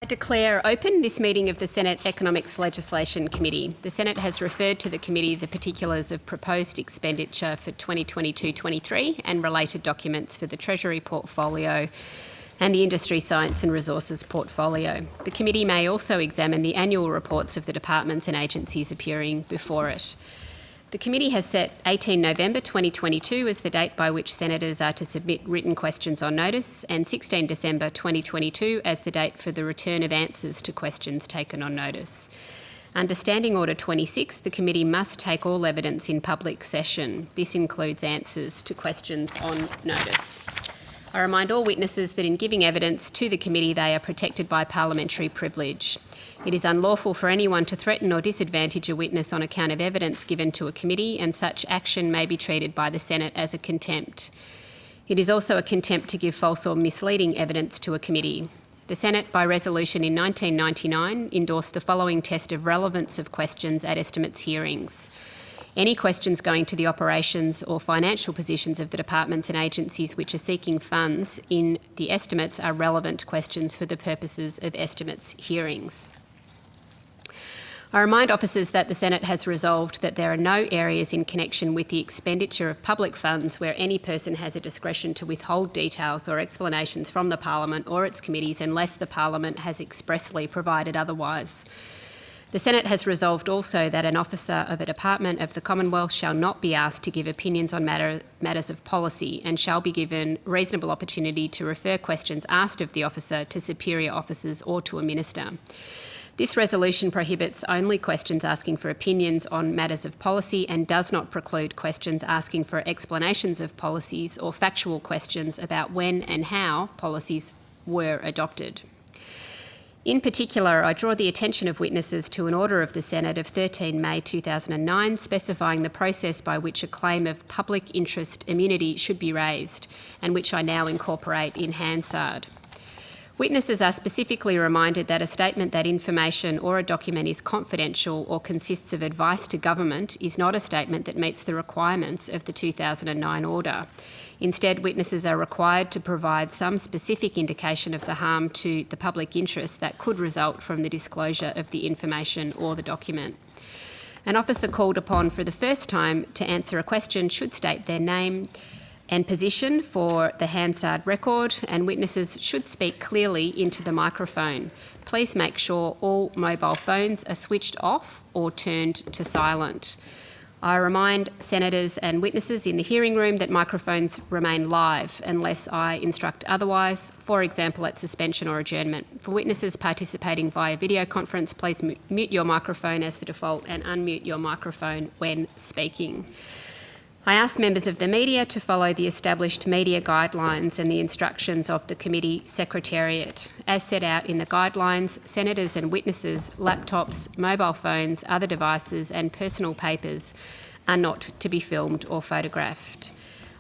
I declare open this meeting of the Senate Economics Legislation Committee. The Senate has referred to the committee the particulars of proposed expenditure for 2022-23 and related documents for the Treasury portfolio and the Industry, Science and Resources portfolio. The committee may also examine the annual reports of the departments and agencies appearing before it. The committee has set 18 November 2022 as the date by which senators are to submit written questions on notice, and 16 December 2022 as the date for the return of answers to questions taken on notice. Under Standing Order 26, the committee must take all evidence in public session. This includes answers to questions on notice. I remind all witnesses that in giving evidence to the committee, they are protected by parliamentary privilege. It is unlawful for anyone to threaten or disadvantage a witness on account of evidence given to a committee, and such action may be treated by the Senate as a contempt. It is also a contempt to give false or misleading evidence to a committee. The Senate, by resolution in 1999, endorsed the following test of relevance of questions at estimates hearings. Any questions going to the operations or financial positions of the departments and agencies which are seeking funds in the estimates are relevant questions for the purposes of estimates hearings. I remind officers that the Senate has resolved that there are no areas in connection with the expenditure of public funds where any person has a discretion to withhold details or explanations from the Parliament or its committees unless the Parliament has expressly provided otherwise. The Senate has resolved also that an officer of a department of the Commonwealth shall not be asked to give opinions on matters of policy and shall be given reasonable opportunity to refer questions asked of the officer to superior officers or to a minister. This resolution prohibits only questions asking for opinions on matters of policy and does not preclude questions asking for explanations of policies or factual questions about when and how policies were adopted. In particular, I draw the attention of witnesses to an order of the Senate of 13 May 2009 specifying the process by which a claim of public interest immunity should be raised, and which I now incorporate in Hansard. Witnesses are specifically reminded that a statement that information or a document is confidential or consists of advice to government is not a statement that meets the requirements of the 2009 order. Instead, witnesses are required to provide some specific indication of the harm to the public interest that could result from the disclosure of the information or the document. An officer called upon for the first time to answer a question should state their name and position for the Hansard record, and witnesses should speak clearly into the microphone. Please make sure all mobile phones are switched off or turned to silent. I remind senators and witnesses in the hearing room that microphones remain live unless I instruct otherwise, for example at suspension or adjournment. For witnesses participating via video conference, please mute your microphone as the default and unmute your microphone when speaking. I ask members of the media to follow the established media guidelines and the instructions of the committee secretariat. As set out in the guidelines, senators and witnesses' laptops, mobile phones, other devices and personal papers are not to be filmed or photographed.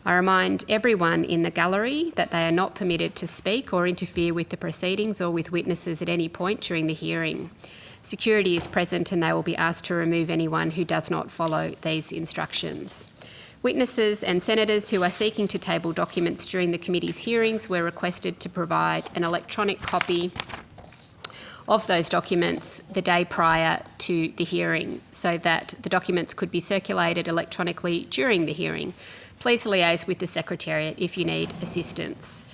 I remind everyone in the gallery that they are not permitted to speak or interfere with the proceedings or with witnesses at any point during the hearing. Security is present and they will be asked to remove anyone who does not follow these instructions. Witnesses and senators who are seeking to table documents during the committee's hearings were requested to provide an electronic copy of those documents the day prior to the hearing so that the documents could be circulated electronically during the hearing. Please liaise with the Secretariat if you need assistance.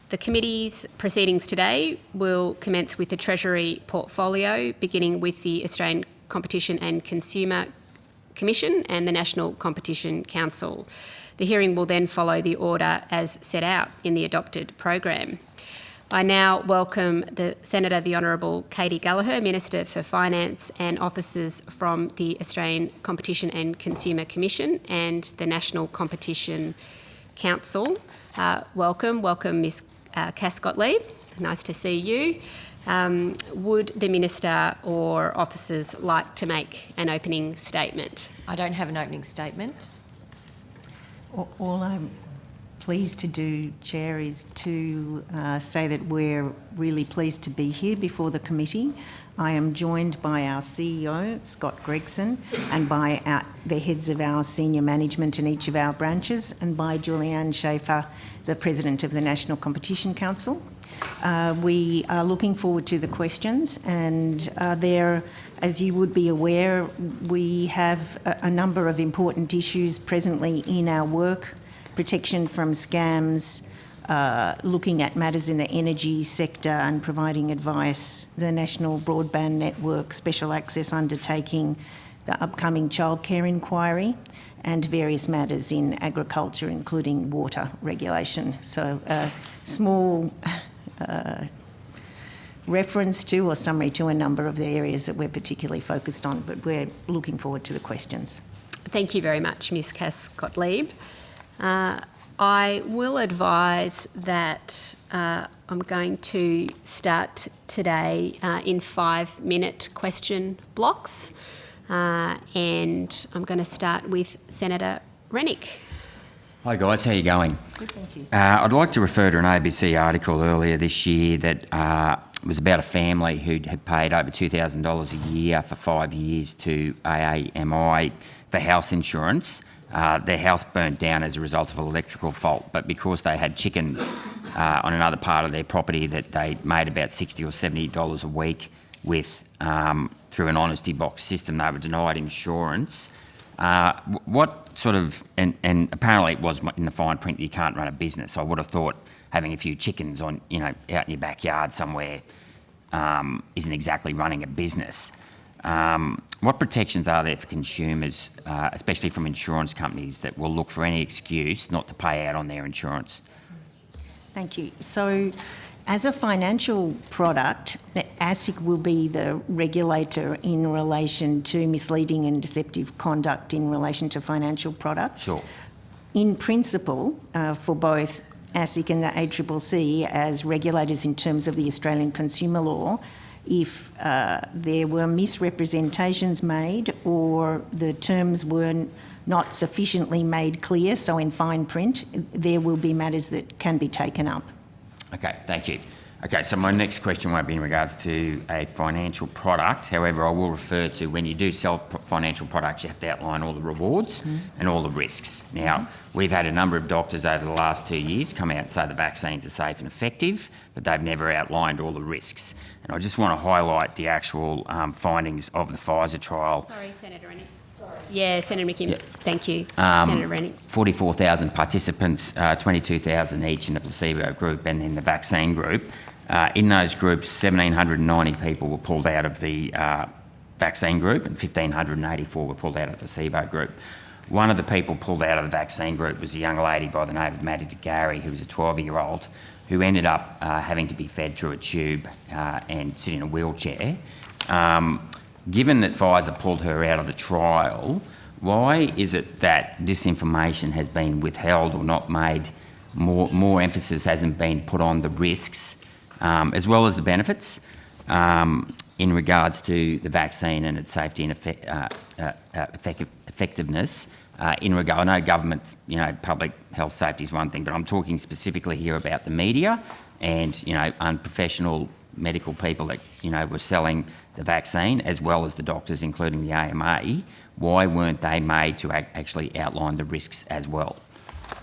The committee's proceedings today will commence with the Treasury portfolio, beginning with the Australian Competition and Consumer Commission and the National Competition Council. The hearing will then follow the order as set out in the adopted program. I now welcome the Senator, the Honourable Katy Gallagher, Minister for Finance, and officers from the Australian Competition and Consumer Commission and the National Competition Council. Welcome Ms Cass Gottlieb, nice to see you. Would the Minister or officers like to make an opening statement? I don't have an opening statement. All I'm pleased to do, Chair, is to say that we're really pleased to be here before the committee. I am joined by our CEO, Scott Gregson, and by the heads of our senior management in each of our branches, and by Julianne Schaefer, the President of the National Competition Council. We are looking forward to the questions, and there, as you would be aware, we have a number of important issues presently in our work: protection from scams, looking at matters in the energy sector and providing advice, the National Broadband Network Special Access Undertaking, the upcoming childcare inquiry, and various matters in agriculture, including water regulation. So a small reference to or summary to a number of the areas that we're particularly focused on, but we're looking forward to the questions. Thank you very much, Ms Cass-Gottlieb. I will advise that I'm going to start today in 5-minute question blocks, and I'm going to start with Senator Rennick. Hi guys, how you going? Good, thank you. I'd like to refer to an ABC article earlier this year that was about a family who had paid over $2,000 a year for 5 years to AAMI for house insurance. Their house burnt down as a result of an electrical fault, but because they had chickens on another part of their property that they made about $60 or $70 a week with through an honesty box system, they were denied insurance. What sort of, and apparently it was in the fine print that you can't run a business. I would have thought having a few chickens on, out in your backyard somewhere isn't exactly running a business. What protections are there for consumers, especially from insurance companies, that will look for any excuse not to pay out on their insurance? Thank you. So, as a financial product, the ASIC will be the regulator in relation to misleading and deceptive conduct in relation to financial products. Sure. In principle, for both ASIC and the ACCC as regulators in terms of the Australian consumer law, if there were misrepresentations made or the terms were not sufficiently made clear, so in fine print, there will be matters that can be taken up. Okay, thank you. Okay, so my next question won't be in regards to a financial product. However, I will refer to when you do sell financial products, you have to outline all the rewards and all the risks. Now, we've had a number of doctors over the last 2 years come out and say the vaccines are safe and effective, but they've never outlined all the risks. And I just want to highlight the actual findings of the Pfizer trial. Sorry, Senator Rennick. Yeah, Senator McKim. Yeah. Thank you, Senator Rennick. 44,000 participants, 22,000 each in the placebo group and in the vaccine group. In those groups, 1,790 people were pulled out of the vaccine group and 1,584 were pulled out of the placebo group. One of the people pulled out of the vaccine group was a young lady by the name of Maddie DeGarry, who was a 12-year-old, who ended up having to be fed through a tube and sit in a wheelchair. Given that Pfizer pulled her out of the trial, why is it that this information has been withheld or not made, more emphasis hasn't been put on the risks as well as the benefits in regards to the vaccine and its safety and effectiveness? I know government, public health safety is one thing, but I'm talking specifically here about the media and, unprofessional medical people that, were selling the vaccine, as well as the doctors, including the AMA. Why weren't they made to actually outline the risks as well?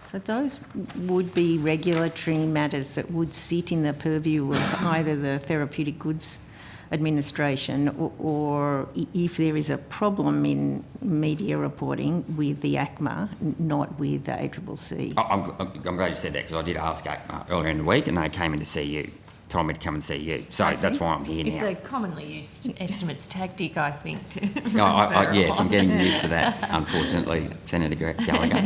So those would be regulatory matters that would sit in the purview of either the Therapeutic Goods Administration or if there is a problem in media reporting, with the ACMA, not with the ACCC. I'm glad you said that, because I did ask ACMA earlier in the week and they came in to see you, told me to come and see you. So that's why I'm here now. It's a commonly used estimates tactic, I think. Yes, I'm getting used to that, unfortunately, Senator Gallagher.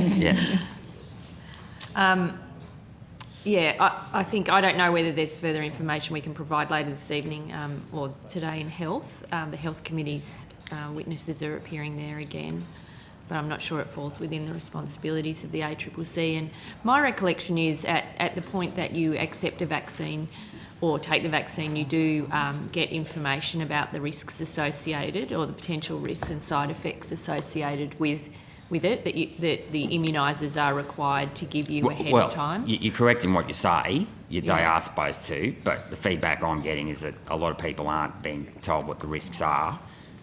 Yeah. I think, I don't know whether there's further information we can provide later this evening or today in Health. The Health Committee's witnesses are appearing there again, but I'm not sure it falls within the responsibilities of the ACCC. And my recollection is at the point that you accept a vaccine or take the vaccine, you do get information about the risks associated or the potential risks and side effects associated with it, that the immunisers are required to give you ahead of time? You're correct in what you say. They are supposed to, but the feedback I'm getting is that a lot of people aren't being told what the risks are.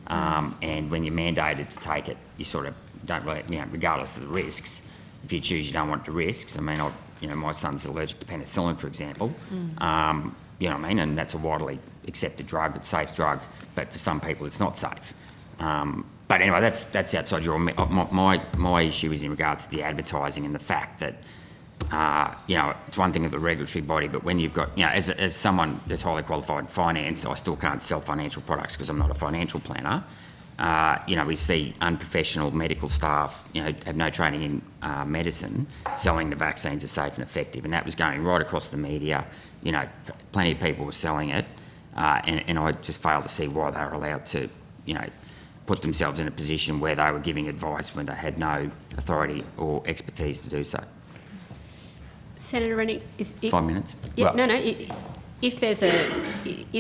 And when you're mandated to take it, you sort of don't really, regardless of the risks, if you choose you don't want the risks. I mean, my son's allergic to penicillin, for example. You know what I mean? And that's a widely accepted drug, safe drug, but for some people it's not safe. But anyway, that's outside your... My issue is in regards to the advertising and the fact that, it's one thing of the regulatory body, but when you've got, as someone that's highly qualified in finance, I still can't sell financial products because I'm not a financial planner. We see unprofessional medical staff, have no training in medicine, selling the vaccines are safe and effective, and that was going right across the media. Plenty of people were selling it, and I just failed to see why they were allowed to, put themselves in a position where they were giving advice when they had no authority or expertise to do so. Senator Rennick, 5 minutes? Yeah, Well, no. Is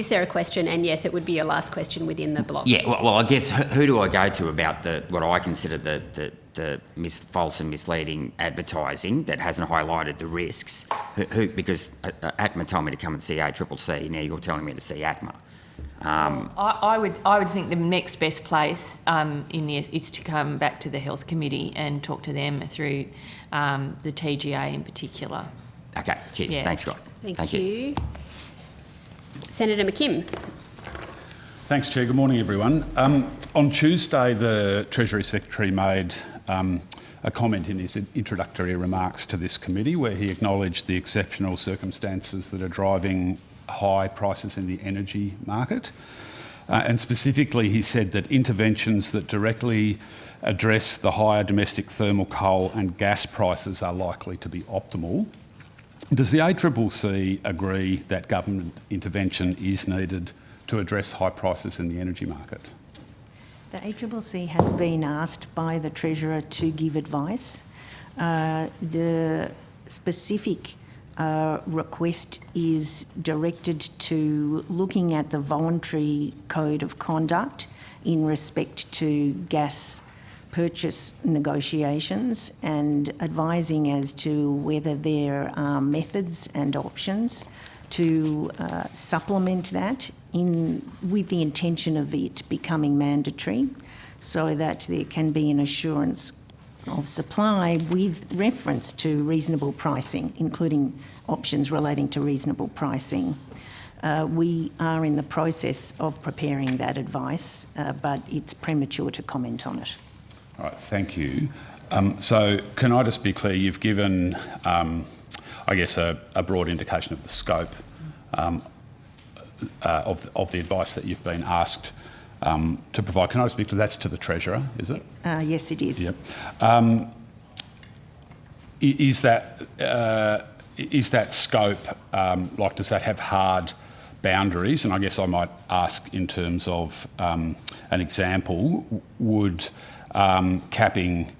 there a question? And yes, it would be your last question within the block. Yeah, well, I guess who do I go to about what I consider the false and misleading advertising that hasn't highlighted the risks? Because ACMA told me to come and see ACCC. Now you're telling me to see ACMA. I would think the next best place is to come back to the Health Committee and talk to them through the TGA in particular. Okay, cheers. Yeah. Thanks, Scott. Thank you. Senator McKim. Thanks, Chair. Good morning, everyone. On Tuesday, the Treasury Secretary made a comment in his introductory remarks to this committee where he acknowledged the exceptional circumstances that are driving high prices in the energy market. And specifically, he said that interventions that directly address the higher domestic thermal coal and gas prices are likely to be optimal. Does the ACCC agree that government intervention is needed to address high prices in the energy market? The ACCC has been asked by the Treasurer to give advice. The specific request is directed to looking at the voluntary code of conduct in respect to gas purchase negotiations and advising as to whether there are methods and options to supplement that with the intention of it becoming mandatory so that there can be an assurance of supply with reference to reasonable pricing, including options relating to reasonable pricing. We are in the process of preparing that advice, but it's premature to comment on it. All right, thank you. So can I just be clear, you've given, I guess, a broad indication of the scope of the advice that you've been asked to provide. Can I speak to that's to the Treasurer, is it? Yes, it is. Yep. Is that scope, does that have hard boundaries? And I guess I might ask in terms of an example, would capping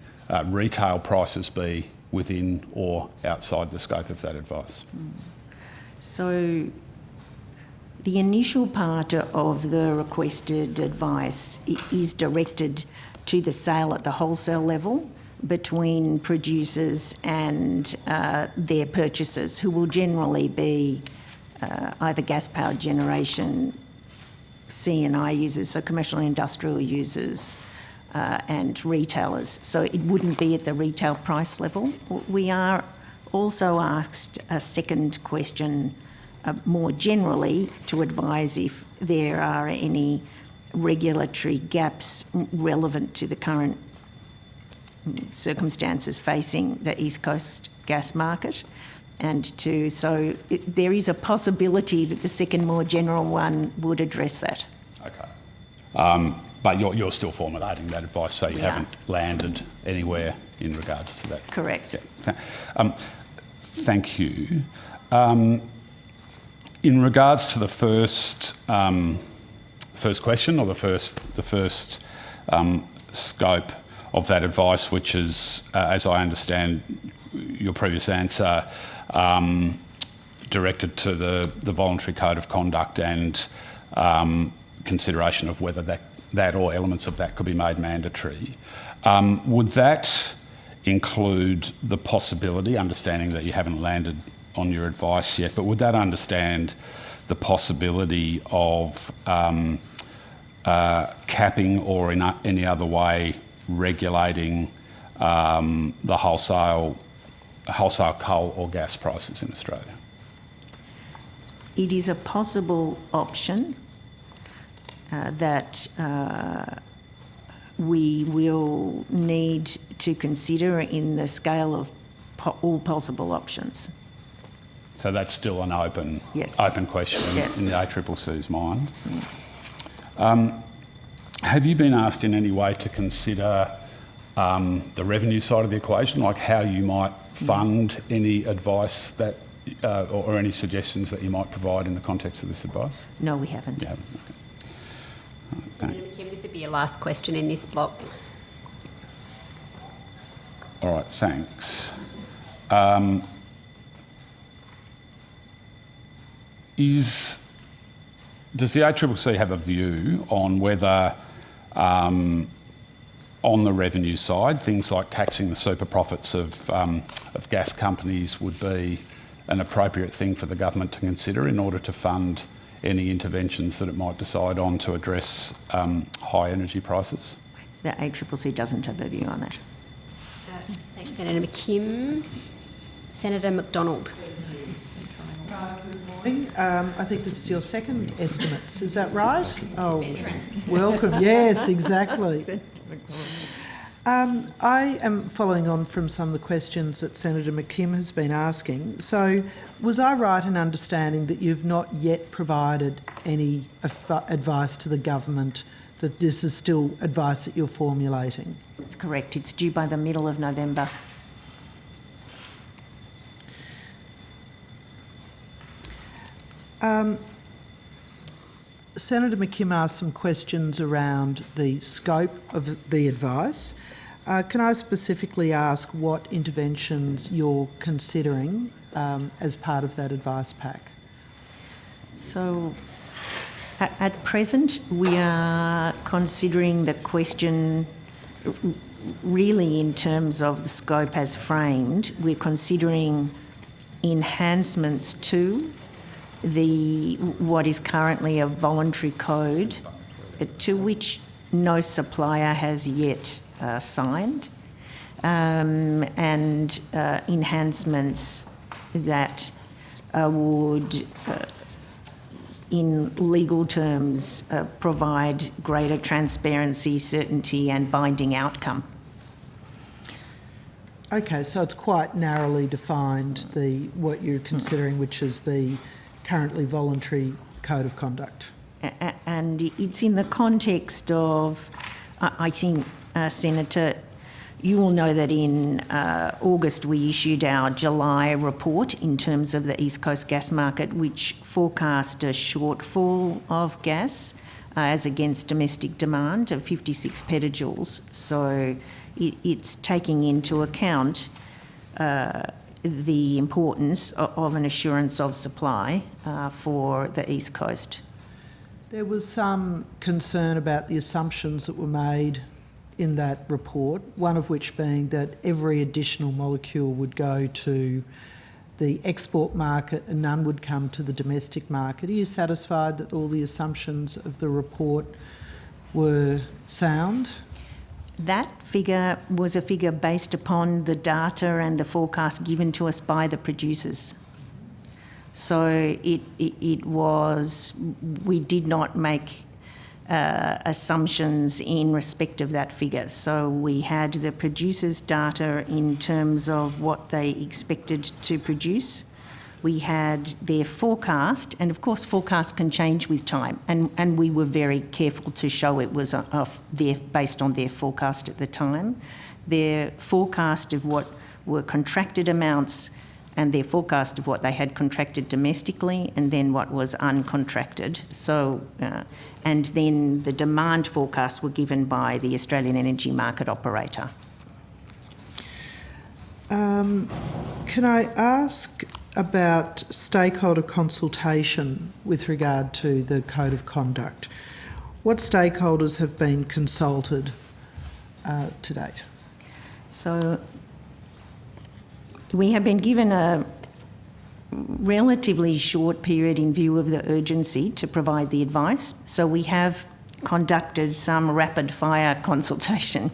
retail prices be within or outside the scope of that advice? So the initial part of the requested advice is directed to the sale at the wholesale level between producers and their purchasers, who will generally be either gas-powered generation, C&I users, so commercial and industrial users, and retailers. So it wouldn't be at the retail price level. We are also asked a second question more generally to advise if there are any regulatory gaps relevant to the current circumstances facing the East Coast gas market. So there is a possibility that the second more general one would address that. Okay. But you're still formulating that advice, so you We are. haven't landed anywhere in regards to that? Correct. Yeah. Thank you. In regards to the first question, or the first scope of that advice, which is, as I understand your previous answer, directed to the voluntary code of conduct and consideration of whether that or elements of that could be made mandatory. Would that include the possibility, understanding that you haven't landed on your advice yet, but would that understand the possibility of capping or in any other way regulating the wholesale wholesale coal or gas prices in Australia? It is a possible option that we will need to consider in the scale of all possible options. So that's still an open Yes. open question Yes. in the ACCC's mind. Have you been asked in any way to consider the revenue side of the equation, like how you might fund any advice that, or any suggestions that you might provide in the context of this advice? No, we haven't. You haven't. Okay. Senator McKim, this would be your last question in this block. All right, thanks. Does the ACCC have a view on whether, on the revenue side, things like taxing the super profits of gas companies would be an appropriate thing for the government to consider in order to fund any interventions that it might decide on to address high energy prices? The ACCC doesn't have a view on that. Thanks, Senator McKim. Senator McDonald. Good morning. I think this is your second estimates, is that right? Oh, welcome. Yes, exactly. I am following on from some of the questions that Senator McKim has been asking. So, was I right in understanding that you've not yet provided any advice to the government, that this is still advice that you're formulating? That's correct. It's due by the middle of November. Senator McKim asked some questions around the scope of the advice. Can I specifically ask what interventions you're considering as part of that advice pack? So, at present, we are considering the question really in terms of the scope as framed. We're considering enhancements to what is currently a voluntary code, to which no supplier has yet signed, and enhancements that would, in legal terms, provide greater transparency, certainty and binding outcome. Okay, so it's quite narrowly defined, what you're considering, which is the currently voluntary code of conduct. And it's in the context of, I think, Senator, you will know that in August we issued our July report in terms of the East Coast gas market, which forecast a shortfall of gas as against domestic demand of 56 petajoules. So it's taking into account the importance of an assurance of supply for the East Coast. There was some concern about the assumptions that were made in that report, one of which being that every additional molecule would go to the export market and none would come to the domestic market. Are you satisfied that all the assumptions of the report were sound? That figure was a figure based upon the data and the forecast given to us by the producers. So it was, we did not make assumptions in respect of that figure. So we had the producers' data in terms of what they expected to produce. We had their forecast, and of course forecasts can change with time, and we were very careful to show it was based on their forecast at the time. Their forecast of what were contracted amounts and their forecast of what they had contracted domestically and then what was uncontracted. So, and then the demand forecasts were given by the Australian Energy Market Operator. Can I ask about stakeholder consultation with regard to the Code of Conduct? What stakeholders have been consulted to date? So we have been given a relatively short period in view of the urgency to provide the advice. So we have conducted some rapid fire consultation,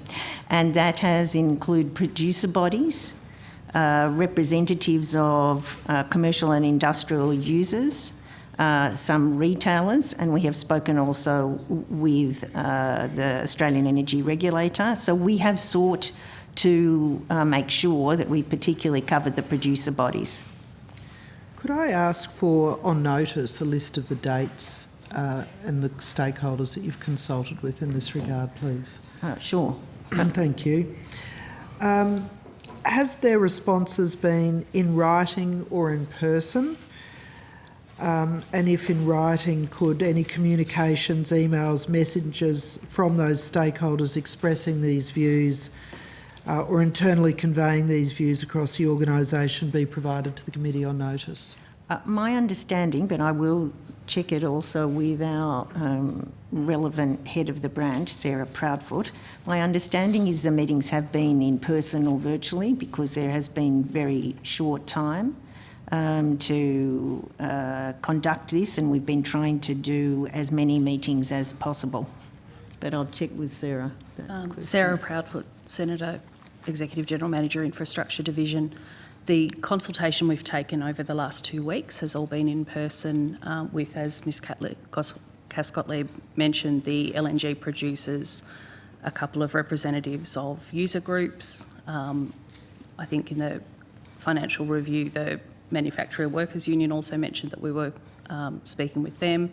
and that has included producer bodies, representatives of commercial and industrial users, some retailers, and we have spoken also with the Australian Energy Regulator. So we have sought to make sure that we particularly covered the producer bodies. Could I ask for, on notice, a list of the dates and the stakeholders that you've consulted with in this regard, please? Sure. Thank you. Has their responses been in writing or in person? And if in writing, could any communications, emails, messages from those stakeholders expressing these views or internally conveying these views across the organisation be provided to the committee on notice? My understanding, but I will check it also with our relevant head of the branch, Sarah Proudfoot. My understanding is the meetings have been in person or virtually because there has been very short time to conduct this, and we've been trying to do as many meetings as possible. But I'll check with Sarah. Sarah Proudfoot, Senator, Executive General Manager, Infrastructure Division. The consultation we've taken over the last 2 weeks has all been in person with, as Ms Cascott-Leeb mentioned, the LNG producers, a couple of representatives of user groups. I think in the financial review, the Manufacturer Workers Union also mentioned that we were speaking with them,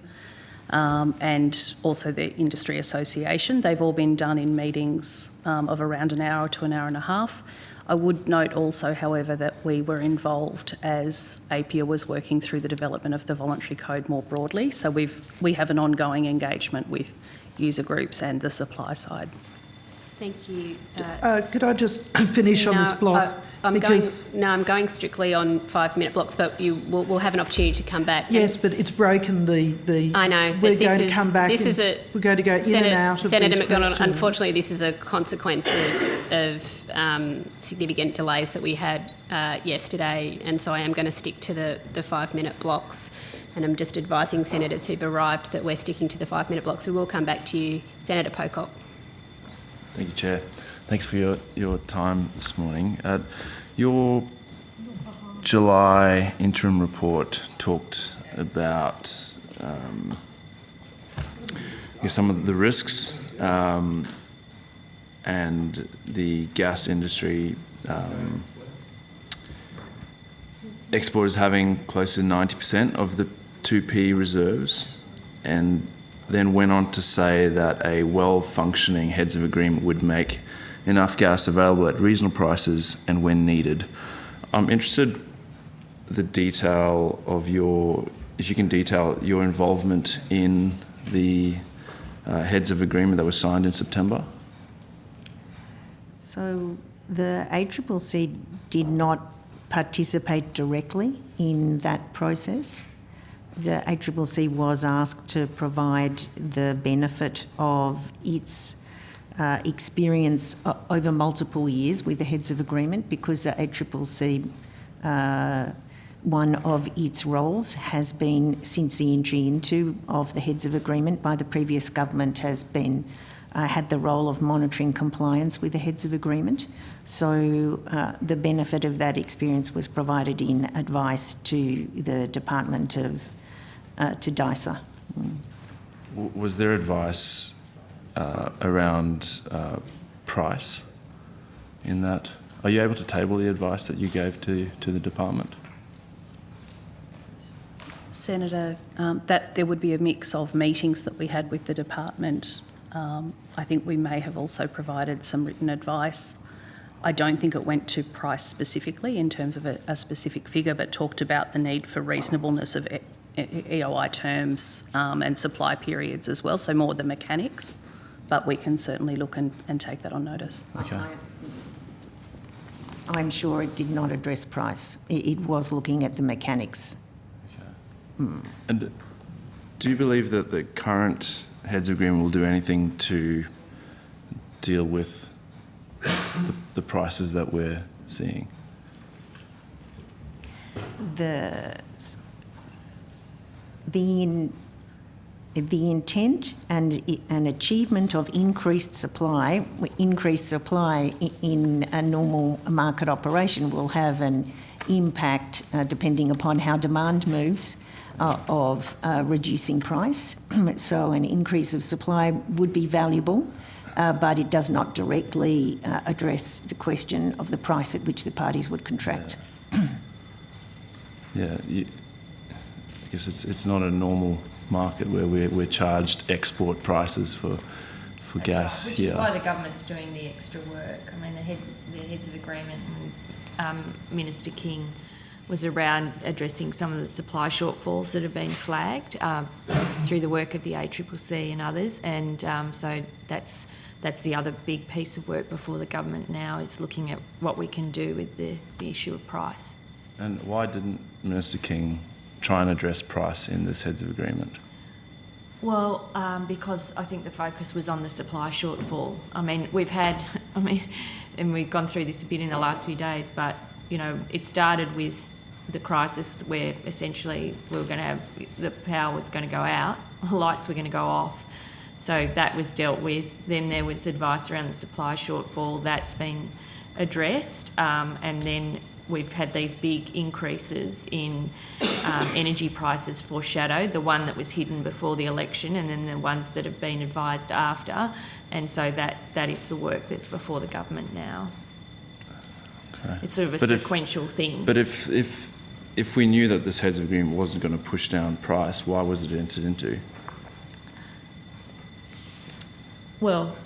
and also the Industry Association. They've all been done in meetings of around an hour to an hour and a half. I would note also, however, that we were involved as APIA was working through the development of the voluntary code more broadly. So we have an ongoing engagement with user groups and the supply side. Thank you. Could I just finish on this block? I'm going strictly on 5-minute blocks, but we'll have an opportunity to come back. Yes, but it's broken the I know. We're going to come back. We're going to go in and out of Senator these McDonald, questions. unfortunately, this is a consequence of significant delays that we had yesterday, and so I am going to stick to the 5-minute blocks. And I'm just advising senators who've arrived that we're sticking to the 5-minute blocks. We will come back to you, Senator Pocock. Thank you, Chair. Thanks for your time this morning. Your July interim report talked about some of the risks and the gas industry exporters having close to 90% of the 2P reserves, and then went on to say that a well-functioning heads of agreement would make enough gas available at reasonable prices and when needed. I'm interested the detail of if you can detail your involvement in the heads of agreement that was signed in September. So the ACCC did not participate directly in that process. The ACCC was asked to provide the benefit of its experience over multiple years with the heads of agreement, because the ACCC, one of its roles has been, since the entry into of the heads of agreement by the previous government, has been had the role of monitoring compliance with the heads of agreement. So the benefit of that experience was provided in advice to the Department of to DISA. Was there advice around price in that? Are you able to table the advice that you gave to the department? Senator, that there would be a mix of meetings that we had with the department. I think we may have also provided some written advice. I don't think it went to price specifically in terms of a specific figure, but talked about the need for reasonableness of EOI terms and supply periods as well, so more the mechanics. But we can certainly look and take that on notice. Okay. I'm sure it did not address price. It was looking at the mechanics. Okay. And do you believe that the current heads agreement will do anything to deal with the prices that we're seeing? the intent and an achievement of increased supply in a normal market operation will have an impact, depending upon how demand moves, of reducing price. So an increase of supply would be valuable, but it does not directly address the question of the price at which the parties would contract. Yeah, I guess it's not a normal market where we're charged export prices for gas. Which is why the government's doing the extra work. I mean, the heads of agreement, Minister King, was around addressing some of the supply shortfalls that have been flagged through the work of the ACCC and others, and so that's the other big piece of work before the government now, is looking at what we can do with the issue of price. And why didn't Minister King try and address price in this heads of agreement? Well, because I think the focus was on the supply shortfall. I mean, and we've gone through this a bit in the last few days, but, you know, it started with the crisis where essentially the power was going to go out, the lights were going to go off. So that was dealt with. Then there was advice around the supply shortfall. That's been addressed. And then we've had these big increases in energy prices foreshadowed, the one that was hidden before the election and then the ones that have been advised after. And so that is the work that's before the government now. Okay. It's sort of a sequential thing. But if we knew that this heads of agreement wasn't going to push down price, why was it entered into? Well,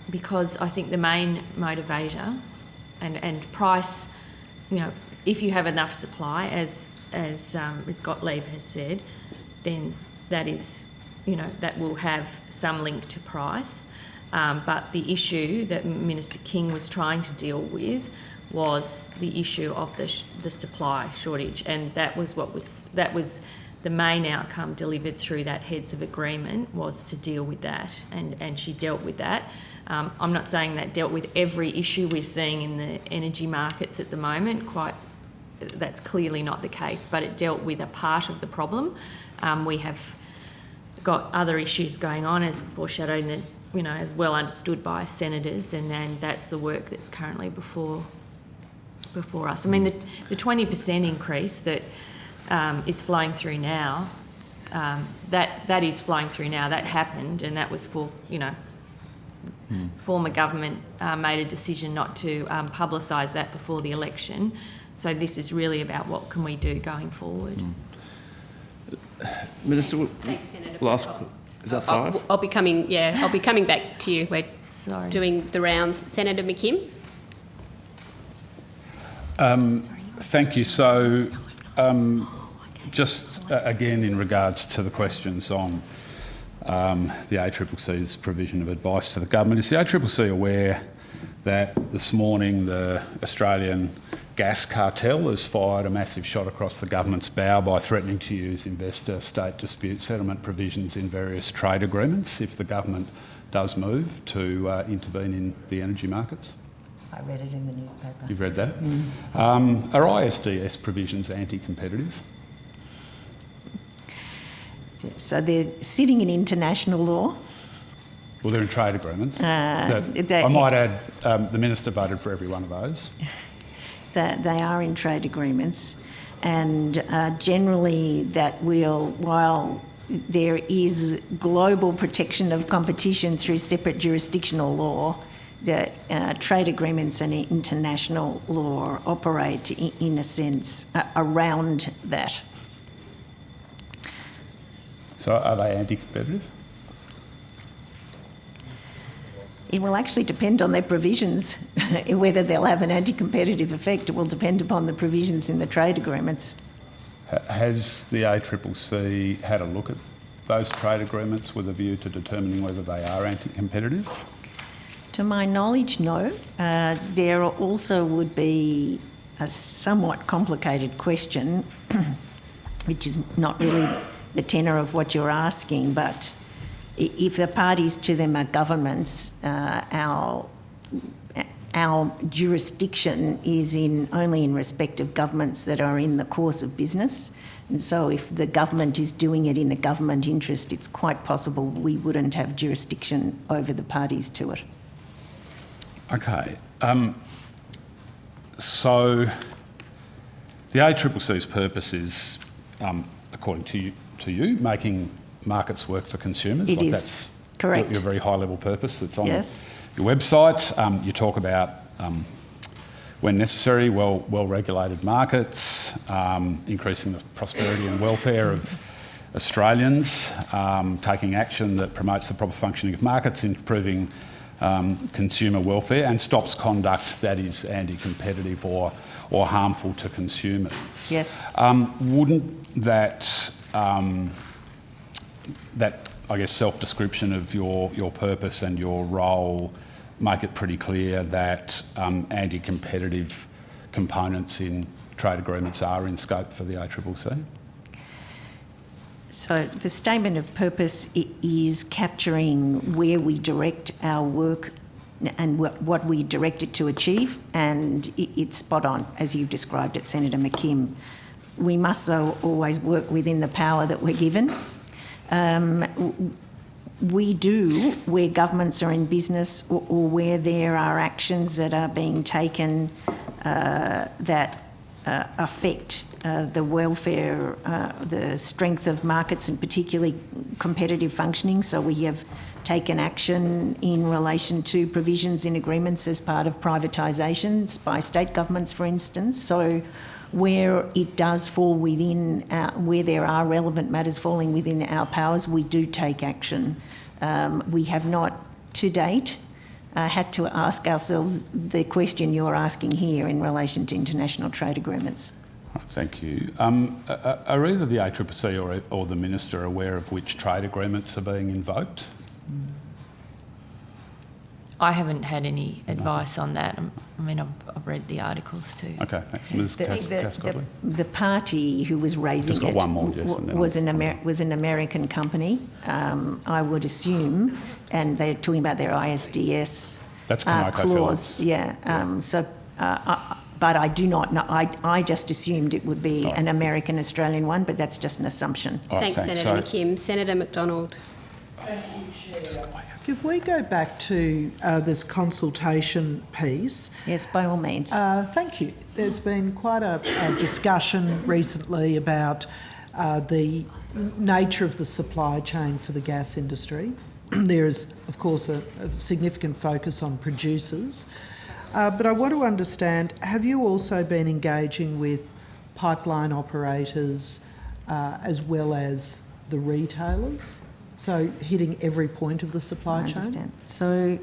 because I think the main motivator and price, you know, if you have enough supply, as Ms. Gottlieb has said, then that is, you know, that will have some link to price. But the issue that Minister King was trying to deal with was the issue of the supply shortage, and that was the main outcome delivered through that heads of agreement, was to deal with that, and she dealt with that. I'm not saying that dealt with every issue we're seeing in the energy markets at the moment, that's clearly not the case, but it dealt with a part of the problem. We have got other issues going on, as foreshadowed, that, you know, as well understood by senators, and that's the work that's currently before us. I mean, the 20% increase that is flowing through now, that is flowing through now. That happened, and that was for, you know, former government made a decision not to publicise that before the election. So this is really about what can we do going forward. Minister, Thanks, Senator. is that 5? I'll be coming back to you. We're Sorry. doing the rounds. Senator McKim? Thank you. So, just again in regards to the questions on the ACCC's provision of advice to the government, is the ACCC aware that this morning the Australian gas cartel has fired a massive shot across the government's bow by threatening to use investor-state dispute settlement provisions in various trade agreements if the government does move to intervene in the energy markets? I read it in the newspaper. You've read that? Are ISDS provisions anti-competitive? So they're sitting in international law. Well, they're in trade agreements. I might add, the Minister voted for every one of those. They are in trade agreements, and generally that will, while there is global protection of competition through separate jurisdictional law, the trade agreements and international law operate in a sense around that. So are they anti-competitive? It will actually depend on their provisions. Whether they'll have an anti-competitive effect, it will depend upon the provisions in the trade agreements. Has the ACCC had a look at those trade agreements with a view to determining whether they are anti-competitive? To my knowledge, no. There also would be a somewhat complicated question, which is not really the tenor of what you're asking, but if the parties to them are governments, our our jurisdiction is only in respect of governments that are in the course of business. And so if the government is doing it in a government interest, it's quite possible we wouldn't have jurisdiction over the parties to it. Okay. So the ACCC's purpose is, according to you, making markets work for consumers. It is, That's correct. your very high-level purpose that's on Yes. your website. You talk about, when necessary, well-regulated markets, increasing the prosperity and welfare of Australians, taking action that promotes the proper functioning of markets, improving consumer welfare, and stops conduct that is anti-competitive or harmful to consumers. Yes. Wouldn't that I guess self-description of your purpose and your role make it pretty clear that anti-competitive components in trade agreements are in scope for the ACCC? So the statement of purpose is capturing where we direct our work and what we direct it to achieve, and it's spot on, as you've described it, Senator McKim. We must, though, always work within the power that we're given. We do, where governments are in business or where there are actions that are being taken that affect the welfare, the strength of markets and particularly competitive functioning. So we have taken action in relation to provisions in agreements as part of privatisations by state governments, for instance. So where it does fall within, where there are relevant matters falling within our powers, we do take action. We have not, to date, had to ask ourselves the question you're asking here in relation to international trade agreements. Thank you. Are either the ACCC or the Minister aware of which trade agreements are being invoked? I haven't had any advice on that. I mean, I've read the articles too. Okay, thanks. Ms. Cass-Godley. The party who was raising Just got it one more, Jess, and then was an American company, I would assume, and they're talking about their ISDS That's ConocoPhillips. clause. Yeah. But I do not know. I just assumed it would be an American-Australian one, but that's just an assumption. All right, Thanks, Senator McKim. Senator McDonald. If we go back to this consultation piece. Yes, by all means. Thank you. There's been quite a discussion recently about the nature of the supply chain for the gas industry. There is, of course, a significant focus on producers. But I want to understand, have you also been engaging with pipeline operators as well as the retailers? So hitting every point of the supply chain? I understand. So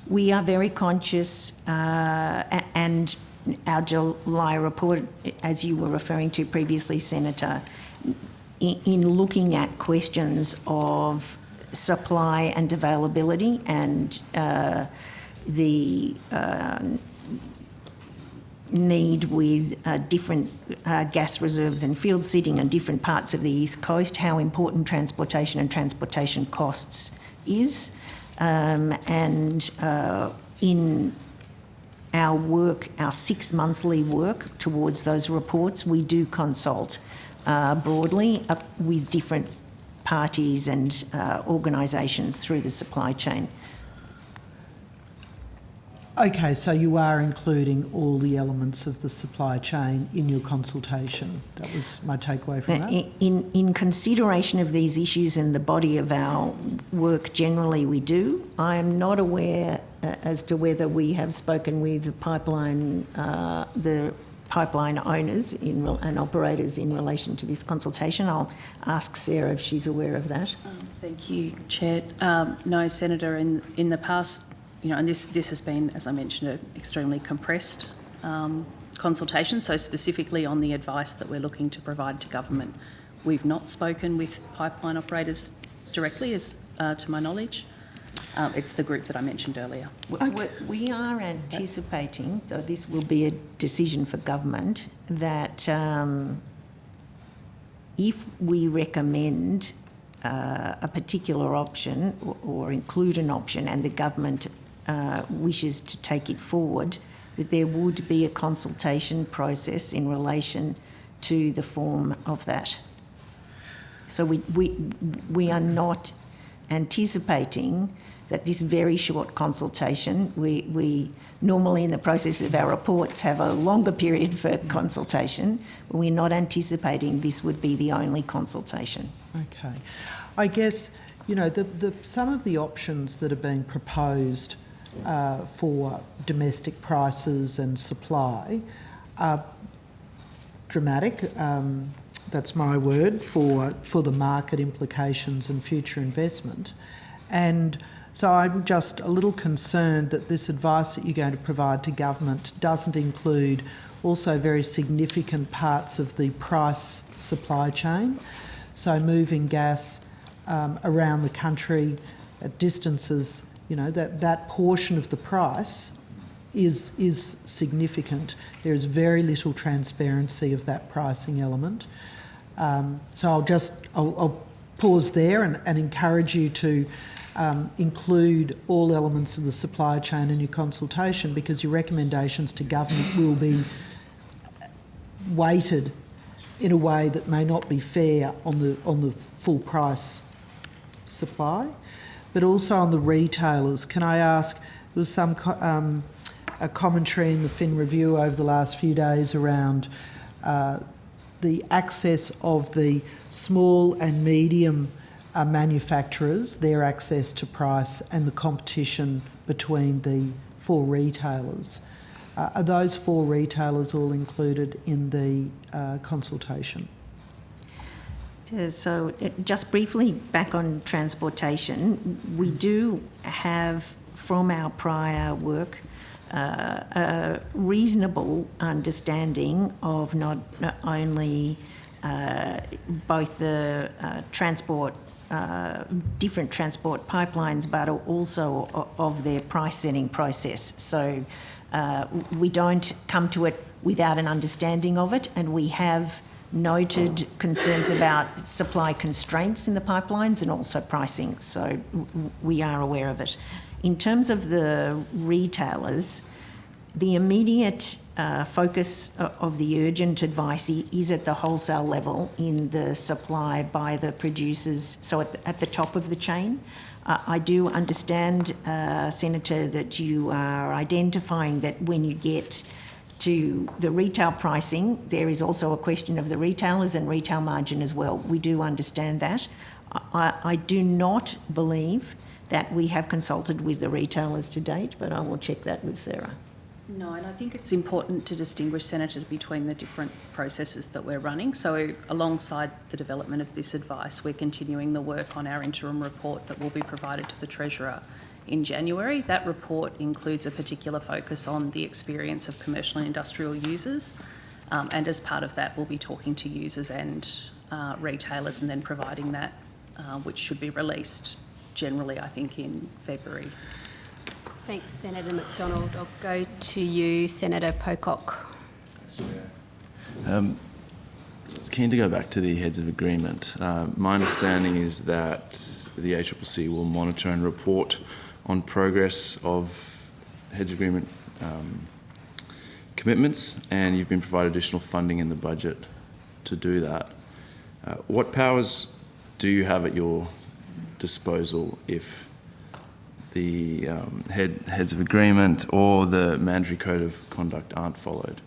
we are very conscious, and our July report, as you were referring to previously, Senator, in looking at questions of supply and availability and the need with different gas reserves and field sitting in different parts of the East Coast, how important transportation and transportation costs is. And in our work, our 6 monthly work towards those reports, we do consult broadly with different parties and organisations through the supply chain. Okay, so you are including all the elements of the supply chain in your consultation. That was my takeaway from that. In consideration of these issues and the body of our work generally, we do. I am not aware as to whether we have spoken with the pipeline owners and operators in relation to this consultation. I'll ask Sarah if she's aware of that. Thank you, Chair. No, Senator, in the past, and this has been, as I mentioned, an extremely compressed consultation, so specifically on the advice that we're looking to provide to government. We've not spoken with pipeline operators directly, as to my knowledge. It's the group that I mentioned earlier. We are anticipating, though this will be a decision for government, that if we recommend a particular option or include an option and the government wishes to take it forward, that there would be a consultation process in relation to the form of that. So we are not anticipating that this very short consultation, we normally in the process of our reports have a longer period for consultation, but we're not anticipating this would be the only consultation. Okay. I guess, you know, some of the options that are being proposed for domestic prices and supply are dramatic. That's my word for the market implications and future investment. And so I'm just a little concerned that this advice that you're going to provide to government doesn't include also very significant parts of the price supply chain. So moving gas around the country at distances, you know, that portion of the price is significant. There is very little transparency of that pricing element. So I'll pause there and encourage you to include all elements of the supply chain in your consultation, because your recommendations to government will be weighted in a way that may not be fair on the full price supply, but also on the retailers. Can I ask, there was some a commentary in the Fin Review over the last few days around the access of the small and medium manufacturers, their access to price and the competition between the 4 retailers. Are those 4 retailers all included in the consultation? So just briefly back on transportation, we do have from our prior work a reasonable understanding of not only both the transport, different transport pipelines, but also of their price setting process. So we don't come to it without an understanding of it, and we have noted concerns about supply constraints in the pipelines and also pricing, so we are aware of it. In terms of the retailers, the immediate focus of the urgent advice is at the wholesale level in the supply by the producers, so at the top of the chain. I do understand, Senator, that you are identifying that when you get to the retail pricing, there is also a question of the retailers and retail margin as well. We do understand that. I do not believe that we have consulted with the retailers to date, but I will check that with Sarah. No, and I think it's important to distinguish, Senator, between the different processes that we're running. So alongside the development of this advice, we're continuing the work on our interim report that will be provided to the Treasurer in January. That report includes a particular focus on the experience of commercial and industrial users, and as part of that we'll be talking to users and retailers and then providing that, which should be released generally, I think, in February. Thanks, Senator McDonald. I'll go to you, Senator Pocock. I was keen to go back to the heads of agreement. My understanding is that the ACCC will monitor and report on progress of heads of agreement commitments, and you've been provided additional funding in the budget to do that. What powers do you have at your disposal if the heads of agreement or the mandatory code of conduct aren't followed?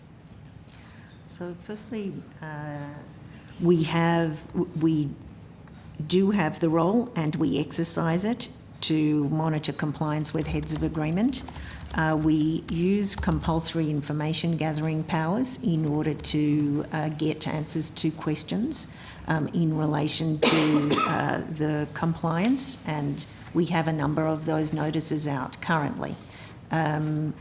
So firstly, we do have the role, and we exercise it, to monitor compliance with heads of agreement. We use compulsory information gathering powers in order to get answers to questions in relation to the compliance, and we have a number of those notices out currently. And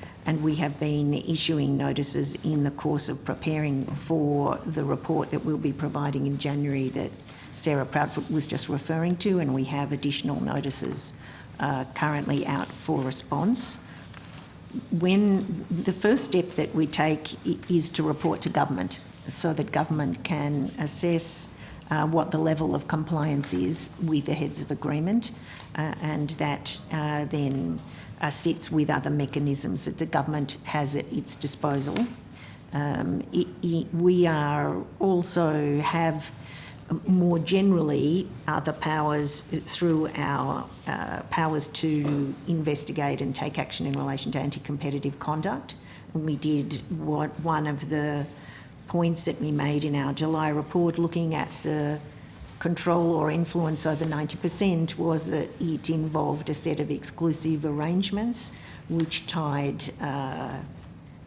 we have been issuing notices in the course of preparing for the report that we'll be providing in January that Sarah Proudfoot was just referring to, and we have additional notices currently out for response. When the first step that we take is to report to government so that government can assess what the level of compliance is with the heads of agreement, and that then sits with other mechanisms that the government has at its disposal. We are also have more generally other powers through our powers to investigate and take action in relation to anti-competitive conduct. And we did one of the points that we made in our July report looking at the control or influence over 90% was that it involved a set of exclusive arrangements which tied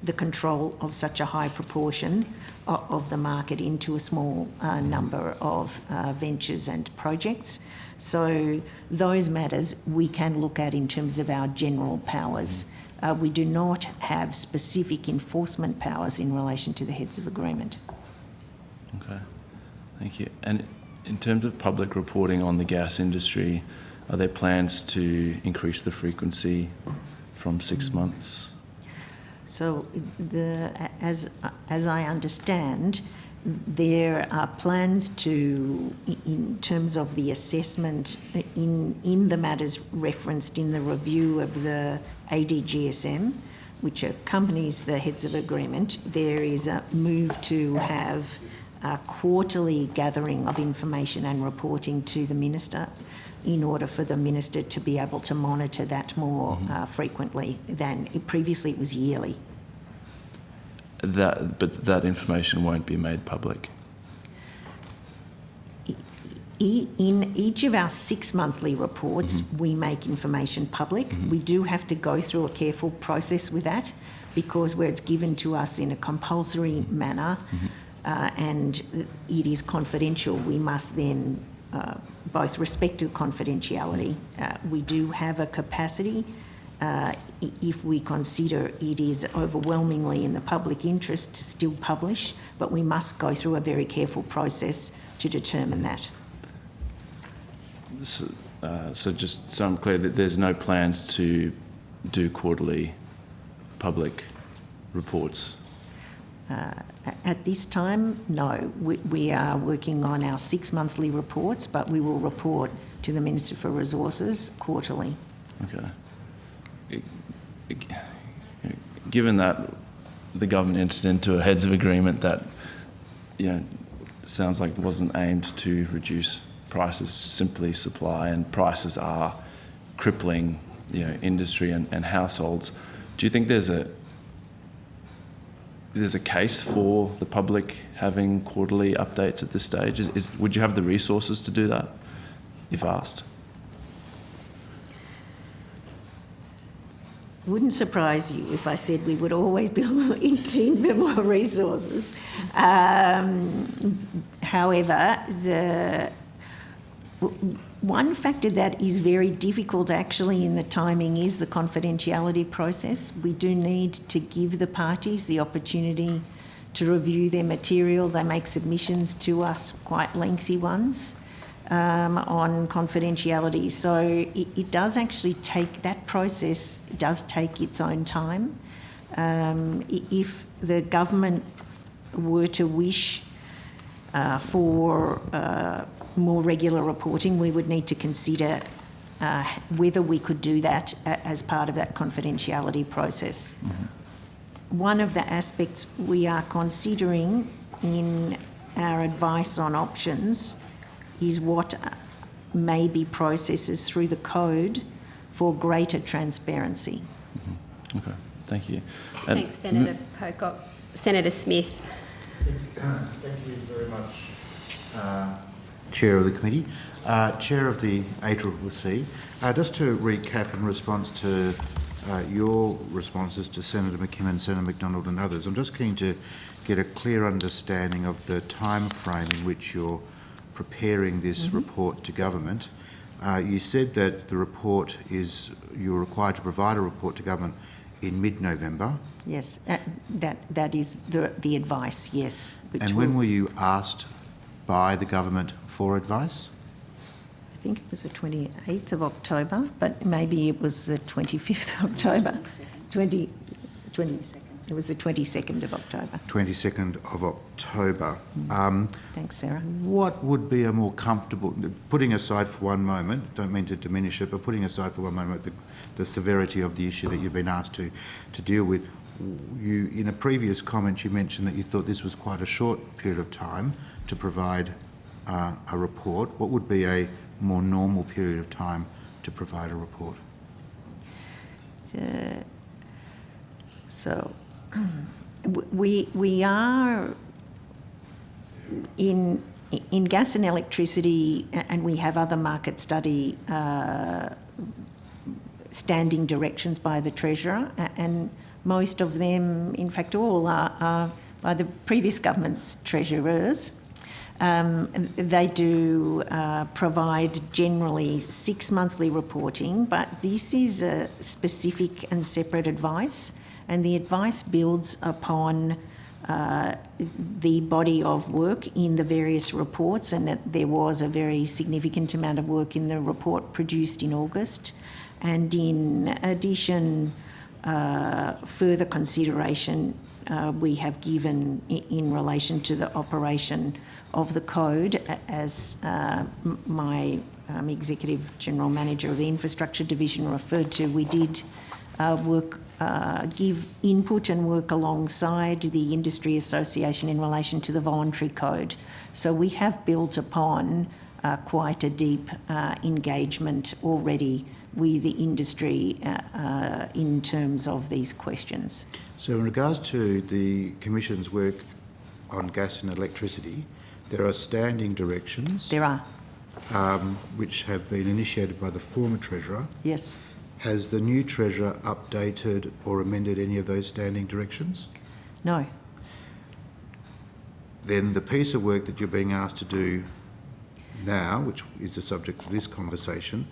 the control of such a high proportion of the market into a small number of ventures and projects. So those matters we can look at in terms of our general powers. We do not have specific enforcement powers in relation to the heads of agreement. Okay, thank you. And in terms of public reporting on the gas industry, are there plans to increase the frequency from 6 months? So, as I understand, there are plans to, in terms of the assessment in the matters referenced in the review of the ADGSM, which accompanies the heads of agreement, there is a move to have a quarterly gathering of information and reporting to the minister in order for the minister to be able to monitor that more frequently than previously it was yearly. But that information won't be made public. In each of our 6 monthly reports, we make information public. We do have to go through a careful process with that because where it's given to us in a compulsory manner and it is confidential, we must then both respect the confidentiality. We do have a capacity if we consider it is overwhelmingly in the public interest to still publish, but we must go through a very careful process to determine that. So just so I'm clear that there's no plans to do quarterly public reports? At this time, no. We are working on our 6 monthly reports, but we will report to the Minister for Resources quarterly. Okay. Given that the government entered into a heads of agreement that, sounds like it wasn't aimed to reduce prices, simply supply, and prices are crippling, industry and households. Do you think there's a case for the public having quarterly updates at this stage? Would you have the resources to do that if asked? Wouldn't surprise you if I said we would always be keen for more resources. However, one factor that is very difficult actually in the timing is the confidentiality process. We do need to give the parties the opportunity to review their material. They make submissions to us, quite lengthy ones, on confidentiality. So it does actually take, that process does take its own time. If the government were to wish for more regular reporting, we would need to consider whether we could do that as part of that confidentiality process. One of the aspects we are considering in our advice on options is what may be processes through the code for greater transparency. Okay, thank you. Thanks, Senator Pocock. Senator Smith. Thank you very much, Chair of the Committee. Chair of the ACCC. Just to recap in response to your responses to Senator McKimmon, Senator McDonald and others, I'm just keen to get a clear understanding of the time frame in which you're preparing this report to government. You said that the report is, you're required to provide a report to government in mid-November. Yes, that is the advice, yes. And when were you asked by the government for advice? I think it was the 28th of October, but maybe it was the 25th of October. 22nd. It was the 22nd of October. 22nd of October. Thanks, Sarah. What would be a more comfortable, putting aside for one moment, don't mean to diminish it, but putting aside for one moment the severity of the issue that you've been asked to deal with, you, in a previous comment, you mentioned that you thought this was quite a short period of time to provide a report. What would be a more normal period of time to provide a report? So we are in gas and electricity, and we have other market study standing directions by the Treasurer, and most of them, in fact all, are by the previous government's treasurers. They do provide generally 6 monthly reporting, but this is a specific and separate advice, and the advice builds upon the body of work in the various reports, and that there was a very significant amount of work in the report produced in August. And in addition, further consideration we have given in relation to the operation of the code. As my Executive General Manager of the Infrastructure Division referred to, we did give input and work alongside the Industry Association in relation to the voluntary code. So we have built upon quite a deep engagement already with the industry in terms of these questions. So in regards to the Commission's work on gas and electricity, there are standing directions There are, which have been initiated by the former Treasurer. yes. Has the new Treasurer updated or amended any of those standing directions? No. Then the piece of work that you're being asked to do now, which is the subject of this conversation,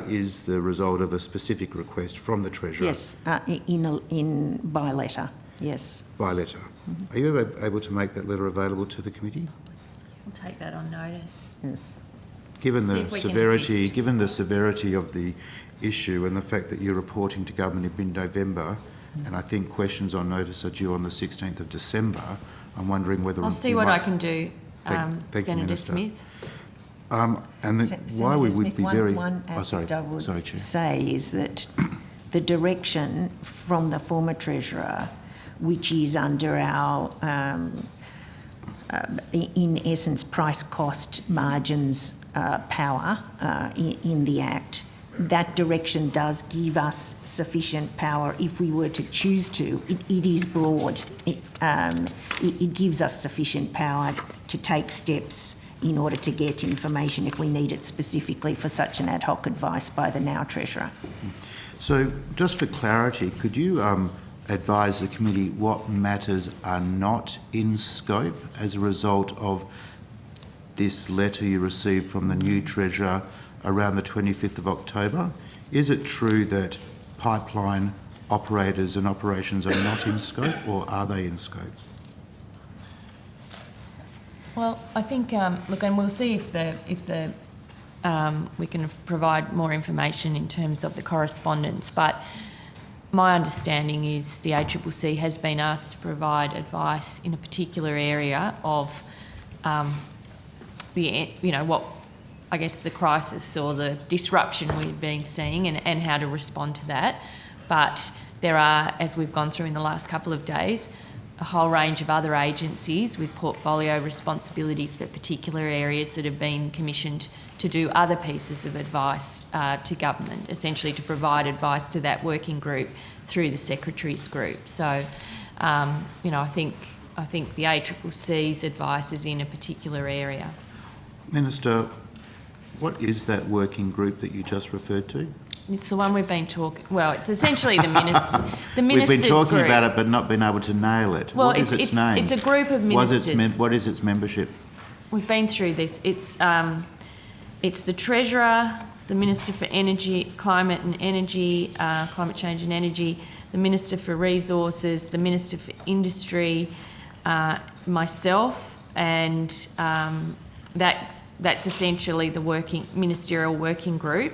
is the result of a specific request from the Treasurer. Yes, by letter, yes. By letter. Are you able to make that letter available to the committee? We'll take that on notice. Yes. Given See the if we can severity, assist. given the severity of the issue and the fact that you're reporting to government in mid-November, and I think questions on notice are due on the 16th of December, I'm wondering whether I'll see you what might- I can do, Thank you, Senator Minister. Smith. And then why we would be very... One oh, sorry, aspect I would sorry, Chair. say is that the direction from the former Treasurer, which is under our, in essence, price cost margins power in the Act, that direction does give us sufficient power if we were to choose to. It is broad. It gives us sufficient power to take steps in order to get information if we need it specifically for such an ad hoc advice by the now Treasurer. So just for clarity, could you advise the committee what matters are not in scope as a result of this letter you received from the new Treasurer around the 25th of October? Is it true that pipeline operators and operations are not in scope, or are they in scope? Well, I think, look, and we'll see if we can provide more information in terms of the correspondence, but my understanding is the ACCC has been asked to provide advice in a particular area of what I guess the crisis or the disruption we've been seeing and how to respond to that. But there are, as we've gone through in the last couple of days, a whole range of other agencies with portfolio responsibilities for particular areas that have been commissioned to do other pieces of advice to government, essentially to provide advice to that working group through the Secretaries Group. So, I think the ACCC's advice is in a particular area. Minister, what is that working group that you just referred to? It's the one we've been talking. Well, it's essentially the minister. The We've ministers' been talking group. about it, but not been able to nail it. Well, what is its name? It's a group of ministers. What is its membership? We've been through this. It's the Treasurer, the Minister for Energy, Climate and Energy, Climate Change and Energy, the Minister for Resources, the Minister for Industry, myself, and that's essentially the ministerial working group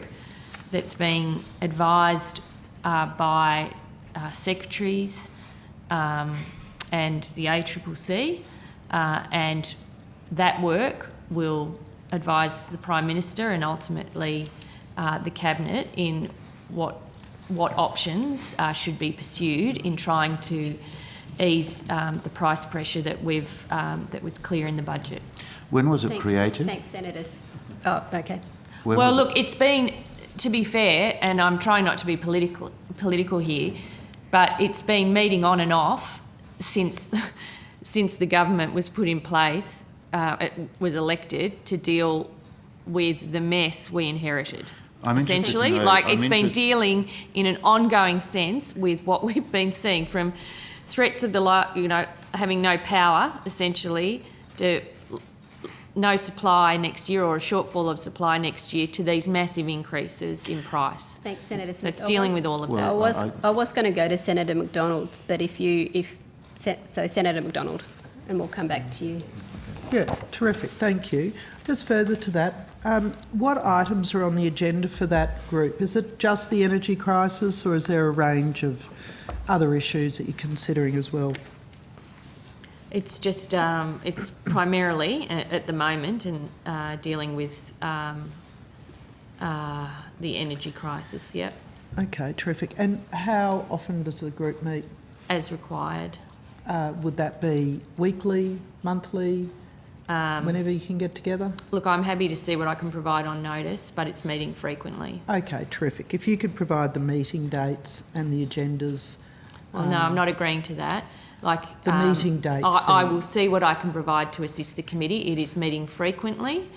that's being advised by secretaries, and the ACCC, and that work will advise the Prime Minister and ultimately the Cabinet in what options should be pursued in trying to ease the price pressure that was clear in the budget. When was it created? Thanks, Senators. Oh, okay. When Well, was look, it's been, to be fair, and I'm trying not to be political here, but it's been meeting on and off since the government was put in place, it was elected to deal with the mess we inherited. I'm interested to Essentially, know- like I'm it's been interest- dealing in an ongoing sense with what we've been seeing, from threats of having no power, essentially, to no supply next year or a shortfall of supply next year, to these massive increases in price. Thanks, Senator So Smith. it's dealing with all of that. I was going to go to Senator McDonald's, but so Senator McDonald, and we'll come back to you. Yeah, terrific, thank you. Just further to that, what items are on the agenda for that group? Is it just the energy crisis, or is there a range of other issues that you're considering as well? It's just, it's primarily at the moment and dealing with the energy crisis, yep, Okay, terrific. And how often does the group meet? as required. Would that be weekly, monthly, whenever you can get together? Look, I'm happy to see what I can provide on notice, but it's meeting frequently. Okay, terrific. If you could provide the meeting dates and the agendas. Well, no, I'm not agreeing to that. Like The meeting dates, I then. will see what I can provide to assist the committee. It is meeting frequently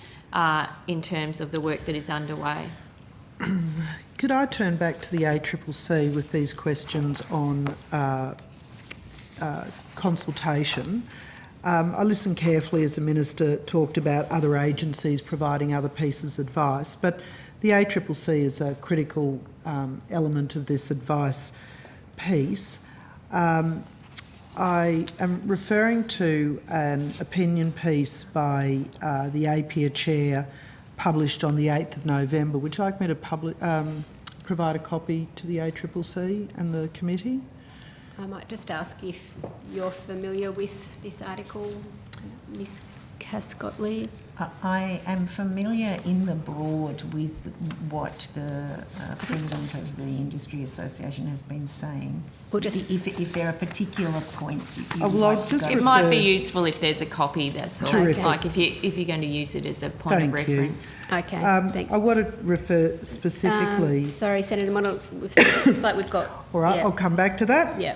in terms of the work that is underway. Could I turn back to the ACCC with these questions on consultation? I listened carefully as the Minister talked about other agencies providing other pieces of advice, but the ACCC is a critical element of this advice piece. I am referring to an opinion piece by the APIA chair published on the 8th of November. Would you like me to provide a copy to the ACCC and the committee? I might just ask if you're familiar with this article, Ms. Cascott-Lee. I am familiar in the broad with what the President of the Industry Association has been saying. We'll just- If there are particular points you Oh, would well, like to just go It might be refer- useful if there's a copy, that's all. Terrific. Like if you're going to use it as a point of Thank you. reference. Okay, thanks. I want to refer specifically. Sorry, Senator Monald, looks like we've got... All right, yeah. I'll come back to that. Yeah.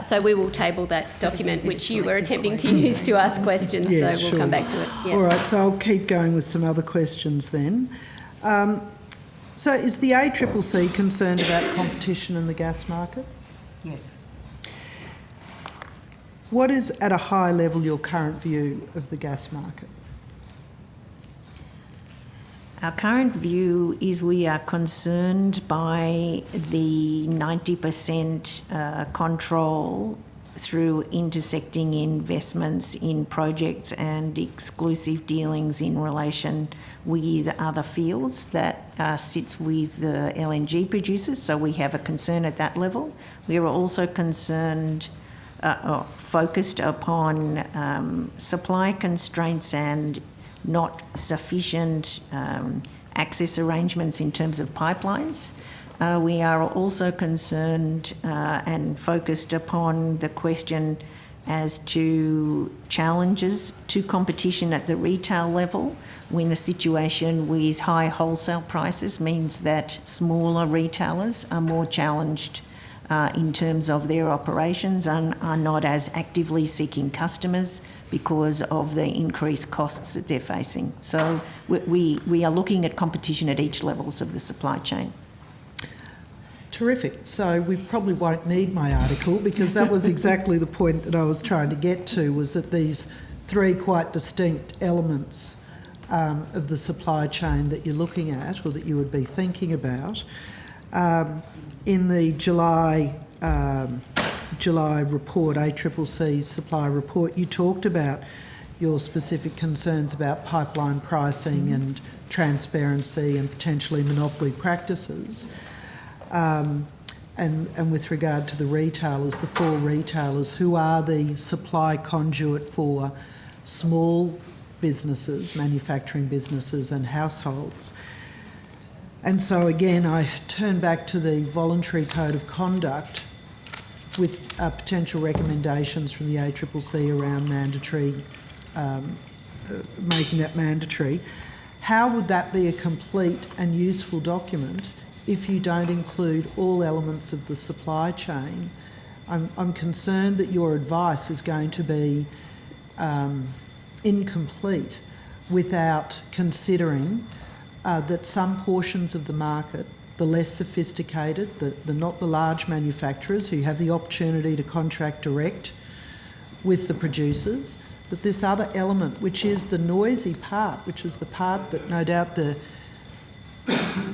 So we will table that document which you were attempting to use to ask questions, Yeah, so we'll sure. come back to it. Yeah. All right, so I'll keep going with some other questions then. So is the ACCC concerned about competition in the gas market? Yes. What is, at a high level, your current view of the gas market? Our current view is we are concerned by the 90% control through intersecting investments in projects and exclusive dealings in relation with other fields that sits with the LNG producers. So we have a concern at that level. We are also concerned focused upon supply constraints and not sufficient access arrangements in terms of pipelines. We are also concerned and focused upon the question as to challenges to competition at the retail level when the situation with high wholesale prices means that smaller retailers are more challenged in terms of their operations and are not as actively seeking customers because of the increased costs that they're facing. So we are looking at competition at each levels of the supply chain. Terrific. So we probably won't need my article, because that was exactly the point that I was trying to get to, was that these three quite distinct elements of the supply chain that you're looking at, or that you would be thinking about. In the July report, ACCC supply report, you talked about your specific concerns about pipeline pricing and transparency and potentially monopoly practices. and with regard to the retailers, the 4 retailers, who are the supply conduit for small businesses, manufacturing businesses and households. And so again, I turn back to the voluntary code of conduct with potential recommendations from the ACCC around mandatory, making that mandatory. How would that be a complete and useful document if you don't include all elements of the supply chain? I'm concerned that your advice is going to be incomplete without considering that some portions of the market, the less sophisticated, not the large manufacturers who have the opportunity to contract direct with the producers, that this other element, which is the noisy part, which is the part that no doubt the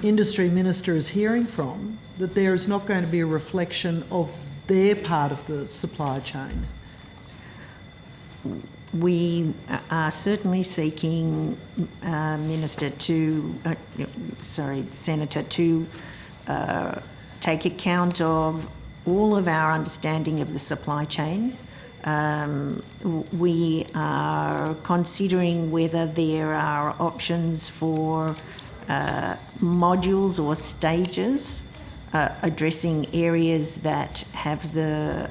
industry minister is hearing from, that there is not going to be a reflection of their part of the supply chain. We are certainly seeking, Senator, to take account of all of our understanding of the supply chain. We are considering whether there are options for modules or stages addressing areas that have the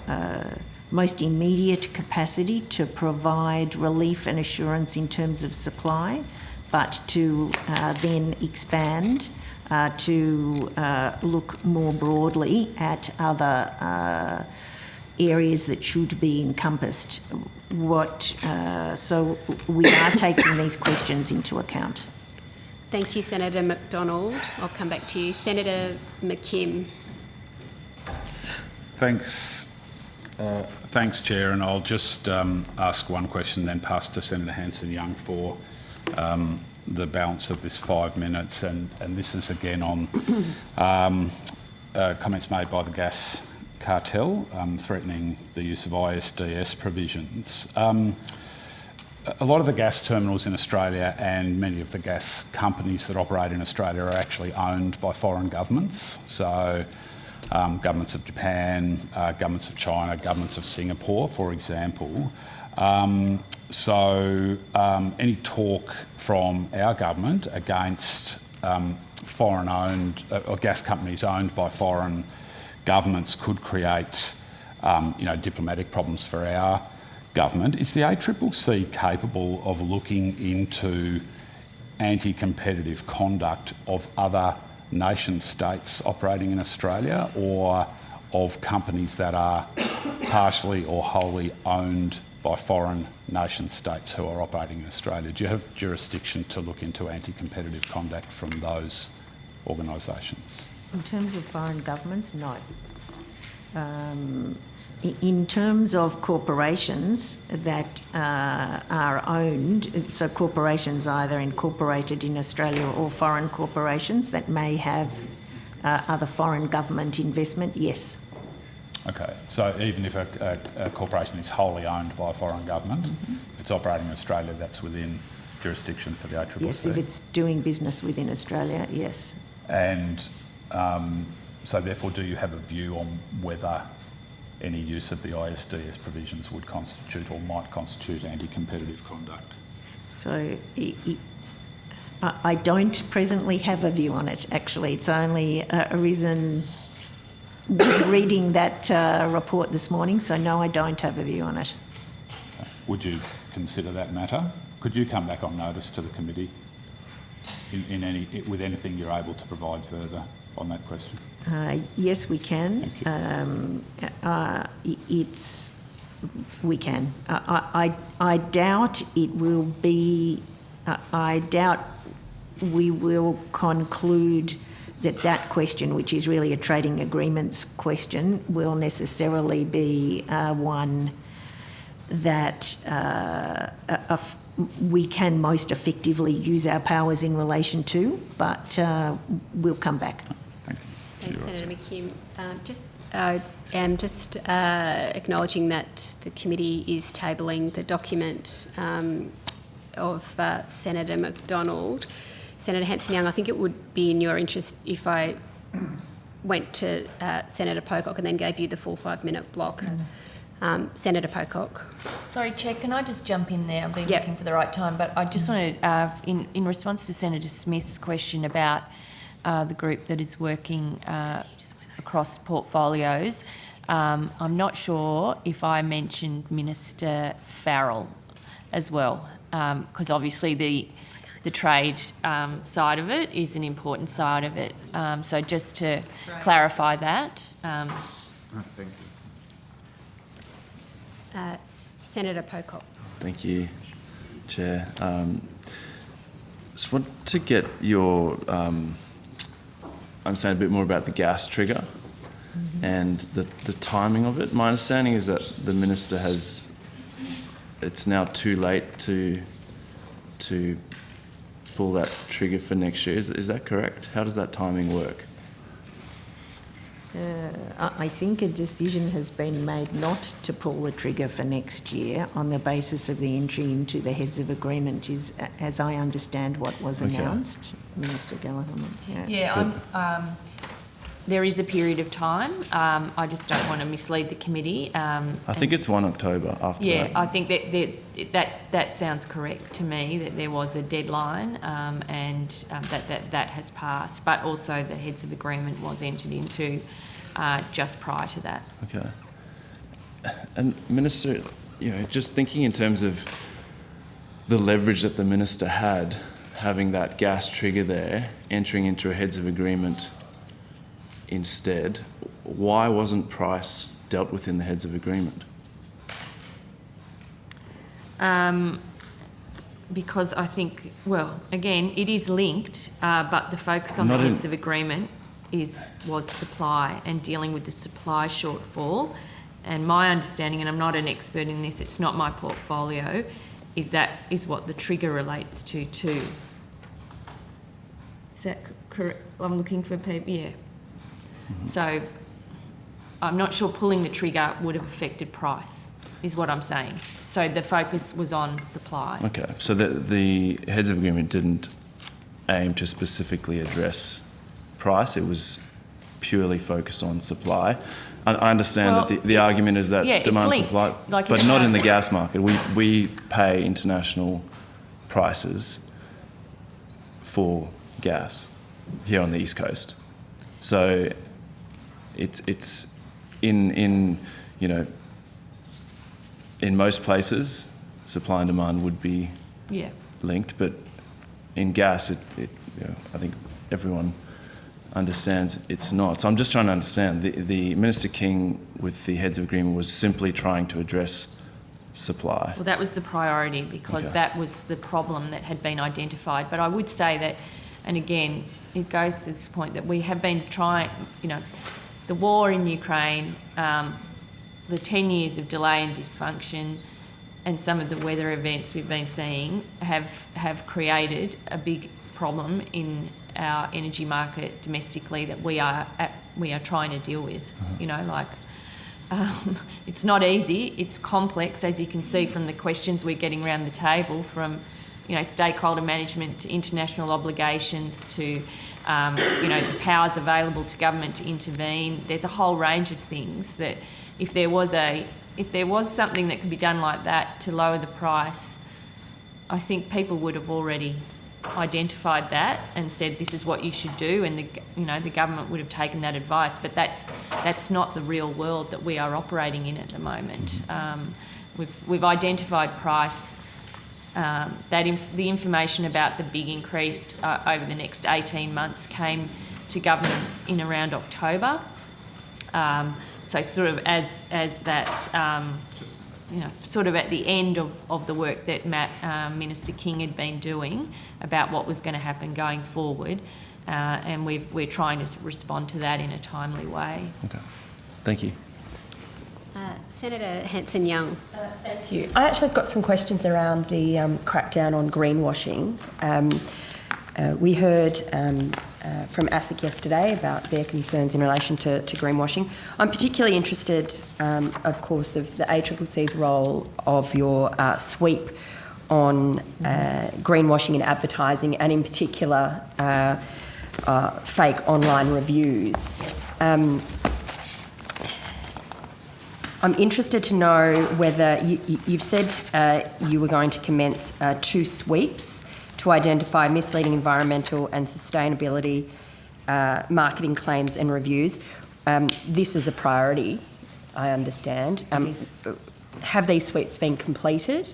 most immediate capacity to provide relief and assurance in terms of supply, but to then expand to look more broadly at other areas that should be encompassed. So we are taking these questions into account. Thank you, Senator McDonald. I'll come back to you. Senator McKim. Thanks, Chair, and I'll just ask one question, then pass to Senator Hanson-Young for the balance of this 5 minutes. And this is again on comments made by the gas cartel threatening the use of ISDS provisions. A lot of the gas terminals in Australia and many of the gas companies that operate in Australia are actually owned by foreign governments. So governments of Japan, governments of China, governments of Singapore, for example. So any talk from our government against foreign-owned or gas companies owned by foreign governments could create, diplomatic problems for our government. Is the ACCC capable of looking into anti-competitive conduct of other nation states operating in Australia, or of companies that are partially or wholly owned by foreign nation states who are operating in Australia? Do you have jurisdiction to look into anti-competitive conduct from those organisations? In terms of foreign governments, no. In terms of corporations that are owned, so corporations either incorporated in Australia or foreign corporations that may have other foreign government investment, yes. Okay, so even if a corporation is wholly owned by a foreign government, if it's operating in Australia, that's within jurisdiction for the ACCC? Yes, if it's doing business within Australia, yes. And so therefore, do you have a view on whether any use of the ISDS provisions would constitute or might constitute anti-competitive conduct? So I don't presently have a view on it, actually. It's only arisen with reading that report this morning, so no, I don't have a view on it. Okay. Would you consider that matter? Could you come back on notice to the committee with anything you're able to provide further on that question? Yes, we can. We can. I doubt it will be. I doubt we will conclude that question, which is really a trading agreements question, will necessarily be one that we can most effectively use our powers in relation to, but we'll come back. Thanks, Senator McKim. Just acknowledging that the committee is tabling the document of Senator McDonald. Senator Hanson-Young, I think it would be in your interest if I went to Senator Pocock and then gave you the full 5-minute block. Senator Pocock. Sorry, Chair, can I just jump in there? I've been Yep. looking for the right time, but I just wanted, in response to Senator Smith's question about the group that is working across portfolios, I'm not sure if I mentioned Minister Farrell as well, because obviously the trade side of it is an important side of it. So just to clarify that. Thank you. Senator Pocock. Thank you, Chair. Just want to get your understand a bit more about the gas trigger and the timing of it. My understanding is that the Minister it's now too late to pull that trigger for next year. Is that correct? How does that timing work? I think a decision has been made not to pull the trigger for next year on the basis of the entry into the heads of agreement is, as I understand what was Okay. announced. Minister Gallagher. Yeah, there is a period of time. I just don't want to mislead the committee. I think it's 1 October after Yeah, that. I think that sounds correct to me, that there was a deadline and that has passed. But also the heads of agreement was entered into just prior to that. Okay. And Minister, just thinking in terms of the leverage that the Minister had, having that gas trigger there, entering into a heads of agreement instead, why wasn't price dealt with in the heads of agreement? Because I think, well, again, it is linked, but the focus on the heads of agreement was supply and dealing with the supply shortfall. And my understanding, and I'm not an expert in this, it's not my portfolio, is what the trigger relates to too. Is that correct? I'm looking for people, yeah. So I'm not sure pulling the trigger would have affected price, is what I'm saying. So the focus was on supply. Okay, so the heads of agreement didn't aim to specifically address price, it was purely focused on supply. I understand that the argument is that demand supply, but not in the gas market. We pay international prices for gas here on the East Coast. So it's in most places supply and demand would be linked, but in gas I think everyone understands it's not. So I'm just trying to understand. The Minister King with the heads of agreement was simply trying to address supply. Well, that was the priority because that was the problem that had been identified. But I would say that, and again, it goes to this point that we have been trying, the war in Ukraine, the 10 years of delay and dysfunction, and some of the weather events we've been seeing have created a big problem in our energy market domestically that we are trying to deal with. It's not easy. It's complex, as you can see from the questions we're getting around the table, from stakeholder management to international obligations to the powers available to government to intervene. There's a whole range of things that if there was something that could be done like that to lower the price, I think people would have already identified that and said this is what you should do, and the government would have taken that advice. But that's not the real world that we are operating in at the moment. We've identified price. The information about the big increase over the next 18 months came to government in around October. So sort of as that, sort of at the end of the work that Minister King had been doing about what was going to happen going forward, and we're trying to respond to that in a timely way. Okay, thank you. Senator Hanson-Young. Thank you. I actually have got some questions around the crackdown on greenwashing. We heard from ASIC yesterday about their concerns in relation to greenwashing. I'm particularly interested, of course, of the ACCC's role of your sweep on greenwashing in advertising, and in particular fake online reviews. Yes. I'm interested to know whether you've said you were going to commence 2 sweeps to identify misleading environmental and sustainability marketing claims and reviews. This is a priority, I understand. Have these sweeps been completed?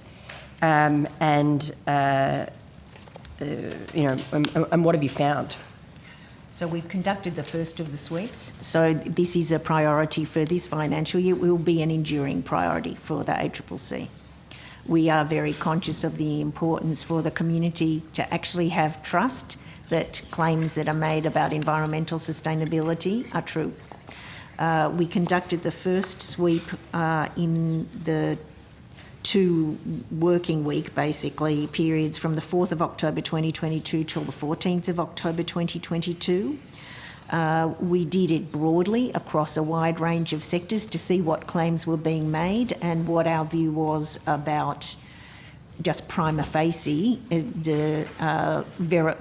And what have you found? So we've conducted the first of the sweeps. So this is a priority for this financial year. It will be an enduring priority for the ACCC. We are very conscious of the importance for the community to actually have trust that claims that are made about environmental sustainability are true. We conducted the first sweep in the 2 working week, basically, periods from the 4th of October 2022 till the 14th of October 2022. We did it broadly across a wide range of sectors to see what claims were being made and what our view was about just prima facie, the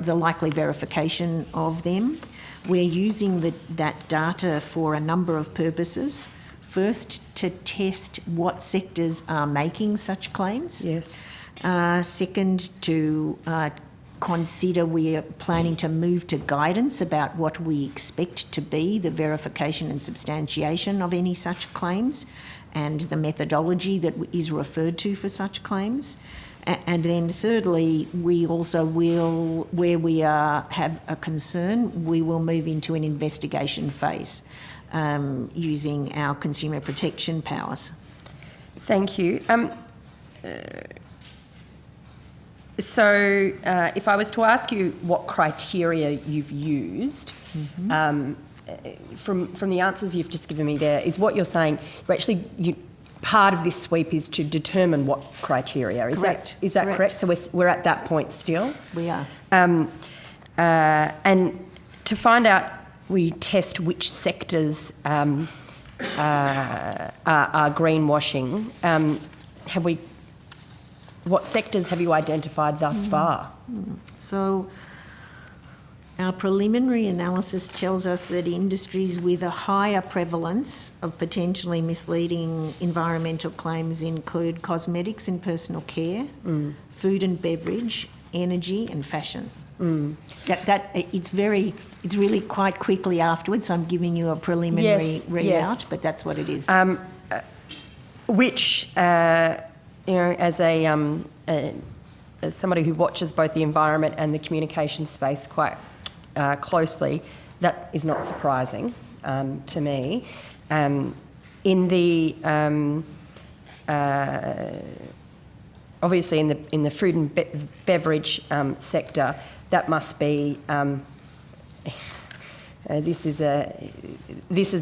likely verification of them. We're using that data for a number of purposes. First, to test what sectors are making such claims. Yes. Second, to consider we are planning to move to guidance about what we expect to be the verification and substantiation of any such claims and the methodology that is referred to for such claims. And then thirdly, we also will, where we have a concern, we will move into an investigation phase using our consumer protection powers. Thank you. So if I was to ask you what criteria you've used, from the answers you've just given me there, is what you're saying, part of this sweep is to determine what criteria. Correct. Is that correct? So we're at that point still? We are. And to find out, we test which sectors are greenwashing. What sectors have you identified thus far? So our preliminary analysis tells us that industries with a higher prevalence of potentially misleading environmental claims include cosmetics and personal care, food and beverage, energy and fashion. It's really quite quickly afterwards. I'm giving you a preliminary readout, but that's what it is. Which, as as somebody who watches both the environment and the communication space quite closely, that is not surprising to me. In the obviously in the food and beverage sector, that must be. This is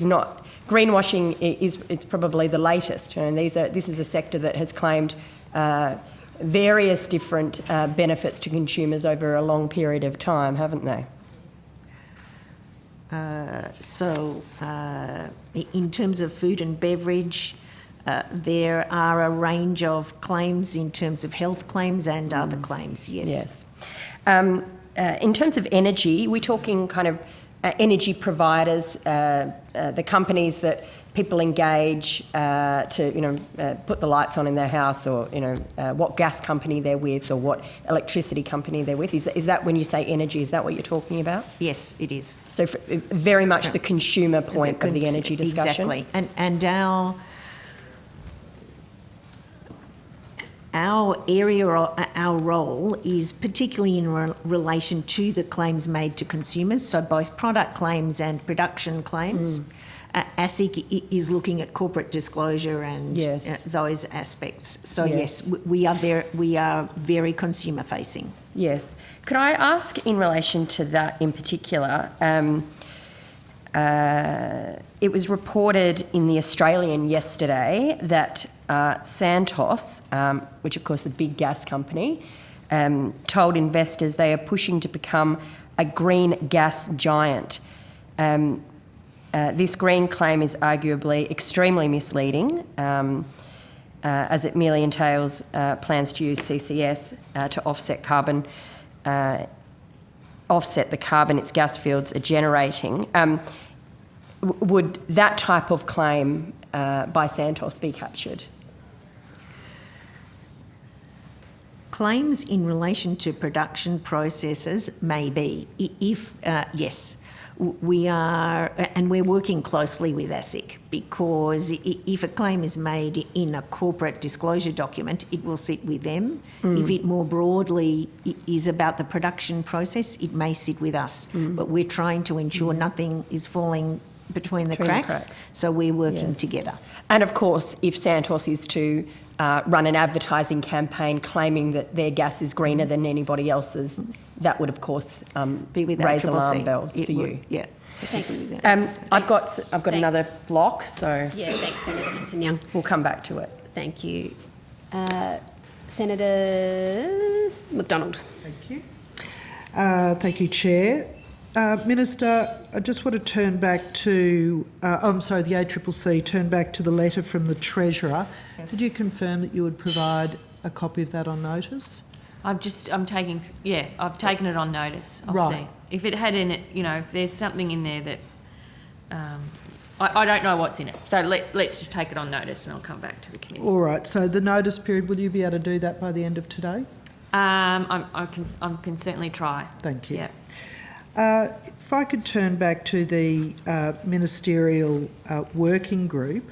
not greenwashing. It's probably the latest, and this is a sector that has claimed various different benefits to consumers over a long period of time, haven't they? In terms of food and beverage, there are a range of claims in terms of health claims and other claims, yes. Yes. In terms of energy, we're talking kind of energy providers, the companies that people engage to, put the lights on in their house, or what gas company they're with, or what electricity company they're with. Is that when you say energy? Is that what you're talking about? Yes, it is. So very much the consumer point of the energy discussion. Exactly, and our area, our role is particularly in relation to the claims made to consumers, so both product claims and production claims. ASIC is looking at corporate disclosure and those aspects. So yes, we are very consumer facing. Yes. Could I ask in relation to that in particular? It was reported in The Australian yesterday that Santos, which of course is the big gas company, told investors they are pushing to become a green gas giant. This green claim is arguably extremely misleading, as it merely entails plans to use CCS to offset carbon offset the carbon its gas fields are generating. Would that type of claim by Santos be captured? Claims in relation to production processes may be. Yes, we are, and we're working closely with ASIC, because if a claim is made in a corporate disclosure document, it will sit with them. If it more broadly is about the production process, it may sit with us. But we're trying to ensure nothing is falling between the cracks, so we're working together. And of course, if Santos is to run an advertising campaign claiming that their gas is greener than anybody else's, that would of course Be with raise ACCC. alarm bells It for would, you. Yeah. Thanks. I've got another block, so Yeah, thanks, Senator Hanson-Young. we'll come back to it. Thank you. Senator McDonald. Thank you. Thank you, Chair. Minister, I just want to turn back to, the ACCC, turn back to the letter from the Treasurer. Yes. Could you confirm that you would provide a copy of that on notice? I've taken it on notice. I'll Right. see. If it had in it, if there's something in there that, I don't know what's in it. So let's just take it on notice and I'll come back to the committee. All right, so the notice period, will you be able to do that by the end of today? I can certainly try. Thank you. Yeah. If I could turn back to the ministerial working group,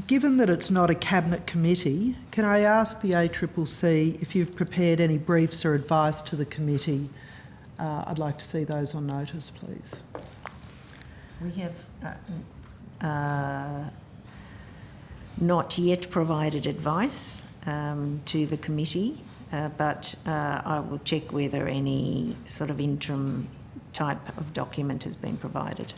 given that it's not a cabinet committee, can I ask the ACCC if you've prepared any briefs or advice to the committee? I'd like to see those on notice, please. We have not yet provided advice to the committee, but I will check whether any sort of interim type of document has been provided.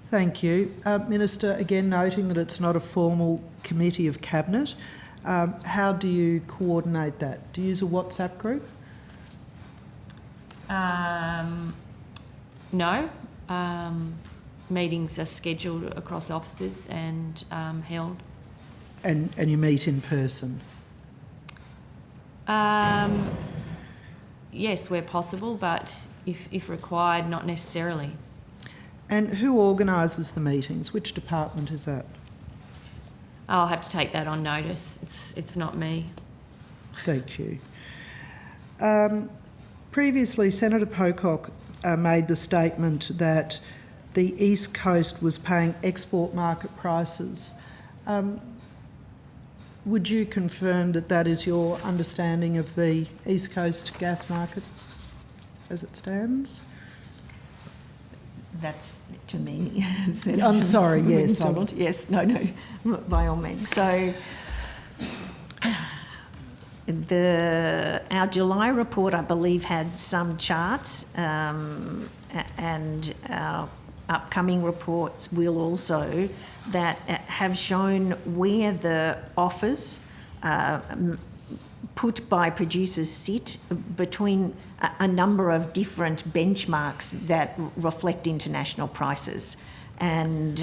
Thank you. Minister, again noting that it's not a formal committee of cabinet, how do you coordinate that? Do you use a WhatsApp group? No. Meetings are scheduled across offices and held. And you meet in person? Yes, where possible, but if required, not necessarily. And who organises the meetings? Which department is that? I'll have to take that on notice. It's not me. Thank you. Previously, Senator Pocock made the statement that the East Coast was paying export market prices. Would you confirm that that is your understanding of the East Coast gas market as it stands? That's to me. I'm sorry, yes. McDonald. Yes, no, by all means. So our July report, I believe, had some charts, and our upcoming reports will also, that have shown where the offers put by producers sit between a number of different benchmarks that reflect international prices. And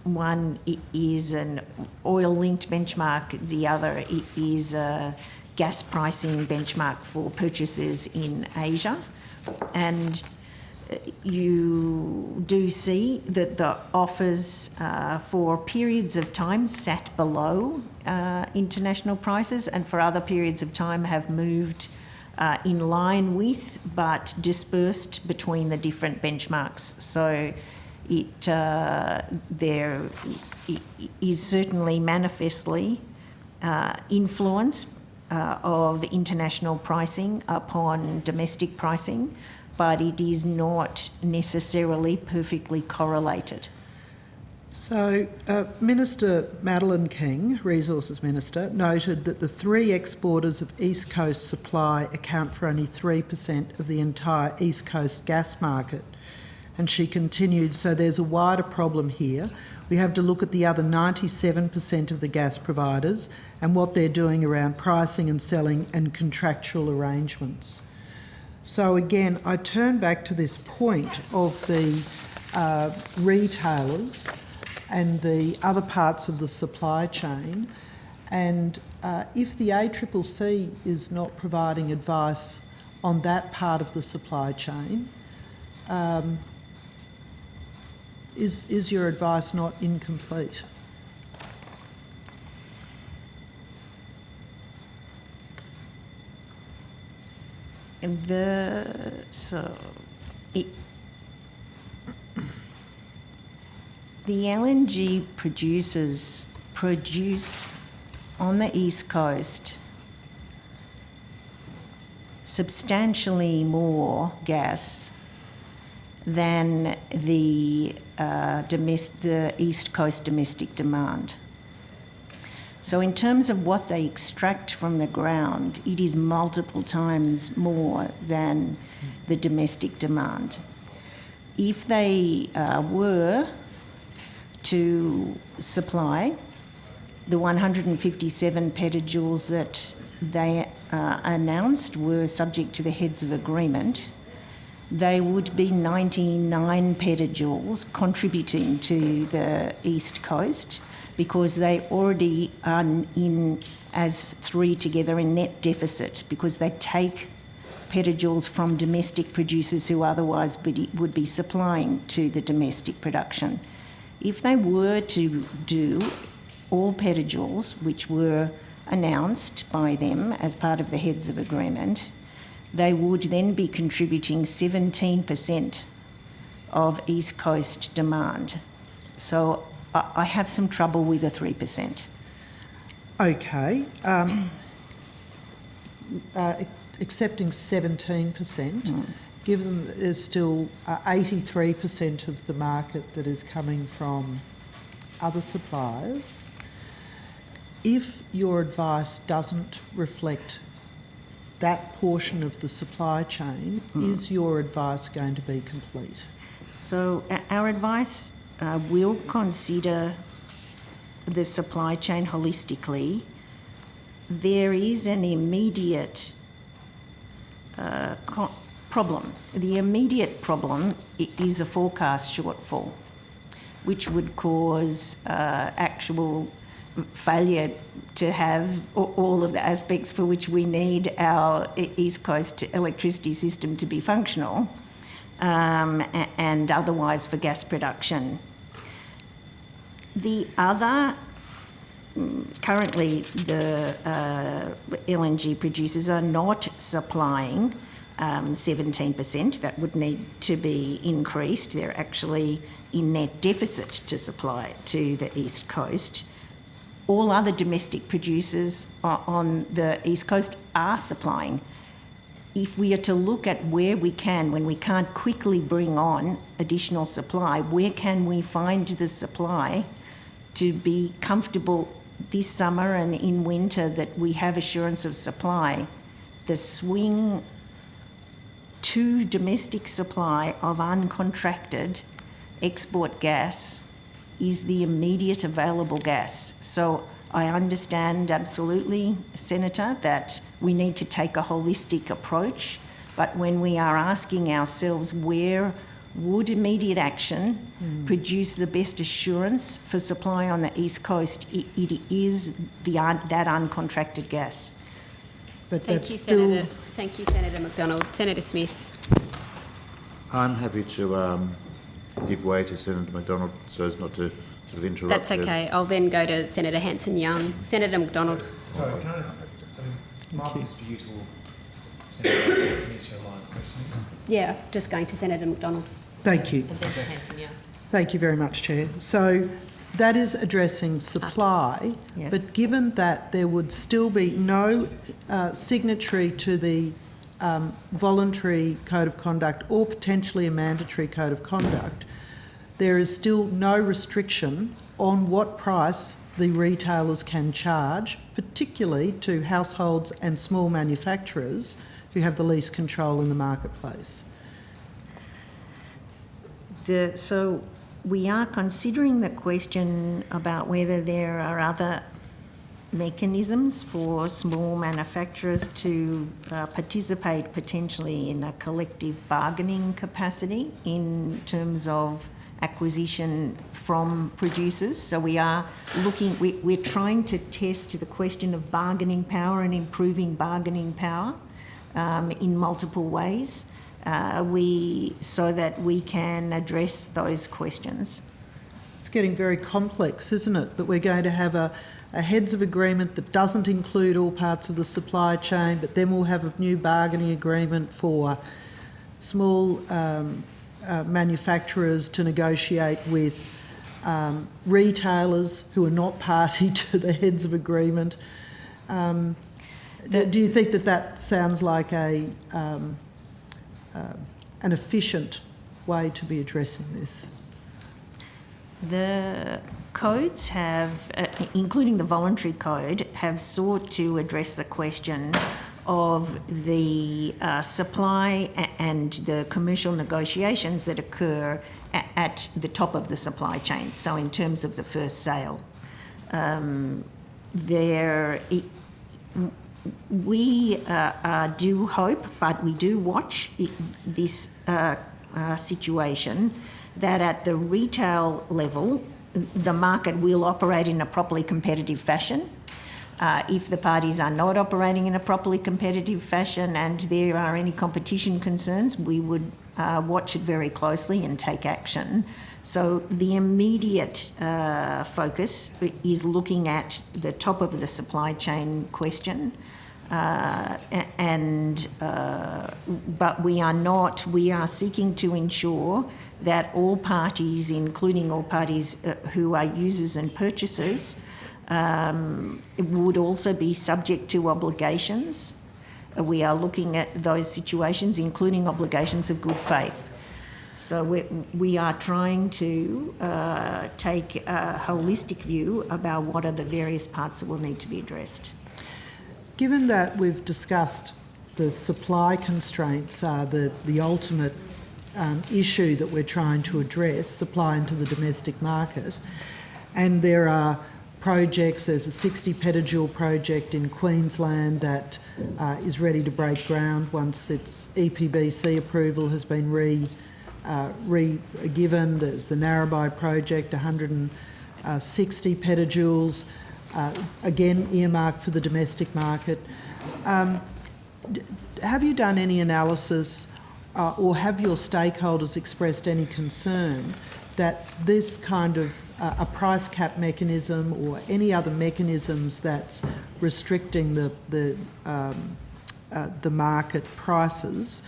one is an oil-linked benchmark, the other is a gas pricing benchmark for purchases in Asia. And you do see that the offers for periods of time sat below international prices, and for other periods of time have moved in line with but dispersed between the different benchmarks. So there is certainly manifestly influence of international pricing upon domestic pricing, but it is not necessarily perfectly correlated. So, Minister Madeleine King, Resources Minister, noted that the three exporters of East Coast supply account for only 3% of the entire East Coast gas market. And she continued, so there's a wider problem here. We have to look at the other 97% of the gas providers and what they're doing around pricing and selling and contractual arrangements. So again, I turn back to this point of the retailers and the other parts of the supply chain. And if the ACCC is not providing advice on that part of the supply chain, is your advice not incomplete? The LNG producers produce on the East Coast substantially more gas than the East Coast domestic demand. So in terms of what they extract from the ground, it is multiple times more than the domestic demand. If they were to supply the 157 petajoules that they announced were subject to the heads of agreement, they would be 99 petajoules contributing to the East Coast, because they already are in, as three together, in net deficit, because they take petajoules from domestic producers who otherwise would be supplying to the domestic production. If they were to do all petajoules, which were announced by them as part of the heads of agreement, they would then be contributing 17% of East Coast demand. So I have some trouble with the 3%. Okay. Accepting 17%, given that there's still 83% of the market that is coming from other suppliers, if your advice doesn't reflect that portion of the supply chain, is your advice going to be complete? So our advice will consider the supply chain holistically. There is an immediate problem. The immediate problem is a forecast shortfall, which would cause actual failure to have all of the aspects for which we need our East Coast electricity system to be functional, and otherwise for gas production. The other, currently the LNG producers are not supplying 17%. That would need to be increased. They're actually in net deficit to supply to the East Coast. All other domestic producers on the East Coast are supplying. If we are to look at where we can, when we can't quickly bring on additional supply, where can we find the supply to be comfortable this summer and in winter that we have assurance of supply? The swing to domestic supply of uncontracted export gas is the immediate available gas. So I understand absolutely, Senator, that we need to take a holistic approach, but when we are asking ourselves where would immediate action produce the best assurance for supply on the East Coast, it is that uncontracted gas. But Thank that's you, still... Senator. Thank you, Senator McDonald. Senator Smith. I'm happy to give way to Senator McDonald so as not to sort of interrupt. That's okay. I'll then go to Senator Hanson-Young. Senator McDonald. Sorry, can I just... Mark, it's useful. Senator, finish your line of questioning. Yeah, just going to Senator McDonald. Thank you. And then to Hanson-Young. Thank you very much, Chair. So that is addressing supply, Yes. but given that there would still be no signatory to the voluntary code of conduct or potentially a mandatory code of conduct, there is still no restriction on what price the retailers can charge, particularly to households and small manufacturers who have the least control in the marketplace. So we are considering the question about whether there are other mechanisms for small manufacturers to participate potentially in a collective bargaining capacity in terms of acquisition from producers. So we are looking, we're trying to test the question of bargaining power and improving bargaining power in multiple ways, so that we can address those questions. It's getting very complex, isn't it? That we're going to have a heads of agreement that doesn't include all parts of the supply chain, but then we'll have a new bargaining agreement for small manufacturers to negotiate with retailers who are not party to the heads of agreement. Do you think that sounds like an efficient way to be addressing this? The codes have, including the voluntary code, have sought to address the question of the supply and the commercial negotiations that occur at the top of the supply chain. So in terms of the first sale, we do hope, but we do watch this situation, that at the retail level, the market will operate in a properly competitive fashion. If the parties are not operating in a properly competitive fashion and there are any competition concerns, we would watch it very closely and take action. So the immediate focus is looking at the top of the supply chain question. But we are seeking to ensure that all parties, including all parties who are users and purchasers, would also be subject to obligations. We are looking at those situations, including obligations of good faith. So we are trying to take a holistic view about what are the various parts that will need to be addressed. Given that we've discussed the supply constraints are the ultimate issue that we're trying to address, supply into the domestic market, and there are projects, there's a 60 petajoule project in Queensland that is ready to break ground once its EPBC approval has been given. There's the Narrabri project, 160 petajoules, again earmarked for the domestic market. Have you done any analysis or have your stakeholders expressed any concern that this kind of a price cap mechanism or any other mechanisms that's restricting the market prices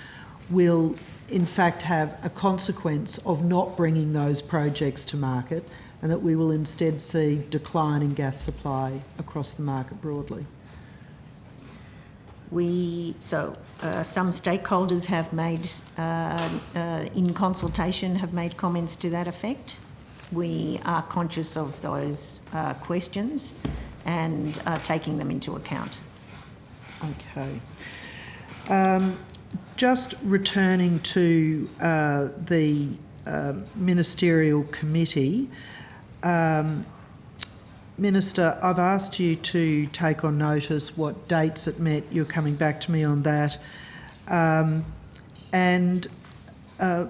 will in fact have a consequence of not bringing those projects to market, and that we will instead see decline in gas supply across the market broadly? Some stakeholders have made, in consultation, have made comments to that effect. We are conscious of those questions and are taking them into account. Okay. Just returning to the ministerial committee, Minister, I've asked you to take on notice what dates it met. You're coming back to me on that. And the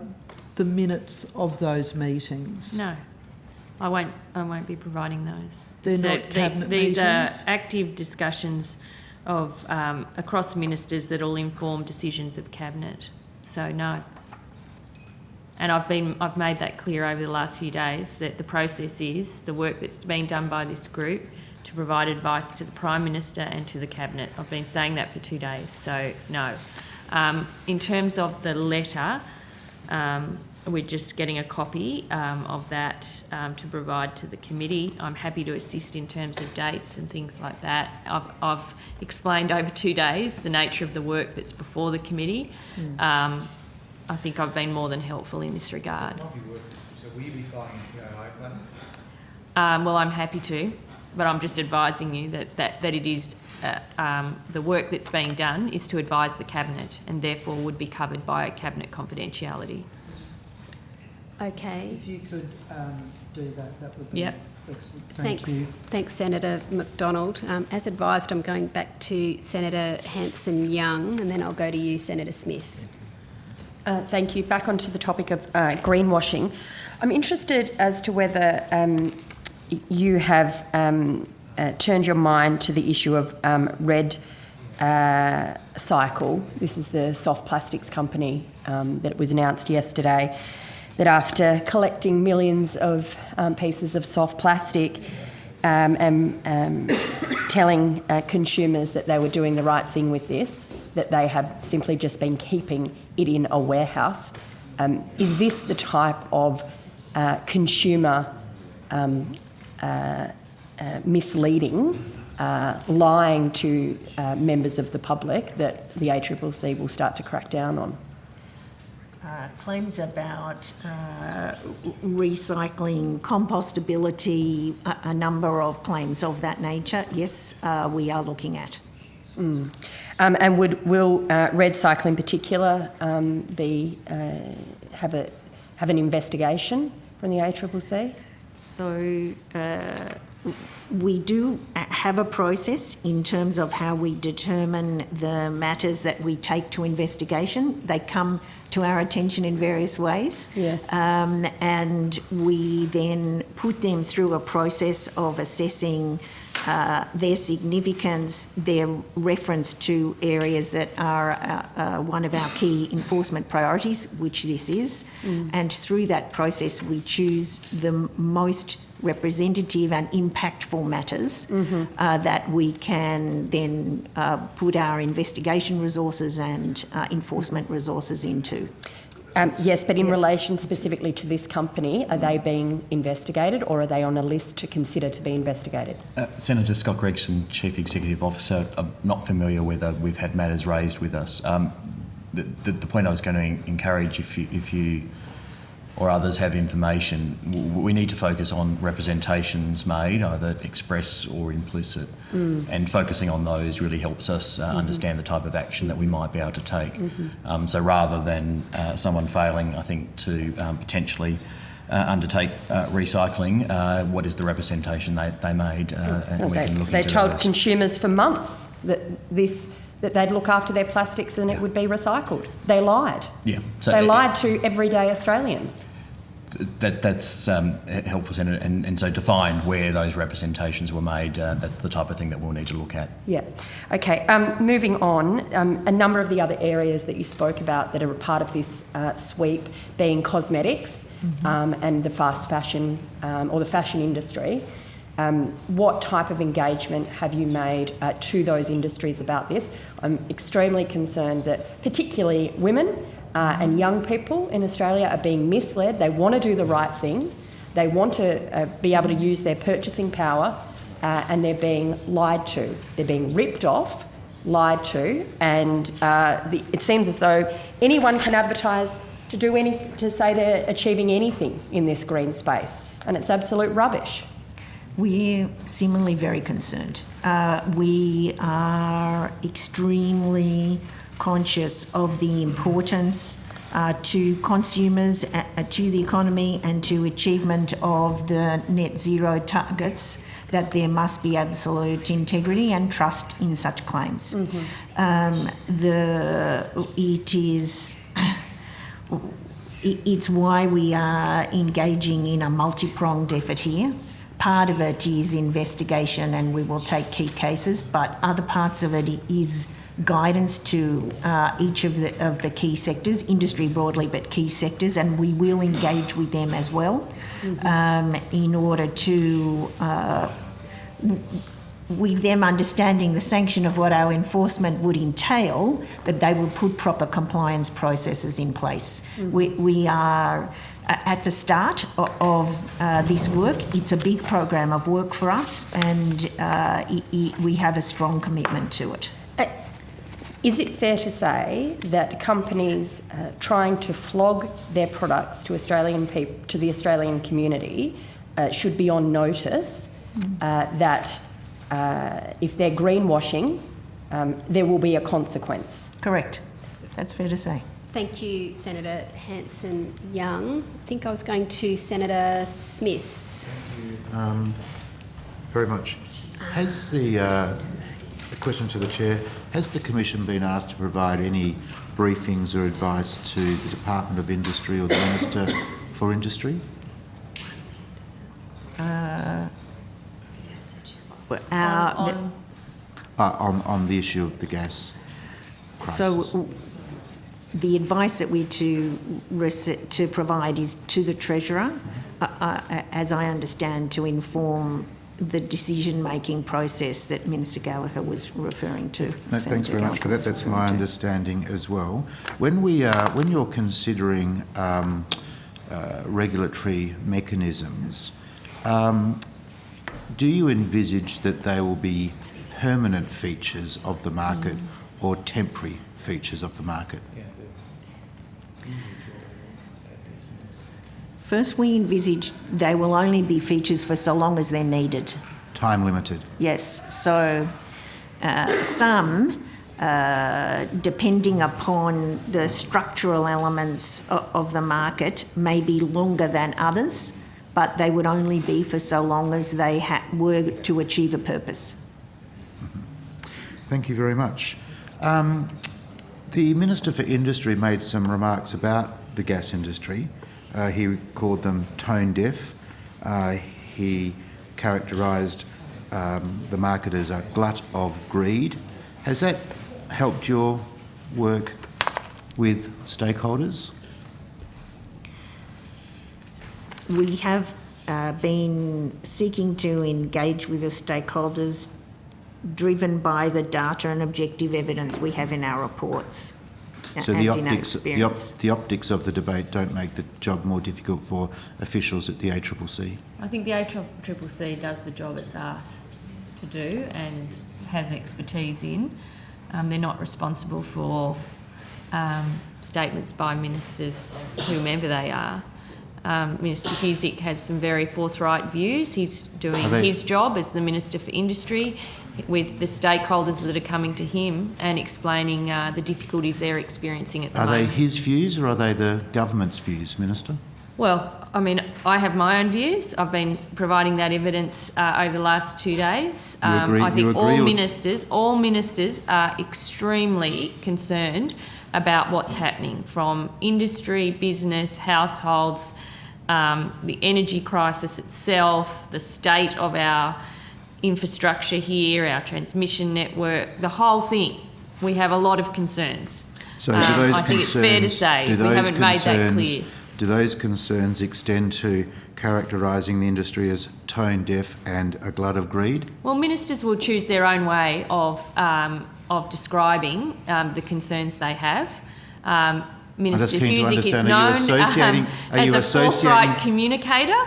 minutes of those meetings. No, I won't be providing those. They're not cabinet these meetings? are active discussions of across ministers that will inform decisions of cabinet. So no. And I've made that clear over the last few days that the process is the work that's been done by this group to provide advice to the Prime Minister and to the Cabinet. I've been saying that for 2 days, so no. In terms of the letter, we're just getting a copy of that to provide to the committee. I'm happy to assist in terms of dates and things like that. I've explained over 2 days the nature of the work that's before the committee. I think I've been more than helpful in this regard. So will you be filing PII claims? Well, I'm happy to, but I'm just advising you that it is the work that's being done is to advise the Cabinet and therefore would be covered by Cabinet confidentiality. Okay. If you could do that, that would be excellent. Thank Thanks. you. Thanks, Senator McDonald. As advised, I'm going back to Senator Hanson-Young, and then I'll go to you, Senator Smith. Thank you. Back onto the topic of greenwashing. I'm interested as to whether you have turned your mind to the issue of Red Cycle. This is the soft plastics company that was announced yesterday, that after collecting millions of pieces of soft plastic and telling consumers that they were doing the right thing with this, that they have simply just been keeping it in a warehouse. Is this the type of consumer misleading, lying to members of the public that the ACCC will start to crack down on? Claims about recycling, compostability, a number of claims of that nature, yes, we are looking at. And will Red Cycle in particular have an investigation from the ACCC? So we do have a process in terms of how we determine the matters that we take to investigation. They come to our attention in various ways. Yes. And we then put them through a process of assessing their significance, their reference to areas that are one of our key enforcement priorities, which this is. And through that process, we choose the most representative and impactful matters that we can then put our investigation resources and enforcement resources into. Yes, but in relation specifically to this company, are they being investigated or are they on a list to consider to be investigated? Senator Scott Gregson, Chief Executive Officer, I'm not familiar whether we've had matters raised with us. The point I was going to encourage, if you or others have information, we need to focus on representations made, either express or implicit, and focusing on those really helps us understand the type of action that we might be able to take. So rather than someone failing, I think, to potentially undertake recycling, what is the representation they made? And we can look they into told those. consumers for months that they'd look after their plastics and it would be recycled. They lied. Yeah. So they lied to everyday Australians. That's helpful, Senator, and so to find where those representations were made, that's the type of thing that we'll need to look at. Yeah. Okay, moving on, a number of the other areas that you spoke about that are a part of this sweep being cosmetics and the fast fashion or the fashion industry. What type of engagement have you made to those industries about this? I'm extremely concerned that particularly women and young people in Australia are being misled. They want to do the right thing. They want to be able to use their purchasing power and they're being lied to. They're being ripped off, lied to, and it seems as though anyone can advertise to say they're achieving anything in this green space, and it's absolute rubbish. We're similarly very concerned. We are extremely conscious of the importance to consumers, to the economy and to achievement of the net zero targets, that there must be absolute integrity and trust in such claims. It's why we are engaging in a multi-pronged effort here. Part of it is investigation and we will take key cases, but other parts of it is guidance to each of the key sectors, industry broadly, but key sectors, and we will engage with them as well in order to, with them understanding the sanction of what our enforcement would entail, that they will put proper compliance processes in place. We are at the start of this work. It's a big program of work for us, and we have a strong commitment to it. Is it fair to say that companies trying to flog their products to to the Australian community should be on notice that if they're greenwashing, there will be a consequence? Correct. That's fair to say. Thank you, Senator Hanson-Young. I think I was going to Senator Smith. Very much. Has the question to the Chair, has the Commission been asked to provide any briefings or advice to the Department of Industry or the Minister for Industry? On the issue of the gas crisis. So the advice that we to provide is to the Treasurer, as I understand, to inform the decision-making process that Minister Gallagher was referring to. No, thanks very much for that. That's my understanding as well. When you're considering regulatory mechanisms, do you envisage that they will be permanent features of the market or temporary features of the market? First, we envisage they will only be features for so long as they're needed. Time limited. Yes, so some, depending upon the structural elements of the market, may be longer than others, but they would only be for so long as they were to achieve a purpose. Thank you very much. The Minister for Industry made some remarks about the gas industry. He called them tone deaf. He characterised the market as a glut of greed. Has that helped your work with stakeholders? We have been seeking to engage with the stakeholders driven by the data and objective evidence we have in our reports. So and the in our optics, experience. the optics of the debate don't make the job more difficult for officials at the ACCC? I think the ACCC does the job it's asked to do and has expertise in. They're not responsible for statements by ministers, whomever they are. Minister Husic has some very forthright views. He's doing his job as the Minister for Industry with the stakeholders that are coming to him and explaining the difficulties they're experiencing at the moment. Are they his views or are they the government's views, Minister? Well, I mean, I have my own views. I've been providing that evidence over the last 2 days. I think all ministers are extremely concerned about what's happening, from industry, business, households, the energy crisis itself, the state of our infrastructure here, our transmission network, the whole thing. We have a lot of concerns. So do those I think it's fair to say we haven't made that clear. Do those concerns extend to characterising the industry as tone deaf and a glut of greed? Well, ministers will choose their own way of describing the concerns they have. Minister Husic is known as a forthright communicator.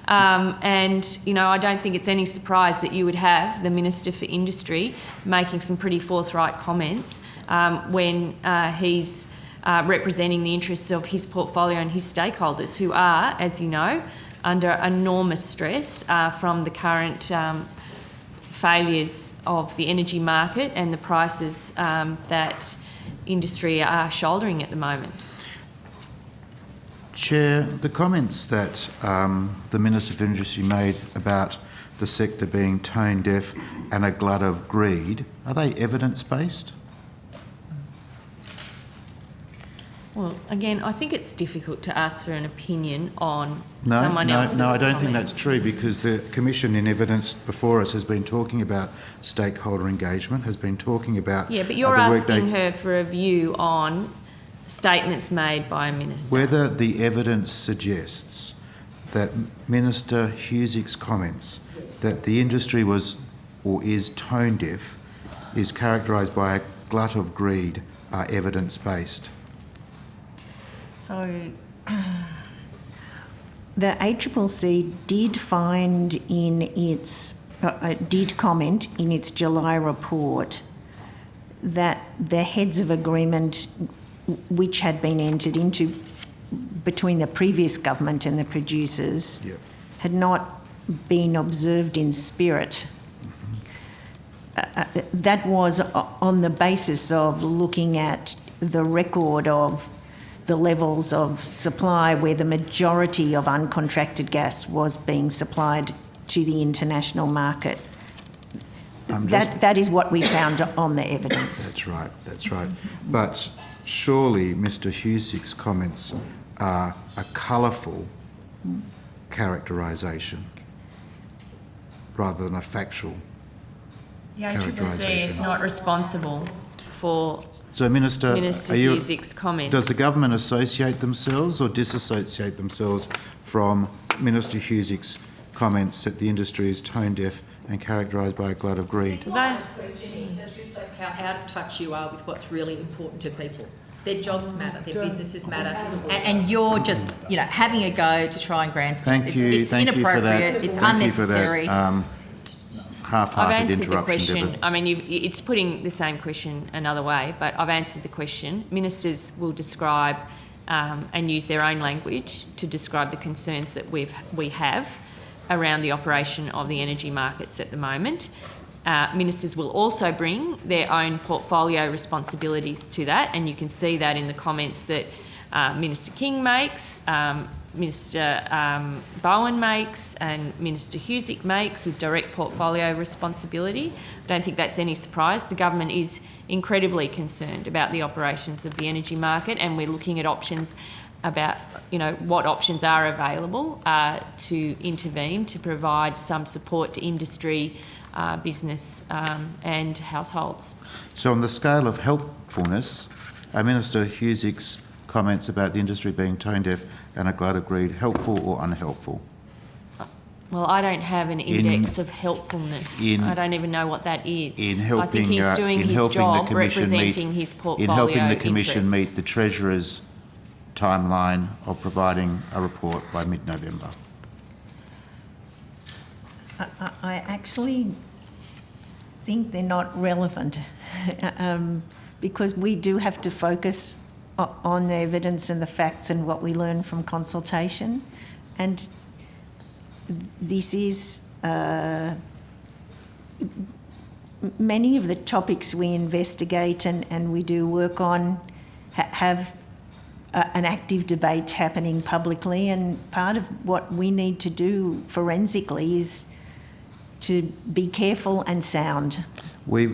And, you know, I don't think it's any surprise that you would have the Minister for Industry making some pretty forthright comments when he's representing the interests of his portfolio and his stakeholders, who are, as you know, under enormous stress from the current failures of the energy market and the prices that industry are shouldering at the moment. Chair, the comments that the Minister for Industry made about the sector being tone deaf and a glut of greed, are they evidence-based? Well, again, I think it's difficult to ask for an opinion on someone else's No, I don't think comments. that's true, because the Commission in evidence before us has been talking about stakeholder engagement, has been talking about... Yeah, but you're asking her for a view on statements made by a minister. Whether the evidence suggests that Minister Husic's comments that the industry was or is tone deaf is characterised by a glut of greed are evidence-based. So the ACCC did find in its, did comment in its July report that the heads of agreement which had been entered into between the previous government and the producers had not been observed in spirit. That was on the basis of looking at the record of the levels of supply where the majority of uncontracted gas was being supplied to the international market. that is what we found on the evidence. That's right, that's right. But surely Mr Husick's comments are a colourful characterisation rather than a factual The ACCC is characterisation. not responsible for So, Minister, Minister are you, Husick's comments. does the government associate themselves or disassociate themselves from Minister Husick's comments that the industry is tone deaf and characterised by a glut of greed? They- question, it just reflects how out of touch you are with what's really important to people. Their jobs matter, their businesses matter, and you're just, having a go to try and grandstand. Thank you, It's thank you for that. inappropriate, it's Thank you for that, unnecessary. I've half-hearted answered the interruption, question. Deborah. I mean, it's putting the same question another way, but I've answered the question. Ministers will describe and use their own language to describe the concerns that we have around the operation of the energy markets at the moment. Ministers will also bring their own portfolio responsibilities to that, and you can see that in the comments that Minister King makes, Minister Bowen makes, and Minister Husick makes with direct portfolio responsibility. I don't think that's any surprise. The government is incredibly concerned about the operations of the energy market, and we're looking at options about what options are available to intervene to provide some support to industry, business and households. So on the scale of helpfulness, Minister Husick's comments about the industry being tone deaf and a glut of greed, helpful or unhelpful? Well, I don't have an index of helpfulness. I don't even know what that is. I think he's doing his job representing his portfolio in helping the Commission interests. meet the Treasurer's timeline of providing a report by mid-November. I actually think they're not relevant because we do have to focus on the evidence and the facts and what we learn from consultation. And this is many of the topics we investigate and we do work on have an active debate happening publicly, and part of what we need to do forensically is to be careful and sound. We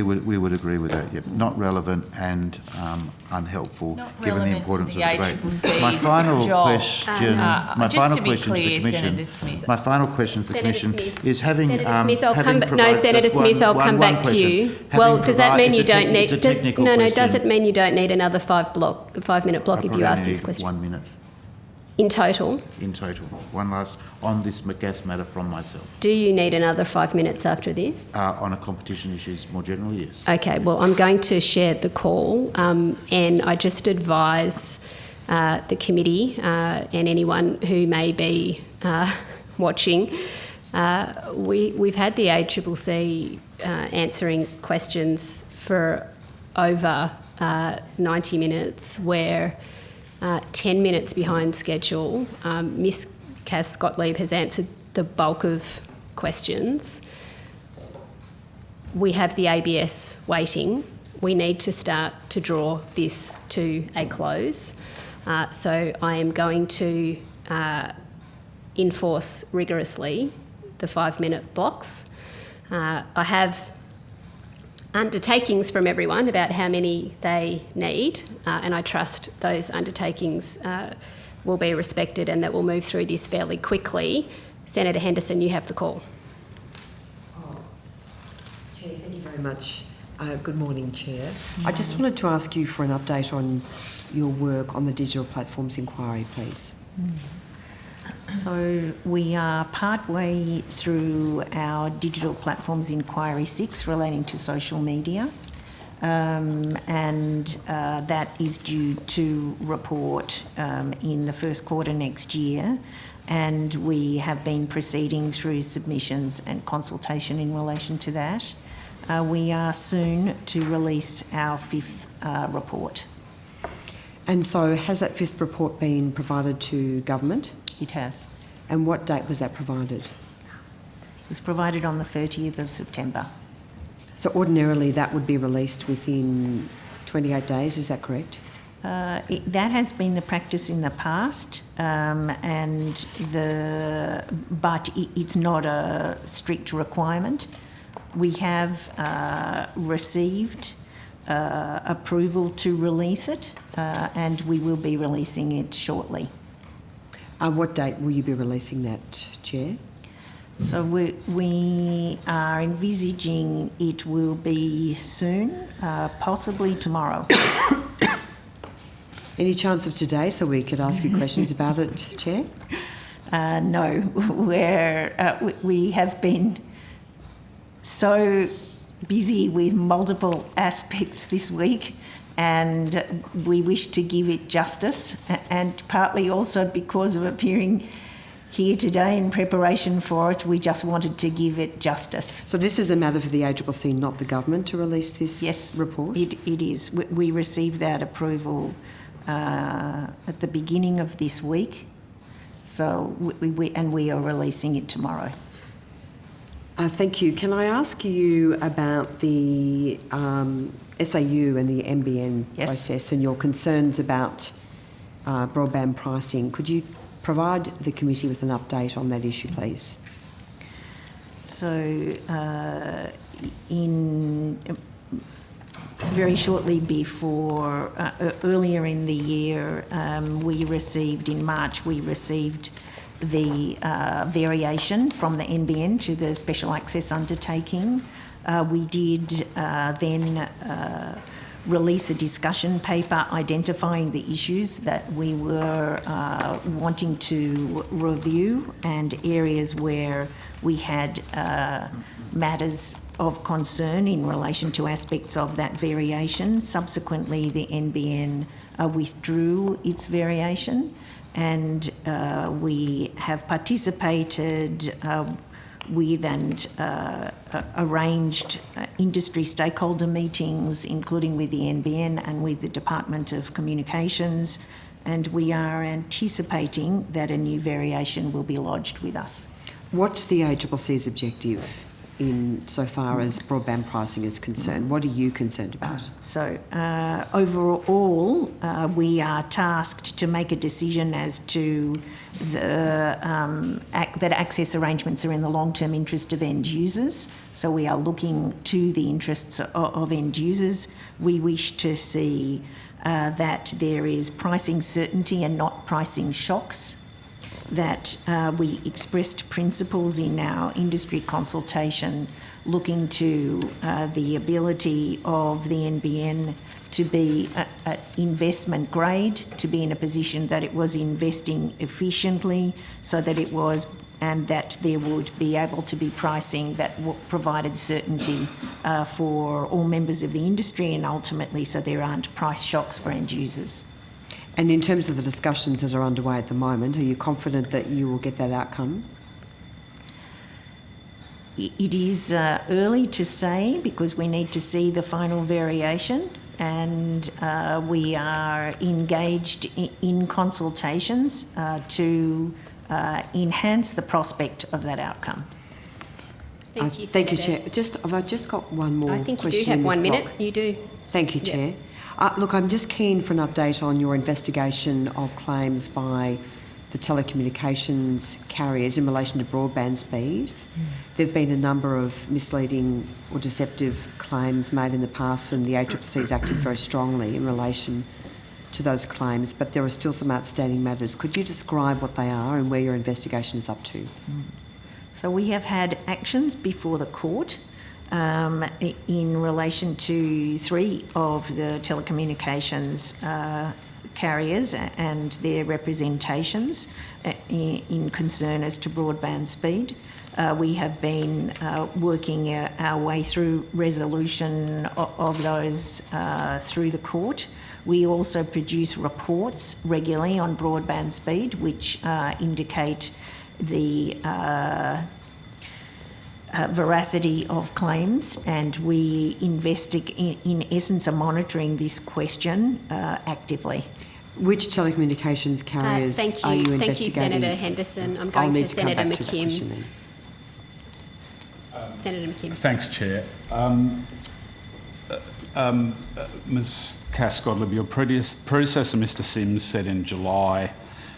would agree with that. Yep, not relevant and unhelpful, Not given the relevant importance to of the debate. ACCC's My final job. question. My Just final to be question clear, to the Commission. Senator Smith. My final question for the Senator Commission Smith. is having. Senator Smith, I'll having come. No, provided Senator just Smith, I'll come back to question. you. Having Well, does that mean provided- you don't need? It's a technical No, question. does it mean you don't need another 5-minute block I if you probably ask this need question? 1 minute In total, in total. One last on this gas matter from myself. do you need another 5 minutes after this? On a competition issues more generally, yes. Okay, well, I'm going to share the call, and I just advise the committee and anyone who may be watching. We've had the ACCC answering questions for over 90 minutes, where 10 minutes behind schedule. Ms Cass Gottlieb has answered the bulk of questions. We have the ABS waiting. We need to start to draw this to a close. So I am going to enforce rigorously the 5-minute blocks. I have undertakings from everyone about how many they need, and I trust those undertakings will be respected and that we'll move through this fairly quickly. Senator Henderson, you have the call. Chair, thank you very much. Good morning, Chair. I just wanted to ask you for an update on your work on the Digital Platforms Inquiry, please. So we are partway through our Digital Platforms Inquiry 6 relating to social media, and that is due to report in the first quarter next year, and we have been proceeding through submissions and consultation in relation to that. We are soon to release our 5th report. And so has that 5th report been provided to government? It has. And what date was that provided? It was provided on the 30th of September. So ordinarily that would be released within 28 days, is that correct? That has been the practice in the past, but it's not a strict requirement. We have received approval to release it, and we will be releasing it shortly. What date will you be releasing that, Chair? So we are envisaging it will be soon, possibly tomorrow. Any chance of today so we could ask you questions about it, Chair? No, we have been so busy with multiple aspects this week, and we wish to give it justice, and partly also because of appearing here today in preparation for it, we just wanted to give it justice. So this is a matter for the ACCC, not the government, to release this report? Yes, it is. We received that approval at the beginning of this week, so we are releasing it tomorrow. Thank you. Can I ask you about the SAU and the NBN process and your concerns about broadband pricing? Could you provide the committee with an update on that issue, please? So, very shortly before, earlier in the year, in March, we received the variation from the NBN to the special access undertaking. We did then release a discussion paper identifying the issues that we were wanting to review and areas where we had matters of concern in relation to aspects of that variation. Subsequently, the NBN withdrew its variation, and we have participated with and arranged industry stakeholder meetings, including with the NBN and with the Department of Communications, and we are anticipating that a new variation will be lodged with us. What's the ACCC's objective in so far as broadband pricing is concerned? What are you concerned about? So overall, we are tasked to make a decision as to that access arrangements are in the long-term interest of end users. So we are looking to the interests of end users. We wish to see that there is pricing certainty and not pricing shocks, that we expressed principles in our industry consultation looking to the ability of the NBN to be investment grade, to be in a position that it was investing efficiently, so that it was, and that there would be able to be pricing that provided certainty for all members of the industry, and ultimately so there aren't price shocks for end users. And in terms of the discussions that are underway at the moment, are you confident that you will get that outcome? It is early to say because we need to see the final variation, and we are engaged in consultations to enhance the prospect of that outcome. Thank you, Thank you, Senator. Chair. Have I just got one more question? I think you do have in this 1 minute. block? You do. Thank you, Chair. Look, I'm just keen for an update on your investigation of claims by the telecommunications carriers in relation to broadband speeds. There have been a number of misleading or deceptive claims made in the past, and the ACCC has acted very strongly in relation to those claims, but there are still some outstanding matters. Could you describe what they are and where your investigation is up to? So we have had actions before the court in relation to 3 of the telecommunications carriers and their representations in concern as to broadband speed. We have been working our way through resolution of those through the court. We also produce reports regularly on broadband speed, which indicate the veracity of claims, and we in essence, are monitoring this question actively. Which telecommunications carriers are you investigating? Thank you, Senator Henderson. I'm going to Senator McKim. Senator McKim. Thanks, Chair. Ms Cass Godlib, your predecessor, Mr Sims, said in July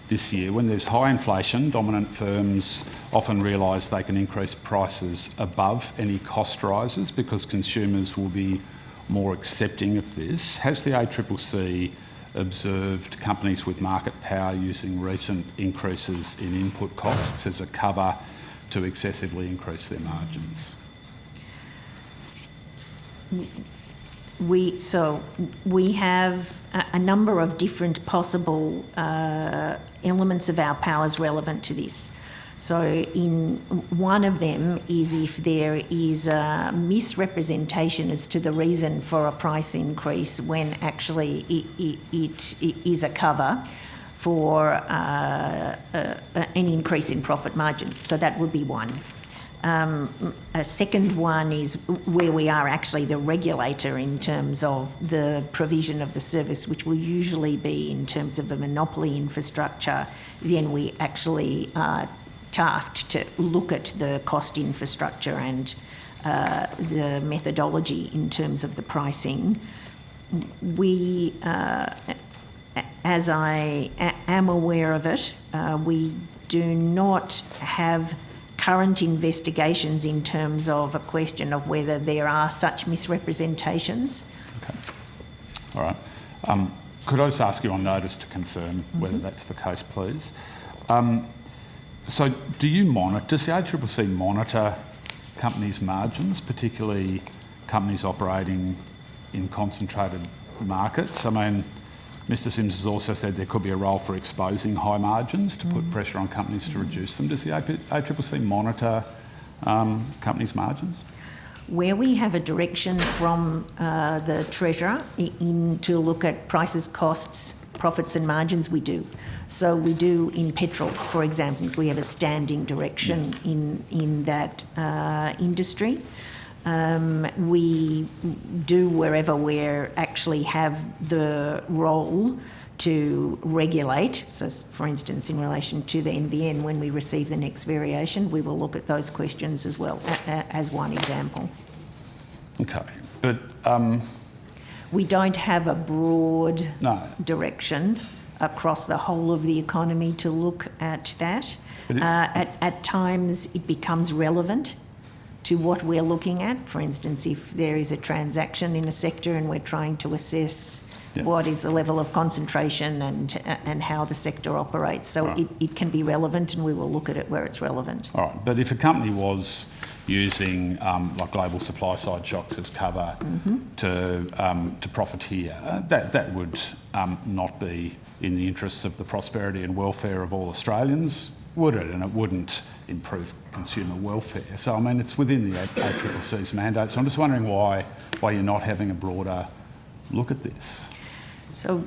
this year. When there's high inflation, dominant firms often realise they can increase prices above any cost rises because consumers will be more accepting of this. Has the ACCC observed companies with market power using recent increases in input costs as a cover to excessively increase their margins? We have a number of different possible elements of our powers relevant to this. So in one of them is if there is a misrepresentation as to the reason for a price increase when actually it is a cover for an increase in profit margin. So that would be one. A second one is where we are actually the regulator in terms of the provision of the service, which will usually be in terms of a monopoly infrastructure. Then we actually are tasked to look at the cost infrastructure and the methodology in terms of the pricing. We, as I am aware of it, we do not have current investigations in terms of a question of whether there are such misrepresentations. Okay. All right. Could I just ask you on notice to confirm whether that's the case, please? So do you monitor, does the ACCC monitor companies' margins, particularly companies operating in concentrated markets? I mean, Mr Sims has also said there could be a role for exposing high margins to put pressure on companies to reduce them. Does the ACCC monitor companies' margins? Where we have a direction from the Treasurer to look at prices, costs, profits and margins, we do. So we do in petrol, for example, we have a standing direction in that industry. We do wherever we actually have the role to regulate. So, for instance, in relation to the NBN, when we receive the next variation, we will look at those questions as well, as one example. Okay, but we don't have a broad direction across the whole of the economy to look at that. At times, it becomes relevant to what we're looking at. For instance, if there is a transaction in a sector and we're trying to assess what is the level of concentration and how the sector operates. So it can be relevant and we will look at it where it's relevant. All right, but if a company was using like global supply side shocks as cover to profiteer, that would not be in the interests of the prosperity and welfare of all Australians, would it? And it wouldn't improve consumer welfare. So, I mean, it's within the ACCC's mandate. So I'm just wondering why you're not having a broader look at this. So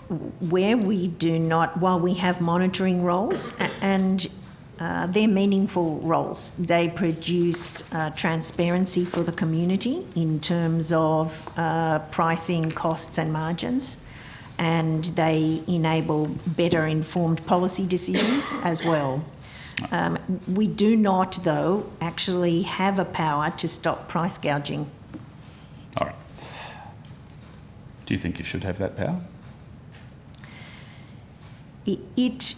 where we do not, while we have monitoring roles, and they're meaningful roles, they produce transparency for the community in terms of pricing, costs and margins, and they enable better informed policy decisions as well. We do not, though, actually have a power to stop price gouging. All right. Do you think you should have that power? It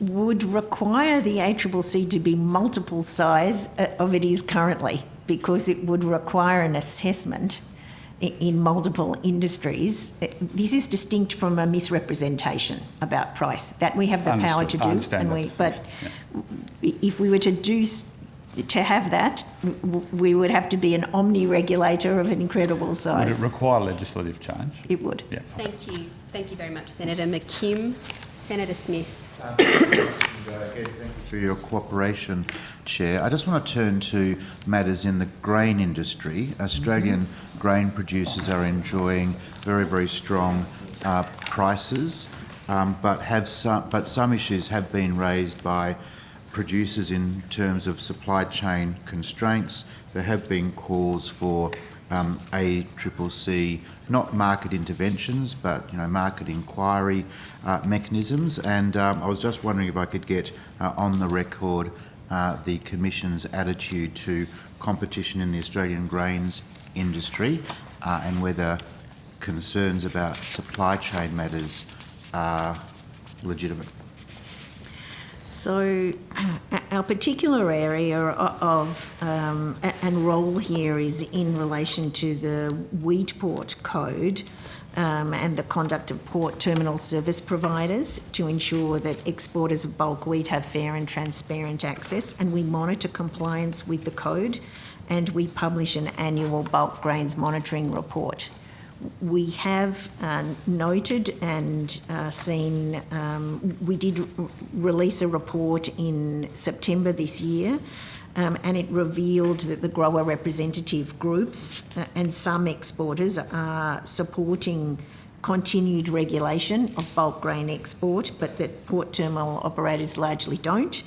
would require the ACCC to be multiple size of it is currently, because it would require an assessment in multiple industries. This is distinct from a misrepresentation about price that we have the power to do. If we were to have that, we would have to be an omni-regulator of an incredible size. Would it require legislative change? It would. Yeah. Thank you. Thank you very much, Senator McKim. Senator Smith. Thank you for your cooperation, Chair. I just want to turn to matters in the grain industry. Australian grain producers are enjoying very, very strong prices, but some issues have been raised by producers in terms of supply chain constraints. There have been calls for ACCC, not market interventions, but market inquiry mechanisms. And I was just wondering if I could get on the record the Commission's attitude to competition in the Australian grains industry and whether concerns about supply chain matters are legitimate? So our particular area of and role here is in relation to the Wheat Port Code and the conduct of port terminal service providers to ensure that exporters of bulk wheat have fair and transparent access, and we monitor compliance with the code, and we publish an annual bulk grains monitoring report. We have noted and seen, we did release a report in September this year, and it revealed that the grower representative groups and some exporters are supporting continued regulation of bulk grain export, but that port terminal operators largely don't.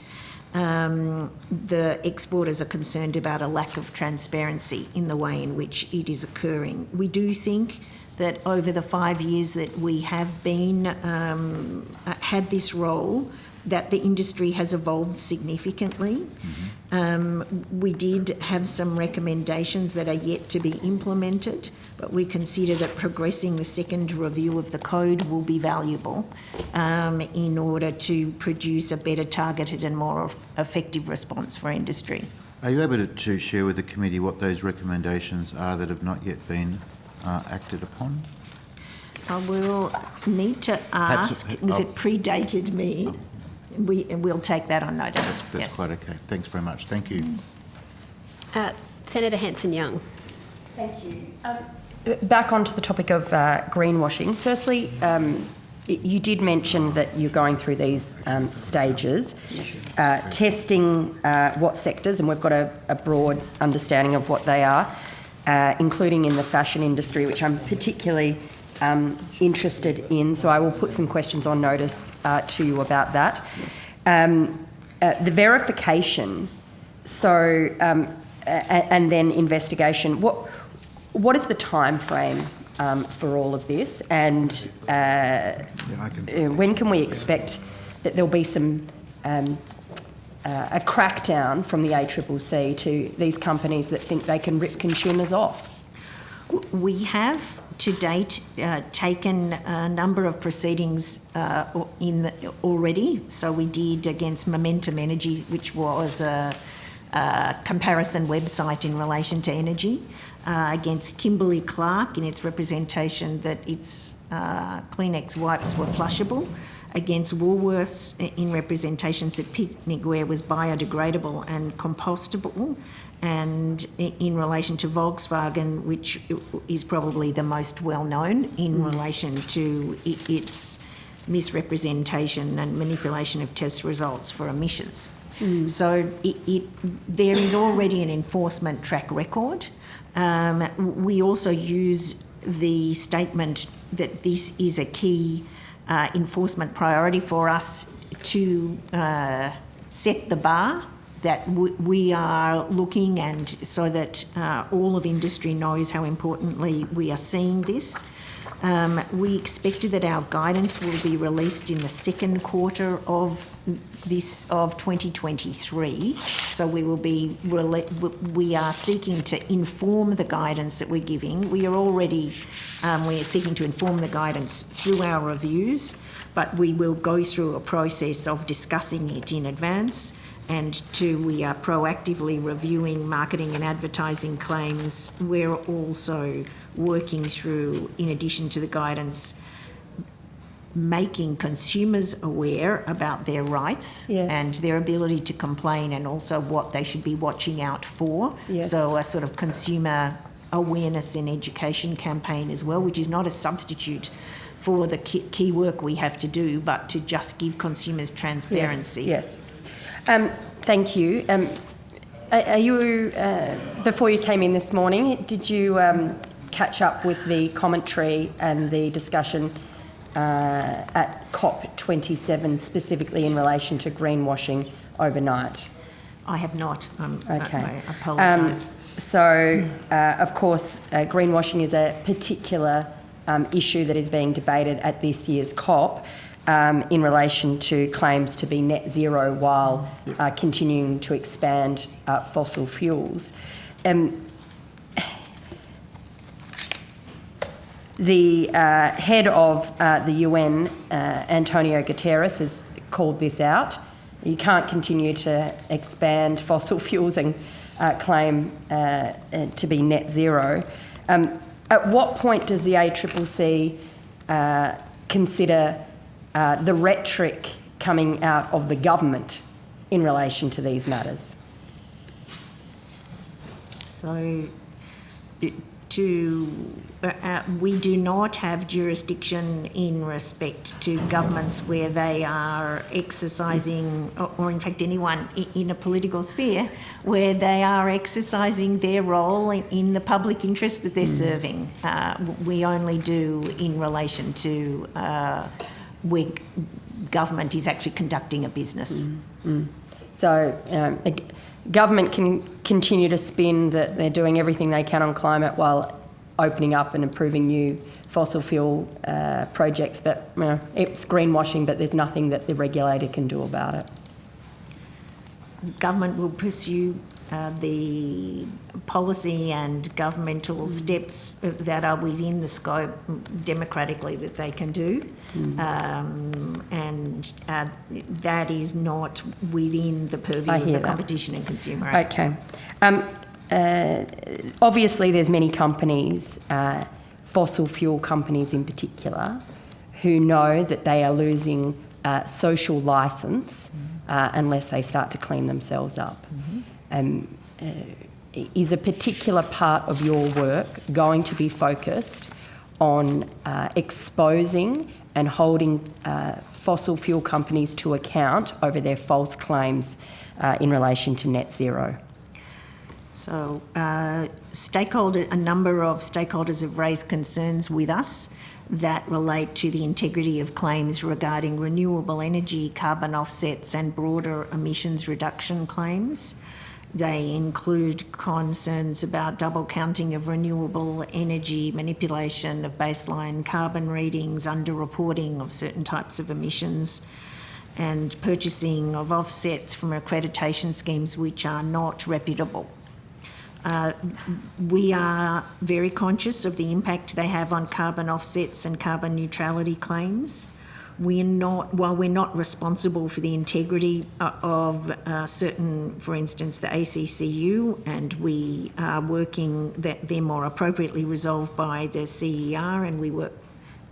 The exporters are concerned about a lack of transparency in the way in which it is occurring. We do think that over the 5 years that we have been had this role, that the industry has evolved significantly. We did have some recommendations that are yet to be implemented, but we consider that progressing the second review of the code will be valuable in order to produce a better targeted and more effective response for industry. Are you able to share with the committee what those recommendations are that have not yet been acted upon? I will need to ask, was it predated me? We'll take that on notice. That's yes. quite okay. Thanks very much. Thank you. Senator Hanson-Young. Thank you. Back onto the topic of greenwashing. Firstly, you did mention that you're going through these stages, testing what sectors, and we've got a broad understanding of what they are, including in the fashion industry, which I'm particularly interested in. So I will put some questions on notice to you about that. Yes. The verification, so and then investigation. What is the time frame for all of this, and when can we expect that there'll be some a crackdown from the ACCC to these companies that think they can rip consumers off? We have to date taken a number of proceedings already. So we did against Momentum Energy, which was a comparison website in relation to energy, against Kimberly-Clark in its representation that its Kleenex wipes were flushable, against Woolworths in representations that picnic wear was biodegradable and compostable, and in relation to Volkswagen, which is probably the most well-known in relation to its misrepresentation and manipulation of test results for emissions. So there is already an enforcement track record. We also use the statement that this is a key enforcement priority for us to set the bar that we are looking, and so that all of industry knows how importantly we are seeing this. We expected that our guidance will be released in the second quarter of 2023. So we are seeking to inform the guidance that we're giving. We are already we're seeking to inform the guidance through our reviews, but we will go through a process of discussing it in advance. And we are proactively reviewing marketing and advertising claims. We're also working through, in addition to the guidance, making consumers aware about their rights and their ability to complain, and also what they should be watching out for. Yes. So a sort of consumer awareness and education campaign as well, which is not a substitute for the key work we have to do, but to just give consumers transparency. Yes. Thank you. Are you, before you came in this morning, did you catch up with the commentary and the discussion at COP27, specifically in relation to greenwashing overnight? I have not. Okay. I apologise. Of course, greenwashing is a particular issue that is being debated at this year's COP. In relation to claims to be net zero while continuing to expand fossil The head of the UN, Antonio Guterres, has called this out. You can't continue to expand fossil fuels and claim to be net zero. At what point does the ACCC consider the rhetoric coming out of the government in relation to these matters? So, we do not have jurisdiction in respect to governments where they are exercising, or in fact anyone in a political sphere, where they are exercising their role in the public interest that they're serving. We only do in relation to where government is actually conducting a business. So the government can continue to spin that they're doing everything they can on climate while opening up and approving new fossil fuel projects, but it's greenwashing, but there's nothing that the regulator can do about it. Government will pursue the policy and governmental steps that are within the scope democratically that they can do, and that is not within the purview of the Competition and Consumer Act. Okay. Obviously, there's many companies, fossil fuel companies in particular, who know that they are losing social licence unless they start to clean themselves up. Is a particular part of your work going to be focused on exposing and holding fossil fuel companies to account over their false claims in relation to net zero? So a number of stakeholders have raised concerns with us that relate to the integrity of claims regarding renewable energy, carbon offsets and broader emissions reduction claims. They include concerns about double counting of renewable energy, manipulation of baseline carbon readings, under-reporting of certain types of emissions, and purchasing of offsets from accreditation schemes which are not reputable. We are very conscious of the impact they have on carbon offsets and carbon neutrality claims. While we're not responsible for the integrity of certain, for instance, the ACCU, and we are working that they're more appropriately resolved by the CER, and we work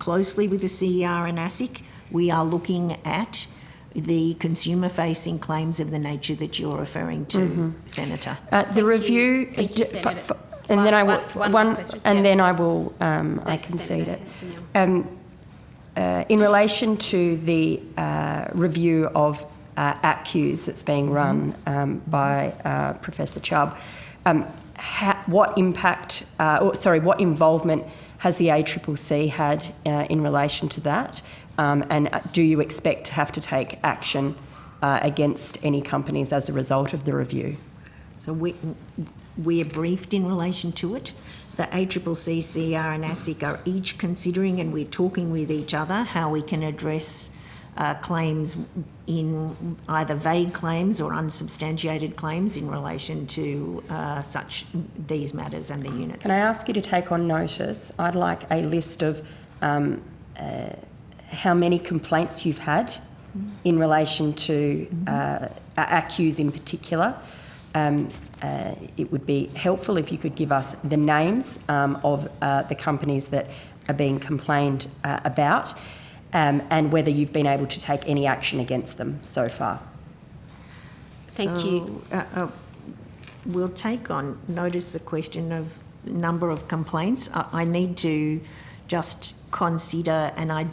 closely with the CER and ASIC, we are looking at the consumer-facing claims of the nature that you're referring to, Senator. The review, Thank you, Senator. and then I will One last question. and Yeah. then I will I Thanks, concede Senator it. Hanson-Young. In relation to the review of ACCUs that's being run by Professor Chubb, what involvement has the ACCC had in relation to that? And do you expect to have to take action against any companies as a result of the review? So we are briefed in relation to it. The ACCC, CER and ASIC are each considering, and we're talking with each other, how we can address claims in either vague claims or unsubstantiated claims in relation to these matters and the units. Can I ask you to take on notice? I'd like a list of how many complaints you've had in relation to ACCUs in particular. It would be helpful if you could give us the names of the companies that are being complained about and whether you've been able to take any action against them so far. Thank you. We'll take on notice the question of number of complaints. I need to just consider, and I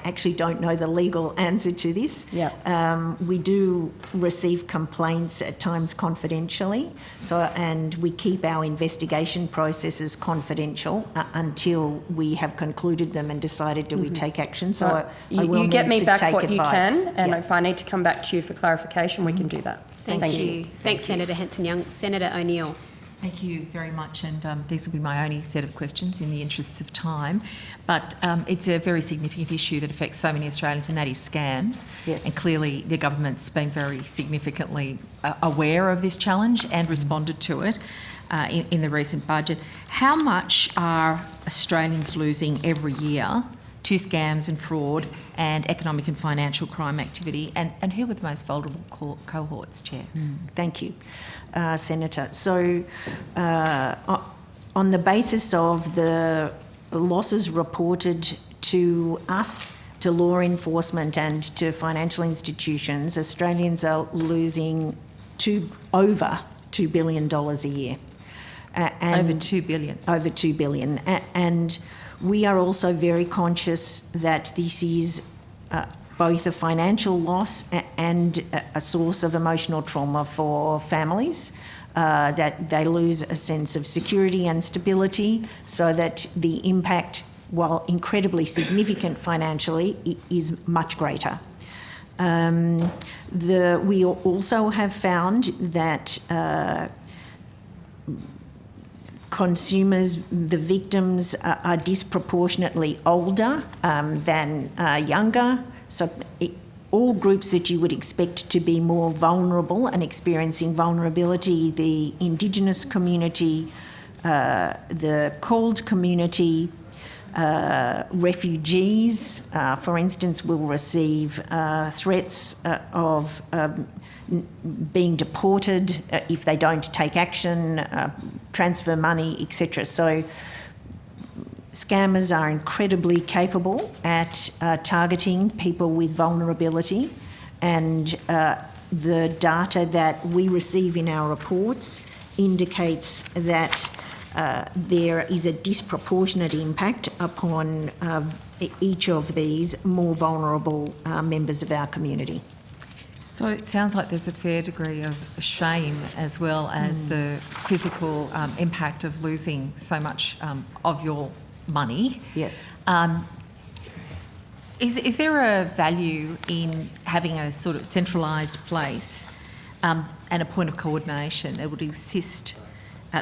actually don't know the legal answer to this. Yeah. We do receive complaints at times confidentially, and we keep our investigation processes confidential until we have concluded them and decided do we take action. So I will you get need me to back take what advice. you can, and Yeah. if I need to come back to you for clarification, we can do that. Thank you. Thanks, Senator Hanson-Young. Senator O'Neill. Thank you very much, and these will be my only set of questions in the interests of time. But it's a very significant issue that affects so many Australians, and that is scams. Yes. And clearly the government's been very significantly aware of this challenge and responded to it. in the recent budget. How much are Australians losing every year to scams and fraud and economic and financial crime activity? And who are the most vulnerable cohorts, Chair? Thank you, Senator. So, on the basis of the losses reported to us, to law enforcement and to financial institutions, Australians are losing over $2 billion a year. Over $2 billion. Over $2 billion. And we are also very conscious that this is both a financial loss and a source of emotional trauma for families, that they lose a sense of security and stability, so that the impact, while incredibly significant financially, is much greater. We also have found that consumers, the victims, are disproportionately older than younger. So all groups that you would expect to be more vulnerable and experiencing vulnerability, the Indigenous community, the CALD community, refugees, for instance, will receive threats of being deported if they don't take action, transfer money, etc. So scammers are incredibly capable at targeting people with vulnerability, and the data that we receive in our reports indicates that there is a disproportionate impact upon each of these more vulnerable members of our community. So it sounds like there's a fair degree of shame as well as the physical impact of losing so much of your money. Yes. Is there a value in having a sort of centralised place and a point of coordination that would assist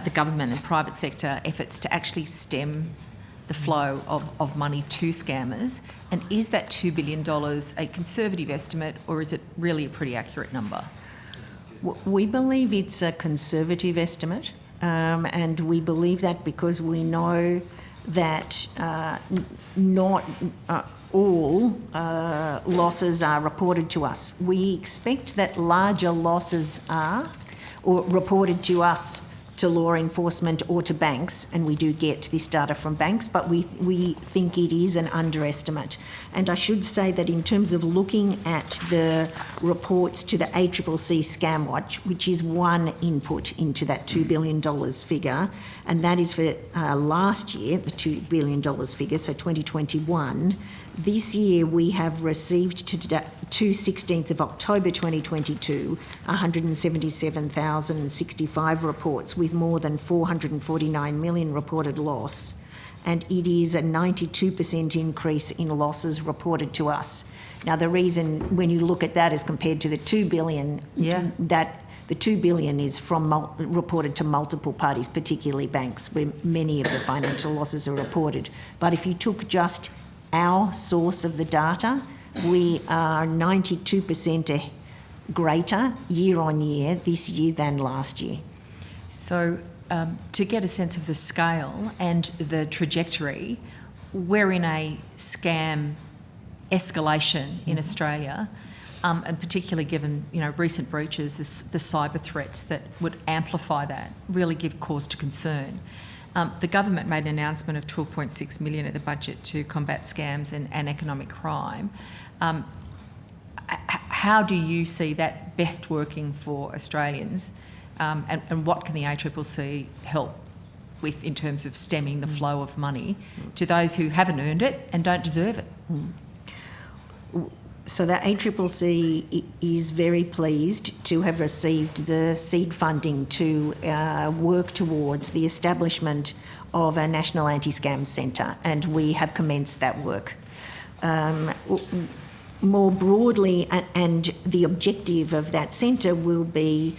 the government and private sector efforts to actually stem the flow of money to scammers? And is that $2 billion a conservative estimate, or is it really a pretty accurate number? We believe it's a conservative estimate, and we believe that because we know that not all losses are reported to us. We expect that larger losses are reported to us, to law enforcement or to banks, and we do get this data from banks, but we think it is an underestimate. And I should say that in terms of looking at the reports to the ACCC Scamwatch, which is one input into that $2 billion figure, and that is for last year, the $2 billion figure, so 2021, this year we have received to 16th of October 2022, 177,065 reports with more than 449 million reported loss. And it is a 92% increase in losses reported to us. Now, the reason when you look at that as compared to the $2 billion, that the $2 billion is from reported to multiple parties, particularly banks, where many of the financial losses are reported. But if you took just our source of the data, we are 92% greater year on year this year than last year. So to get a sense of the scale and the trajectory, we're in a scam escalation in Australia, and particularly given recent breaches, the cyber threats that would amplify that really give cause to concern. The government made an announcement of $12.6 million at the budget to combat scams and economic crime. How do you see that best working for Australians, and what can the ACCC help with in terms of stemming the flow of money to those who haven't earned it and don't deserve it? So the ACCC is very pleased to have received the seed funding to work towards the establishment of a National Anti-Scam Centre, and we have commenced that work. More broadly, and the objective of that centre will be,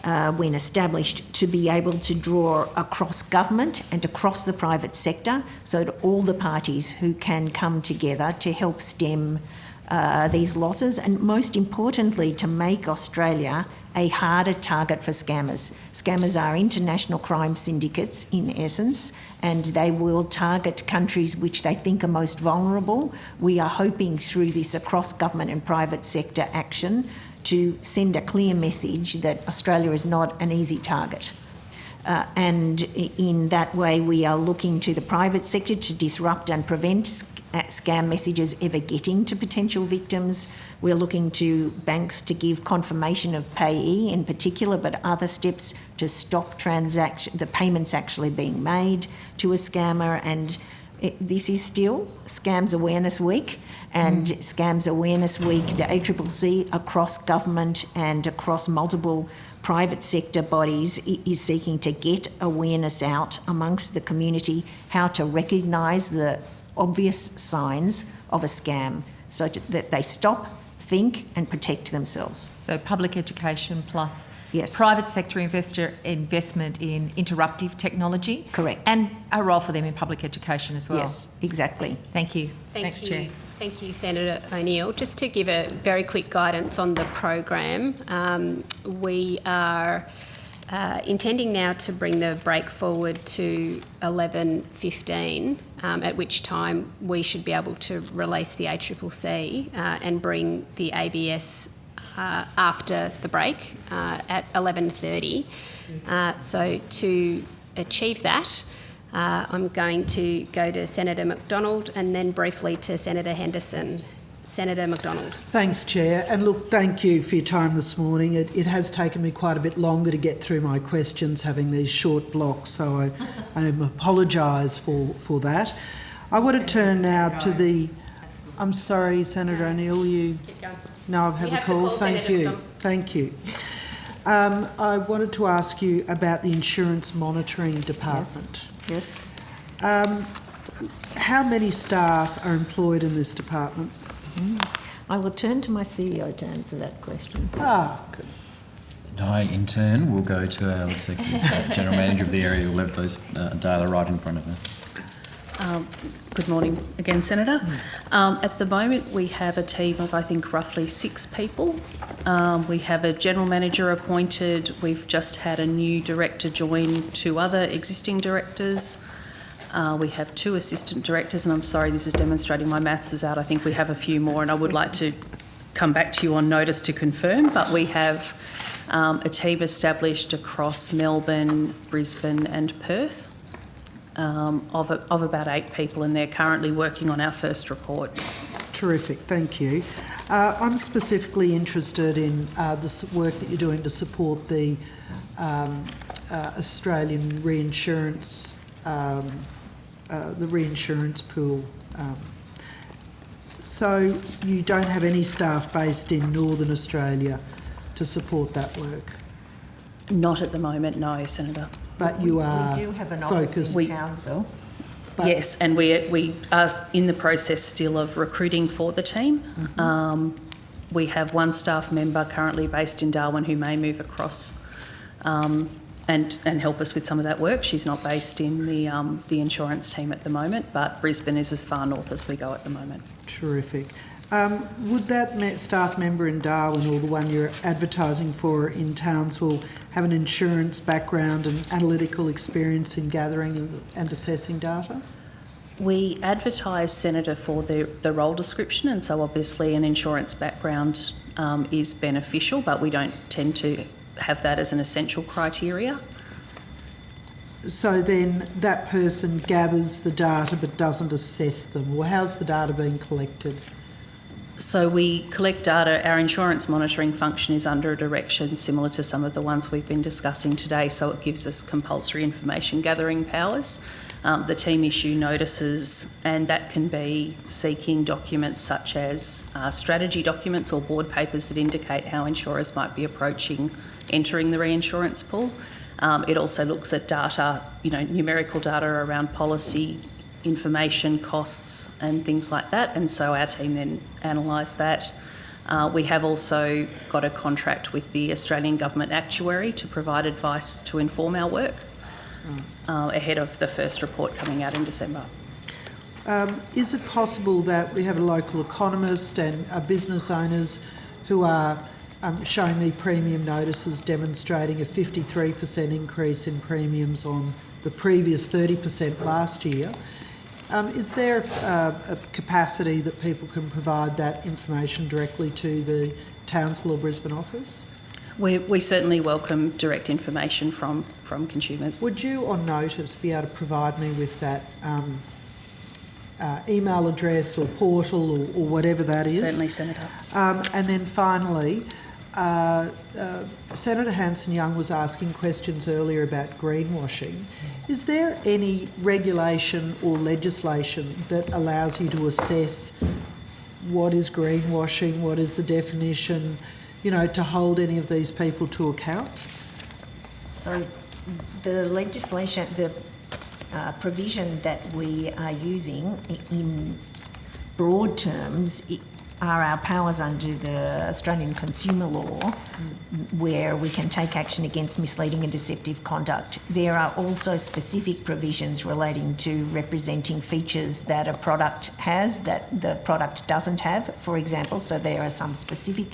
when established, to be able to draw across government and across the private sector, so that all the parties who can come together to help stem these losses, and most importantly, to make Australia a harder target for scammers. Scammers are international crime syndicates in essence, and they will target countries which they think are most vulnerable. We are hoping through this across government and private sector action to send a clear message that Australia is not an easy target. And in that way, we are looking to the private sector to disrupt and prevent scam messages ever getting to potential victims. We're looking to banks to give confirmation of payee in particular, but other steps to stop the payments actually being made to a scammer. And this is still Scams Awareness Week, and Scams Awareness Week, the ACCC across government and across multiple private sector bodies is seeking to get awareness out amongst the community how to recognise the obvious signs of a scam so that they stop, think and protect themselves. So public education plus Yes. private sector investment in interruptive technology. Correct. And a role for them in public education as well. Yes, exactly. Thank you. Thanks, Chair. Thank you, Senator O'Neill. Just to give a very quick guidance on the program, we are intending now to bring the break forward to 11:15, at which time we should be able to release the ACCC and bring the ABS after the break at 11:30. So to achieve that, I'm going to go to Senator McDonald and then briefly to Senator Henderson. Senator McDonald. Thanks, Chair. And look, thank you for your time this morning. It has taken me quite a bit longer to get through my questions, having these short blocks, so I apologise for that. I want to turn now to the... I'm sorry, Senator O'Neill, you... No, I've had the call. Thank you. Thank you. I wanted to ask you about the Insurance Monitoring Department. Yes. How many staff are employed in this department? I will turn to my CEO to answer that question. Good. I, in turn, will go to our Executive General Manager of the area who will have those data right in front of her. Good morning again, Senator. At the moment, we have a team of, I think, roughly 6 people. We have a general manager appointed. We've just had a new director join 2 other existing directors. We have 2 assistant directors, and I'm sorry, this is demonstrating my maths is out. I think we have a few more, and I would like to come back to you on notice to confirm, but we have a team established across Melbourne, Brisbane and Perth of about 8 people, and they're currently working on our first report. Terrific, thank you. I'm specifically interested in the work that you're doing to support the Australian reinsurance the reinsurance pool. So you don't have any staff based in Northern Australia to support that work? Not at the moment, no, Senator. But you are We do have an office in Townsville. Yes, and we are in the process still of recruiting for the team. We have 1 staff member currently based in Darwin who may move across and help us with some of that work. She's not based in the insurance team at the moment, but Brisbane is as far north as we go at the moment. Terrific. Would that staff member in Darwin or the one you're advertising for in Townsville have an insurance background and analytical experience in gathering and assessing data? We advertise, Senator, for the role description, and so obviously an insurance background is beneficial, but we don't tend to have that as an essential criteria. So then that person gathers the data but doesn't assess them. Well, how's the data being collected? So we collect data. Our insurance monitoring function is under a direction similar to some of the ones we've been discussing today, so it gives us compulsory information gathering powers. The team issue notices, and that can be seeking documents such as strategy documents or board papers that indicate how insurers might be approaching entering the reinsurance pool. It also looks at data, numerical data around policy, information, costs and things like that, and so our team then analyse that. We have also got a contract with the Australian Government Actuary to provide advice to inform our work ahead of the first report coming out in December. Is it possible that we have a local economist and business owners who are showing me premium notices demonstrating a 53% increase in premiums on the previous 30% last year. Is there a capacity that people can provide that information directly to the Townsville or Brisbane office? We certainly welcome direct information from consumers. Would you, on notice, be able to provide me with that email address or portal or whatever that is? Certainly, Senator. And then finally, Senator Hanson-Young was asking questions earlier about greenwashing. Is there any regulation or legislation that allows you to assess what is greenwashing, what is the definition, you know, to hold any of these people to account? So the legislation, the provision that we are using in broad terms are our powers under the Australian Consumer Law, where we can take action against misleading and deceptive conduct. There are also specific provisions relating to representing features that a product has that the product doesn't have, for example. So there are some specific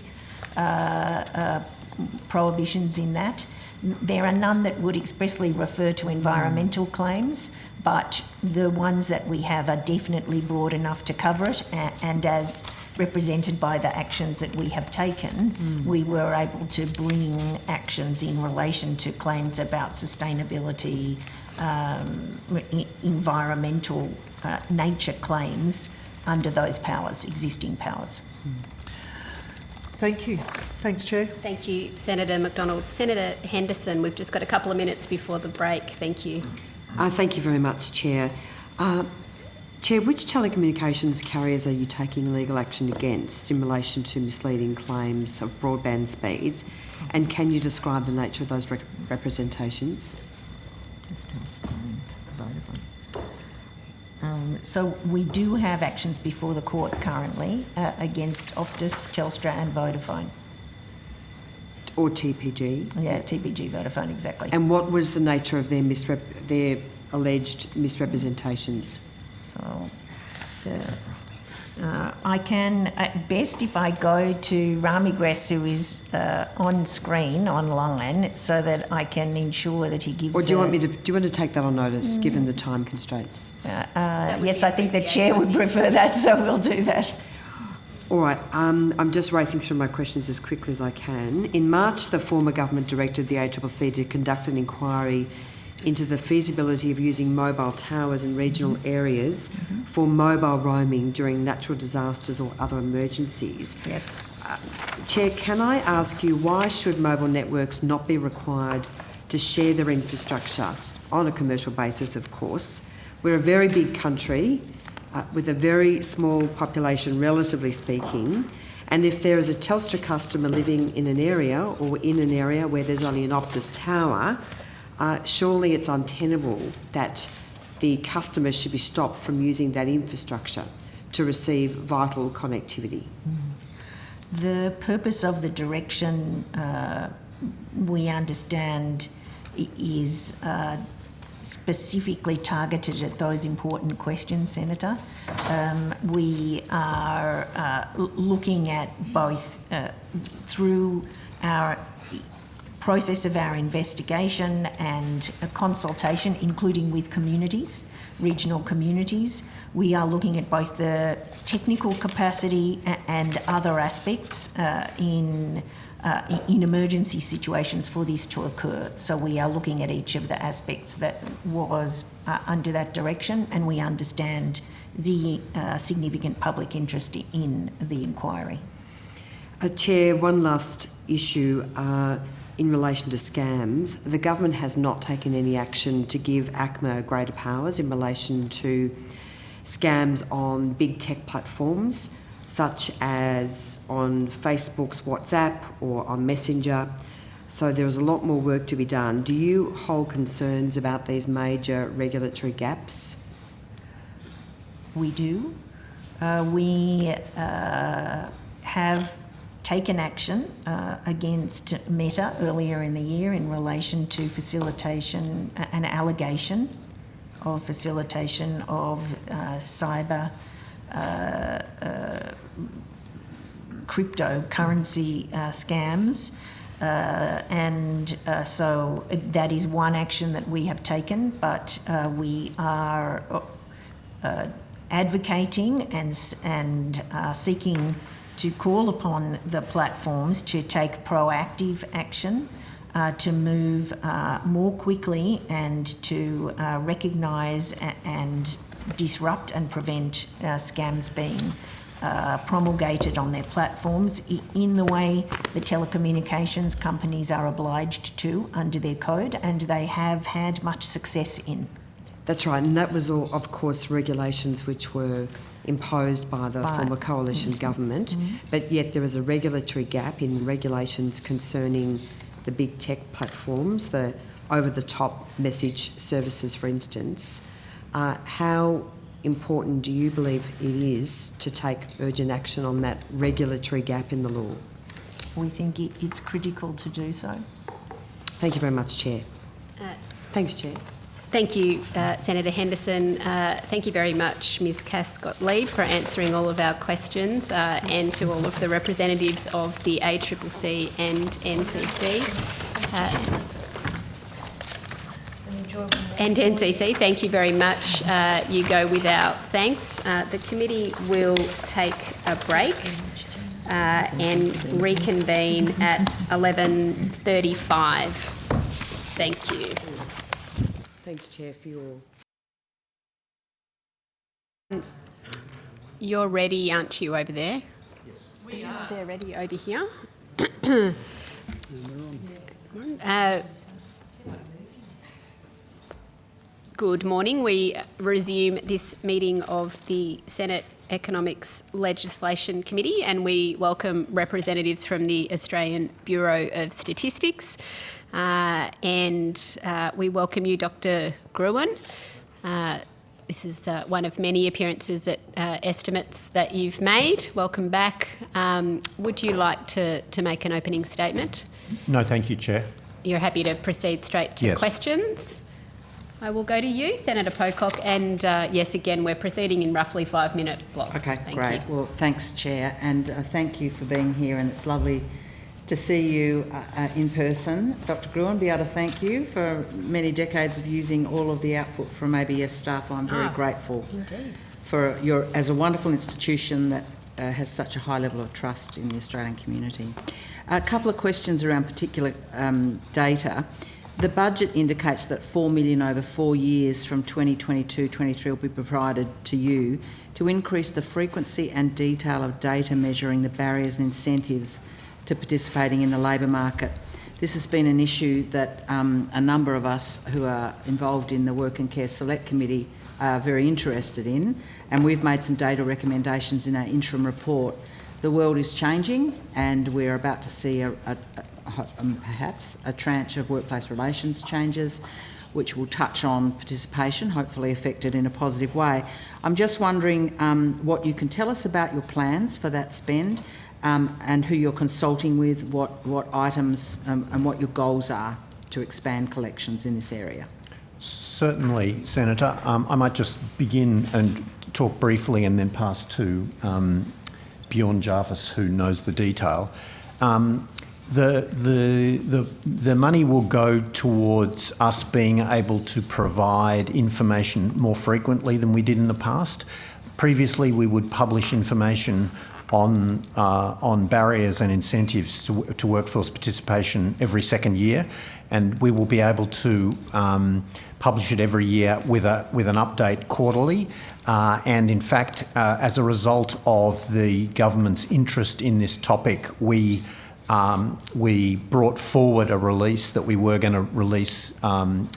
prohibitions in that. There are none that would expressly refer to environmental claims, but the ones that we have are definitely broad enough to cover it, and as represented by the actions that we have taken, we were able to bring actions in relation to claims about sustainability, environmental nature claims under those powers, existing powers. Thank you. Thanks, Chair. Thank you, Senator McDonald. Senator Henderson, we've just got a couple of minutes before the break. Thank you. Thank you very much, Chair. Chair, which telecommunications carriers are you taking legal action against in relation to misleading claims of broadband speeds? And can you describe the nature of those representations? So we do have actions before the court currently against Optus, Telstra and Vodafone. Or TPG? Yeah, TPG, Vodafone, exactly. And what was the nature of their alleged misrepresentations? So I can, at best, if I go to Rami Gress, who is on screen, online, so that I can ensure that he gives... Or do you want to take that on notice, given the time constraints? Yes, I think the Chair would prefer that, so we'll do that. All right, I'm just racing through my questions as quickly as I can. In March, the former government directed the ACCC to conduct an inquiry into the feasibility of using mobile towers in regional areas for mobile roaming during natural disasters or other emergencies. Yes. Chair, can I ask you, why should mobile networks not be required to share their infrastructure on a commercial basis, of course? We're a very big country with a very small population, relatively speaking, and if there is a Telstra customer living in an area or in an area where there's only an Optus tower, surely it's untenable that the customers should be stopped from using that infrastructure to receive vital connectivity. The purpose of the direction, we understand, is specifically targeted at those important questions, Senator. We are looking at both through our process of our investigation and a consultation, including with communities, regional communities. We are looking at both the technical capacity and other aspects in emergency situations for this to occur. So we are looking at each of the aspects that was under that direction, and we understand the significant public interest in the inquiry. Chair, one last issue. In relation to scams, the government has not taken any action to give ACMA greater powers in relation to scams on big tech platforms, such as on Facebook's WhatsApp or on Messenger. So there is a lot more work to be done. Do you hold concerns about these major regulatory gaps? We do. We have taken action against Meta earlier in the year in relation to facilitation, an allegation of facilitation of cyber cryptocurrency scams. So that is one action that we have taken, but we are advocating and seeking to call upon the platforms to take proactive action to move more quickly and to recognise and disrupt and prevent scams being promulgated on their platforms in the way the telecommunications companies are obliged to under their code, and they have had much success in. That's right, and that was all, of course, regulations which were imposed by the former coalition government, but yet there is a regulatory gap in regulations concerning the big tech platforms, the over-the-top message services, for instance. How important do you believe it is to take urgent action on that regulatory gap in the law? We think it's critical to do so. Thank you very much, Chair. Thanks, Chair. Thank you, Senator Henderson. Thank you very much, Ms Cass-Gottlieb, for answering all of our questions, and to all of the representatives of the ACCC and NCC. And NCC, thank you very much. You go without thanks. The committee will take a break and reconvene at 11:35. Thank you. Thanks, Chair, for your... You're ready, aren't you, over there? Yes. We are. They're ready over here. Good morning. We resume this meeting of the Senate Economics Legislation Committee, and we welcome representatives from the Australian Bureau of Statistics. We welcome you, Dr. Gruen. This is one of many appearances at estimates that you've made. Welcome back. Would you like to make an opening statement? No, thank you, Chair. You're happy to proceed straight to questions? I will go to you, Senator Pocock, and yes, again, we're proceeding in roughly 5-minute blocks. Okay, great. Well, thanks, Chair, and thank you for being here, and it's lovely to see you in person. Dr. Gruen, be able to thank you for many decades of using all of the output from ABS staff. I'm very grateful for your, as a wonderful institution that has such a high level of trust in the Australian community. A couple of questions around particular data. The budget indicates that $4 million over 4 years from 2022-23 will be provided to you to increase the frequency and detail of data measuring the barriers and incentives to participating in the labour market. This has been an issue that a number of us who are involved in the Work and Care Select Committee are very interested in, and we've made some data recommendations in our interim report. The world is changing, and we're about to see perhaps a tranche of workplace relations changes which will touch on participation, hopefully affected in a positive way. I'm just wondering what you can tell us about your plans for that spend, and who you're consulting with, what items and what your goals are to expand collections in this area. Certainly, Senator. I might just begin and talk briefly and then pass to Bjorn Jarvis, who knows the detail. The money will go towards us being able to provide information more frequently than we did in the past. Previously, we would publish information on barriers and incentives to workforce participation every second year, and we will be able to publish it every year with an update quarterly. And in fact, as a result of the government's interest in this topic, we brought forward a release that we were going to release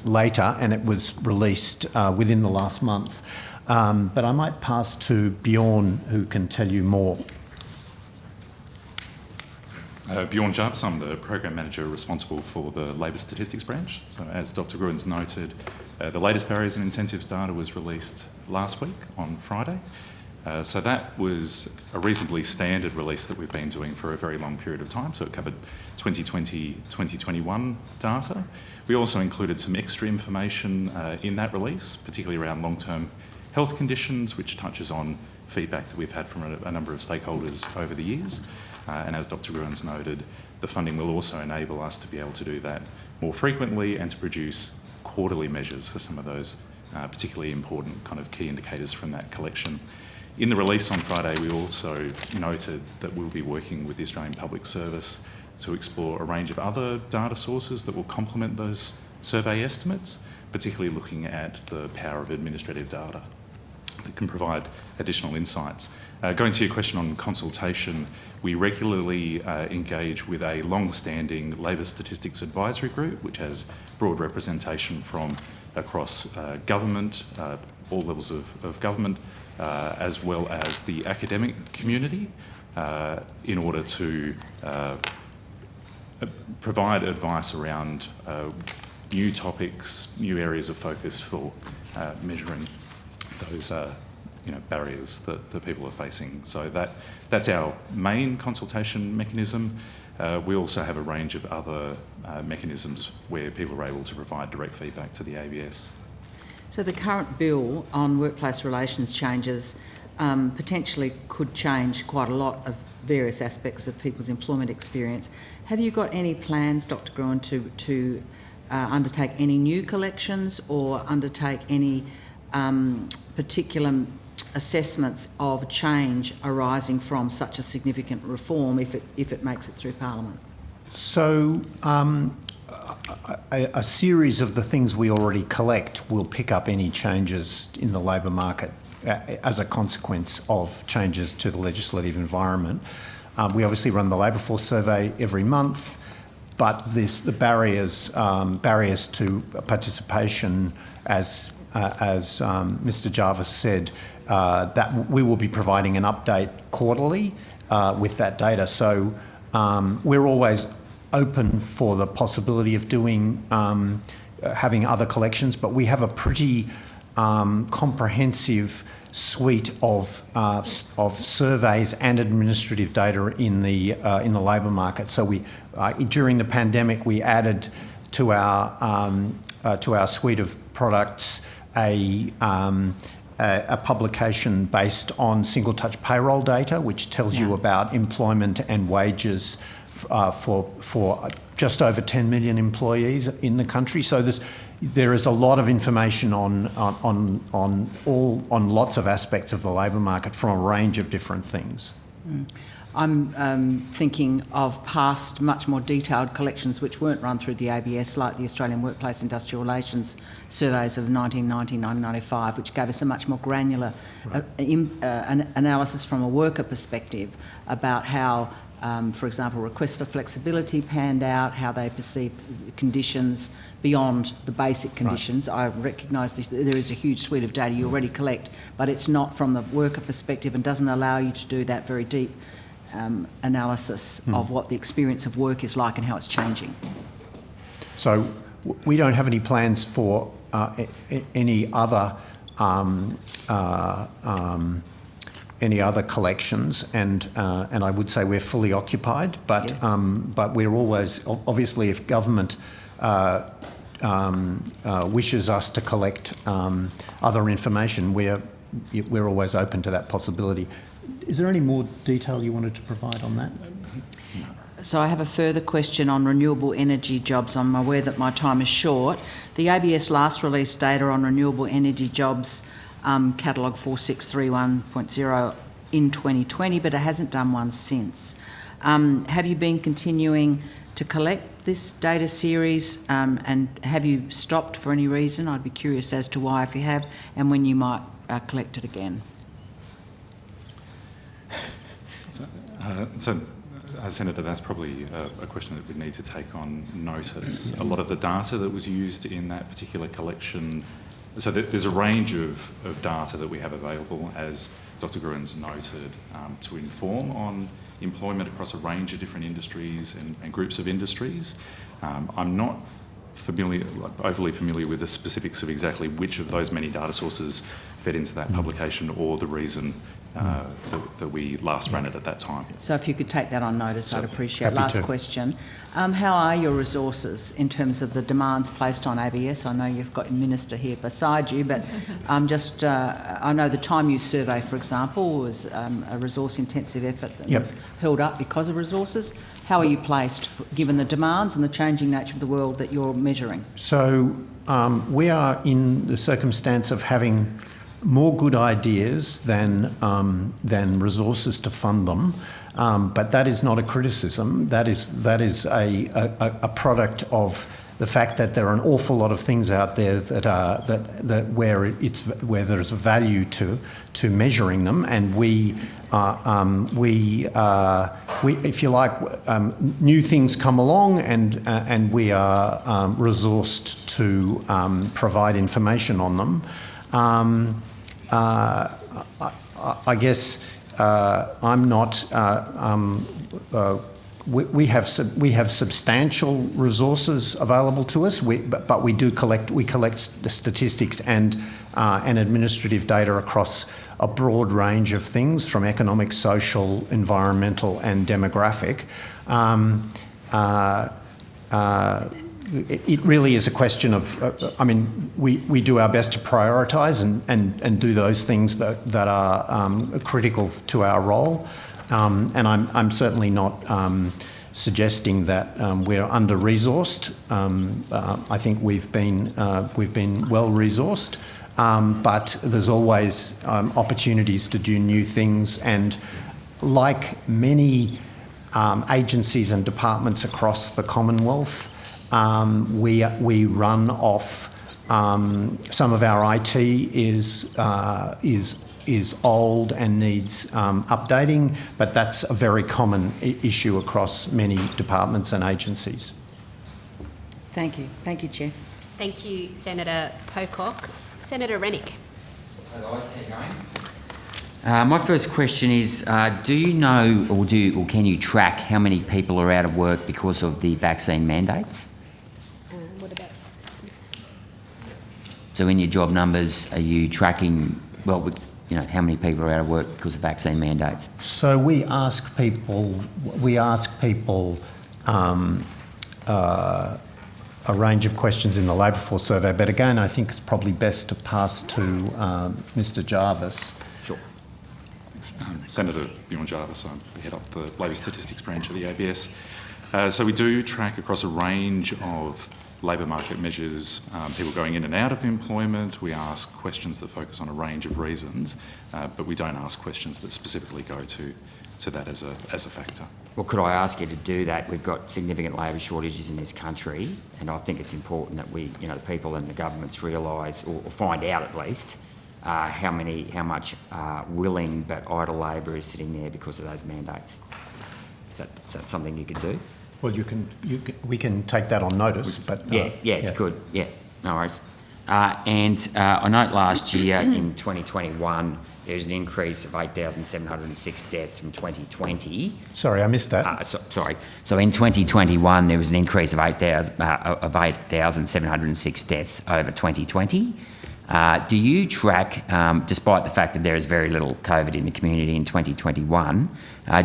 later, and it was released within the last month. But I might pass to Bjorn, who can tell you more. Bjorn Jarvis, I'm the Program Manager responsible for the Labour Statistics branch. So as Dr. Gruen's noted, the latest barriers and incentives data was released last week on Friday. So that was a reasonably standard release that we've been doing for a very long period of time. So it covered 2020-2021 data. We also included some extra information in that release, particularly around long-term health conditions, which touches on feedback that we've had from a number of stakeholders over the years. And as Dr. Gruen's noted, the funding will also enable us to be able to do that more frequently and to produce quarterly measures for some of those particularly important kind of key indicators from that collection. In the release on Friday, we also noted that we'll be working with the Australian Public Service to explore a range of other data sources that will complement those survey estimates, particularly looking at the power of administrative data that can provide additional insights. Going to your question on consultation, we regularly engage with a long-standing Labour Statistics Advisory Group, which has broad representation from across government, all levels of government, as well as the academic community, in order to provide advice around new topics, new areas of focus for measuring those barriers that people are facing. So that's our main consultation mechanism. We also have a range of other mechanisms where people are able to provide direct feedback to the ABS. So the current bill on workplace relations changes potentially could change quite a lot of various aspects of people's employment experience. Have you got any plans, Dr. Gruen, to undertake any new collections or undertake any particular assessments of change arising from such a significant reform if it makes it through Parliament? So a series of the things we already collect will pick up any changes in the labour market as a consequence of changes to the legislative environment. We obviously run the labour force survey every month, but the barriers to participation, as Mr. Jarvis said, that we will be providing an update quarterly with that data. So we're always open for the possibility of doing having other collections, but we have a pretty comprehensive suite of surveys and administrative data in the labour market. So we during the pandemic we added to our suite of products a publication based on single touch payroll data, which tells you about employment and wages for just over 10 million employees in the country. So there is a lot of information on lots of aspects of the labour market from a range of different things. I'm thinking of past, much more detailed collections which weren't run through the ABS, like the Australian Workplace Industrial Relations surveys of 1990, 1995, which gave us a much more granular analysis from a worker perspective about how, for example, requests for flexibility panned out, how they perceived conditions beyond the basic conditions. Right. I recognise there is a huge suite of data you already collect, but it's not from the worker perspective and doesn't allow you to do that very deep analysis of what the experience of work is like and how it's changing. So we don't have any plans for any other collections, and I would say we're fully occupied. But we're always, obviously, if government wishes us to collect other information, we're always open to that possibility. Is there any more detail you wanted to provide on that? So I have a further question on renewable energy jobs. I'm aware that my time is short. The ABS last released data on renewable energy jobs, catalogue 4631.0 in 2020, but it hasn't done one since. Have you been continuing to collect this data series, and have you stopped for any reason? I'd be curious as to why, if you have, and when you might collect it again. Senator, that's probably a question that we'd need to take on notice. A lot of the data that was used in that particular collection, so there's a range of data that we have available, as Dr. Gruen's noted, to inform on employment across a range of different industries and groups of industries. I'm not overly familiar with the specifics of exactly which of those many data sources fed into that publication or the reason that we last ran it at that time. So if you could take that on notice, I'd appreciate. happy Last to. question. How are your resources in terms of the demands placed on ABS? I know you've got your minister here beside you, but I know the time use survey, for example, was a resource-intensive effort that was held up because of resources. How are you placed, given the demands and the changing nature of the world that you're measuring? So we are in the circumstance of having more good ideas than resources to fund them, but that is not a criticism. That is a product of the fact that there are an awful lot of things out there that where there's a value to measuring them, and we if you like, new things come along, and we are resourced to provide information on them. I guess I'm not. We have substantial resources available to us, but we collect the statistics and administrative data across a broad range of things, from economic, social, environmental, and demographic. It really is a question of, we do our best to prioritise and do those things that are critical to our role. And I'm certainly not suggesting that we're under-resourced. I think we've been well-resourced, but there's always opportunities to do new things. And like many agencies and departments across the Commonwealth, we run off some of our IT is old and needs updating, but that's a very common issue across many departments and agencies. Thank you. Thank you, Chair. Thank you, Senator Pocock. Senator Rennick. My first question is, do you know or can you track how many people are out of work because of the vaccine mandates? What about? So in your job numbers, are you tracking, how many people are out of work because of vaccine mandates? So we ask people a range of questions in the labour force survey, but again, I think it's probably best to pass to Mr. Jarvis. Sure. Senator Bjorn Jarvis, I head up the Labour Statistics branch of the ABS. So we do track across a range of labour market measures, people going in and out of employment. We ask questions that focus on a range of reasons, but we don't ask questions that specifically go to that as a factor. Well, could I ask you to do that? We've got significant labour shortages in this country, and I think it's important that we, the people and the governments realise, or find out at least, how much willing but idle labour is sitting there because of those mandates. Is that something you could do? Well, we can take that on notice, but if you could, no worries. And I note last year in 2021 there was an increase of 8,706 deaths from 2020. Sorry, I missed that. Sorry. So in 2021 there was an increase of 8,706 deaths over 2020. Do you track, despite the fact that there is very little COVID in the community in 2021,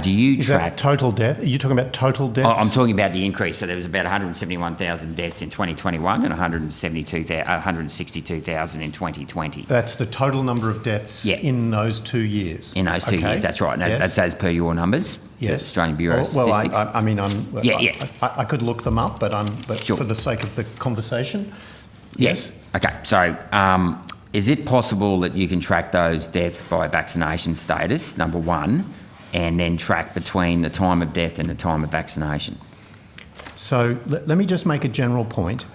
do you track... Is that total death? Are you talking about total deaths? I'm talking about the increase. So there was about 171,000 deaths in 2021 and 162,000 in 2020. That's the total number of deaths in those 2 years? In those 2 years, that's right. And that's as per your numbers, the Australian Bureau of Statistics. I could look them up, but sure. For the sake of the conversation, yes. Okay, so is it possible that you can track those deaths by vaccination status, number one, and then track between the time of death and the time of vaccination? So let me just make a general point.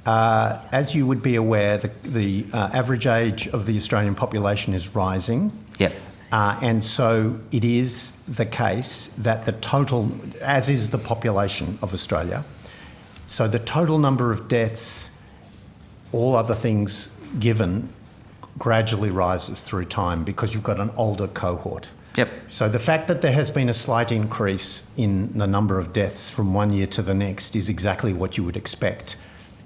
As you would be aware, the average age of the Australian population is rising. Yep. And so it is the case that the total, as is the population of Australia, so the total number of deaths, all other things given, gradually rises through time because you've got an older cohort. Yep. So the fact that there has been a slight increase in the number of deaths from one year to the next is exactly what you would expect.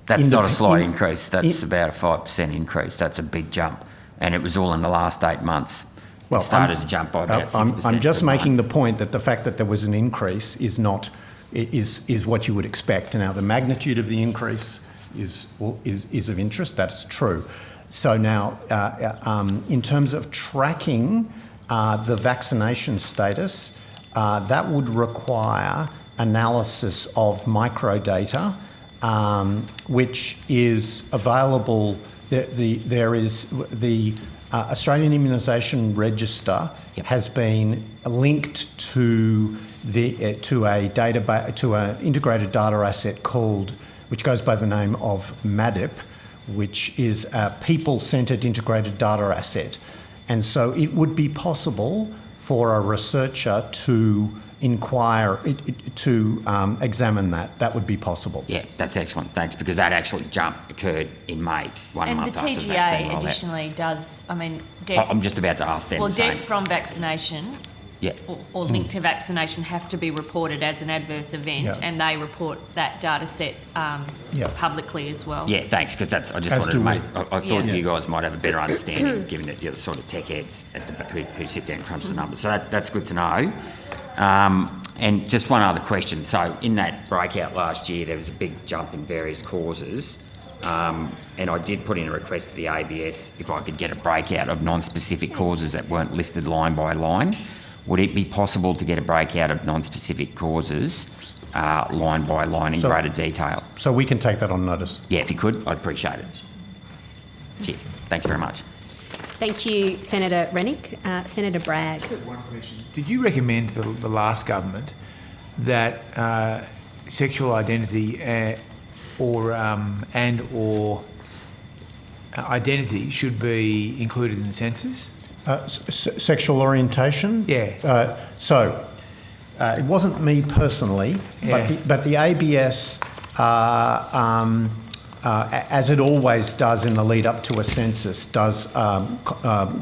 That's not a slight increase. That's about a 5% increase. That's a big jump. And it was all in the last 8 months. It started to jump by about 6%. I'm just per month. making the point that the fact that there was an increase is not is what you would expect. Now, the magnitude of the increase is of interest. That's true. So now, in terms of tracking the vaccination status, that would require analysis of microdata, which is available. There is the Australian Immunisation Register has been linked to a database, to an integrated data asset which goes by the name of MADIP, which is a people-centred integrated data asset. And so it would be possible for a researcher to inquire, to examine that. That would be possible. Yeah, that's excellent. Thanks, because that actually jump occurred in May, one month after the vaccine TGA rollout. additionally does, deaths... I'm just about to ask them Well, the same. deaths from vaccination or linked to vaccination have to be reported as an adverse event, and they report that data set publicly as well. Yeah, thanks, because that's. I just As wanted to do make. we. I thought you guys might have a better understanding, given that you're the sort of tech heads who sit there and crunch the numbers. So that's good to know. And just one other question. So in that breakout last year, there was a big jump in various causes. And I did put in a request to the ABS if I could get a breakout of non-specific causes that weren't listed line by line. Would it be possible to get a breakout of non-specific causes line by line in greater detail? So we can take that on notice. Yeah, if you could, I'd appreciate it. Cheers. Thanks very much. Thank you, Senator Rennick. Senator Bragg. One question. Did you recommend to the last government that sexual identity or identity should be included in the census? Sexual orientation? Yeah. It wasn't me personally, but the ABS, as it always does in the lead up to a census, does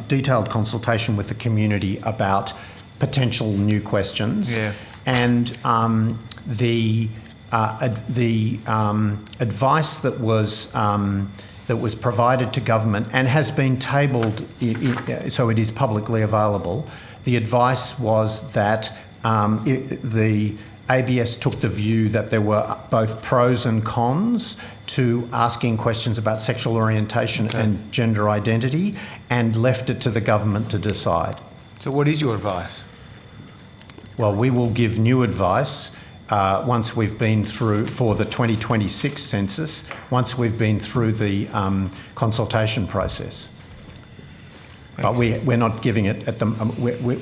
detailed consultation with the community about potential new questions. Yeah. And the advice that was provided to government and has been tabled, so it is publicly available. The advice was that the ABS took the view that there were both pros and cons to asking questions about sexual orientation and gender identity, and left it to the government to decide. So what is your advice? Well, we will give new advice once we've been through, for the 2026 census, once we've been through the consultation process. But we're not giving it at the.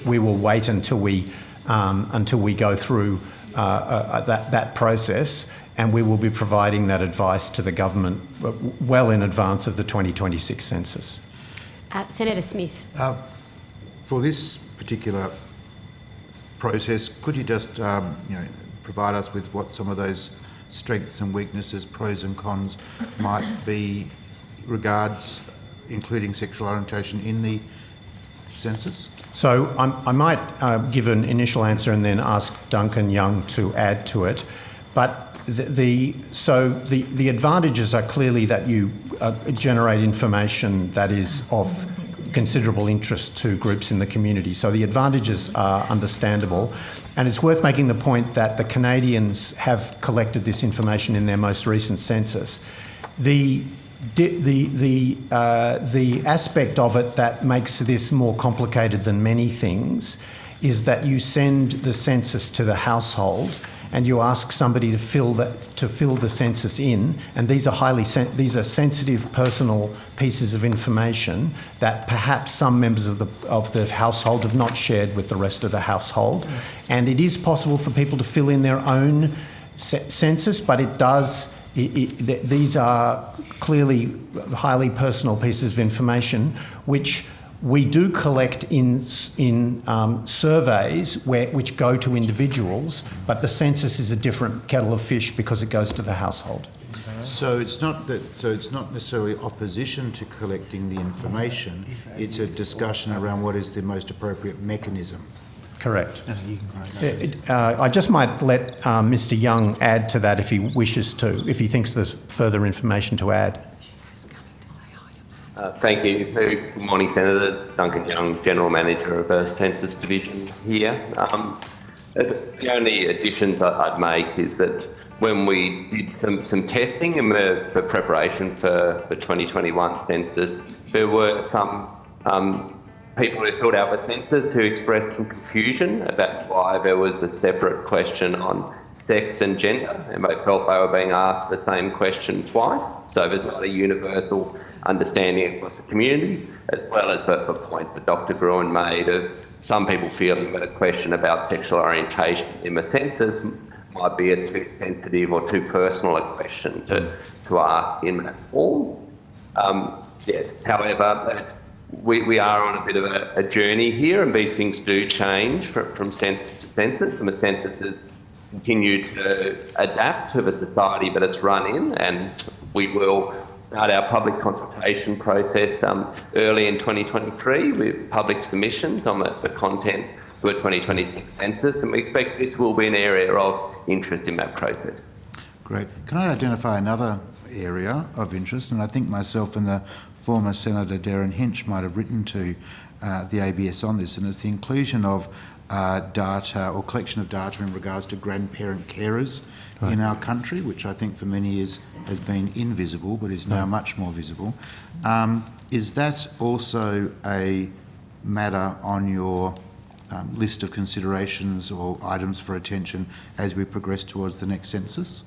We will wait until we go through that process, and we will be providing that advice to the government well in advance of the 2026 census. Senator Smith. For this particular process, could you just provide us with what some of those strengths and weaknesses, pros and cons, might be regards including sexual orientation in the census? So I might give an initial answer and then ask Duncan Young to add to it. But the advantages are clearly that you generate information that is of considerable interest to groups in the community. So the advantages are understandable. And it's worth making the point that the Canadians have collected this information in their most recent census. The aspect of it that makes this more complicated than many things is that you send the census to the household and you ask somebody to fill the census in, and these are sensitive personal pieces of information that perhaps some members of the household have not shared with the rest of the household. And it is possible for people to fill in their own census, but it does. These are clearly highly personal pieces of information, which we do collect in surveys which go to individuals, but the census is a different kettle of fish because it goes to the household. So it's not necessarily opposition to collecting the information. It's a discussion around what is the most appropriate mechanism. Correct. I just might let Mr. Young add to that if he wishes to, if he thinks there's further information to add. Thank you. Good morning, Senators. Duncan Young, General Manager of the Census Division here. The only additions I'd make is that when we did some testing in for preparation for the 2021 census, there were some people who filled out the census who expressed some confusion about why there was a separate question on sex and gender, and they felt they were being asked the same question twice. So there's not a universal understanding across the community, as well as the point that Dr. Gruen made of some people feeling that a question about sexual orientation in the census might be a too sensitive or too personal a question to ask in that form. However, we are on a bit of a journey here, and these things do change from census to census, and the censuses continue to adapt to the society that it's run in, and we will start our public consultation process early in 2023 with public submissions on the content for the 2026 census, and we expect this will be an area of interest in that process. Great. Can I identify another area of interest? And I think myself and the former Senator Darren Hinch might have written to the ABS on this, and it's the inclusion of data or collection of data in regards to grandparent carers in our country, which I think for many years has been invisible but is now much more visible. Is that also a matter on your list of considerations or items for attention as we progress towards the next census?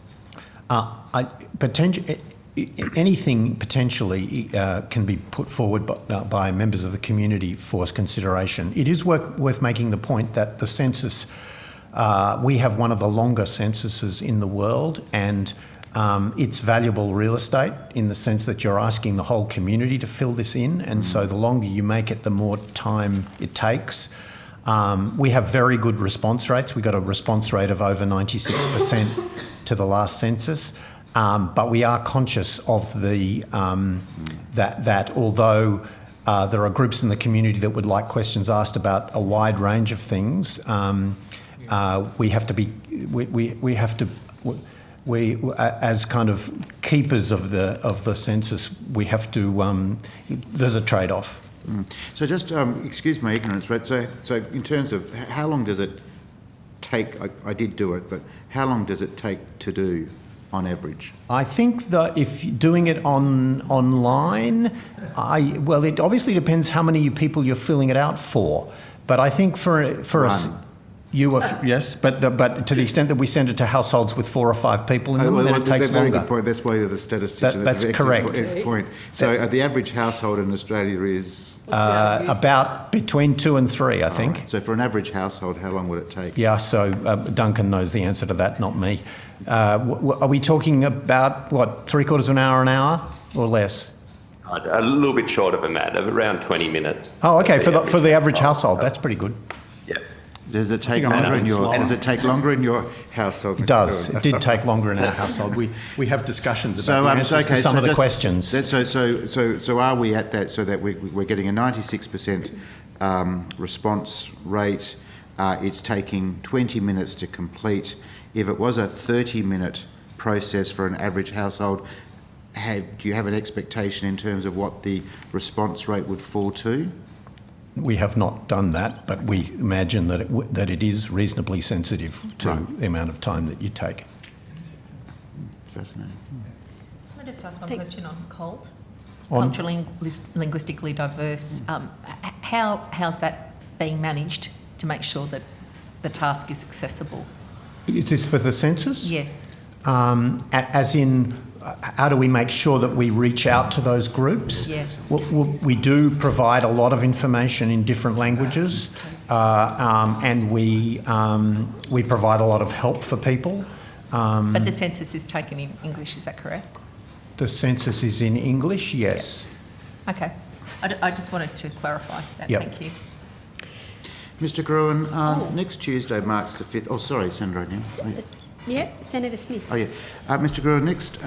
Anything potentially can be put forward by members of the community for consideration. It is worth making the point that the census, we have one of the longer censuses in the world, and it's valuable real estate in the sense that you're asking the whole community to fill this in, and so the longer you make it, the more time it takes. We have very good response rates. We got a response rate of over 96% to the last census. But we are conscious of the that although there are groups in the community that would like questions asked about a wide range of things, we have to be we as kind of keepers of the census, we have to. There's a trade-off. So just excuse my ignorance, but so in terms of how long does it take? I did do it, but how long does it take to do? On average? I think that if doing it online, it obviously depends how many people you're filling it out for. But I think for us, yes, but to the extent that we send it to households with 4 or 5 people in them, then it takes longer. Good point. That's why you're the statistician. That's correct. Point. So the average household in Australia is about between 2 and 3, I think. Right. So for an average household, how long would it take? Yeah. So Duncan knows the answer to that, not me. Are we talking about what, 3/4 of an hour or less? A little bit shorter than that, of around 20 minutes. Oh, okay. For the average household, that's pretty good. Yeah. Does it take longer in your? Does it take longer in your household? It does. It did take longer in our household. We have discussions about the answers to some of the questions. So are we at that? So that we're getting a 96% response rate. It's taking 20 minutes to complete. If it was a 30-minute process for an average household, do you have an expectation in terms of what the response rate would fall to? We have not done that, but we imagine that it is reasonably sensitive to the amount of time that you take. Fascinating. Can I just ask one question on COLT? Culturally, linguistically diverse. How's that being managed to make sure that the task is accessible? Is this for the census? Yes. As in, how do we make sure that we reach out to those groups? Yeah. We do provide a lot of information in different languages, and we provide a lot of help for people. But the census is taken in English, is that correct? The census is in English, yes. Yep. Okay. I just wanted to clarify that. Yep. Thank you. Mr. Gruen, next Tuesday marks the 5th. Oh, sorry, Senator O'Neill. Yeah, Senator Smith. Oh, yeah. Mr. Gruen, next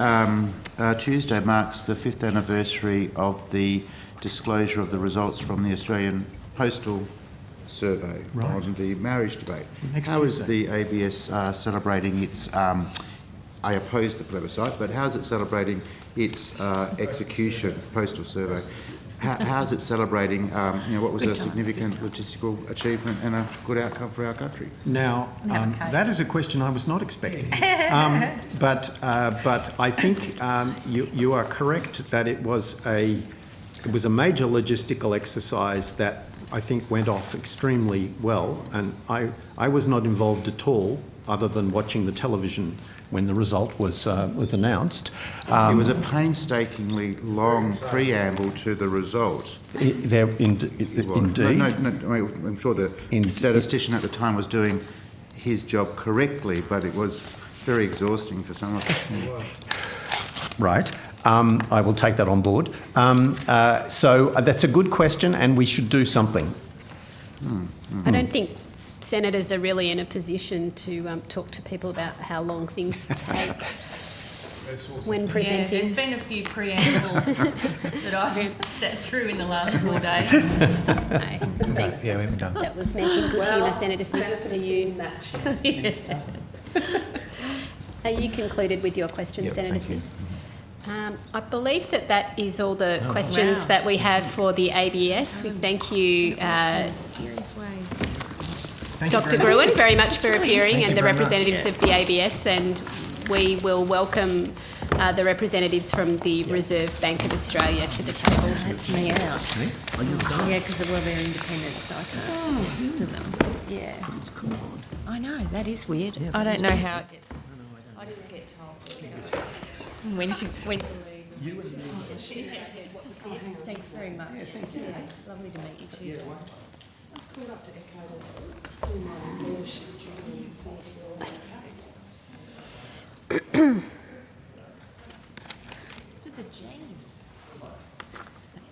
Tuesday marks the 5th anniversary of the disclosure of the results from the Australian Postal Survey on the marriage debate. How is the ABS celebrating its, I oppose the plebiscite, but how is it celebrating its execution, postal survey. How's it celebrating, what was a significant logistical achievement and a good outcome for our country? Now, that is a question I was not expecting. But I think you are correct that it was a major logistical exercise that I think went off extremely well, and I was not involved at all, other than watching the television when the result was announced. It was a painstakingly long preamble to the result. Indeed. No, I'm sure the statistician at the time was doing his job correctly, but it was very exhausting for some of us. Right. I will take that on board. So that's a good question, and we should do something. I don't think senators are really in a position to talk to people about how long things take when presenting. Yeah, there's been a few preambles that I've sat through in the last 4 days. Yeah, we haven't done that. That was meant in good humour, Senator Smith. Are you concluded with your question, Senator Smith? I believe that is all the questions that we have for the ABS. We thank you, Dr. Gruen, very much for appearing, and the representatives of the ABS, and we will welcome the representatives from the Reserve Bank of Australia to the table. That's me out. Yeah, because they're independent, so I can't listen to them. Yeah. I know, that is weird. I don't know how it gets. I just get told when to leave. Thanks very much. Yeah, thank you. Lovely to meet you too. I've called up to echo to do my leadership duty and see it's with the jeans.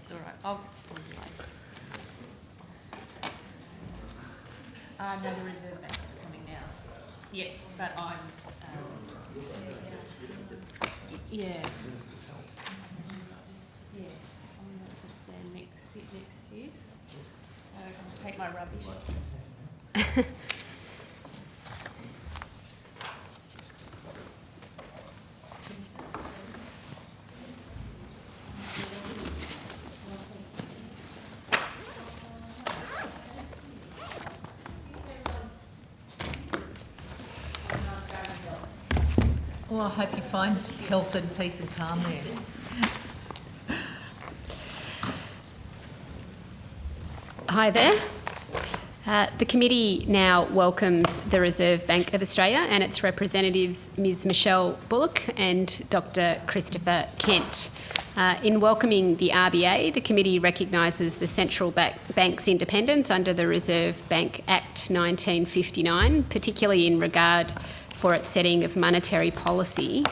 It's all right. I'll send you later. No, the Reserve Bank is coming now. Yeah, but I'm. Yeah. Yes, I'm going to sit next to you. So I can take my rubbish. Well, I hope you find health and peace and calm there. Hi there. The committee now welcomes the Reserve Bank of Australia and its representatives, Ms Michelle Bullock and Dr Christopher Kent. In welcoming the RBA, the committee recognises the central bank's independence under the Reserve Bank Act 1959, particularly in regard for its setting of monetary policy.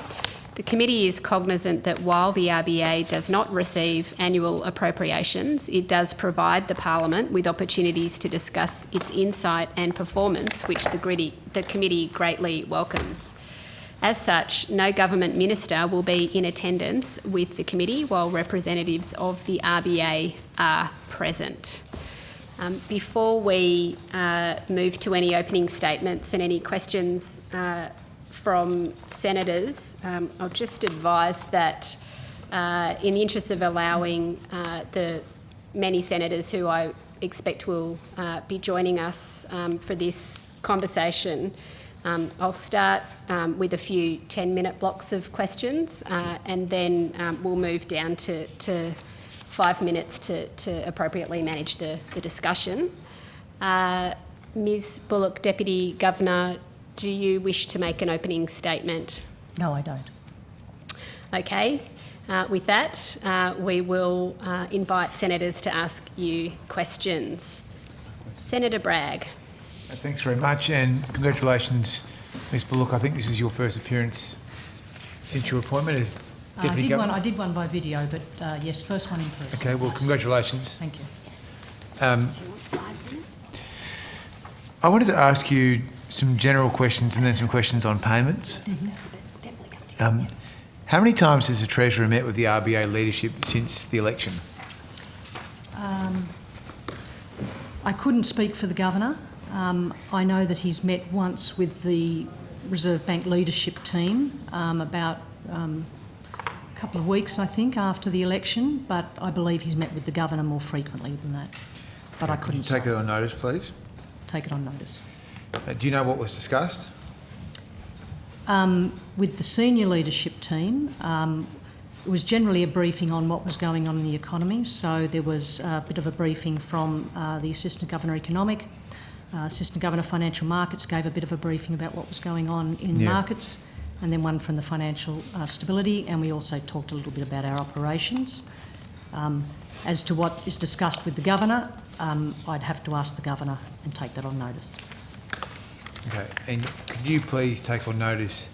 The committee is cognisant that while the RBA does not receive annual appropriations, it does provide the Parliament with opportunities to discuss its insight and performance, which the committee greatly welcomes. As such, no government minister will be in attendance with the committee while representatives of the RBA are present. Before we move to any opening statements and any questions from senators, I'll just advise that in the interest of allowing the many senators who I expect will be joining us for this conversation, I'll start with a few 10-minute blocks of questions and then we'll move down to 5 minutes to appropriately manage the discussion. Ms Bullock, Deputy Governor, do you wish to make an opening statement? No, I don't. Okay. With that, we will invite senators to ask you questions. Senator Bragg. Thanks very much, and congratulations, Ms Bullock. I think this is your first appearance since your appointment as Deputy Governor. I did one by video, but yes, first one in person. Okay, well, congratulations. Thank you. I wanted to ask you some general questions and then some questions on payments. How many times has the Treasurer met with the RBA leadership since the election? I couldn't speak for the Governor. I know that he's met once with the Reserve Bank leadership team about couple of weeks, I think, after the election, but I believe he's met with the governor more frequently than that. But I couldn't Take it on notice, please. take it on notice. Do you know what was discussed? With the senior leadership team, it was generally a briefing on what was going on in the economy. So there was a bit of a briefing from the Assistant Governor Economic. Assistant Governor Financial Markets gave a bit of a briefing about what was going on in markets, and then one from the Financial Stability, and we also talked a little bit about our operations. As to what is discussed with the Governor, I'd have to ask the Governor and take that on notice. Okay, and could you please take on notice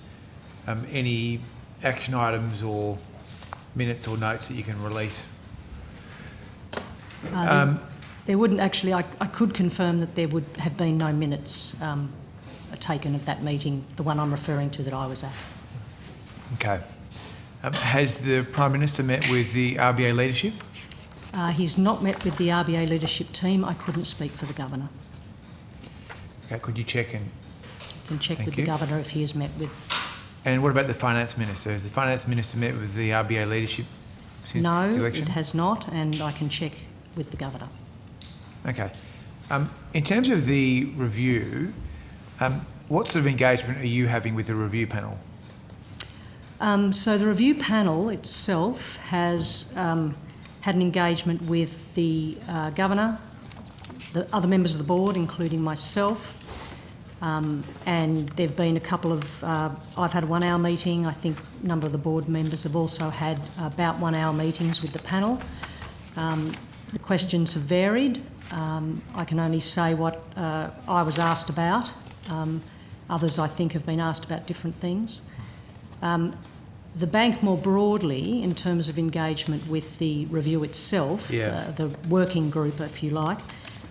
any action items or minutes or notes that you can release? There wouldn't actually, I could confirm that there would have been no minutes taken of that meeting, the one I'm referring to that I was at. Okay. Has the Prime Minister met with the RBA leadership? He's not met with the RBA leadership team. I couldn't speak for the Governor. Okay, could you check and... I can check Thank with you. the Governor if he has met with... And what about the Finance Minister? Has the Finance Minister met with the RBA leadership since the No, election? it has not, and I can check with the Governor. Okay. In terms of the review, what sort of engagement are you having with the review panel? So the review panel itself has had an engagement with the Governor, the other members of the board, including myself, and there have been a couple of... I've had a 1 hour meeting. I think a number of the board members have also had about 1 hour meetings with the panel. The questions have varied. I can only say what I was asked about. Others, I think, have been asked about different things. The bank more broadly, in terms of engagement with the review itself, the working group, if you like,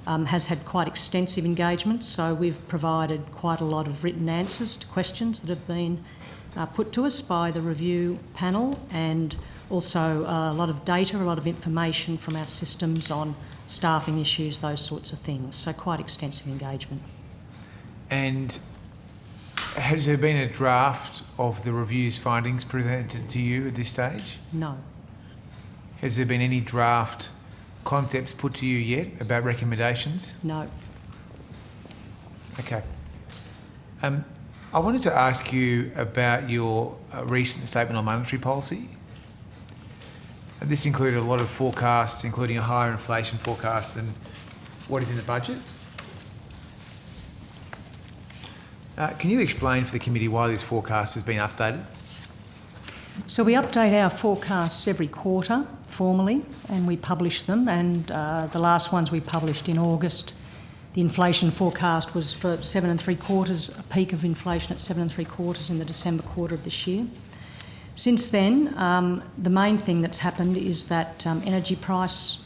has had quite extensive engagement. So we've provided quite a lot of written answers to questions that have been put to us by the review panel, and also a lot of data, a lot of information from our systems on staffing issues, those sorts of things. So quite extensive engagement. And has there been a draft of the review's findings presented to you at this stage? No. Has there been any draft concepts put to you yet about recommendations? No. Okay. I wanted to ask you about your recent statement on monetary policy. This included a lot of forecasts, including a higher inflation forecast than what is in the budget. Can you explain for the committee why this forecast has been updated? So we update our forecasts every quarter formally, and we publish them, and the last ones we published in August, the inflation forecast was for 7 3/4, a peak of inflation at 7 3/4 in the December quarter of this year. Since then, the main thing that's happened is that energy price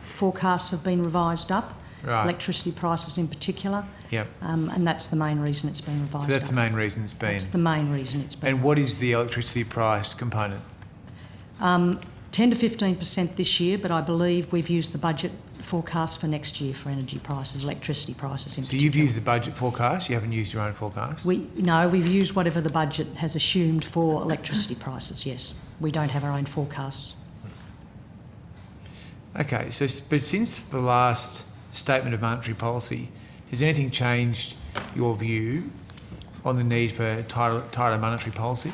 forecasts have been revised up, electricity prices in particular. Yep. And that's the main reason it's been revised up. So that's the main reason it's been... That's the main reason it's been. And what is the electricity price component? 10 to 15% this year, but I believe we've used the budget forecast for next year for energy prices, electricity prices in particular. So you've used the budget forecast, you haven't used your own forecast? No, we've used whatever the budget has assumed for electricity prices, yes. We don't have our own forecasts. Okay, so but since the last statement of monetary policy, has anything changed your view on the need for tighter monetary policy?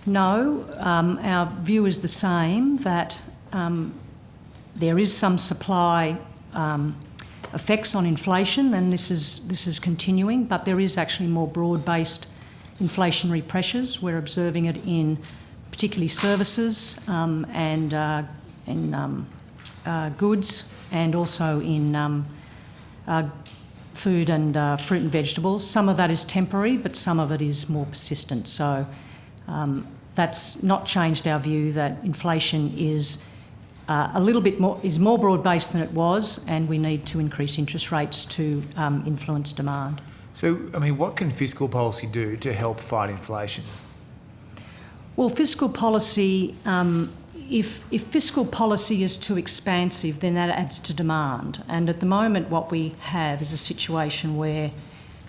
No, our view is the same, that there is some supply effects on inflation, and this is continuing, but there is actually more broad-based inflationary pressures. We're observing it in particularly services and in goods, and also in food and fruit and vegetables. Some of that is temporary, but some of it is more persistent. So that's not changed our view that inflation is a little bit more broad-based than it was, and we need to increase interest rates to influence demand. So, I mean, what can fiscal policy do to help fight inflation? Well, fiscal policy, if fiscal policy is too expansive, then that adds to demand. And at the moment, what we have is a situation where,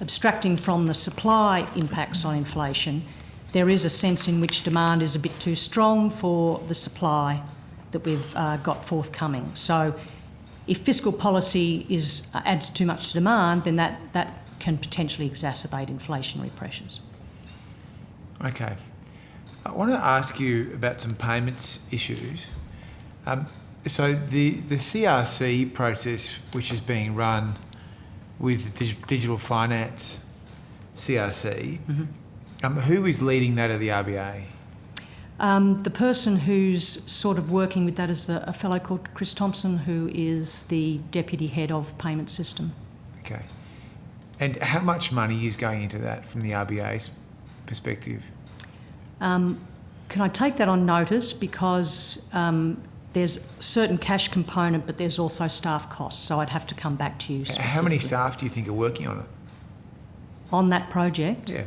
abstracting from the supply impacts on inflation, there is a sense in which demand is a bit too strong for the supply that we've got forthcoming. So if fiscal policy adds too much to demand, then that can potentially exacerbate inflationary pressures. Okay. I want to ask you about some payments issues. So the CRC process, which is being run with the Digital Finance CRC, who is leading that at the RBA? The person who's sort of working with that is a fellow called Chris Thompson, who is the Deputy Head of Payment System. Okay. And how much money is going into that from the RBA's perspective? Can I take that on notice, because there's a certain cash component, but there's also staff costs, so I'd have to come back to you specifically. How many staff do you think are working on it? On that project? Yeah.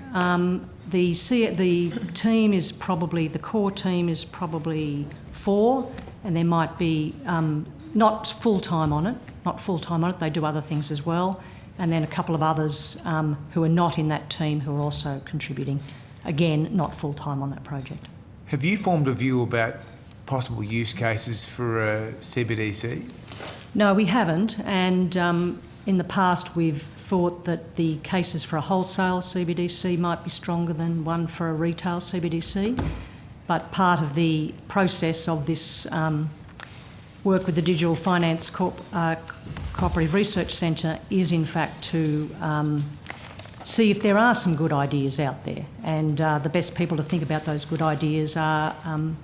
The team is probably, the core team is probably 4, and there might be not full-time on it, they do other things as well, and then a couple of others who are not in that team who are also contributing. Again, not full-time on that project. Have you formed a view about possible use cases for a CBDC? No, we haven't, and in the past we've thought that the cases for a wholesale CBDC might be stronger than one for a retail CBDC, but part of the process of this work with the Digital Finance Cooperative Research Centre is in fact to see if there are some good ideas out there, and the best people to think about those good ideas are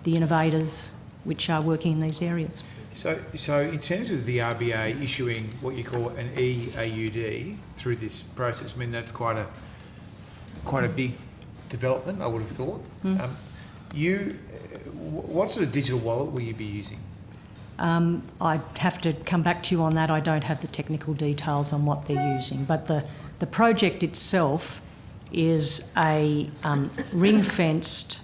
the innovators which are working in these areas. So in terms of the RBA issuing what you call an EAUD through this process, I mean, that's quite a big development, I would have thought. What sort of digital wallet will you be using? I'd have to come back to you on that. I don't have the technical details on what they're using, but the project itself is a ring-fenced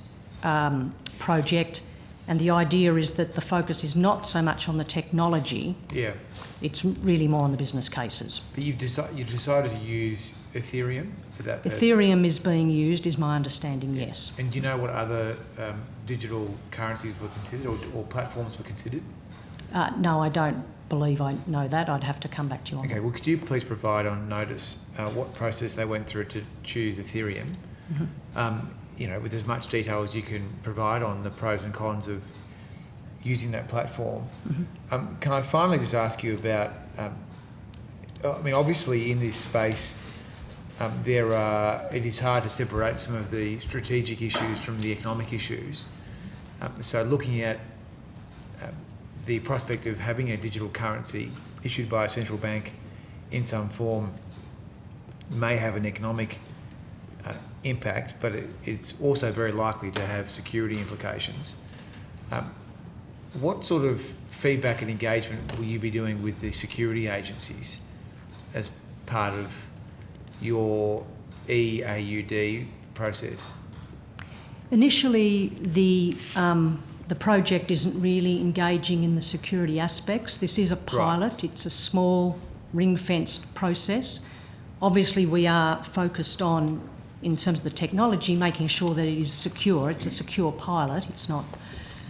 project, and the idea is that the focus is not so much on the technology. Yeah. It's really more on the business cases. But you've decided to use Ethereum for that purpose? Ethereum is being used, is my understanding, yes. And do you know what other digital currencies were considered or platforms were considered? No, I don't believe I know that. I'd have to come back to you on that. Okay, well, could you please provide on notice what process they went through to choose Ethereum? With as much detail as you can provide on the pros and cons of using that platform. Can I finally just ask you about, obviously in this space, it is hard to separate some of the strategic issues from the economic issues. So looking at the prospect of having a digital currency issued by a central bank in some form may have an economic impact, but it's also very likely to have security implications. What sort of feedback and engagement will you be doing with the security agencies as part of your EAUD process? Initially, the project isn't really engaging in the security aspects. This is a pilot. Right. It's a small ring-fenced process. Obviously, we are focused on, in terms of the technology, making sure that it is secure. It's a secure pilot. It's not.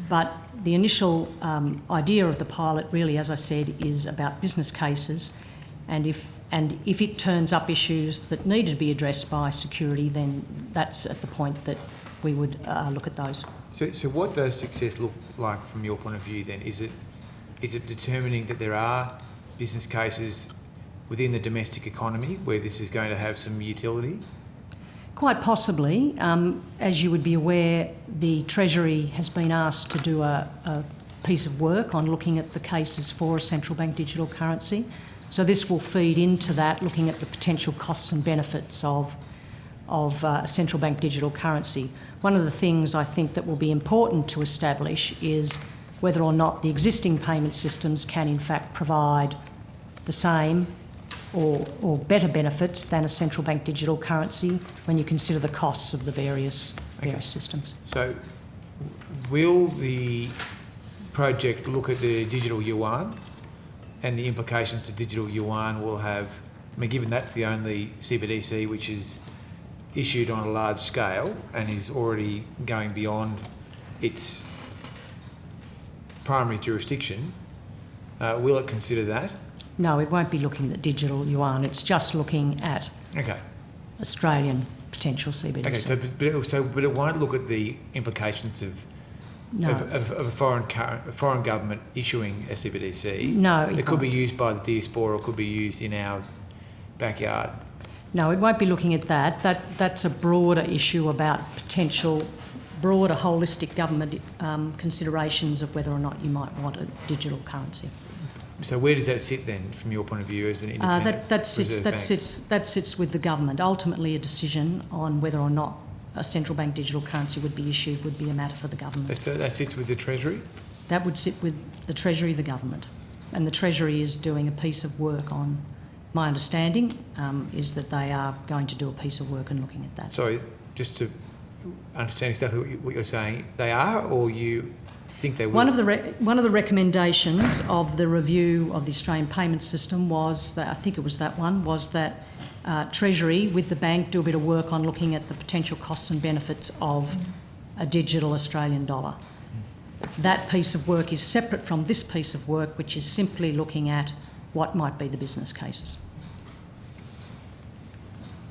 But the initial idea of the pilot really, as I said, is about business cases, and if it turns up issues that need to be addressed by security, then that's at the point that we would look at those. So what does success look like from your point of view then? Is it determining that there are business cases within the domestic economy where this is going to have some utility? Quite possibly. As you would be aware, the Treasury has been asked to do a piece of work on looking at the cases for a central bank digital currency. So this will feed into that, looking at the potential costs and benefits of a central bank digital currency. One of the things I think that will be important to establish is whether or not the existing payment systems can in fact provide the same or better benefits than a central bank digital currency when you consider the costs of the various systems. So will the project look at the digital yuan and the implications the digital yuan will have? I mean, given that's the only CBDC which is issued on a large scale and is already going beyond its primary jurisdiction, will it consider that? No, it won't be looking at digital yuan. It's just looking at Okay. Australian potential CBDC. Okay, but it won't look at the implications of No. of a foreign government issuing a CBDC. No, it it could be won't. used by the diaspora or could be used in our backyard. No, it won't be looking at that. That's a broader issue about potential broader holistic government considerations of whether or not you might want a digital currency. So where does that sit then, from your point of view, as an independent That sits Reserve Bank? with the government. Ultimately, a decision on whether or not a central bank digital currency would be issued would be a matter for the government. That sits with the Treasury? That would sit with the Treasury, the government. And the Treasury is doing a piece of work on, my understanding is that they are going to do a piece of work and looking at that. So just to understand exactly what you're saying, they are, or you think they will? One of the recommendations of the review of the Australian payment system was that, I think it was that one, was that Treasury with the bank do a bit of work on looking at the potential costs and benefits of a digital Australian dollar. That piece of work is separate from this piece of work, which is simply looking at what might be the business cases.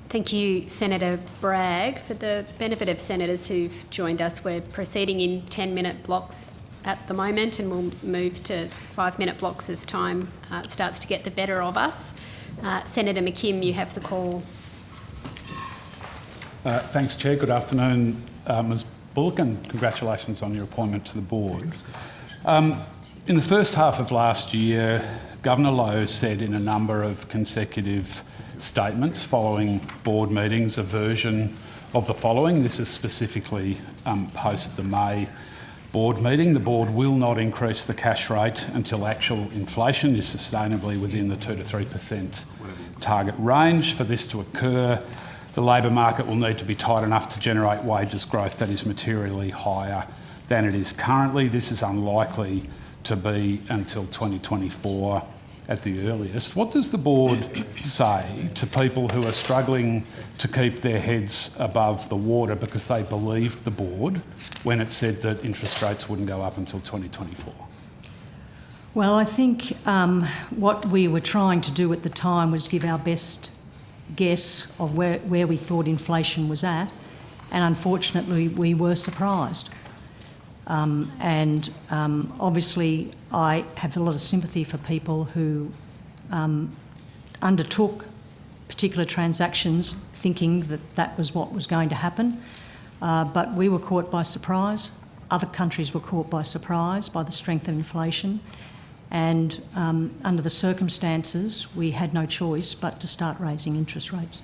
Thank you, Senator Bragg. For the benefit of senators who've joined us, we're proceeding in 10-minute blocks at the moment, and we'll move to 5-minute blocks as time starts to get the better of us. Senator McKim, you have the call. Thanks, Chair. Good afternoon, Ms Bullock, and congratulations on your appointment to the board. In the first half of last year, Governor Lowe said in a number of consecutive statements following board meetings a version of the following. This is specifically post the May board meeting. The board will not increase the cash rate until actual inflation is sustainably within the 2 to 3% target range. For this to occur, the labour market will need to be tight enough to generate wages growth that is materially higher than it is currently. This is unlikely to be until 2024 at the earliest. What does the board say to people who are struggling to keep their heads above the water because they believed the board when it said that interest rates wouldn't go up until 2024? Well, I think what we were trying to do at the time was give our best guess of where we thought inflation was at, and unfortunately we were surprised. Obviously I have a lot of sympathy for people who undertook particular transactions thinking that that was what was going to happen, but we were caught by surprise. Other countries were caught by surprise by the strength of inflation, and under the circumstances we had no choice but to start raising interest rates.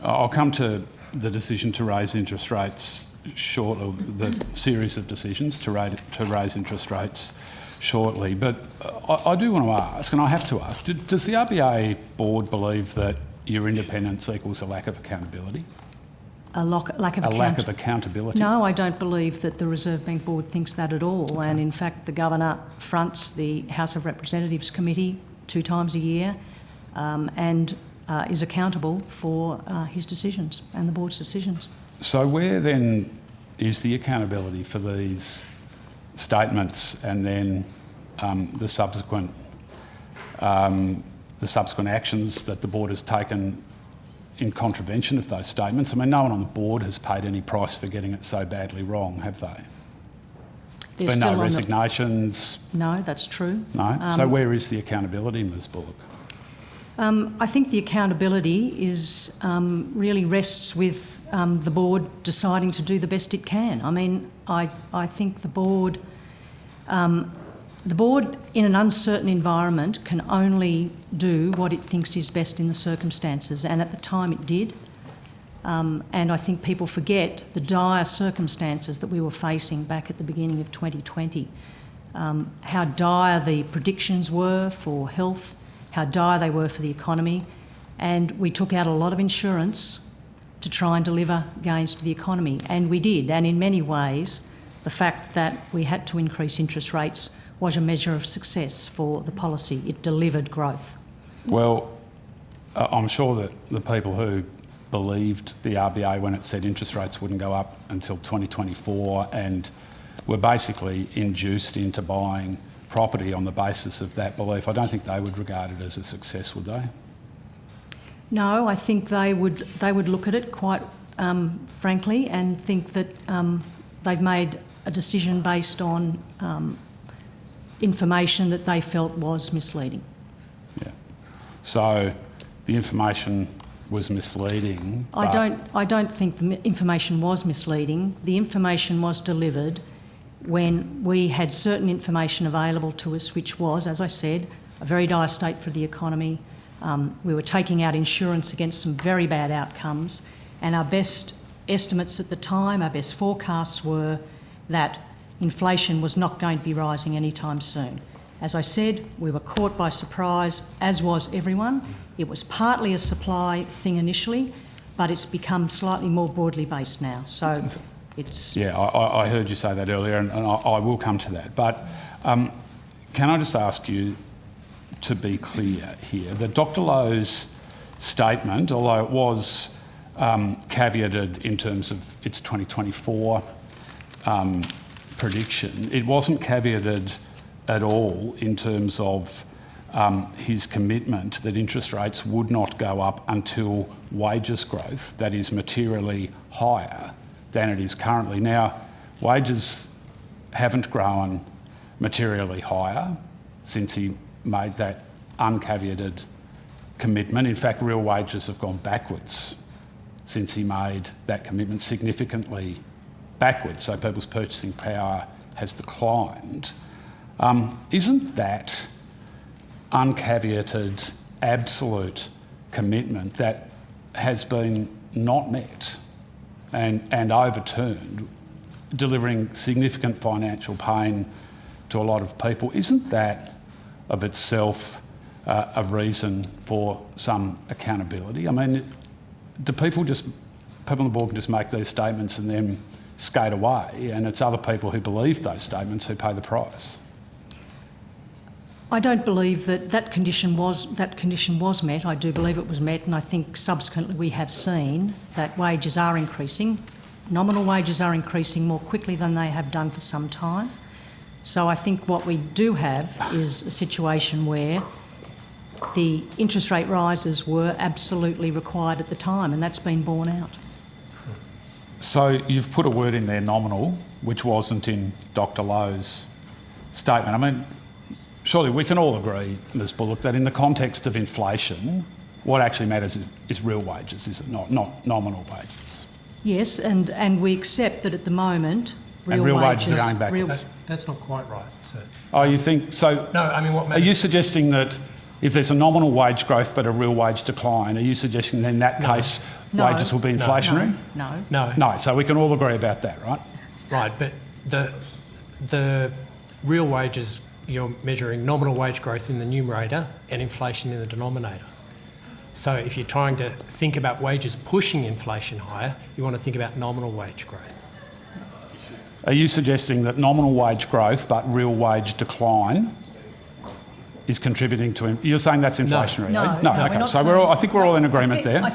I'll come to the decision to raise interest rates shortly, the series of decisions to raise interest rates shortly, but I do want to ask, and I have to ask, does the RBA board believe that your independence equals a lack of accountability? A lack of accountability? No, I don't believe that the Reserve Bank Board thinks that at all. Okay. And in fact, the Governor fronts the House of Representatives Committee 2 times a year and is accountable for his decisions and the Board's decisions. So where then is the accountability for these statements and then the subsequent actions that the board has taken in contravention of those statements? I mean, no one on the board has paid any price for getting it so badly wrong, have they? There's been no resignations. No, that's true. No? So where is the accountability, Ms Bullock? I think the accountability is really rests with the board deciding to do the best it can. I mean, I think the board in an uncertain environment can only do what it thinks is best in the circumstances, and at the time it did. And I think people forget the dire circumstances that we were facing back at the beginning of 2020, how dire the predictions were for health, how dire they were for the economy, and we took out a lot of insurance to try and deliver gains to the economy, and we did. And in many ways, the fact that we had to increase interest rates was a measure of success for the policy. It delivered growth. Well, I'm sure that the people who believed the RBA when it said interest rates wouldn't go up until 2024 and were basically induced into buying property on the basis of that belief. I don't think they would regard it as a success, would they? No, I think they would look at it quite frankly and think that they've made a decision based on information that they felt was misleading. Yeah. So the information was misleading. I don't think the information was misleading. The information was delivered when we had certain information available to us, which was, as I said, a very dire state for the economy. We were taking out insurance against some very bad outcomes, and our best estimates at the time, our best forecasts were that inflation was not going to be rising anytime soon. As I said, we were caught by surprise, as was everyone. It was partly a supply thing initially, but it's become slightly more broadly based now. So it's... Yeah, I heard you say that earlier, and I will come to that. But can I just ask you to be clear here that Dr Lowe's statement, although it was caveated in terms of its 2024 prediction, it wasn't caveated at all in terms of his commitment that interest rates would not go up until wages growth, that is materially higher than it is currently. Now, wages haven't grown materially higher since he made that uncaveated commitment. In fact, real wages have gone backwards since he made that commitment, significantly backwards, so people's purchasing power has declined. Isn't that uncaveated, absolute commitment that has been not met and overturned, delivering significant financial pain to a lot of people, isn't that of itself a reason for some accountability? I mean, do people on the board can just make these statements and then skate away, and it's other people who believe those statements who pay the price? I don't believe that condition was met. I do believe it was met, and I think subsequently we have seen that wages are increasing. Nominal wages are increasing more quickly than they have done for some time. So I think what we do have is a situation where the interest rate rises were absolutely required at the time, and that's been borne out. So you've put a word in there, nominal, which wasn't in Dr Lowe's statement. I mean, surely we can all agree, Ms Bullock, that in the context of inflation, what actually matters is real wages, is it not? Not nominal wages. Yes, and we accept that at the moment real wages are going backwards. That's not quite right, sir. Oh, you think so? No, I mean, what are you suggesting that if there's a nominal wage growth but a real wage decline, are you suggesting then in that case wages will be inflationary? No. So we can all agree about that, right? Right, but the real wages, you're measuring nominal wage growth in the numerator and inflation in the denominator. So if you're trying to think about wages pushing inflation higher, you want to think about nominal wage growth. Are you suggesting that nominal wage growth but real wage decline is contributing to... You're saying that's inflationary? No. Okay, so I think we're all in agreement there. I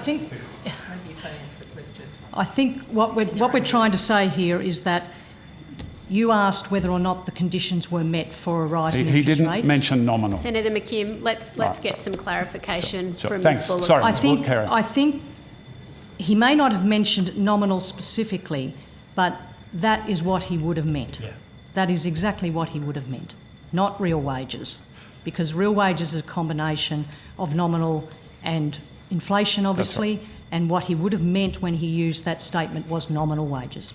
think what we're trying to say here is that you asked whether or not the conditions were met for a rise in interest rates. He didn't mention nominal. Senator McKim, let's get some clarification from Thanks. Ms Bullock. Sorry, Ms Bullock, carry on. I think he may not have mentioned nominal specifically, but that is what he would have meant. Yeah. That is exactly what he would have meant, not real wages, because real wages is a combination of nominal and inflation, obviously, and what he would have meant when he used that statement was nominal wages.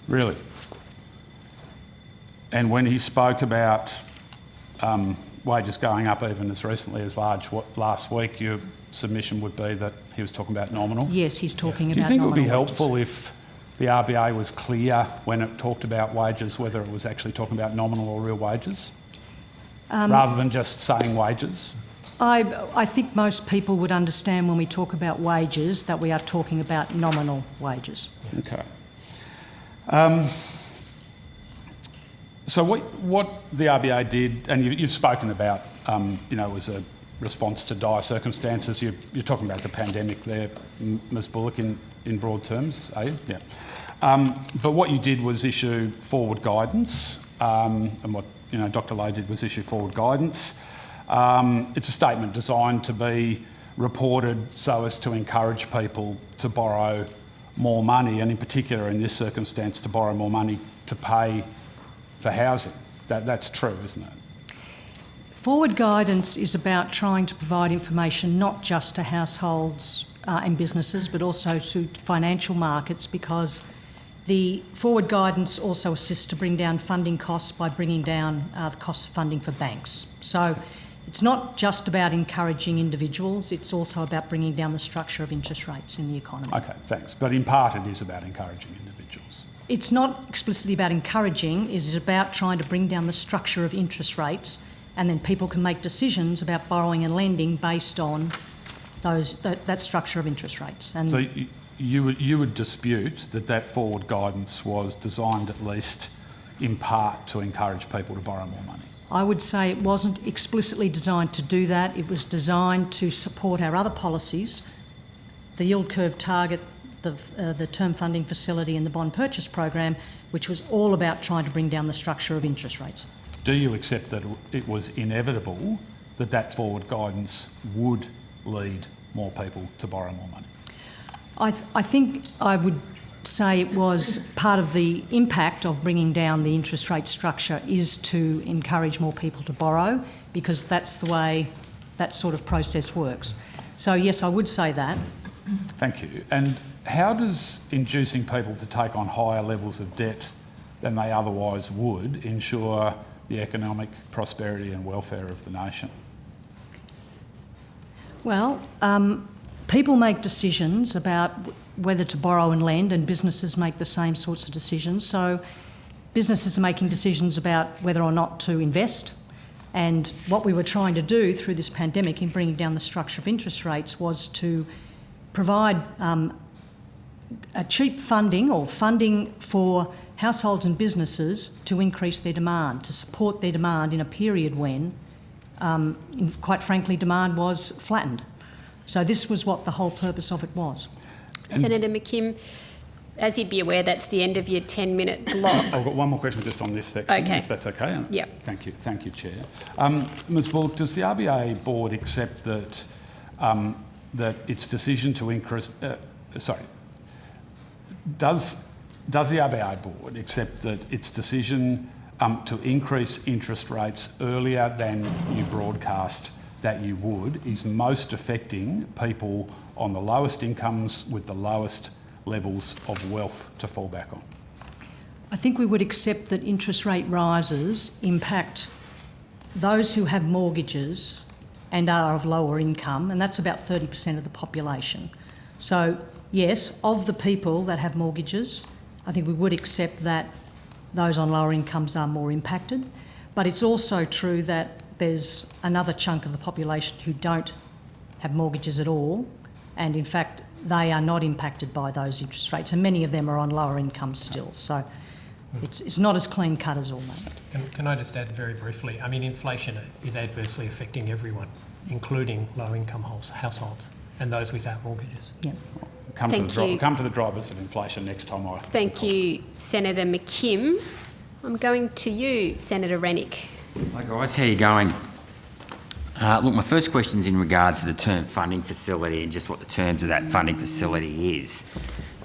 Really? And when he spoke about wages going up even as recently as last week, your submission would be that he was talking about nominal? Yes, he's talking Do about you think it nominal would be wages. helpful if the RBA was clear when it talked about wages, whether it was actually talking about nominal or real wages, rather than just saying wages? I think most people would understand when we talk about wages that we are talking about nominal wages. Okay. So what the RBA did, and you've spoken about, it was a response to dire circumstances. You're talking about the pandemic there, Ms Bullock, in broad terms, are you? Yeah. But what you did was issue forward guidance, and what Dr. Lay did was issue forward guidance. It's a statement designed to be reported so as to encourage people to borrow more money, and in particular in this circumstance to borrow more money to pay for housing. That's true, isn't it? Forward guidance is about trying to provide information not just to households and businesses, but also to financial markets, because the forward guidance also assists to bring down funding costs by bringing down the cost of funding for banks. So it's not just about encouraging individuals, it's also about bringing down the structure of interest rates in the economy. Okay, thanks. But in part it is about encouraging individuals. It's not explicitly about encouraging, it's about trying to bring down the structure of interest rates, and then people can make decisions about borrowing and lending based on that structure of interest rates. And so you would dispute that forward guidance was designed at least in part to encourage people to borrow more money? I would say it wasn't explicitly designed to do that. It was designed to support our other policies, the yield curve target, the term funding facility and the bond purchase program, which was all about trying to bring down the structure of interest rates. Do you accept that it was inevitable that forward guidance would lead more people to borrow more money? I think I would say it was part of the impact of bringing down the interest rate structure is to encourage more people to borrow, because that's the way that sort of process works. So yes, I would say that. Thank you. And how does inducing people to take on higher levels of debt than they otherwise would ensure the economic prosperity and welfare of the nation? Well, people make decisions about whether to borrow and lend, and businesses make the same sorts of decisions. So businesses are making decisions about whether or not to invest. And what we were trying to do through this pandemic in bringing down the structure of interest rates was to provide a cheap funding or funding for households and businesses to increase their demand, to support their demand in a period when, quite frankly, demand was flattened. So this was what the whole purpose of it was. Senator McKim, as you'd be aware, that's the end of your 10-minute block. I've got one more question just on this section, Okay. if that's okay. Yeah. Thank you, Chair. Ms Bullock, does the RBA board accept that that its decision to increase... Does the RBA board accept that its decision to increase interest rates earlier than you broadcast that you would is most affecting people on the lowest incomes with the lowest levels of wealth to fall back on? I think we would accept that interest rate rises impact those who have mortgages and are of lower income, and that's about 30% of the population. So yes, of the people that have mortgages, I think we would accept that those on lower incomes are more impacted. But it's also true that there's another chunk of the population who don't have mortgages at all, and in fact they are not impacted by those interest rates, and many of them are on lower incomes still. So it's not as clean cut as all that. Can I just add very briefly? I mean, inflation is adversely affecting everyone, including low-income households and those without mortgages. Yeah. Come to the drivers of inflation next time. Thank you, Senator McKim. I'm going to you, Senator Rennick. Hi guys, how are you going? Look, my first question's in regards to the term funding facility and just what the terms of that funding facility is.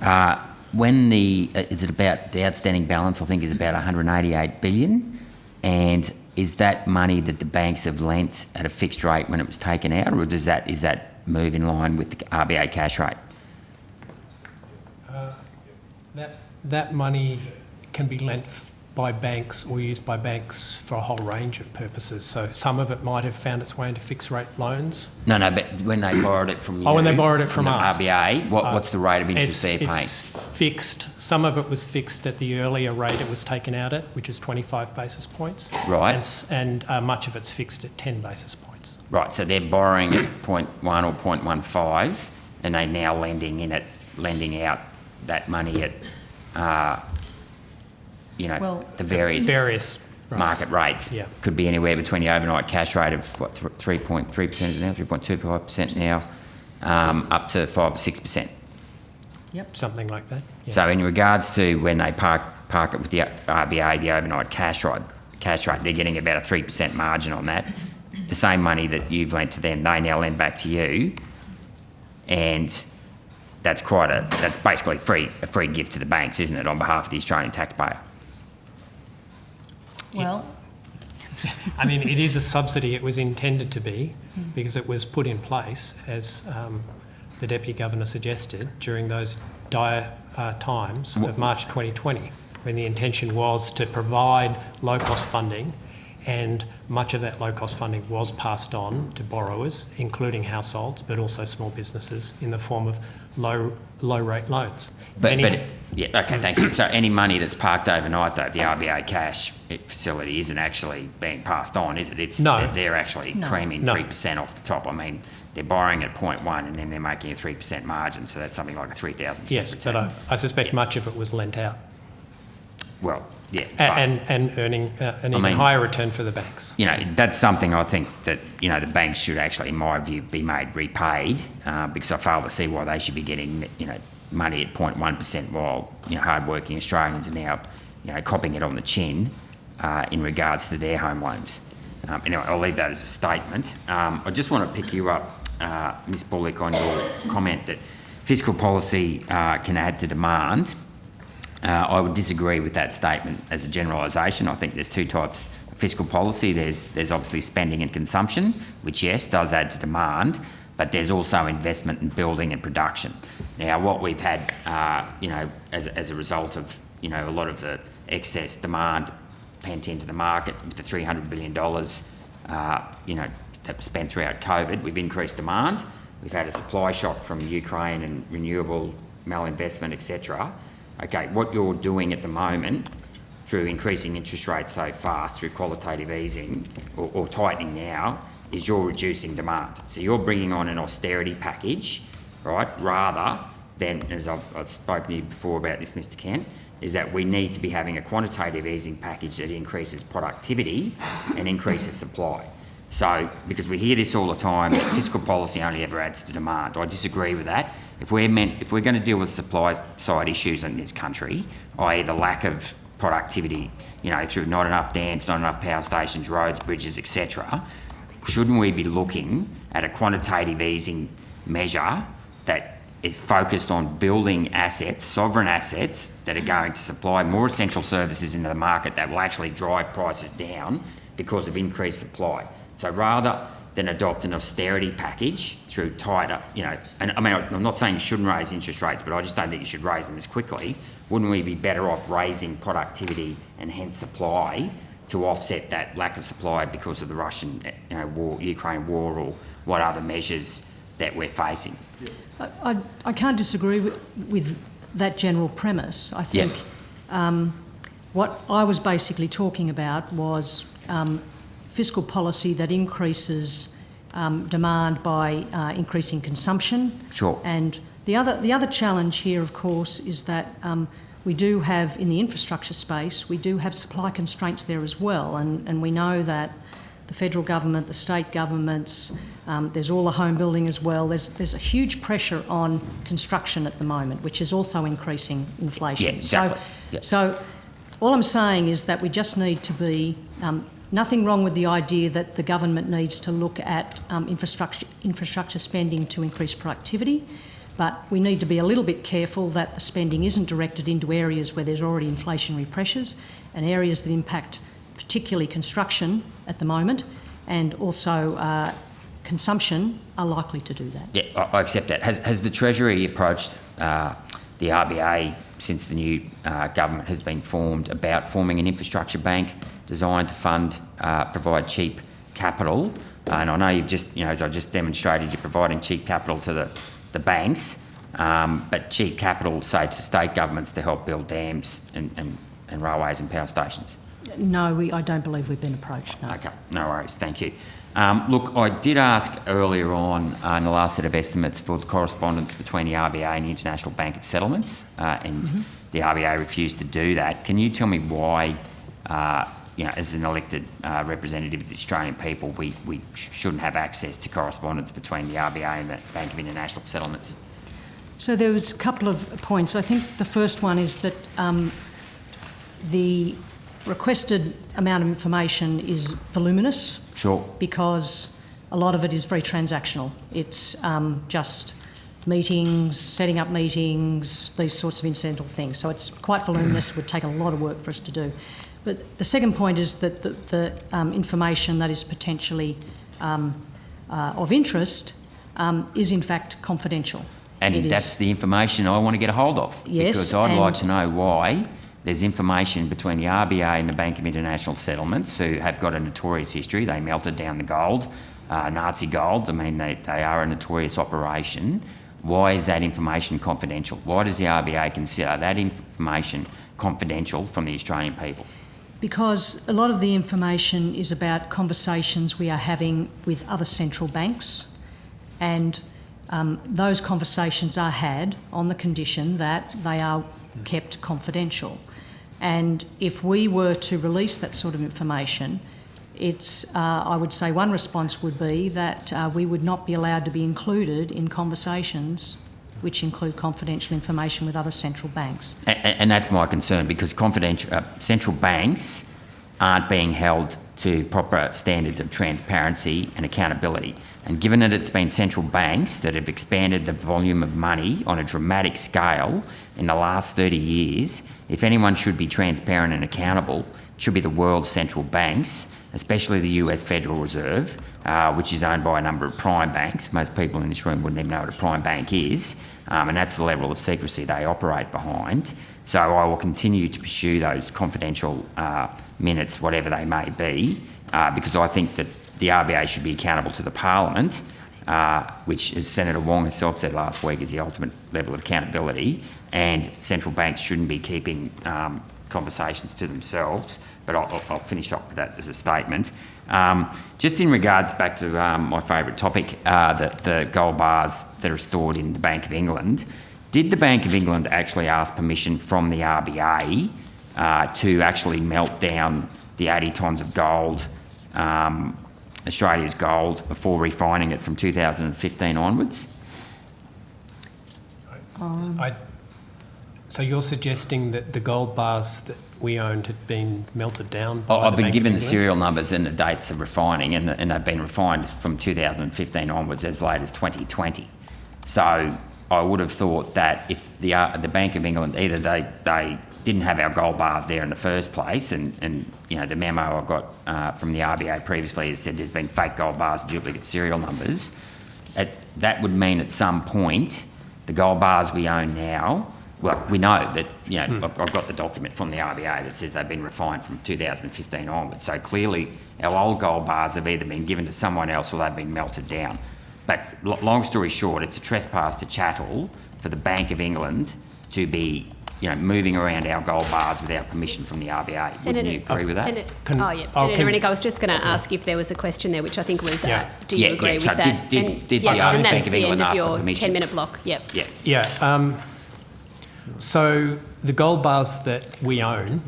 Is it about the outstanding balance? I think is about 188 billion, and is that money that the banks have lent at a fixed rate when it was taken out, or is that move in line with the RBA cash rate? That money can be lent by banks or used by banks for a whole range of purposes. So some of it might have found its way into fixed rate loans. No, but when they borrowed it from you, when they borrowed it from us, RBA, what's the rate of interest they're paying? It's fixed. Some of it was fixed at the earlier rate it was taken out at, which is 25 basis points. Right. And much of it's fixed at 10 basis points. Right. So they're borrowing at 0.1 or 0.15, and they're now lending out that money at. The various market rates. Yeah. Could be anywhere between the overnight cash rate of, 3.3% is now, 3.25% now, up to 5 or 6%. Yep. Something like that. Yeah. So in regards to when they park it with the RBA, the overnight cash rate, they're getting about a 3% margin on that. The same money that you've lent to them, they now lend back to you, and that's basically a free gift to the banks, isn't it, on behalf of the Australian taxpayer? Well, I mean, it is a subsidy. It was intended to be, because it was put in place, as the Deputy Governor suggested, during those dire times of March 2020, when the intention was to provide low-cost funding, and much of that low-cost funding was passed on to borrowers, including households, but also small businesses, in the form of low-rate loans. Okay, thank you. So any money that's parked overnight, though, the RBA cash facility isn't actually being passed on, is it? No. They're actually creaming 3% off the top. I mean, they're borrowing at 0.1 and then they're making a 3% margin, so that's something like a 3,000% yes, return. but I suspect much of it was lent out. Well, yeah. And earning an even higher return for the banks. You know, that's something I think that, the banks should actually, in my view, be made repaid, because I fail to see why they should be getting, money at 0.1% while, hard-working Australians are now, copping it on the chin in regards to their home loans. Anyway, I'll leave that as a statement. I just want to pick you up, Ms Bullock, on your comment that fiscal policy can add to demand. I would disagree with that statement as a generalisation. I think there's two types of fiscal policy. There's obviously spending and consumption, which, yes, does add to demand, but there's also investment in building and production. Now, what we've had, as a result of, a lot of the excess demand pent into the market with the $300 billion, that was spent throughout COVID, we've increased demand. We've had a supply shock from Ukraine and renewable malinvestment, etc. Okay, what you're doing at the moment through increasing interest rates so fast, through qualitative easing or tightening now, is you're reducing demand. So you're bringing on an austerity package, right, rather than, as I've spoken to you before about this, Mr Kent, is that we need to be having a quantitative easing package that increases productivity and increases supply. So, because we hear this all the time, that fiscal policy only ever adds to demand. I disagree with that. If we're going to deal with supply side issues in this country, i.e. the lack of productivity, through not enough dams, not enough power stations, roads, bridges, etc., shouldn't we be looking at a quantitative easing measure that is focused on building assets, sovereign assets, that are going to supply more essential services into the market that will actually drive prices down because of increased supply? So rather than adopt an austerity package through tighter, and I mean, I'm not saying you shouldn't raise interest rates, but I just don't think you should raise them as quickly. Wouldn't we be better off raising productivity and hence supply to offset that lack of supply because of the Russian, war, Ukraine war, or what other measures that we're facing? I can't disagree with that general premise. I think what I was basically talking about was fiscal policy that increases demand by increasing consumption. Sure. And the other challenge here, of course, is that we do have, in the infrastructure space, we do have supply constraints there as well. And we know that the federal government, the state governments, there's all the home building as well. There's a huge pressure on construction at the moment, which is also increasing inflation. Yeah, exactly. So all I'm saying is that we just need to be... nothing wrong with the idea that the government needs to look at infrastructure spending to increase productivity, but we need to be a little bit careful that the spending isn't directed into areas where there's already inflationary pressures and areas that impact particularly construction at the moment, and also consumption are likely to do that. Yeah, I accept that. Has the Treasury approached the RBA since the new government has been formed about forming an infrastructure bank designed to provide cheap capital? And I know you've just, as I just demonstrated, you're providing cheap capital to the banks, but cheap capital, say, to state governments to help build dams and railways and power stations? No, I don't believe we've been approached, no. Okay, no worries, thank you. Look, I did ask earlier on in the last set of estimates for the correspondence between the RBA and the International Bank of Settlements, and the RBA refused to do that. Can you tell me why, as an elected representative of the Australian people, we shouldn't have access to correspondence between the RBA and the Bank of International Settlements. So there was a couple of points. I think the first one is that the requested amount of information is voluminous. Sure. Because a lot of it is very transactional. It's just meetings, setting up meetings, these sorts of incidental things. So it's quite voluminous, would take a lot of work for us to do. But the second point is that the information that is potentially of interest is in fact confidential. And that's the information I want to get a hold of. Yes, because I'd like to know why there's information between the RBA and the Bank of International Settlements, who have got a notorious history. They melted down the gold, Nazi gold. I mean, they are a notorious operation. Why is that information confidential? Why does the RBA consider that information confidential from the Australian people? Because a lot of the information is about conversations we are having with other central banks, and those conversations are had on the condition that they are kept confidential. And if we were to release that sort of information, it's, I would say one response would be that we would not be allowed to be included in conversations which include confidential information with other central banks. And that's my concern, because central banks aren't being held to proper standards of transparency and accountability. And given that it's been central banks that have expanded the volume of money on a dramatic scale in the last 30 years, if anyone should be transparent and accountable, it should be the world's central banks, especially the US Federal Reserve, which is owned by a number of prime banks. Most people in this room wouldn't even know what a prime bank is, and that's the level of secrecy they operate behind. So I will continue to pursue those confidential minutes, whatever they may be, because I think that the RBA should be accountable to the Parliament, which, as Senator Wong herself said last week, is the ultimate level of accountability, and central banks shouldn't be keeping conversations to themselves. But I'll finish up with that as a statement. Just in regards back to my favourite topic, the gold bars that are stored in the Bank of England, did the Bank of England actually ask permission from the RBA to actually melt down the 80 tonnes of gold, Australia's gold, before refining it from 2015 onwards? So you're suggesting that the gold bars that we owned had been melted down by I've the been Bank given of the England? serial numbers and the dates of refining, and they've been refined from 2015 onwards, as late as 2020. So I would have thought that if the Bank of England, either they didn't have our gold bars there in the first place, and you know, the memo I got from the RBA previously has said there's been fake gold bars, duplicate serial numbers. That would mean at some point the gold bars we own now, well, we know that, you know, I've got the document from the RBA that says they've been refined from 2015 onwards. So clearly our old gold bars have either been given to someone else or they've been melted down. But long story short, it's a trespass to chattel for the Bank of England to be, you know, moving around our gold bars without permission from the RBA. Wouldn't you agree with that? Senator Rennick, I was just going to ask if there was a question there, which I think was, do you agree with so that? Did the and Bank that's of the England end of ask for your permission? 10-minute block. Yep. Yeah. So the gold bars that we own,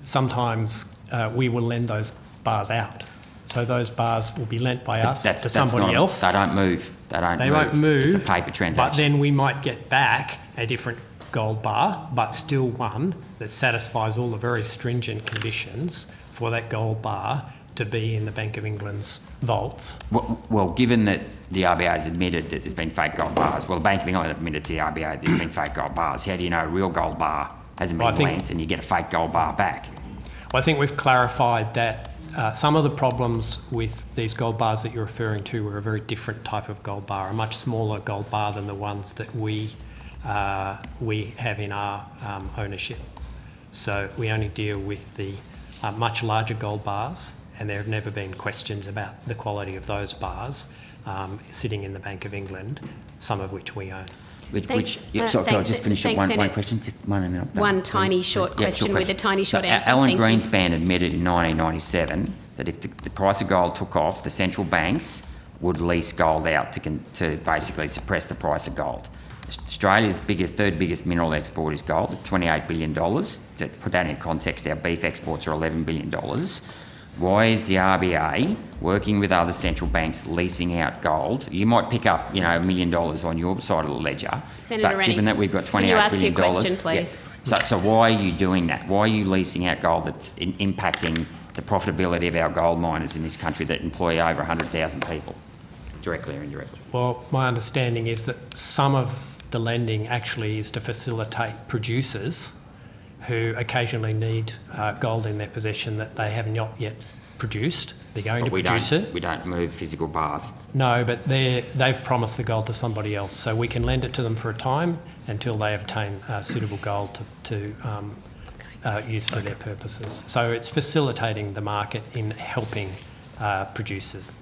sometimes we will lend those bars out. So those bars will be lent by us to somebody else. They don't move. They won't move. It's a paper transaction. But then we might get back a different gold bar, but still one that satisfies all the very stringent conditions for that gold bar to be in the Bank of England's vaults. Well, given that the RBA has admitted that there's been fake gold bars, well, the Bank of England admitted to the RBA that there's been fake gold bars. How do you know a real gold bar hasn't been lent and you get a fake gold bar back? Well, I think we've clarified that some of the problems with these gold bars that you're referring to were a very different type of gold bar, a much smaller gold bar than the ones that we have in our ownership. So we only deal with the much larger gold bars, and there have never been questions about the quality of those bars sitting in the Bank of England, some of which we own. So can I just finish up one question? Just 1 minute. One tiny short question with a tiny short answer. Alan Greenspan admitted in 1997 that if the price of gold took off, the central banks would lease gold out to basically suppress the price of gold. Australia's third biggest mineral export is gold, at $28 billion. To put that in context, our beef exports are $11 billion. Why is the RBA working with other central banks leasing out gold? You might pick up, $1 million on your side of the ledger, Senator but Rennie, given that we've got $28 can you ask billion... your question, please? So why are you doing that? Why are you leasing out gold that's impacting the profitability of our gold miners in this country that employ over 100,000 people, directly or indirectly? Well, my understanding is that some of the lending actually is to facilitate producers who occasionally need gold in their possession that they have not yet produced. They're going to produce it. We don't move physical bars. No, but they've promised the gold to somebody else, so we can lend it to them for a time until they obtain suitable gold to use for their purposes. So it's facilitating the market in helping producers.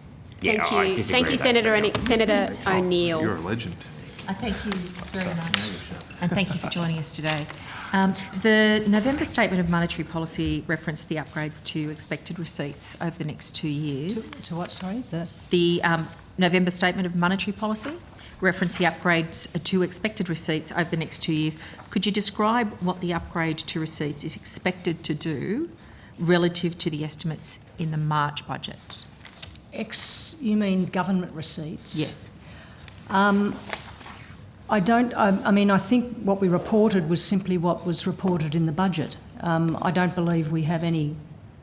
Yeah, Thank I you. disagree Thank you, with that. Senator O'Neill. You're a legend. Thank you very much, and thank you for joining us today. The November Statement of Monetary Policy referenced the upgrades to expected receipts over the next 2 years. To what, sorry? The November Statement of Monetary Policy referenced the upgrades to expected receipts over the next 2 years. Could you describe what the upgrade to receipts is expected to do relative to the estimates in the March budget? You mean government receipts? Yes. I think what we reported was simply what was reported in the budget. I don't believe we have any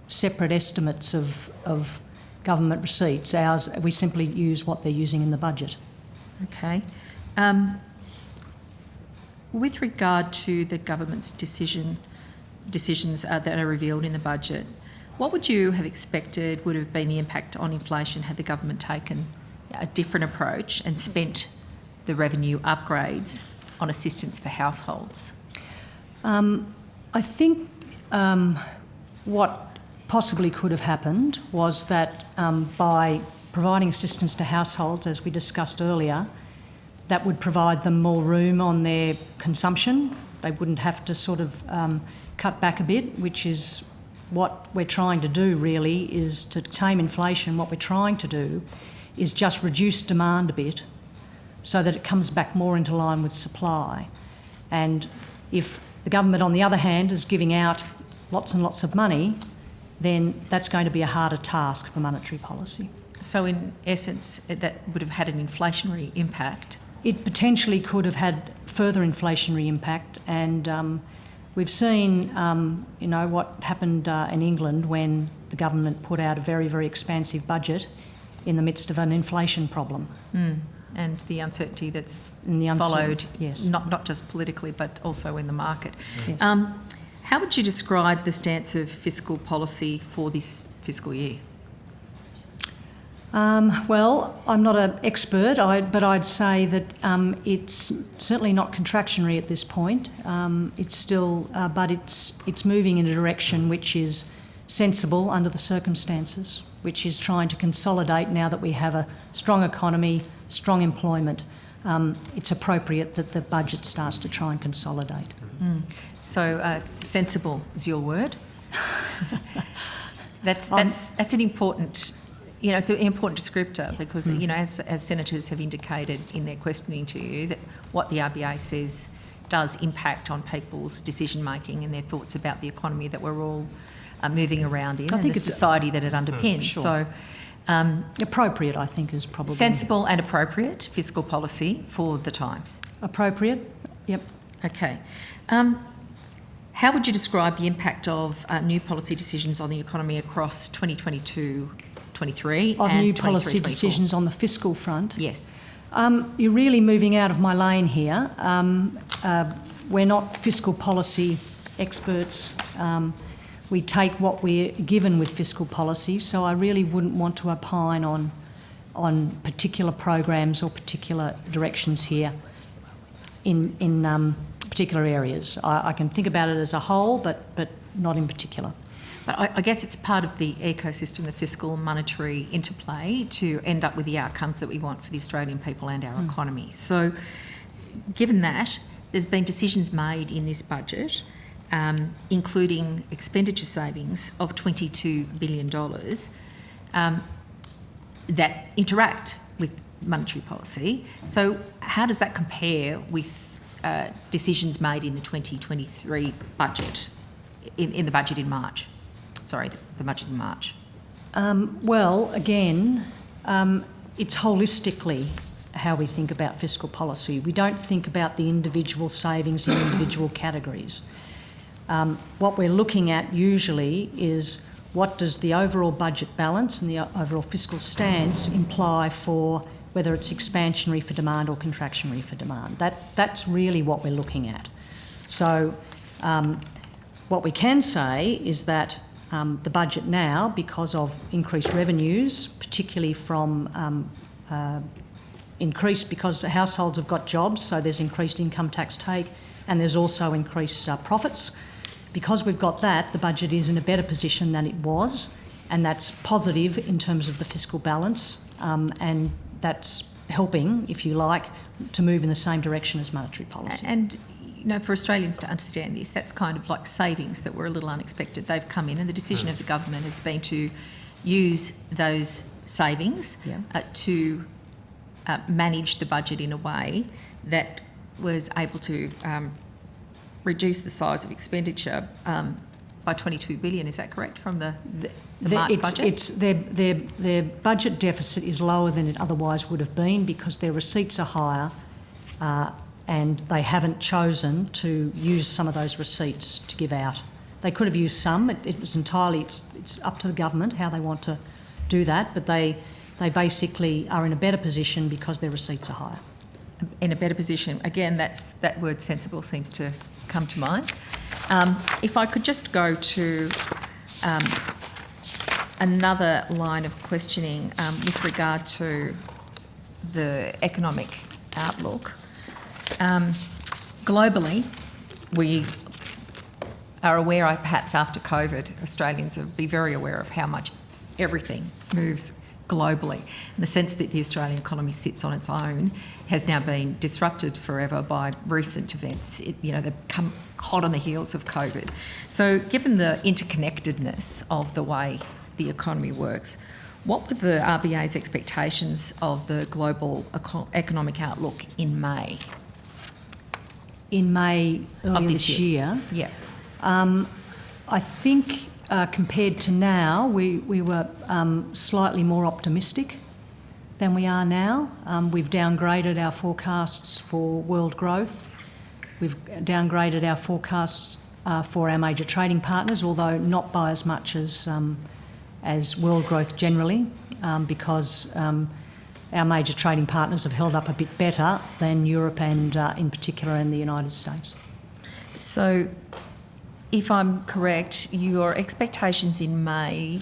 separate estimates of government receipts. We simply use what they're using in the budget. Okay. With regard to the government's decisions that are revealed in the budget, what would you have expected would have been the impact on inflation had the government taken a different approach and spent the revenue upgrades on assistance for households? I think what possibly could have happened was that by providing assistance to households, as we discussed earlier, that would provide them more room on their consumption. They wouldn't have to sort of cut back a bit, which is what we're trying to do really, is to tame inflation. What we're trying to do is just reduce demand a bit so that it comes back more into line with supply. And if the government, on the other hand, is giving out lots and lots of money, then that's going to be a harder task for monetary policy. So in essence, that would have had an inflationary impact? It potentially could have had further inflationary impact, and we've seen what happened in England when the government put out a very, very expansive budget in the midst of an inflation problem. And the uncertainty that's followed, followed, yes. not just politically but also in the market. Yes. How would you describe the stance of fiscal policy for this fiscal year? Well, I'm not an expert, but I'd say that it's certainly not contractionary at this point. It's still, but it's moving in a direction which is sensible under the circumstances, which is trying to consolidate now that we have a strong economy, strong employment. It's appropriate that the budget starts to try and consolidate. So sensible is your word. That's an important. It's an important descriptor because, as senators have indicated in their questioning to you, that what the RBA says does impact on people's decision-making and their thoughts about the economy that we're all moving around in, and the society that it underpins. Sure. So, appropriate, I think, is probably... Sensible and appropriate fiscal policy for the times. Appropriate, yep. Okay. How would you describe the impact of new policy decisions on the economy across 2022-23 of and new policy 23-24? decisions on the fiscal front? Yes. You're really moving out of my lane here. We're not fiscal policy experts. We take what we're given with fiscal policy, so I really wouldn't want to opine on particular programs or particular directions here in particular areas. I can think about it as a whole, but not in particular. But I guess it's part of the ecosystem, the fiscal and monetary interplay, to end up with the outcomes that we want for the Australian people and our economy. So, given that, there's been decisions made in this budget, including expenditure savings of $22 billion, that interact with monetary policy. So how does that compare with decisions made in the 2023 budget, in the budget in March? Sorry, the budget in March. Well, again, it's holistically how we think about fiscal policy. We don't think about the individual savings in individual categories. What we're looking at usually is what does the overall budget balance and the overall fiscal stance imply for whether it's expansionary for demand or contractionary for demand. That's really what we're looking at. So what we can say is that the budget now, because of increased revenues, particularly from because the households have got jobs, so there's increased income tax take, and there's also increased profits. Because we've got that, the budget is in a better position than it was, and that's positive in terms of the fiscal balance, and that's helping, if you like, to move in the same direction as monetary policy. And for Australians to understand this, that's kind of like savings that were a little unexpected. They've come in, and the decision of the government has been to use those savings to manage the budget in a way that was able to reduce the size of expenditure by 22 billion. Is that correct, from the March budget? Their budget deficit is lower than it otherwise would have been because their receipts are higher, and they haven't chosen to use some of those receipts to give out. They could have used some. It was entirely, it's up to the government how they want to do that, but they basically are in a better position because their receipts are higher. In a better position. Again, that word sensible seems to come to mind. If I could just go to another line of questioning with regard to the economic outlook. Globally, we are aware, perhaps after COVID, Australians will be very aware of how much everything moves globally. In the sense that the Australian economy sits on its own has now been disrupted forever by recent events. They've come hot on the heels of COVID. So given the interconnectedness of the way the economy works, what were the RBA's expectations of the global economic outlook in May? In May earlier this year? Yeah. I think compared to now, we were slightly more optimistic than we are now. We've downgraded our forecasts for world growth. We've downgraded our forecasts for our major trading partners, although not by as much as world growth generally, because our major trading partners have held up a bit better than Europe and in particular in the United States. So if I'm correct, your expectations in May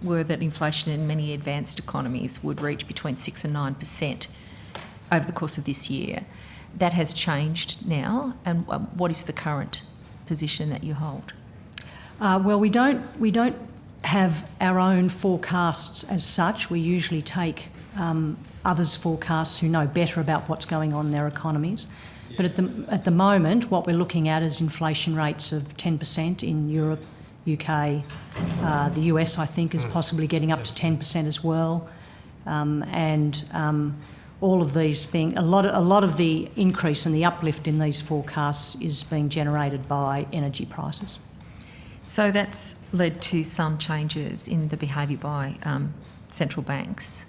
were that inflation in many advanced economies would reach between 6 and 9% over the course of this year. That has changed now, and what is the current position that you hold? Well, we don't have our own forecasts as such. We usually take others' forecasts who know better about what's going on in their economies. But at the moment, what we're looking at is inflation rates of 10% in Europe, UK, the US, I think, is possibly getting up to 10% as well, and all of these things. A lot of the increase and the uplift in these forecasts is being generated by energy prices. So that's led to some changes in the behaviour by central banks.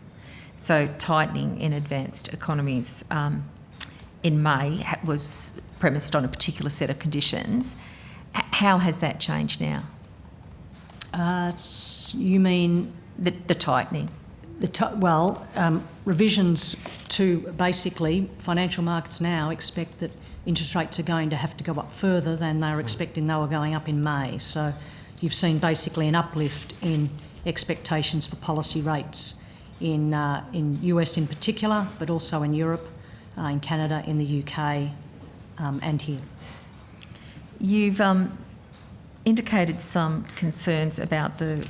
So tightening in advanced economies in May was premised on a particular set of conditions. How has that changed now? You mean the tightening? Revisions to basically financial markets now expect that interest rates are going to have to go up further than they were expecting they were going up in May. So you've seen basically an uplift in expectations for policy rates in US in particular, but also in Europe, in Canada, in the UK, and here. You've indicated some concerns about the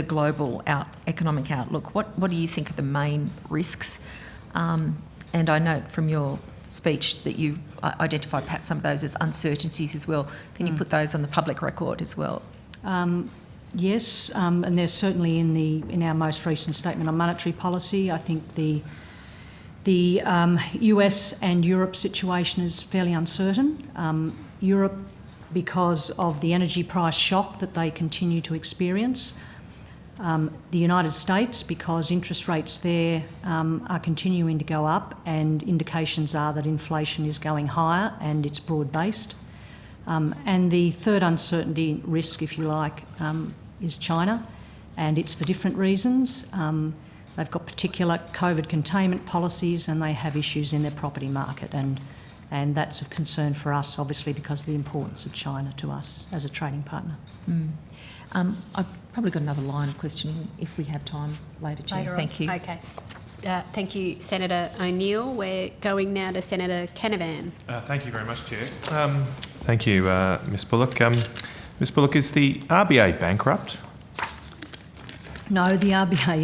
global economic outlook. What do you think are the main risks? And I note from your speech that you identified perhaps some of those as uncertainties as well. Can you put those on the public record as well? Yes, and there's certainly in our most recent statement on monetary policy, I think the US and Europe situation is fairly uncertain. Europe, because of the energy price shock that they continue to experience. The United States, because interest rates there are continuing to go up, and indications are that inflation is going higher and it's broad-based. And the third uncertainty risk, if you like, is China, and it's for different reasons. They've got particular COVID containment policies and they have issues in their property market, and that's of concern for us, obviously, because of the importance of China to us as a trading partner. I've probably got another line of questioning if we have time later, Chair. Later on. Thank you. Okay. Thank you, Senator O'Neill. We're going now to Senator Canavan. Thank you very much, Chair. Thank you, Ms Bullock. Ms Bullock, is the RBA bankrupt? No, the RBA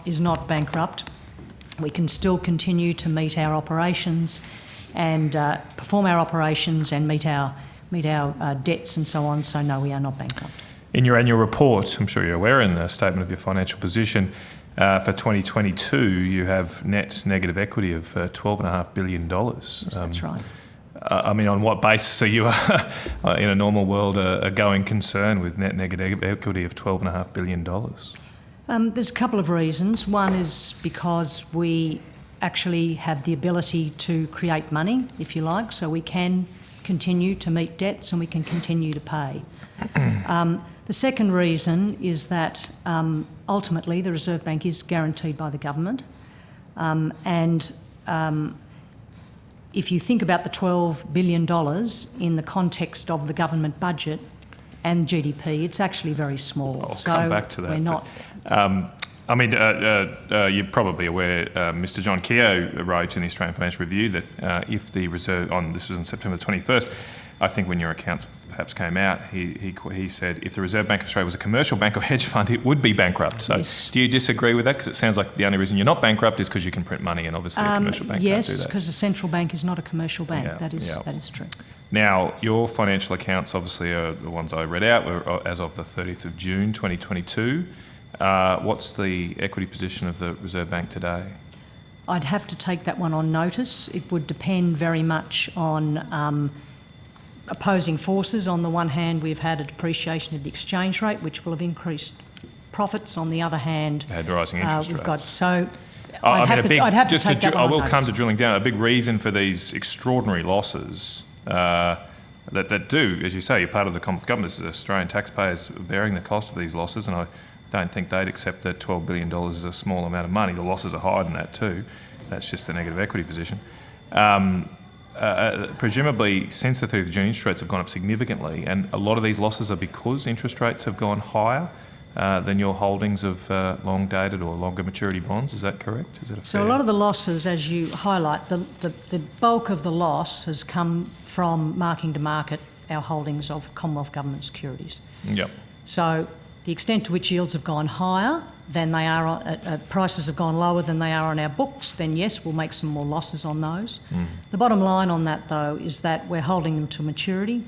is not bankrupt. We can still continue to meet our operations and perform our operations and meet our debts and so on. So no, we are not bankrupt. In your annual report, I'm sure you're aware, in the statement of your financial position, for 2022, you have net negative equity of $12.5 billion. Yes, that's right. I mean, on what basis are you, in a normal world, a going concern with net negative equity of $12.5 billion? There's a couple of reasons. One is because we actually have the ability to create money, if you like, so we can continue to meet debts and we can continue to pay. The second reason is that ultimately the Reserve Bank is guaranteed by the government, and if you think about the $12 billion in the context of the government budget and GDP, it's actually very small. I'll come back to that. We're not. I mean, you're probably aware, Mr John Keogh wrote in the Australian Financial Review that if the Reserve, this was on September 21st, I think when your accounts perhaps came out, he said if the Reserve Bank of Australia was a commercial bank or hedge fund, it would be bankrupt. So Yes. Do you disagree with that? Because it sounds like the only reason you're not bankrupt is because you can print money, and obviously a commercial bank can't do Yes, that. because the central bank is not a commercial bank. Yeah, That is yeah. that is true. Now, your financial accounts, obviously, are the ones I read out, were as of the 30th of June 2022. What's the equity position of the Reserve Bank today? I'd have to take that one on notice. It would depend very much on opposing forces. On the one hand, we've had a depreciation of the exchange rate, which will have increased profits. On the other hand, Had rising interest we've rates. got so. I I'd have to take that one I on will notice. come to drilling down. A big reason for these extraordinary losses that do, as you say, you're part of the Commonwealth Government. This is Australian taxpayers bearing the cost of these losses, and I don't think they'd accept that $12 billion is a small amount of money. The losses are higher than that too. That's just the negative equity position. Presumably, since the 30th of June, interest rates have gone up significantly, and a lot of these losses are because interest rates have gone higher than your holdings of long-dated or longer maturity bonds. Is that correct? Is that So a lot of the losses, as you highlight, the bulk of the loss has come from marking to market our holdings of Commonwealth Government securities. Yep. So the extent to which yields have gone higher than they are, prices have gone lower than they are on our books, then yes, we'll make some more losses on those. The bottom line on that, though, is that we're holding them to maturity,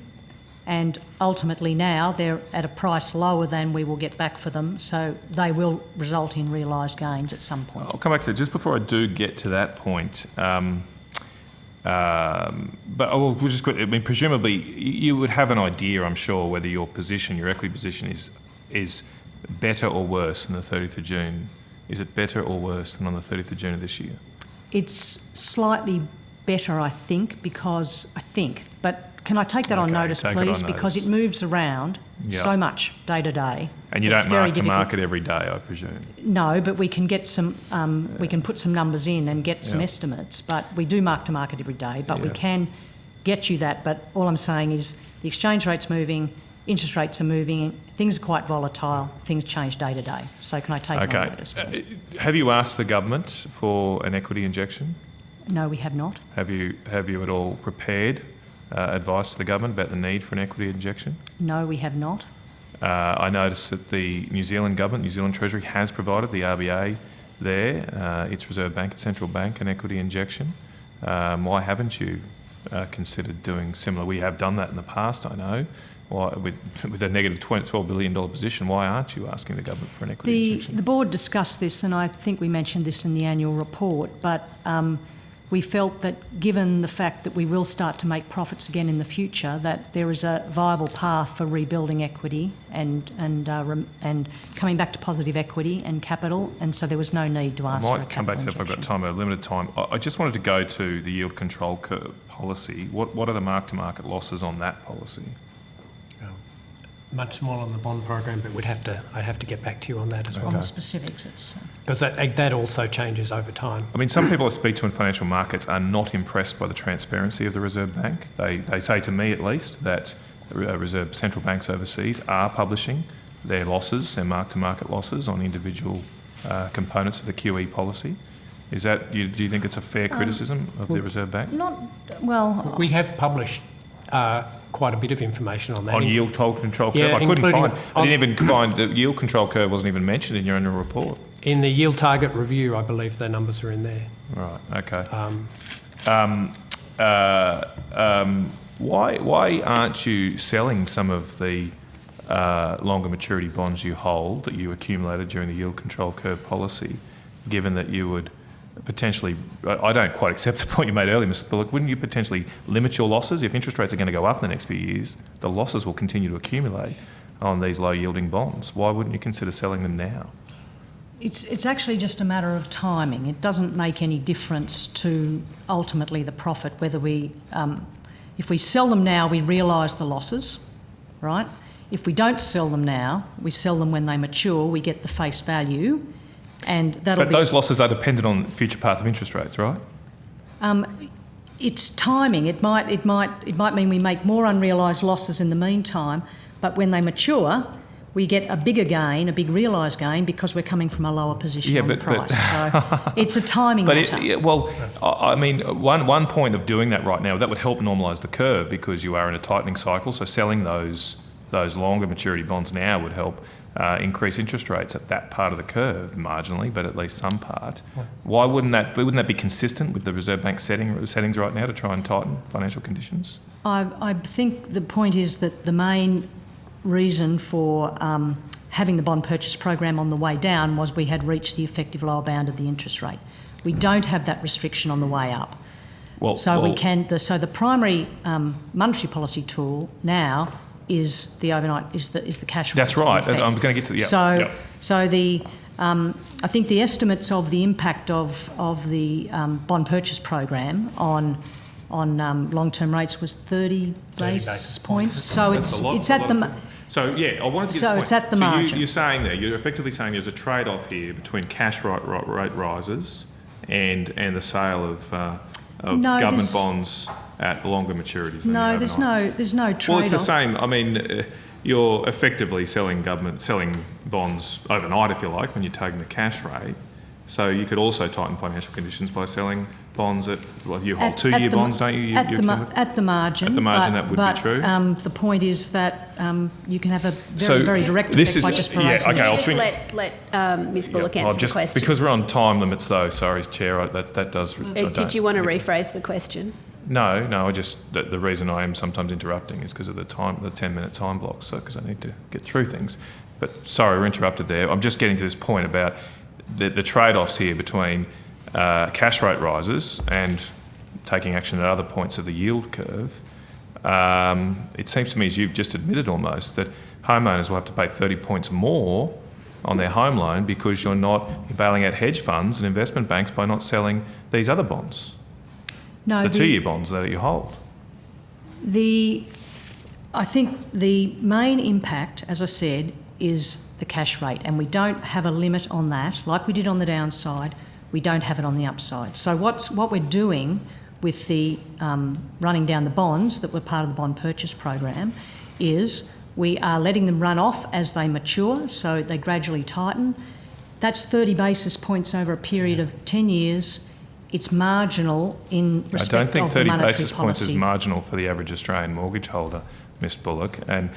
and ultimately now they're at a price lower than we will get back for them, so they will result in realised gains at some point. I'll come back to that. Just before I do get to that point, but we'll just, I mean, presumably you would have an idea, I'm sure, whether your position, your equity position is better or worse than the 30th of June. Is it better or worse than on the 30th of June of this year? It's slightly better, I think, but can I take that on notice, take it on please? Because notice. it moves around Yeah. so much day to day. And you It's don't very mark to difficult. market every day, I presume. No, but we can get some. We can put some numbers in and get some Yeah. estimates. But we do mark to market every day. But we Yeah. can get you that. But all I'm saying is the exchange rate's moving, interest rates are moving, things are quite volatile. Things change day to day. So can I take it on Okay. notice, please? Have you asked the government for an equity injection? No, we have not. Have you at all prepared advice to the government about the need for an equity injection? No, we have not. I noticed that the New Zealand government, New Zealand Treasury, has provided the RBA there, its Reserve Bank, its central bank, an equity injection. Why haven't you considered doing similar? We have done that in the past, I know. Why, with a negative $12 billion position, why aren't you asking the government for an equity injection? The board discussed this, and I think we mentioned this in the annual report, but we felt that given the fact that we will start to make profits again in the future, that there is a viable path for rebuilding equity and coming back to positive equity and capital, and so there was no need to ask for a I might come back to that if I've got time, a limited time. I just wanted to go to the yield control curve policy. What are the mark-to-market losses on that policy? Much smaller on the bond program, but I'd have to get back to you on that as well. On the specifics, it's... Because that also changes over time. I mean, some people I speak to in financial markets are not impressed by the transparency of the Reserve Bank. They say to me, at least, that Reserve central banks overseas are publishing their losses, their mark-to-market losses on individual components of the QE policy. Is that, do you think it's a fair criticism of the Reserve Bank? Not, well... We have published quite a bit of information on that. On yield control curve? Yeah, I didn't even find the yield control curve wasn't even mentioned in your annual report. In the yield target review, I believe the numbers are in there. Right, okay. Why aren't you selling some of the longer maturity bonds you hold that you accumulated during the yield control curve policy, given that you would potentially, I don't quite accept the point you made earlier, Mr. Bullock, wouldn't you potentially limit your losses? If interest rates are going to go up in the next few years, the losses will continue to accumulate on these low yielding bonds. Why wouldn't you consider selling them now? It's actually just a matter of timing. It doesn't make any difference to ultimately the profit whether we, if we sell them now, we realise the losses, right? If we don't sell them now, we sell them when they mature, we get the face value, and that'll But those losses are dependent on the future path of interest rates, right? It's timing. It might mean we make more unrealised losses in the meantime, but when they mature, we get a bigger gain, a big realised gain, because we're coming from a lower position on the price. So it's a timing matter. I mean, one point of doing that right now, that would help normalise the curve because you are in a tightening cycle. So selling those longer maturity bonds now would help increase interest rates at that part of the curve marginally, but at least some part. Why wouldn't that be consistent with the Reserve Bank settings right now to try and tighten financial conditions? I think the point is that the main reason for having the bond purchase program on the way down was we had reached the effective lower bound of the interest rate. We don't have that restriction on the way up. So the primary monetary policy tool now is the overnight is the cash rate. That's right. I'm going to get to the So the I think the estimates of the impact of the bond purchase program on long-term rates was 30 basis points. So it's at the. So yeah, I wanted to get so to the it's at the margin. You're saying there, you're effectively saying there's a trade-off here between cash rate rises and the sale of government bonds at longer maturities. No, there's no trade-off. Well, it's the same. I mean, you're effectively selling bonds overnight, if you like, when you're taking the cash rate. So you could also tighten financial conditions by selling bonds you hold 2-year bonds, don't you? At the margin. At the margin, that would be true. The point is that you can have a very direct effect by just pricing. Can you just let Ms Bullock answer the question? Because we're on time limits, though. Sorry, Chair. That does. Did you want to rephrase the question? No. I just the reason I am sometimes interrupting is because of the 10-minute time block. So because I need to get through things. But sorry, we're interrupted there. I'm just getting to this point about the trade-offs here between cash rate rises and taking action at other points of the yield curve. It seems to me, as you've just admitted almost, that homeowners will have to pay 30 points more on their home loan because you're bailing out hedge funds and investment banks by not selling these other bonds, the 2-year bonds that you hold. I think the main impact, as I said, is the cash rate, and we don't have a limit on that. Like we did on the downside, we don't have it on the upside. So what we're doing with the running down the bonds that were part of the bond purchase program is we are letting them run off as they mature, so they gradually tighten. That's 30 basis points over a period of 10 years. It's marginal in respect of the monetary policy. I don't think 30 basis points is marginal for the average Australian mortgage holder, Ms Bullock, and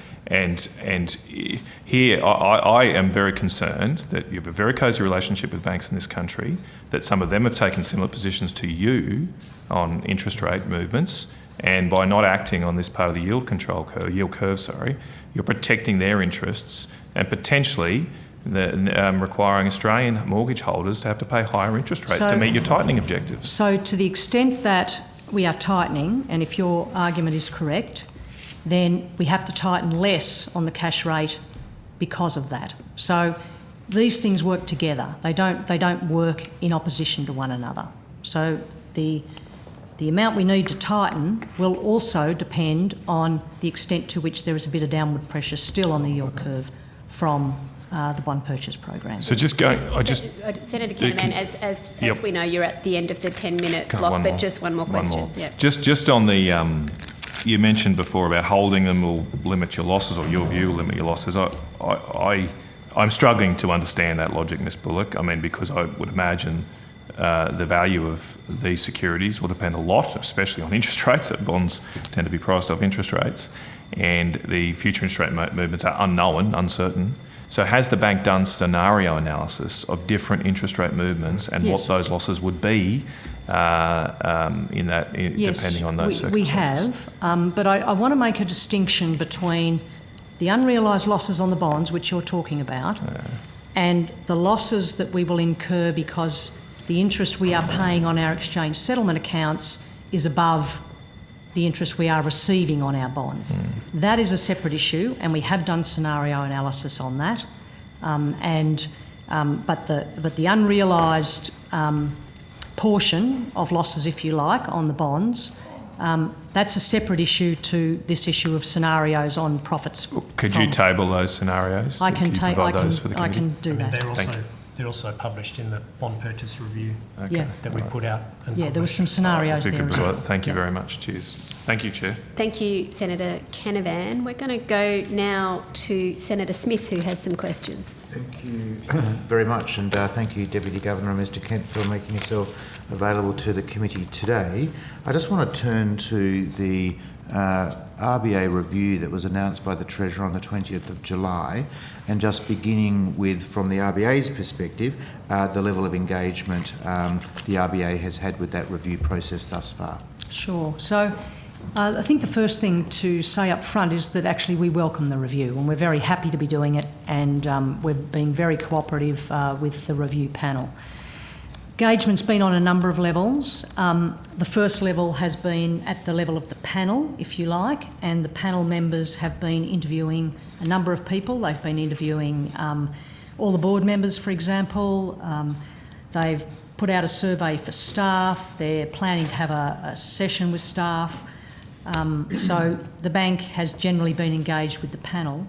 here I am very concerned that you have a very cosy relationship with banks in this country, that some of them have taken similar positions to you on interest rate movements, And by not acting on this part of the yield curve, you're protecting their interests and potentially requiring Australian mortgage holders to have to pay higher interest rates to meet your tightening objectives. So to the extent that we are tightening, and if your argument is correct, then we have to tighten less on the cash rate because of that. So these things work together. They don't work in opposition to one another. So the amount we need to tighten will also depend on the extent to which there is a bit of downward pressure still on the yield curve from the One Purchase program. So Senator Canavan, as we know, you're at the end of the 10-minute block, but just one more question. Yep. Just on the, you mentioned before about holding them will limit your losses, or your view will limit your losses. I'm struggling to understand that logic, Ms Bullock. I mean, because I would imagine the value of these securities will depend a lot, especially on interest rates. Bonds tend to be priced off interest rates, and the future interest rate movements are unknown, uncertain. So has the bank done scenario analysis of different interest rate movements and what those losses would be depending on those circumstances? We have, but I want to make a distinction between the unrealised losses on the bonds, which you're talking about, and the losses that we will incur because the interest we are paying on our exchange settlement accounts is above the interest we are receiving on our bonds. That is a separate issue, and we have done scenario analysis on that. But the unrealised portion of losses, if you like, on the bonds, that's a separate issue to this issue of scenarios on profits. Could you table those scenarios? I can provide those for the committee? I can do that. They're also published in the bond purchase review that we put out. There were some scenarios there as well. Thank you very much. Cheers. Thank you, Chair. Thank you, Senator Canavan. We're going to go now to Senator Smith, who has some questions. Thank you very much, and thank you, Deputy Governor and Mr Kent, for making yourself available to the committee today. I just want to turn to the RBA review that was announced by the Treasurer on the 20th of July, and just beginning with, from the RBA's perspective, the level of engagement the RBA has had with that review process thus far. Sure. So I think the first thing to say up front is that actually we welcome the review, and we're very happy to be doing it, and we're being very cooperative with the review panel. Engagement's been on a number of levels. The first level has been at the level of the panel, if you like, and the panel members have been interviewing a number of people. They've been interviewing all the board members, for example. They've put out a survey for staff. They're planning to have a session with staff. So the bank has generally been engaged with the panel.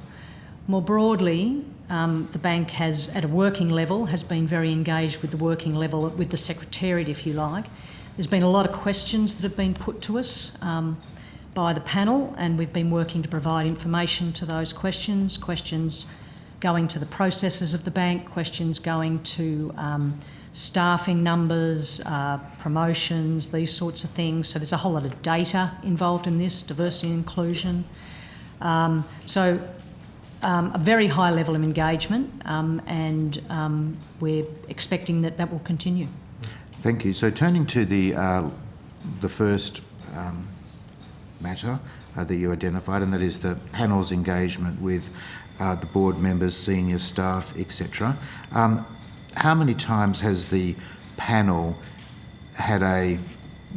More broadly, the bank has, at a working level, has been very engaged with the working level, with the Secretariat, if you like. There's been a lot of questions that have been put to us by the panel, and we've been working to provide information to those questions going to the processes of the bank, questions going to staffing numbers, promotions, these sorts of things. So there's a whole lot of data involved in this, diversity and inclusion. A very high level of engagement, and we're expecting that will continue. Thank you. So turning to the first matter that you identified, and that is the panel's engagement with the board members, senior staff, etc. How many times has the panel had a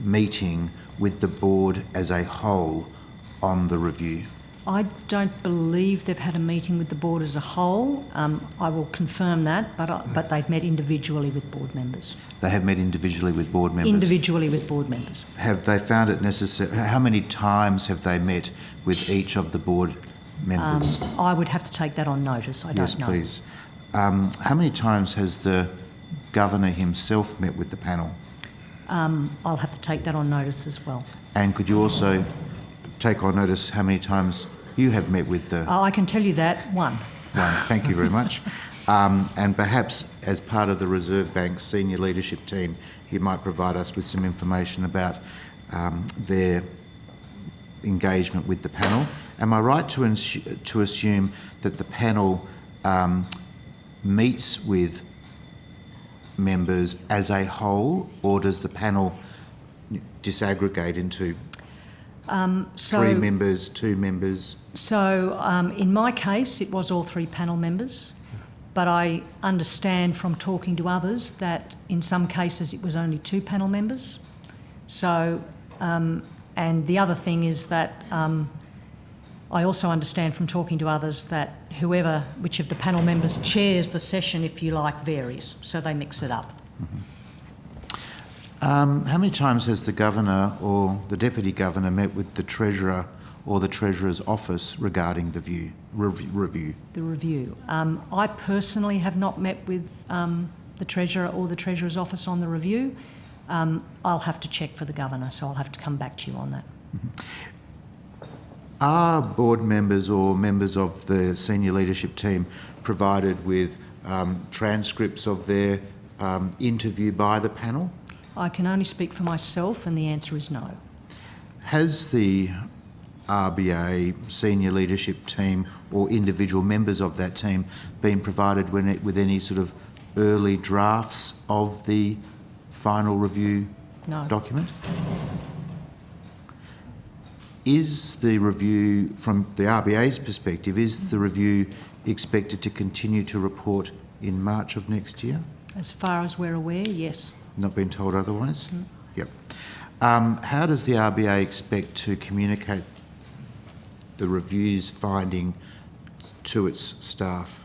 meeting with the board as a whole on the review? I don't believe they've had a meeting with the board as a whole. I will confirm that, but they've met individually with board members. They have met individually with board members? Individually with board members. Have they found it necessary? How many times have they met with each of the board members? I would have to take that on notice. I don't know. Yes, please. How many times has the Governor himself met with the panel? I'll have to take that on notice as well. And could you also take on notice how many times you have met with the... I can tell you that, one. Thank you very much. And perhaps as part of the Reserve Bank's senior leadership team, you might provide us with some information about their engagement with the panel. Am I right to assume that the panel meets with members as a whole, or does the panel disaggregate into So, 3 members, 2 members? So in my case, it was all 3 panel members, but I understand from talking to others that in some cases it was only 2 panel members. So, and the other thing is that I also understand from talking to others that which of the panel members chairs the session, if you like, varies, so they mix it up. How many times has the Governor or the Deputy Governor met with the Treasurer or the Treasurer's office regarding the review? The review. I personally have not met with the Treasurer or the Treasurer's office on the review. I'll have to check for the Governor, so I'll have to come back to you on that. Are board members or members of the senior leadership team provided with transcripts of their interview by the panel? I can only speak for myself, and the answer is no. Has the RBA senior leadership team or individual members of that team been provided with any sort of early drafts of the final review document? Is the review, from the RBA's perspective, is the review expected to continue to report in March of next year? As far as we're aware, yes. Not been told otherwise? Yep. How does the RBA expect to communicate the review's finding to its staff?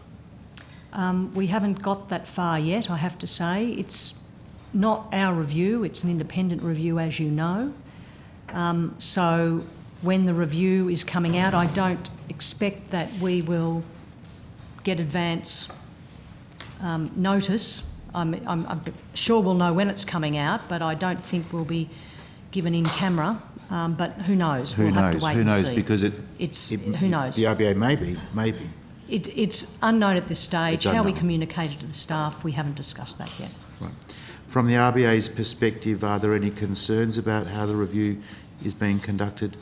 We haven't got that far yet, I have to say. It's not our review, it's an independent review, as you know. So when the review is coming out, I don't expect that we will get advance notice. I'm sure we'll know when it's coming out, but I don't think we'll be given in camera. But who knows? Who we'll knows? have to wait who and knows? see. Because who knows? The RBA maybe. It's unknown at this stage. It's How we unknown. communicate it to the staff, we haven't discussed that yet. Right. From the RBA's perspective, are there any concerns about how the review is being conducted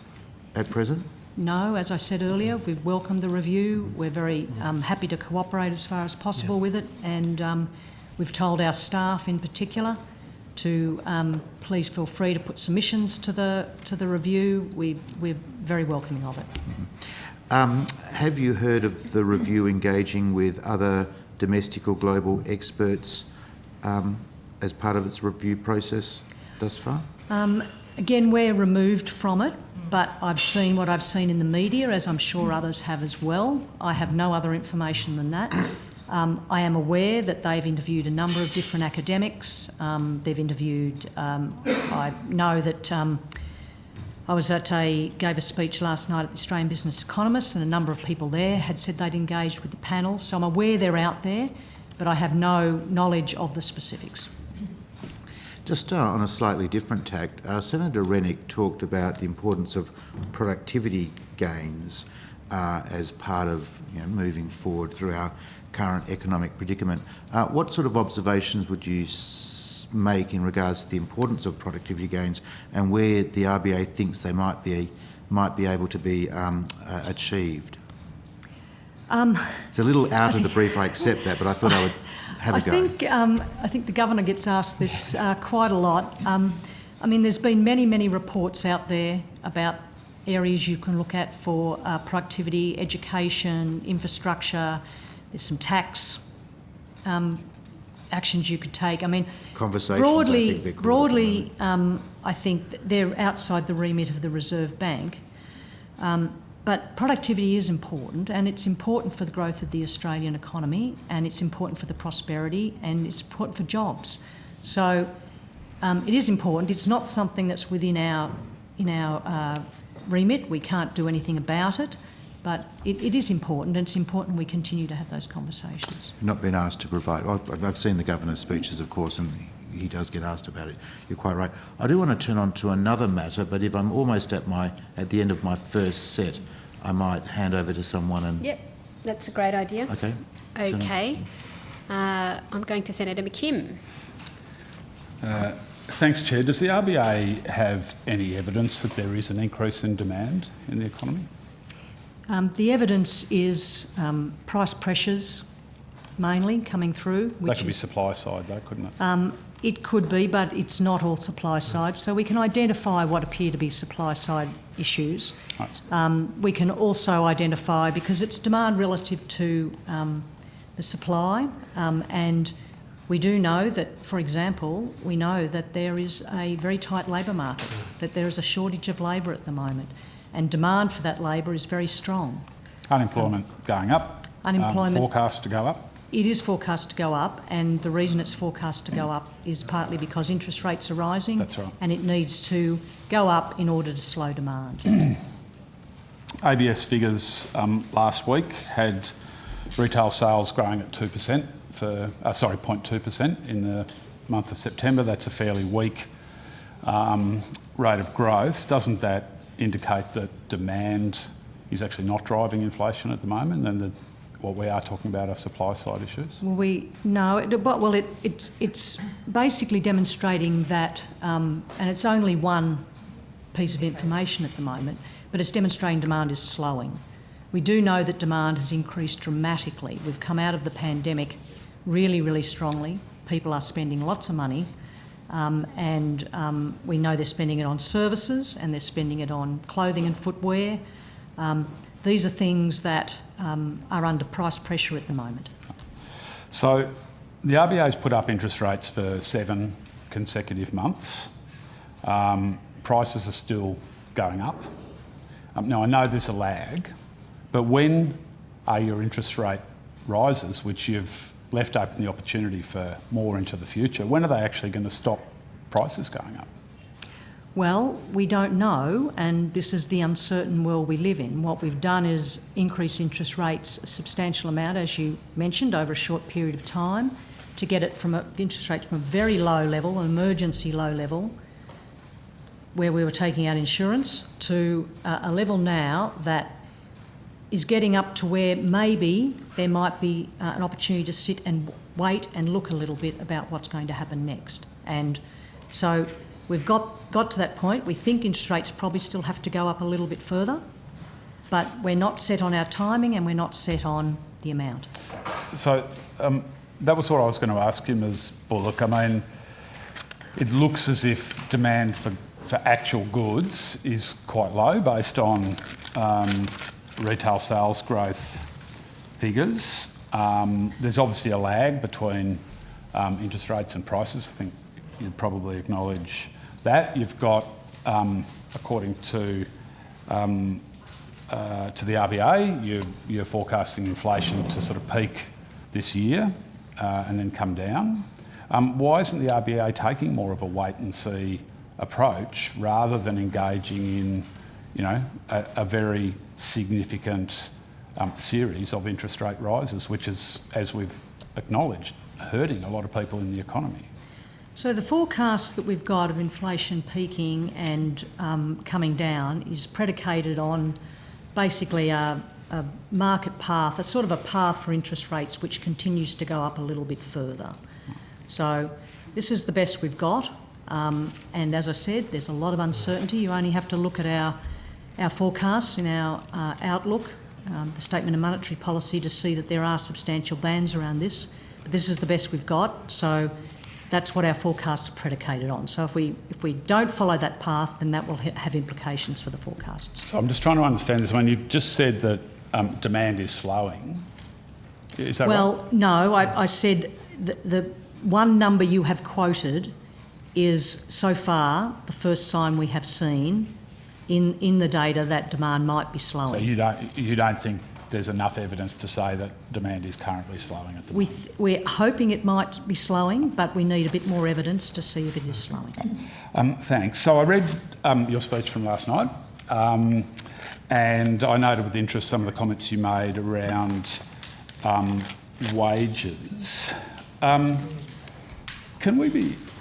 at present? No, as I said earlier, we've welcomed the review. We're very happy to cooperate as far as possible with it, and we've told our staff in particular to please feel free to put submissions to the review. We're very welcoming of it. Have you heard of the review engaging with other domestic or global experts as part of its review process thus far? Again, we're removed from it, but I've seen what I've seen in the media, as I'm sure others have as well. I have no other information than that. I am aware that they've interviewed a number of different academics. They've interviewed, I know that I gave a speech last night at the Australian Business Economist, and a number of people there had said they'd engaged with the panel. So I'm aware they're out there, but I have no knowledge of the specifics. Just on a slightly different tact, Senator Rennick talked about the importance of productivity gains as part of moving forward through our current economic predicament. What sort of observations would you make in regards to the importance of productivity gains and where the RBA thinks they might be able to be achieved? It's a little out of the brief, I accept that, but I thought I would have a go. I think the Governor gets asked this quite a lot. I mean, there's been many reports out there about areas you can look at for productivity, education, infrastructure. There's some tax actions you could take. I mean, broadly, I think they're outside the remit of the Reserve Bank. But productivity is important, and it's important for the growth of the Australian economy, and it's important for the prosperity, and it's important for jobs. So it is important. It's not something that's within our remit. We can't do anything about it, but it is important, and it's important we continue to have those conversations. You've not been asked to provide. I've seen the Governor's speeches, of course, and he does get asked about it. You're quite right. I do want to turn on to another matter, but if I'm almost at the end of my first set, I might hand over to someone and... Yep, that's a great idea. Okay. Okay. I'm going to Senator McKim. Thanks, Chair. Does the RBA have any evidence that there is an increase in demand in the economy? The evidence is price pressures mainly coming through. That could be supply side though, couldn't it? It could be, but it's not all supply side. So we can identify what appear to be supply side issues. We can also identify, because it's demand relative to the supply, and we do know that, for example, we know that there is a very tight labour market, that there is a shortage of labour at the moment, and demand for that labour is very strong. Unemployment going up. Unemployment forecast to go up. It is forecast to go up, and the reason it's forecast to go up is partly because interest rates are rising. That's right. And it needs to go up in order to slow demand. ABS figures last week had retail sales growing at 2% 0.2% in the month of September. That's a fairly weak rate of growth. Doesn't that indicate that demand is actually not driving inflation at the moment, and that what we are talking about are supply side issues? Well, it's basically demonstrating that, and it's only one piece of information at the moment, but it's demonstrating demand is slowing. We do know that demand has increased dramatically. We've come out of the pandemic really, really strongly. People are spending lots of money, and we know they're spending it on services and they're spending it on clothing and footwear. These are things that are under price pressure at the moment. So the RBA's put up interest rates for 7 consecutive months. Prices are still going up. Now, I know there's a lag, but when are your interest rate rises, which you've left open the opportunity for more into the future, when are they actually going to stop prices going up? Well, we don't know, and this is the uncertain world we live in. What we've done is increase interest rates a substantial amount, as you mentioned, over a short period of time, to get it from interest rates from a very low level, an emergency low level, where we were taking out insurance, to a level now that is getting up to where maybe there might be an opportunity to sit and wait and look a little bit about what's going to happen next. And so we've got to that point. We think interest rates probably still have to go up a little bit further, but we're not set on our timing and we're not set on the amount. So that was what I was going to ask you, Ms. Bullock. I mean, it looks as if demand for actual goods is quite low based on retail sales growth figures. There's obviously a lag between interest rates and prices. I think you'd probably acknowledge that. You've got, according to the RBA, you're forecasting inflation to sort of peak this year and then come down. Why isn't the RBA taking more of a wait and see approach rather than engaging in, a very significant series of interest rate rises, which is, as we've acknowledged, hurting a lot of people in the economy? So the forecast that we've got of inflation peaking and coming down is predicated on basically a market path, a sort of a path for interest rates which continues to go up a little bit further. So this is the best we've got. And as I said, there's a lot of uncertainty. You only have to look at our forecasts in our outlook, the Statement of Monetary Policy, to see that there are substantial bands around this. But this is the best we've got, so that's what our forecasts are predicated on. So if we don't follow that path, then that will have implications for the forecasts. So I'm just trying to understand this. When you've just said that demand is slowing, is that right? Well, no, I said the one number you have quoted is so far the first sign we have seen in the data that demand might be slowing. So you don't think there's enough evidence to say that demand is currently slowing at the moment? We're hoping it might be slowing, but we need a bit more evidence to see if it is slowing. Thanks. So I read your speech from last night, and I noted with interest some of the comments you made around wages.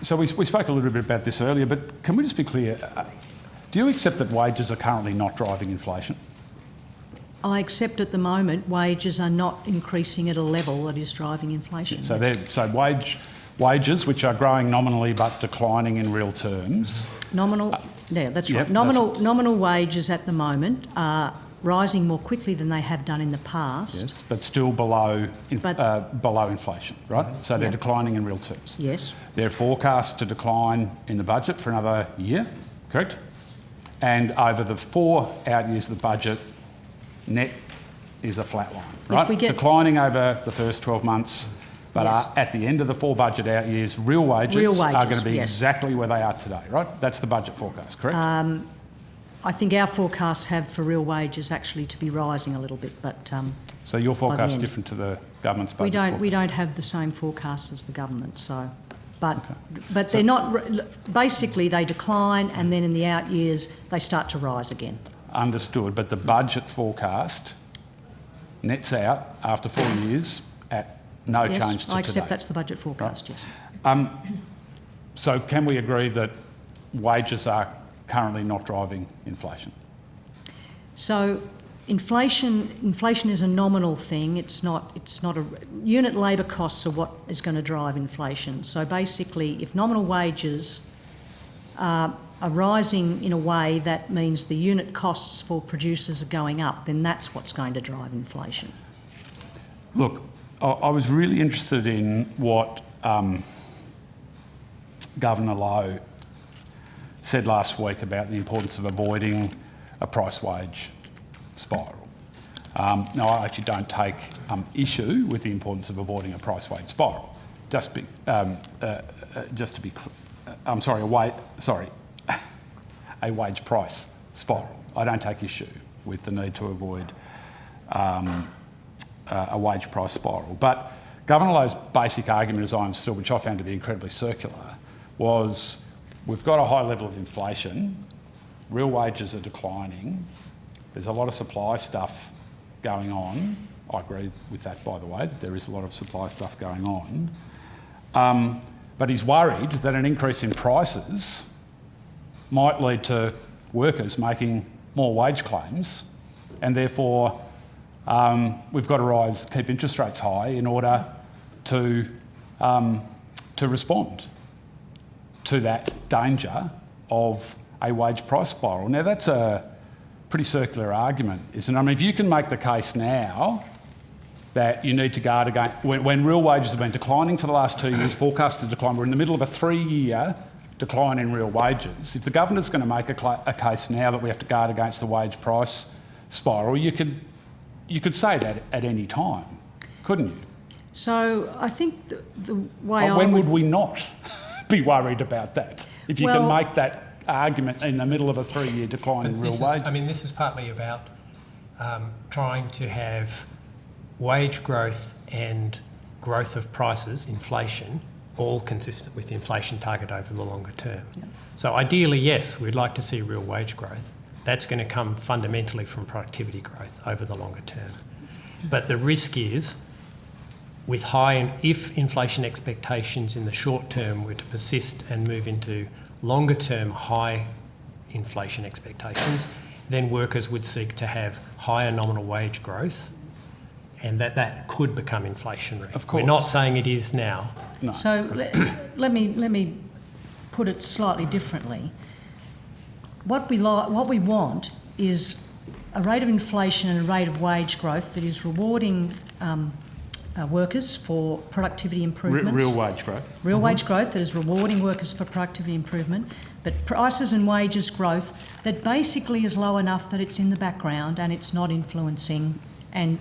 So we spoke a little bit about this earlier, but can we just be clear? Do you accept that wages are currently not driving inflation? I accept at the moment wages are not increasing at a level that is driving inflation. So wages, which are growing nominally but declining in real terms. Nominal, yeah, that's Yep, right. Nominal wages at the moment are rising more quickly than they have done in the past. Yes, but still below below inflation, right? So they're Yeah. declining in real terms. Yes. They're forecast to decline in the budget for another year, correct? And over the 4 out years of the budget, net is a flat line, right? we get- Declining over the first 12 months, but Yes. at the end of the 4 budget out years, real wages are going to be yes. exactly where they are today, right? That's the budget forecast, correct? I think our forecasts have for real wages actually to be rising a little bit, but So your by the forecast is end. different to the government's budget we forecast? don't have the same forecasts as the government. So, but they're not. Basically, they decline, and then in the out years they start to rise again. Understood, but the budget forecast nets out after 4 years at no Yes, change to I accept today. that's the budget forecast. Yes. So can we agree that wages are currently not driving inflation? So inflation is a nominal thing. It's not a unit labour costs are what is going to drive inflation. So basically, if nominal wages are rising in a way that means the unit costs for producers are going up, then that's what's going to drive inflation. Look, I was really interested in what Governor Lowe said last week about the importance of avoiding a price-wage spiral. Now, I actually don't take issue with the importance of avoiding a price-wage spiral. Just to be a wage price spiral. I don't take issue with the need to avoid a wage price spiral. But Governor Lowe's basic argument, as I understood, which I found to be incredibly circular, was we've got a high level of inflation, real wages are declining, there's a lot of supply stuff going on. I agree with that, by the way, that there is a lot of supply stuff going on. But he's worried that an increase in prices might lead to workers making more wage claims, and therefore we've got to keep interest rates high in order to respond to that danger of a wage price spiral. Now, that's a pretty circular argument, isn't it? I mean, if you can make the case now that you need to guard against, when real wages have been declining for the last 2 years, forecast to decline, we're in the middle of a 3-year decline in real wages. If the governor's going to make a case now that we have to guard against the wage price spiral, you could say that at any time, couldn't you? So I think the way When would we not be worried about that? If you can make that argument in the middle of a 3-year decline in real wages. This is partly about trying to have wage growth and growth of prices, inflation, all consistent with the inflation target over the longer term. Yeah. So ideally, yes, we'd like to see real wage growth. That's going to come fundamentally from productivity growth over the longer term. But the risk is, if inflation expectations in the short term were to persist and move into longer term high inflation expectations, then workers would seek to have higher nominal wage growth, and that could become inflationary. Of course. We're not saying it is now. No. So let me put it slightly differently. What we want is a rate of inflation and a rate of wage growth that is rewarding workers for productivity improvements. Real wage growth. Real wage growth that is rewarding workers for productivity improvement, but prices and wages growth that basically is low enough that it's in the background and it's not influencing and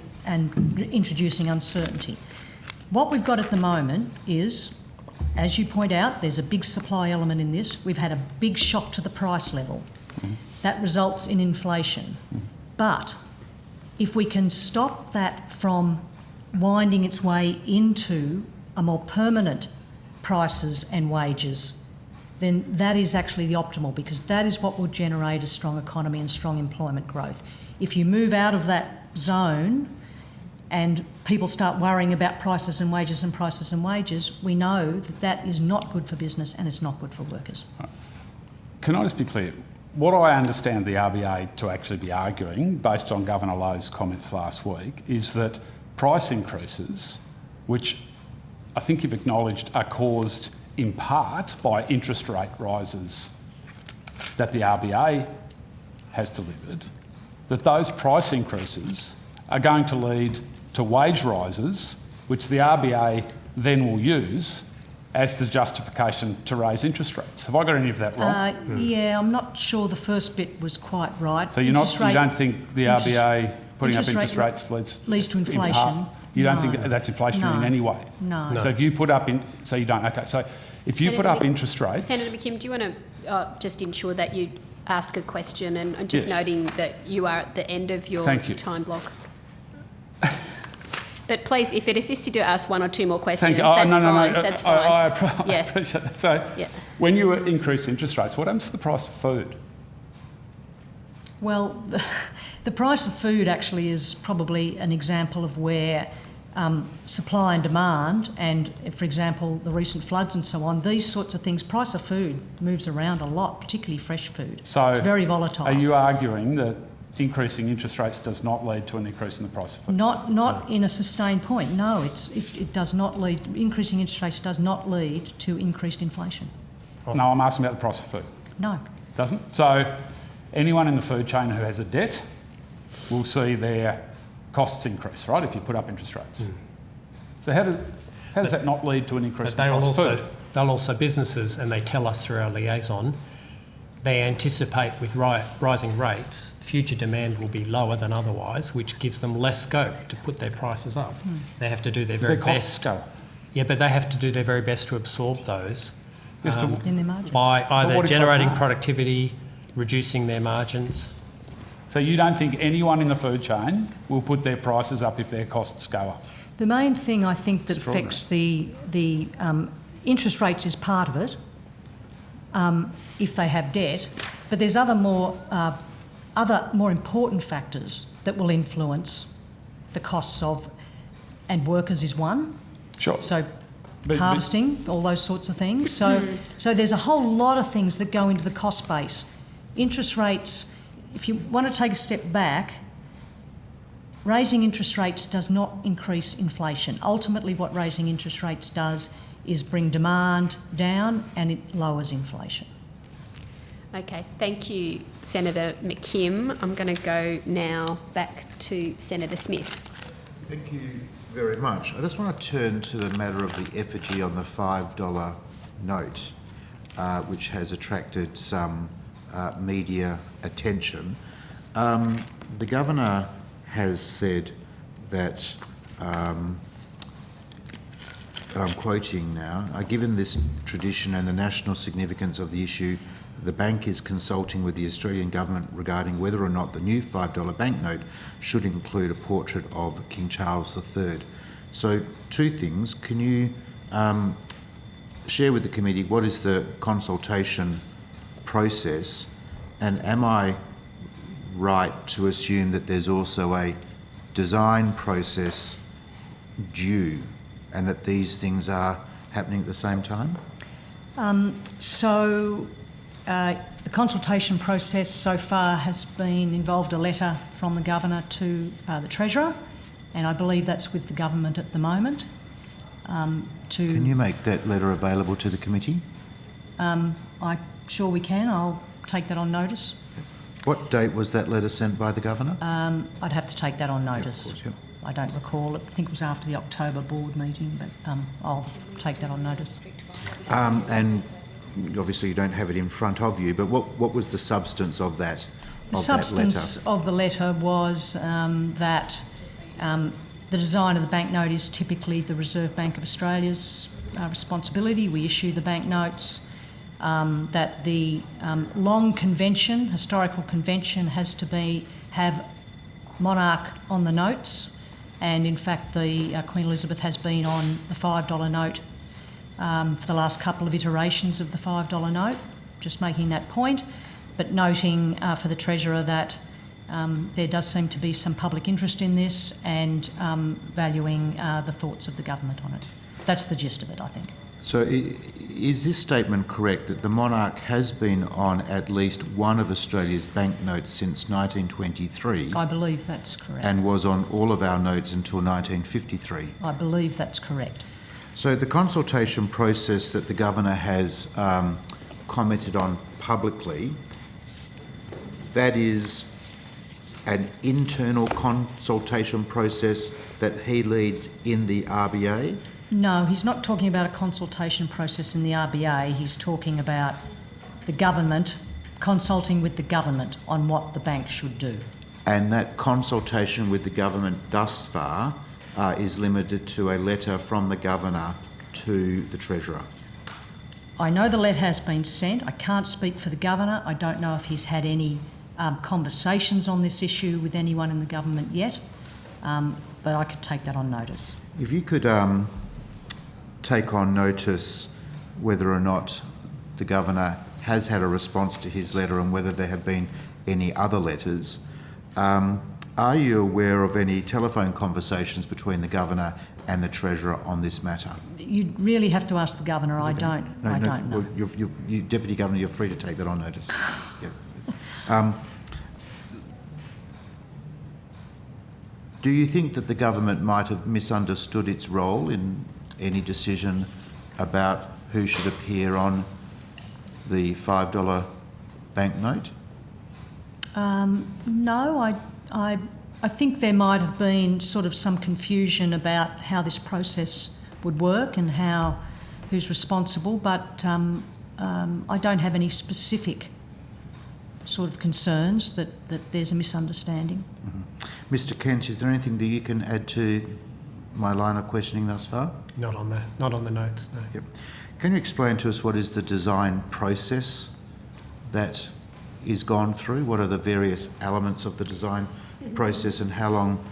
introducing uncertainty. What we've got at the moment is, as you point out, there's a big supply element in this. We've had a big shock to the price level. That results in inflation. But if we can stop that from winding its way into a more permanent prices and wages, then that is actually the optimal, because that is what will generate a strong economy and strong employment growth. If you move out of that zone and people start worrying about prices and wages, we know that that is not good for business and it's not good for workers. Can I just be clear? What I understand the RBA to actually be arguing, based on Governor Lowe's comments last week, is that price increases, which I think you've acknowledged are caused in part by interest rate rises that the RBA has delivered, that those price increases are going to lead to wage rises, which the RBA then will use as the justification to raise interest rates. Have I got any of that wrong? Yeah, I'm not sure the first bit was quite right. So you don't think the RBA putting up interest rates leads to inflation? You don't think that's inflationary in any way? No. So if you put up so you don't. Okay. So if you put up interest rates, Senator McKim, do you want to just ensure that you ask a question and just Yes. noting that you are at the end of your Thank you. time block? But please, if it assists you to ask one or two more questions, thank you. that's No. fine. That's fine. I Yeah. appreciate that. So Yeah. when you increase interest rates, what happens to the price of food? Well, the price of food actually is probably an example of where supply and demand and, for example, the recent floods and so on, these sorts of things, price of food moves around a lot, particularly fresh food. So it's very volatile. Are you arguing that increasing interest rates does not lead to an increase in the price of food? Not in a sustained point. No, it does not lead. Increasing interest rates does not lead to increased inflation. No, I'm asking about the price of food. No. Doesn't? So anyone in the food chain who has a debt will see their costs increase, right, if you put up interest rates. So how does that not lead to an increase in the price of food? They'll also, businesses, and they tell us through our liaison, they anticipate with rising rates, future demand will be lower than otherwise, which gives them less scope to put their prices up. They have to do their very Their costs best. go. Yeah, but they have to do their very best to absorb those In their margins. by either what if they generating can't? productivity, reducing their margins. So you don't think anyone in the food chain will put their prices up if their costs go up? The main thing I think that affects the interest rates is part of it, if they have debt, but there's other more important factors that will influence the costs of, and workers is one. Sure. So harvesting, all those sorts of things. So there's a whole lot of things that go into the cost base. Interest rates, if you want to take a step back, raising interest rates does not increase inflation. Ultimately, what raising interest rates does is bring demand down and it lowers inflation. Okay, thank you, Senator McKim. I'm going to go now back to Senator Smith. Thank you very much. I just want to turn to the matter of the effigy on the $5 note, which has attracted some media attention. The Governor has said that, and I'm quoting now, given this tradition and the national significance of the issue, the bank is consulting with the Australian Government regarding whether or not the new $5 banknote should include a portrait of King Charles III. So, two things. Can you share with the committee what is the consultation process, and am I right to assume that there's also a design process due and that these things are happening at the same time? The consultation process so far has been involved a letter from the Governor to the Treasurer, and I believe that's with the Government at the moment. Can you make that letter available to the committee? I'm sure we can. I'll take that on notice. What date was that letter sent by the Governor? I'd have to take that on notice. Of course, yep. I don't recall it. I think it was after the October board meeting, but I'll take that on notice. And obviously you don't have it in front of you, but what was the substance of that? The substance of the letter was that the design of the banknote is typically the Reserve Bank of Australia's responsibility. We issue the banknotes. That the long convention, historical convention, has to have monarch on the notes, and in fact the Queen Elizabeth has been on the $5 note for the last couple of iterations of the $5 note, just making that point, but noting for the Treasurer that there does seem to be some public interest in this and valuing the thoughts of the Government on it. That's the gist of it, I think. So is this statement correct, that the monarch has been on at least one of Australia's banknotes since 1923? I believe that's correct. And was on all of our notes until 1953? I believe that's correct. So the consultation process that the Governor has commented on publicly, that is an internal consultation process that he leads in the RBA? No, he's not talking about a consultation process in the RBA. He's talking about the government consulting with the government on what the bank should do. And that consultation with the government thus far is limited to a letter from the Governor to the Treasurer. I know the letter has been sent. I can't speak for the Governor. I don't know if he's had any conversations on this issue with anyone in the government yet, but I could take that on notice. If you could take on notice whether or not the Governor has had a response to his letter and whether there have been any other letters. Are you aware of any telephone conversations between the Governor and the Treasurer on this matter? You'd really have to ask the Governor. I don't know. Well, you, Deputy Governor, you're free to take that on notice. Yeah. Do you think that the government might have misunderstood its role in any decision about who should appear on the $5 banknote? No, I think there might have been sort of some confusion about how this process would work and who's responsible, but I don't have any specific sort of concerns that there's a misunderstanding. Mm-hmm. Mr. Kent, is there anything that you can add to my line of questioning thus far? Not on the notes, no. Yep. Can you explain to us what is the design process that is gone through? What are the various elements of the design process and how long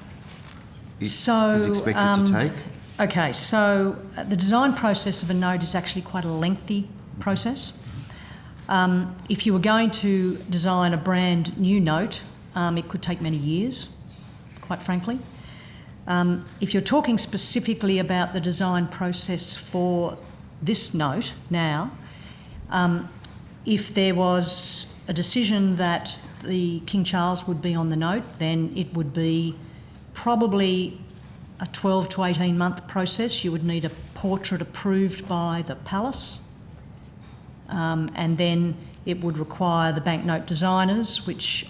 it is expected to take? Okay, so the design process of a note is actually quite a lengthy process. If you were going to design a brand new note, it could take many years, quite frankly. If you're talking specifically about the design process for this note now, if there was a decision that the King Charles would be on the note, then it would be probably a 12 to 18 month process. You would need a portrait approved by the Palace, and then it would require the banknote designers, which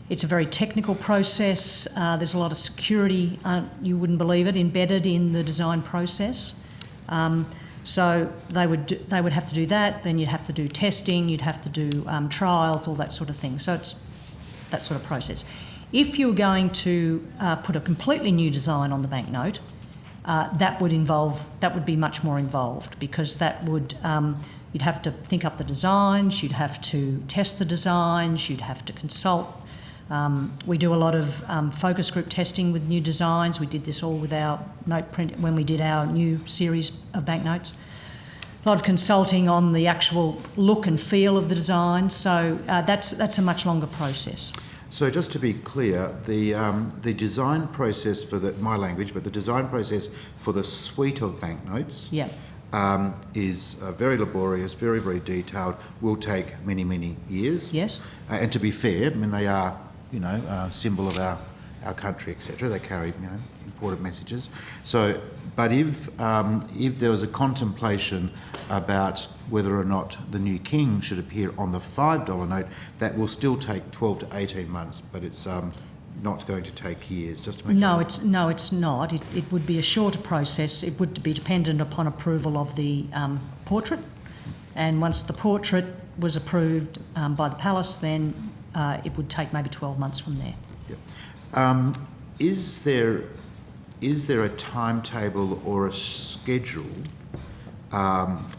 it's a very technical process. There's a lot of security, you wouldn't believe it, embedded in the design process. So they would have to do that. Then you'd have to do testing. You'd have to do trials, all that sort of thing. So it's that sort of process. If you were going to put a completely new design on the banknote, that would be much more involved, because that would you'd have to think up the designs. You'd have to test the designs. You'd have to consult. We do a lot of focus group testing with new designs. We did this all with our note print when we did our new series of banknotes. A lot of consulting on the actual look and feel of the design. So that's a much longer process. So just to be clear, the design process for the design process for the suite of banknotes is very laborious, very, very detailed, will take many, many years. Yes. And to be fair, I mean, they are, a symbol of our country, etc. They carry, important messages. So, but if there was a contemplation about whether or not the new king should appear on the $5 note, that will still take 12 to 18 months, but it's not going to take years. Just to make sure. It's not. It would be a shorter process. It would be dependent upon approval of the portrait, and once the portrait was approved by the Palace, then it would take maybe 12 months from there. Yep. Is there a timetable or a schedule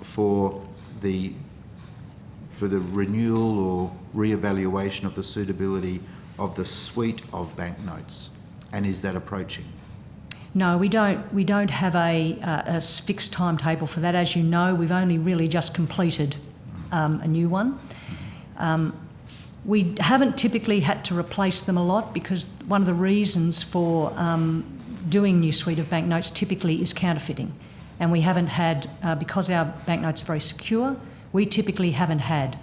for the renewal or re-evaluation of the suitability of the suite of banknotes, and is that approaching? No, we don't have a fixed timetable for that. As you know, we've only really just completed a new one. We haven't typically had to replace them a lot, because one of the reasons for doing new suite of banknotes typically is counterfeiting. And we haven't had, because our banknotes are very secure, we typically haven't had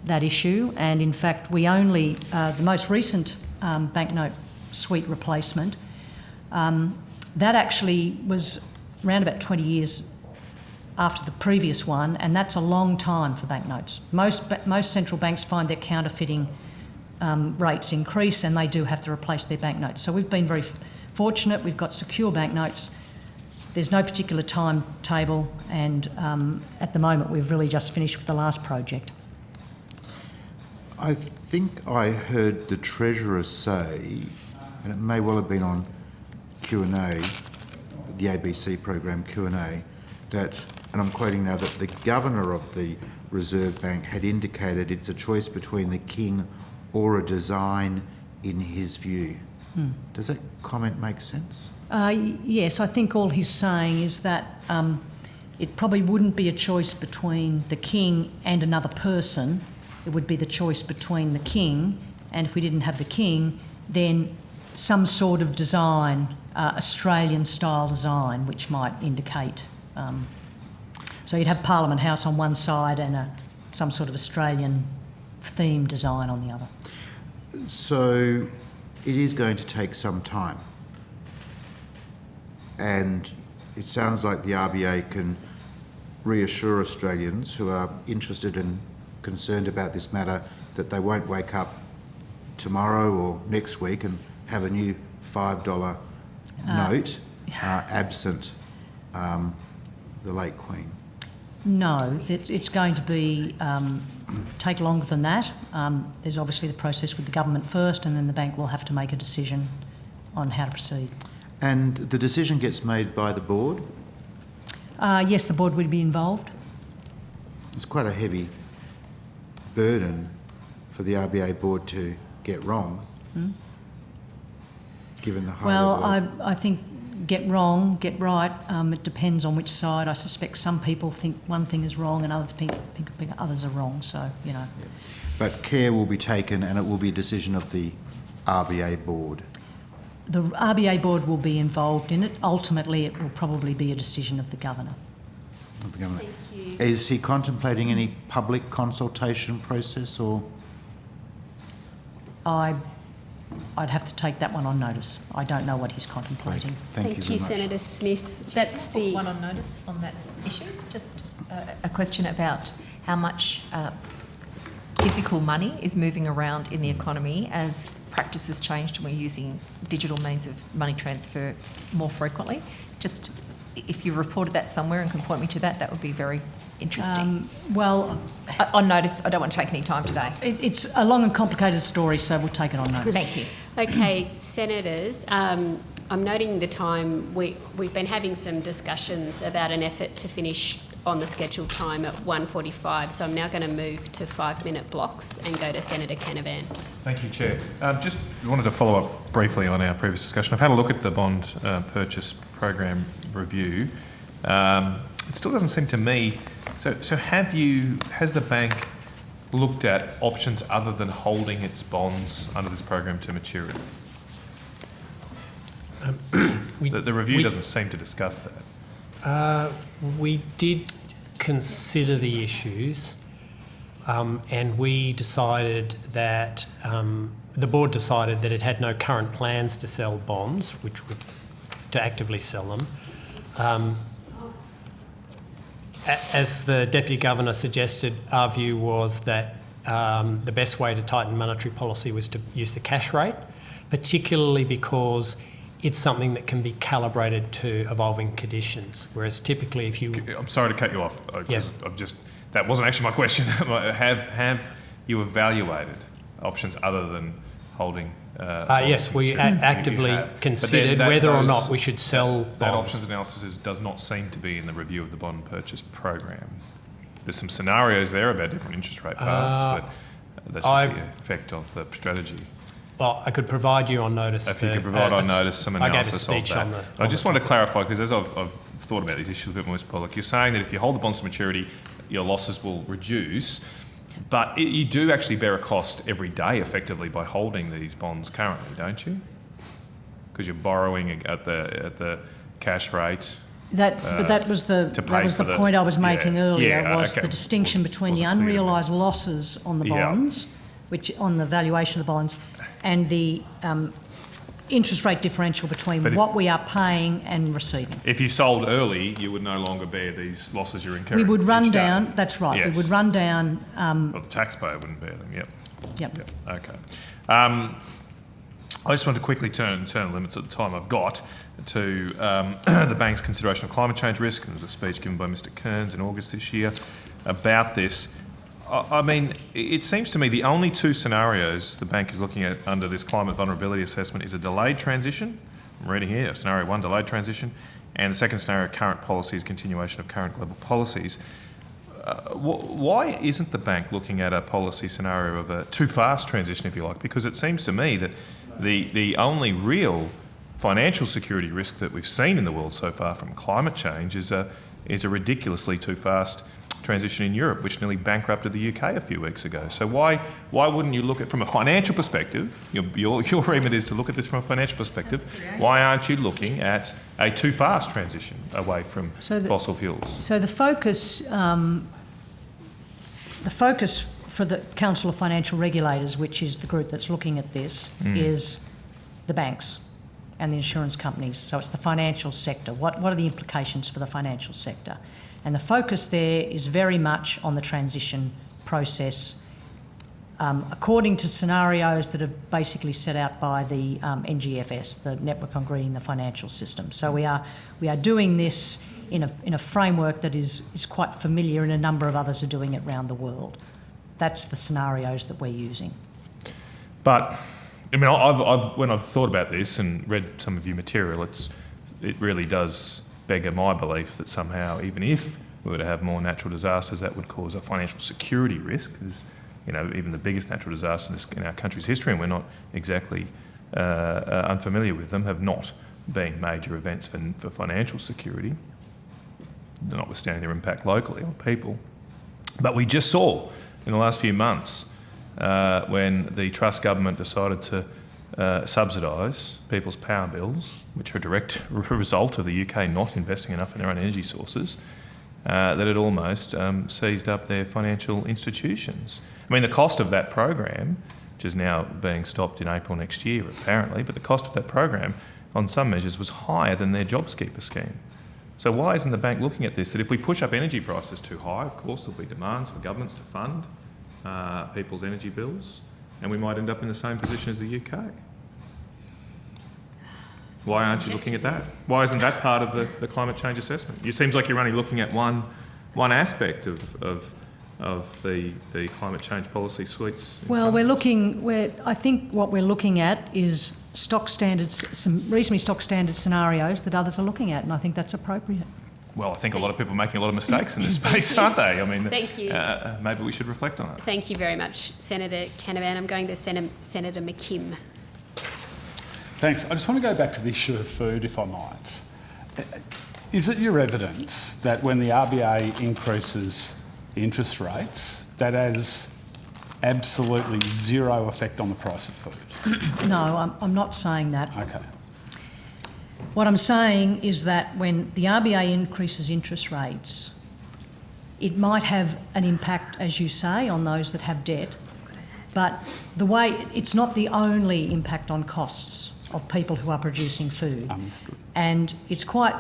that issue. And in fact, we only, the most recent banknote suite replacement, that actually was around about 20 years after the previous one, and that's a long time for banknotes. Most central banks find their counterfeiting rates increase and they do have to replace their banknotes. So we've been very fortunate. We've got secure banknotes. There's no particular timetable, and at the moment we've really just finished with the last project. I think I heard the Treasurer say, and it may well have been on Q&A, the ABC program Q&A, that, and I'm quoting now, that the Governor of the Reserve Bank had indicated it's a choice between the King or a design in his view. Does that comment make sense? Yes, I think all he's saying is that it probably wouldn't be a choice between the King and another person. It would be the choice between the King, and if we didn't have the King, then some sort of design, Australian-style design, which might indicate. So you'd have Parliament House on one side and some sort of Australian theme design on the other. So it is going to take some time. And it sounds like the RBA can reassure Australians who are interested and concerned about this matter that they won't wake up tomorrow or next week and have a new $5 note absent the late Queen. No, it's going to be take longer than that. There's obviously the process with the government first, and then the bank will have to make a decision on how to proceed. And the decision gets made by the board? Yes, the board would be involved. It's quite a heavy burden for the RBA board to get wrong, given the high Well, level. I think get wrong, get right. It depends on which side. I suspect some people think one thing is wrong and others think others are wrong. So, you know. Yeah. But care will be taken, and it will be a decision of the RBA board. The RBA board will be involved in it. Ultimately, it will probably be a decision of the governor. Of the governor. Thank you. Is he contemplating any public consultation process, or? I'd have to take that one on notice. I don't know what he's contemplating. Thank you very much. Senator Smith. That's the one on notice on that issue. Just a question about how much physical money is moving around in the economy as practices changed and we're using digital means of money transfer more frequently. Just if you reported that somewhere and can point me to that, that would be very interesting. On notice, I don't want to take any time today. It's a long and complicated story, so we'll take it on notice. Thank you. Okay, Senators, I'm noting the time. We've been having some discussions about an effort to finish on the scheduled time at 1:45, so I'm now going to move to 5-minute blocks and go to Senator Canavan. Thank you, Chair. Just wanted to follow up briefly on our previous discussion. I've had a look at the bond purchase program review. It still doesn't seem to me. So has the bank looked at options other than holding its bonds under this program to maturity? The review doesn't seem to discuss that. We did consider the issues, and we decided that the board decided that it had no current plans to sell bonds, to actively sell them. As the Deputy Governor suggested, our view was that the best way to tighten monetary policy was to use the cash rate, particularly because it's something that can be calibrated to evolving conditions, whereas typically if you... I'm sorry to cut you off. Yeah. That wasn't actually my question. Have you evaluated options other than holding... yes, we actively considered whether or not we should sell bonds. That options analysis does not seem to be in the review of the bond purchase program. There's some scenarios there about different interest rate paths, but that's just the effect of the strategy. Well, I could provide you on notice. If you could provide on notice some analysis of that. I just want to clarify, because as I've thought about these issues a bit more, Mr. Pollock, you're saying that if you hold the bonds to maturity, your losses will reduce, but you do actually bear a cost every day, effectively, by holding these bonds currently, don't you? Because you're borrowing at the cash rate. But that was the point I was making earlier. The distinction between the unrealised losses on the bonds, which on the valuation of the bonds, and the interest rate differential between what we are paying and receiving. If you sold early, you would no longer bear these losses you're incurring. We would run down. That's right. Yes. We would run down. Well, the taxpayer wouldn't bear them. Yep. Yep. Okay. I just want to quickly turn the limits at the time I've got to the bank's consideration of climate change risk. There was a speech given by Mr. Kearns in August this year about this. I mean, it seems to me the only two scenarios the bank is looking at under this climate vulnerability assessment is a delayed transition. I'm reading here, scenario 1, delayed transition, and the second scenario, current policies, continuation of current global policies. Why isn't the bank looking at a policy scenario of a too fast transition, if you like? Because it seems to me that the only real financial security risk that we've seen in the world so far from climate change is a ridiculously too fast transition in Europe, which nearly bankrupted the UK a few weeks ago. So why wouldn't you look at from a financial perspective? Your remit is to look at this from a financial perspective. Why aren't you looking at a too fast transition away from fossil fuels? So the focus for the Council of Financial Regulators, which is the group that's looking at this, is the banks and the insurance companies. So it's the financial sector. What are the implications for the financial sector? And the focus there is very much on the transition process, according to scenarios that are basically set out by the NGFS, the Network on Greening the Financial System. So we are doing this in a framework that is quite familiar, and a number of others are doing it around the world. That's the scenarios that we're using. But I mean, when I've thought about this and read some of your material, it really does beggar my belief that somehow, even if we were to have more natural disasters, that would cause a financial security risk. Because, you know, even the biggest natural disasters in our country's history, and we're not exactly unfamiliar with them, have not been major events for financial security, notwithstanding their impact locally on people. But we just saw in the last few months when the Truss government decided to subsidise people's power bills, which are a direct result of the UK not investing enough in their own energy sources, that it almost seized up their financial institutions. I mean, the cost of that program, which is now being stopped in April next year apparently, but the cost of that program on some measures was higher than their JobSkeeper scheme. So why isn't the bank looking at this? That if we push up energy prices too high, of course there'll be demands for governments to fund people's energy bills, and we might end up in the same position as the UK. Why aren't you looking at that? Why isn't that part of the climate change assessment? It seems like you're only looking at one aspect of the climate change policy suites. Well, I think what we're looking at is stock standards, some reasonably stock standard scenarios that others are looking at, and I think that's appropriate. Well, I think a lot of people are making a lot of mistakes in this space, aren't they? I mean, Thank you. Maybe we should reflect on it. Thank you very much, Senator Canavan. I'm going to Senator McKim. Thanks. I just want to go back to the issue of food, if I might. Is it your evidence that when the RBA increases interest rates, that has absolutely zero effect on the price of food? No, I'm not saying that. Okay. What I'm saying is that when the RBA increases interest rates, it might have an impact, as you say, on those that have debt, but it's not the only impact on costs of people who are producing food. Understood. And it's quite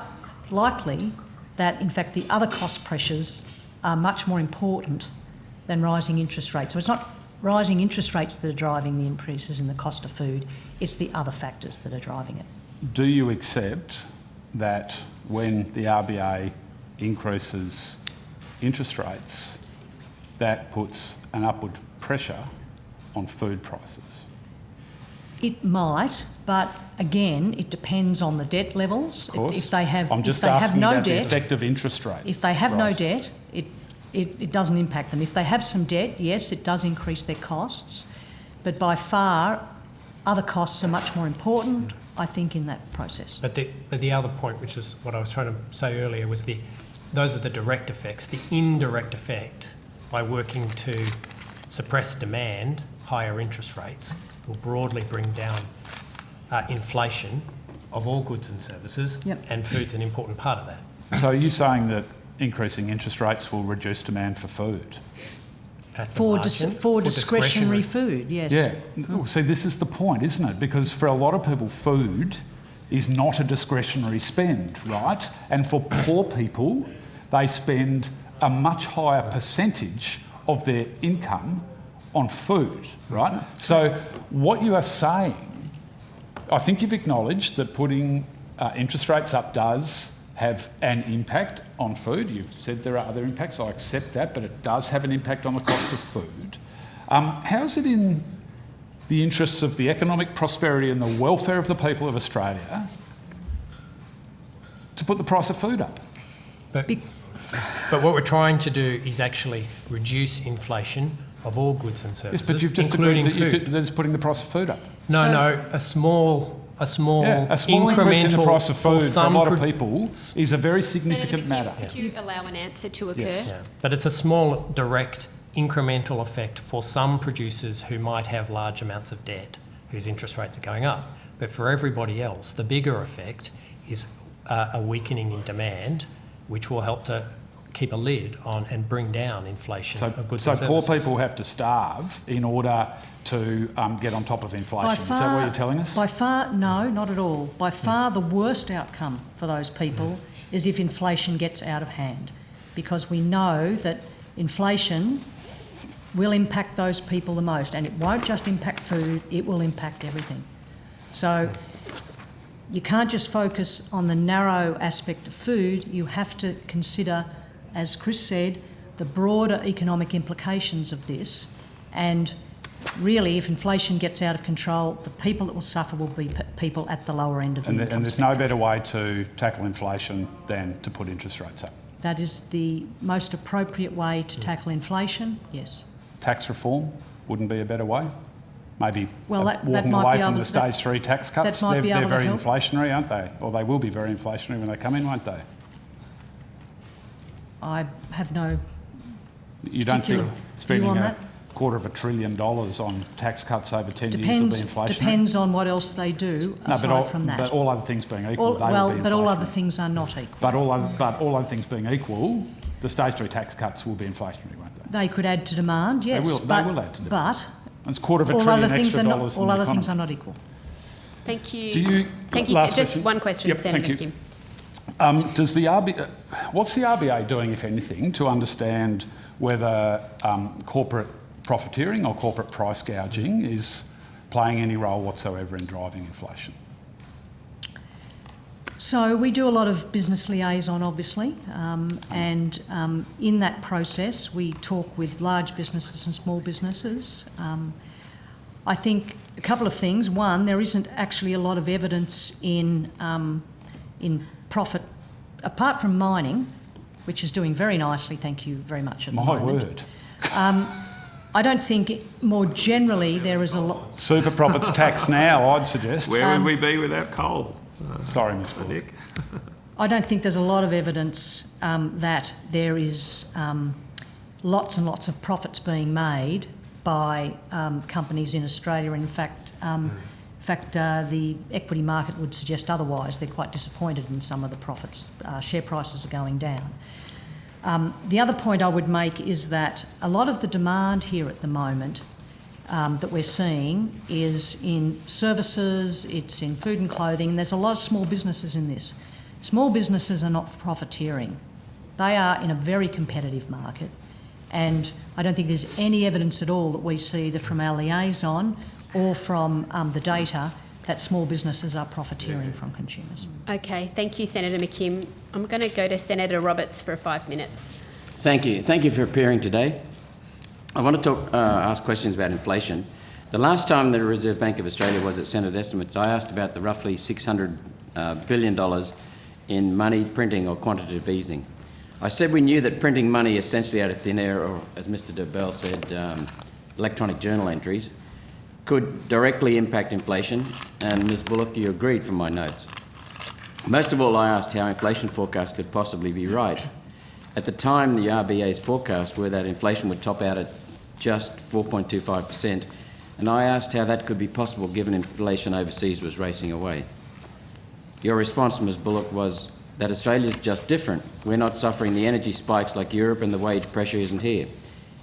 likely that, in fact, the other cost pressures are much more important than rising interest rates. So it's not rising interest rates that are driving the increases in the cost of food, it's the other factors that are driving it. Do you accept that when the RBA increases interest rates, that puts an upward pressure on food prices? It might, but again, it depends on the debt levels. Of course. If they have, I'm just if they have asking no about debt, the effect of interest rate if they have rises. no debt, it doesn't impact them. If they have some debt, yes, it does increase their costs, but by far, other costs are much more important, I think, in that process. But the other point, which is what I was trying to say earlier, was those are the direct effects. The indirect effect, by working to suppress demand, higher interest rates, will broadly bring down inflation of all goods and services, and food's an important part of that. So are you saying that increasing interest rates will reduce demand for food? For discretionary food, yes. Yeah. Well, see, this is the point, isn't it? Because for a lot of people, food is not a discretionary spend, right? And for poor people, they spend a much higher percentage of their income on food, right? So what you are saying, I think you've acknowledged that putting interest rates up does have an impact on food. You've said there are other impacts. I accept that, but it does have an impact on the cost of food. How's it in the interests of the economic prosperity and the welfare of the people of Australia to put the price of food up? But what we're trying to do is actually reduce inflation of all goods and services, Yes, but you've just including agreed food. that it's putting the price of food up. No, a small A small increase in the incremental price of food for a some lot of people is a very significant matter. Could you allow an answer to occur? Yes, but it's a small, direct, incremental effect for some producers who might have large amounts of debt, whose interest rates are going up. But for everybody else, the bigger effect is a weakening in demand, which will help to keep a lid on and bring down inflation of goods and So poor services. people have to starve in order to get on top of inflation. Is that what you're telling us? By far, no, not at all. By far the worst outcome for those people is if inflation gets out of hand, because we know that inflation will impact those people the most, and it won't just impact food, it will impact everything. So you can't just focus on the narrow aspect of food, you have to consider, as Chris said, the broader economic implications of this. And really, if inflation gets out of control, the people that will suffer will be people at the lower end of the income And there's no better way to tackle inflation than to put interest rates up. That is the most appropriate way to tackle inflation, yes. Tax reform wouldn't be a better way? Maybe Well, that walking might away be from able the to- stage 3 tax cuts. that might be They're able to very help. inflationary, aren't they? Or they will be very inflationary when they come in, won't they? I have no You don't think particular spending view on a that. $250 billion on tax cuts over 10 years will be inflationary? Depends on what else they do aside from that. But all other things being equal, they will be but all other inflationary. things are not equal. But all other things being equal, the stage 3 tax cuts will be inflationary, won't they? They could add to demand, yes. They will add to demand. But It's $250 all billion other things extra are not, dollars in all the other economy. things are not equal. Thank you. Do you- Thank you. last Just question. one question, Yep, Senator thank you. Kim. Does the what's the RBA doing, if anything, to understand whether corporate profiteering or corporate price gouging is playing any role whatsoever in driving inflation? So we do a lot of business liaison, obviously, and in that process we talk with large businesses and small businesses. I think a couple of things. One, there isn't actually a lot of evidence in profit, apart from mining, which is doing very nicely, thank you very much at the My moment. word. I don't think more generally there is a lot... Super profits tax now, I'd suggest. Where would we be without coal? Sorry, Ms. Nick. I don't think there's a lot of evidence that there is lots and lots of profits being made by companies in Australia. In fact, the equity market would suggest otherwise. They're quite disappointed in some of the profits. Share prices are going down. The other point I would make is that a lot of the demand here at the moment that we're seeing is in services, it's in food and clothing. There's a lot of small businesses in this. Small businesses are not profiteering. They are in a very competitive market, and I don't think there's any evidence at all that we see either from our liaison or from the data that small businesses are profiteering from consumers. Okay, thank you, Senator McKim. I'm going to go to Senator Roberts for 5 minutes. Thank you. Thank you for appearing today. I want to ask questions about inflation. The last time the Reserve Bank of Australia was at Senate estimates, I asked about the roughly $600 billion in money printing or quantitative easing. I said we knew that printing money essentially out of thin air, or as Mr. Dobell said, electronic journal entries, could directly impact inflation, and Ms. Bullock, you agreed from my notes. Most of all, I asked how inflation forecasts could possibly be right. At the time, the RBA's forecasts were that inflation would top out at just 4.25%, and I asked how that could be possible given inflation overseas was racing away. Your response, Ms. Bullock, was that Australia's just different. We're not suffering the energy spikes like Europe, and the wage pressure isn't here.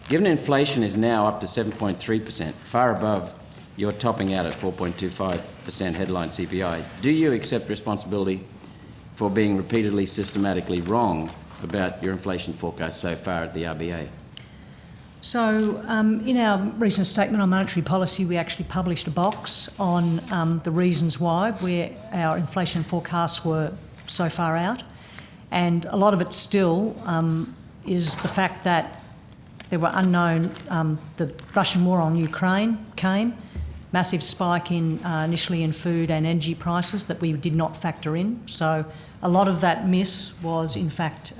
Given inflation is now up to 7.3%, far above your topping out at 4.25% headline CPI, do you accept responsibility for being repeatedly systematically wrong about your inflation forecast so far at the RBA? So in our recent statement on monetary policy, we actually published a box on the reasons why our inflation forecasts were so far out. And a lot of it still is the fact that there were unknown, the Russian war on Ukraine came, massive spike initially in food and energy prices that we did not factor in. So a lot of that miss was in fact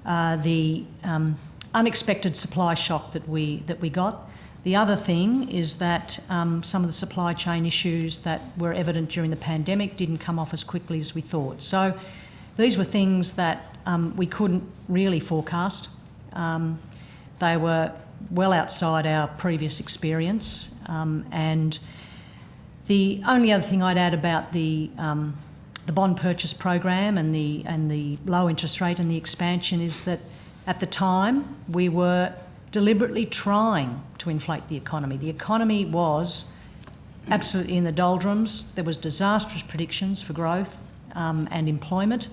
the unexpected supply shock that we got. The other thing is that some of the supply chain issues that were evident during the pandemic didn't come off as quickly as we thought. So these were things that we couldn't really forecast. They were well outside our previous experience. And the only other thing I'd add about the bond purchase program and the low interest rate and the expansion is that at the time we were deliberately trying to inflate the economy. The economy was absolutely in the doldrums. There was disastrous predictions for growth and employment.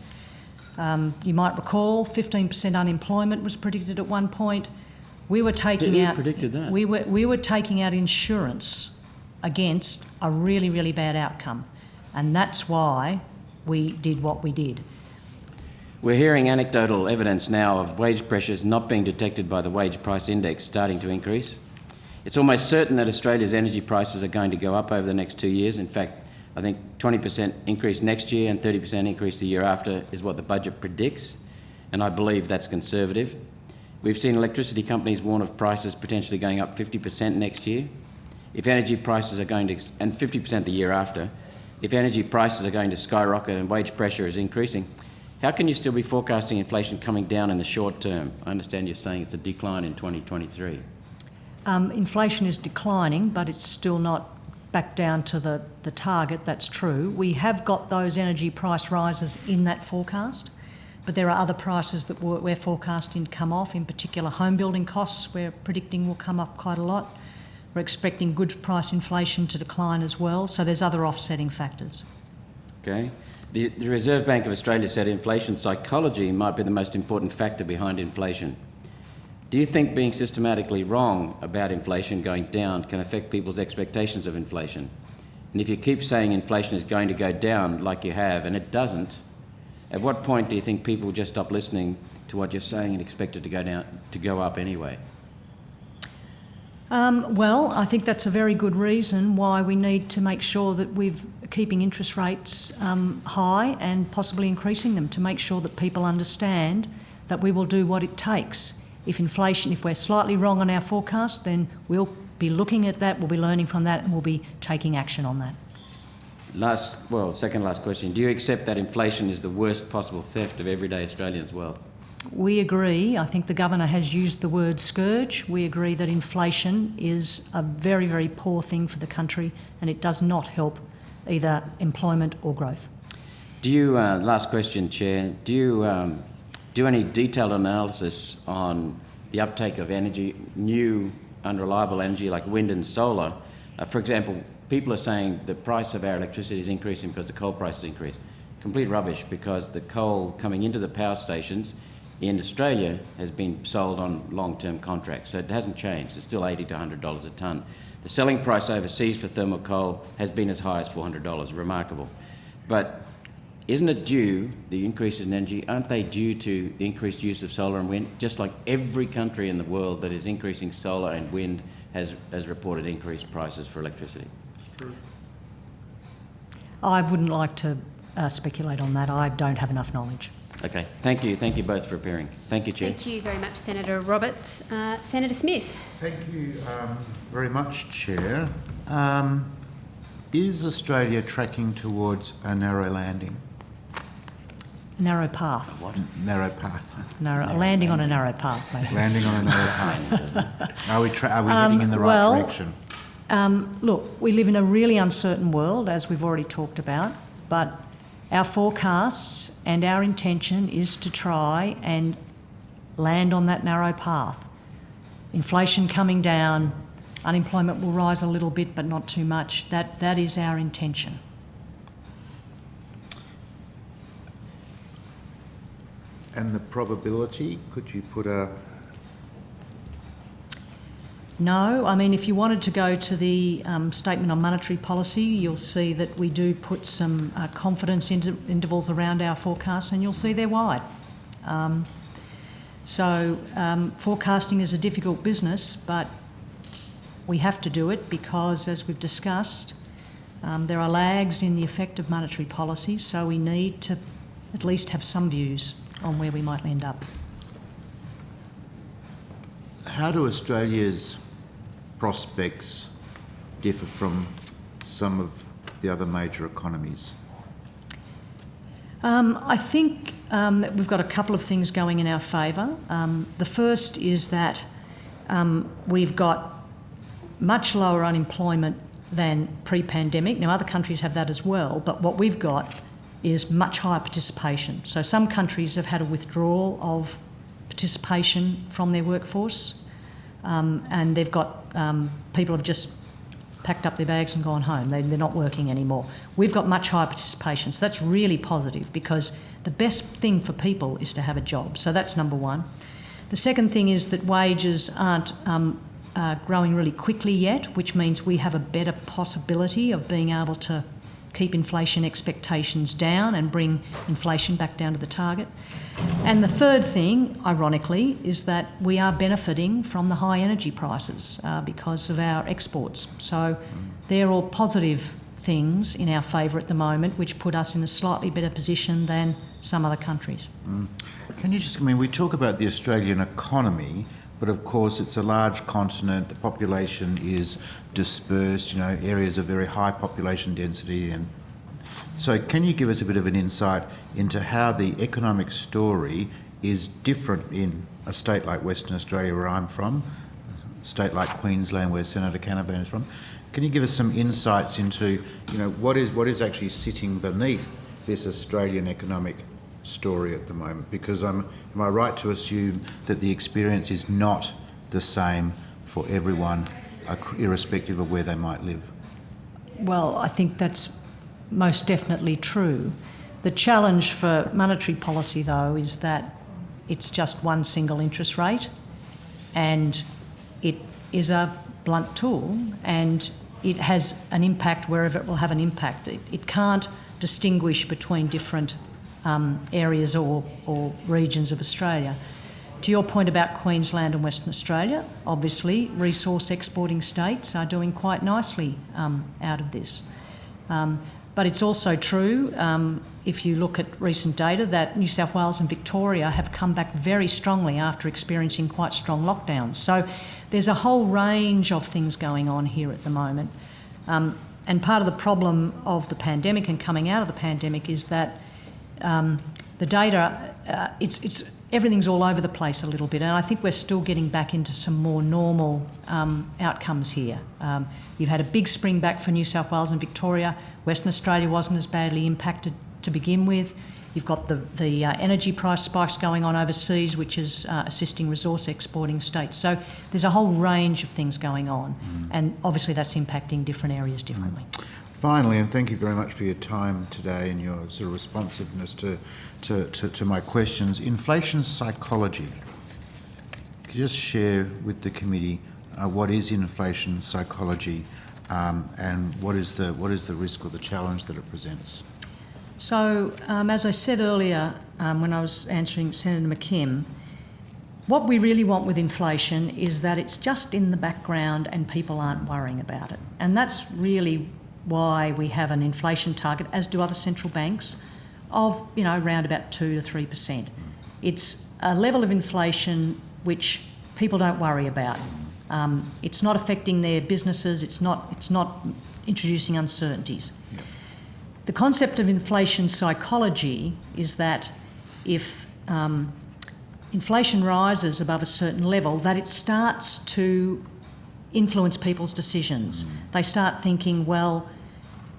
You might recall 15% unemployment was predicted at one point. We were taking out predicted that? we were taking out insurance against a really, really bad outcome, and that's why we did what we did. We're hearing anecdotal evidence now of wage pressures not being detected by the wage price index starting to increase. It's almost certain that Australia's energy prices are going to go up over the next 2 years. In fact, I think 20% increase next year and 30% increase the year after is what the budget predicts, and I believe that's conservative. We've seen electricity companies warn of prices potentially going up 50% next year. If energy prices are going to, and 50% the year after, if energy prices are going to skyrocket and wage pressure is increasing, how can you still be forecasting inflation coming down in the short term? I understand you're saying it's a decline in 2023. Inflation is declining, but it's still not back down to the target, that's true. We have got those energy price rises in that forecast, but there are other prices that we're forecasting to come off, in particular home building costs we're predicting will come up quite a lot. We're expecting goods price inflation to decline as well, so there's other offsetting factors. Okay. The Reserve Bank of Australia said inflation psychology might be the most important factor behind inflation. Do you think being systematically wrong about inflation going down can affect people's expectations of inflation? And if you keep saying inflation is going to go down like you have and it doesn't, at what point do you think people just stop listening to what you're saying and expect it to go down, to go up anyway? Well, I think that's a very good reason why we need to make sure that we're keeping interest rates high and possibly increasing them, to make sure that people understand that we will do what it takes. If we're slightly wrong on our forecast, then we'll be looking at that, we'll be learning from that, and we'll be taking action on that. Second last question. Do you accept that inflation is the worst possible theft of everyday Australians' wealth? We agree. I think the Governor has used the word scourge. We agree that inflation is a very, very poor thing for the country and it does not help either employment or growth. Do you, last question, Chair, do you do any detailed analysis on the uptake of energy, new unreliable energy like wind and solar? For example, people are saying the price of our electricity is increasing because the coal price has increased. Complete rubbish, because the coal coming into the power stations in Australia has been sold on long-term contracts, so it hasn't changed. It's still $80 to $100 a tonne. The selling price overseas for thermal coal has been as high as $400, remarkable. But isn't it due, the increase in energy, aren't they due to the increased use of solar and wind? Just like every country in the world that is increasing solar and wind has reported increased prices for electricity. True. I wouldn't like to speculate on that. I don't have enough knowledge. Okay, thank you. Thank you both for appearing. Thank you, Chair. Thank you very much, Senator Roberts. Senator Smith. Thank you very much, Chair. Is Australia tracking towards a narrow landing? Narrow path. What? Narrow path. Landing on a narrow path, maybe. Landing on a narrow path. Are we heading in the right direction? Look, we live in a really uncertain world, as we've already talked about, but our forecasts and our intention is to try and land on that narrow path. Inflation coming down, unemployment will rise a little bit, but not too much. That is our intention. And the probability, could you put a No. I mean, if you wanted to go to the Statement on Monetary Policy, you'll see that we do put some confidence intervals around our forecasts, and you'll see they're wide. Forecasting is a difficult business, but we have to do it because, as we've discussed, there are lags in the effect of monetary policy, so we need to at least have some views on where we might end up. How do Australia's prospects differ from some of the other major economies? I think that we've got a couple of things going in our favour. The first is that we've got much lower unemployment than pre-pandemic. Now, other countries have that as well, but what we've got is much higher participation. So some countries have had a withdrawal of participation from their workforce, and they've got people have just packed up their bags and gone home. They're not working anymore. We've got much higher participation, so that's really positive because the best thing for people is to have a job. So that's number one. The second thing is that wages aren't growing really quickly yet, which means we have a better possibility of being able to keep inflation expectations down and bring inflation back down to the target. And the third thing, ironically, is that we are benefiting from the high energy prices because of our exports. So they're all positive things in our favour at the moment, which put us in a slightly better position than some other countries. Can you just, we talk about the Australian economy, but of course it's a large continent, the population is dispersed, areas of very high population density. And so can you give us a bit of an insight into how the economic story is different in a state like Western Australia, where I'm from, a state like Queensland, where Senator Canavan is from? Can you give us some insights into, what is actually sitting beneath this Australian economic story at the moment? Because am I right to assume that the experience is not the same for everyone, irrespective of where they might live? Well, I think that's most definitely true. The challenge for monetary policy, though, is that it's just one single interest rate, and it is a blunt tool, and it has an impact wherever it will have an impact. It can't distinguish between different areas or regions of Australia. To your point about Queensland and Western Australia, obviously resource exporting states are doing quite nicely out of this. But it's also true, if you look at recent data, that New South Wales and Victoria have come back very strongly after experiencing quite strong lockdowns. So there's a whole range of things going on here at the moment. And part of the problem of the pandemic and coming out of the pandemic is that the data, everything's all over the place a little bit, and I think we're still getting back into some more normal outcomes here. You've had a big spring back for New South Wales and Victoria. Western Australia wasn't as badly impacted to begin with. You've got the energy price spikes going on overseas, which is assisting resource exporting states. So there's a whole range of things going on, and obviously that's impacting different areas differently. Finally, and thank you very much for your time today and your sort of responsiveness to my questions. Inflation psychology. Could you just share with the committee what is inflation psychology and what is the risk or the challenge that it presents? So, as I said earlier when I was answering Senator McKim, what we really want with inflation is that it's just in the background and people aren't worrying about it. And that's really why we have an inflation target, as do other central banks, of around about 2 to 3%. It's a level of inflation which people don't worry about. It's not affecting their businesses. It's not introducing uncertainties. The concept of inflation psychology is that if inflation rises above a certain level, that it starts to influence people's decisions. They start thinking, well,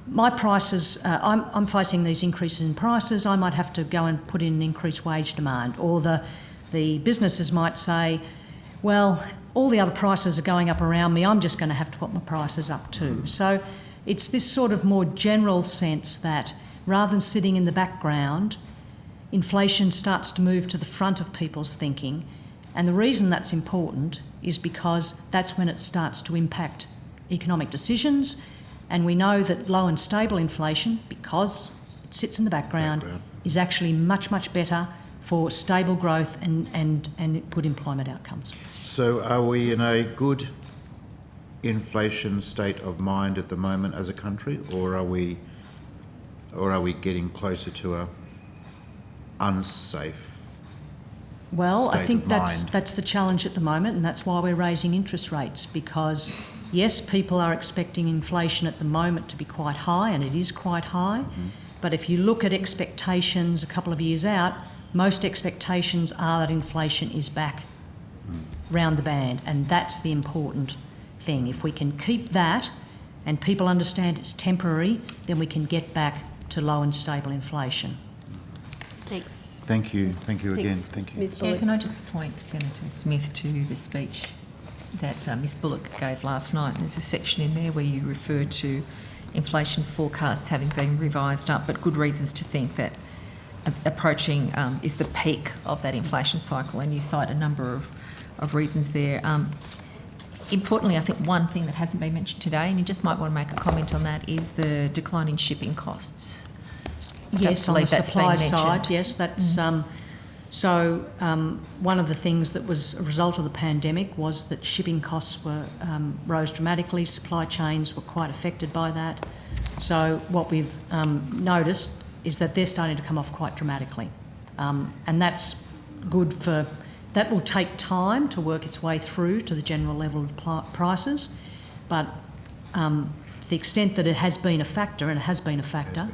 my prices, I'm facing these increases in prices, I might have to go and put in increased wage demand. Or the businesses might say, well, all the other prices are going up around me, I'm just going to have to put my prices up too. So it's this sort of more general sense that rather than sitting in the background, inflation starts to move to the front of people's thinking. And the reason that's important is because that's when it starts to impact economic decisions. And we know that low and stable inflation, because it sits in the background, is actually much, much better for stable growth and good employment outcomes. So are we in a good inflation state of mind at the moment as a country, or are we getting closer to a unsafe Well, I state think of that's mind? the challenge at the moment, and that's why we're raising interest rates, because yes, people are expecting inflation at the moment to be quite high, and it is quite high. But if you look at expectations a couple of years out, most expectations are that inflation is back round the band, and that's the important thing. If we can keep that and people understand it's temporary, then we can get back to low and stable inflation. Thanks. Thank you again. Thanks, Thank you. Ms. Chair, Bullock. can I just point Senator Smith to the speech that Ms Bullock gave last night? There's a section in there where you refer to inflation forecasts having been revised up, but good reasons to think that approaching is the peak of that inflation cycle, and you cite a number of reasons there. Importantly, I think one thing that hasn't been mentioned today, and you just might want to make a comment on that, is the decline in shipping costs. Yes, on the supply side, yes, that's one of the things that was a result of the pandemic was that shipping costs were rose dramatically. Supply chains were quite affected by that. So what we've noticed is that they're starting to come off quite dramatically, and that's good for. That will take time to work its way through to the general level of prices, but to the extent that it has been a factor, and it has been a factor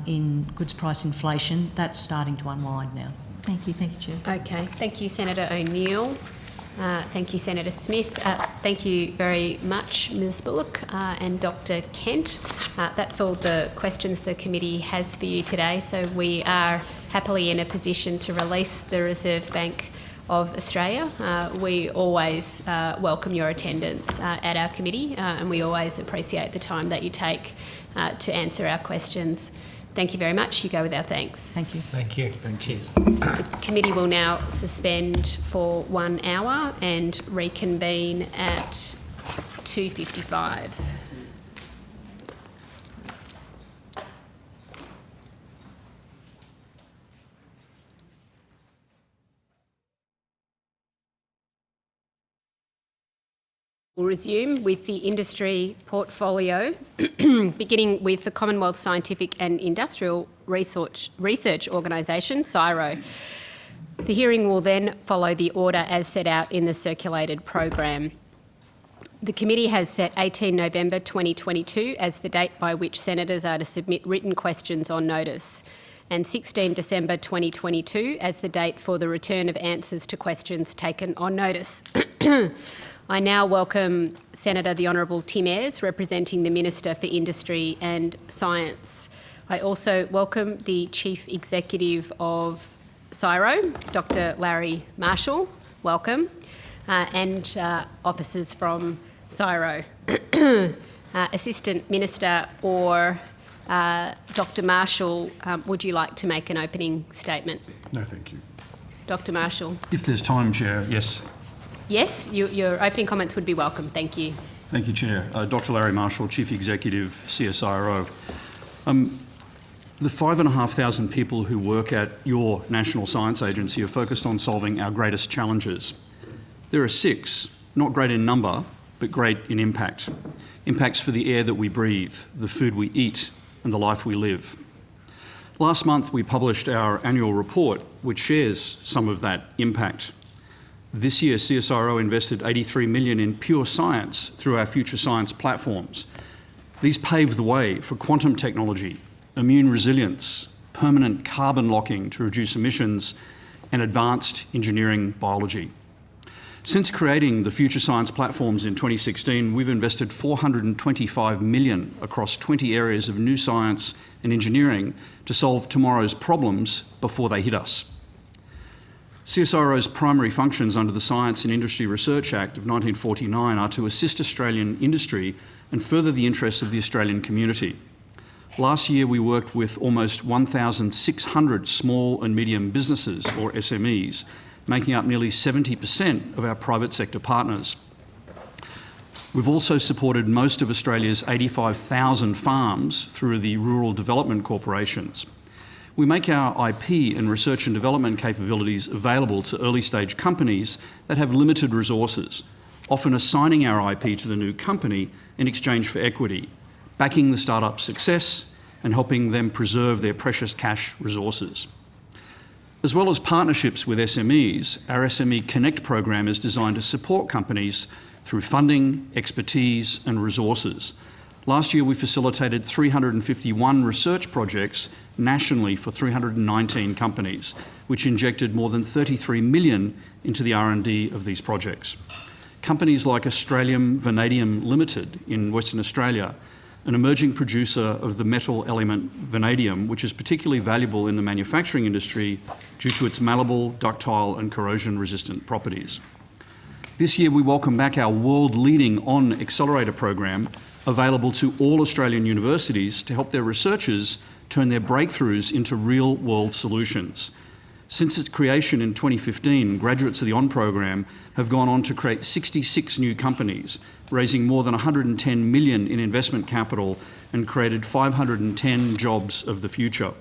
in goods price inflation, that's starting to unwind now. Thank you, Chair. Okay, thank you, Senator O'Neill. Thank you, Senator Smith. Thank you very much, Ms Bullock and Dr Kent. That's all the questions the committee has for you today, so we are happily in a position to release the Reserve Bank of Australia. We always welcome your attendance at our committee, and we always appreciate the time that you take to answer our questions. Thank you very much. You go with our thanks. Thank you. Thank you. Cheers. The committee will now suspend for 1 hour and reconvene at 2:55. We'll resume with the industry portfolio, beginning with the Commonwealth Scientific and Industrial Research Organisation, CSIRO. The hearing will then follow the order as set out in the circulated program. The committee has set 18 November 2022 as the date by which senators are to submit written questions on notice, and 16 December 2022 as the date for the return of answers to questions taken on notice. I now welcome Senator the Honourable Tim Ayres, representing the Minister for Industry and Science. I also welcome the Chief Executive of CSIRO, Dr Larry Marshall, welcome, and officers from CSIRO. Assistant Minister or Dr Marshall, would you like to make an opening statement? No, thank you. Dr Marshall. If there's time, Chair, yes. Yes, your opening comments would be welcome. Thank you. Thank you, Chair. Dr Larry Marshall, Chief Executive, CSIRO. The 5,500 people who work at your National Science Agency are focused on solving our greatest challenges. There are 6, not great in number, but great in impact. Impacts for the air that we breathe, the food we eat, and the life we live. Last month, we published our annual report, which shares some of that impact. This year, CSIRO invested $83 million in pure science through our future science platforms. These pave the way for quantum technology, immune resilience, permanent carbon locking to reduce emissions, and advanced engineering biology. Since creating the future science platforms in 2016, we've invested $425 million across 20 areas of new science and engineering to solve tomorrow's problems before they hit us. CSIRO's primary functions under the Science and Industry Research Act of 1949 are to assist Australian industry and further the interests of the Australian community. Last year, we worked with almost 1,600 small and medium businesses, or SMEs, making up nearly 70% of our private sector partners. We've also supported most of Australia's 85,000 farms through the Rural Development Corporations. We make our IP and research and development capabilities available to early stage companies that have limited resources, often assigning our IP to the new company in exchange for equity, backing the startup's success and helping them preserve their precious cash resources. As well as partnerships with SMEs, our SME Connect program is designed to support companies through funding, expertise and resources. Last year we facilitated 351 research projects nationally for 319 companies, which injected more than 33 million into the R&D of these projects. Companies like Australium Vanadium Limited in Western Australia, an emerging producer of the metal element vanadium, which is particularly valuable in the manufacturing industry due to its malleable, ductile and corrosion-resistant properties. This year we welcome back our world-leading ON Accelerator program, available to all Australian universities to help their researchers turn their breakthroughs into real-world solutions. Since its creation in 2015, graduates of the ON program have gone on to create 66 new companies, raising more than 110 million in investment capital and created 510 jobs of the future.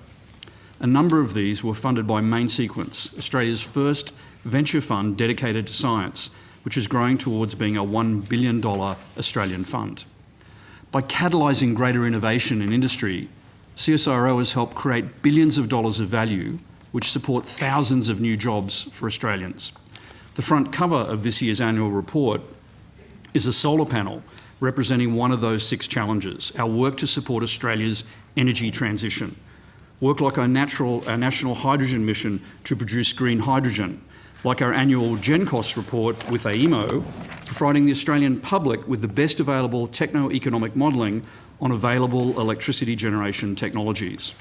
A number of these were funded by Main Sequence, Australia's first venture fund dedicated to science, which is growing towards being a $1 billion Australian fund. By catalysing greater innovation in industry, CSIRO has helped create billions of dollars of value, which support thousands of new jobs for Australians. The front cover of this year's annual report is a solar panel representing one of those 6 challenges, our work to support Australia's energy transition. Work like our national hydrogen mission to produce green hydrogen, like our annual GenCost report with AEMO, providing the Australian public with the best available techno-economic modelling on available electricity generation technologies.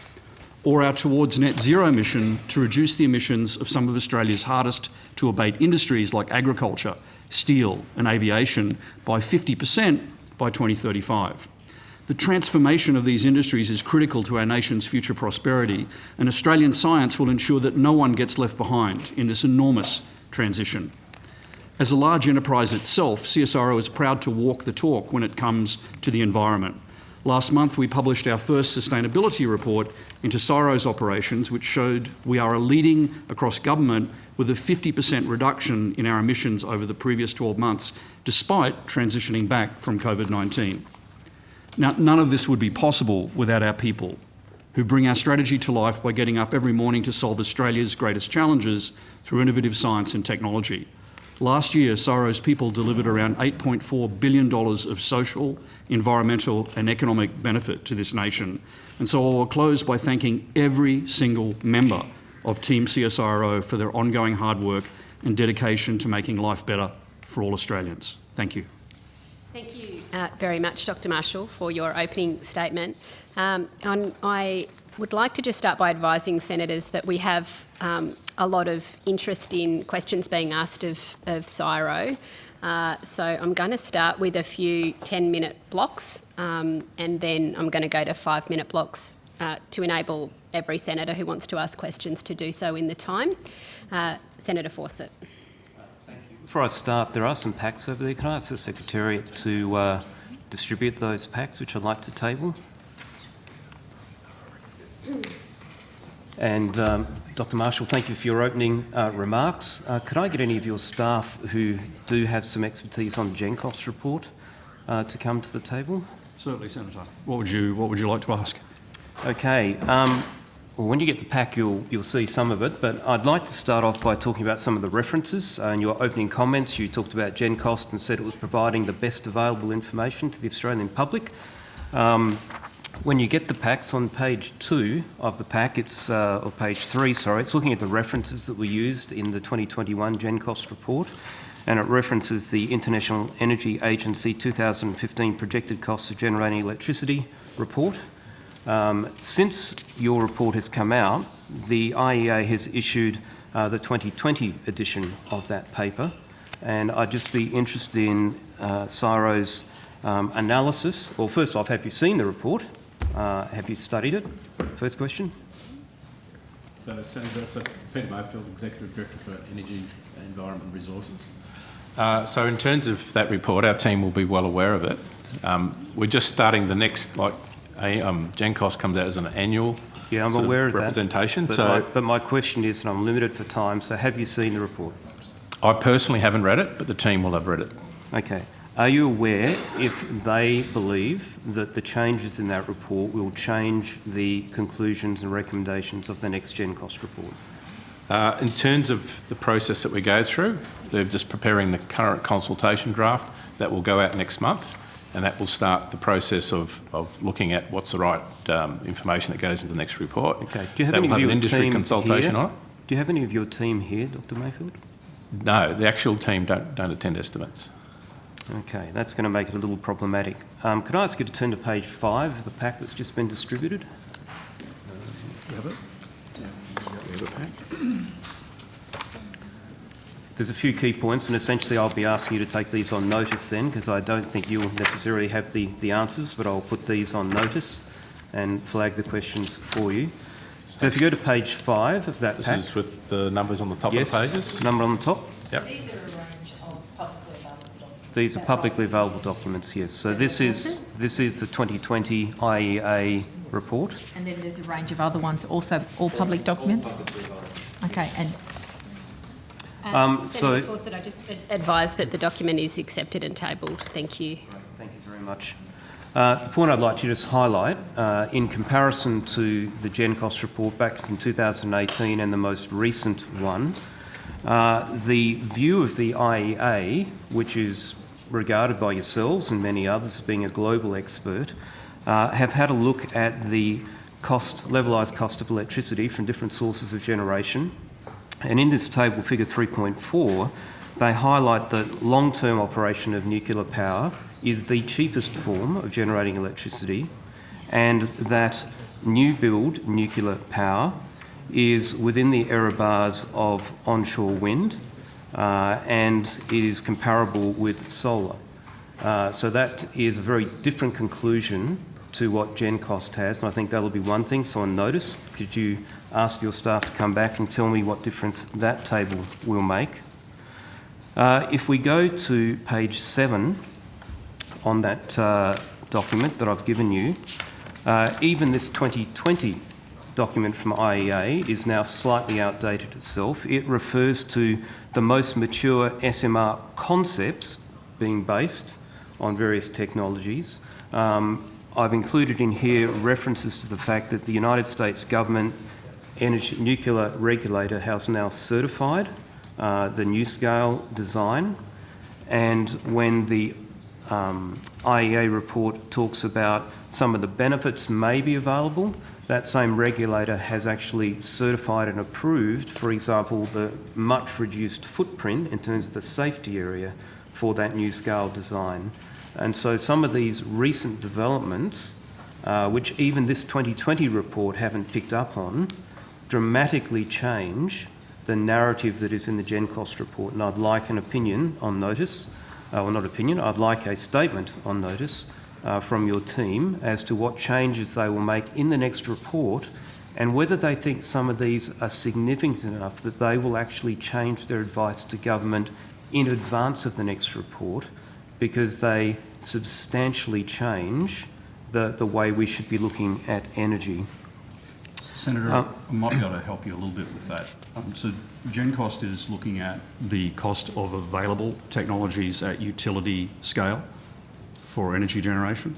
Or our Towards Net Zero mission to reduce the emissions of some of Australia's hardest to abate industries like agriculture, steel and aviation by 50% by 2035. The transformation of these industries is critical to our nation's future prosperity, and Australian science will ensure that no one gets left behind in this enormous transition. As a large enterprise itself, CSIRO is proud to walk the talk when it comes to the environment. Last month, we published our first sustainability report into CSIRO's operations, which showed we are leading across government with a 50% reduction in our emissions over the previous 12 months, despite transitioning back from COVID-19. Now, none of this would be possible without our people, who bring our strategy to life by getting up every morning to solve Australia's greatest challenges through innovative science and technology. Last year, CSIRO's people delivered around $8.4 billion of social, environmental and economic benefit to this nation. And so I will close by thanking every single member of Team CSIRO for their ongoing hard work and dedication to making life better for all Australians. Thank you. Thank you very much, Dr. Marshall, for your opening statement. I would like to just start by advising senators that we have a lot of interest in questions being asked of CSIRO. So I'm going to start with a few 10-minute blocks and then I'm going to go to 5-minute blocks to enable every senator who wants to ask questions to do so in the time. Senator Fawcett. Before I start, there are some packs over there. Can I ask the Secretariat to distribute those packs, which I'd like to table? And Dr. Marshall, thank you for your opening remarks. Could I get any of your staff who do have some expertise on the GenCost report to come to the table? Certainly, Senator. What would you like to ask? Okay. Well, when you get the pack, you'll see some of it, but I'd like to start off by talking about some of the references. In your opening comments, you talked about GenCost and said it was providing the best available information to the Australian public. When you get the packs on page 2 of the pack, or page 3, sorry, it's looking at the references that were used in the 2021 GenCost report, and it references the International Energy Agency 2015 Projected Costs of Generating Electricity report. Since your report has come out, the IEA has issued the 2020 edition of that paper, and I'd just be interested in CSIRO's analysis. Well, first off, have you seen the report? Have you studied it? First question. Senator, so Peter Mayfield, Executive Director for Energy, Environment and Resources. So in terms of that report, our team will be well aware of it. We're just starting the next, GenCost comes out as an annual Yeah, I'm sort of aware of representation. that. But my question is, and I'm limited for time, so have you seen the report? I personally haven't read it, but the team will have read it. Okay. Are you aware if they believe that the changes in that report will change the conclusions and recommendations of the next GenCost report? In terms of the process that we go through, they're just preparing the current consultation draft that will go out next month, and that will start the process of looking at what's the right information that goes into the next report. Okay. Do you have that any will of have your an industry team consultation here? on it? Do you have any of your team here, Dr. Mayfield? No, the actual team don't attend estimates. Okay, that's going to make it a little problematic. Could I ask you to turn to page 5 of the pack that's just been distributed? There's a few key points, and essentially I'll be asking you to take these on notice then, because I don't think you'll necessarily have the answers, but I'll put these on notice and flag the questions for you. So if you go to page 5 of that pack... This is with the numbers on the top of the pages? Number on the top. Yep. These are a range of publicly available documents. These are publicly available documents, yes. So this is the 2020 IEA report. And then there's a range of other ones, also all public documents? Okay, and Senator Fawcett, I just advise that the document is accepted and tabled. Thank you. Thank you very much. The point I'd like to just highlight, in comparison to the GenCost report back from 2018 and the most recent one, the view of the IEA, which is regarded by yourselves and many others as being a global expert, have had a look at the levelised cost of electricity from different sources of generation. And in this table, figure 3.4, they highlight that long-term operation of nuclear power is the cheapest form of generating electricity, and that new build nuclear power is within the error bars of onshore wind, and it is comparable with solar. So that is a very different conclusion to what GenCost has, and I think that'll be one thing. So on notice, could you ask your staff to come back and tell me what difference that table will make? If we go to page 7 on that document that I've given you, even this 2020 document from IEA is now slightly outdated itself. It refers to the most mature SMR concepts being based on various technologies. I've included in here references to the fact that the United States government nuclear regulator has now certified the NuScale design, and when the IEA report talks about some of the benefits may be available, that same regulator has actually certified and approved, for example, the much reduced footprint in terms of the safety area for that NuScale design. And so some of these recent developments, which even this 2020 report haven't picked up on, dramatically change the narrative that is in the GenCost report. And I'd like an opinion on notice, well, not opinion, I'd like a statement on notice from your team as to what changes they will make in the next report, and whether they think some of these are significant enough that they will actually change their advice to government in advance of the next report, because they substantially change the way we should be looking at energy. Senator, I might be able to help you a little bit with that. So GenCost is looking at the cost of available technologies at utility scale for energy generation.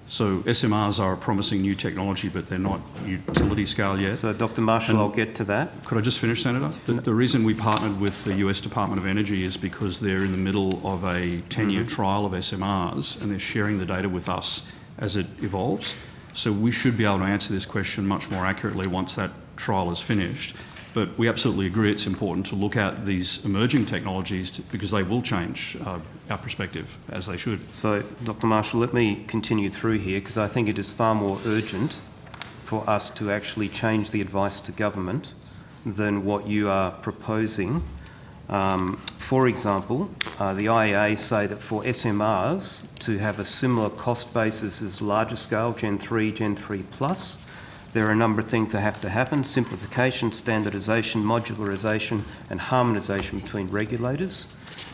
So SMRs are a promising new technology, but they're not utility scale yet. So Dr. Marshall, I'll get to that. Could I just finish, Senator? The reason we partnered with the US Department of Energy is because they're in the middle of a 10-year trial of SMRs, and they're sharing the data with us as it evolves. So we should be able to answer this question much more accurately once that trial is finished. But we absolutely agree it's important to look at these emerging technologies because they will change our perspective, as they should. So, Dr. Marshall, let me continue through here, because I think it is far more urgent for us to actually change the advice to government than what you are proposing. For example, the IEA say that for SMRs to have a similar cost basis as larger scale, Gen 3, Gen 3 plus, There are a number of things that have to happen: simplification, standardisation, modularisation and harmonisation between regulators.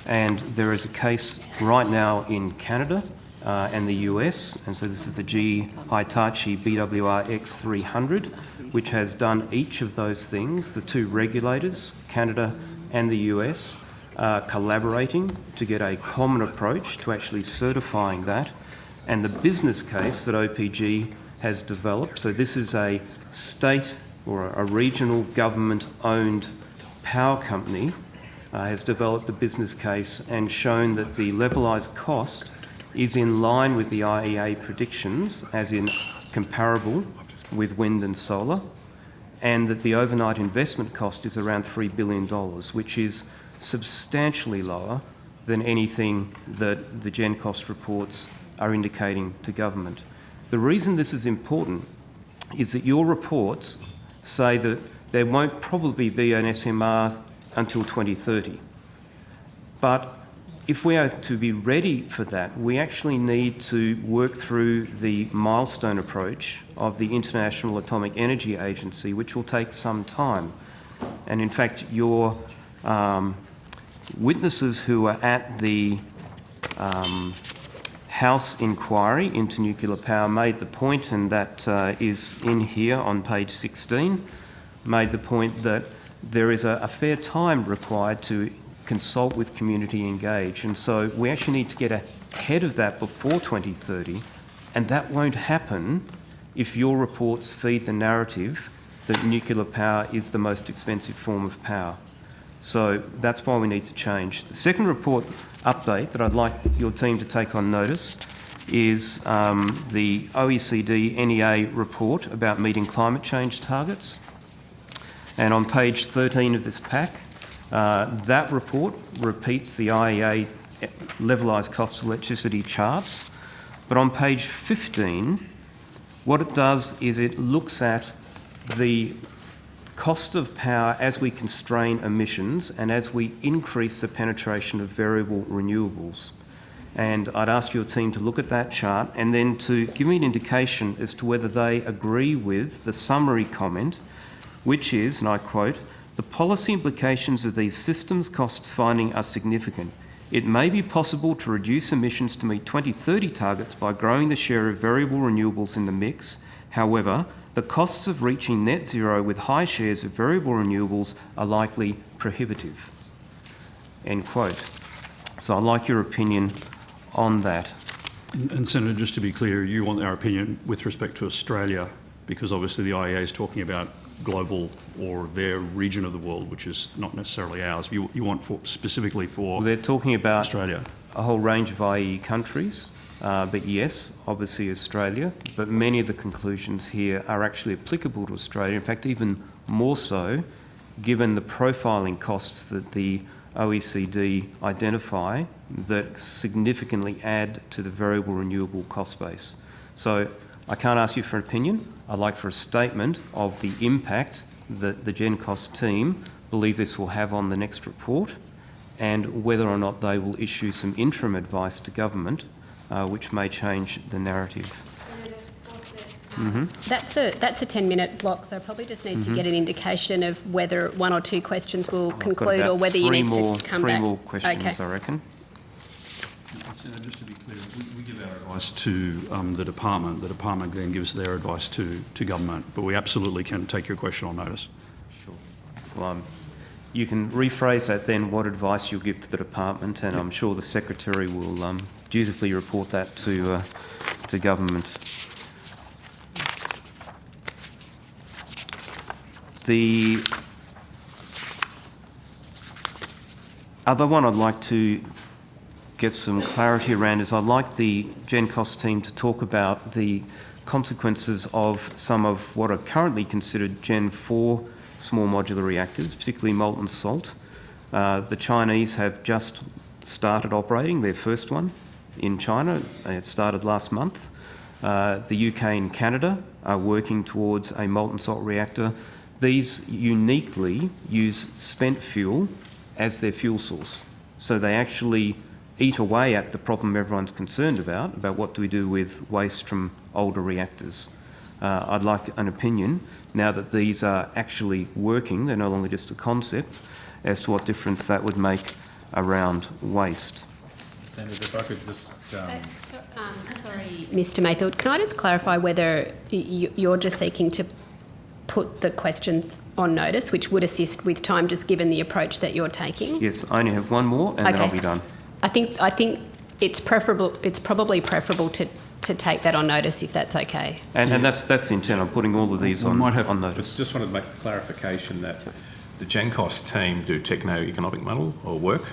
And there is a case right now in Canada and the US, and so this is the GE Hitachi BWR X300, which has done each of those things. The two regulators, Canada and the US, are collaborating to get a common approach to actually certifying that. And the business case that OPG has developed, so this is a state or a regional government-owned power company, has developed a business case and shown that the levelised cost is in line with the IEA predictions, as in comparable with wind and solar, and that the overnight investment cost is around $3 billion, which is substantially lower than anything that the GenCost reports are indicating to government. The reason this is important is that your reports say that there won't probably be an SMR until 2030. But if we are to be ready for that, we actually need to work through the milestone approach of the International Atomic Energy Agency, which will take some time. And in fact, your witnesses who were at the House inquiry into nuclear power made the point, and that is in here on page 16, made the point that there is a fair time required to consult with community, engage. And so we actually need to get ahead of that before 2030, and that won't happen if your reports feed the narrative that nuclear power is the most expensive form of power. So that's why we need to change. The second report update that I'd like your team to take on notice is the OECD NEA report about meeting climate change targets. And on page 13 of this pack, that report repeats the IEA levelised cost of electricity charts. But on page 15, what it does is it looks at the cost of power as we constrain emissions and as we increase the penetration of variable renewables. And I'd ask your team to look at that chart and then to give me an indication as to whether they agree with the summary comment, which is, and I quote, "The policy implications of these systems cost finding are significant. It may be possible to reduce emissions to meet 2030 targets by growing the share of variable renewables in the mix. However, the costs of reaching net zero with high shares of variable renewables are likely prohibitive." End quote. So I'd like your opinion on that. And Senator, just to be clear, you want our opinion with respect to Australia, because obviously the IEA is talking about global or their region of the world, which is not necessarily ours. You want specifically for They're talking about Australia. A whole range of IE countries, but yes, obviously Australia, but many of the conclusions here are actually applicable to Australia. In fact, even more so, given the profiling costs that the OECD identify that significantly add to the variable renewable cost base. So I can't ask you for an opinion. I'd like for a statement of the impact that the GenCost team believe this will have on the next report, and whether or not they will issue some interim advice to government which may change the narrative. That's a 10-minute block, so I probably just need to get an indication of whether one or two questions will conclude or whether you need to come back. Three more questions, I reckon. Just to be clear, we give our advice to the department. The department then gives their advice to government, but we absolutely can take your question on notice. Sure. Well, you can rephrase that then, what advice you'll give to the department, and I'm sure the Secretary will dutifully report that to government. The other one I'd like to get some clarity around is I'd like the GenCost team to talk about the consequences of some of what are currently considered Gen 4 small modular reactors, particularly molten salt. The Chinese have just started operating their first one in China. It started last month. The UK and Canada are working towards a molten salt reactor. These uniquely use spent fuel as their fuel source. So they actually eat away at the problem everyone's concerned about what do we do with waste from older reactors. I'd like an opinion, now that these are actually working, they're no longer just a concept, as to what difference that would make around waste. Senator, if I could just... Sorry, Mr Mayfield, can I just clarify whether you're just seeking to put the questions on notice, which would assist with time, just given the approach that you're taking? Yes, I only have one more and then I'll be done. I think it's preferable. It's probably preferable to take that on notice, if that's okay. And that's the intent. I'm putting all of these on notice. Just wanted to make a clarification that the GenCost team do techno-economic model or work.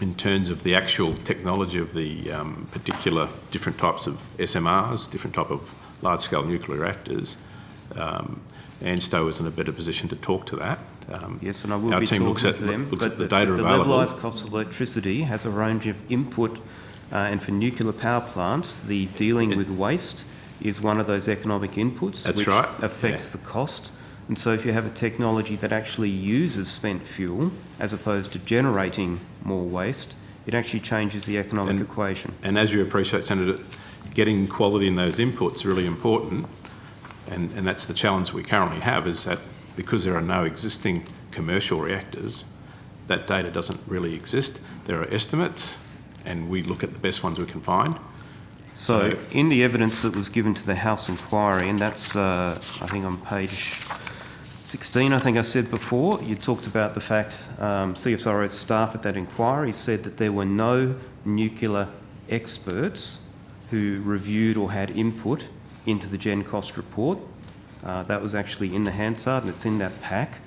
In terms of the actual technology of the particular different types of SMRs, different type of large-scale nuclear reactors, ANSTO is in a better position to talk to that. Yes, and I will our be team talking looks at, to them. looks but at the data the available. levelised cost of electricity has a range of input, and for nuclear power plants, the dealing with waste is one of those economic inputs which affects the cost. And so if you have a technology that actually uses spent fuel as opposed to generating more waste, it actually changes the economic equation. And as you appreciate, Senator, getting quality in those inputs is really important. And that's the challenge we currently have, is that because there are no existing commercial reactors, that data doesn't really exist. There are estimates, and we look at the best ones we can find. So in the evidence that was given to the House inquiry, and that's, I think on page 16, I think I said before, you talked about the fact CSIRO staff at that inquiry said that there were no nuclear experts who reviewed or had input into the GenCost report. That was actually in the Hansard and it's in that pack.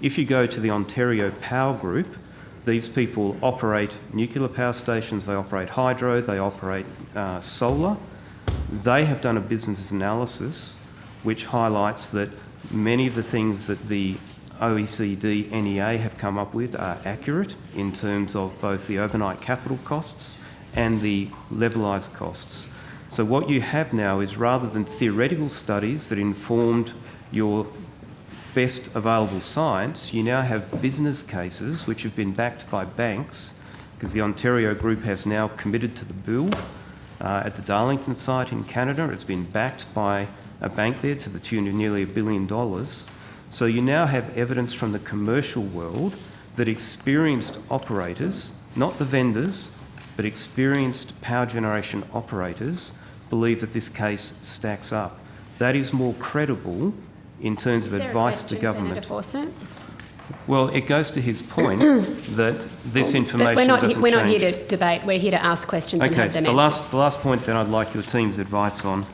If you go to the Ontario Power Group, these people operate nuclear power stations, they operate hydro, they operate solar. They have done a business analysis which highlights that many of the things that the OECD NEA have come up with are accurate in terms of both the overnight capital costs and the levelised costs. So what you have now is, rather than theoretical studies that informed your best available science, you now have business cases which have been backed by banks, because the Ontario Group has now committed to the build at the Darlington site in Canada. It's been backed by a bank there to the tune of nearly $1 billion. So you now have evidence from the commercial world that experienced operators, not the vendors, but experienced power generation operators, believe that this case stacks up. That is more credible in terms of advice to government. Senator Fawcett? Well, it goes to his point that this information doesn't change. We're not here to debate. We're here to ask questions and have them answered. The last point that I'd like your team's advice on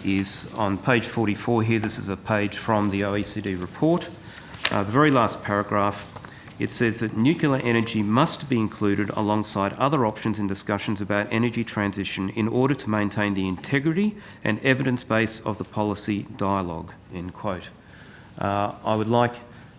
is on page 44 here. This is a page from the OECD report. The very last paragraph, it says that nuclear energy must be included alongside other options in discussions about energy transition in order to maintain the integrity and evidence base of the policy dialogue, end quote. I would like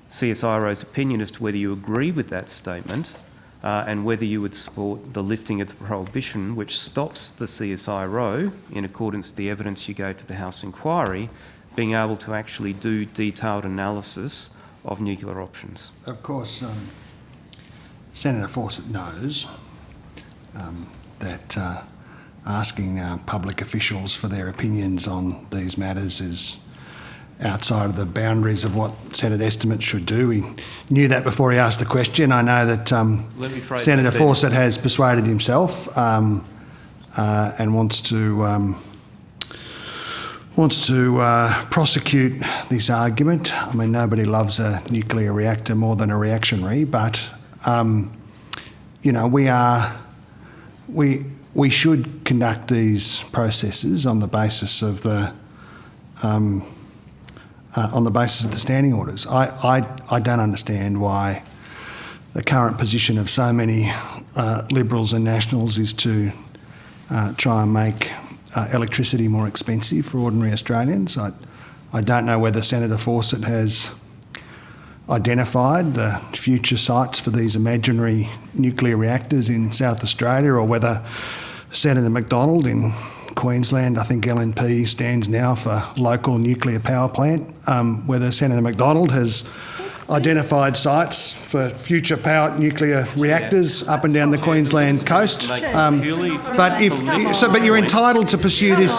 CSIRO's opinion as to whether you agree with that statement and whether you would support the lifting of the prohibition which stops the CSIRO, in accordance with the evidence you gave to the House inquiry, being able to actually do detailed analysis of nuclear options. Of course, Senator Fawcett knows that asking public officials for their opinions on these matters is outside of the boundaries of what Senate estimates should do. He knew that before he asked the question. I know that Senator Fawcett has persuaded himself and wants to prosecute this argument. I mean, nobody loves a nuclear reactor more than a reactionary, but you know, we should conduct these processes on the basis of the standing orders. I don't understand why the current position of so many Liberals and Nationals is to try and make electricity more expensive for ordinary Australians. I don't know whether Senator Fawcett has identified the future sites for these imaginary nuclear reactors in South Australia, or whether Senator McDonald in Queensland, I think LNP stands now for local nuclear power plant, whether Senator McDonald has identified sites for future power nuclear reactors up and down the Queensland coast. But you're entitled to pursue this.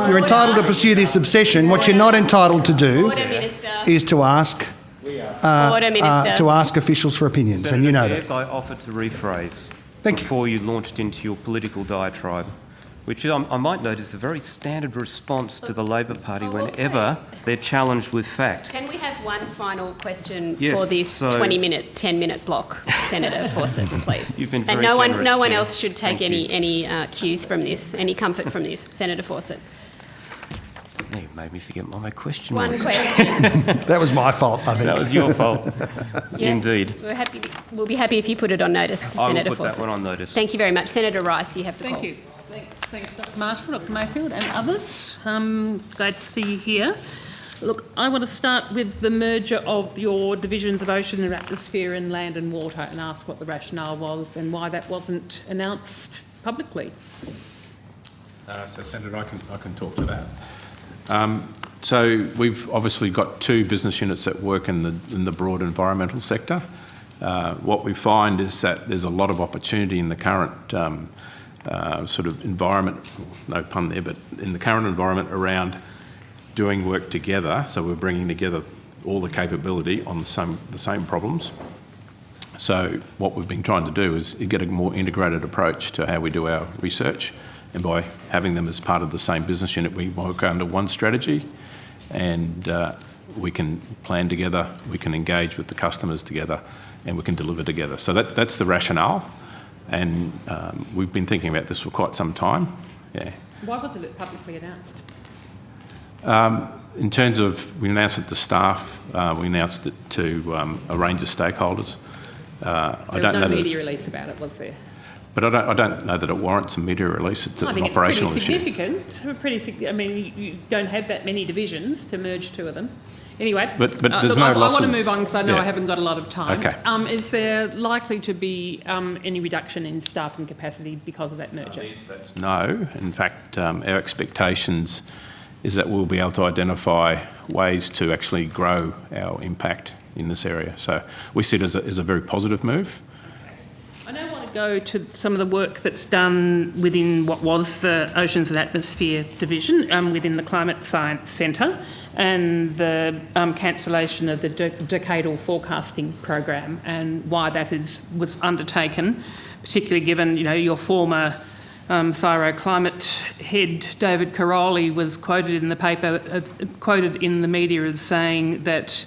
You're entitled to pursue this obsession. What you're not entitled to do Order, Minister. is to ask Order, Minister. to ask officials for opinions, and you know that. I offer to rephrase Thank you. before you launched into your political diatribe, which I might note is a very standard response to the Labor Party whenever they're challenged with fact. Can we have one final question Yes, for this so- 20-minute, 10-minute block, Senator Fawcett, please? You've been And very no generous, one Chair. else should take Thank you. any cues from this, any comfort from this. Senator Fawcett. Now you've made me forget what my question One was. question. That was my fault, I think. That was your fault. Yeah. Indeed. We'll be happy if you put it on notice, I will Senator put Fawcett. that one on notice. Thank you very much. Senator Rice, you have the call. Thank you. Thanks, Dr Marshall, Dr Mayfield and others. Glad to see you here. Look, I want to start with the merger of your divisions of ocean and atmosphere and land and water and ask what the rationale was and why that wasn't announced publicly. So, Senator, I can talk to that. So we've obviously got two business units that work in the broad environmental sector. What we find is that there's a lot of opportunity in the current sort of environment, no pun there, but in the current environment around doing work together. So we're bringing together all the capability on the same problems. So what we've been trying to do is get a more integrated approach to how we do our research. And by having them as part of the same business unit, we work under one strategy and we can plan together, we can engage with the customers together, and we can deliver together. So that's the rationale. And we've been thinking about this for quite some time. Yeah. Why wasn't it publicly announced? In terms of, we announced it to staff, we announced it to a range of stakeholders. There was no media release about it, was there? But I don't know that it warrants a media release. It's an operational issue. I think it's pretty significant. I mean, you don't have that many divisions to merge two of them. Anyway, But there's look, no I losses. want to move on because I know Yeah. I haven't got a lot of time. Okay. Is there likely to be any reduction in staff and capacity because of that merger? No. In fact, our expectations is that we'll be able to identify ways to actually grow our impact in this area. So we see it as a very positive move. I now want to go to some of the work that's done within what was the Oceans and Atmosphere Division within the Climate Science Centre and the cancellation of the decadal forecasting program and why that was undertaken, particularly given your former CSIRO climate head David Caroli was quoted in the paper, quoted in the media as saying that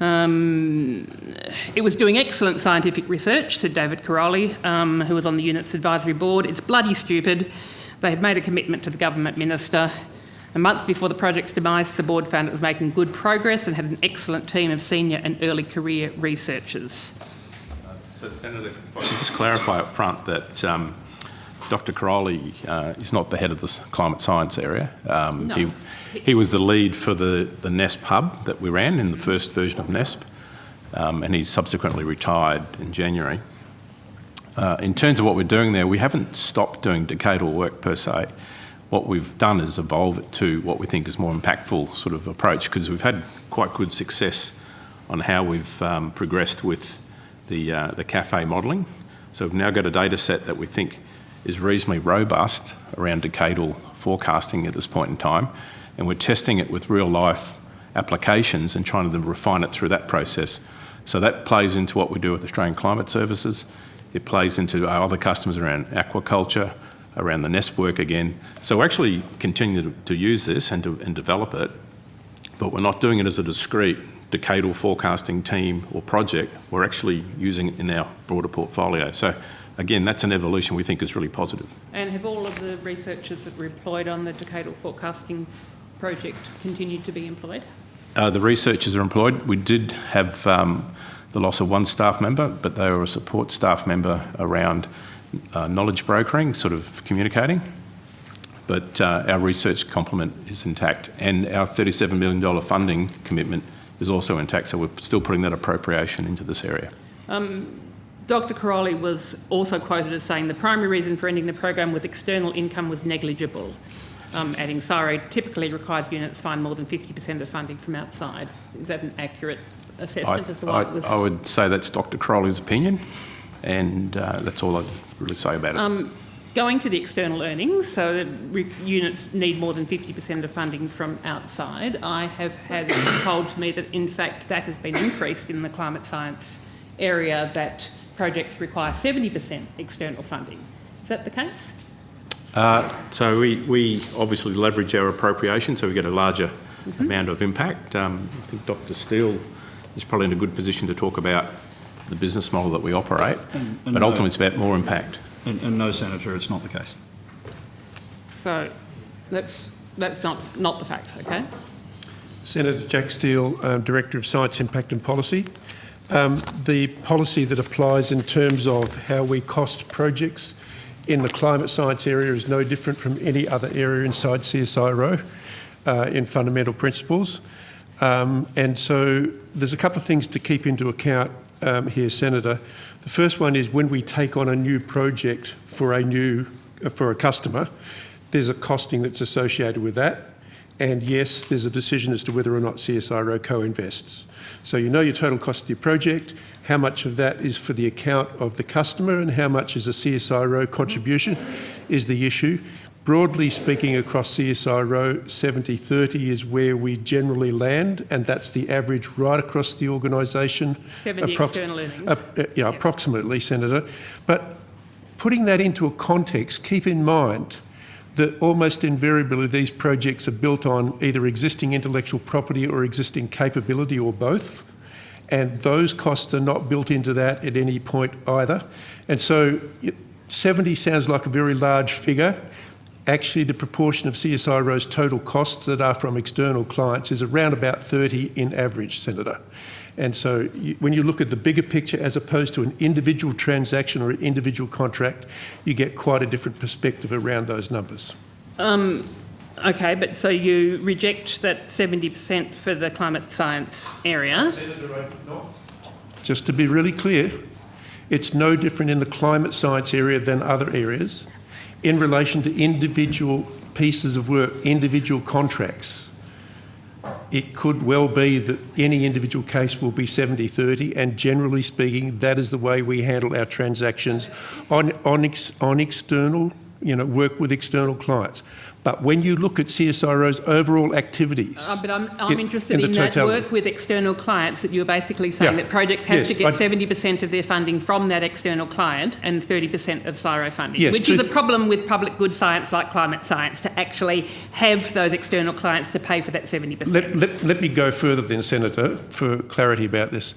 it was doing excellent scientific research, said David Caroli, who was on the unit's advisory board. It's bloody stupid. They had made a commitment to the government minister. A month before the project's demise, the board found it was making good progress and had an excellent team of senior and early career researchers. So, Senator, if I can just clarify up front that Dr. Caroli is not the head of the climate science area. No. He was the lead for the NESP hub that we ran in the first version of NESP, and he subsequently retired in January. In terms of what we're doing there, we haven't stopped doing decadal work per se. What we've done is evolve it to what we think is more impactful sort of approach, because we've had quite good success on how we've progressed with the CAFE modelling. So we've now got a data set that we think is reasonably robust around decadal forecasting at this point in time, and we're testing it with real-life applications and trying to refine it through that process. So that plays into what we do with Australian Climate Services. It plays into our other customers around aquaculture, around the NESP work again. So we're actually continuing to use this and develop it, but we're not doing it as a discrete decadal forecasting team or project. We're actually using it in our broader portfolio. So again, that's an evolution we think is really positive. And have all of the researchers that were employed on the decadal forecasting project continued to be employed? The researchers are employed. We did have the loss of one staff member, but they were a support staff member around knowledge brokering, sort of communicating. But our research complement is intact, and our $37 million funding commitment is also intact, so we're still putting that appropriation into this area. Dr Caroli was also quoted as saying the primary reason for ending the program with external income was negligible, adding CSIRO typically requires units find more than 50% of funding from outside. Is that an accurate assessment as to why it was? I would say that's Dr Crowley's opinion, and that's all I'd really say about it. going to the external earnings, so that units need more than 50% of funding from outside, I have had told to me that in fact that has been increased in the climate science area, that projects require 70% external funding. Is that the case? So we obviously leverage our appropriation, so we get a larger amount of impact. I think Dr. Steele is probably in a good position to talk about the business model that we operate, but ultimately it's about more impact. And no, Senator, it's not the case. So that's not the fact, okay? Senator Jack Steele, Director of Science, Impact and Policy. The policy that applies in terms of how we cost projects in the climate science area is no different from any other area inside CSIRO in fundamental principles. And so there's a couple of things to keep into account here, Senator. The first one is when we take on a new project for a customer, there's a costing that's associated with that. And yes, there's a decision as to whether or not CSIRO co-invests. So you know your total cost of your project, how much of that is for the account of the customer and how much is a CSIRO contribution is the issue. Broadly speaking, across CSIRO, 70-30 is where we generally land, and that's the average right across the organisation. 70 external earnings. Approximately, Senator. But putting that into a context, keep in mind that almost invariably these projects are built on either existing intellectual property or existing capability or both, and those costs are not built into that at any point either. And so 70 sounds like a very large figure. Actually, the proportion of CSIRO's total costs that are from external clients is around about 30 in average, Senator. And so when you look at the bigger picture as opposed to an individual transaction or an individual contract, you get quite a different perspective around those numbers. Okay, but so you reject that 70% for the climate science area? Just to be really clear, it's no different in the climate science area than other areas. In relation to individual pieces of work, individual contracts, it could well be that any individual case will be 70-30, and generally speaking, that is the way we handle our transactions on external, work with external clients. But when you look at CSIRO's overall activities... but I'm interested in that work with external clients, that you're basically saying that projects have to get 70% of their funding from that external client and 30% of CSIRO funding, which is a problem with public good science like climate science, to actually have those external clients to pay for that 70%. Let me go further then, Senator, for clarity about this.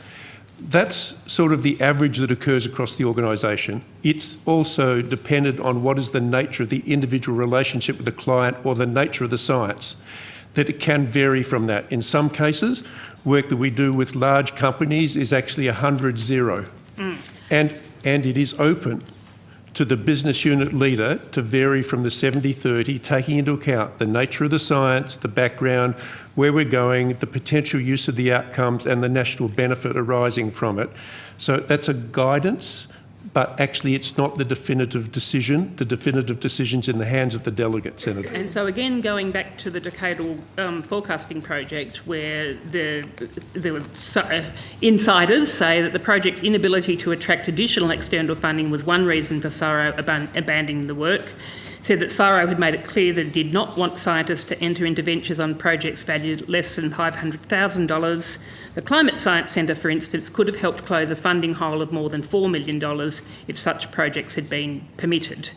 That's sort of the average that occurs across the organisation. It's also dependent on what is the nature of the individual relationship with the client or the nature of the science, that it can vary from that. In some cases, work that we do with large companies is actually 100-0. And it is open to the business unit leader to vary from the 70-30, taking into account the nature of the science, the background, where we're going, the potential use of the outcomes and the national benefit arising from it. So that's a guidance, but actually it's not the definitive decision. The definitive decision's in the hands of the delegate, Senator. And so again, going back to the decadal forecasting project, where there were insiders say that the project's inability to attract additional external funding was one reason for CSIRO abandoning the work, said that CSIRO had made it clear that it did not want scientists to enter into ventures on projects valued less than $500,000. The Climate Science Centre, for instance, could have helped close a funding hole of more than $4 million if such projects had been permitted.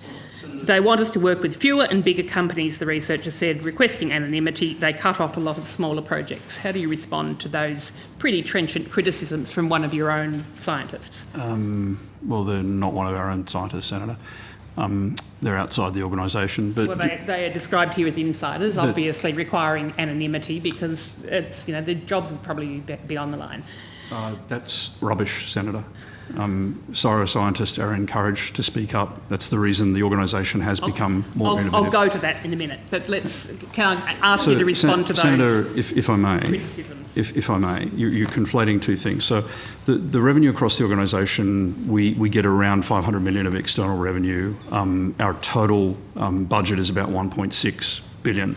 They want us to work with fewer and bigger companies, the researcher said, requesting anonymity. They cut off a lot of smaller projects. How do you respond to those pretty trenchant criticisms from one of your own scientists? Well, they're not one of our own scientists, Senator. They're outside the organisation. But well, they are described here as insiders, obviously requiring anonymity because it's, the jobs would probably be on the line. That's rubbish, Senator. CSIRO scientists are encouraged to speak up. That's the reason the organisation has become more innovative. I'll go to that in a minute, but can I ask you to respond to those Senator, if I may, criticisms? If I may, you're conflating two things. So the revenue across the organisation, we get around $500 million of external revenue. Our total budget is about $1.6 billion.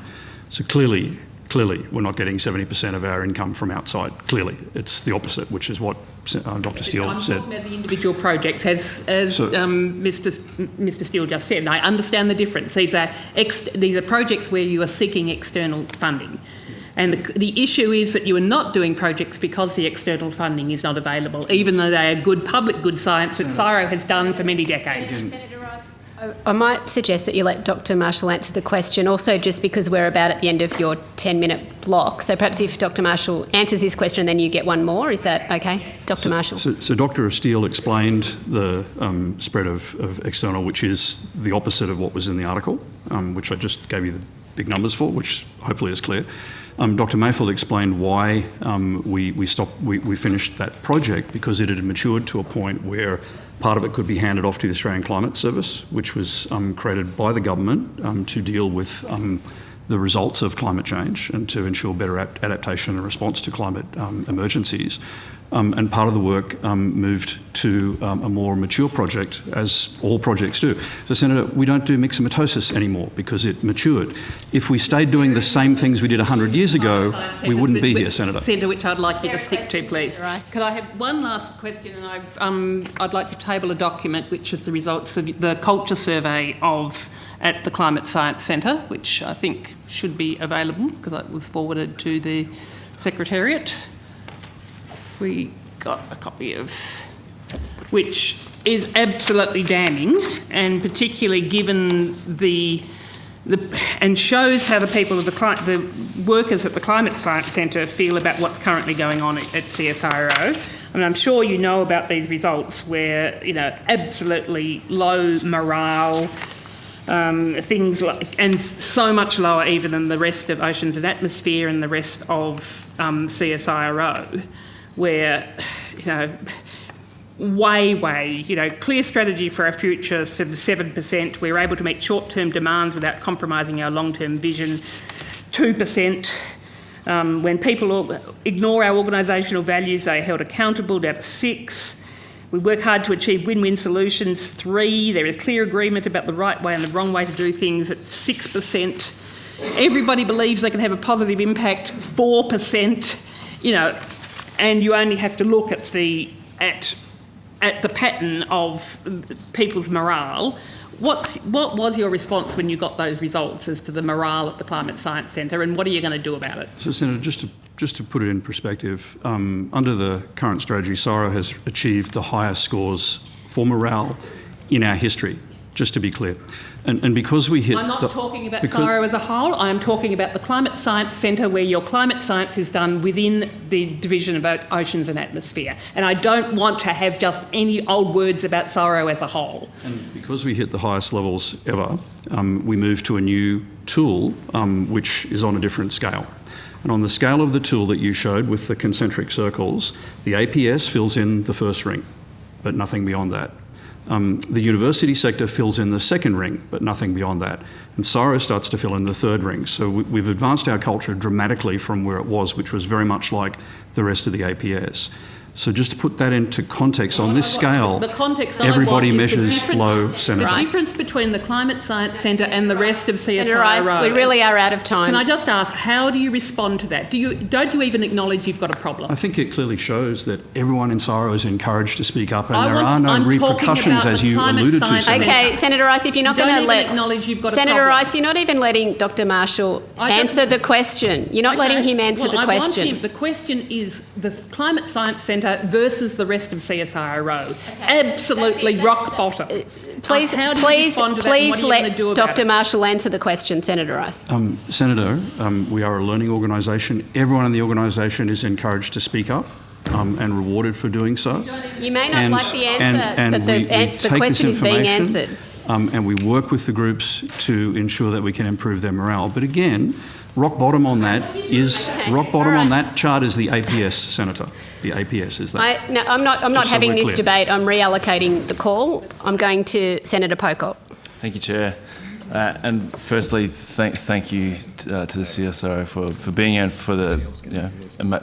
So clearly Clearly, we're not getting 70% of our income from outside. Clearly, it's the opposite, which is what Dr. Steele said. I'm talking about the individual projects, as Mr. Steele just said. I understand the difference. These are projects where you are seeking external funding. And the issue is that you are not doing projects because the external funding is not available, even though they are good public good science that CSIRO has done for many decades. Senator Rice, I might suggest that you let Dr. Marshall answer the question, also just because we're about at the end of your 10-minute block. So perhaps if Dr. Marshall answers this question, then you get one more. Is that okay? Dr. Marshall. So Dr. Steele explained the spread of external, which is the opposite of what was in the article, which I just gave you the big numbers for, which hopefully is clear. Dr. Mayfield explained why we finished that project, because it had matured to a point where part of it could be handed off to the Australian Climate Service, which was created by the government to deal with the results of climate change and to ensure better adaptation and response to climate emergencies. And part of the work moved to a more mature project, as all projects do. So, Senator, we don't do myxomatosis anymore because it matured. If we stayed doing the same things we did 100 years ago, we wouldn't be here, Senator. Centre, which I'd like you to stick to, please. Could I have one last question? And I'd like to table a document which is the results of the culture survey at the Climate Science Centre, which I think should be available because it was forwarded to the Secretariat. We got a copy of, which is absolutely damning, and particularly given and shows how the people of the workers at the Climate Science Centre feel about what's currently going on at CSIRO. I mean, I'm sure you know about these results where, absolutely low morale, things like, and so much lower even than the rest of Oceans and Atmosphere and the rest of CSIRO. Where, clear strategy for our future, 7%. We're able to meet short-term demands without compromising our long-term vision, 2%. When people ignore our organisational values, they are held accountable, down to 6%. We work hard to achieve win-win solutions, 3%. There is clear agreement about the right way and the wrong way to do things, at 6%. Everybody believes they can have a positive impact, 4%. And you only have to look at the pattern of people's morale. What was your response when you got those results as to the morale at the Climate Science Centre, and what are you going to do about it? So, Senator, just to put it in perspective, under the current strategy, CSIRO has achieved the highest scores for morale in our history, just to be clear. And because we hit... I'm not talking about CSIRO as a whole. I am talking about the Climate Science Centre, where your climate science is done within the Division of Oceans and Atmosphere. And I don't want to have just any old words about CSIRO as a whole. And because we hit the highest levels ever, we moved to a new tool, which is on a different scale. And on the scale of the tool that you showed with the concentric circles, the APS fills in the first ring, but nothing beyond that. The university sector fills in the second ring, but nothing beyond that. And CSIRO starts to fill in the third ring. So we've advanced our culture dramatically from where it was, which was very much like the rest of the APS. So just to put that into context, on this scale, everybody measures low, Senator. The difference between the Climate Science Centre and the rest of CSIRO. Senator Rice, we really are out of time. Can I just ask, how do you respond to that? Don't you even acknowledge you've got a problem? I think it clearly shows that everyone in CSIRO is encouraged to speak up, and I'm repercussions, as you alluded to, Senator. Okay, Senator Rice, if you're not going to acknowledge you've got Senator a problem. Rice, you're not even letting Dr. Marshall answer the question. You're not letting him answer the question. The question is the Climate Science Centre versus the rest of CSIRO. Absolutely rock bottom. Please let Dr. Marshall answer the question, Senator Rice. Senator, we are a learning organisation. Everyone in the organisation is encouraged to speak up and rewarded for doing so. You may not like the answer, but the question is being answered. And we work with the groups to ensure that we can improve their morale. But again, rock bottom on that on that chart is the APS, Senator. The APS is that. I'm not having this debate. I'm reallocating the call. I'm going to Senator Pocock. Thank you, Chair. And firstly, thank you to the CSIRO for being here and for the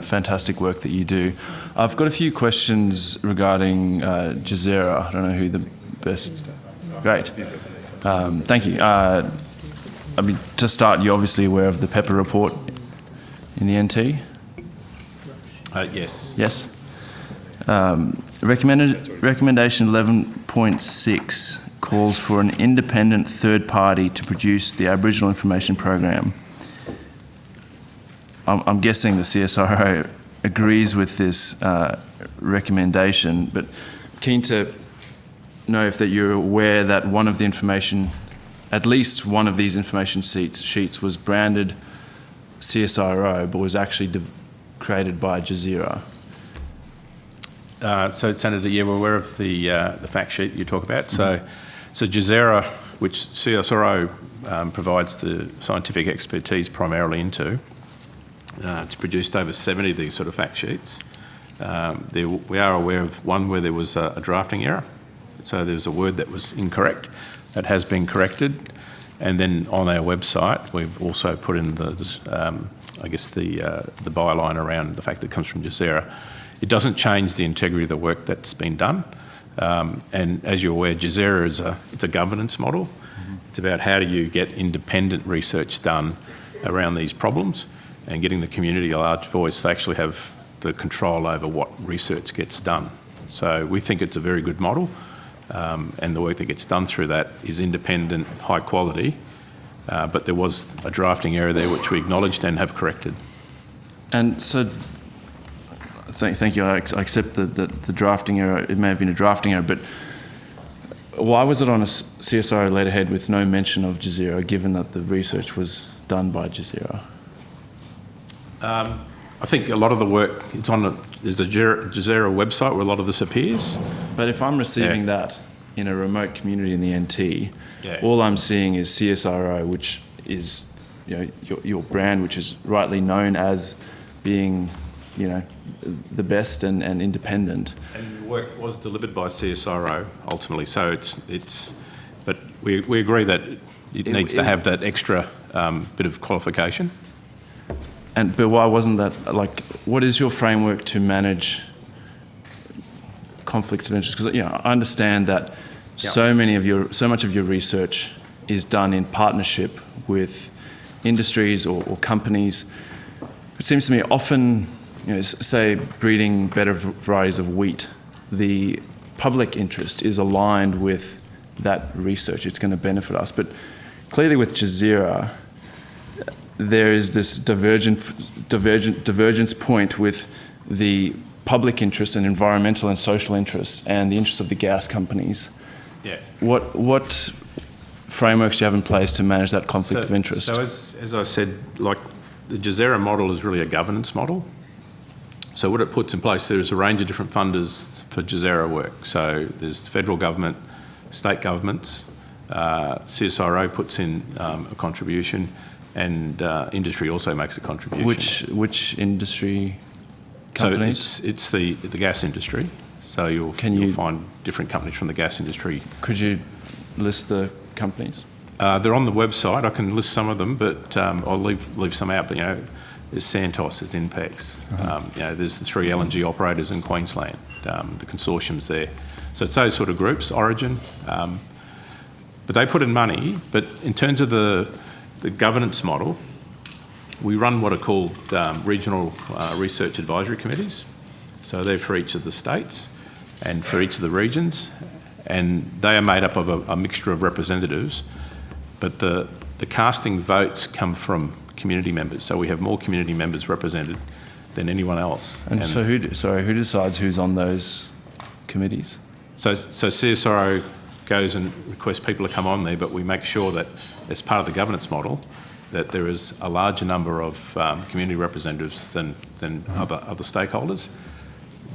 fantastic work that you do. I've got a few questions regarding Jazeera. I don't know who the best... Great. Thank you. I mean, to start, you're obviously aware of the Pepper report in the NT? Yes. Yes. Recommendation 11.6 calls for an independent third party to produce the Aboriginal Information Program. I'm guessing the CSIRO agrees with this recommendation, but keen to know if that you're aware that one of the information, at least one of these information sheets was branded CSIRO, but was actually created by Jazeera. So, Senator, yeah, we're aware of the fact sheet you talk about. So Jazeera, which CSIRO provides the scientific expertise primarily into, it's produced over 70 of these sort of fact sheets. We are aware of one where there was a drafting error. So there was a word that was incorrect. That has been corrected. And then on our website, we've also put in the byline around the fact that it comes from Jazeera. It doesn't change the integrity of the work that's been done. And as you're aware, Jazeera it's a governance model. Mm-hmm. It's about how do you get independent research done around these problems and getting the community a large voice to actually have the control over what research gets done. So we think it's a very good model, and the work that gets done through that is independent, high quality, but there was a drafting error there which we acknowledged and have corrected. And so, thank you. I accept the drafting error. It may have been a drafting error, but why was it on a CSIRO letterhead with no mention of Jazeera, given that the research was done by Jazeera? I think a lot of the work, there's a Jazeera website where a lot of this appears. But if I'm receiving that in a remote community in the NT, Yeah. all I'm seeing is CSIRO, which is your brand, which is rightly known as being the best and independent. And the work was delivered by CSIRO ultimately, so but we agree that it needs to have that extra bit of qualification. But why wasn't that, what is your framework to manage conflicts of interest? Because I understand that so much of your research is done in partnership with industries or companies. It seems to me often, say breeding better varieties of wheat, the public interest is aligned with that research. It's going to benefit us. But clearly with Jazeera, there is this divergence point with the public interests and environmental and social interests and the interests of the gas companies. Yeah. What frameworks do you have in place to manage that conflict of interest? So as I said, the Jazeera model is really a governance model. So what it puts in place, there's a range of different funders for Jazeera work. So there's federal government, state governments, CSIRO puts in a contribution, and industry also makes a contribution. Which industry companies? So it's the gas industry. So you'll find different companies from the gas industry. Could you list the companies? They're on the website. I can list some of them, but I'll leave some out. But there's Santos, there's Inpex. There's the 3 LNG operators in Queensland. The consortium's there. So it's those sort of groups. Origin, but they put in money. But in terms of the governance model, we run what are called regional research advisory committees. So they're for each of the states and for each of the regions, and they are made up of a mixture of representatives, but the casting votes come from community members. So we have more community members represented than anyone else. And so who decides who's on those committees? So CSIRO goes and requests people to come on there, but we make sure that as part of the governance model that there is a larger number of community representatives than other stakeholders.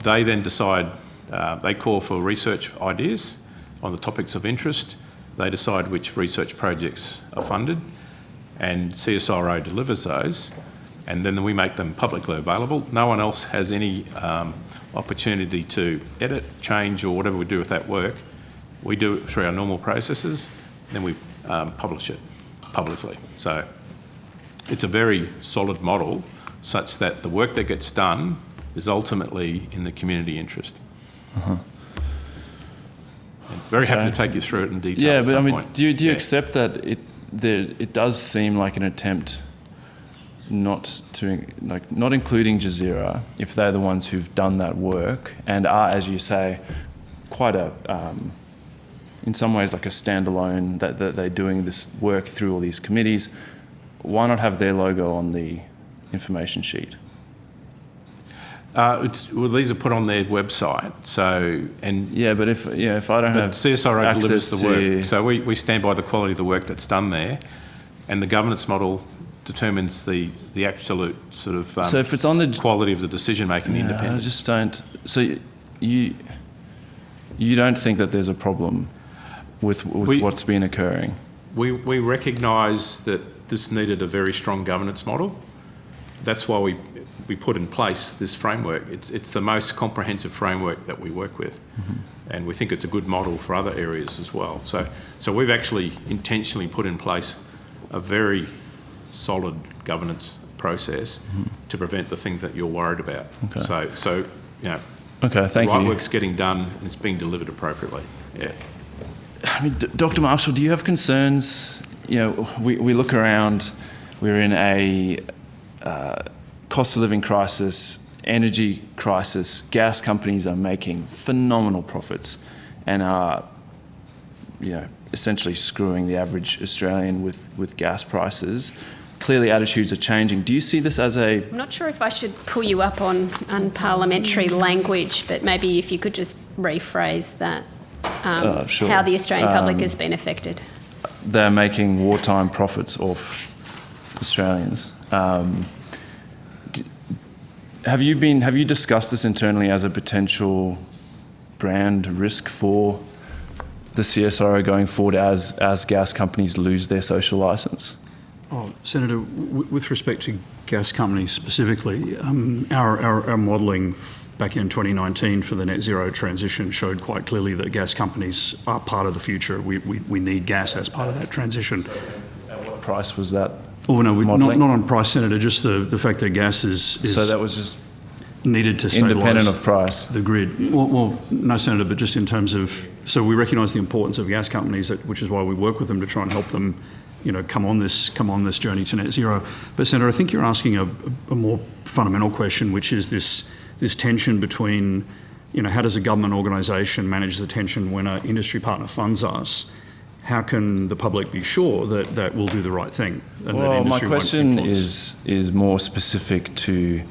They then decide, they call for research ideas on the topics of interest. They decide which research projects are funded, and CSIRO delivers those, and then we make them publicly available. No one else has any opportunity to edit, change, or whatever we do with that work. We do it through our normal processes, then we publish it publicly. So it's a very solid model such that the work that gets done is ultimately in the community interest. Uh-huh. Very happy to take you through it in detail. Yeah, but I mean, do you accept that it does seem like an attempt not including Jazeera, if they're the ones who've done that work and are, as you say, quite in some ways like a standalone, that they're doing this work through all these committees, why not have their logo on the information sheet? These are put on their website. So but if I don't have CSIRO delivers the work, to... so we stand by the quality of the work that's done there, and the governance model determines the absolute sort of so if it's on the quality of the decision making independent. I just don't. So you don't think that there's a problem with what's been occurring? We recognise that this needed a very strong governance model. That's why we put in place this framework. It's the most comprehensive framework that we work with, and we think it's a good model for other areas as well. So we've actually intentionally put in place a very solid governance process to prevent the things that you're worried about. Okay. So you know, okay, thank the right you. work's getting done and it's being delivered appropriately. Yeah. I mean, Dr. Marshall, do you have concerns? You know, we look around, we're in a cost of living crisis, energy crisis. Gas companies are making phenomenal profits and are, essentially screwing the average Australian with gas prices. Clearly attitudes are changing. Do you see this as a... I'm not sure if I should pull you up on unparliamentary language, but maybe if you could just rephrase that, sure. how the Australian public has been affected. They're making wartime profits off Australians. Have you discussed this internally as a potential brand risk for the CSIRO going forward as gas companies lose their social licence? Oh, Senator, with respect to gas companies specifically, our modelling back in 2019 for the net zero transition showed quite clearly that gas companies are part of the future. We need gas as part of that transition. At what price was that? Oh no, not on price, Senator. Just the fact that gas is so that was just needed to stabilise independent of price. The grid. Well, no, Senator, but just in terms of, so we recognise the importance of gas companies, which is why we work with them to try and help them, come on this journey to net zero. But Senator, I think you're asking a more fundamental question, which is this tension between, how does a government organisation manage the tension when an industry partner funds us? How can the public be sure that we'll do the right thing? And that industry my question won't influence? is more specific to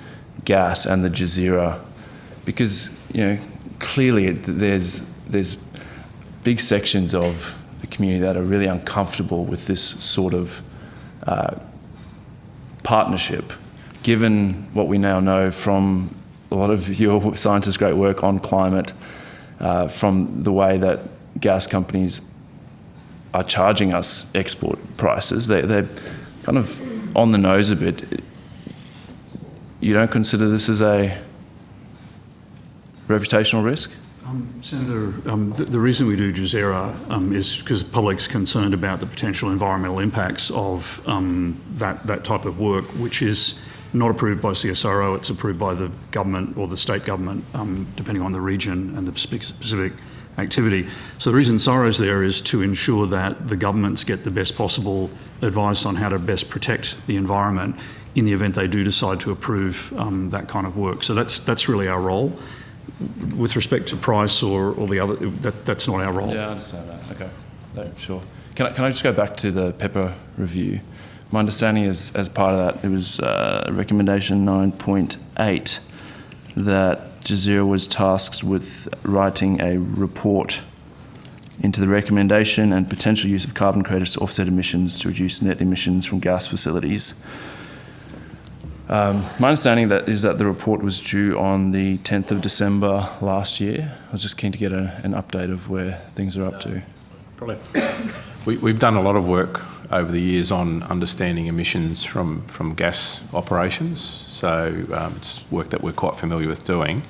gas and the Jazeera, because clearly there's big sections of the community that are really uncomfortable with this sort of partnership, given what we now know from a lot of your scientists' great work on climate, from the way that gas companies are charging us export prices. They're kind of on the nose a bit. You don't consider this as a reputational risk? Senator, the reason we do Jazeera is because the public's concerned about the potential environmental impacts of that type of work, which is not approved by CSIRO. It's approved by the government or the state government, depending on the region and the specific activity. So the reason CSIRO's there is to ensure that the governments get the best possible advice on how to best protect the environment in the event they do decide to approve that kind of work. So that's really our role. With respect to price or the other, that's not our role. Yeah, I understand that. Okay, no, sure. Can I just go back to the PEPR review? My understanding is, as part of that, it was recommendation 9.8 that Jazeera was tasked with writing a report into the recommendation and potential use of carbon credits to offset emissions to reduce net emissions from gas facilities. My understanding is that the report was due on the 10th of December last year. I was just keen to get an update of where things are up to. Probably. We've done a lot of work over the years on understanding emissions from gas operations, so it's work that we're quite familiar with doing.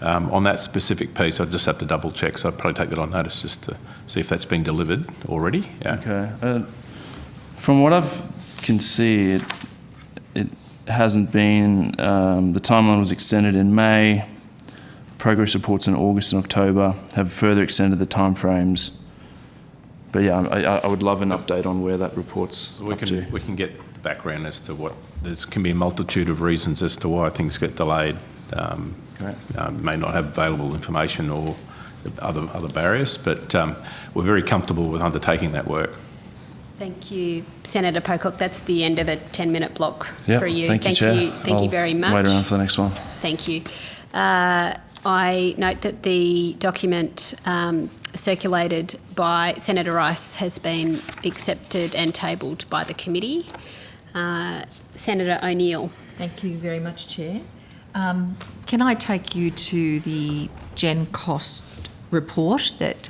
On that specific piece, I'd just have to double check, so I'd probably take that on notice just to see if that's been delivered already. Yeah. Okay. From what I can see, it hasn't been. The timeline was extended in May. Progress reports in August and October have further extended the timeframes. But yeah, I would love an update on where that report's up to. We can get background as to what, there can be a multitude of reasons as to why things get delayed. May not have available information or other barriers, but we're very comfortable with undertaking that work. Thank you, Senator Pocock. That's the end of a 10-minute block Yep, for you. thank you, Chair. Thank you very much. Wait around for the next one. Thank you. I note that the document circulated by Senator Rice has been accepted and tabled by the committee. Senator O'Neill. Thank you very much, Chair. Can I take you to the Gen Cost report that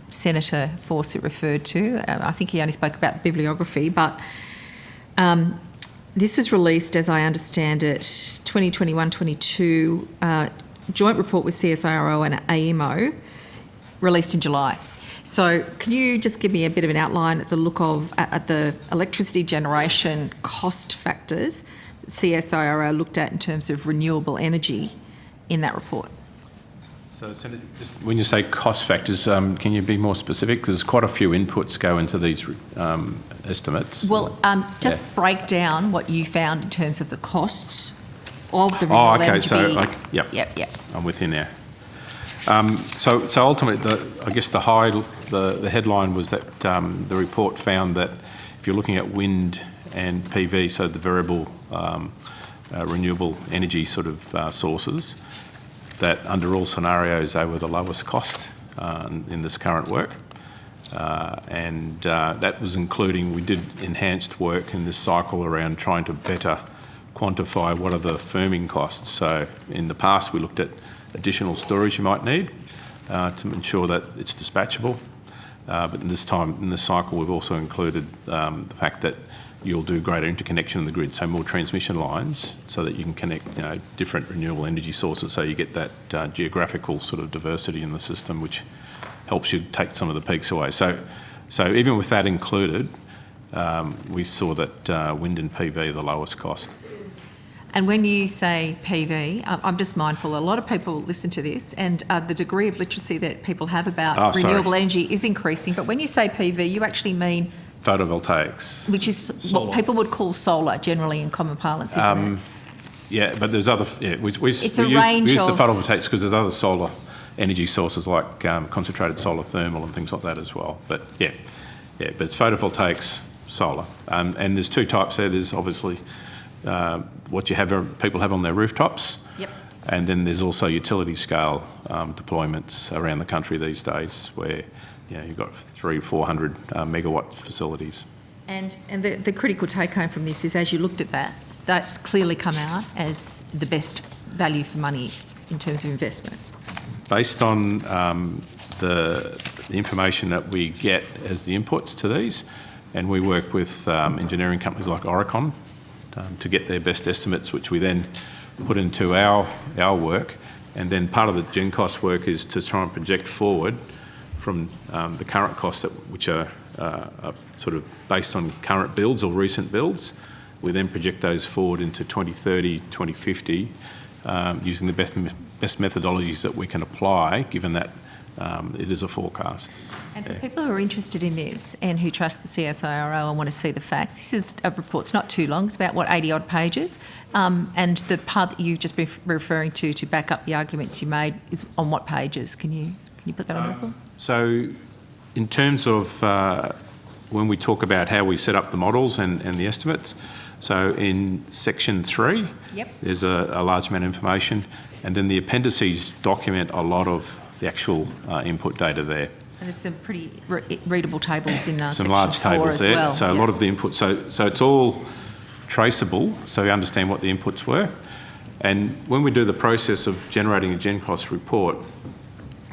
Senator Fawcett referred to? I think he only spoke about the bibliography, but this was released, as I understand it, 2021-22, joint report with CSIRO and AEMO, released in July. So can you just give me a bit of an outline at the electricity generation cost factors that CSIRO looked at in terms of renewable energy in that report? So, Senator, just when you say cost factors, can you be more specific? Because quite a few inputs go into these estimates. Well, just break down what you found in terms of the costs of the renewable energy. Yep. I'm with you now. So ultimately, I guess the headline was that the report found that if you're looking at wind and PV, so the variable renewable energy sort of sources, that under all scenarios they were the lowest cost in this current work. And that was including, we did enhanced work in this cycle around trying to better quantify what are the firming costs. So in the past we looked at additional storage you might need to ensure that it's dispatchable. But in this cycle we've also included the fact that you'll do greater interconnection in the grid, so more transmission lines so that you can connect different renewable energy sources, so you get that geographical sort of diversity in the system, which helps you take some of the peaks away. So even with that included, we saw that wind and PV are the lowest cost. And when you say PV, I'm just mindful, a lot of people listen to this and the degree of literacy that people have about renewable energy is increasing. But when you say PV, you actually mean photovoltaics. Which is what people would call solar generally in common parlance, isn't it? Yeah, but there's other... Yeah, we use the photovoltaics because there's other solar energy sources like concentrated solar thermal and things like that as well. But but it's photovoltaics, solar. And there's two types there. There's obviously what people have on their rooftops. Yep. And then there's also utility scale deployments around the country these days where you've got 300-400 megawatt facilities. And the critical take home from this is, as you looked at that, that's clearly come out as the best value for money in terms of investment. Based on the information that we get as the inputs to these, and we work with engineering companies like Oricon to get their best estimates, which we then put into our work, and then part of the Gen Cost work is to try and project forward from the current costs which are sort of based on current builds or recent builds. We then project those forward into 2030, 2050 using the best methodologies that we can apply, given that it is a forecast. And for people who are interested in this and who trust the CSIRO and want to see the facts, this is a report. It's not too long. It's about, 80-odd pages. And the part that you've just been referring to back up the arguments you made is on what pages? Can you put that on the report? So in terms of when we talk about how we set up the models and the estimates, so in section 3, there's a large amount of information, and then the appendices document a lot of the actual input data there. And there's some pretty readable tables in some section large 4 tables as there. well. So a lot of the input. So it's all traceable, so we understand what the inputs were. And when we do the process of generating a Gen Cost report,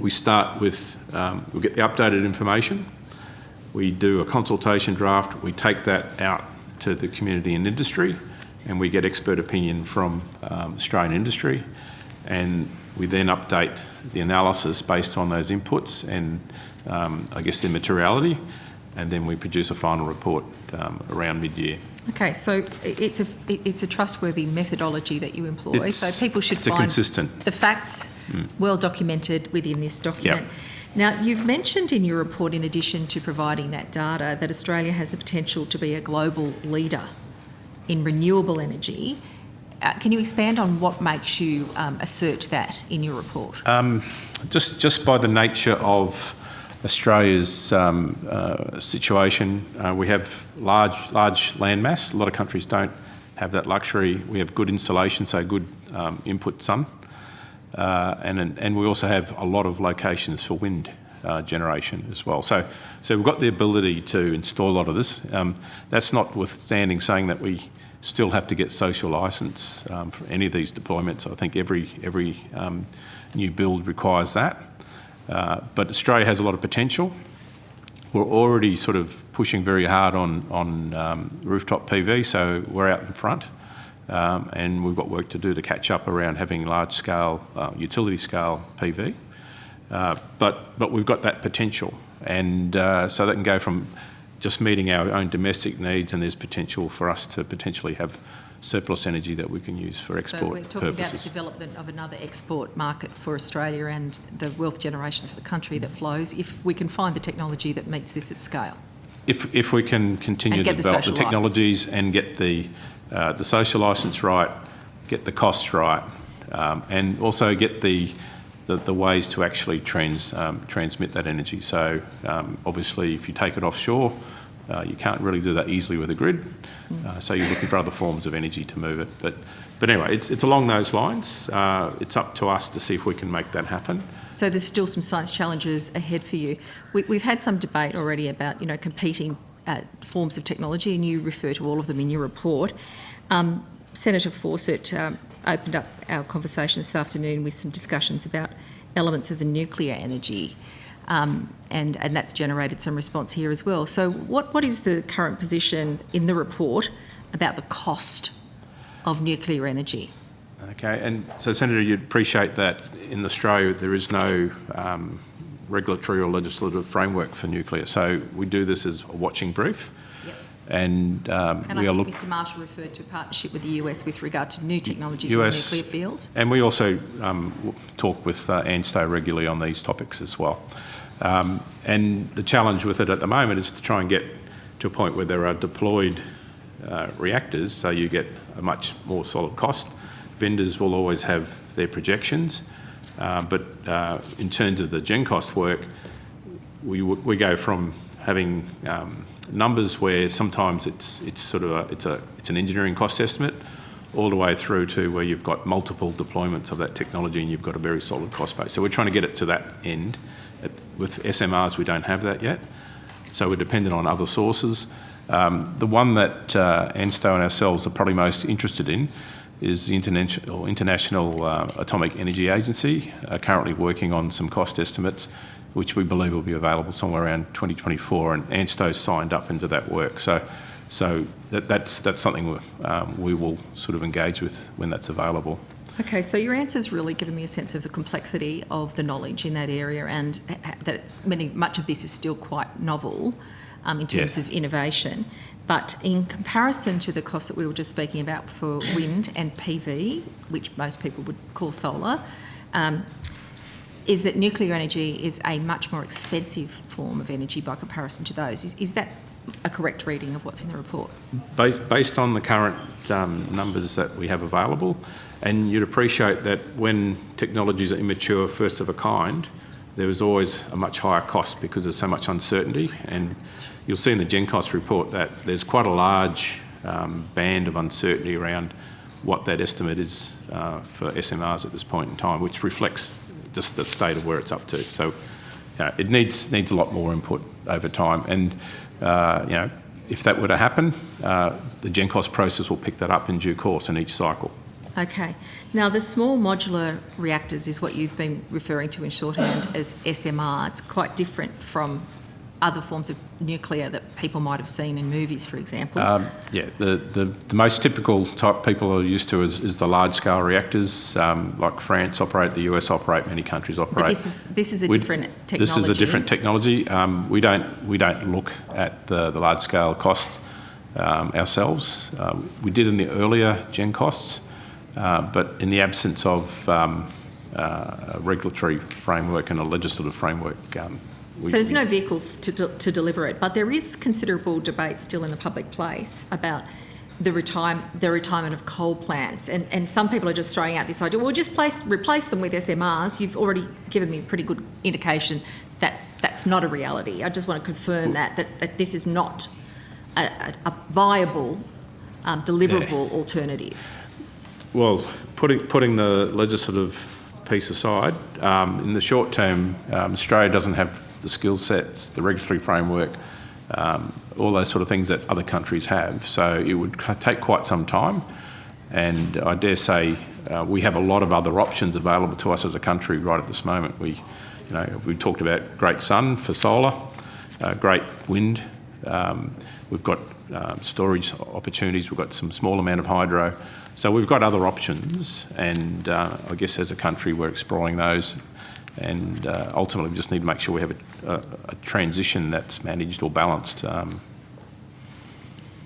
we start with, we get the updated information, we do a consultation draft, we take that out to the community and industry, and we get expert opinion from Australian industry, and we then update the analysis based on those inputs and I guess their materiality, and then we produce a final report around mid-year. Okay, so it's a trustworthy methodology that you employ, so people should find consistent. The facts well documented within this document. Yep. Now, you've mentioned in your report, in addition to providing that data, that Australia has the potential to be a global leader in renewable energy. Can you expand on what makes you assert that in your report? Just by the nature of Australia's situation, we have large land mass. A lot of countries don't have that luxury. We have good insulation, so good input sun, and we also have a lot of locations for wind generation as well. So we've got the ability to install a lot of this. That's notwithstanding saying that we still have to get social licence for any of these deployments. I think every new build requires that. But Australia has a lot of potential. We're already sort of pushing very hard on rooftop PV, so we're out in front. And we've got work to do to catch up around having large-scale, utility-scale PV. But we've got that potential. And so that can go from just meeting our own domestic needs, and there's potential for us to potentially have surplus energy that we can use for export purposes. So we're talking about the development of another export market for Australia and the wealth generation for the country that flows, if we can find the technology that meets this at scale. If we can continue to develop the technologies and get the social licence right, get the costs right, and also get the ways to actually transmit that energy. So obviously, if you take it offshore, you can't really do that easily with a grid. So you're looking for other forms of energy to move it. But anyway, it's along those lines. It's up to us to see if we can make that happen. So there's still some science challenges ahead for you. We've had some debate already about competing forms of technology, and you refer to all of them in your report. Senator Fawcett opened up our conversation this afternoon with some discussions about elements of the nuclear energy, and that's generated some response here as well. So what is the current position in the report about the cost of nuclear energy? Okay, and so Senator, you'd appreciate that in Australia there is no regulatory or legislative framework for nuclear, so we do this as a watching brief. And I think Mr Marshall referred to a partnership with the US with regard to new technologies in the nuclear field. And we also talk with ANSTO regularly on these topics as well. And the challenge with it at the moment is to try and get to a point where there are deployed reactors, so you get a much more solid cost. Vendors will always have their projections, but in terms of the gen cost work, we go from having numbers where sometimes it's sort of it's an engineering cost estimate, all the way through to where you've got multiple deployments of that technology and you've got a very solid cost base. So we're trying to get it to that end. With SMRs, we don't have that yet, so we're dependent on other sources. The one that ANSTO and ourselves are probably most interested in is the International Atomic Energy Agency, currently working on some cost estimates, which we believe will be available somewhere around 2024, and ANSTO's signed up into that work. So that's something we will sort of engage with when that's available. Okay, so your answer's really given me a sense of the complexity of the knowledge in that area, and that much of this is still quite novel in terms of innovation. But in comparison to the costs that we were just speaking about for wind and PV, which most people would call solar, is that nuclear energy is a much more expensive form of energy by comparison to those. Is that a correct reading of what's in the report? Based on the current numbers that we have available, and you'd appreciate that when technologies are immature, first of a kind, there is always a much higher cost because there's so much uncertainty. And you'll see in the Gen Cost report that there's quite a large band of uncertainty around what that estimate is for SMRs at this point in time, which reflects just the state of where it's up to. So it needs a lot more input over time. And if that were to happen, the Gen Cost process will pick that up in due course in each cycle. Okay. Now, the small modular reactors is what you've been referring to in shorthand as SMR. It's quite different from other forms of nuclear that people might have seen in movies, for example. The most typical type people are used to is the large-scale reactors, like France operate, the US operate, many countries operate. But this is a different technology. This is a different technology. We don't look at the large-scale costs ourselves. We did in the earlier Gen Costs, but in the absence of a regulatory framework and a legislative framework. So there's no vehicle to deliver it, but there is considerable debate still in the public place about the retirement of coal plants. And some people are just throwing out this idea, well, just replace them with SMRs. You've already given me a pretty good indication that's not a reality. I just want to confirm that this is not a viable, deliverable alternative. Well, putting the legislative piece aside, in the short term, Australia doesn't have the skill sets, the regulatory framework, all those sort of things that other countries have. So it would take quite some time, and I dare say we have a lot of other options available to us as a country right at this moment. We talked about great sun for solar, great wind. We've got storage opportunities. We've got some small amount of hydro. So we've got other options, and I guess as a country we're exploring those. And ultimately, we just need to make sure we have a transition that's managed or balanced.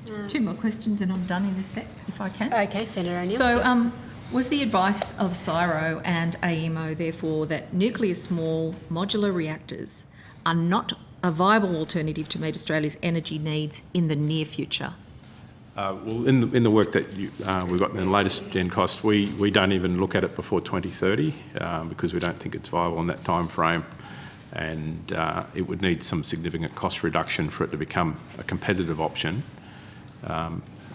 Just two more questions and I'm done in this set, if I can. Okay, Senator O'Neill. So was the advice of CSIRO and AEMO, therefore, that nuclear small modular reactors are not a viable alternative to meet Australia's energy needs in the near future? Well, in the work that we've got in the latest gen costs, we don't even look at it before 2030 because we don't think it's viable in that time frame, and it would need some significant cost reduction for it to become a competitive option.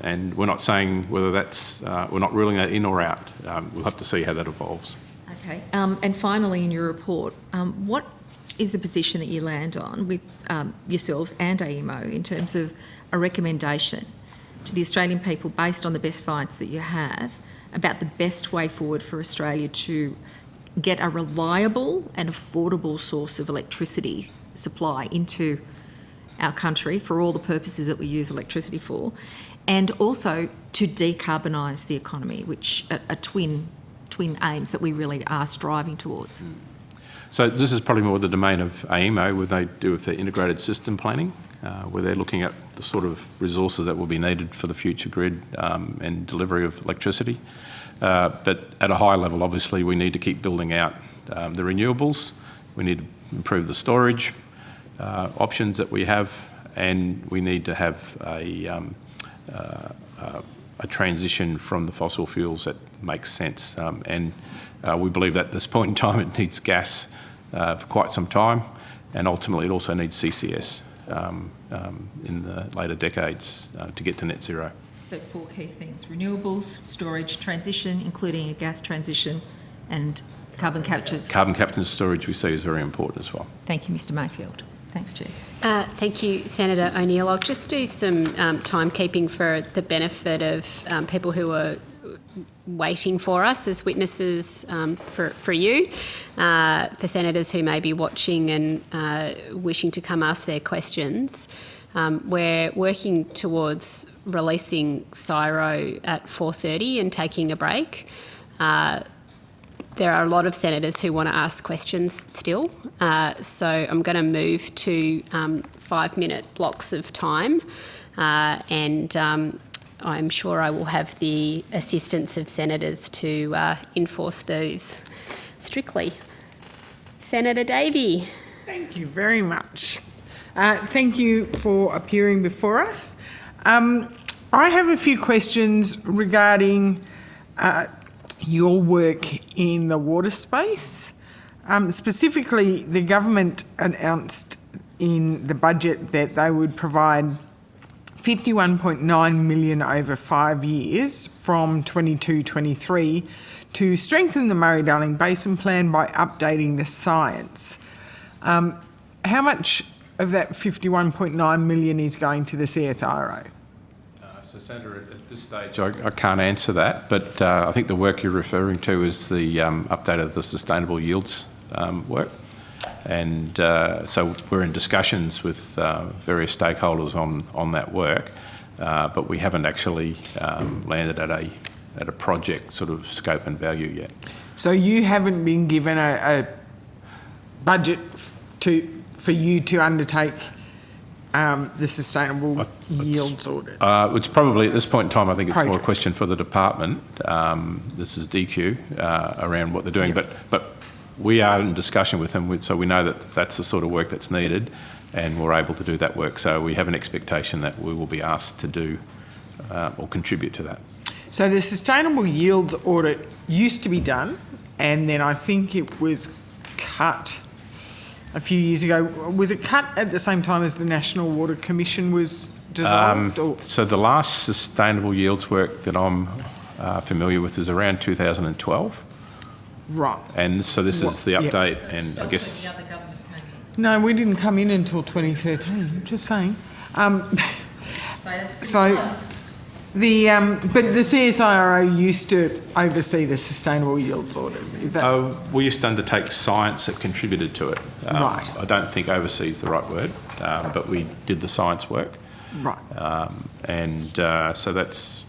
And we're not saying whether that's, we're not ruling that in or out. We'll have to see how that evolves. Okay. And finally, in your report, what is the position that you land on with yourselves and AEMO in terms of a recommendation to the Australian people, based on the best science that you have, about the best way forward for Australia to get a reliable and affordable source of electricity supply into our country for all the purposes that we use electricity for, and also to decarbonise the economy, which are twin aims that we really are striving towards? So this is probably more the domain of AEMO, where they do with the integrated system planning, where they're looking at the sort of resources that will be needed for the future grid and delivery of electricity. But at a high level, obviously, we need to keep building out the renewables. We need to improve the storage options that we have, and we need to have a transition from the fossil fuels that makes sense. And we believe that at this point in time it needs gas for quite some time, and ultimately it also needs CCS in the later decades to get to net zero. So 4 key things: renewables, storage, transition, including a gas transition, and carbon capture. Carbon capture and storage we see is very important as well. Thank you, Mr Mayfield. Thanks, Chair. Thank you, Senator O'Neill. I'll just do some timekeeping for the benefit of people who are waiting for us as witnesses for you, for senators who may be watching and wishing to come ask their questions. We're working towards releasing CSIRO at 4:30 and taking a break. There are a lot of senators who want to ask questions still, so I'm going to move to 5-minute blocks of time, and I'm sure I will have the assistance of senators to enforce those strictly. Senator Davey. Thank you very much. Thank you for appearing before us. I have a few questions regarding your work in the water space. Specifically, the government announced in the budget that they would provide $51.9 million over 5 years from 22-23 to strengthen the Murray-Darling Basin Plan by updating the science. How much of that $51.9 million is going to the CSIRO? So, Senator, at this stage, I can't answer that, but I think the work you're referring to is the update of the sustainable yields work. And so we're in discussions with various stakeholders on that work, but we haven't actually landed at a project sort of scope and value yet. So you haven't been given a budget for you to undertake the sustainable yields audit? It's probably, at this point in time, I think it's more a question for the department. This is DQ around what they're doing, but we are in discussion with them, so we know that that's the sort of work that's needed, and we're able to do that work. So we have an expectation that we will be asked to do or contribute to that. So the sustainable yields audit used to be done, and then I think it was cut a few years ago. Was it cut at the same time as the National Water Commission was dissolved? So the last sustainable yields work that I'm familiar with was around 2012. Right. And so this is the Yep. update, and I guess... No, we didn't come in until 2013, I'm just saying. So but the CSIRO used to oversee the sustainable yields audit, is that? We used to undertake science that contributed to it. Right. I don't think oversee is the right word, but we did the science work. Right. So that's,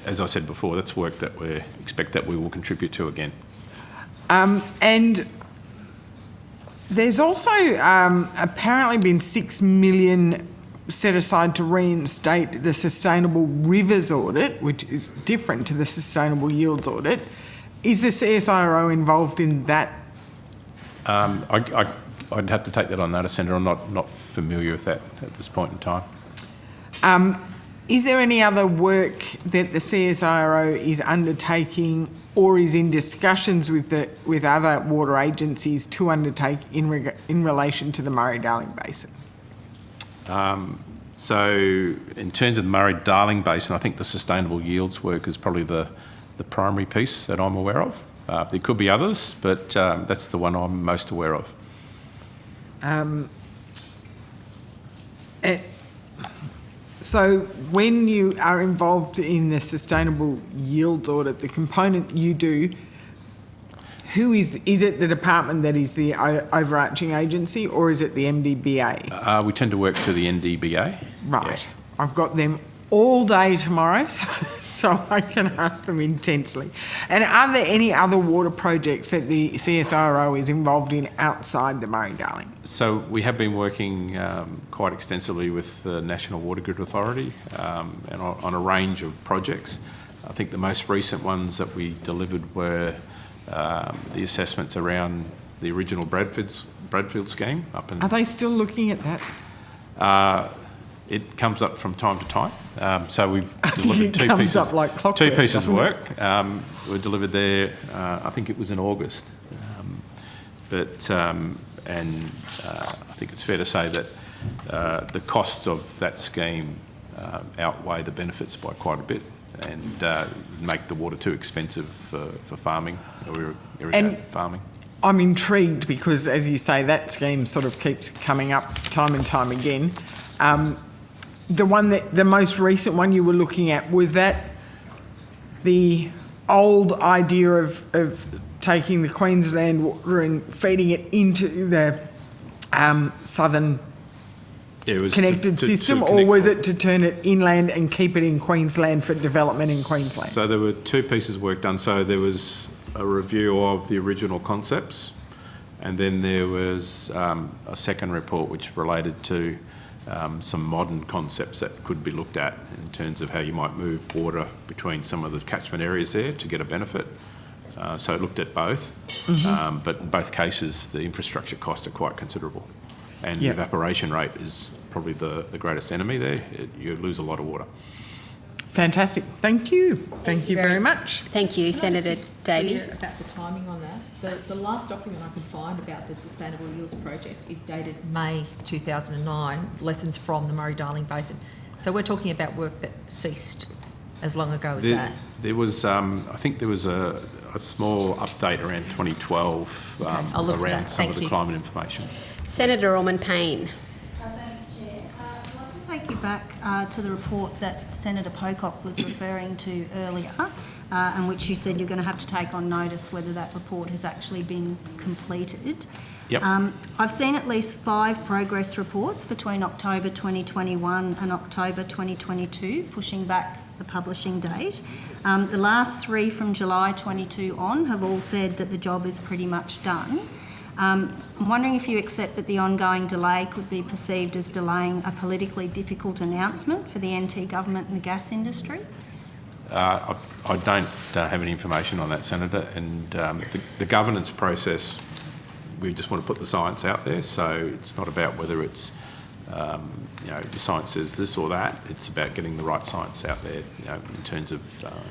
as I said before, that's work that we expect that we will contribute to again. And there's also apparently been $6 million set aside to reinstate the Sustainable Rivers audit, which is different to the Sustainable Yields audit. Is the CSIRO involved in that? I'd have to take that on notice, Senator. I'm not familiar with that at this point in time. Is there any other work that the CSIRO is undertaking or is in discussions with other water agencies to undertake in relation to the Murray-Darling Basin? So in terms of the Murray-Darling Basin, I think the sustainable yields work is probably the primary piece that I'm aware of. There could be others, but that's the one I'm most aware of. So when you are involved in the sustainable yields audit, the component you do, who is it the department that is the overarching agency, or is it the MDBA? We tend to work to the NDBA. Right. Yeah. I've got them all day tomorrow, so I can ask them intensely. And are there any other water projects that the CSIRO is involved in outside the Murray-Darling? So we have been working quite extensively with the National Water Grid Authority and on a range of projects. I think the most recent ones that we delivered were the assessments around the original Bradfield scheme. Are they still looking at that? It comes up from time to time. So we've delivered two pieces of work. We delivered there, I think it was in August. I think it's fair to say that the costs of that scheme outweigh the benefits by quite a bit and make the water too expensive for farming or irrigated farming. I'm intrigued because, as you say, that scheme sort of keeps coming up time and time again. The most recent one you were looking at, was that the old idea of taking the Queensland water and feeding it into the southern connected system, or was it to turn it inland and keep it in Queensland for development in Queensland? So there were two pieces of work done. So there was a review of the original concepts, and then there was a second report which related to some modern concepts that could be looked at in terms of how you might move water between some of the catchment areas there to get a benefit. So it looked at both, but in both cases the infrastructure costs are quite considerable, and the evaporation rate is probably the greatest enemy there. You lose a lot of water. Fantastic. Thank you. Thank you very much. Thank you, Senator Davey. About the timing on that. The last document I could find about the Sustainable Yields project is dated May 2009, lessons from the Murray-Darling Basin. So we're talking about work that ceased as long ago as that. There was, I think there was a small update around 2012 around some of the climate information. Senator Orman-Payne. Thanks, Chair. I'd like to take you back to the report that Senator Pocock was referring to earlier, in which you said you're going to have to take on notice whether that report has actually been completed. Yep. I've seen at least 5 progress reports between October 2021 and October 2022, pushing back the publishing date. The last 3 from July 22 on have all said that the job is pretty much done. I'm wondering if you accept that the ongoing delay could be perceived as delaying a politically difficult announcement for the NT government and the gas industry? I don't have any information on that, Senator, and the governance process, we just want to put the science out there, so it's not about whether it's the science says this or that. It's about getting the right science out there, in terms of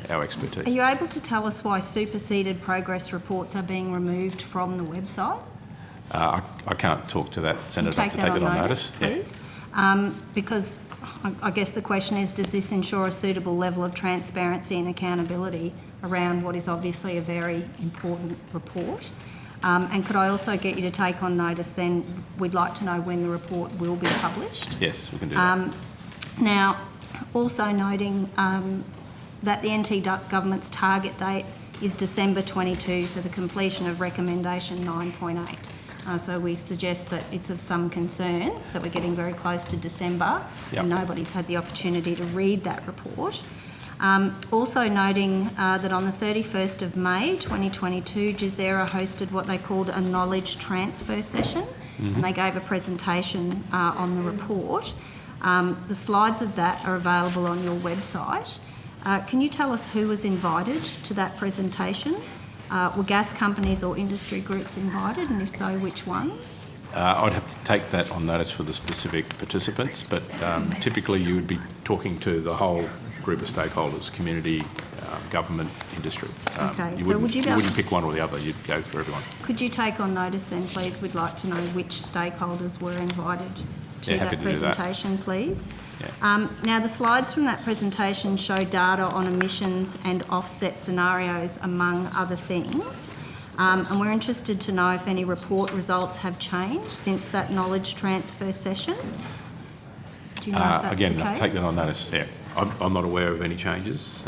our expertise. Are you able to tell us why superseded progress reports are being removed from the website? I can't talk to that, Senator, Take to that take it on on notice, notice. please. Because I guess the question is, does this ensure a suitable level of transparency and accountability around what is obviously a very important report? And could I also get you to take on notice then, we'd like to know when the report will be published? Yes, we can do that. Now, also noting that the NT Government's target date is December 22 for the completion of recommendation 9.8. So we suggest that it's of some concern that we're getting very close to December and nobody's had the opportunity to read that report. Also noting that on the 31st of May 2022, GESERA hosted what they called a knowledge transfer session, and they gave a presentation on the report. The slides of that are available on your website. Can you tell us who was invited to that presentation? Were gas companies or industry groups invited, and if so, which ones? I'd have to take that on notice for the specific participants, but typically you would be talking to the whole group of stakeholders, community, government, industry. Okay, You so would you be able wouldn't to- pick one or the other, you'd go for everyone. Could you take on notice then, please? We'd like to know which stakeholders were invited to happy that to do that. presentation, please. Now, the slides from that presentation show data on emissions and offset scenarios, among other things. And we're interested to know if any report results have changed since that knowledge transfer session. Do you know if that's Again, the I'll case? take that on notice, yeah. I'm not aware of any changes.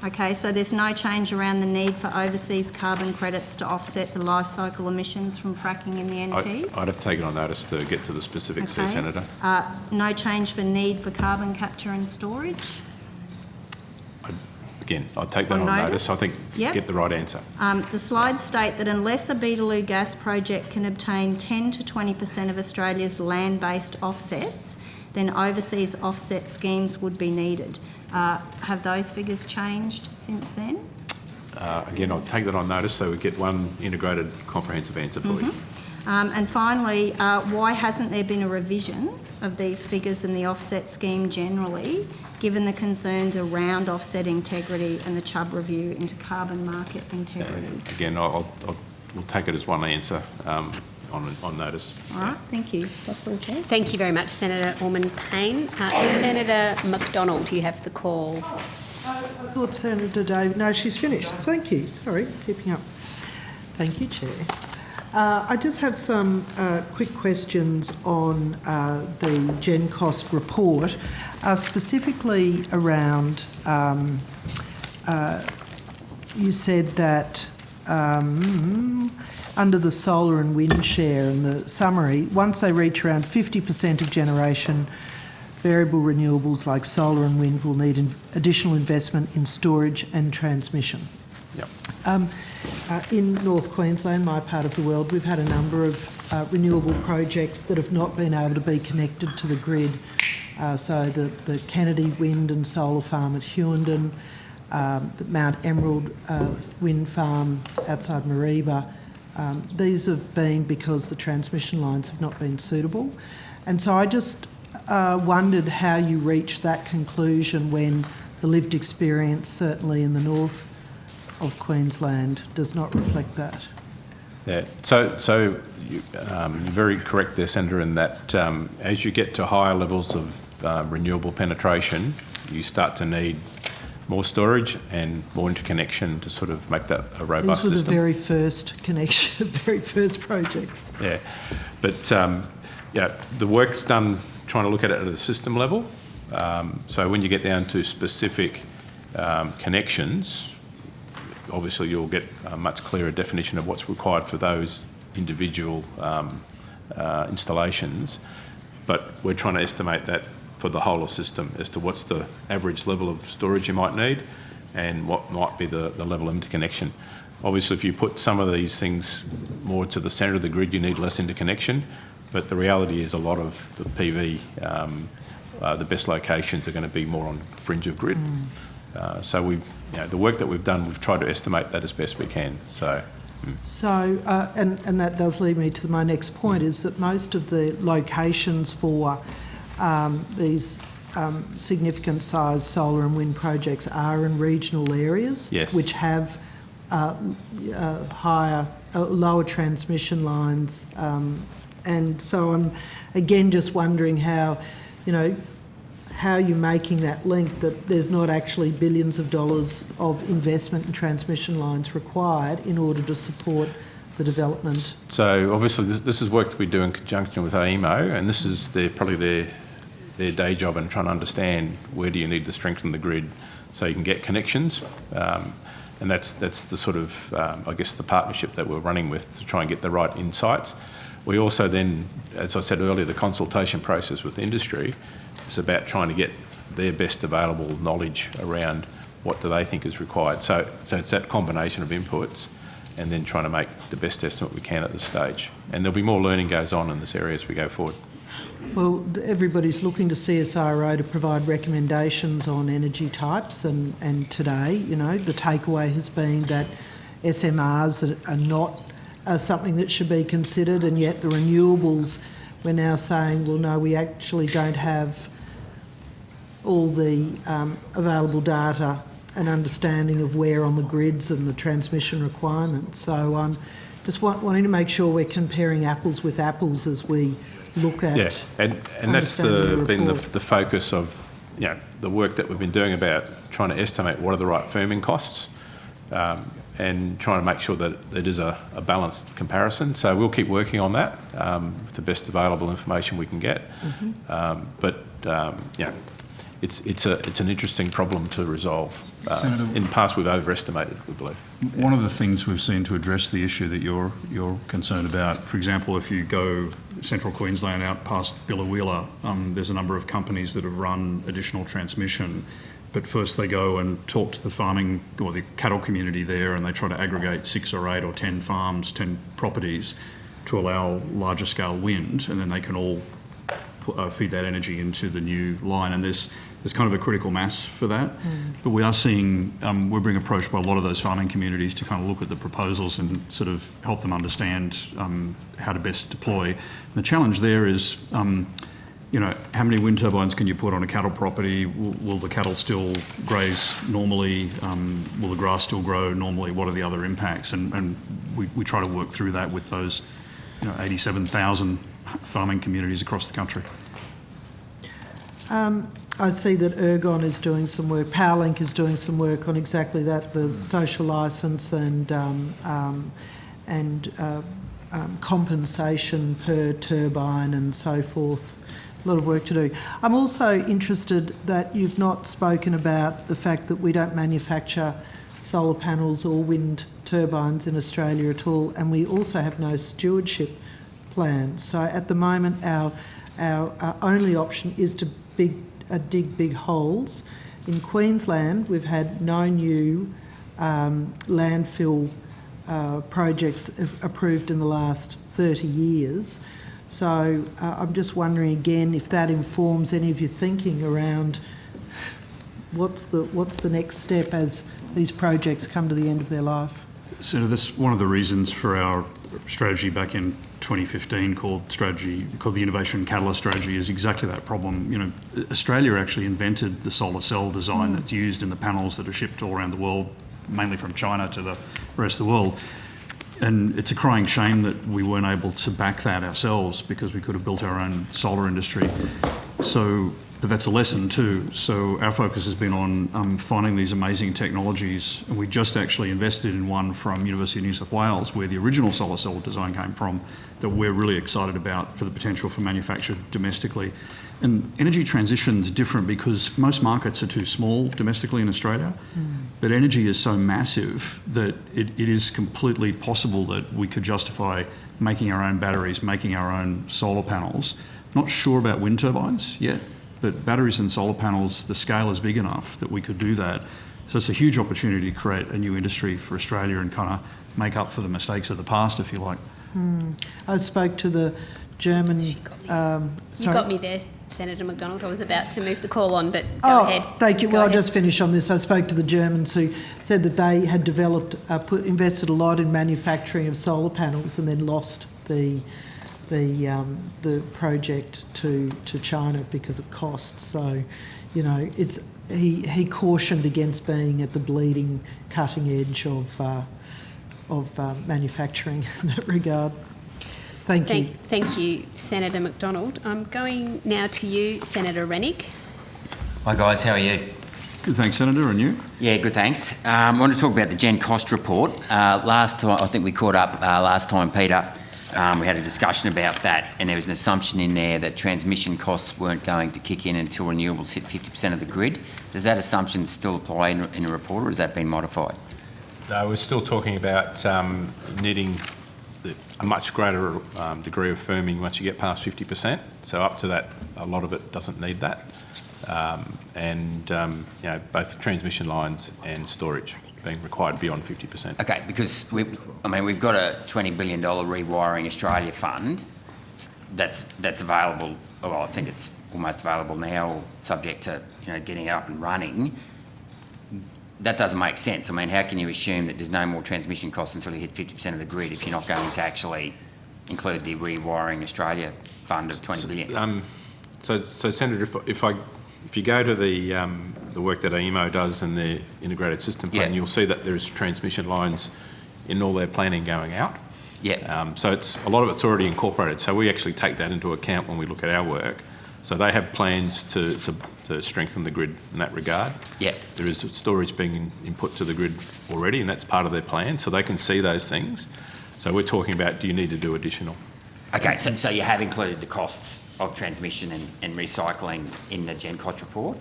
Okay, so there's no change around the need for overseas carbon credits to offset the life cycle emissions from fracking in the NT? I'd have to take it on notice to get to the specifics there, Senator. No change for need for carbon capture and storage? Again, I'd take that On on notice? notice. I think Yep. get the right answer. The slides state that unless a Beetaloo gas project can obtain 10 to 20% of Australia's land-based offsets, then overseas offset schemes would be needed. Have those figures changed since then? Again, I'll take that on notice so we get one integrated, comprehensive answer for you. And finally, why hasn't there been a revision of these figures in the offset scheme generally, given the concerns around offset integrity and the Chubb review into carbon market integrity? Again, we'll take it as one answer on notice. All right, thank you. That's all, Chair. Thank you very much, Senator Orman-Payne. Senator McDonald, you have the call. I thought Senator Davis... No, she's finished. Thank you. Sorry, keeping up. Thank you, Chair. I just have some quick questions on the GenCost report, specifically around, you said that under the solar and wind share in the summary, once they reach around 50% of generation, variable renewables like solar and wind will need additional investment in storage and transmission. Yep. In North Queensland, my part of the world, we've had a number of renewable projects that have not been able to be connected to the grid. So the Kennedy Wind and Solar Farm at Hughenden, the Mount Emerald Wind Farm outside Mareeba. These have been because the transmission lines have not been suitable. And so I just wondered how you reached that conclusion when the lived experience, certainly in the north of Queensland, does not reflect that. Yeah. So you're very correct there, Senator, in that as you get to higher levels of renewable penetration, you start to need more storage and more interconnection to sort of make that a robust These were system. the very first connection, very first projects. Yeah, but the work's done trying to look at it at a system level. So when you get down to specific connections, obviously you'll get a much clearer definition of what's required for those individual installations. But we're trying to estimate that for the whole of system as to what's the average level of storage you might need and what might be the level of interconnection. Obviously, if you put some of these things more to the centre of the grid, you need less interconnection. But the reality is a lot of the PV, the best locations are going to be more on fringe of grid. So the work that we've done, we've tried to estimate that as best we can. So and that does lead me to my next point, is that most of the locations for these significant sized solar and wind projects are in regional areas, Yes. which have lower transmission lines. And so I'm again just wondering how you're making that link that there's not actually billions of dollars of investment in transmission lines required in order to support the development. So obviously this is work that we do in conjunction with AEMO, and this is probably their day job in trying to understand where do you need to strengthen the grid so you can get connections. And that's the sort of, I guess, the partnership that we're running with to try and get the right insights. We also then, as I said earlier, the consultation process with industry is about trying to get their best available knowledge around what do they think is required. So it's that combination of inputs and then trying to make the best estimate we can at this stage. And there'll be more learning goes on in this area as we go forward. Well, everybody's looking to CSIRO to provide recommendations on energy types, and today, the takeaway has been that SMRs are not something that should be considered, and yet the renewables, we're now saying, well, no, we actually don't have all the available data and understanding of where on the grids and the transmission requirements. So I'm just wanting to make sure we're comparing apples with apples as we look at. Yeah, and that's been the focus of the work that we've been doing about trying to estimate what are the right firming costs and trying to make sure that it is a balanced comparison. So we'll keep working on that with the best available information we can get. It's an interesting problem to resolve. In the past, we've overestimated, we believe. One of the things we've seen to address the issue that you're concerned about, for example, if you go central Queensland out past Biloela, there's a number of companies that have run additional transmission, but first they go and talk to the farming or the cattle community there, and they try to aggregate 6 or 8 or 10 farms, 10 properties to allow larger scale wind, and then they can all feed that energy into the new line, and there's kind of a critical mass for that. But we are seeing, we're being approached by a lot of those farming communities to kind of look at the proposals and sort of help them understand how to best deploy. And the challenge there is, how many wind turbines can you put on a cattle property? Will the cattle still graze normally? Will the grass still grow normally? What are the other impacts? And we try to work through that with those 87,000 farming communities across the country. I see that Ergon is doing some work, Powerlink is doing some work on exactly that, the social licence and compensation per turbine and so forth. A lot of work to do. I'm also interested that you've not spoken about the fact that we don't manufacture solar panels or wind turbines in Australia at all, and we also have no stewardship plan. So at the moment, our only option is to dig big holes. In Queensland, we've had no new landfill projects approved in the last 30 years. So I'm just wondering again if that informs any of your thinking around what's the next step as these projects come to the end of their life. So that's one of the reasons for our strategy back in 2015 called the Innovation Catalyst Strategy is exactly that problem. Australia actually invented the solar cell design that's used in the panels that are shipped all around the world, mainly from China to the rest of the world. And it's a crying shame that we weren't able to back that ourselves because we could have built our own solar industry. But that's a lesson too. So our focus has been on finding these amazing technologies. And we just actually invested in one from University of New South Wales where the original solar cell design came from that we're really excited about for the potential for manufacture domestically. And energy transition's different because most markets are too small domestically in Australia, but energy is so massive that it is completely possible that we could justify making our own batteries, making our own solar panels. Not sure about wind turbines yet, but batteries and solar panels, the scale is big enough that we could do that. So it's a huge opportunity to create a new industry for Australia and kind of make up for the mistakes of the past, if you like. I spoke to the German... You got me there, Senator McDonald. I was about to move the call on, but go ahead. Thank you. I'll just finish on this. I spoke to the Germans who said that they had developed, invested a lot in manufacturing of solar panels and then lost the the project to China because of costs. So, you know, he cautioned against being at the bleeding cutting edge of manufacturing in that regard. Thank you. Thank you, Senator McDonald. I'm going now to you, Senator Rennick. Hi guys, how are you? Good, thanks, Senator. And you? Yeah, good, thanks. I want to talk about the Gen Cost report. Last time, I think we caught up last time, Peter. We had a discussion about that, and there was an assumption in there that transmission costs weren't going to kick in until renewables hit 50% of the grid. Does that assumption still apply in the report, or has that been modified? No, we're still talking about needing a much greater degree of firming once you get past 50%. So up to that, a lot of it doesn't need that. You know, both transmission lines and storage being required beyond 50%. Okay, because we've got a $20 billion Rewiring Australia fund that's available. Well, I think it's almost available now, subject to getting it up and running. That doesn't make sense. I mean, how can you assume that there's no more transmission costs until you hit 50% of the grid if you're not going to actually include the Rewiring Australia fund of $20 billion? So Senator, if you go to the work that AEMO does in their integrated system plan, you'll see that there's transmission lines in all their planning going out. Yeah. So a lot of it's already incorporated. So we actually take that into account when we look at our work. So they have plans to strengthen the grid in that regard. Yeah. There is storage being input to the grid already, and that's part of their plan, so they can see those things. So we're talking about, do you need to do additional? Okay, so you have included the costs of transmission and recycling in the Gen Cost report?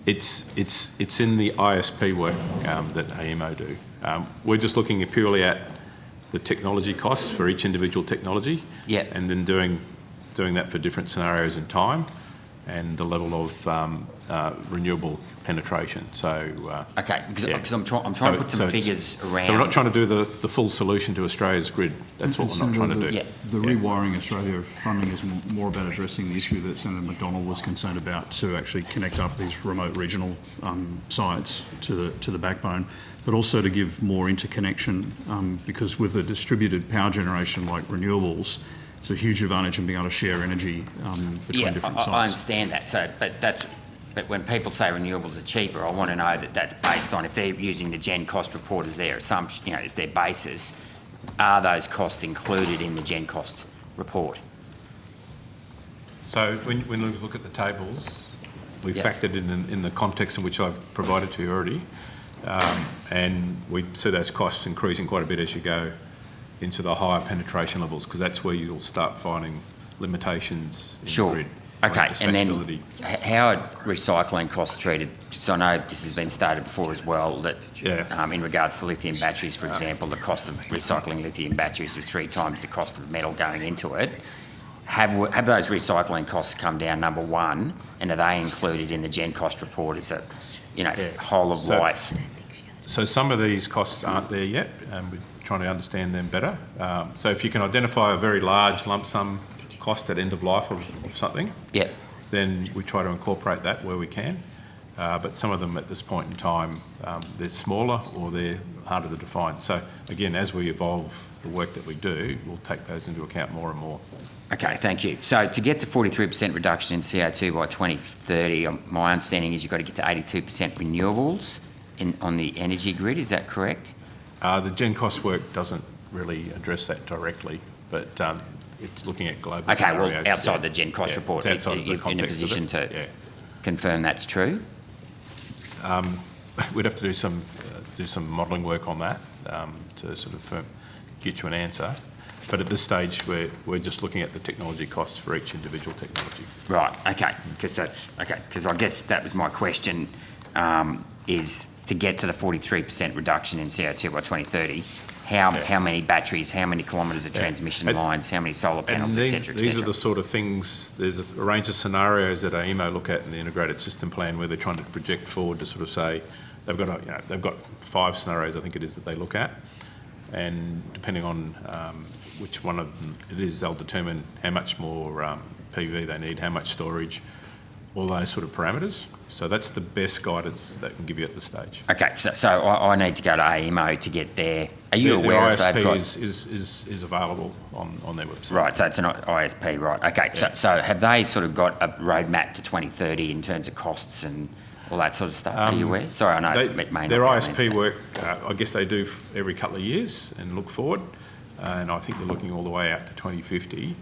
It's in the ISP work that AEMO do. We're just looking purely at the technology costs for each individual technology, and then doing that for different scenarios in time, and the level of renewable penetration. So okay, because I'm trying to put some figures around. So we're not trying to do the full solution to Australia's grid. That's what we're not trying to do. The Rewiring Australia funding is more about addressing the issue that Senator McDonald was concerned about, to actually connect up these remote regional sites to the backbone, but also to give more interconnection, because with a distributed power generation like renewables, it's a huge advantage in being able to share energy between different sites. I understand that. So, but when people say renewables are cheaper, I want to know that that's based on, if they're using the Gen Cost report as their assumption, as their basis, are those costs included in the Gen Cost report? So when we look at the tables, we factored in the context in which I've provided to you already, and we see those costs increasing quite a bit as you go into the higher penetration levels, because that's where you'll start finding limitations in the grid. Okay, and then how are recycling costs treated? So I know this has been stated before as well, that in regards to lithium batteries, for example, the cost of recycling lithium batteries is 3 times the cost of metal going into it. Have those recycling costs come down, number one, and are they included in the Gen Cost report as a whole of life? So some of these costs aren't there yet, and we're trying to understand them better. So if you can identify a very large lump sum cost at end of life of something, then we try to incorporate that where we can. But some of them at this point in time, they're smaller or they're harder to define. So again, as we evolve the work that we do, we'll take those into account more and more. Okay, thank you. So to get to 43% reduction in CO2 by 2030, my understanding is you've got to get to 82% renewables on the energy grid. Is that correct? The Gen Cost work doesn't really address that directly, but it's looking at global scenarios. Well, outside the Gen Cost report, you're in a position to confirm that's true? We'd have to do some modelling work on that to sort of get you an answer. But at this stage, we're just looking at the technology costs for each individual technology. Right. Okay. Because I guess that was my question. Is to get to the 43% reduction in CO2 by 2030, how many batteries, how many kilometres of transmission lines, how many solar panels, etc. These are the sort of things, there's a range of scenarios that AEMO look at in the integrated system plan where they're trying to project forward to sort of say, they've got 5 scenarios, I think it is, that they look at. And depending on which one of them it is, they'll determine how much more PV they need, how much storage, all those sort of parameters. So that's the best guidance they can give you at this stage. Okay, so I need to go to AEMO to get their... Are you Their aware if they've ISP got... is available on their website. Right, so it's an ISP, right. Okay, so have they sort of got a roadmap to 2030 in terms of costs and all that sort of stuff? Are you aware? Sorry, I know it may not their be ISP work, I guess they do every couple of years and look forward. And I think they're looking all the way out to 2050.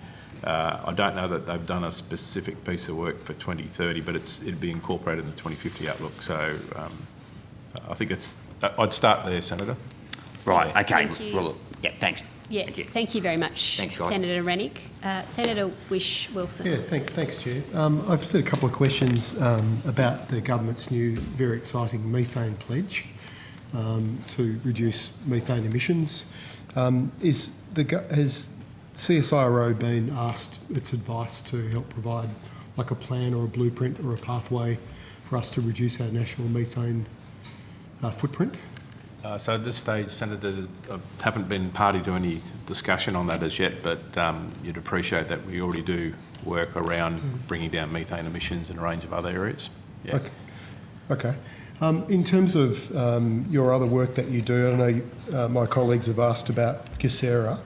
I don't know that they've done a specific piece of work for 2030, but it'd be incorporated in the 2050 outlook. So I think I'd start there, Senator. Right, okay. Thank you. Well, yeah, thanks. Yeah, thank you very much, Thanks, guys. Senator Rennick. Senator Wish-Wilson. Yeah, thanks, Chair. I've just got a couple of questions about the government's new, very exciting methane pledge to reduce methane emissions. Has CSIRO been asked its advice to help provide like a plan or a blueprint or a pathway for us to reduce our national methane footprint? So at this stage, Senator, I haven't been party to any discussion on that as yet, but you'd appreciate that we already do work around bringing down methane emissions in a range of other areas. Yeah. Okay. In terms of your other work that you do, I know my colleagues have asked about GESERA.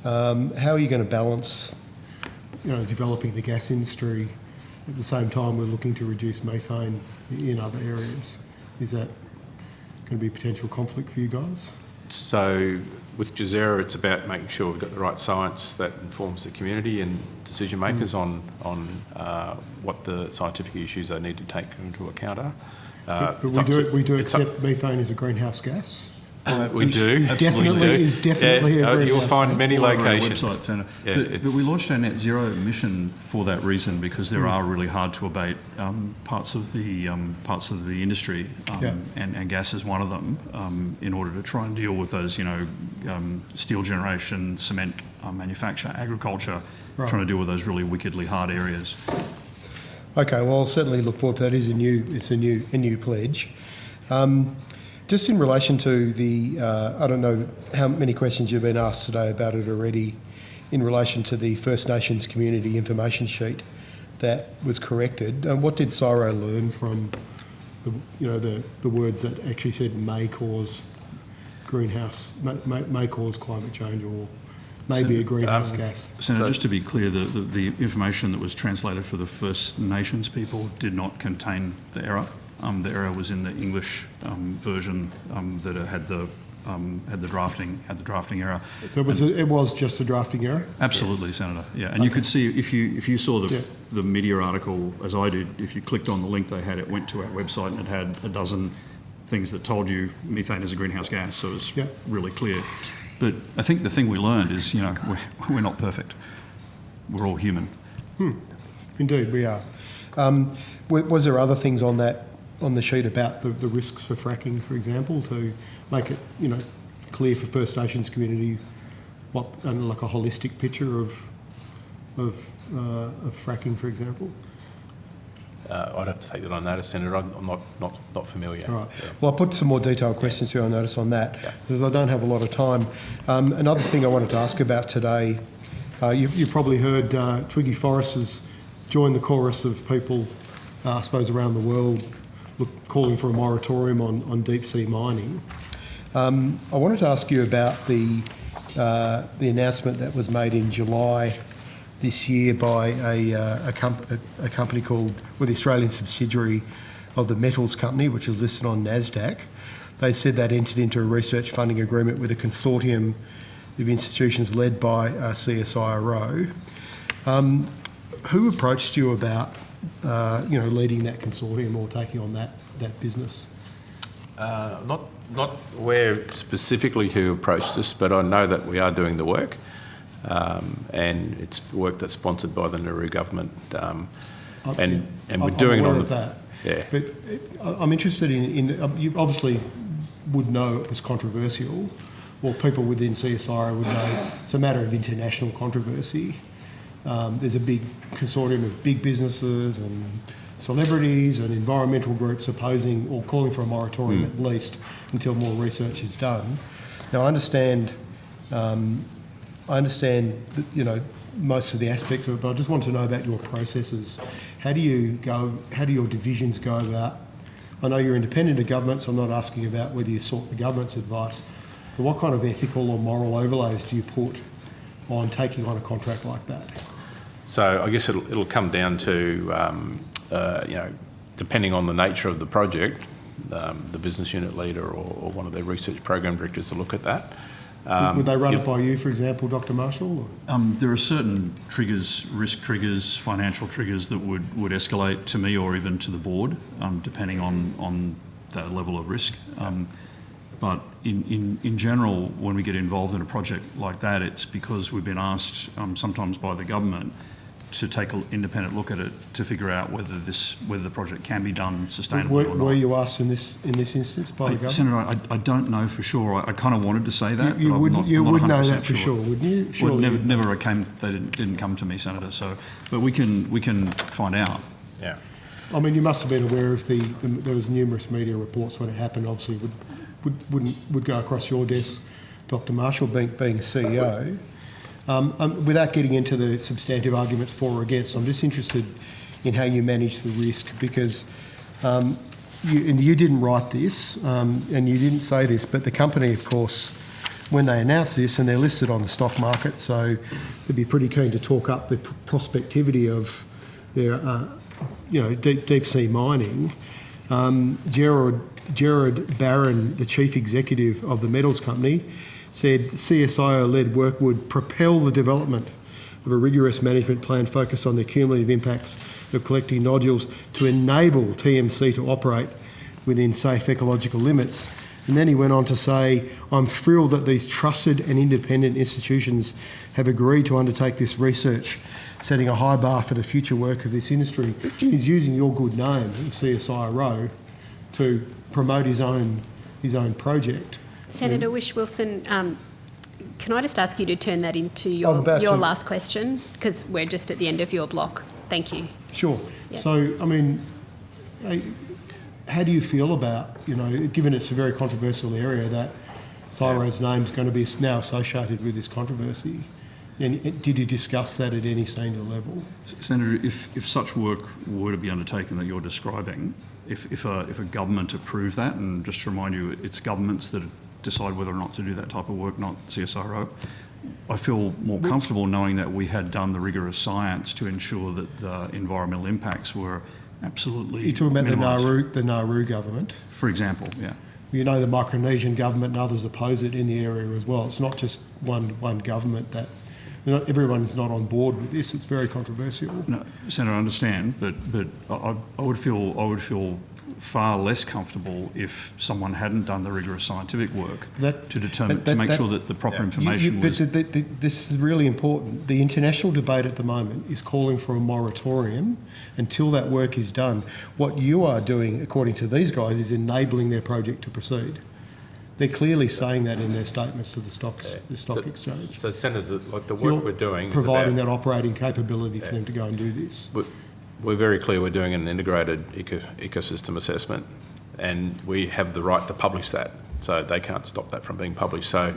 How are you going to balance, developing the gas industry at the same time we're looking to reduce methane in other areas? Is that going to be a potential conflict for you guys? So with GESERA, it's about making sure we've got the right science that informs the community and decision makers on what the scientific issues they need to take into account are. But we do accept methane as a greenhouse gas. We do. Is definitely a greenhouse you'll find gas. many All over our locations. website, Senator. Yeah, but we launched our net zero mission for that reason, because there are really hard to abate parts of the industry, and gas is one of them. In order to try and deal with those, steel generation, cement manufacture, agriculture, trying to deal with those really wickedly hard areas. Okay, well, I'll certainly look forward to that. It's a new pledge. Just in relation to the, I don't know how many questions you've been asked today about it already, in relation to the First Nations community information sheet that was corrected. What did CSIRO learn from the words that actually said may cause may cause climate change or may be a greenhouse gas? Senator, just to be clear, the information that was translated for the First Nations people did not contain the error. The error was in the English version that had the drafting error. So it was just a drafting error? Absolutely, yes. Senator. Yeah, and you could see if you saw the media article as I did, if you clicked on the link they had, it went to our website and it had a dozen things that told you methane is a greenhouse gas. So it was really clear. But I think the thing we learned is, we're not perfect. We're all human. Indeed, we are. Was there other things on the sheet about the risks for fracking, for example, to make it, clear for First Nations community like a holistic picture of fracking, for example? I'd have to take that on notice, Senator. I'm not familiar. All right. Well, I'll put some more detailed questions to you on notice on that, because I don't have a lot of time. Another thing I wanted to ask about today, you probably heard Twiggy Forrest has joined the chorus of people, I suppose, around the world calling for a moratorium on deep sea mining. I wanted to ask you about the announcement that was made in July this year by a company called, the Australian subsidiary of the Metals Company, which is listed on NASDAQ. They said they'd entered into a research funding agreement with a consortium of institutions led by CSIRO. Who approached you about leading that consortium or taking on that business? Not aware specifically who approached us, but I know that we are doing the work, and it's work that's sponsored by the Nauru government, and we're doing it on that. Yeah. But I'm interested in you obviously would know it was controversial, or people within CSIRO would know it's a matter of international controversy. There's a big consortium of big businesses and celebrities and environmental groups opposing or calling for a moratorium at least until more research is done. Now, I understand that, most of the aspects of it, but I just want to know about your processes. How do your divisions go about? I know you're independent of government, so I'm not asking about whether you sought the government's advice, but what kind of ethical or moral overlays do you put on taking on a contract like that? So I guess it'll come down to, depending on the nature of the project, the business unit leader or one of their research program directors to look at that. Would they run it by you, for example, Dr. Marshall? There are certain triggers, risk triggers, financial triggers that would escalate to me or even to the board, depending on that level of risk. But in general, when we get involved in a project like that, it's because we've been asked, sometimes by the government, to take an independent look at it to figure out whether the project can be done sustainably or not. Were you asked in this instance by the government? Senator, I don't know for sure. I kind of wanted to say that. You but would I'm not know 100% that for sure, wouldn't you? Well, never came. They didn't come to me, Senator. So, but we can find out. Yeah. I mean, you must have been aware of there was numerous media reports when it happened. Obviously, would go across your desk, Dr. Marshall being CEO. Without getting into the substantive arguments for or against, I'm just interested in how you manage the risk, because you didn't write this and you didn't say this, but the company, of course, when they announced this, and they're listed on the stock market, so they'd be pretty keen to talk up the prospectivity of their deep sea mining. Gerard Barron, the chief executive of the metals company, said CSIRO-led work would propel the development of a rigorous management plan focused on the cumulative impacts of collecting nodules to enable TMC to operate within safe ecological limits. And then he went on to say, I'm thrilled that these trusted and independent institutions have agreed to undertake this research, setting a high bar for the future work of this industry. He's using your good name of CSIRO to promote his own project. Senator Whish-Wilson, can I just ask you to turn that into your last question, because we're just at the end of your block. Thank you. Sure. Yep. So, I mean, how do you feel about, given it's a very controversial area, that CSIRO's name is going to be now associated with this controversy? And did you discuss that at any senior level? Senator, if such work were to be undertaken that you're describing, if a government approved that, and just to remind you, it's governments that decide whether or not to do that type of work, not CSIRO, I feel more comfortable knowing that we had done the rigorous science to ensure that the environmental impacts were absolutely You're talking about minimised. the Nauru government? For example, yeah. The Micronesian government and others oppose it in the area as well. It's not just one government that's... everyone's not on board with this. It's very controversial. No, Senator, I understand, but I would feel far less comfortable if someone hadn't done the rigorous scientific work to make sure that the proper information was... But this is really important. The international debate at the moment is calling for a moratorium until that work is done. What you are doing, according to these guys, is enabling their project to proceed. They're clearly saying that in their statements to the stock exchange. So, Senator, the work we're doing providing that operating capability for them to go and do this. We're very clear we're doing an integrated ecosystem assessment, and we have the right to publish that. So they can't stop that from being published. So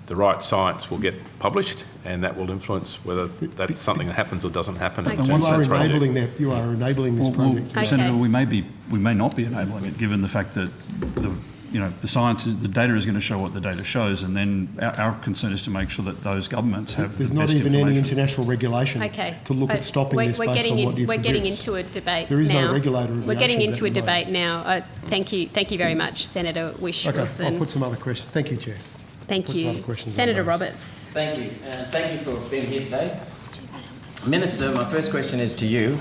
the right science will get published, and that will influence whether that's something that happens or doesn't happen. Okay. You are enabling this project. Okay. Senator, we may not be enabling it, given the fact that the science the data is going to show what the data shows, and then our concern is to make sure that those governments have There's the not best even information. any international regulation to look at stopping this based on what you We're produce. getting into a debate There is now. no regulator of the We're getting oceans into a at the debate now. Thank you very much, Senator Whish-Wilson. I'll put some other questions. Thank you, Chair. Thank you. Senator Roberts. Thank you. Thank you for being here today. Minister, my first question is to you.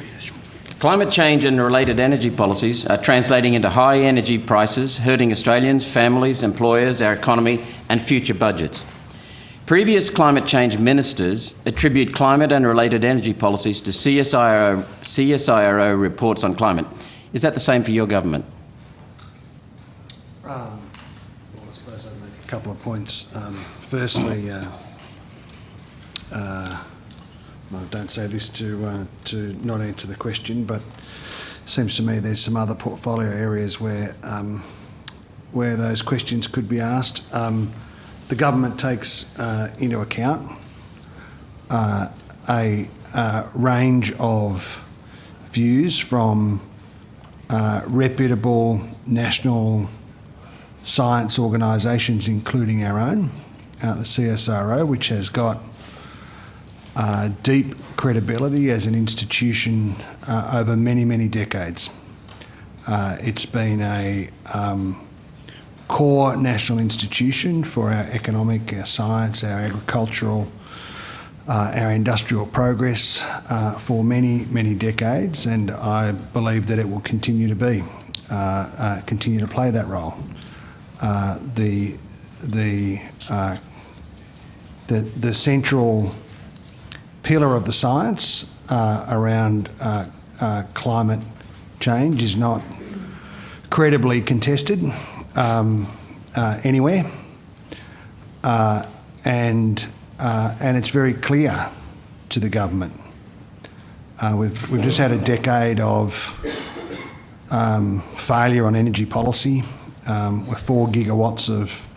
Climate change and related energy policies are translating into high energy prices, hurting Australians, families, employers, our economy and future budgets. Previous climate change ministers attribute climate and related energy policies to CSIRO reports on climate. Is that the same for your government? Well, I suppose I'd make a couple of points. Firstly, I don't say this to not answer the question, but it seems to me there's some other portfolio areas where those questions could be asked. The government takes into account a range of views from reputable national science organisations, including our own, the CSIRO, which has got deep credibility as an institution over many, many decades. It's been a core national institution for our economic, our science, our agricultural, our industrial progress for many, many decades, and I believe that it will continue to be, continue to play that role. The central pillar of the science around climate change is not credibly contested anywhere, and it's very clear to the government. We've just had a decade of failure on energy policy, where 4 gigawatts of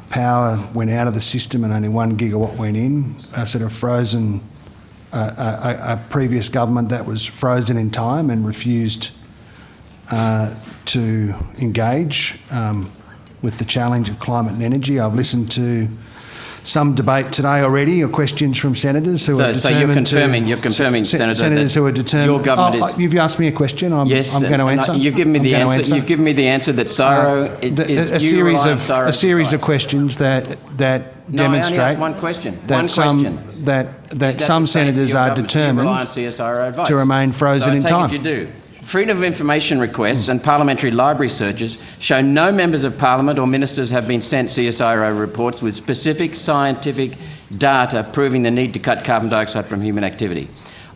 power went out of the system and only 1 gigawatt went in. A sort of frozen, a previous government that was frozen in time and refused to engage with the challenge of climate and energy. I've listened to some debate today already, or questions from senators who are determined you're confirming, Senator, senators who are determined. Your government you've asked me a question. I'm going to answer. You've given me the answer. You've given me the answer that CSIRO a series of questions that demonstrate. No, I only asked one question. That some senators are determined to remain frozen in time. You do. Freedom of information requests and parliamentary library searches show no members of parliament or ministers have been sent CSIRO reports with specific scientific data proving the need to cut carbon dioxide from human activity.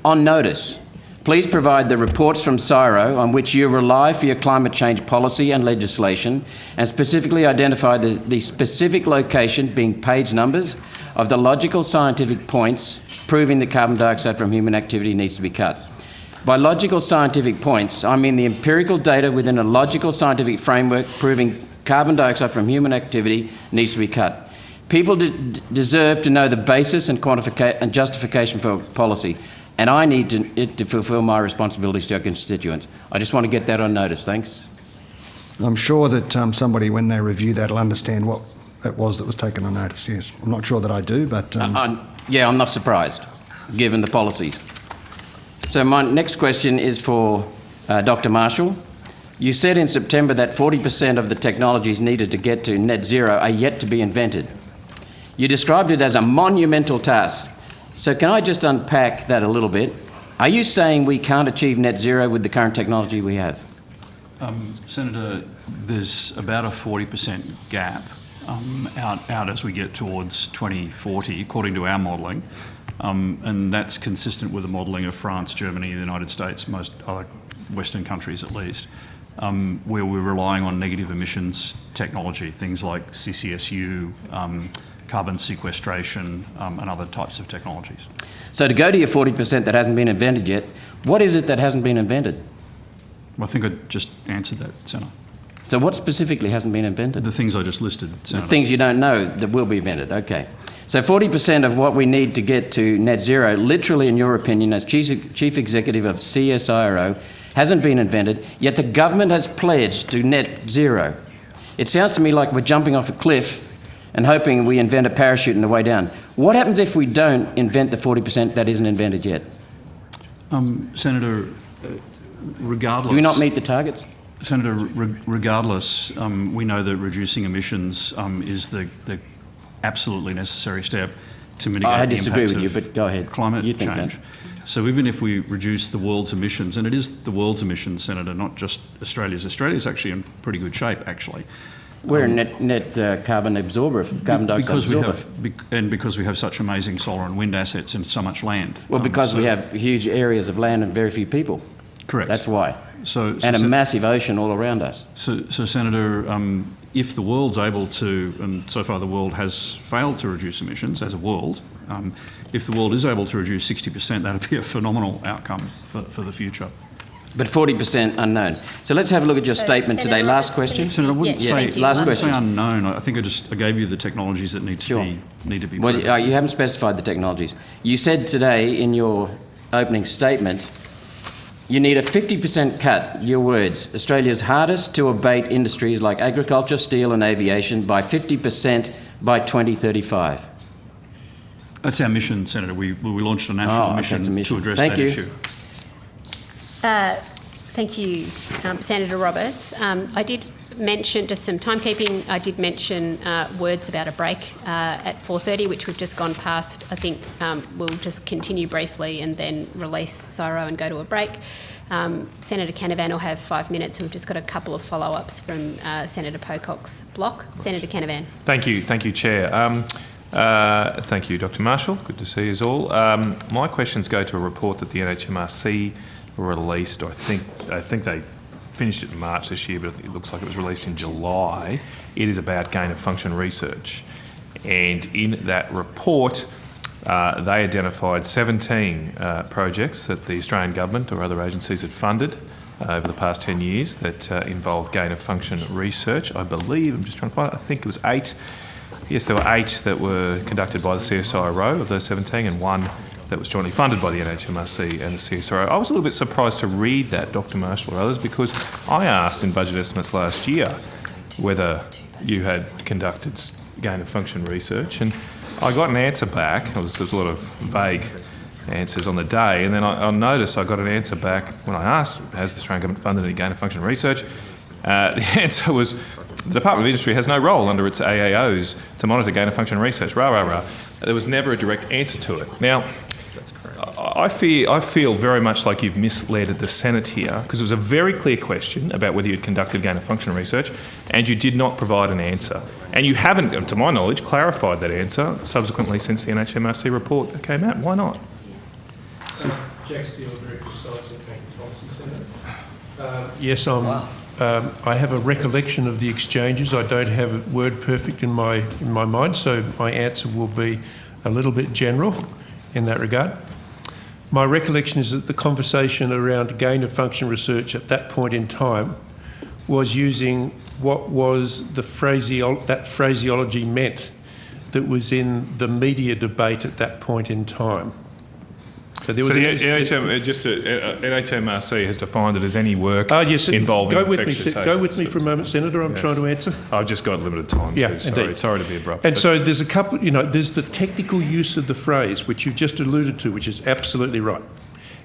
On notice, please provide the reports from CSIRO on which you rely for your climate change policy and legislation, and specifically identify the specific location, being page numbers, of the logical scientific points proving that carbon dioxide from human activity needs to be cut. By logical scientific points, I mean the empirical data within a logical scientific framework proving carbon dioxide from human activity needs to be cut. People deserve to know the basis and justification for policy, and I need to fulfil my responsibilities to our constituents. I just want to get that on notice. Thanks. I'm sure that somebody, when they review that, will understand what it was that was taken on notice, yes. I'm not sure that I do, but... Yeah, I'm not surprised, given the policies. So my next question is for Dr. Marshall. You said in September that 40% of the technologies needed to get to net zero are yet to be invented. You described it as a monumental task. So can I just unpack that a little bit? Are you saying we can't achieve net zero with the current technology we have? Senator, there's about a 40% gap out as we get towards 2040, according to our modelling. And that's consistent with the modelling of France, Germany, the United States, most other Western countries at least, where we're relying on negative emissions technology, things like CCSU, carbon sequestration, and other types of technologies. So to go to your 40% that hasn't been invented yet, what is it that hasn't been invented? Well, I think I just answered that, Senator. So what specifically hasn't been invented? The things I just listed, Senator. The things you don't know that will be invented, okay. So 40% of what we need to get to net zero, literally in your opinion, as Chief Executive of CSIRO, hasn't been invented, yet the government has pledged to net zero. It sounds to me like we're jumping off a cliff and hoping we invent a parachute on the way down. What happens if we don't invent the 40% that isn't invented yet? Senator, regardless... Do we not meet the targets? Senator, regardless, we know that reducing emissions is the absolutely necessary step to mitigate the impacts of climate change. So even if we reduce the world's emissions, and it is the world's emissions, Senator, not just Australia's. Australia's actually in pretty good shape, actually. We're a net carbon absorber, carbon dioxide absorber. Because we have such amazing solar and wind assets and so much land. Well, because we have huge areas of land and very few people. Correct. That's why. And a massive ocean all around us. So Senator, if the world's able to, and so far the world has failed to reduce emissions as a world, if the world is able to reduce 60%, that would be a phenomenal outcome for the future. But 40% unknown. So let's have a look at your statement today. Last question. Senator, I wouldn't say, last question. say unknown. I think I gave you the technologies that need to be. Well, you haven't specified the technologies. You said today in your opening statement, you need a 50% cut, your words, Australia's hardest to abate industries like agriculture, steel and aviation by 50% by 2035. That's our mission, Senator. We launched a national mission to address Thank that you. issue. Thank you, Senator Roberts. I did mention, just some timekeeping, I did mention words about a break at 4:30, which we've just gone past. I think we'll just continue briefly and then release Syro and go to a break. Senator Canavan will have 5 minutes. We've just got a couple of follow-ups from Senator Pocock's block. Senator Canavan. Thank you, Chair. Thank you, Dr. Marshall. Good to see you all. My questions go to a report that the NHMRC released. I think they finished it in March this year, but it looks like it was released in July. It is about gain-of-function research. And in that report, they identified 17 projects that the Australian government or other agencies had funded over the past 10 years that involved gain-of-function research. I believe, I'm just trying to find it, I think it was 8. Yes, there were 8 that were conducted by the CSIRO of those 17 and 1 that was jointly funded by the NHMRC and the CSIRO. I was a little bit surprised to read that, Dr. Marshall or others, because I asked in budget estimates last year whether you had conducted gain-of-function research, and I got an answer back. There was a lot of vague answers on the day, and then I noticed I got an answer back when I asked, has the Australian government funded any gain-of-function research? The answer was, the Department of Industry has no role under its AAOs to monitor gain-of-function research, rah, rah, rah. There was never a direct answer to it. Now, I feel very much like you've misled the Senate here, because it was a very clear question about whether you'd conducted gain-of-function research, and you did not provide an answer. And you haven't, to my knowledge, clarified that answer subsequently since the NHMRC report came out. Why not? Jack Steele, Director of Science Impact Policy, Senator. Yes, I have a recollection of the exchanges. I don't have it word perfect in my mind, so my answer will be a little bit general in that regard. My recollection is that the conversation around gain-of-function research at that point in time was using what was that phraseology meant that was in the media debate at that point in time. So there was NHMRC has defined it as any work involving infectious agents. Go with me for a moment, Senator. I'm trying to answer. I've just got limited time. Yeah, too. Sorry to be abrupt. And so there's a couple. There's the technical use of the phrase, which you've just alluded to, which is absolutely right.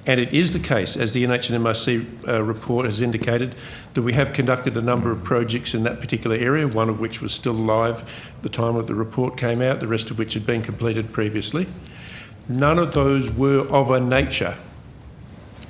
And it is the case, as the NHMRC report has indicated, that we have conducted a number of projects in that particular area, one of which was still live at the time that the report came out, the rest of which had been completed previously. None of those were of a nature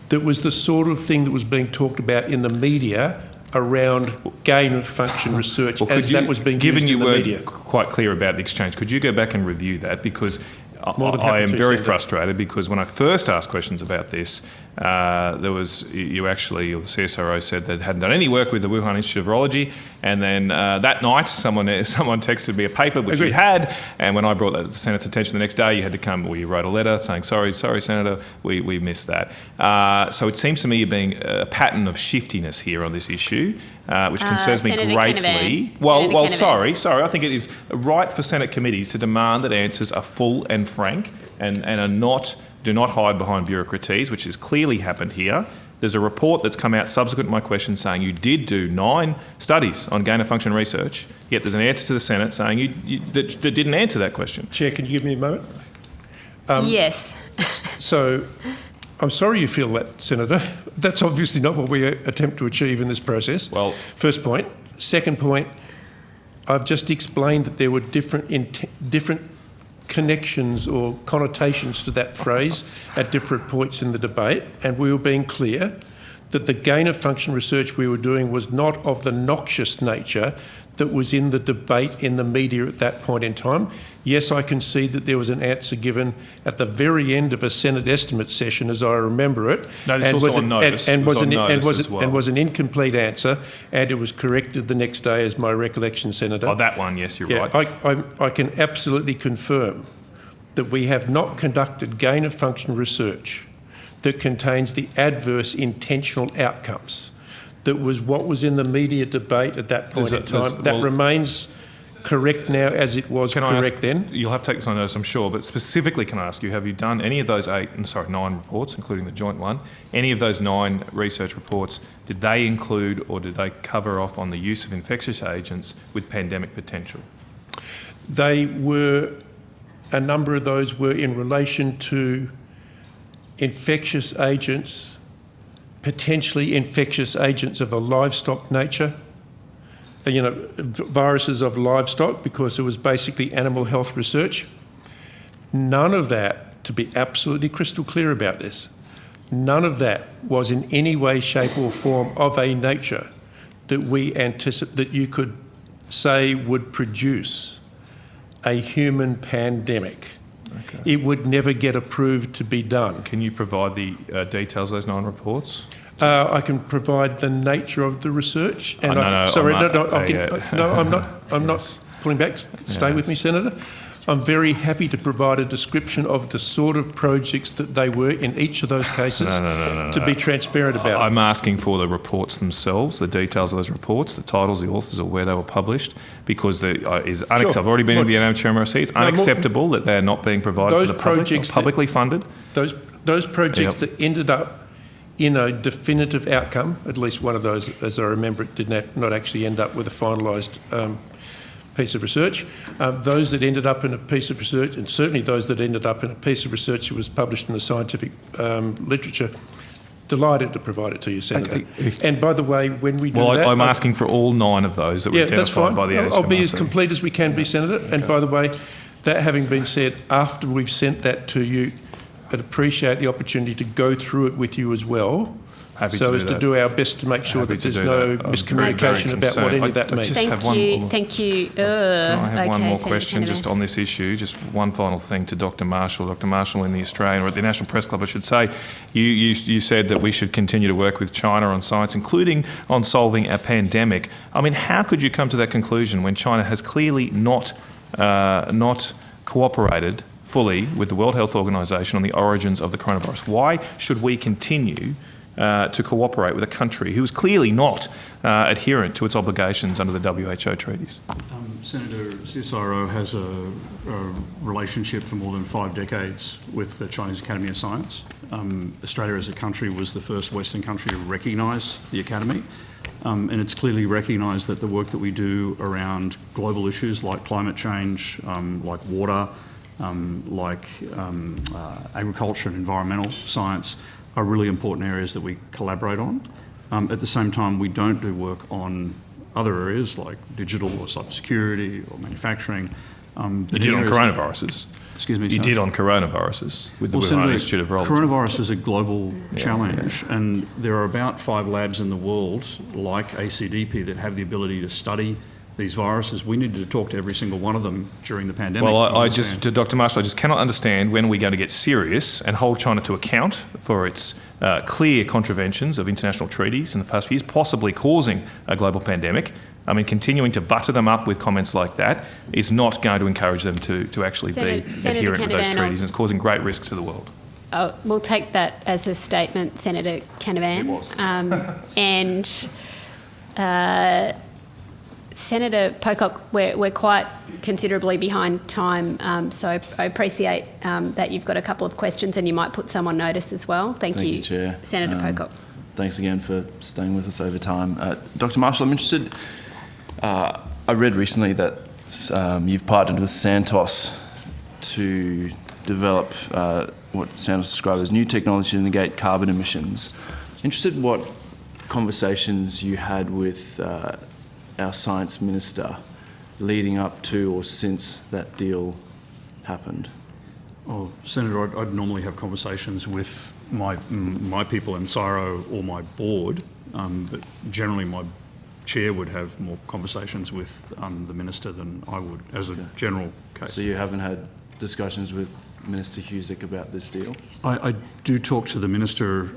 that was the sort of thing that was being talked about in the media around gain-of-function research that was being used in the media. You were quite clear about the exchange. Could you go back and review that? Because I am very frustrated, because when I first asked questions about this, the CSIRO said they hadn't done any work with the Wuhan Institute of Virology, and then that night someone texted me a paper which you had, and when I brought that to the Senate's attention the next day, you had to come, or you wrote a letter saying, sorry Senator, we missed that. So it seems to me you're being a pattern of shiftiness here on this issue, which concerns me greatly. Sorry, I think it is right for Senate committees to demand that answers are full and frank and do not hide behind bureaucraties, which has clearly happened here. There's a report that's come out subsequent to my question saying you did do 9 studies on gain-of-function research, yet there's an answer to the Senate saying that didn't answer that question. Chair, can you give me a moment? Yes. So I'm sorry you feel that, Senator. That's obviously not what we attempt to achieve in this process. Well, first point. Second point, I've just explained that there were different connections or connotations to that phrase at different points in the debate, and we were being clear that the gain-of-function research we were doing was not of the noxious nature that was in the debate in the media at that point in time. Yes, I concede that there was an answer given at the very end of a Senate estimate session, as I remember it, and was an incomplete answer, and it was corrected the next day, as my recollection, Senator. Oh, that one, yes, you're right. I can absolutely confirm that we have not conducted gain-of-function research that contains the adverse intentional outcomes. That was what was in the media debate at that point in time. That remains correct now as it was correct then. You'll have to take this on notice, I'm sure, but specifically can I ask you, have you done any of those 9 reports, including the joint one, any of those 9 research reports, did they include or did they cover off on the use of infectious agents with pandemic potential? They were, a number of those were in relation to infectious agents, potentially infectious agents of a livestock nature, viruses of livestock, because it was basically animal health research. None of that, to be absolutely crystal clear about this, none of that was in any way, shape or form of a nature that we anticipate that you could say would produce a human pandemic. Okay. It would never get approved to be done. Can you provide the details of those 9 reports? I can provide the nature of the research. And I'm not pulling back. Stay with me, Senator. I'm very happy to provide a description of the sort of projects that they were in each of those cases to be transparent about. I'm asking for the reports themselves, the details of those reports, the titles, the authors, or where they were published, because I've already been in the NHMRC. It's unacceptable that they're not being provided to the public, or publicly funded. Those projects that ended up in a definitive outcome, at least one of those, as I remember it, did not actually end up with a finalised piece of research. Those that ended up in a piece of research, and certainly those that ended up in a piece of research that was published in the scientific literature, delighted to provide it to you, Senator. And by the way, when we do that... I'm asking for all 9 of those that were identified by the NHMRC. I'll be as complete as we can be, Senator. Okay. And by the way, that having been said, after we've sent that to you, I'd appreciate the opportunity to go through it with you as well. So as to do our best to make sure that there's no miscommunication about what any of that means. Thank you. Can I have one more question just on this issue? Just one final thing to Dr. Marshall. Dr. Marshall, in the Australian, or at the National Press Club, I should say, you said that we should continue to work with China on science, including on solving a pandemic. I mean, how could you come to that conclusion when China has clearly not cooperated fully with the World Health Organization on the origins of the coronavirus? Why should we continue to cooperate with a country who is clearly not adherent to its obligations under the WHO treaties? Senator, CSIRO has a relationship for more than 5 decades with the Chinese Academy of Science. Australia as a country was the first Western country to recognise the Academy. And it's clearly recognised that the work that we do around global issues like climate change, like water, like agriculture and environmental science are really important areas that we collaborate on. At the same time, we don't do work on other areas like digital or cybersecurity or manufacturing. You did on coronaviruses. Excuse me, You did on coronaviruses with the Wuhan Institute of Virology. Coronavirus is a global challenge, and there are about 5 labs in the world, like ACDP, that have the ability to study these viruses. We needed to talk to every single one of them during the pandemic. Well, to Dr. Marshall, I just cannot understand when we're going to get serious and hold China to account for its clear contraventions of international treaties in the past few years, possibly causing a global pandemic. I mean, continuing to butter them up with comments like that is not going to encourage them to actually be adherent with those treaties, and it's causing great risks to the world. We'll take that as a statement, Senator Canavan. It was. Senator Pocock, we're quite considerably behind time, so I appreciate that you've got a couple of questions and you might put some on notice as well. Thank you, Chair. Senator Pocock. Thanks again for staying with us over time. Dr. Marshall, I'm interested, I read recently that you've partnered with Santos to develop what Santos described as new technology to negate carbon emissions. Interested in what conversations you had with our Science Minister leading up to or since that deal happened? Oh, Senator, I'd normally have conversations with my people in CSIRO or my board, but generally my chair would have more conversations with the minister than I would as a general case. So you haven't had discussions with Minister Husic about this deal? I do talk to the minister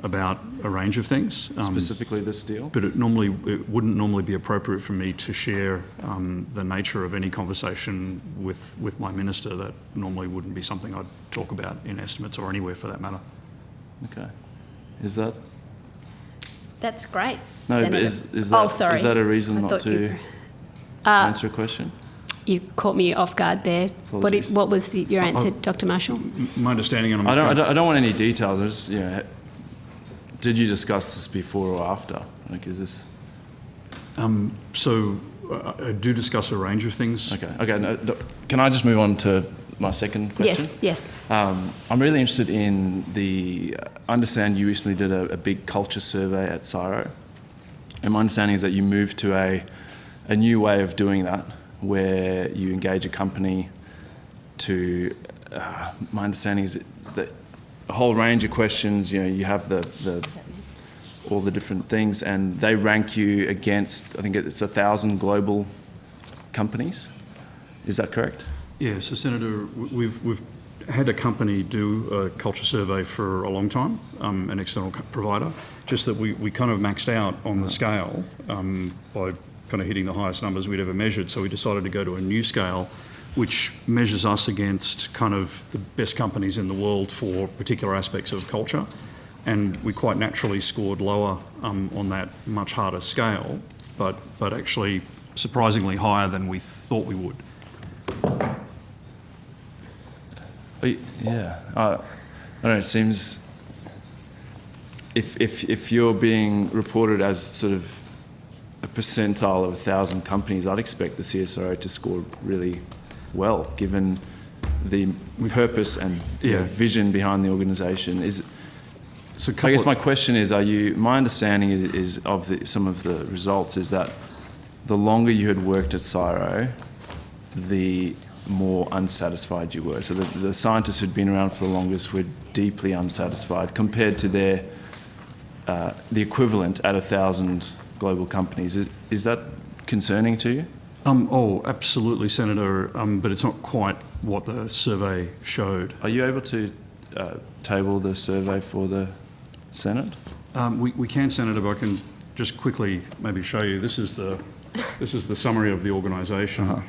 about a range of things. Specifically this deal? But it wouldn't normally be appropriate for me to share the nature of any conversation with my minister. That normally wouldn't be something I'd talk about in estimates or anywhere for that matter. Okay. Is that? That's great. No, Senator. but is that, Oh, sorry. is that a reason I not thought to you- answer a question? You caught me off guard there. Apologies. What was your answer, Dr. Marshall? My understanding, and I don't want any details. I just, did you discuss this before or after? Like, is this? So I do discuss a range of things. Okay. No, can I just move on to my second question? Yes. I'm really interested in I understand you recently did a big culture survey at CSIRO. And my understanding is that you moved to a new way of doing that, where you engage a company to, my understanding is that a whole range of questions, you have all the different things, and they rank you against, I think it's 1,000 global companies. Is that correct? Yeah, so Senator, we've had a company do a culture survey for a long time, an external provider, just that we kind of maxed out on the scale by kind of hitting the highest numbers we'd ever measured. So we decided to go to a new scale, which measures us against kind of the best companies in the world for particular aspects of culture. And we quite naturally scored lower on that much harder scale, but actually surprisingly higher than we thought we would. Yeah, I don't know, it seems if you're being reported as sort of a percentile of 1,000 companies, I'd expect the CSIRO to score really well, given the purpose and vision behind the organisation. I guess my question is, my understanding is of some of the results is that the longer you had worked at CSIRO, the more unsatisfied you were. So the scientists who'd been around for the longest were deeply unsatisfied compared to the equivalent at 1,000 global companies. Is that concerning to you? Absolutely, Senator, but it's not quite what the survey showed. Are you able to table the survey for the Senate? We can, Senator, but I can just quickly maybe show you. This is the summary of the organisation.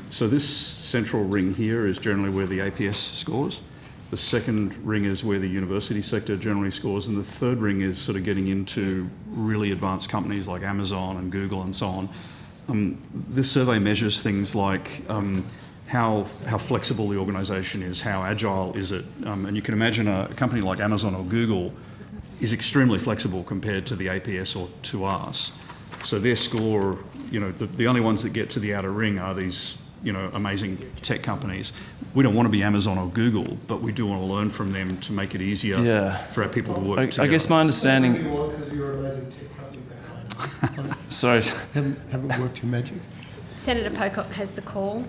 So this central ring here is generally where the APS scores. The second ring is where the university sector generally scores, and the third ring is sort of getting into really advanced companies like Amazon and Google and so on. This survey measures things like how flexible the organisation is, how agile is it, and you can imagine a company like Amazon or Google is extremely flexible compared to the APS or to us. So their score, the only ones that get to the outer ring are these, amazing tech companies. We don't want to be Amazon or Google, but we do want to learn from them to make it easier for our people to work together. I guess my understanding... Because you're an amazing tech company background. Sorry. Haven't worked your magic. Senator Pocock has the call.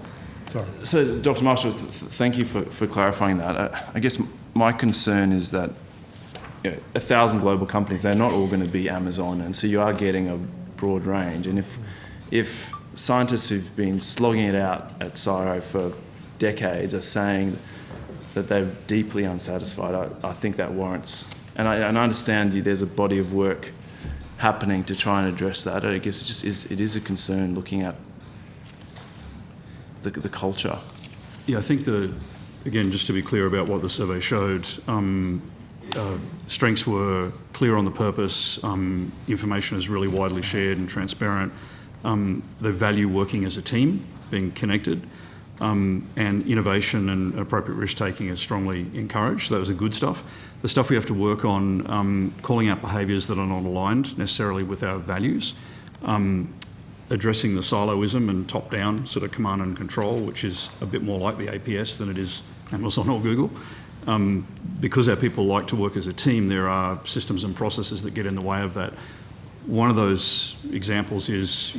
Sorry. So, Dr. Marshall, thank you for clarifying that. I guess my concern is that 1,000 global companies, they're not all going to be Amazon, and so you are getting a broad range. And if scientists who've been slogging it out at CSIRO for decades are saying that they're deeply unsatisfied, I think that warrants, and I understand there's a body of work happening to try and address that. I guess it is a concern looking at the culture. Yeah, I think again, just to be clear about what the survey showed, strengths were clear on the purpose, information is really widely shared and transparent, they value working as a team, being connected, and innovation and appropriate risk-taking is strongly encouraged. That was the good stuff. The stuff we have to work on, calling out behaviours that are not aligned necessarily with our values, addressing the siloism and top-down sort of command and control, which is a bit more like the APS than it is Amazon or Google. Because our people like to work as a team, there are systems and processes that get in the way of that. One of those examples is,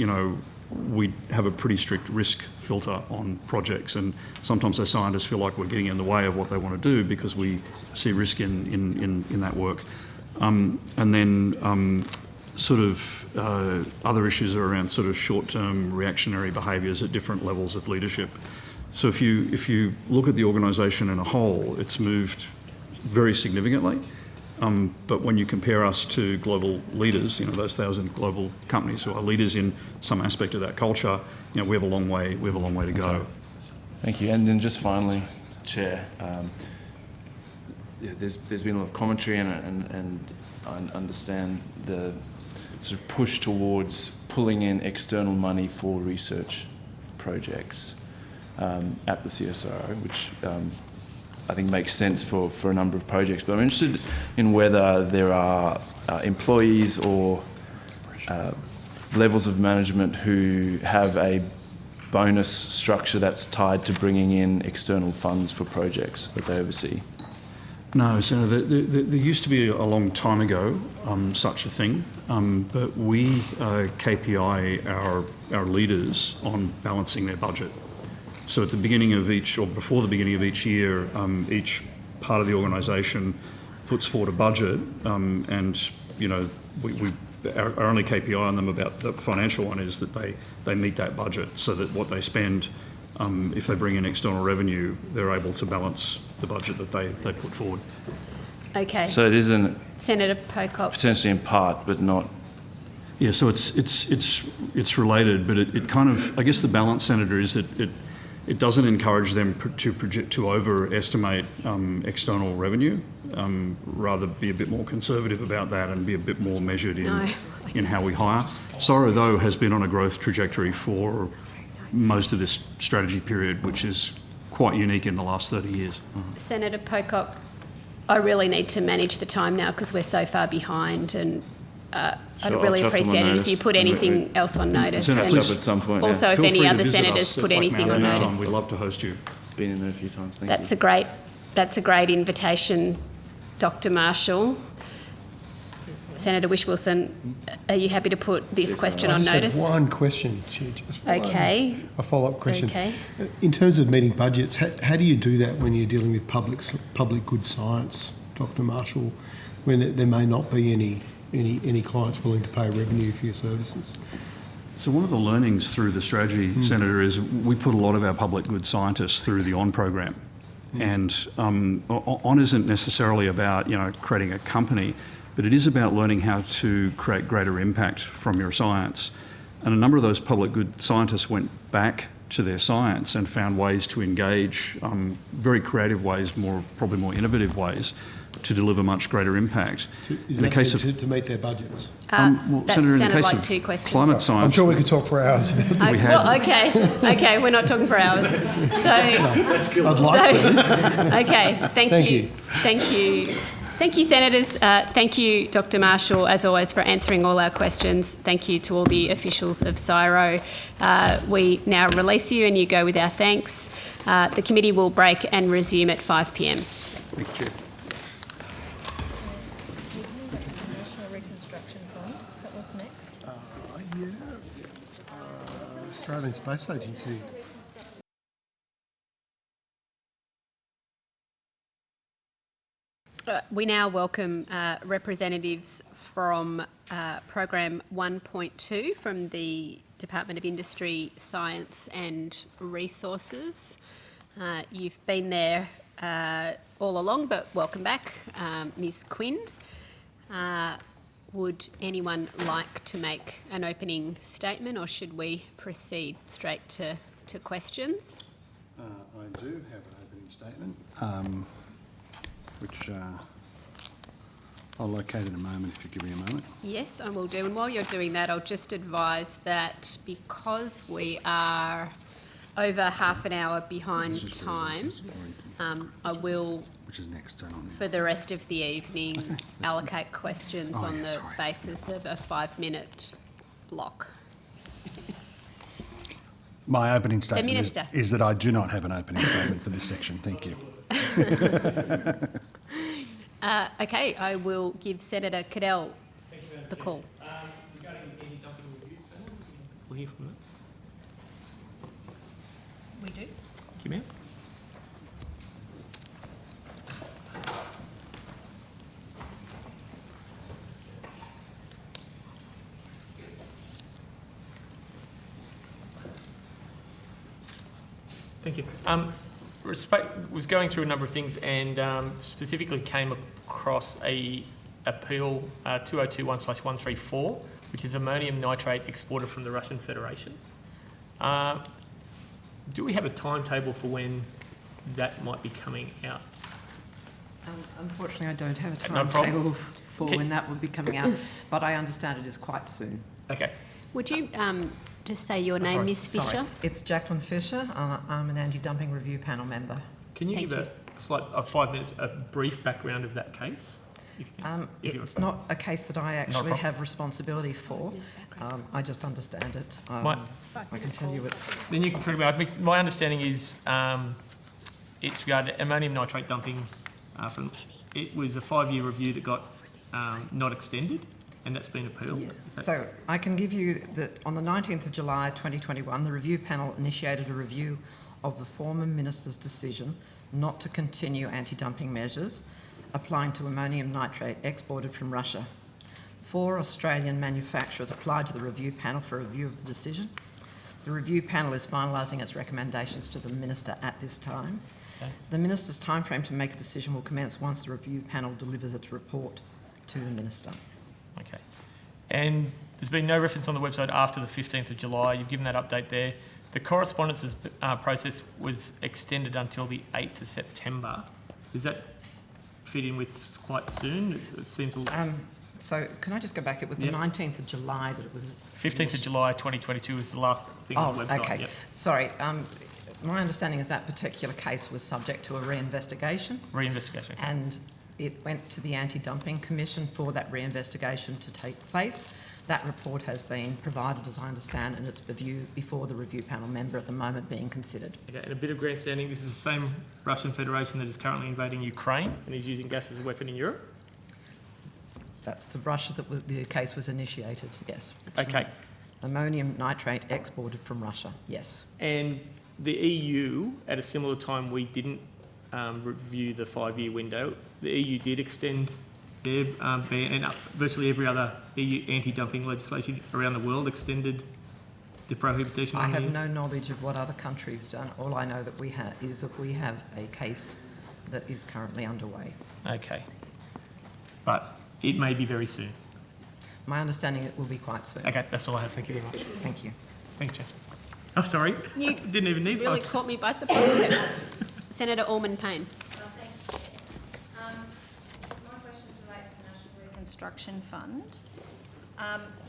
we have a pretty strict risk filter on projects, and sometimes our scientists feel like we're getting in the way of what they want to do because we see risk in that work. And then other issues are around sort of short-term reactionary behaviours at different levels of leadership. So if you look at the organisation in a whole, it's moved very significantly. But when you compare us to global leaders, those 1,000 global companies who are leaders in some aspect of that culture, we have a long way to go. Thank you. And then just finally, Chair, there's been a lot of commentary and I understand the sort of push towards pulling in external money for research projects at the CSIRO, which I think makes sense for a number of projects. But I'm interested in whether there are employees or levels of management who have a bonus structure that's tied to bringing in external funds for projects that they oversee. No, Senator, there used to be a long time ago such a thing, but we KPI our leaders on balancing their budget. So at the beginning of each, or before the beginning of each year, each part of the organisation puts forward a budget, and our only KPI on them about the financial one is that they meet that budget, so that what they spend, if they bring in external revenue, they're able to balance the budget that they put forward. Okay. So it isn't Senator Pocock. potentially in part, but not. Yeah, so it's related, but it kind of, I guess the balance, Senator, is that it doesn't encourage them to overestimate external revenue. Rather be a bit more conservative about that and be a bit more measured in how we hire. CSIRO, though, has been on a growth trajectory for most of this strategy period, which is quite unique in the last 30 years. Senator Pocock, I really need to manage the time now because we're so far behind, and I'd really appreciate it if you put anything else on notice. Senator, please, at some point. Also, if any other senators put Black anything Mountain on anytime. notice. We'd love to host you. Been in there a few times. Thank That's you. That's a great invitation, Dr. Marshall. Senator Whish-Wilson, are you happy to put this question on notice? One question, Chair, just one. Okay. A follow-up question. Okay. In terms of meeting budgets, how do you do that when you're dealing with public good science, Dr. Marshall, when there may not be any clients willing to pay revenue for your services? So one of the learnings through the strategy, Senator, is we put a lot of our public good scientists through the ON program. And ON isn't necessarily about, creating a company, but it is about learning how to create greater impact from your science. And a number of those public good scientists went back to their science and found ways to engage, very creative ways, probably more innovative ways, to deliver much greater impact. In the case of to meet their budgets? That Senator, in the sounded case like of two questions. climate science, I'm sure we could talk for hours about that. Okay, we're not talking for hours. So, I'd like to. Okay, thank you. Thank you, Senators. Thank you, Dr. Marshall, as always, for answering all our questions. Thank you to all the officials of CSIRO. We now release you and you go with our thanks. The committee will break and resume at 5 p.m. Thank you, Chair. National Reconstruction Fund, is that what's next? Australian Space Agency. We now welcome representatives from Program 1.2 from the Department of Industry, Science and Resources. You've been there all along, but welcome back, Ms. Quinn. Would anyone like to make an opening statement, or should we proceed straight to questions? I do have an opening statement, which I'll locate in a moment if you give me a moment. Yes, I will do. And while you're doing that, I'll just advise that because we are over half an hour behind time, I will, which is next, for the rest of the evening, allocate questions on the basis of a 5-minute block. My opening statement Minister. is that I do not have an opening statement for this section. Thank you. Okay, I will give Senator Cadell the call. We'll hear from them. We do. Thank you, ma'am. Thank you. Was going through a number of things and specifically came across a appeal 2021/134, which is ammonium nitrate exported from the Russian Federation. Do we have a timetable for when that might be coming out? Unfortunately, I don't have a No problem. timetable for when that would be coming out, but I understand it is quite soon. Okay. Would you just say your name, Ms Fisher? It's Jacqueline Fisher. I'm an anti-dumping review panel member. Can you Thank give a slight 5 minutes, a brief background of that case? It's not a case that I actually problem. have responsibility for. I just understand it. I can tell you it's... Then you can correct me. My understanding is it's regarding ammonium nitrate dumping. It was a 5-year review that got not extended, and that's been appealed. So I can give you that on the 19th of July 2021, the review panel initiated a review of the former minister's decision not to continue anti-dumping measures applying to ammonium nitrate exported from Russia. 4 Australian manufacturers applied to the review panel for a review of the decision. The review panel is finalising its recommendations to the minister at this time. Okay. The minister's timeframe to make a decision will commence once the review panel delivers its report to the minister. Okay. And there's been no reference on the website after the 15th of July. You've given that update there. The correspondences process was extended until the 8th of September. Does that fit in with quite soon? It seems a little... So can I just go back? It was the 19th of July that it was... 15th of July 2022 was the last thing on the website. Okay. Yep. Sorry. My understanding is that particular case was subject to a reinvestigation. Reinvestigation. Okay. And it went to the Anti-Dumping Commission for that reinvestigation to take place. That report has been provided, as I understand, and it's before the review panel member at the moment being considered. Okay, and a bit of grandstanding, this is the same Russian Federation that is currently invading Ukraine and is using gas as a weapon in Europe? That's the Russia that the case was initiated, yes. Okay. Right. Ammonium nitrate exported from Russia, yes. And the EU, at a similar time, we didn't review the 5-year window. The EU did extend their ban, and virtually every other EU anti-dumping legislation around the world extended the prohibition. I have no knowledge of what other countries done. All I know that we have is that we have a case that is currently underway. Okay. But it may be very soon. My understanding it will be quite soon. Okay, that's all I have. Thank you very much. Thank you. Thanks, Jeff. Oh, sorry. You didn't even need really 5. caught me by surprise. Senator Allman-Payne. My questions relate to the National Reconstruction Fund.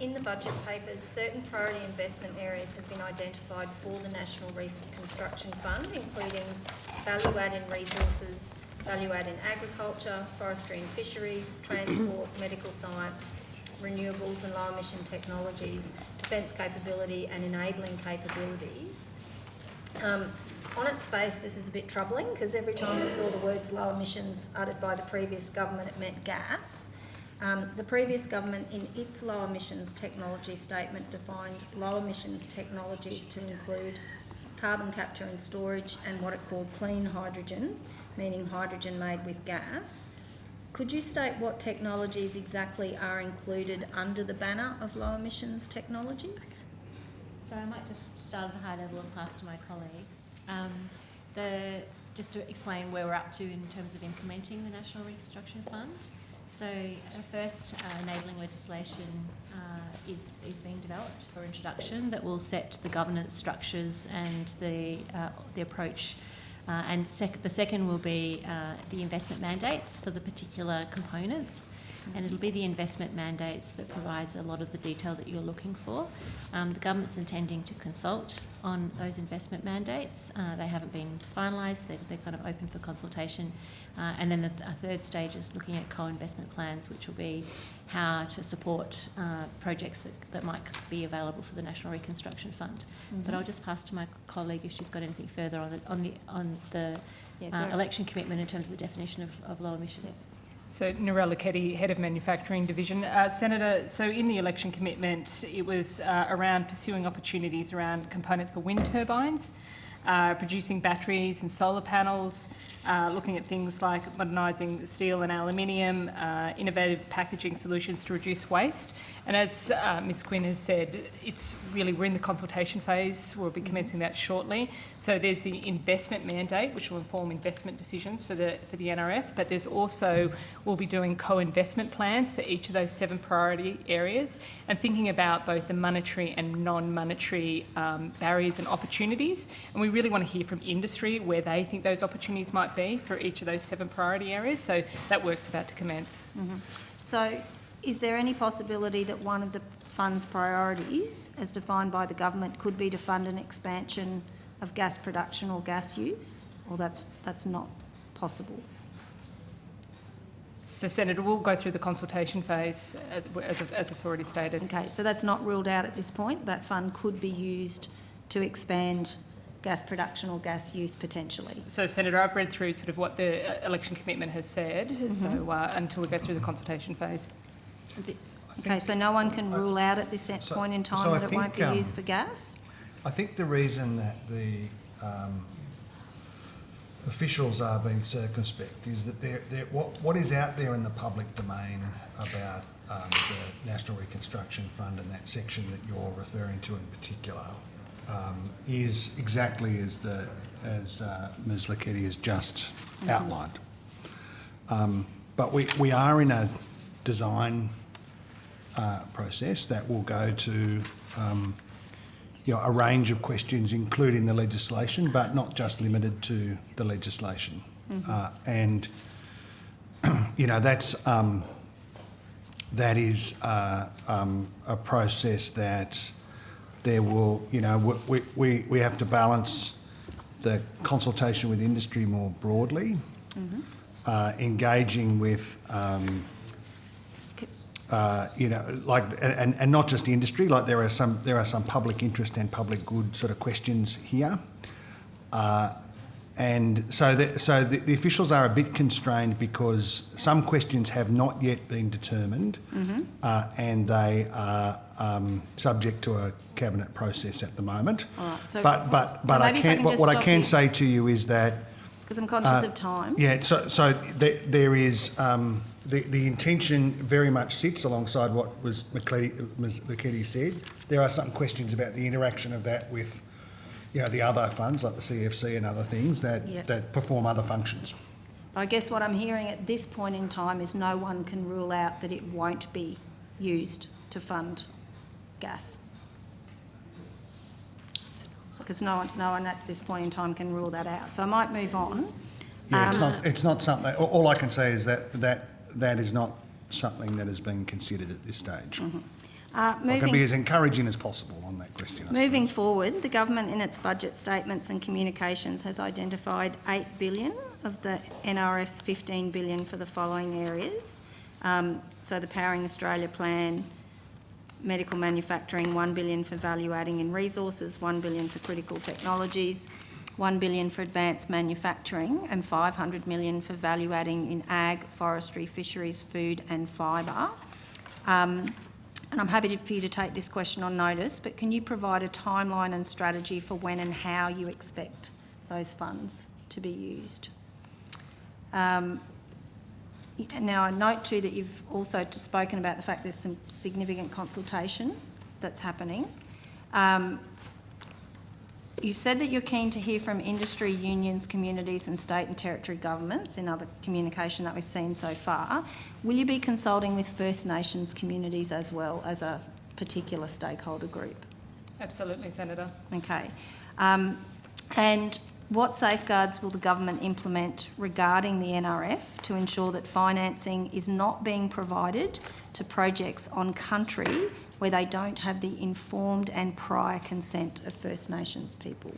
In the budget papers, certain priority investment areas have been identified for the National Reconstruction Fund, including value-add in resources, value-add in agriculture, forestry and fisheries, transport, medical science, renewables and low-emission technologies, defence capability and enabling capabilities. On its face, this is a bit troubling because every time we saw the words low emissions uttered by the previous government, it meant gas. The previous government, in its low emissions technology statement, defined low emissions technologies to include carbon capture and storage and what it called clean hydrogen, meaning hydrogen made with gas. Could you state what technologies exactly are included under the banner of low emissions technologies? So I might just start at a high level and pass to my colleagues. Just to explain where we're up to in terms of implementing the National Reconstruction Fund. So first, enabling legislation is being developed for introduction that will set the governance structures and the approach. And the second will be the investment mandates for the particular components. And it'll be the investment mandates that provides a lot of the detail that you're looking for. The government's intending to consult on those investment mandates. They haven't been finalised, they're kind of open for consultation. And then a third stage is looking at co-investment plans, which will be how to support projects that might be available for the National Reconstruction Fund. Mm-hmm. But I'll just pass to my colleague if she's got anything further on the election commitment in terms of the definition of low emissions. Yes. So Narelle Ketty, Head of Manufacturing Division. Senator, so in the election commitment, it was around pursuing opportunities around components for wind turbines, producing batteries and solar panels, looking at things like modernising steel and aluminium, innovative packaging solutions to reduce waste. And as Ms Quinn has said, we're in the consultation phase. We'll be commencing that shortly. So there's the investment mandate, which will inform investment decisions for the NRF, but there's also, we'll be doing co-investment plans for each of those 7 priority areas and thinking about both the monetary and non-monetary barriers and opportunities. And we really want to hear from industry where they think those opportunities might might be for each of those 7 priority areas. So that work's about to commence. So is there any possibility that one of the fund's priorities, as defined by the government, could be to fund an expansion of gas production or gas use? Or that's not possible? So, Senator, we'll go through the consultation phase, as I've already stated. Okay, so that's not ruled out at this point. That fund could be used to expand gas production or gas use potentially. So, Senator, I've read through sort of what the election commitment has said, so until we go through the consultation phase. Okay, so no one can rule out at this point in time that it won't be used for gas? I think the reason that the officials are being circumspect is that what is out there in the public domain about the National Reconstruction Fund and that section that you're referring to in particular is exactly as Ms. Lucchetti has just outlined. But we are in a design process that will go to a range of questions, including the legislation, but not just limited to the legislation. And that is a process that there will, we have to balance the consultation with industry more broadly, engaging with and not just industry. Like there are some public interest and public good sort of questions here, and so the officials are a bit constrained because some questions have not yet been determined, and they are subject to a cabinet process at the moment. All right, so but what I can say to you is that, because I'm conscious of time. Yeah. So there is. The intention very much sits alongside what Ms. Lucchetti said. There are some questions about the interaction of that with, the other funds like the CFC and other things that perform other functions. I guess what I'm hearing at this point in time is no one can rule out that it won't be used to fund gas. Because no one at this point in time can rule that out. So I might move on. Yeah, it's not something. All I can say is that is not something that has been considered at this stage. I can be as encouraging as possible on that question. Moving forward, the government in its budget statements and communications has identified $8 billion of the NRF's $15 billion for the following areas. So the Powering Australia plan, medical manufacturing, $1 billion for value adding in resources, $1 billion for critical technologies, $1 billion for advanced manufacturing and $500 million for value adding in ag, forestry, fisheries, food and fibre. And I'm happy for you to take this question on notice, but can you provide a timeline and strategy for when and how you expect those funds to be used? Now, I note too that you've also spoken about the fact there's some significant consultation that's happening. You've said that you're keen to hear from industry, unions, communities and state and territory governments in other communication that we've seen so far. Will you be consulting with First Nations communities as well as a particular stakeholder group? Absolutely, Senator. Okay. And what safeguards will the government implement regarding the NRF to ensure that financing is not being provided to projects on country where they don't have the informed and prior consent of First Nations people?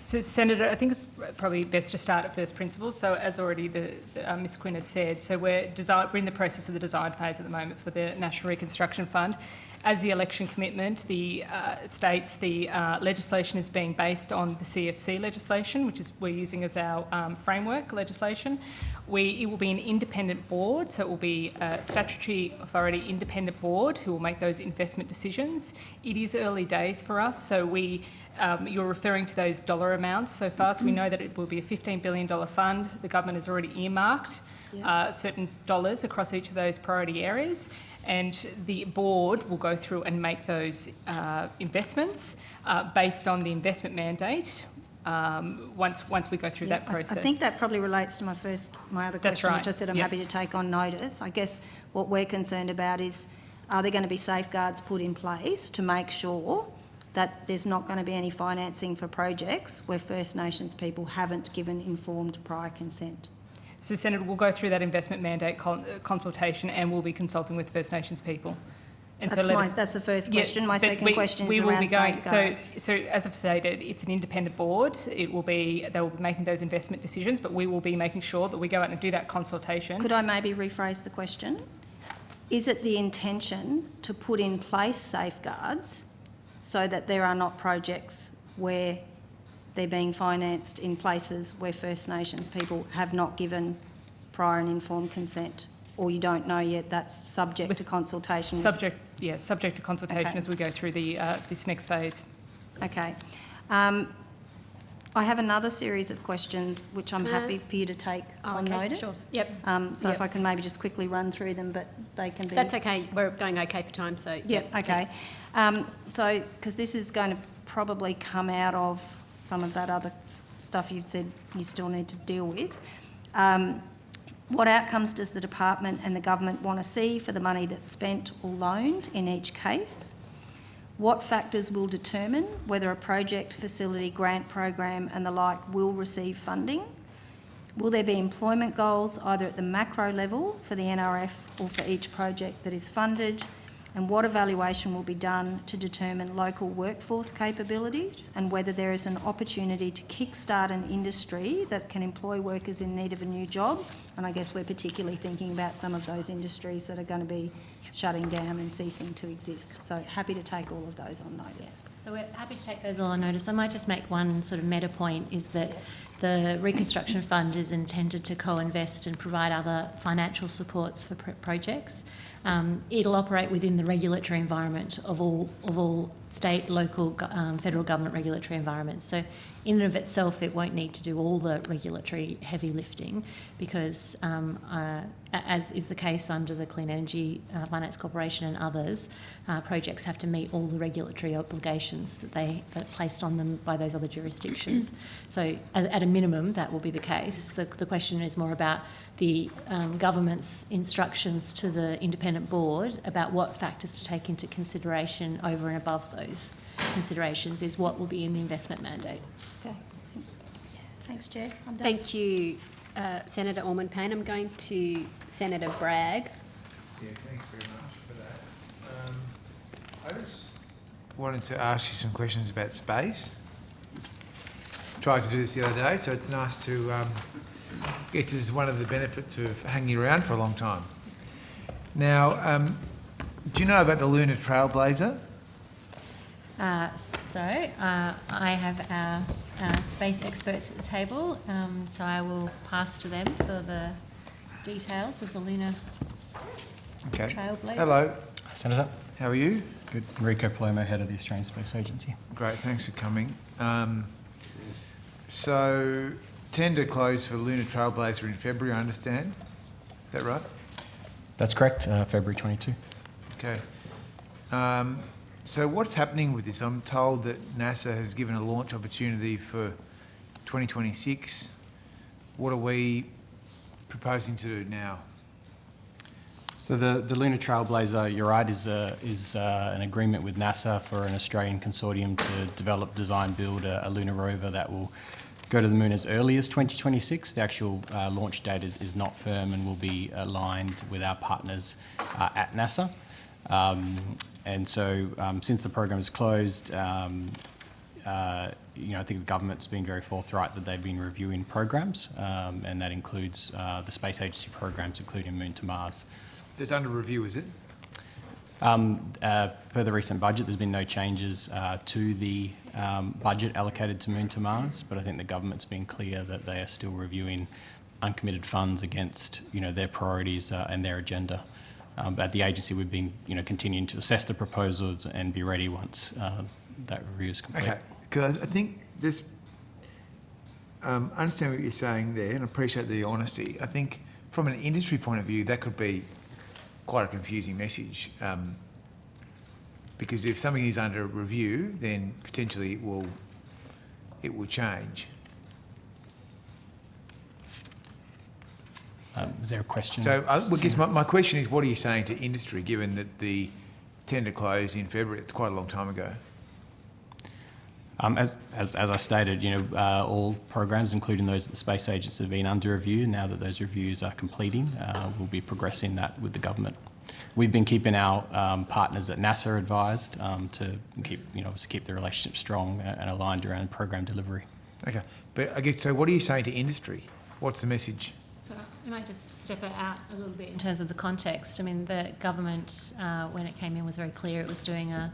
So, Senator, I think it's probably best to start at first principles. So, as already Ms Quinn has said, so we're in the process of the design phase at the moment for the National Reconstruction Fund. As the election commitment, the states the legislation is being based on the CFC legislation, which is we're using as our framework legislation. It will be an independent board, so it will be a statutory authority independent board who will make those investment decisions. It is early days for us, so you're referring to those dollar amounts so far. So we know that it will be a $15 billion fund. The government has already earmarked certain dollars across each of those priority areas, and the board will go through and make those investments based on the investment mandate once we go through that process. I think that probably relates to my other question, which I said I'm happy to take on notice. I guess what we're concerned about is, are there going to be safeguards put in place to make sure that there's not going to be any financing for projects where First Nations people haven't given informed prior consent? So, Senator, we'll go through that investment mandate consultation and we'll be consulting with First Nations people. And That's the first question. My second question is around safeguards. So, as I've stated, it's an independent board. They will be making those investment decisions, but we will be making sure that we go out and do that consultation. Could I maybe rephrase the question? Is it the intention to put in place safeguards so that there are not projects where they're being financed in places where First Nations people have not given prior and informed consent? Or you don't know yet, that's subject to consultation? Subject to consultation Okay. as we go through this next phase. Okay. I have another series of questions which I'm happy for you to take on notice. Sure. Yep. So if I can maybe just quickly run through them, but they can be... That's okay. We're going okay for time, so... Yep, okay. So, because this is going to probably come out of some of that other stuff you've said you still need to deal with. What outcomes does the department and the government want to see for the money that's spent or loaned in each case? What factors will determine whether a project, facility, grant program and the like will receive funding? Will there be employment goals either at the macro level for the NRF or for each project that is funded? And what evaluation will be done to determine local workforce capabilities and whether there is an opportunity to kickstart an industry that can employ workers in need of a new job? And I guess we're particularly thinking about some of those industries that are going to be shutting down and ceasing to exist. So happy to take all of those on notice. So we're happy to take those all on notice. I might just make one sort of meta point, is that the Reconstruction Fund is intended to co-invest and provide other financial supports for projects. It'll operate within the regulatory environment of all state, local, federal government regulatory environments. So in and of itself, it won't need to do all the regulatory heavy lifting because, as is the case under the Clean Energy Finance Corporation and others, projects have to meet all the regulatory obligations that are placed on them by those other jurisdictions. So at a minimum, that will be the case. The question is more about the government's instructions to the independent board about what factors to take into consideration over and above those considerations is what will be in the investment mandate. Okay, thanks, Chair. I'm done. Thank you, Senator Orman-Payne. I'm going to Senator Bragg. Yeah, thanks very much for that. I just wanted to ask you some questions about space. Tried to do this the other day, so it's nice to, I guess this is one of the benefits of hanging around for a long time. Now, do you know about the Lunar Trailblazer? I have our space experts at the table, so I will pass to them for the details of the Lunar Trailblazer. Hello. Hi, Senator. How are you? Good. Enrico Palomo, head of the Australian Space Agency. Great, thanks for coming. So, tender closed for Lunar Trailblazer in February, I understand. Is that right? That's correct, February 22. Okay. So what's happening with this? I'm told that NASA has given a launch opportunity for 2026. What are we proposing to do now? So the Lunar Trailblazer, you're right, is an agreement with NASA for an Australian consortium to develop, design, build a lunar rover that will go to the moon as early as 2026. The actual launch date is not firm and will be aligned with our partners at NASA. And so since the program is closed, I think the government's been very forthright that they've been reviewing programs, and that includes the space agency programs, including Moon to Mars. So it's under review, is it? Per the recent budget, there's been no changes to the budget allocated to Moon to Mars, but I think the government's been clear that they are still reviewing uncommitted funds against their priorities and their agenda. At the agency, we've been continuing to assess the proposals and be ready once that review is complete. Okay, because I think this, I understand what you're saying there and appreciate the honesty. I think from an industry point of view, that could be quite a confusing message, because if something is under review, then potentially it will change. Is there a question? So I guess my question is, what are you saying to industry, given that the tender closed in February? It's quite a long time ago. As I stated, all programs, including those at the Space Agency, have been under review. Now that those reviews are completing, we'll be progressing that with the government. We've been keeping our partners at NASA advised to keep the relationship strong and aligned around program delivery. Okay, but I guess, so what are you saying to industry? What's the message? So I might just step it out a little bit in terms of the context. I mean, the government, when it came in, was very clear it was doing a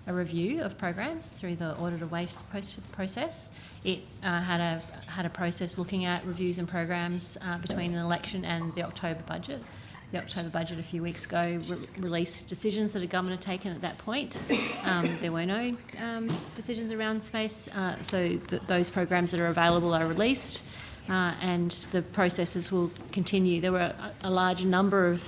review of programs through the audit of waste process. It had a process looking at reviews and programs between an election and the October budget. The October budget a few weeks ago released decisions that the government had taken at that point. There were no decisions around space, so those programs that are available are released, and the processes will continue. There were a large number of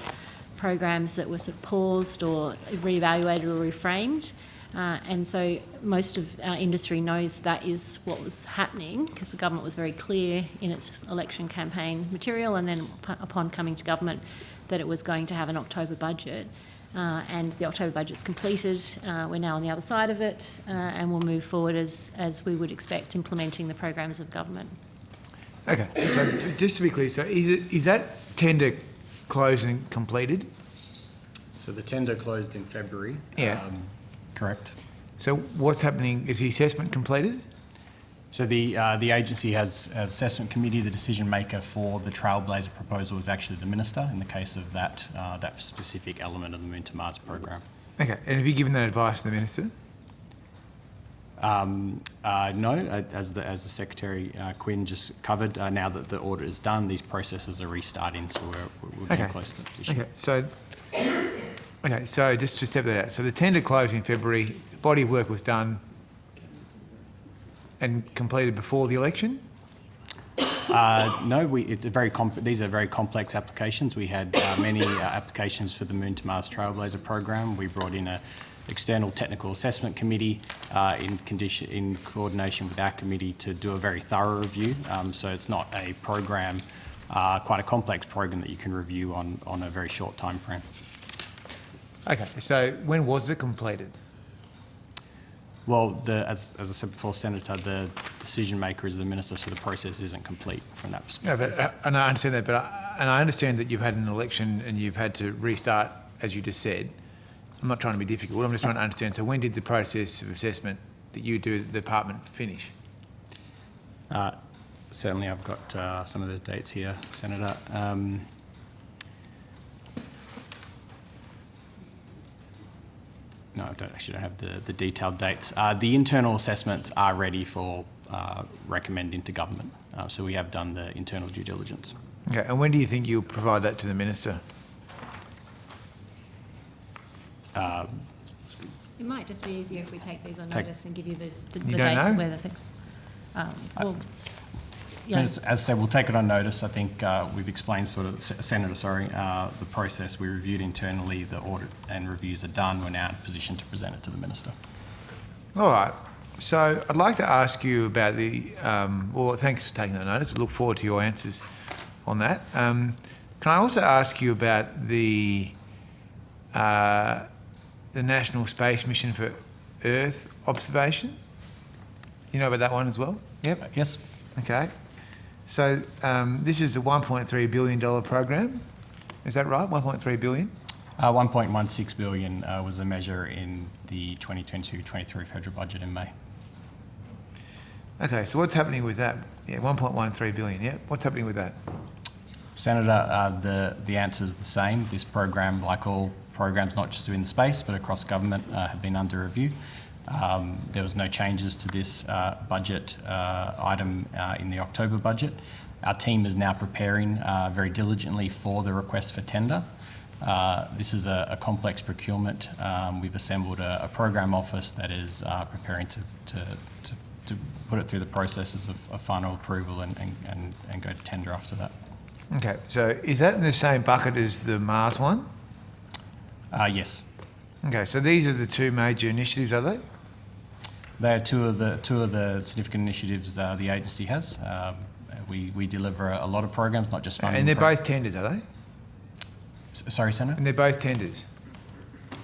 programs that were sort of paused or reevaluated or reframed. And so most of our industry knows that is what was happening, because the government was very clear in its election campaign material, and then upon coming to government that it was going to have an October budget. And the October budget's completed. We're now on the other side of it, and we'll move forward as we would expect, implementing the programs of government. Okay, so just to be clear, so is that tender closing completed? So the tender closed in February. Yeah. Correct. So what's happening? Is the assessment completed? So the agency has an assessment committee. The decision maker for the Trailblazer proposal is actually the minister in the case of that specific element of the Moon to Mars program. Okay, and have you given that advice to the minister? No, as the Secretary Quinn just covered. Now that the audit is done, these processes are restarting, so we're getting close to that position. Okay, so just to step that out. So the tender closed in February. The body of work was done and completed before the election? No, these are very complex applications. We had many applications for the Moon to Mars Trailblazer program. We brought in an external technical assessment committee in coordination with our committee to do a very thorough review. So it's not a program, quite a complex program that you can review on a very short time frame. Okay, so when was it completed? Well, as I said before, Senator, the decision maker is the minister, so the process isn't complete from that perspective. No, and I understand that, and I understand that you've had an election and you've had to restart, as you just said. I'm not trying to be difficult. I'm just trying to understand. So when did the process of assessment that you do, the department, finish? Certainly, I've got some of the dates here, Senator. No, I don't have the detailed dates. The internal assessments are ready for recommending to government. So we have done the internal due diligence. Okay, and when do you think you'll provide that to the minister? It might just be easier if we take these on notice and give you the You dates don't of know? where the things. As I said, we'll take it on notice. I think we've explained Senator, the process. We reviewed internally, the audit and reviews are done. We're now in a position to present it to the minister. All right. So I'd like to ask you about well, thanks for taking that notice. We look forward to your answers on that. Can I also ask you about the National Space Mission for Earth Observation? You know about that one as well? Yep. Yes. Okay. So this is a $1.3 billion program. Is that right? 1.3 billion? 1.16 billion was the measure in the 2022-23 federal budget in May. Okay, so what's happening with that? Yeah, 1.13 billion, yeah. What's happening with that? Senator, the answer is the same. This program, like all programs, not just in space, but across government, have been under review. There was no changes to this budget item in the October budget. Our team is now preparing very diligently for the request for tender. This is a complex procurement. We've assembled a program office that is preparing to put it through the processes of final approval and go to tender after that. Okay, so is that in the same bucket as the Mars one? Yes. Okay, so these are the two major initiatives, are they? They are two of the significant initiatives the agency has. We deliver a lot of programs, not just funding. And they're both tenders, are they? Sorry, Senator? And they're both tenders?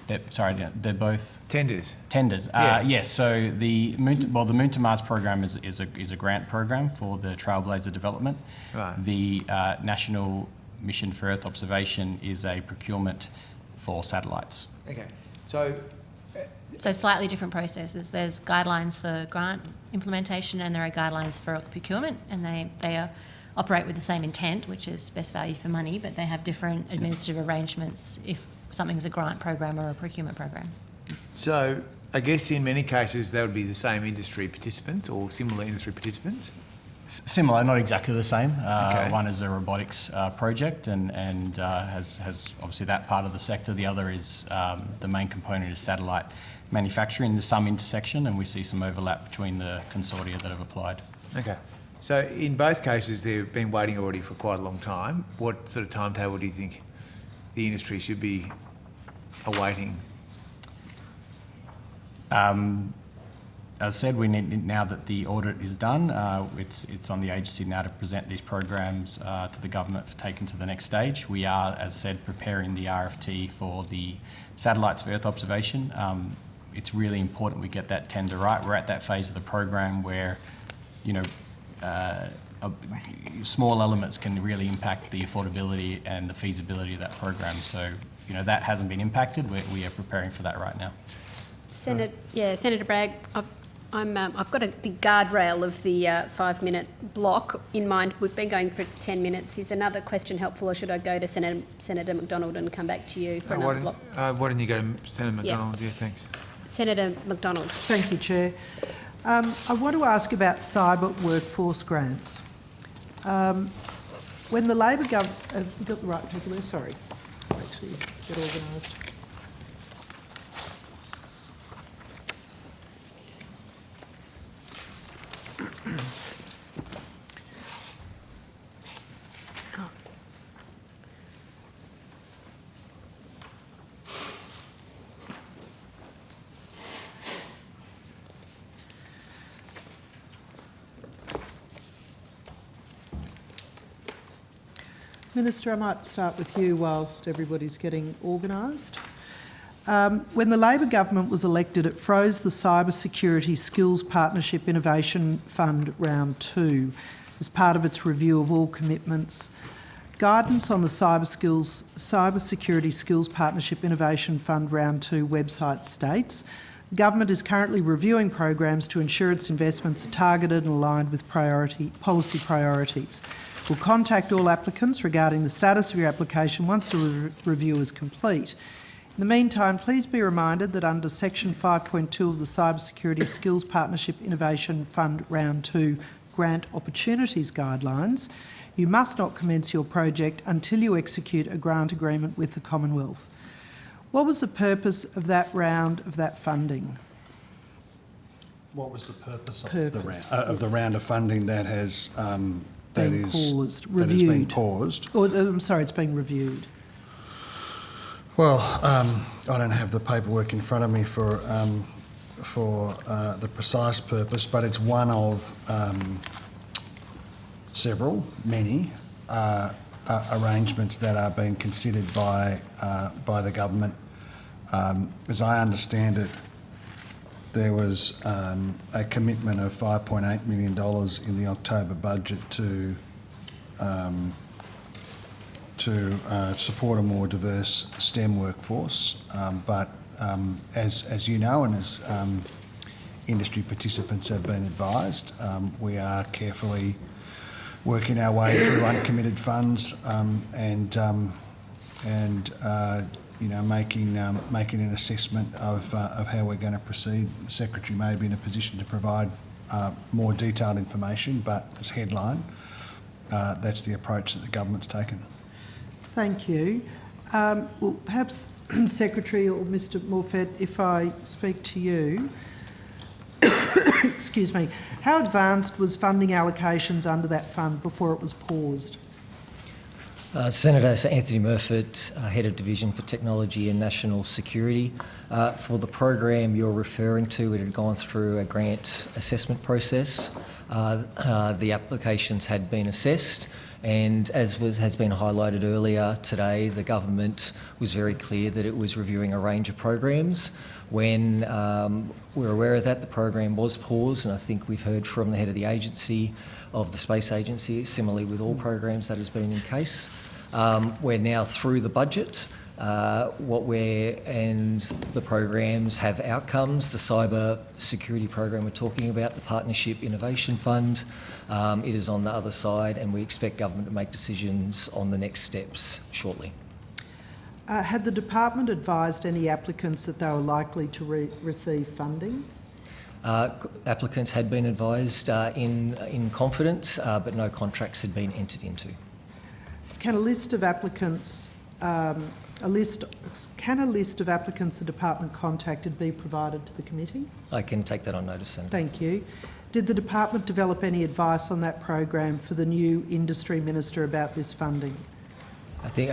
They're both tenders. Tenders. Yeah. Yes. So the Moon to Mars program is a grant program for the Trailblazer development. Right. The National Mission for Earth Observation is a procurement for satellites. Okay. So So slightly different processes. There's guidelines for grant implementation and there are guidelines for procurement, and they operate with the same intent, which is best value for money, but they have different administrative arrangements if something's a grant program or a procurement program. So I guess in many cases they would be the same industry participants or similar industry participants? Similar, not exactly the same. Okay. One is a robotics project and has obviously that part of the sector. The other is the main component is satellite manufacturing. There's some intersection and we see some overlap between the consortia that have applied. Okay. So in both cases they've been waiting already for quite a long time. What sort of timetable do you think the industry should be awaiting? As I said, we need, now that the audit is done, it's on the agency now to present these programs to the government for taken to the next stage. We are, as I said, preparing the RFT for the satellites for Earth observation. It's really important we get that tender right. We're at that phase of the program where, small elements can really impact the affordability and the feasibility of that program. So, that hasn't been impacted. We are preparing for that right now. Senator Bragg, I've got the guardrail of the 5-minute block in mind. We've been going for 10 minutes. Is another question helpful, or should I go to Senator McDonald and come back to you for another block? Why don't you go to Senator McDonald? Yeah, thanks. Senator McDonald. Thank you, Chair. I want to ask about cyber workforce grants. When the Labor government... Have you got the right people there? Sorry. I'll actually get organised. Minister, I might start with you whilst everybody's getting organised. When the Labor government was elected, it froze the Cyber Security Skills Partnership Innovation Fund Round 2 as part of its review of all commitments. Guidance on the Cyber Security Skills Partnership Innovation Fund Round 2 website states, the government is currently reviewing programs to ensure its investments are targeted and aligned with policy priorities. We'll contact all applicants regarding the status of your application once the review is complete. In the meantime, please be reminded that under Section 5.2 of the Cyber Security Skills Partnership Innovation Fund Round 2 Grant Opportunities Guidelines, you must not commence your project until you execute a grant agreement with the Commonwealth. What was the purpose of that round of that funding? What was the purpose of the round of funding that has been paused? Or, I'm sorry, it's being reviewed. Well, I don't have the paperwork in front of me for the precise purpose, but it's one of many arrangements that are being considered by the government. As I understand it, there was a commitment of $5.8 million in the October budget to support a more diverse STEM workforce. But as you know, and as industry participants have been advised, we are carefully working our way through uncommitted funds making an assessment of how we're going to proceed. The Secretary may be in a position to provide more detailed information, but as headline, that's the approach that the government's taken. Thank you. Well, perhaps Secretary or Mr Morfett, if I speak to you, excuse me, how advanced was funding allocations under that fund before it was paused? Senator Sir Anthony Murfitt, Head of Division for Technology and National Security. For the program you're referring to, it had gone through a grant assessment process. The applications had been assessed And as has been highlighted earlier today, the government was very clear that it was reviewing a range of programs. When we're aware of that, the program was paused, and I think we've heard from the head of the agency, of the Space Agency, similarly with all programs that has been in case. We're now through the budget. And the programs have outcomes. The cyber security program we're talking about, the Partnership Innovation Fund, it is on the other side, and we expect government to make decisions on the next steps shortly. Had the department advised any applicants that they were likely to receive funding? Applicants had been advised in confidence, but no contracts had been entered into. Can a list of applicants the department contacted be provided to the committee? I can take that on notice, Senator. Thank you. Did the department develop any advice on that program for the new industry minister about this funding? I think,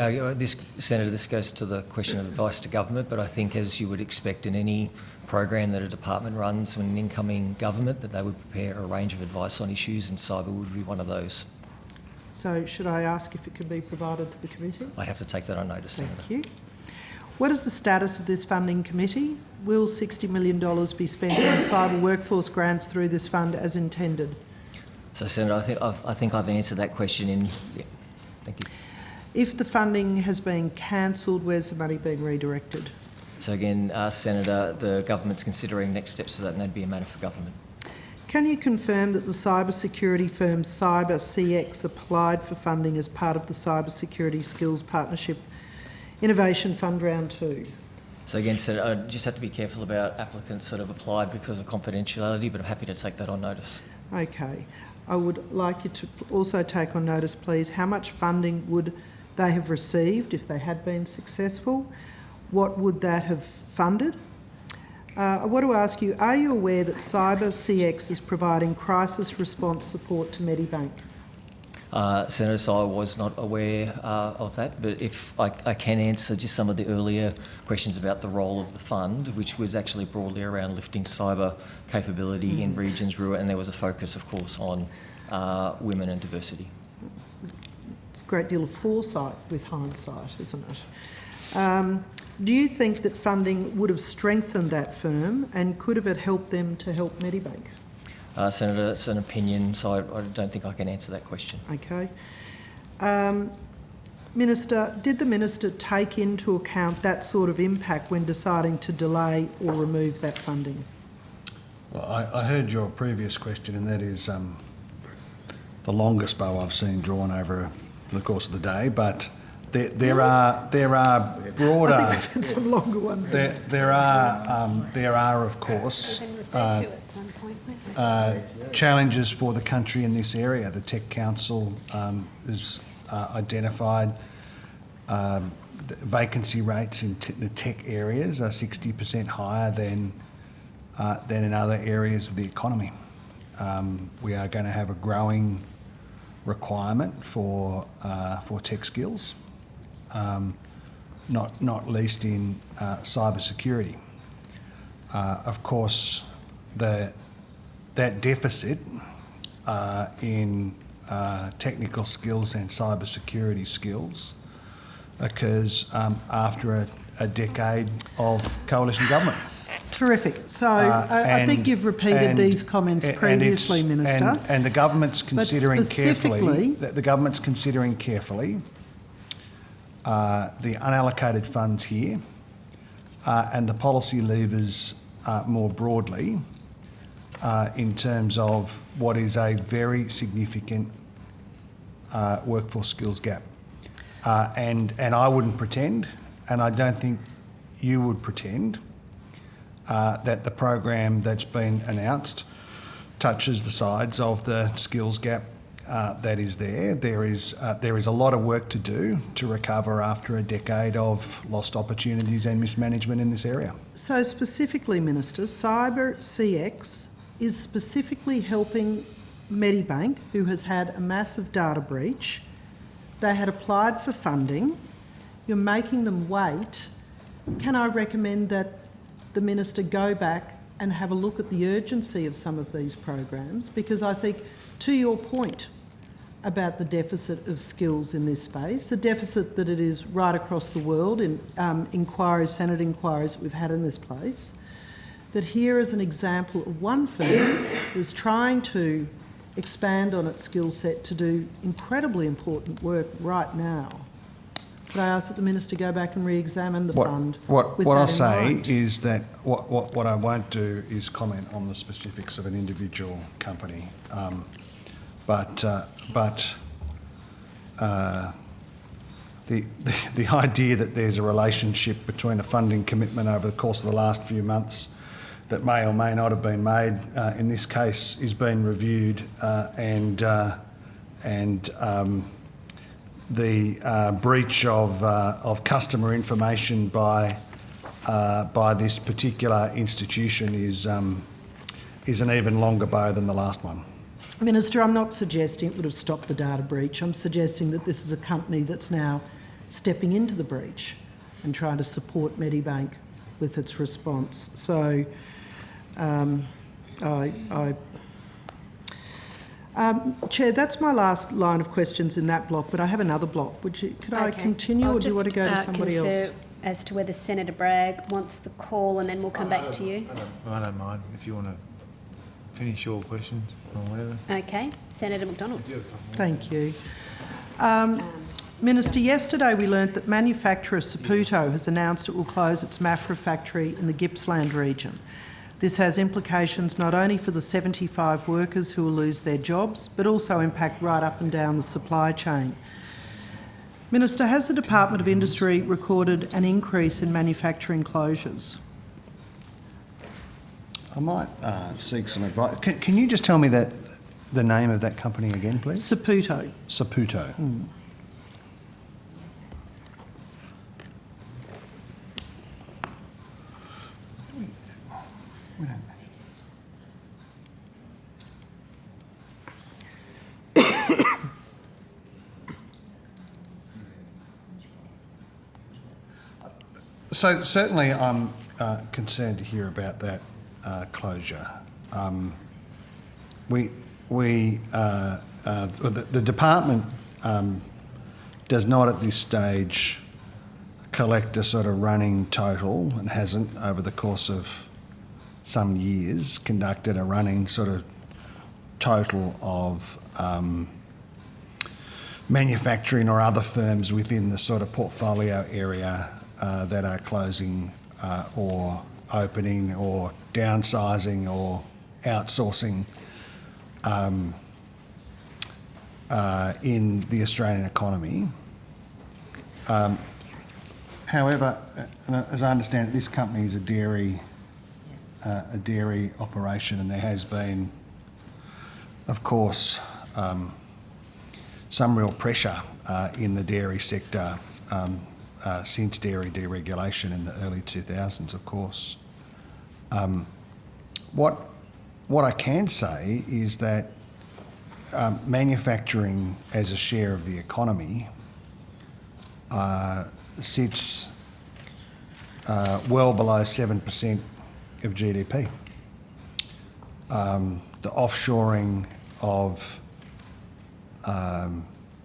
Senator, this goes to the question of advice to government, but I think, as you would expect in any program that a department runs when an incoming government, that they would prepare a range of advice on issues, and cyber would be one of those. So should I ask if it could be provided to the committee? I'd have to take that on notice, Senator. Thank you. What is the status of this funding committee? Will $60 million be spent on cyber workforce grants through this fund as intended? So, Senator, I think I've answered that question in... Yeah. Thank you. If the funding has been cancelled, where's the money being redirected? So again, Senator, the government's considering next steps for that, and that'd be a matter for government. Can you confirm that the cyber security firm CyberCX applied for funding as part of the Cyber Security Skills Partnership Innovation Fund Round 2? So again, Senator, I just have to be careful about applicants that have applied because of confidentiality, but I'm happy to take that on notice. Okay. I would like you to also take on notice, please, how much funding would they have received if they had been successful? What would that have funded? I want to ask you, are you aware that CyberCX is providing crisis response support to Medibank? Senator, so I was not aware of that, but if I can answer just some of the earlier questions about the role of the fund, which was actually broadly around lifting cyber capability in regions, rural, and there was a focus, of course, on women and diversity. A great deal of foresight with hindsight, isn't it? Do you think that funding would have strengthened that firm, and could have it helped them to help Medibank? Senator, it's an opinion, so I don't think I can answer that question. Okay. Minister, did the Minister take into account that sort of impact when deciding to delay or remove that funding? Well, I heard your previous question, and that is the longest bow I've seen drawn over the course of the day, but there are broader... I think we've had some longer ones. There are, of course, challenges for the country in this area. The Tech Council has identified vacancy rates in the tech areas are 60% higher than in other areas of the economy. We are going to have a growing requirement for tech skills, not least in cyber security. Of course, that deficit in technical skills and cyber security skills occurs after a decade of coalition government. Terrific. So I think you've repeated these comments previously, Minister. And the government's considering carefully. The government's considering carefully the unallocated funds here and the policy levers more broadly in terms of what is a very significant workforce skills gap. And I wouldn't pretend, and I don't think you would pretend, that the program that's been announced touches the sides of the skills gap that is there. There is a lot of work to do to recover after a decade of lost opportunities and mismanagement in this area. So specifically, Minister, CyberCX is specifically helping Medibank, who has had a massive data breach. They had applied for funding. You're making them wait. Can I recommend that the Minister go back and have a look at the urgency of some of these programs? Because I think, to your point, about the deficit of skills in this space, the deficit that it is right across the world in inquiries, Senate inquiries that we've had in this place, that here is an example of one firm that's trying to expand on its skill set to do incredibly important work right now. Could I ask that the Minister go back and re-examine the fund? What I'll say is that what I won't do is comment on the specifics of an individual company. The idea that there's a relationship between a funding commitment over the course of the last few months that may or may not have been made in this case is being reviewed, and the breach of customer information by this particular institution is an even longer bow than the last one. Minister, I'm not suggesting it would have stopped the data breach. I'm suggesting that this is a company that's now stepping into the breach and trying to support Medibank with its response. So, Chair, that's my last line of questions in that block, but I have another block. Could I continue, or do you want to go to somebody else? As to whether Senator Bragg wants the call, and then we'll come back to you. I don't mind if you want to finish your questions or whatever. Okay. Senator McDonald. Thank you. Minister, yesterday we learnt that manufacturer Saputo has announced it will close its Maffra factory in the Gippsland region. This has implications not only for the 75 workers who will lose their jobs, but also impact right up and down the supply chain. Minister, has the Department of Industry recorded an increase in manufacturing closures? I might seek some advice. Can you just tell me the name of that company again, please? Saputo. Saputo. So certainly I'm concerned to hear about that closure. The department does not at this stage collect a sort of running total, and hasn't over the course of some years conducted a running sort of total of manufacturing or other firms within the sort of portfolio area that are closing or opening or downsizing or outsourcing in the Australian economy. However, as I understand it, this company is a dairy operation, and there has been, of course, some real pressure in the dairy sector since dairy deregulation in the early 2000s, of course. What I can say is that manufacturing as a share of the economy sits well below 7% of GDP. The offshoring of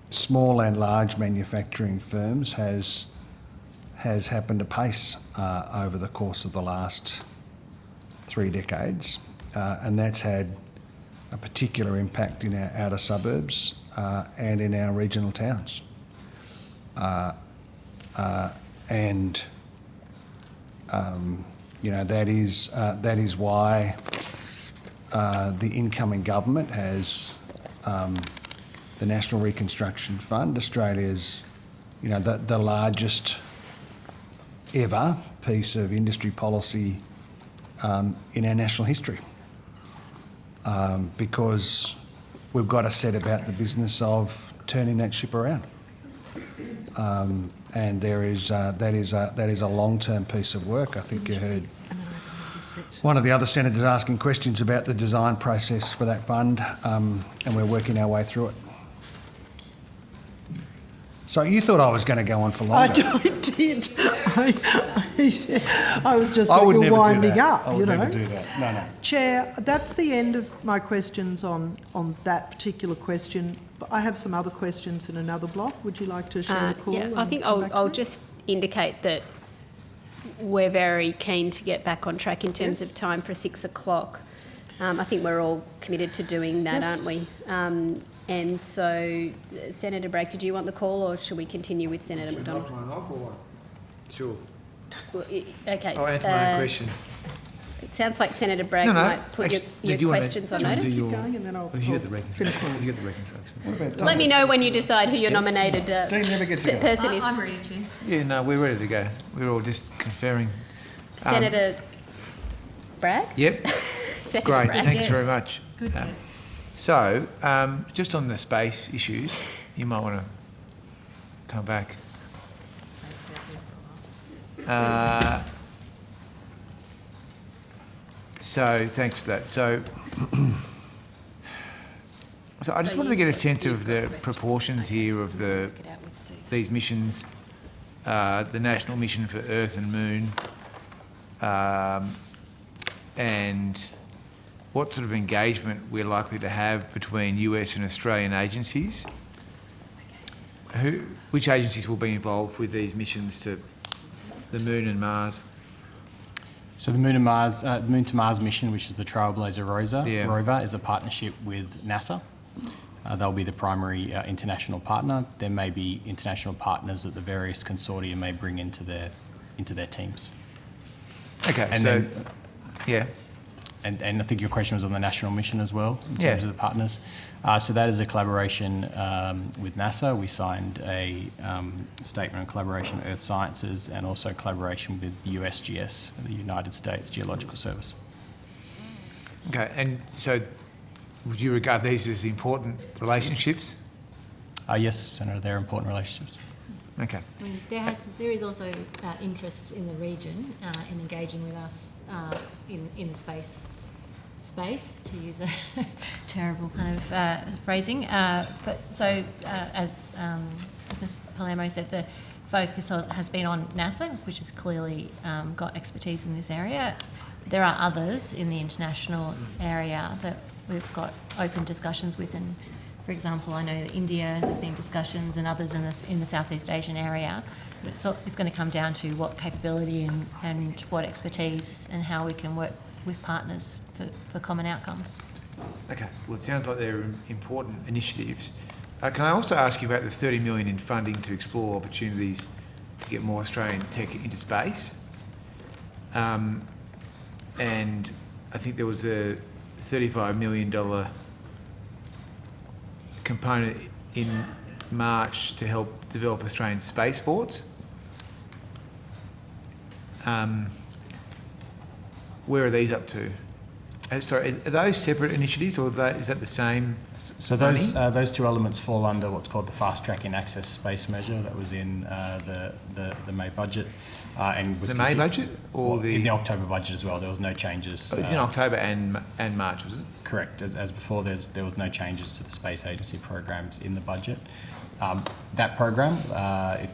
small and large manufacturing firms has happened apace over the course of the last 3 decades, and that's had a particular impact in our outer suburbs and in our regional towns. That is why the incoming government has the National Reconstruction Fund, Australia's, the largest ever piece of industry policy in our national history, because we've got to set about the business of turning that ship around. And that is a long-term piece of work. I think you heard one of the other senators asking questions about the design process for that fund, and we're working our way through it. So you thought I was going to go on for I longer? did. I was just I would you're never do winding that. up, I would you know. never do that. No. Chair, that's the end of my questions on that particular question. But I have some other questions in another block. Would you like to share the call? Yeah, I and think come back to I'll me? just indicate that we're very keen to get back on track in terms Yes. of time for 6 o'clock. I think we're all committed to doing that, Yes. aren't we? And so, Senator Bragg, did you want the call, or should we continue with Senator McDonald? Mine off or what? Sure. Well, okay. I'll answer my own question. It sounds like Senator Bragg No, might put actually, your do you wanna- questions on do you wanna notice. do your- Keep going and then I'll you get the finish reconstruction. You get the reconstruction. Let me know when you decide who your nominated never gets to go. person is. I'm ready to. Yeah, no, we're ready to go. We're all just conferring. Senator Bragg? Yep. It's great. Bragg. Thanks Yes. very much. Good guess. So, just on the space issues, you might want to come back. So, thanks for that. So I just wanted to get a sense of the proportions here of these missions, the National Mission for Earth and Moon, and what sort of engagement we're likely to have between US and Australian agencies. Which agencies will be involved with these missions to the Moon and Mars? So the Moon to Mars mission, which is the Trailblazer rover, is a partnership with NASA. They'll be the primary international partner. There may be international partners that the various consortia may bring into their teams. Okay, And so, then- yeah. And I think your question was on the national mission as well, in Yeah. terms of the partners. So that is a collaboration with NASA. We signed a statement of collaboration with Earth Sciences and also collaboration with the USGS, the United States Geological Service. Okay, and so would you regard these as important relationships? Yes, Senator, they're important relationships. Okay. I mean, there is also interest in the region in engaging with us in the space, to use a terrible kind of phrasing. But so, as Ms. Palermo said, the focus has been on NASA, which has clearly got expertise in this area. There are others in the international area that we've got open discussions with, and for example, I know that India, there's been discussions, and others in the Southeast Asian area. But it's going to come down to what capability and what expertise and how we can work with partners for common outcomes. Okay, well, it sounds like they're important initiatives. Can I also ask you about the $30 million in funding to explore opportunities to get more Australian tech into space? And I think there was a $35 million component in March to help develop Australian spaceports. Where are these up to? Sorry, are those separate initiatives, or is that the same? So those two elements fall under what's called the Fast Track in Access Space measure that was in the May budget. And was The May budget, or in the October budget as well? There was no changes. Oh, it's in October and March, was it? Correct. As before, there was no changes to the space agency programs in the budget. That program,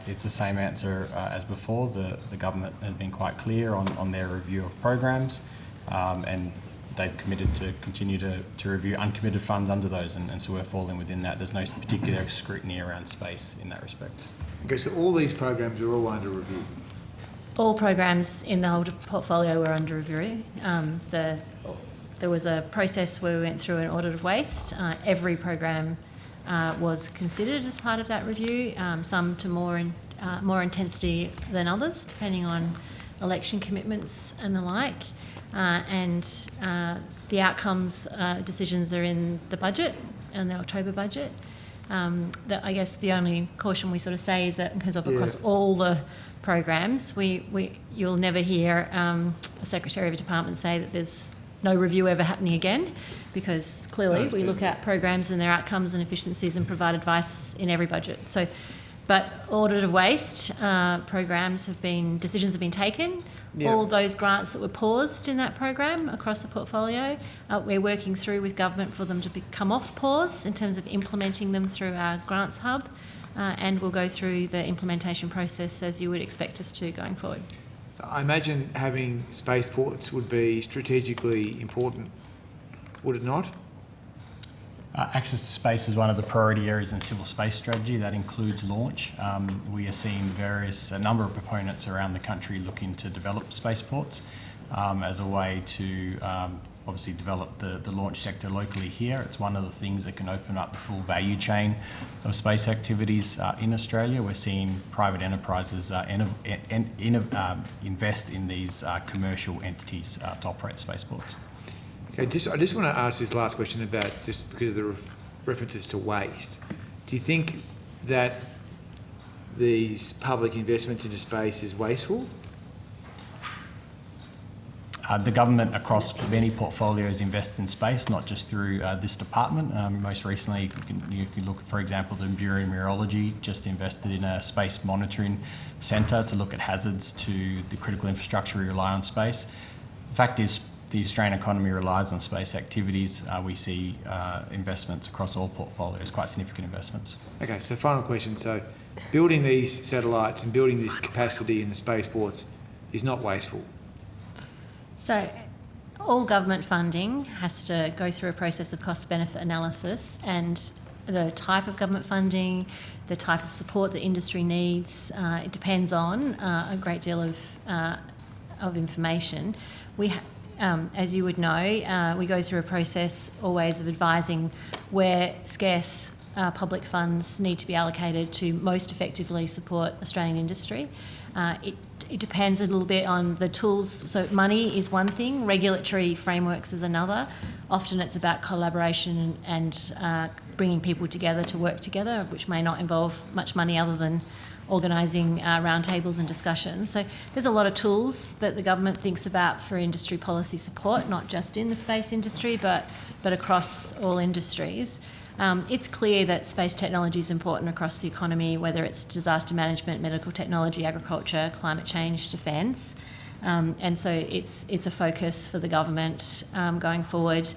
it's the same answer as before. The government has been quite clear on their review of programs, and they've committed to continue to review uncommitted funds under those, and so we're falling within that. There's no particular scrutiny around space in that respect. Okay, so all these programs are all under review. All programs in the whole portfolio were under review. There was a process where we went through an audit of waste. Every program was considered as part of that review, some to more intensity than others, depending on election commitments and the like. And the outcomes decisions are in the budget and the October budget. I guess the only caution we sort of say is that because of across all the programs, you'll never hear a secretary of a department say that there's no review ever happening again, because clearly we look at programs and their outcomes and efficiencies and provide advice in every budget. So, but audit of waste programs decisions have been taken. Yeah. All those grants that were paused in that program across the portfolio, we're working through with government for them to come off pause in terms of implementing them through our grants hub. and we'll go through the implementation process as you would expect us to going forward. So I imagine having spaceports would be strategically important, would it not? Access to space is one of the priority areas in civil space strategy. That includes launch. We are seeing a number of proponents around the country looking to develop spaceports as a way to obviously develop the launch sector locally here. It's one of the things that can open up the full value chain of space activities in Australia. We're seeing private enterprises invest in these commercial entities to operate spaceports. Okay, I just want to ask this last question about, just because of the references to waste. Do you think that these public investments into space is wasteful? The government across many portfolios invests in space, not just through this department. Most recently, you can look, for example, the Bureau of Meteorology just invested in a space monitoring centre to look at hazards to the critical infrastructure we rely on space. The fact is, the Australian economy relies on space activities. We see investments across all portfolios, quite significant investments. Okay, so final question. So building these satellites and building this capacity in the spaceports is not wasteful? So all government funding has to go through a process of cost-benefit analysis, and the type of government funding, the type of support the industry needs, it depends on a great deal of information. As you would know, we go through a process always of advising where scarce public funds need to be allocated to most effectively support Australian industry. It depends a little bit on the tools. So money is one thing, regulatory frameworks is another. Often it's about collaboration and bringing people together to work together, which may not involve much money other than organising roundtables and discussions. So there's a lot of tools that the government thinks about for industry policy support, not just in the space industry, but across all industries. It's clear that space technology is important across the economy, whether it's disaster management, medical technology, agriculture, climate change, defence. And so it's a focus for the government going forward.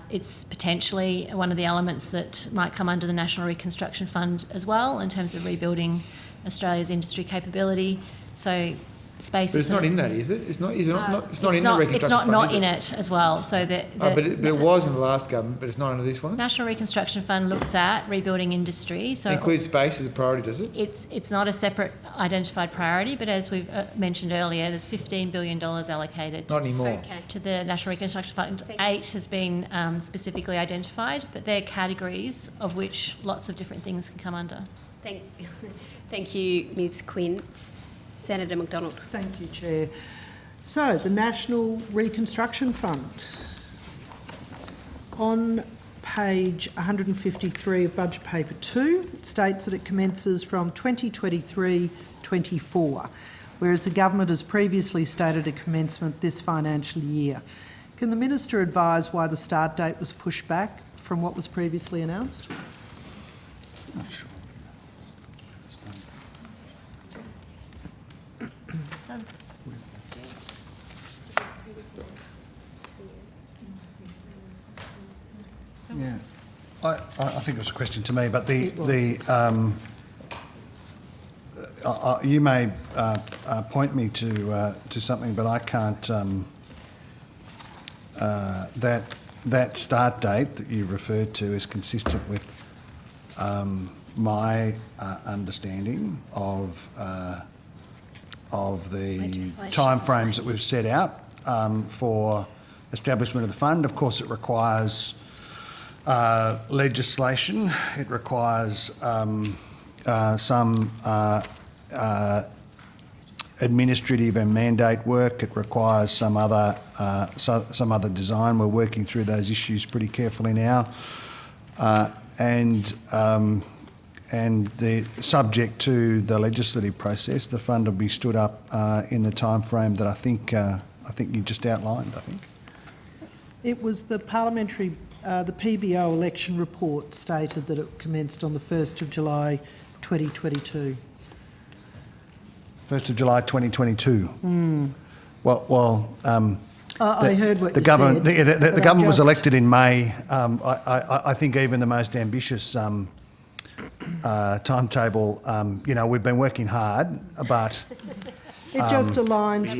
It's potentially one of the elements that might come under the National Reconstruction Fund as well, in terms of rebuilding Australia's industry capability. So space. But it's not in that, is it? It's not in the Reconstruction Fund. It's not in it as well. So but it was in the last government, but it's not under this one. National Reconstruction Fund looks at rebuilding industry. So it includes space as a priority, does it? It's not a separate identified priority, but as we've mentioned earlier, there's $15 billion allocated. Not anymore. To the National Reconstruction Fund. 8 has been specifically identified, but they're categories of which lots of different things can come under. Thank you, Ms Quince. Senator McDonald. Thank you, Chair. So, the National Reconstruction Fund. On page 153 of Budget Paper 2, it states that it commences from 2023-24, whereas the government has previously stated a commencement this financial year. Can the Minister advise why the start date was pushed back from what was previously announced? Not sure. Yeah, I think it was a question to me, but you may point me to something, but I can't. That start date that you referred to is consistent with my understanding of the timeframes that we've set out for establishment of the fund. Of course, it requires legislation. It requires some administrative and mandate work. It requires some other design. We're working through those issues pretty carefully now, and the subject to the legislative process, the fund will be stood up in the timeframe that I think you just outlined. I think it was the parliamentary. The PBO election report stated that it commenced on the 1st of July 2022. 1st of July 2022. I heard what the you government, said. The government was elected in May. I think even the most ambitious timetable, we've been working hard, but It just aligns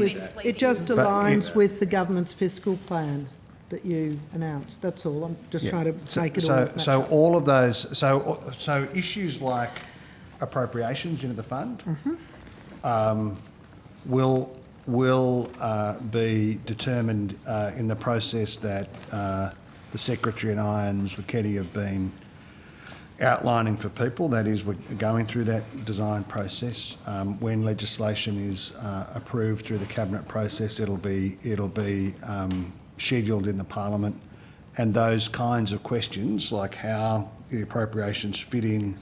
with the government's fiscal plan that you announced. That's all. I'm just trying to make it all. So all of those, so issues like appropriations into the fund will be determined in the process that the Secretary and I and Ms. Lucchetti have been outlining for people. That is, we're going through that design process. When legislation is approved through the cabinet process, it'll be scheduled in the Parliament, and those kinds of questions, like how the appropriations fit in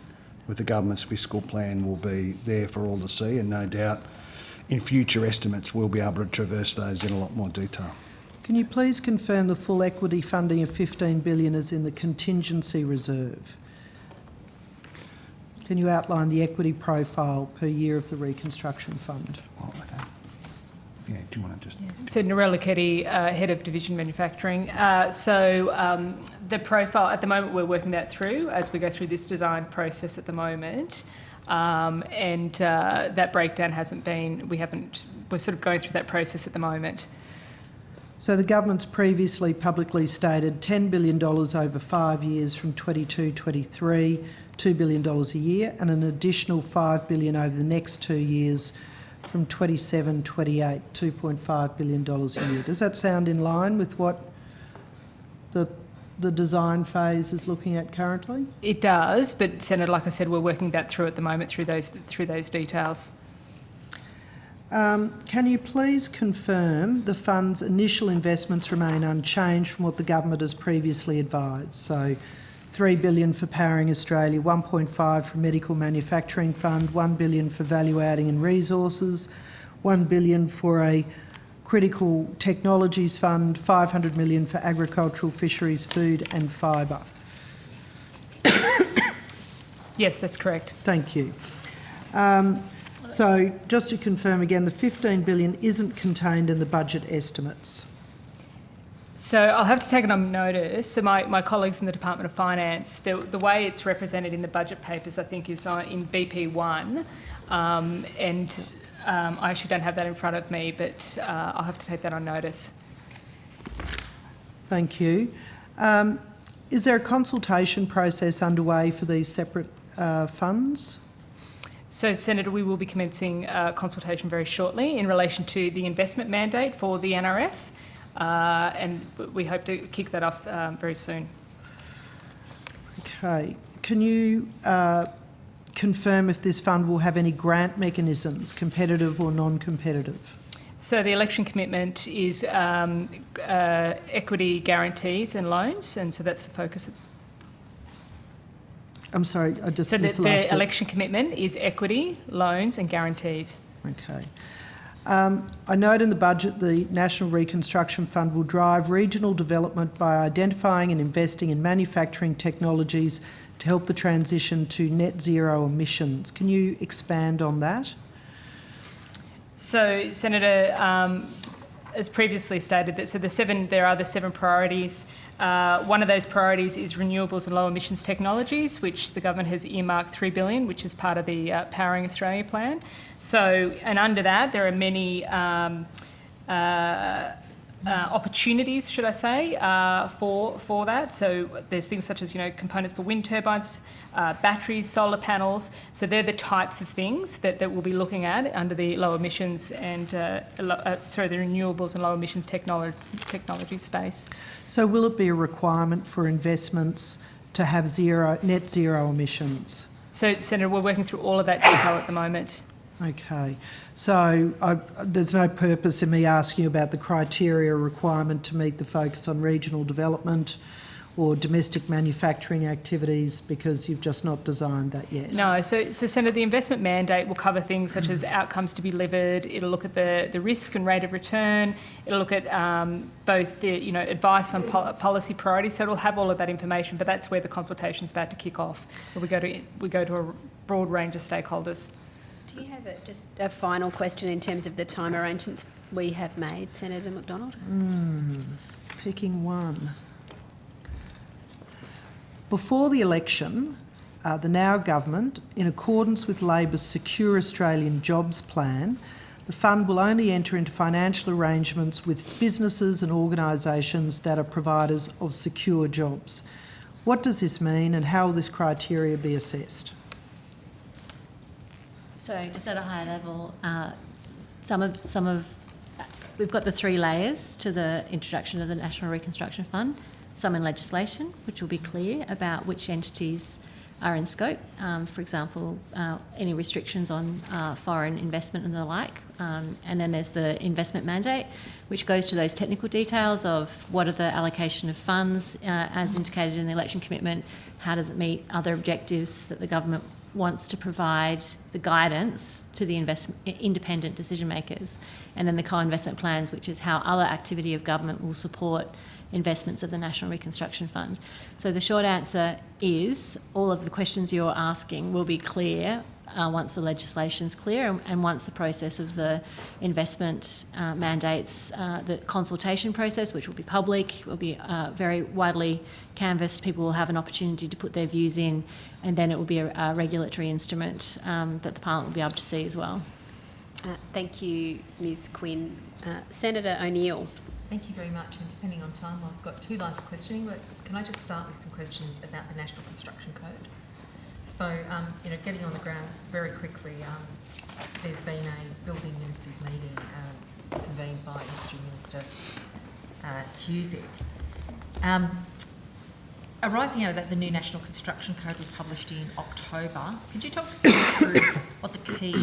with the government's fiscal plan, will be there for all to see, and no doubt in future estimates we'll be able to traverse those in a lot more detail. Can you please confirm the full equity funding of $15 billion is in the contingency reserve? Can you outline the equity profile per year of the reconstruction fund? Yeah, do you want to just... So Narelle Keddy, Head of Division Manufacturing. The profile, at the moment we're working that through as we go through this design process at the moment. That breakdown hasn't been, we're sort of going through that process at the moment. So the government's previously publicly stated $10 billion over 5 years from 22-23, $2 billion a year, and an additional $5 billion over the next 2 years from 27-28, $2.5 billion a year. Does that sound in line with what the design phase is looking at currently? It does, but Senator, like I said, we're working that through at the moment through those details. Can you please confirm the fund's initial investments remain unchanged from what the government has previously advised? So $3 billion for Powering Australia, 1.5 for Medical Manufacturing Fund, $1 billion for Value Adding and Resources, $1 billion for a Critical Technologies Fund, $500 million for Agricultural, Fisheries, Food and Fibre. Yes, that's correct. Thank you. So just to confirm again, the $15 billion isn't contained in the budget estimates. So I'll have to take it on notice. So my colleagues in the Department of Finance, the way it's represented in the budget papers, I think, is in BP1. I actually don't have that in front of me, but I'll have to take that on notice. Thank you. Is there a consultation process underway for these separate funds? So, Senator, we will be commencing consultation very shortly in relation to the investment mandate for the NRF, and we hope to kick that off very soon. Okay. Can you confirm if this fund will have any grant mechanisms, competitive or non-competitive? So the election commitment is equity guarantees and loans, and so that's the focus. I'm sorry, I just missed the last bit. The election commitment is equity, loans and guarantees. Okay. I note in the budget the National Reconstruction Fund will drive regional development by identifying and investing in manufacturing technologies to help the transition to net zero emissions. Can you expand on that? So, Senator, as previously stated, there are the 7 priorities. One of those priorities is renewables and low emissions technologies, which the government has earmarked $3 billion, which is part of the Powering Australia plan. So, and under that, there are many opportunities, should I say, for that. So there's things such as, components for wind turbines, batteries, solar panels. So they're the types of things that we'll be looking at under the low emissions and, the renewables and low emissions technology space. So will it be a requirement for investments to have net zero emissions? So, Senator, we're working through all of that detail at the moment. Okay. So there's no purpose in me asking you about the criteria requirement to meet the focus on regional development or domestic manufacturing activities because you've just not designed that yet? No. So Senator, the investment mandate will cover things such as outcomes to be delivered. It'll look at the risk and rate of return. It'll look at both the advice on policy priorities. So it'll have all of that information. But that's where the consultation's about to kick off. We go to a broad range of stakeholders. Do you have just a final question in terms of the time arrangements we have made, Senator McDonald? Picking one. Before the election, the Now government, in accordance with Labor's Secure Australian Jobs Plan, the fund will only enter into financial arrangements with businesses and organisations that are providers of secure jobs. What does this mean, and how will this criteria be assessed? So just at a high level, we've got the 3 layers to the introduction of the National Reconstruction Fund, some in legislation, which will be clear about which entities are in scope. For example, any restrictions on foreign investment and the like. And then there's the investment mandate, which goes to those technical details of what are the allocation of funds, as indicated in the election commitment, how does it meet other objectives that the government wants to provide, the guidance to the independent decision makers, and then the co-investment plans, which is how other activity of government will support investments of the National Reconstruction Fund. So the short answer is all of the questions you're asking will be clear once the legislation's clear and once the process of the investment mandates, the consultation process, which will be public, will be very widely canvassed. People will have an opportunity to put their views in, and then it will be a regulatory instrument that the Parliament will be able to see as well. Thank you, Ms Quinn. Senator O'Neill. Thank you very much, and depending on time, I've got 2 lines of questioning, but can I just start with some questions about the National Construction Code? So, getting on the ground very quickly, there's been a Building Ministers meeting convened by Industry Minister Cusick. Arising out of that, the new National Construction Code was published in October. Could you talk through what the key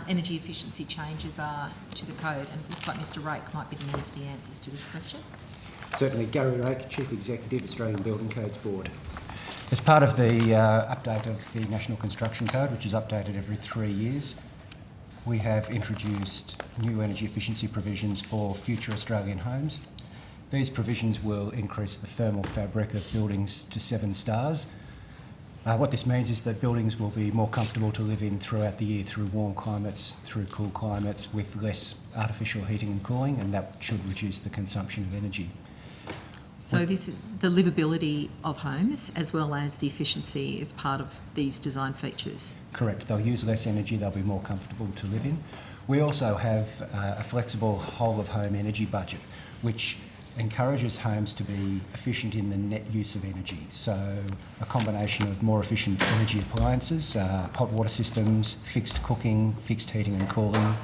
energy efficiency changes are to the code? And it looks like Mr Rake might be the man for the answers to this question. Certainly. Gary Rake, Chief Executive, Australian Building Codes Board. As part of the update of the National Construction Code, which is updated every 3 years, we have introduced new energy efficiency provisions for future Australian homes. These provisions will increase the thermal fabric of buildings to 7 stars. What this means is that buildings will be more comfortable to live in throughout the year, through warm climates, through cool climates, with less artificial heating and cooling, and that should reduce the consumption of energy. So this is the livability of homes as well as the efficiency as part of these design features? Correct. They'll use less energy, they'll be more comfortable to live in. We also have a flexible whole-of-home energy budget, which encourages homes to be efficient in the net use of energy. So a combination of more efficient energy appliances, hot water systems, fixed cooking, fixed heating and cooling,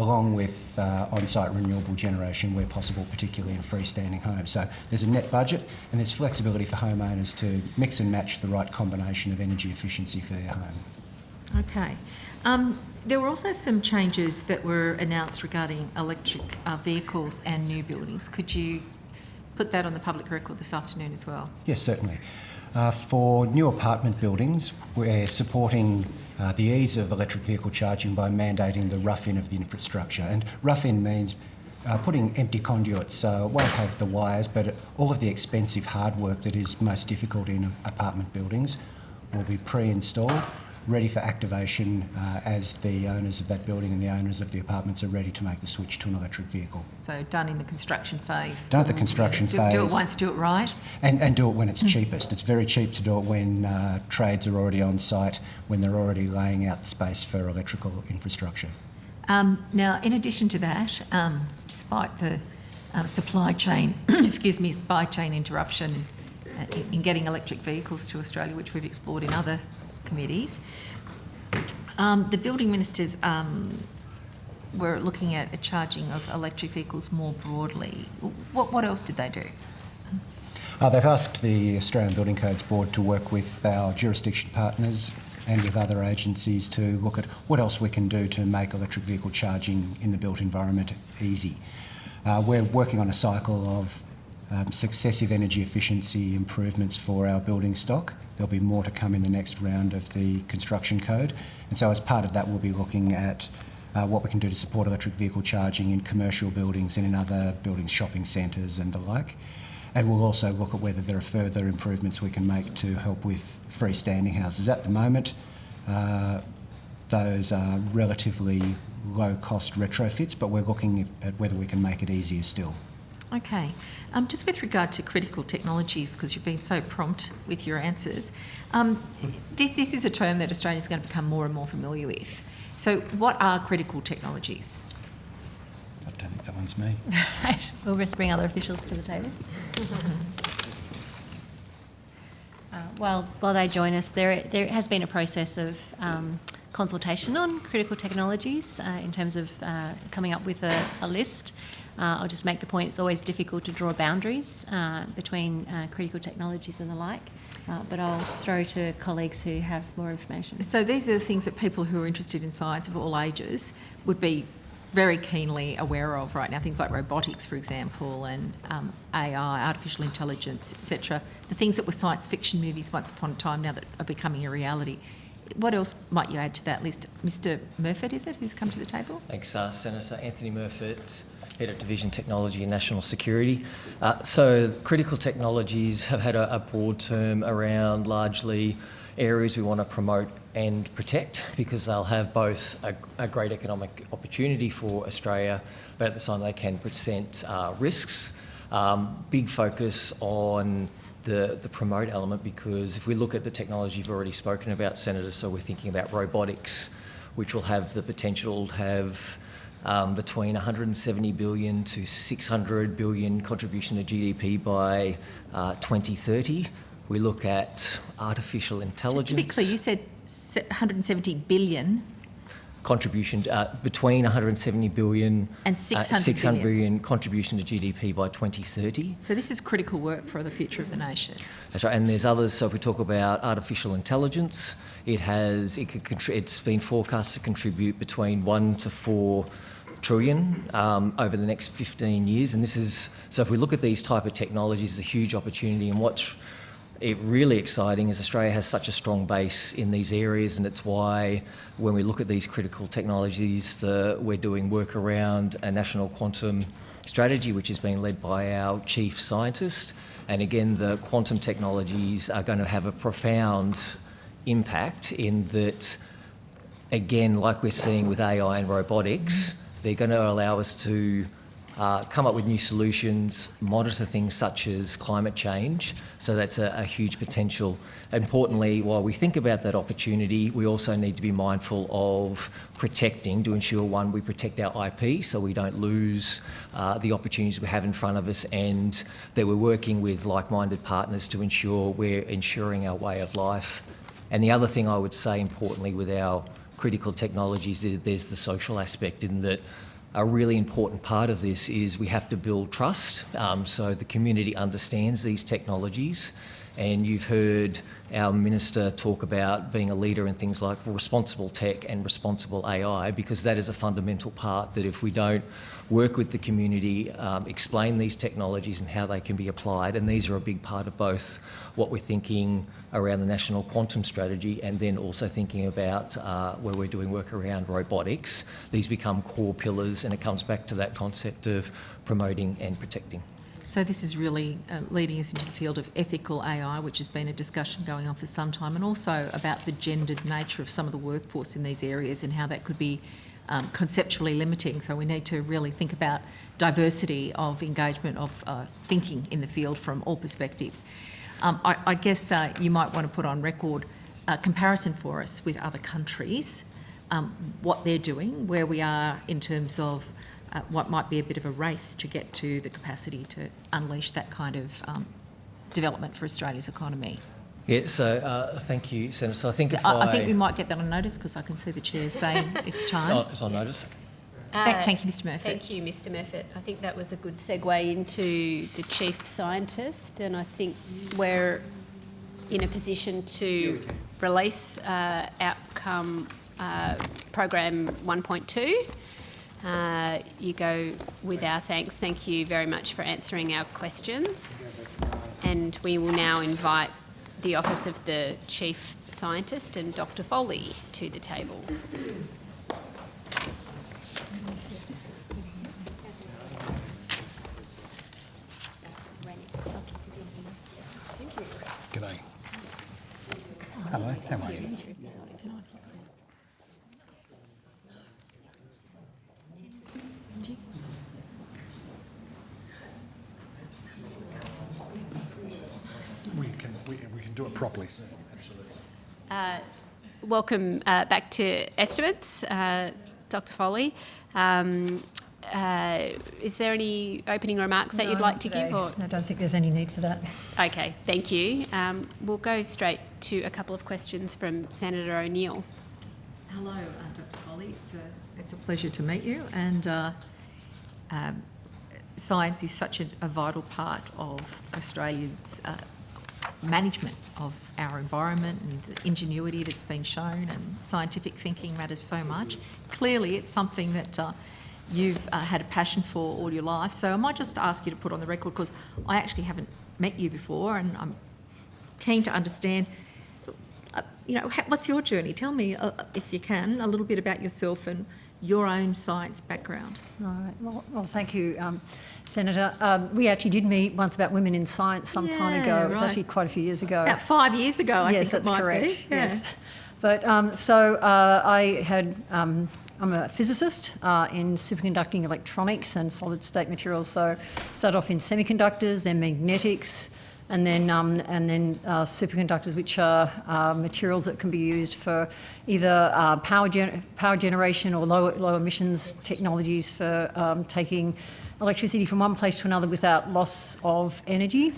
along with on-site renewable generation where possible, particularly in freestanding homes. So there's a net budget and there's flexibility for homeowners to mix and match the right combination of energy efficiency for their home. Okay. There were also some changes that were announced regarding electric vehicles and new buildings. Could you put that on the public record this afternoon as well? Yes, certainly. For new apartment buildings, we're supporting the ease of electric vehicle charging by mandating the rough-in of the infrastructure. And rough-in means putting empty conduits, so it won't have the wires, but all of the expensive hard work that is most difficult in apartment buildings will be pre-installed, ready for activation as the owners of that building and the owners of the apartments are ready to make the switch to an electric vehicle. So done in the construction phase? Done at the construction phase. Do it once, do it right? And do it when it's cheapest. It's very cheap to do it when trades are already on site, when they're already laying out space for electrical infrastructure. Now, in addition to that, despite the supply chain, supply chain interruption in getting electric vehicles to Australia, which we've explored in other committees, the building ministers were looking at a charging of electric vehicles more broadly. What else did they do? They've asked the Australian Building Codes Board to work with our jurisdiction partners and with other agencies to look at what else we can do to make electric vehicle charging in the built environment easy. We're working on a cycle of successive energy efficiency improvements for our building stock. There'll be more to come in the next round of the construction code. And so as part of that, we'll be looking at what we can do to support electric vehicle charging in commercial buildings and in other buildings, shopping centres and the like. And we'll also look at whether there are further improvements we can make to help with freestanding houses. At the moment, those are relatively low-cost retrofits, but we're looking at whether we can make it easier still. Okay. Just with regard to critical technologies, because you've been so prompt with your answers, this is a term that Australia is going to become more and more familiar with. So what are critical technologies? I don't think that one's me. Right. We'll just bring other officials to the table. While they join us, there has been a process of consultation on critical technologies in terms of coming up with a list. I'll just make the point, it's always difficult to draw boundaries between critical technologies and the like, but I'll throw to colleagues who have more information. So these are the things that people who are interested in science of all ages would be very keenly aware of right now, things like robotics, for example, and AI, artificial intelligence, etc. The things that were science fiction movies once upon a time now that are becoming a reality. What else might you add to that list? Mr. Murfitt, is it, who's come to the table? Thanks, Senator Anthony Murfitt, Head of Division Technology and National Security. So critical technologies have had a broad term around largely areas we want to promote and protect because they'll have both a great economic opportunity for Australia, but at the same time they can present risks. Big focus on the promote element, because if we look at the technology you've already spoken about, Senator, so we're thinking about robotics, which will have the potential to have between 170 billion to 600 billion contribution to GDP by 2030. We look at artificial intelligence. Just to be clear, you said 170 billion. Contribution between 170 billion and 600 billion contribution to GDP by 2030. So this is critical work for the future of the nation. That's right, and there's others. So if we talk about artificial intelligence, it's been forecast to contribute between 1 to 4 trillion over the next 15 years. And this is, so if we look at these type of technologies, it's a huge opportunity. And what's really exciting is Australia has such a strong base in these areas, and it's why when we look at these critical technologies, we're doing work around a national quantum strategy, which is being led by our chief scientist. And again, the quantum technologies are going to have a profound impact in that, again, like we're seeing with AI and robotics, they're going to allow us to come up with new solutions, monitor things such as climate change. So that's a huge potential. Importantly, while we think about that opportunity, we also need to be mindful of protecting to ensure, one, we protect our IP so we don't lose the opportunities we have in front of us, and that we're working with like-minded partners to ensure we're ensuring our way of life. And the other thing I would say importantly with our critical technologies is there's the social aspect, in that a really important part of this is we have to build trust so the community understands these technologies. And you've heard our Minister talk about being a leader in things like responsible tech and responsible AI, because that is a fundamental part that if we don't work with the community, explain these technologies and how they can be applied, and these are a big part of both what we're thinking around the National Quantum Strategy and then also thinking about where we're doing work around robotics. These become core pillars, and it comes back to that concept of promoting and protecting. So this is really leading us into the field of ethical AI, which has been a discussion going on for some time, and also about the gendered nature of some of the workforce in these areas and how that could be conceptually limiting. So we need to really think about diversity of engagement, of thinking in the field from all perspectives. I guess you might want to put on record a comparison for us with other countries, what they're doing, where we are in terms of what might be a bit of a race to get to the capacity to unleash that kind of development for Australia's economy. Yeah, so thank you, Senator. So I think I think we might get that on notice, because I can see the chair saying it's time. Oh, it's on notice. Thank you, Mr. Murfitt. Thank you, Mr. Murfitt. I think that was a good segue into the Chief Scientist, and I think we're in a position to release outcome program 1.2. You go with our thanks. Thank you very much for answering our questions. And we will now invite the Office of the Chief Scientist and Dr. Foley to the table. G'day. Hello, how are you? do it properly. Absolutely. Welcome back to estimates, Dr. Foley. Is there any opening remarks that you'd like to give? Or? I don't think there's any need for that. Okay, thank you. We'll go straight to a couple of questions from Senator O'Neill. Hello, Dr. Foley. It's a pleasure to meet you. And science is such a vital part of Australia's management of our environment, and the ingenuity that's been shown, and scientific thinking matters so much. Clearly, it's something that you've had a passion for all your life. So I might just ask you to put on the record, because I actually haven't met you before, and I'm keen to understand, what's your journey? Tell me, if you can, a little bit about yourself and your own science background. All right. Well, thank you, Senator. We actually did meet once about women in science some time ago. It was actually quite a few years ago. About 5 years ago, I think that's it might correct. be. Yeah. Yes. But I had. I'm a physicist in superconducting electronics and solid state materials. So started off in semiconductors, then magnetics, and then superconductors, which are materials that can be used for either power generation or low emissions technologies for taking electricity from one place to another without loss of energy.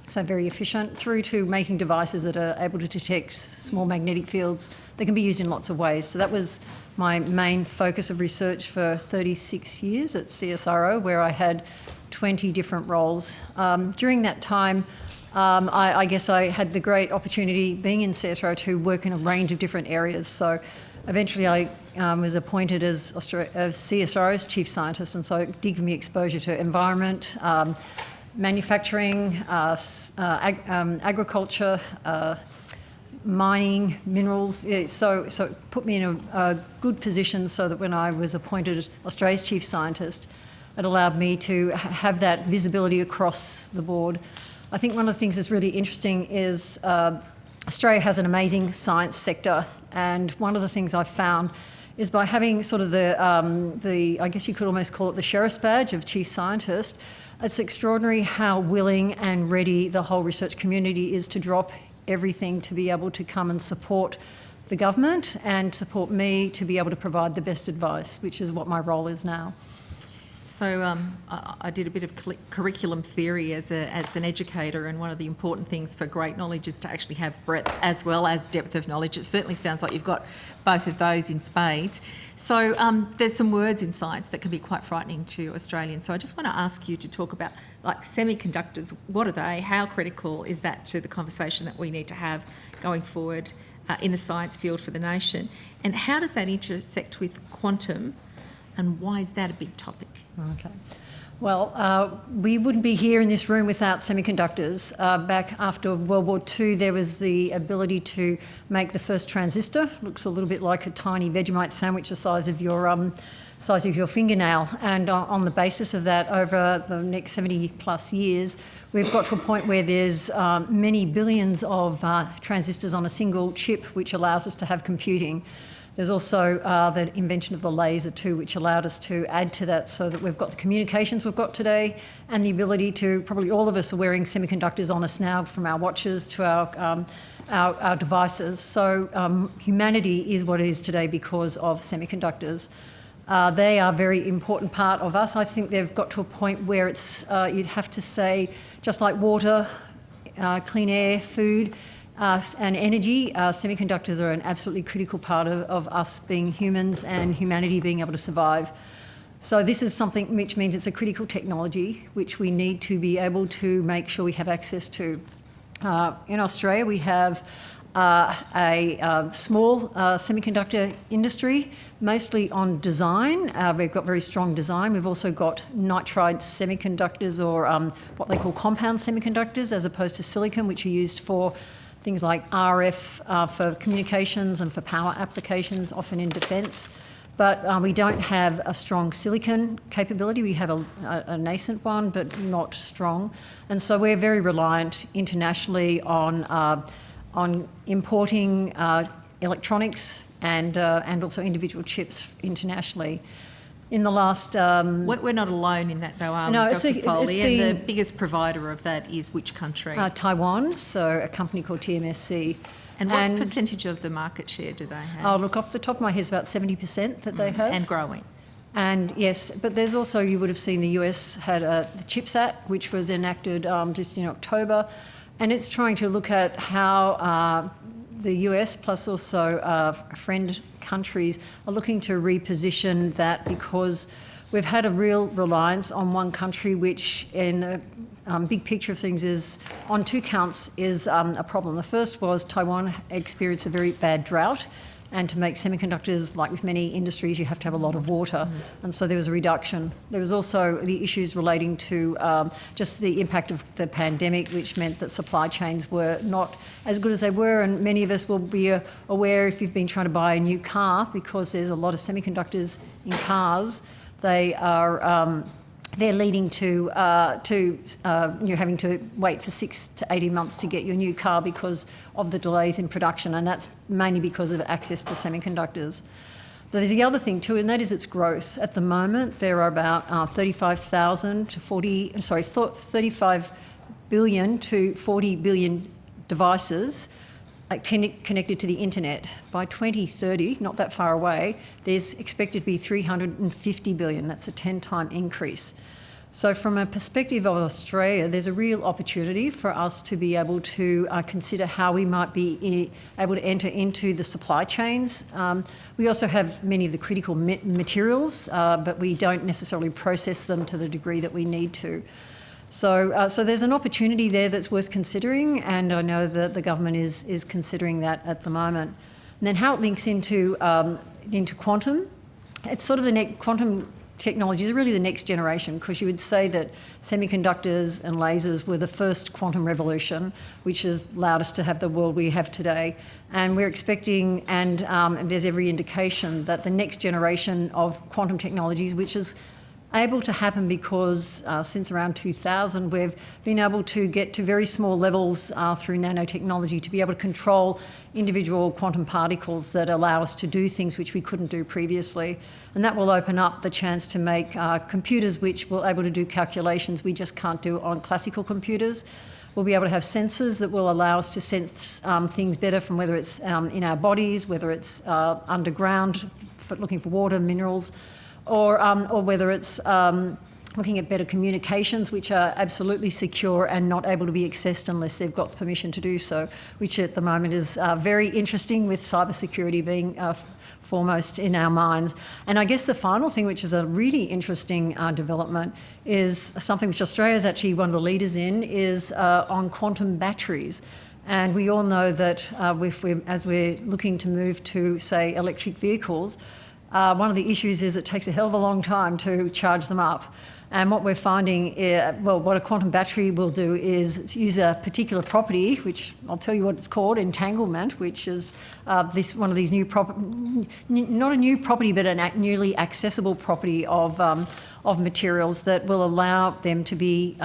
So very efficient, through to making devices that are able to detect small magnetic fields that can be used in lots of ways. So that was my main focus of research for 36 years at CSIRO, where I had 20 different roles. During that time, I guess I had the great opportunity, being in CSIRO, to work in a range of different areas. So eventually I was appointed as CSIRO's chief scientist, and so it did give me exposure to environment, manufacturing, agriculture, mining, minerals. So it put me in a good position, so that when I was appointed Australia's chief scientist, it allowed me to have that visibility across the board. I think one of the things that's really interesting is Australia has an amazing science sector, and one of the things I've found is by having sort of the I guess you could almost call it the sheriff's badge of chief scientist, it's extraordinary how willing and ready the whole research community is to drop everything to be able to come and support the government and support me to be able to provide the best advice, which is what my role is now. So I did a bit of curriculum theory as an educator, and one of the important things for great knowledge is to actually have breadth as well as depth of knowledge. It certainly sounds like you've got both of those in spades. So there's some words in science that can be quite frightening to Australians. So I just want to ask you to talk about, like, semiconductors. What are they? How critical is that to the conversation that we need to have going forward in the science field for the nation? And how does that intersect with quantum, and why is that a big topic? Okay. Well, we wouldn't be here in this room without semiconductors. Back after World War II, there was the ability to make the first transistor. Looks a little bit like a tiny Vegemite sandwich the size of your fingernail. And on the basis of that, over the next 70 plus years, we've got to a point where there's many billions of transistors on a single chip, which allows us to have computing. There's also the invention of the laser too, which allowed us to add to that, so that we've got the communications we've got today, and the ability to, probably all of us are wearing semiconductors on us now, from our watches to our devices. So humanity is what it is today because of semiconductors. They are a very important part of us. I think they've got to a point where it's, you'd have to say, just like water, clean air, food, and energy, semiconductors are an absolutely critical part of us being humans and humanity being able to survive. So this is something which means it's a critical technology which we need to be able to make sure we have access to. In Australia, we have a small semiconductor industry, mostly on design. We've got very strong design. We've also got nitride semiconductors, or what they call compound semiconductors, as opposed to silicon, which are used for things like RF for communications and for power applications, often in defence. But we don't have a strong silicon capability. We have a nascent one, but not strong. And so we're very reliant internationally on importing electronics and also individual chips internationally. In the last... We're not alone in that though, are we, No, Dr. Foley? it's And the been- biggest provider of that is which country? Taiwan, so a company called TMSC. And what percentage of the market share do they have? Oh, look, off the top of my head, it's about 70% that they have. And growing. And yes, but there's also, you would have seen the US had the CHIPS Act, which was enacted just in October, and it's trying to look at how the US plus also friend countries are looking to reposition that, because we've had a real reliance on one country, which in the big picture of things is, on two counts, is a problem. The first was Taiwan experienced a very bad drought, and to make semiconductors, like with many industries, you have to have a lot of water, and so there was a reduction. There was also the issues relating to just the impact of the pandemic, which meant that supply chains were not as good as they were, and many of us will be aware if you've been trying to buy a new car, because there's a lot of semiconductors in cars. They are they're leading to you having to wait for 6 to 18 months to get your new car because of the delays in production, and that's mainly because of access to semiconductors. There's the other thing too, and that is its growth. At the moment, there are about 35 billion to 40 billion devices connected to the internet. By 2030, not that far away, there's expected to be 350 billion. That's a 10-time increase. So from a perspective of Australia, there's a real opportunity for us to be able to consider how we might be able to enter into the supply chains. We also have many of the critical materials, but we don't necessarily process them to the degree that we need to. So there's an opportunity there that's worth considering, and I know that the government is considering that at the moment. And then how it links into quantum, it's sort of quantum technologies are really the next generation, because you would say that semiconductors and lasers were the first quantum revolution, which has allowed us to have the world we have today. And we're expecting, and there's every indication that the next generation of quantum technologies, which is able to happen because since around 2000 we've been able to get to very small levels through nanotechnology to be able to control individual quantum particles that allow us to do things which we couldn't do previously. And that will open up the chance to make computers which will be able to do calculations we just can't do on classical computers. We'll be able to have sensors that will allow us to sense things better, from whether it's in our bodies, whether it's underground, looking for water, minerals, or whether it's looking at better communications, which are absolutely secure and not able to be accessed unless they've got permission to do so, which at the moment is very interesting, with cybersecurity being foremost in our minds. And I guess the final thing, which is a really interesting development, is something which Australia is actually one of the leaders in, is on quantum batteries. And we all know that as we're looking to move to, say, electric vehicles, one of the issues is it takes a hell of a long time to charge them up. And what we're finding, what a quantum battery will do is use a particular property, which I'll tell you what it's called, entanglement, which is one of these new not a new property, but a newly accessible property of materials that will allow them to be,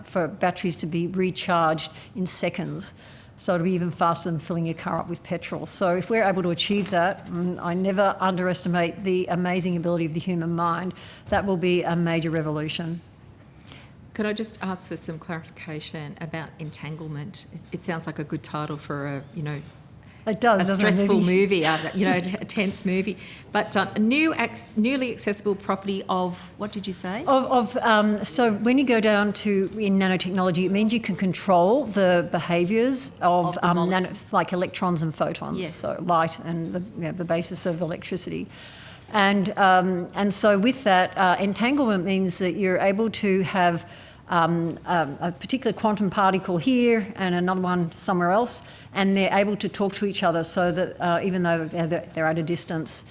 for batteries to be recharged in seconds. So it'll be even faster than filling your car up with petrol. So if we're able to achieve that, and I never underestimate the amazing ability of the human mind, that will be a major revolution. Could I just ask for some clarification about entanglement? It sounds like a good title for a It does, a doesn't it? stressful movie, a tense movie. But a newly accessible property of, what did you say? So when you go down to in nanotechnology, it means you can control the behaviours of like electrons and photons, Yes. so light and the basis of electricity. And so with that, entanglement means that you're able to have a particular quantum particle here and another one somewhere else, and they're able to talk to each other, so that even though they're at a distance.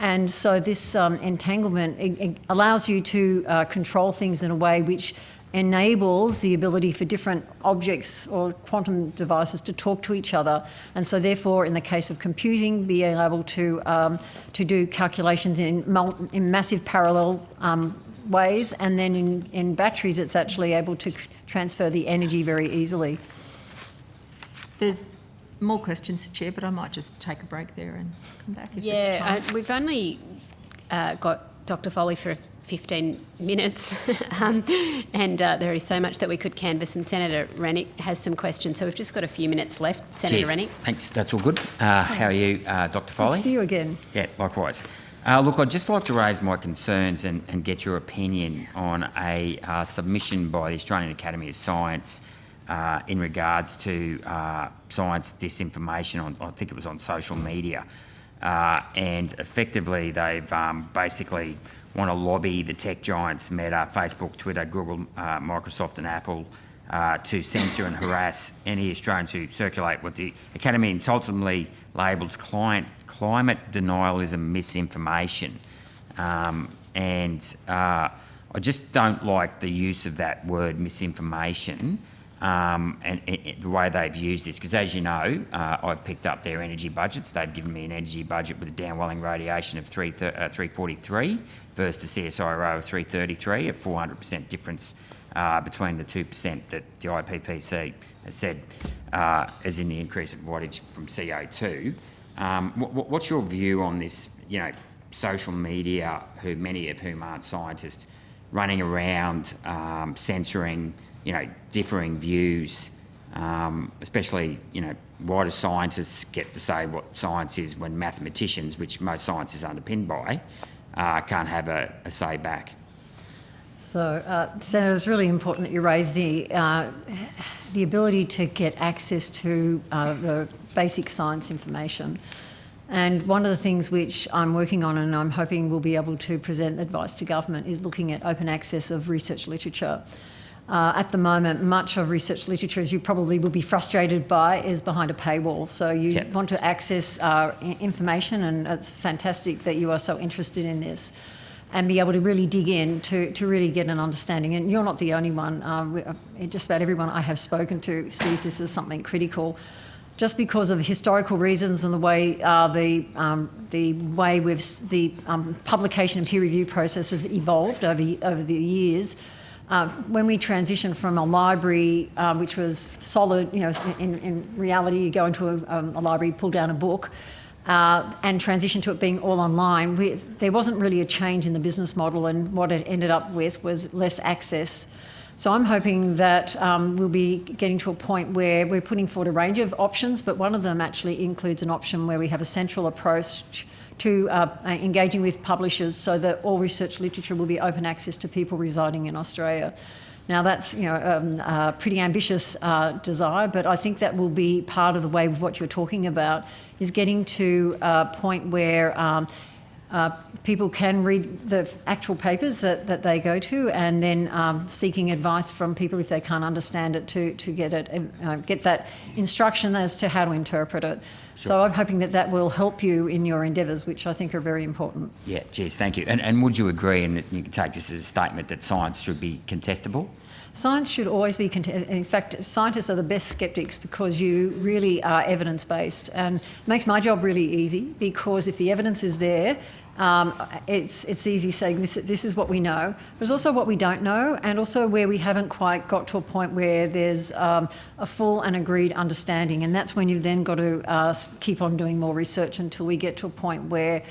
And so this entanglement it allows you to control things in a way which enables the ability for different objects or quantum devices to talk to each other. And so therefore, in the case of computing, being able to do calculations in massive parallel ways, and then in batteries it's actually able to transfer the energy very easily. There's more questions, Chair, but I might just take a break there and come back if there's time. We've only got Dr. Foley for 15 minutes, and there is so much that we could canvass, and Senator Rennick has some questions. So we've just got a few minutes left. Senator Cheers. Rennick. Thanks, that's all good. How are you, Dr. Foley? Good to see you again. Yeah, likewise. Look, I'd just like to raise my concerns and get your opinion on a submission by the Australian Academy of Science in regards to science disinformation on, I think it was on social media. And effectively they've basically want to lobby the tech giants Meta, Facebook, Twitter, Google, Microsoft and Apple to censor and harass any Australians who circulate what the Academy insultingly labels climate denialism misinformation. I just don't like the use of that word misinformation and the way they've used this, because as you know, I've picked up their energy budgets. They've given me an energy budget with a downwelling radiation of 343 versus the CSIRO of 333, a 400% difference between the 2% that the IPPC has said is in the increase of wattage from CO2. What's your view on this, social media, many of whom aren't scientists, running around censoring, differing views, especially, why do scientists get to say what science is when mathematicians, which most science is underpinned by, can't have a say back? So, Senator, it's really important that you raise the ability to get access to the basic science information. And one of the things which I'm working on and I'm hoping we'll be able to present advice to government is looking at open access of research literature. At the moment, much of research literature, as you probably will be frustrated by, is behind a paywall. So you want to access information, and it's fantastic that you are so interested in this, and be able to really dig in to really get an understanding. And you're not the only one. Just about everyone I have spoken to sees this as something critical, just because of historical reasons and the way the publication and peer review process has evolved over the years. When we transitioned from a library, which was solid, in reality, you go into a library, pull down a book, and transition to it being all online, there wasn't really a change in the business model, and what it ended up with was less access. So I'm hoping that we'll be getting to a point where we're putting forward a range of options, but one of them actually includes an option where we have a central approach to engaging with publishers so that all research literature will be open access to people residing in Australia. Now that's a pretty ambitious desire, but I think that will be part of the way of what you're talking about, is getting to a point where people can read the actual papers that they go to, and then seeking advice from people if they can't understand it to get that instruction as to how to interpret it. Sure. So I'm hoping that will help you in your endeavours, which I think are very important. Yeah, cheers, thank you. And would you agree, and you can take this as a statement, that science should be contestable? Science should always be in fact, scientists are the best skeptics because you really are evidence-based, and it makes my job really easy, because if the evidence is there, it's easy saying this is what we know, but it's also what we don't know, and also where we haven't quite got to a point where there's a full and agreed understanding, and that's when you've then got to keep on doing more research until we get to a point where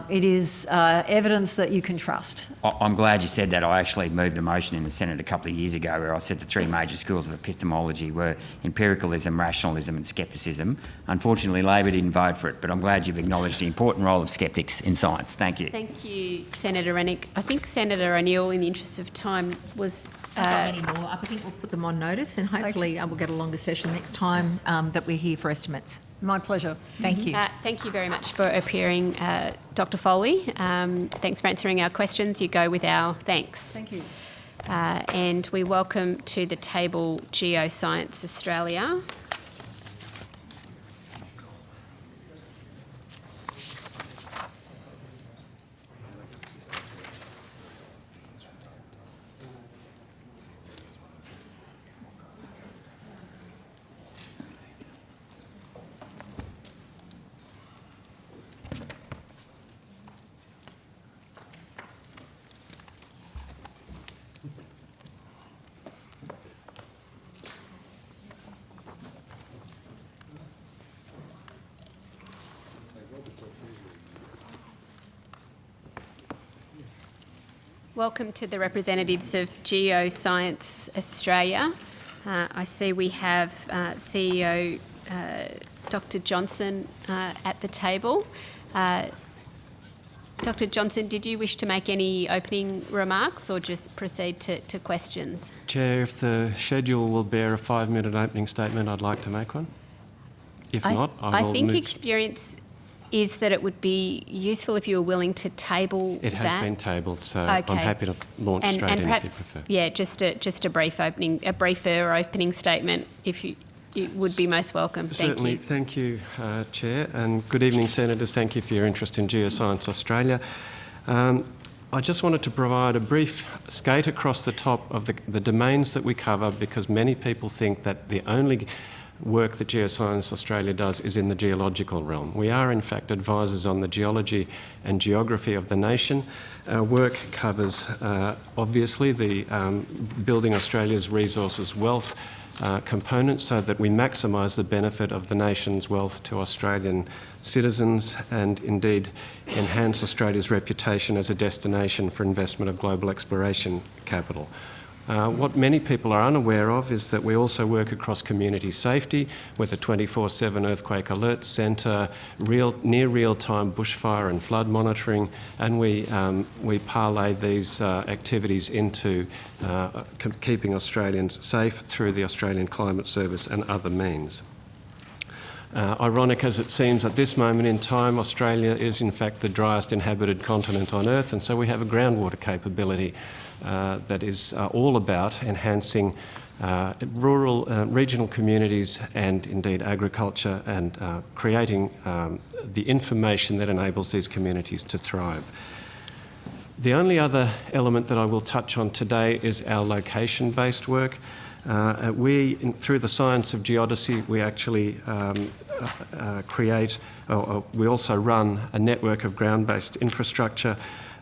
it is evidence that you can trust. I'm glad you said that. I actually moved a motion in the Senate a couple of years ago where I said the three major schools of epistemology were empiricalism, rationalism and scepticism. Unfortunately, Labor didn't vote for it, but I'm glad you've acknowledged the important role of skeptics in science. Thank you. Thank you, Senator Rennick. I think Senator O'Neill, in the interest of time, was... I've got many more. I think we'll put them on notice, and hopefully we'll get a longer session next time that we're here for estimates. My pleasure. Thank you. Thank you very much for appearing, Dr. Foley. Thanks for answering our questions. You go with our thanks. Thank you. And we welcome to the table Geoscience Australia. Welcome to the representatives of Geoscience Australia. I see we have CEO Dr. Johnson at the table. Dr. Johnson, did you wish to make any opening remarks or just proceed to questions? Chair, if the schedule will bear a 5-minute opening statement, I'd like to make one. If not, I will I think move. experience is that it would be useful if you were willing to table It has that. been tabled, so Okay. I'm happy to launch straight in perhaps, if you prefer. Yeah, just a briefer opening statement, if you would be most welcome. Certainly. Thank you. Thank you, Chair, and good evening, Senators. Thank you for your interest in Geoscience Australia. I just wanted to provide a brief skate across the top of the domains that we cover, because many people think that the only work that Geoscience Australia does is in the geological realm. We are in fact advisors on the geology and geography of the nation. Our work covers obviously the building Australia's resources wealth component, so that we maximise the benefit of the nation's wealth to Australian citizens and indeed enhance Australia's reputation as a destination for investment of global exploration capital. What many people are unaware of is that we also work across community safety with a 24/7 earthquake alert centre, near real-time bushfire and flood monitoring, and we parlay these activities into keeping Australians safe through the Australian Climate Service and other means. Ironic as it seems at this moment in time, Australia is in fact the driest inhabited continent on Earth, and so we have a groundwater capability that is all about enhancing regional communities and indeed agriculture, and creating the information that enables these communities to thrive. The only other element that I will touch on today is our location-based work. Through the science of geodesy, we actually we also run a network of ground-based infrastructure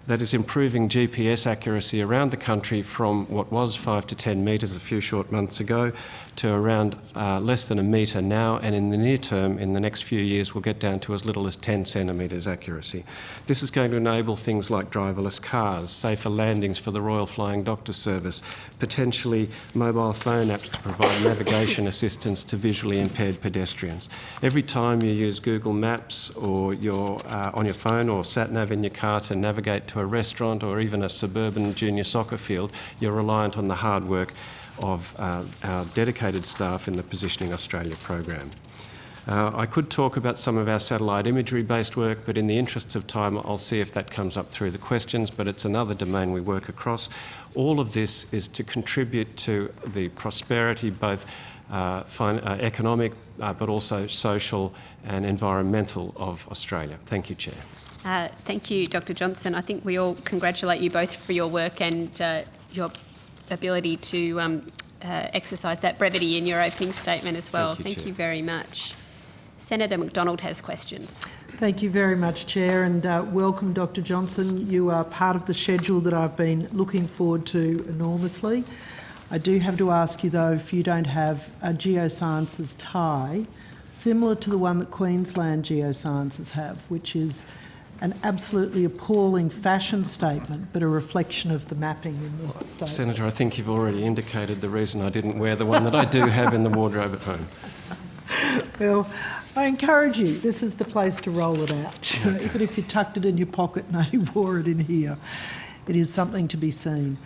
that is improving GPS accuracy around the country from what was 5 to 10 metres a few short months ago to around less than a metre now, and in the near term, in the next few years, we'll get down to as little as 10 centimetres accuracy. This is going to enable things like driverless cars, safer landings for the Royal Flying Doctor Service, potentially mobile phone apps to provide navigation assistance to visually impaired pedestrians. Every time you use Google Maps or you're on your phone or sat-nav in your car to navigate to a restaurant or even a suburban junior soccer field, you're reliant on the hard work of our dedicated staff in the Positioning Australia program. I could talk about some of our satellite imagery-based work, but in the interests of time, I'll see if that comes up through the questions, but it's another domain we work across. All of this is to contribute to the prosperity, both economic, but also social and environmental of Australia. Thank you, Chair. Thank you, Dr. Johnson. I think we all congratulate you both for your work and your ability to exercise that brevity in your opening statement as well. Thank you very much. Senator McDonald has questions. Thank you very much, Chair, and welcome, Dr. Johnson. You are part of the schedule that I've been looking forward to enormously. I do have to ask you, though, if you don't have a Geosciences tie, similar to the one that Queensland Geosciences have, which is an absolutely appalling fashion statement, but a reflection of the mapping in the state. Senator, I think you've already indicated the reason I didn't wear the one that I do have in the wardrobe at home. Well, I encourage you, this is the place to roll it out. Okay. Even if you tucked it in your pocket and only wore it in here, it is something to be seen.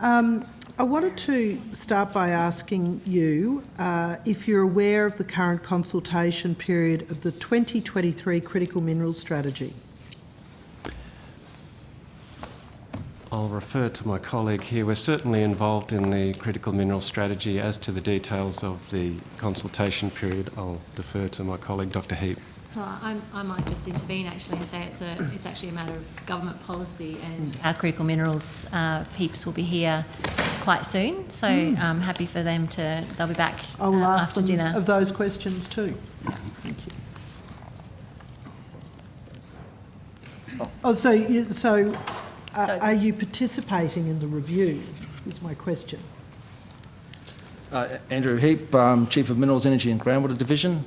I wanted to start by asking you if you're aware of the current consultation period of the 2023 Critical Minerals Strategy. I'll refer to my colleague here. We're certainly involved in the critical mineral strategy. As to the details of the consultation period, I'll defer to my colleague, Dr. Heap. So I might just intervene actually and say it's actually a matter of government policy, and our critical minerals peeps will be here quite soon. So I'm happy for them they'll be back I will ask after them dinner. of those questions too. Yeah, thank you. Are you participating in the review, is my question. Andrew Heap, Chief of Minerals, Energy and Groundwater Division.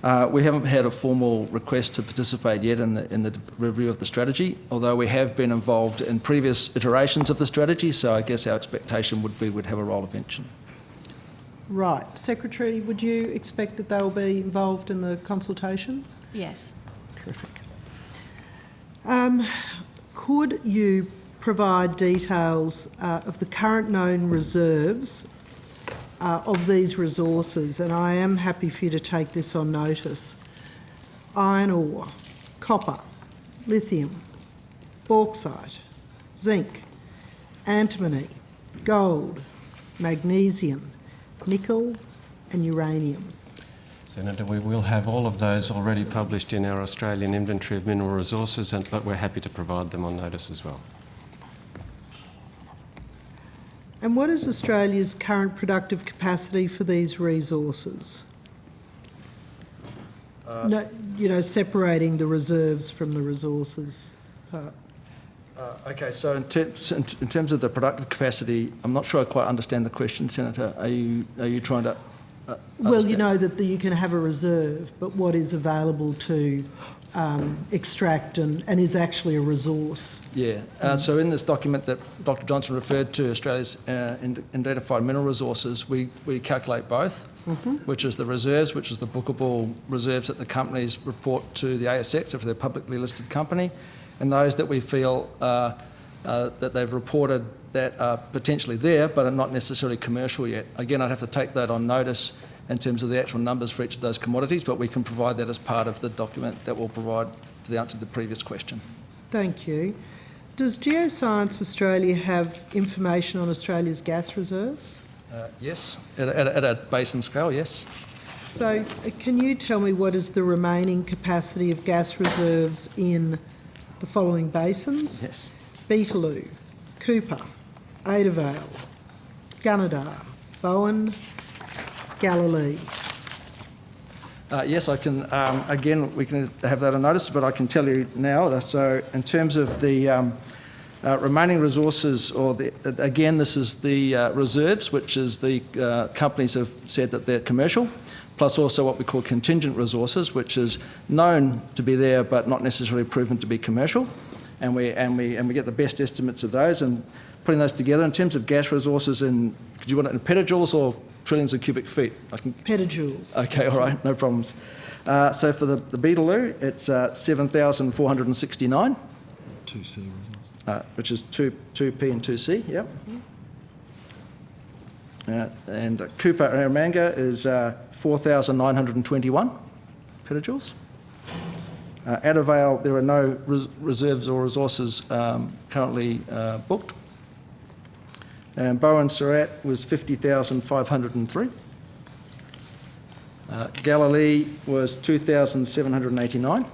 We haven't had a formal request to participate yet in the review of the strategy, although we have been involved in previous iterations of the strategy, so I guess our expectation would be we'd have a role eventually. Right. Secretary, would you expect that they'll be involved in the consultation? Yes. Terrific. Could you provide details of the current known reserves of these resources? And I am happy for you to take this on notice. Iron ore, copper, lithium, bauxite, zinc, antimony, gold, magnesium, nickel and uranium. Senator, we will have all of those already published in our Australian Inventory of Mineral Resources, but we're happy to provide them on notice as well. And what is Australia's current productive capacity for these resources? Separating the reserves from the resources part. Okay, so in terms of the productive capacity, I'm not sure I quite understand the question, Senator. Are you trying to well, you know that you can have a reserve, but what is available to extract and is actually a resource? Yeah, so in this document that Dr Johnson referred to, Australia's identified mineral resources, we calculate both, which is the reserves, which is the bookable reserves that the companies report to the ASX if they're a publicly listed company, and those that we feel that they've reported that are potentially there but are not necessarily commercial yet. Again, I'd have to take that on notice in terms of the actual numbers for each of those commodities, but we can provide that as part of the document that will provide to the answer to the previous question. Thank you. Does Geoscience Australia have information on Australia's gas reserves? Yes, at a basin scale, yes. So can you tell me what is the remaining capacity of gas reserves in the following basins? Yes. Beetaloo, Cooper, Adavale, Gunnedah, Bowen, Galilee. Yes, I can. Again, we can have that on notice, but I can tell you now. So, in terms of the remaining resources, again, this is the reserves, which is the companies have said that they're commercial, plus also what we call contingent resources, which is known to be there but not necessarily proven to be commercial, and we get the best estimates of those and putting those together in terms of gas resources. Could you want it in petajoules or trillions of cubic feet? Petajoules. Okay, all right, no problems. So for the Beetaloo, it's 7,469. 2C. Which is 2P and 2C, yep. And Cooper Eromanga is 4,921 petajoules. Adavale, there are no reserves or resources currently booked. And Bowen Surat was 50,503. Galilee was 2,789.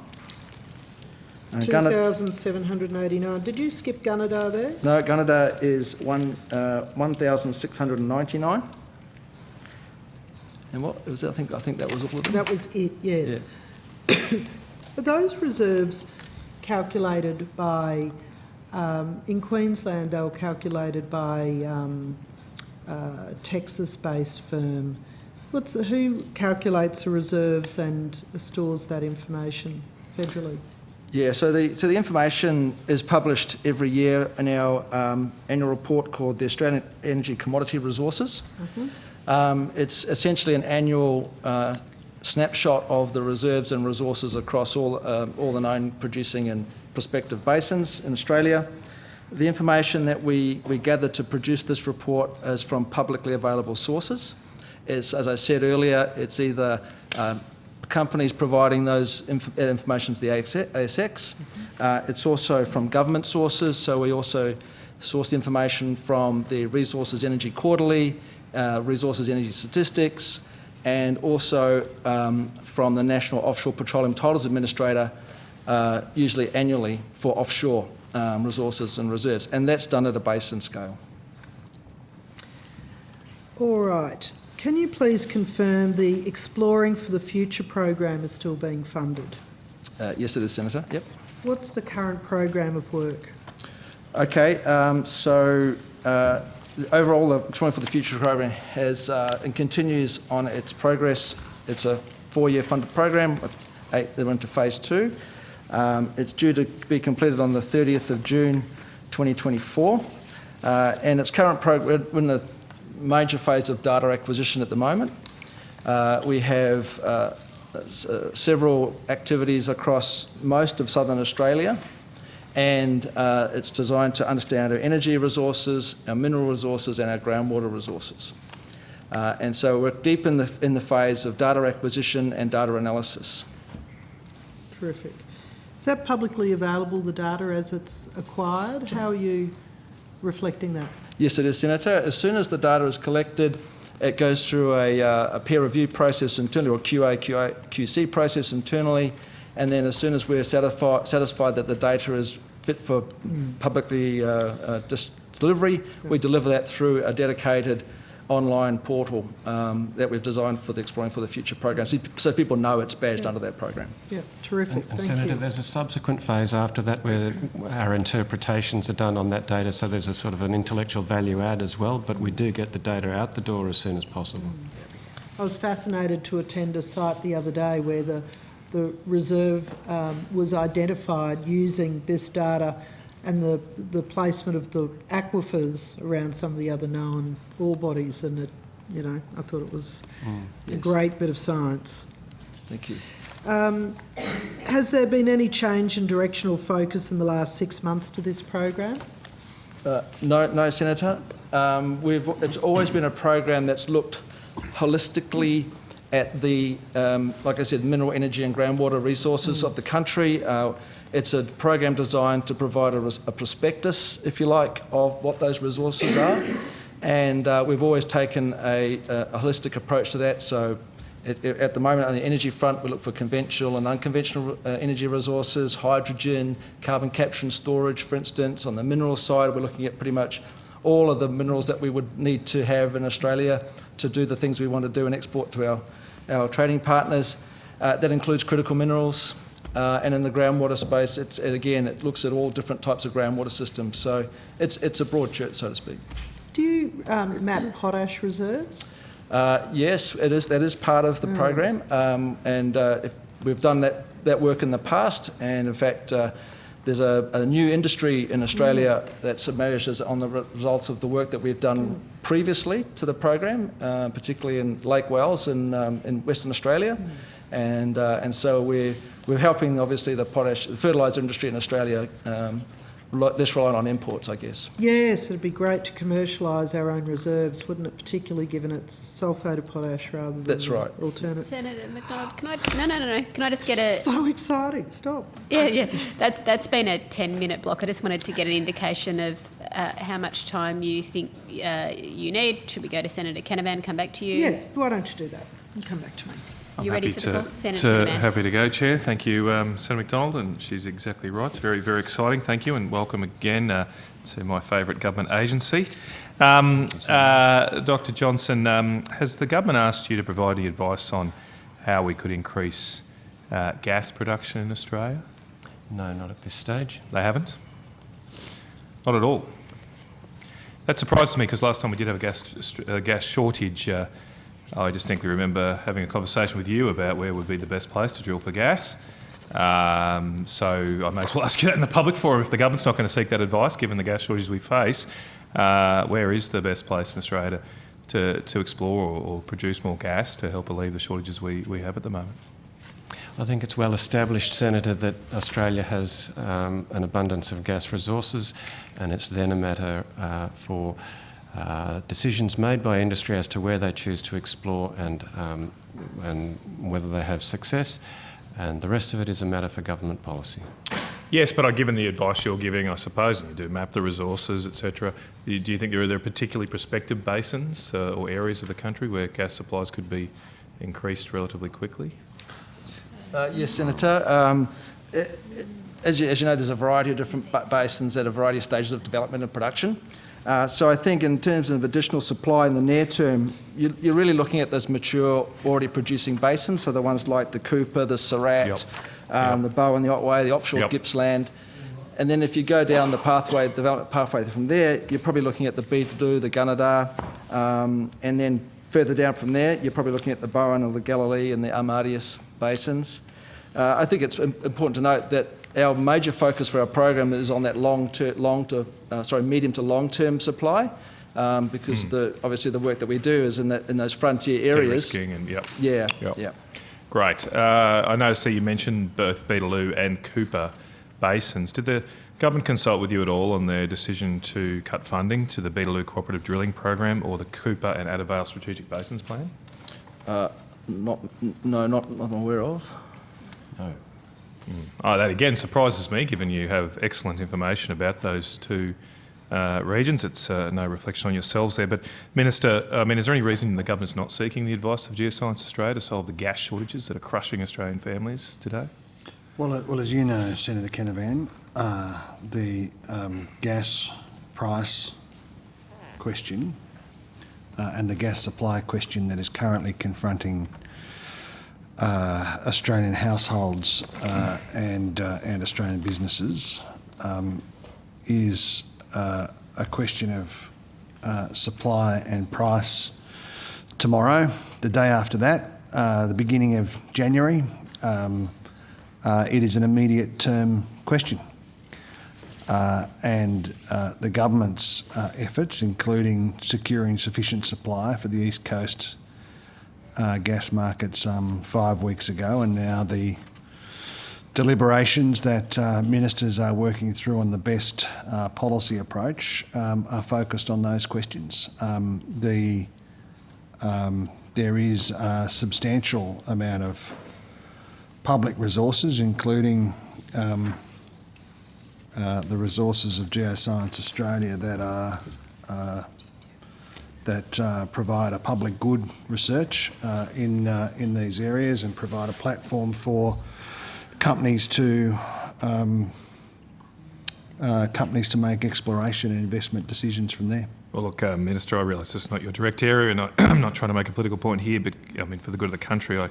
2,789. Did you skip Gunnedah there? No, Gunnedah is 1,699. And what was it? I think that was all of them. That was it, yes. Yeah. Are those reserves calculated by, in Queensland, they were calculated by a Texas-based firm. Who calculates the reserves and stores that information federally? Yeah, so the information is published every year in our annual report called the Australian Energy Commodity Resources. It's essentially an annual snapshot of the reserves and resources across all the known producing and prospective basins in Australia. The information that we gather to produce this report is from publicly available sources. As I said earlier, it's either companies providing those information to the ASX. It's also from government sources, so we also source information from the Resources Energy Quarterly, Resources Energy Statistics, and also from the National Offshore Petroleum Titles Administrator, usually annually for offshore resources and reserves, and that's done at a basin scale. All right. Can you please confirm the Exploring for the Future program is still being funded? Yes, it is, Senator. Yep. What's the current program of work? Okay, overall, the Exploring for the Future program has and continues on its progress. It's a 4-year funded program. They're into phase 2. It's due to be completed on the 30th of June 2024. And its current program, we're in the major phase of data acquisition at the moment. We have several activities across most of southern Australia, and it's designed to understand our energy resources, our mineral resources and our groundwater resources. And so we're deep in the phase of data acquisition and data analysis. Terrific. Is that publicly available, the data as it's acquired? How are you reflecting that? Yes, it is, Senator. As soon as the data is collected, it goes through a peer review process internally, or QC process internally, and then as soon as we're satisfied that the data is fit for publicly delivery, we deliver that through a dedicated online portal that we've designed for the Exploring for the Future program, so people know it's badged under that program. Yeah, terrific. And Thank Senator, you. there's a subsequent phase after that where our interpretations are done on that data, so there's a sort of an intellectual value add as well, but we do get the data out the door as soon as possible. I was fascinated to attend a site the other day where the reserve was identified using this data and the placement of the aquifers around some of the other known ore bodies, and I thought it was a great bit of science. Thank you. Has there been any change in directional focus in the last 6 months to this program? No, Senator. It's always been a program that's looked holistically at the, like I said, mineral, energy and groundwater resources of the country. It's a program designed to provide a prospectus, if you like, of what those resources are. And we've always taken a holistic approach to that. So at the moment on the energy front, we look for conventional and unconventional energy resources, hydrogen, carbon capture and storage, for instance. On the mineral side, we're looking at pretty much all of the minerals that we would need to have in Australia to do the things we want to do and export to our trading partners. That includes critical minerals. And in the groundwater space, it looks at all different types of groundwater systems. So it's a broad church, so to speak. Do you map potash reserves? Yes, it is. That is part of the program, and we've done that work in the past. And in fact, there's a new industry in Australia that submerges on the results of the work that we've done previously to the program, particularly in Lake Wells in Western Australia. And so we're helping, obviously, the fertiliser industry in Australia less reliant on imports, I guess. Yes, it'd be great to commercialise our own reserves, wouldn't it? Particularly given it's sulphate potash rather than That's right. alternate. Senator McDonald, can I just get a... So exciting, stop. Yeah. That's been a 10-minute block. I just wanted to get an indication of how much time you think you need. Should we go to Senator Canavan, come back to you? Yeah, why don't you do that and come back to me. You ready for the block? Senator Canavan. Happy to go, Chair. Thank you, Senator McDonald, and she's exactly right. It's very, very exciting. Thank you, and welcome again to my favourite government agency. Dr Johnson, has the government asked you to provide any advice on how we could increase gas production in Australia? No, not at this stage. They haven't? Not at all? That surprises me, because last time we did have a gas shortage, I distinctly remember having a conversation with you about where would be the best place to drill for gas. So I may as well ask you that in the public forum. If the government's not going to seek that advice, given the gas shortages we face, where is the best place in Australia to explore or produce more gas to help alleviate the shortages we have at the moment? I think it's well established, Senator, that Australia has an abundance of gas resources, and it's then a matter for decisions made by industry as to where they choose to explore and whether they have success, and the rest of it is a matter for government policy. Yes, but given the advice you're giving, I suppose, and you do map the resources, etc., do you think there are particularly prospective basins or areas of the country where gas supplies could be increased relatively quickly? Yes, Senator. As you know, there's a variety of different basins at a variety of stages of development and production. So I think in terms of additional supply in the near term, you're really looking at those mature, already producing basins, so the ones like the Cooper, the Surat, the Bowen, the Otway, the offshore Gippsland. And then if you go down the development pathway from there, you're probably looking at the Beetaloo, the Gunnedah, and then Further down from there, you're probably looking at the Bowen or the Galilee and the Amadeus basins. I think it's important to note that our major focus for our program is on that medium to long-term supply, because obviously the work that we do is in those frontier areas. De-risking and Yeah. Great. I noticed that you mentioned both Beetaloo and Cooper basins. Did the government consult with you at all on their decision to cut funding to the Beetaloo Cooperative Drilling Program or the Cooper and Addervale Strategic Basins Plan? Not I'm aware of. No. Oh, that again surprises me, given you have excellent information about those two regions. It's no reflection on yourselves there. But Minister, I mean, is there any reason the government's not seeking the advice of Geoscience Australia to solve the gas shortages that are crushing Australian families today? Well, as you know, Senator Canavan, the gas price question and the gas supply question that is currently confronting Australian households and Australian businesses is a question of supply and price tomorrow. The day after that, the beginning of January, it is an immediate term question. And the government's efforts, including securing sufficient supply for the East Coast gas market some 5 weeks ago, and now the deliberations that ministers are working through on the best policy approach are focused on those questions. There is a substantial amount of public resources, including the resources of Geoscience Australia that provide a public good research in these areas and provide a platform for companies to make exploration and investment decisions from there. Well, look, Minister, I realise this is not your direct area, and I'm not trying to make a political point here, but I mean, for the good of the country,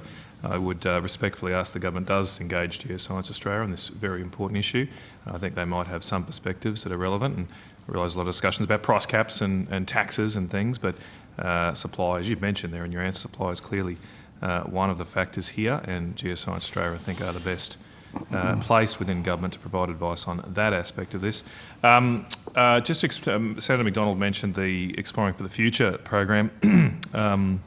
I would respectfully ask the government does engage Geoscience Australia on this very important issue. I think they might have some perspectives that are relevant, and I realise a lot of discussions about price caps and taxes and things, but supply, as you've mentioned there in your answer, supply is clearly one of the factors here, and Geoscience Australia, I think, are the best placed within government to provide advice on that aspect of this. Senator McDonald mentioned the Exploring for the Future program, and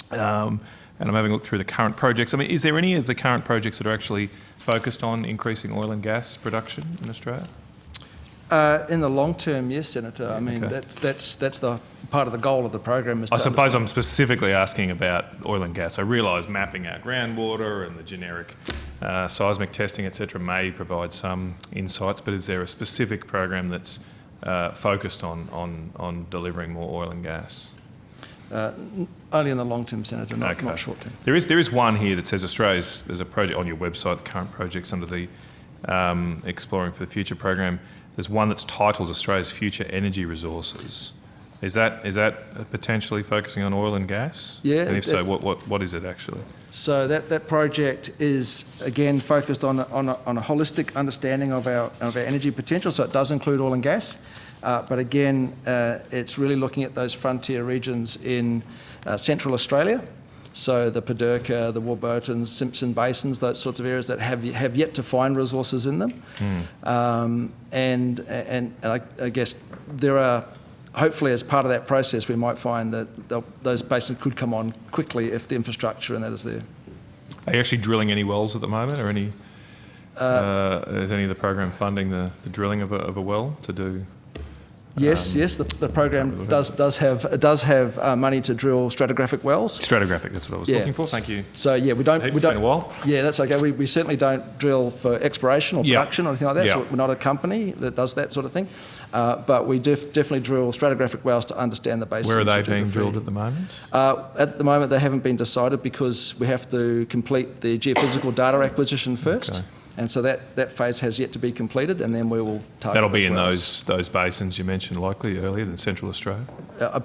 I'm having a look through the current projects. I mean, is there any of the current projects that are actually focused on increasing oil and gas production in Australia? In the long term, yes, Senator. I mean, that's the part of the goal of the program. Is I suppose I'm specifically asking about oil and gas. I realise mapping out groundwater and the generic seismic testing, etc., may provide some insights, but is there a specific program that's focused on delivering more oil and gas? Only in the long term, Senator, not short term. There is one here that says there's a project on your website, the current projects under the Exploring for the Future program. There's one that's titled Australia's Future Energy Resources. Is that potentially focusing on oil and gas? Yeah. And if so, what is it actually? So that project is again focused on a holistic understanding of our energy potential. So it does include oil and gas, but again, it's really looking at those frontier regions in Central Australia. So the Paderca, the Warburton, Simpson basins, those sorts of areas that have yet to find resources in them. And I guess there are, hopefully as part of that process, we might find that those basins could come on quickly if the infrastructure and that is there. Are you actually drilling any wells at the moment, or any? Is any of the program funding the drilling of a well to do? Yes, the program does have money to drill stratigraphic wells. Stratigraphic, that's what I was looking for. Thank you. So yeah, we don't. It's been a while. Yeah, that's okay. We certainly don't drill for exploration or production or anything like that. So we're not a company that does that sort of thing. But we definitely drill stratigraphic wells to understand the basin. Where are they being drilled at the moment? At the moment, they haven't been decided because we have to complete the geophysical data acquisition first. Okay. And so that phase has yet to be completed, and then we will target. That'll be in those basins you mentioned likely earlier in Central Australia?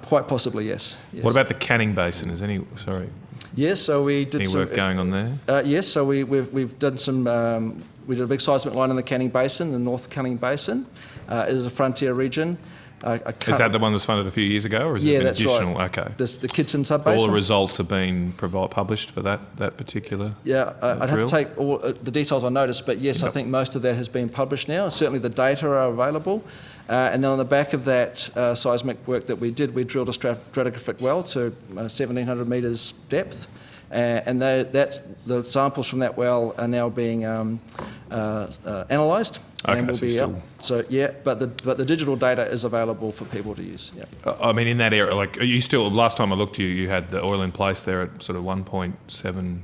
Quite possibly, yes. What about the Canning Basin? Is any, sorry. Yes, so we did any work going on there? Yes, so we've done some, we did a big seismic line in the Canning Basin, the North Canning Basin. It is a frontier region. Is that the one that was funded a few years ago, or is it an additional? Right. Okay. The Kidston Sub-Basin. All the results have been published for that particular. Yeah, I'd have to take all the details on notice, but yes, I think most of that has been published now. Certainly the data are available. And then on the back of that seismic work that we did, we drilled a stratigraphic well to 1,700 metres depth. And the samples from that well are now being analysed. Okay, and will so be still... So yeah, but the digital data is available for people to use. Yeah. I mean, in that area, like you still. Last time I looked, you had the oil in place there at sort of 1.7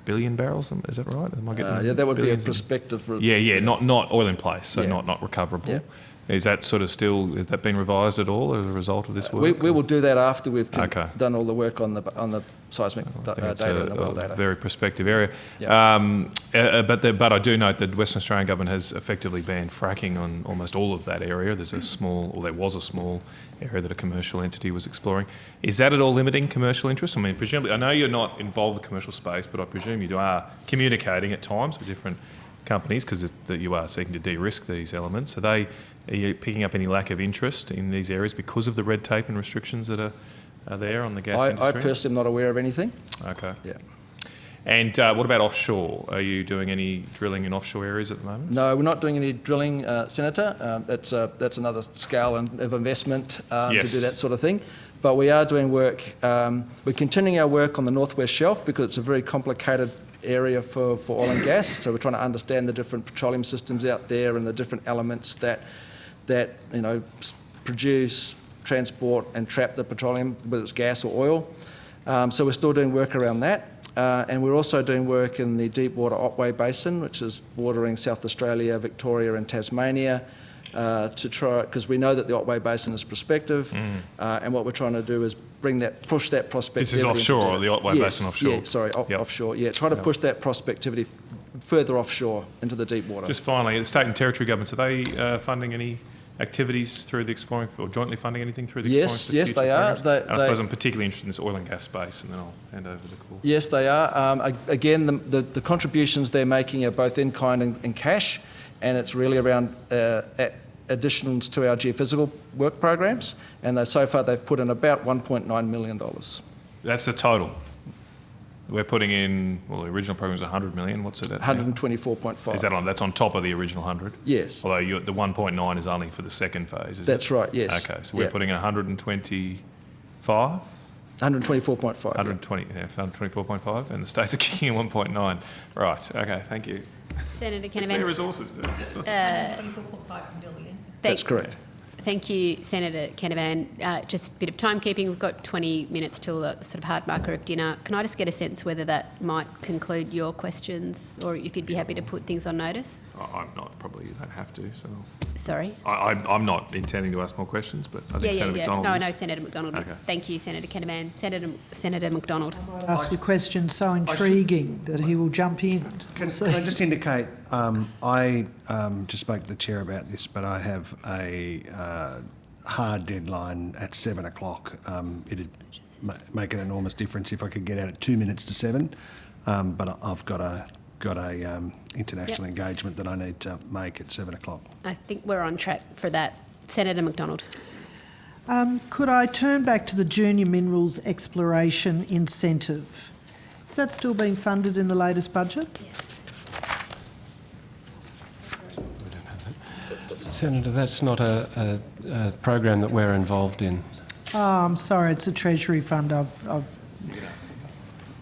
billion barrels. Is that right? Am I getting yeah, that would be a billions? prospective. Yeah, not oil in place, so not recoverable. Yeah. Is that sort of still? Has that been revised at all as a result of this work? We will do that after we've Okay. done all the work on the seismic data and the well data. Very prospective area. Yeah. But I do note that the Western Australian government has effectively banned fracking on almost all of that area. There was a small area that a commercial entity was exploring. Is that at all limiting commercial interest? I mean, presumably, I know you're not involved in the commercial space, but I presume you are communicating at times with different companies because you are seeking to de-risk these elements. Are you picking up any lack of interest in these areas because of the red tape and restrictions that are there on the gas industry? I personally am not aware of anything. Okay. Yeah. And what about offshore? Are you doing any drilling in offshore areas at the moment? No, we're not doing any drilling, Senator. That's another scale of investment to do that sort of thing. But we are doing work. We're continuing our work on the Northwest Shelf because it's a very complicated area for oil and gas. So we're trying to understand the different petroleum systems out there and the different elements that produce, transport and trap the petroleum, whether it's gas or oil. So we're still doing work around that. And we're also doing work in the Deepwater Otway Basin, which is bordering South Australia, Victoria and Tasmania, to try, because we know that the Otway Basin is prospective, and what we're trying to do is push that prospectivity. This is offshore, or the Otway Basin offshore? Yeah, sorry, offshore. Yeah, try to push that prospectivity further offshore into the deep water. Just finally, the state and territory governments, are they funding any activities through the exploring, or jointly funding anything through the exploring? Yes, they are. I suppose I'm particularly interested in this oil and gas space, and then I'll hand over the call. Yes, they are. Again, the contributions they're making are both in kind and cash, and it's really around additions to our geophysical work programs, and so far they've put in about $1.9 million. That's the total. We're putting in, well, the original program was 100 million. What's it at? 124.5. Is that that's on top of the original 100? Yes. Although the 1.9 is only for the second phase, is That's it? right, yes. Okay, so we're putting in 125? 124.5. 124.5, and the states are kicking in 1.9. Right, okay, thank you. Senator What's Canavan. their resources do? 24.5 billion. That's correct. Thank you, Senator Canavan. Just a bit of timekeeping. We've got 20 minutes till the sort of hard marker of dinner. Can I just get a sense whether that might conclude your questions, or if you'd be happy to put things on notice? I'm not, probably you don't have to, so... Sorry? I'm not intending to ask more questions, but I think Senator McDonald No, is. I know Senator McDonald is. Okay. Thank you, Senator Canavan. Senator McDonald. Ask a question so intriguing that he will jump in. Can I just indicate, I just spoke to the chair about this, but I have a hard deadline at 7 o'clock. It'd make an enormous difference if I could get out at 2 minutes to 7, but I've got a international engagement that I need to make at 7 o'clock. I think we're on track for that. Senator McDonald. Could I turn back to the junior minerals exploration incentive? Is that still being funded in the latest budget? Senator, that's not a program that we're involved in. Oh, I'm sorry, it's a Treasury fund.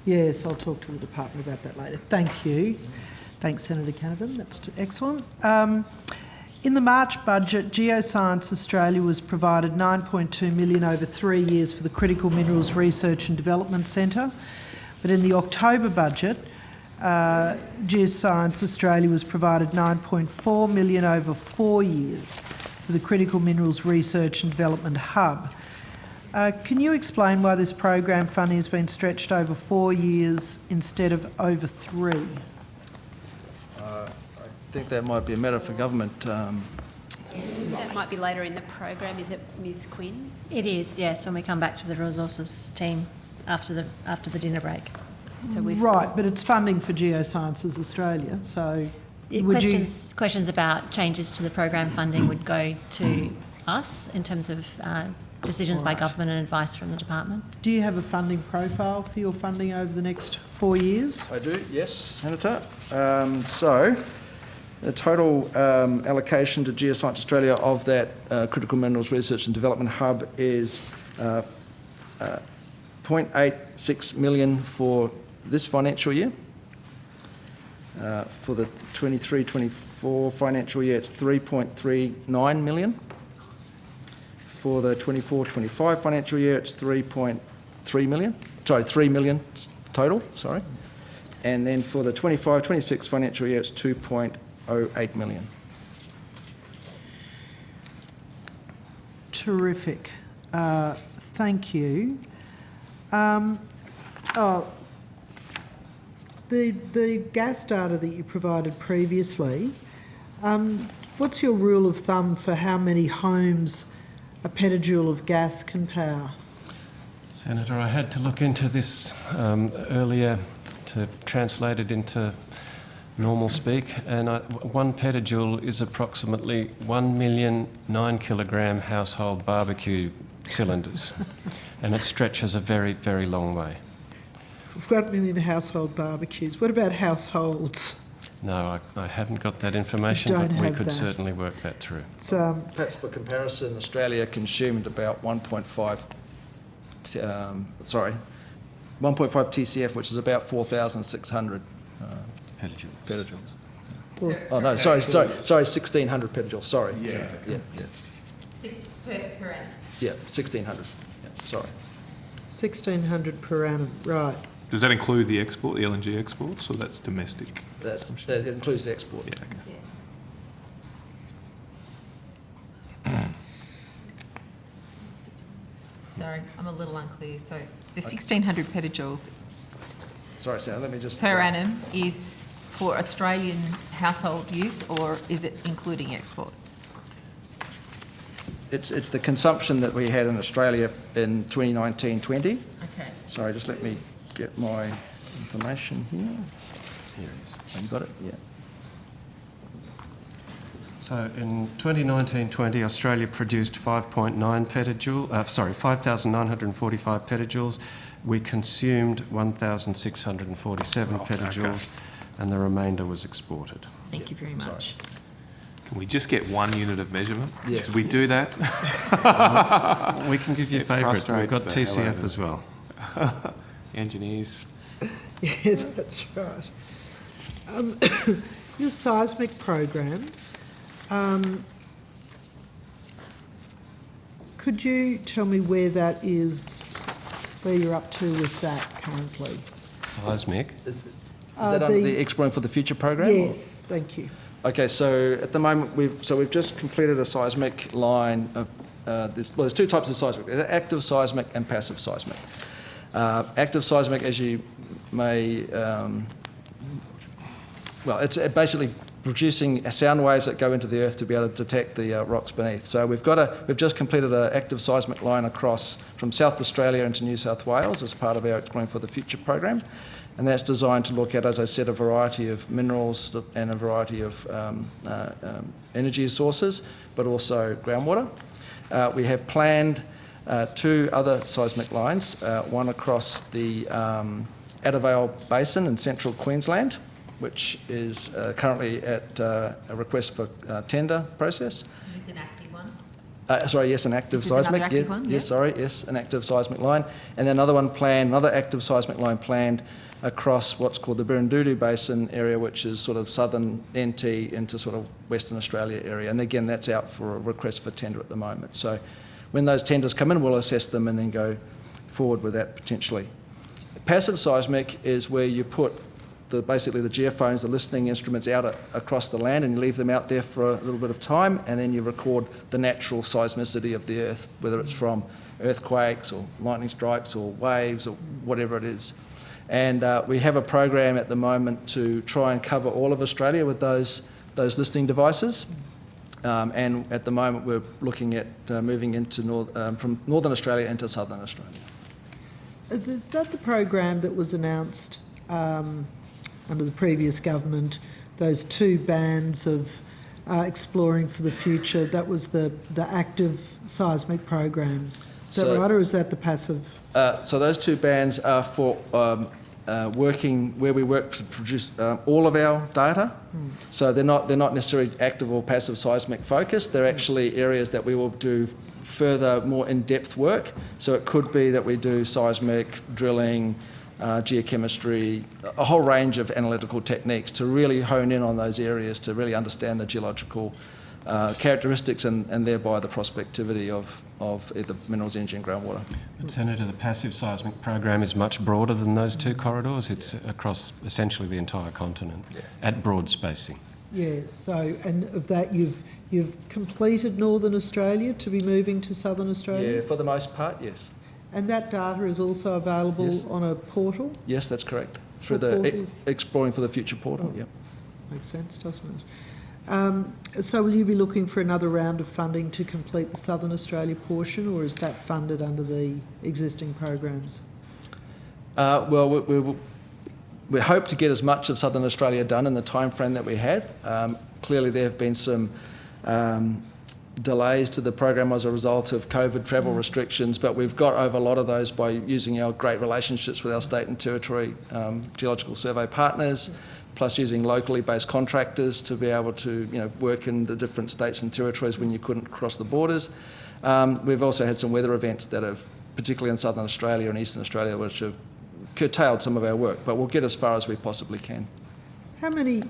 Yes, I'll talk to the department about that later. Thank you. Thanks, Senator Canavan. That's excellent. In the March budget, Geoscience Australia was provided $9.2 million over 3 years for the Critical Minerals Research and Development Centre. But in the October budget, Geoscience Australia was provided $9.4 million over 4 years for the Critical Minerals Research and Development Hub. Can you explain why this program funding has been stretched over 4 years instead of over 3? I think that might be a matter for government. That might be later in the program. Is it Ms Quinn? It is, yes, when we come back to the resources team after the dinner break. So we've Right, but it's funding for Geosciences Australia, so would Questions about changes to the program funding would go to us in terms of decisions by government and advice from the department. Do you have a funding profile for your funding over the next 4 years? I do, yes, Senator. So the total allocation to Geoscience Australia of that Critical Minerals Research and Development Hub is 0.86 million for this financial year. For the 23-24 financial year, it's 3.39 million. For the 24-25 financial year, it's 3.3 million. Sorry, 3 million total, sorry. And then for the 25-26 financial year, it's 2.08 million. Terrific. Thank you. The gas data that you provided previously, what's your rule of thumb for how many homes a petajoule of gas can power? Senator, I had to look into this earlier to translate it into normal speak, and 1 petajoule is approximately 1 million 9 kilogram household barbecue cylinders, and it stretches a very, very long way. We've got 1 million household barbecues. What about households? No, I haven't got that information, but we could certainly work that through. Perhaps for comparison, Australia consumed about 1.5 TCF, which is about 4,600 petajoules. Oh no, sorry, 1,600 petajoules. Sorry. Yeah. 6 per annum. Yeah, 1,600. Yeah, sorry. 1,600 per annum, right. Does that include the export, the LNG exports, or that's domestic? That includes the export. Yeah, okay. Sorry, I'm a little unclear. So the 1,600 petajoules Sorry, Sam, let me just... per annum is for Australian household use, or is it including export? It's the consumption that we had in Australia in 2019-20. Okay. Sorry, just let me get my information here. Here it is. Oh, you got it? Yeah. So in 2019-20, Australia produced 5,945 petajoules. We consumed 1,647 petajoules, okay. and the remainder was exported. Thank you very much. Sorry. Can we just get 1 unit of measurement? Yeah. Did we do that? We can give you a favourite. We've got TCF as well. Engineers. Yeah, that's right. Your seismic programs, could you tell me where that is, where you're up to with that currently? Seismic? Is that under the Exploring for the Future program? Yes, thank you. Okay, so at the moment we've just completed a seismic line. There's 2 types of seismic: there's active seismic and passive seismic. Active seismic, as you may, it's basically producing sound waves that go into the earth to be able to detect the rocks beneath. So we've just completed an active seismic line across from South Australia into New South Wales as part of our Exploring for the Future program. And that's designed to look at, as I said, a variety of minerals and a variety of energy sources, but also groundwater. We have planned 2 other seismic lines, one across the Addervale Basin in central Queensland, which is currently at a request for tender process. Is this an active one? Yes, an active Is this seismic. another active one? Yes, an active seismic line. And then another active seismic line planned across what's called the Birrindudu Basin area, which is sort of southern NT into sort of Western Australia area. And again, that's out for a request for tender at the moment. So when those tenders come in, we'll assess them and then go forward with that potentially. Passive seismic is where you put basically the geophones, the listening instruments out across the land, and you leave them out there for a little bit of time, and then you record the natural seismicity of the earth, whether it's from earthquakes or lightning strikes or waves or whatever it is. And we have a program at the moment to try and cover all of Australia with those listening devices. And at the moment we're looking at moving into from Northern Australia into Southern Australia. Is that the program that was announced under the previous government, those 2 bands of exploring for the future, that was the active seismic programs. Is that So- right, or is that the passive? So those two bands are for working where we work to produce all of our data. So they're not necessarily active or passive seismic focused. They're actually areas that we will do further, more in-depth work. So it could be that we do seismic, drilling, geochemistry, a whole range of analytical techniques to really hone in on those areas to really understand the geological characteristics and thereby the prospectivity of either minerals, energy and groundwater. But Senator, the passive seismic program is much broader than those two corridors. It's across essentially the entire continent at broad spacing. Yes, so, and of that you've completed Northern Australia to be moving to Southern Australia? Yeah, for the most part, yes. And that data is also available on a portal? Yes, that's correct. Through What the portals? Exploring for the Future portal, yep. Makes sense, doesn't it? So will you be looking for another round of funding to complete the Southern Australia portion, or is that funded under the existing programs? Well, we hope to get as much of Southern Australia done in the time frame that we had. Clearly there have been some delays to the program as a result of COVID travel restrictions, but we've got over a lot of those by using our great relationships with our state and territory geological survey partners, plus using locally based contractors to be able to work in the different states and territories when you couldn't cross the borders. We've also had some weather events that have, particularly in Southern Australia and Eastern Australia, which have curtailed some of our work, but we'll get as far as we possibly can. How many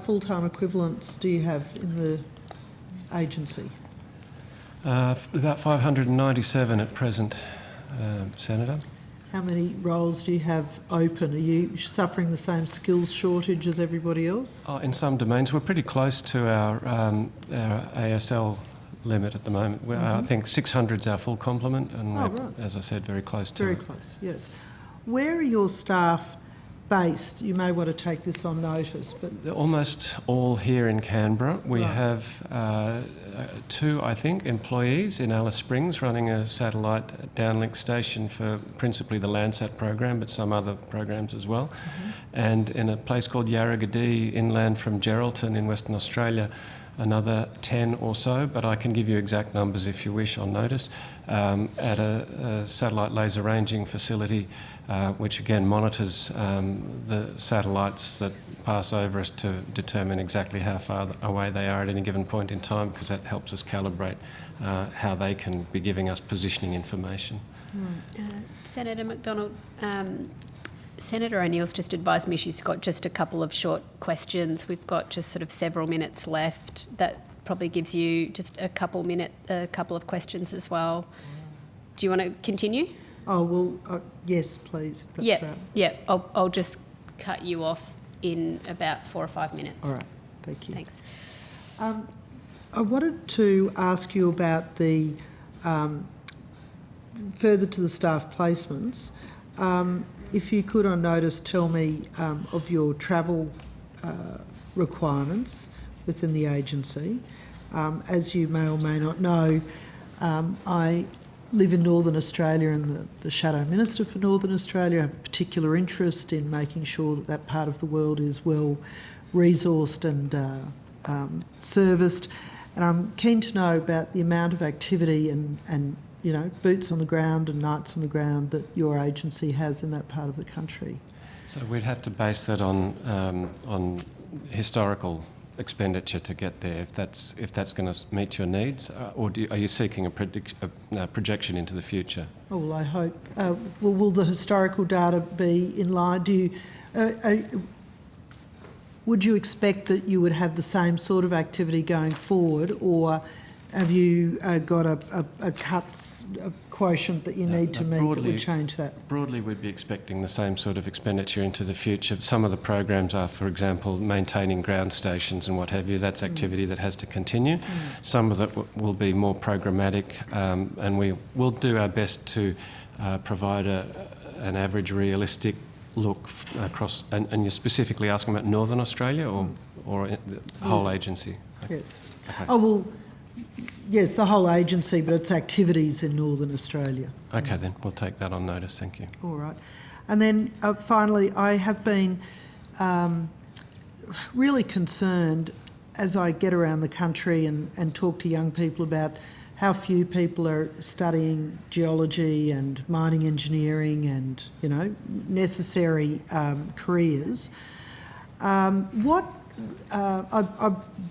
full-time equivalents do you have in the agency? About 597 at present, Senator. How many roles do you have open? Are you suffering the same skills shortage as everybody else? In some domains, we're pretty close to our ASL limit at the moment. I think 600 is our full complement, and we're, right. as I said, very close to Very it. close, yes. Where are your staff based? You may want to take this on notice, but... They're almost all here in Canberra. We Right. have two, I think, employees in Alice Springs running a satellite downlink station for principally the Landsat program, but some other programs as well. And in a place called Yarragadee, inland from Geraldton in Western Australia, another 10 or so, but I can give you exact numbers if you wish on notice, at a satellite laser ranging facility, which again monitors the satellites that pass over us to determine exactly how far away they are at any given point in time, because that helps us calibrate how they can be giving us positioning information. Senator McDonald, Senator O'Neill's just advised me she's got just a couple of short questions. We've got just sort of several minutes left. That probably gives you just a couple of questions as well. Do you want to continue? Oh, well, yes, please, if that's right. Yeah, I'll just cut you off in about 4 or 5 minutes. All right, thank you. Thanks. I wanted to ask you about the, further to the staff placements, if you could on notice tell me of your travel requirements within the agency. As you may or may not know, I live in Northern Australia and the Shadow Minister for Northern Australia. I have a particular interest in making sure that that part of the world is well resourced and serviced. And I'm keen to know about the amount of activity and boots on the ground and nights on the ground that your agency has in that part of the country. So we'd have to base that on historical expenditure to get there, if that's going to meet your needs, or are you seeking a projection into the future? Oh, well, I hope. Will the historical data be in line? Would you expect that you would have the same sort of activity going forward, or have you got a cuts quotient that you need to meet that would change that? Broadly, we'd be expecting the same sort of expenditure into the future. Some of the programs are, for example, maintaining ground stations and what have you. That's activity that has to continue. Some of it will be more programmatic, and we will do our best to provide an average realistic look across. And you're specifically asking about Northern Australia or the whole agency? Yes. Okay. Oh, well, yes, the whole agency, but it's activities in Northern Australia. Okay, then we'll take that on notice. Thank you. All right. And then finally, I have been really concerned as I get around the country and talk to young people about how few people are studying geology and mining engineering and, you know, necessary careers, I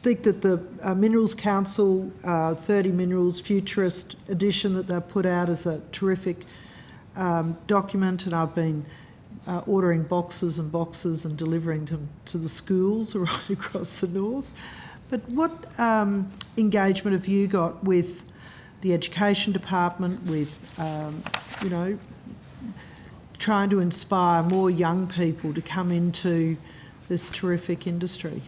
think that the Minerals Council 30 Minerals Futurist edition that they've put out is a terrific document, and I've been ordering boxes and boxes and delivering them to the schools right across the north. But what engagement have you got with the Education Department, with, you know, trying to inspire more young people to come into this terrific industry?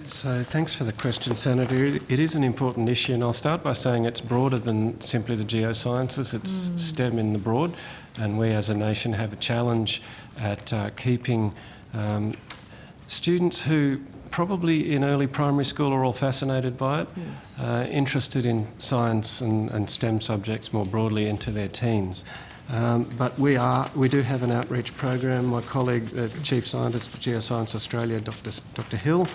So thanks for the question, Senator. It is an important issue, and I'll start by saying it's broader than simply the geosciences. It's STEM in the broad, and we as a nation have a challenge at keeping students who probably in early primary school are all fascinated by it, interested in science and STEM subjects more broadly into their teens. But we do have an outreach program. My colleague, the Chief Scientist for Geoscience Australia, Dr. Hill,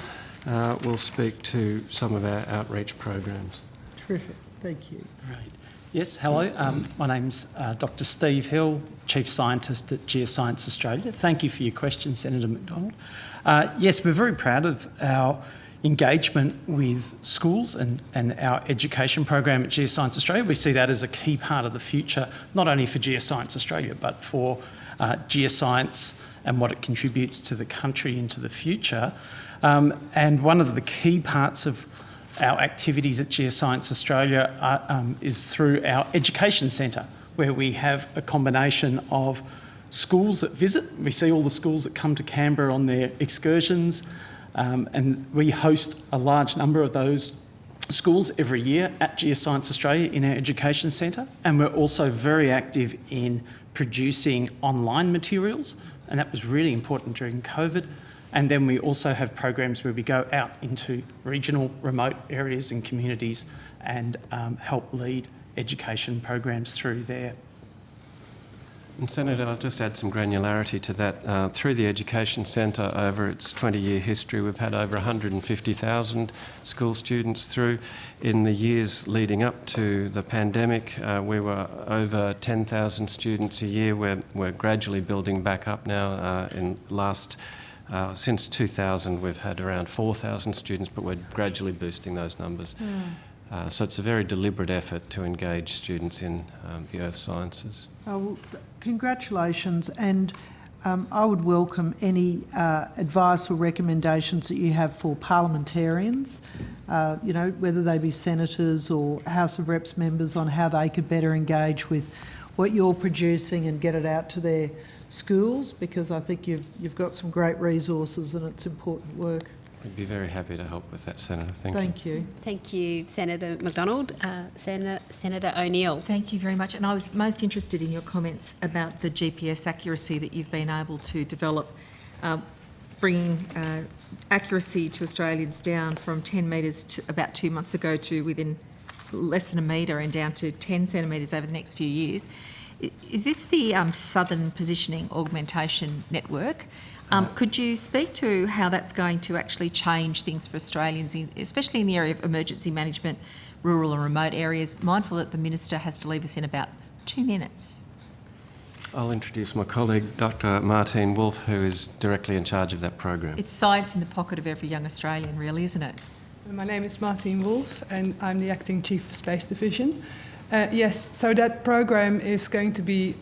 will speak to some of our outreach programs. Terrific, thank you. Right. Yes, hello. My name's Dr. Steve Hill, Chief Scientist at Geoscience Australia. Thank you for your question, Senator McDonald. Yes, we're very proud of our engagement with schools and our education program at Geoscience Australia. We see that as a key part of the future, not only for Geoscience Australia, but for geoscience and what it contributes to the country into the future. And one of the key parts of our activities at Geoscience Australia is through our education centre, where we have a combination of schools that visit. We see all the schools that come to Canberra on their excursions, and we host a large number of those schools every year at Geoscience Australia in our education centre. And we're also very active in producing online materials, and that was really important during COVID. And then we also have programs where we go out into regional, remote areas and communities and help lead education programs through there. And Senator, I'll just add some granularity to that. Through the Education Centre, over its 20-year history, we've had over 150,000 school students through. In the years leading up to the pandemic, we were over 10,000 students a year. We're gradually building back up now. Since 2000, we've had around 4,000 students, but we're gradually boosting those numbers. So it's a very deliberate effort to engage students in the earth sciences. Well, congratulations, and I would welcome any advice or recommendations that you have for parliamentarians, you know, whether they be senators or House of Reps members, on how they could better engage with what you're producing and get it out to their schools, because I think you've got some great resources and it's important work. I'd be very happy to help with that, Senator. Thank you. Thank you, Senator McDonald. Senator O'Neill. Thank you very much. And I was most interested in your comments about the GPS accuracy that you've been able to develop, bringing accuracy to Australians down from 10 metres to about 2 months ago to within less than a metre and down to 10 centimetres over the next few years. Is this the Southern Positioning Augmentation Network? Could you speak to how that's going to actually change things for Australians, especially in the area of emergency management, rural and remote areas, mindful that the Minister has to leave us in about 2 minutes? I'll introduce my colleague, Dr. Martine Wolf, who is directly in charge of that program. It's science in the pocket of every young Australian, really, isn't it? My name is Martine Wolf, and I'm the Acting Chief of Space Division. Yes, so that program is going to be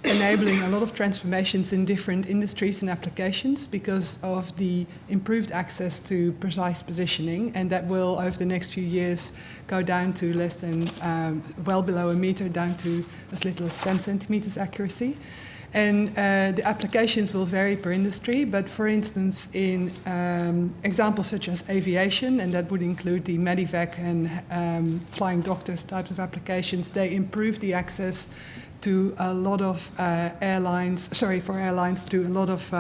enabling a lot of transformations in different industries and applications because of the improved access to precise positioning, and that will, over the next few years, go down to less than, well below a metre, down to as little as 10 centimetres accuracy. And the applications will vary per industry, but for instance, in examples such as aviation, and that would include the Medivac and flying doctors types of applications, they improve the access to a lot of airlines to a lot of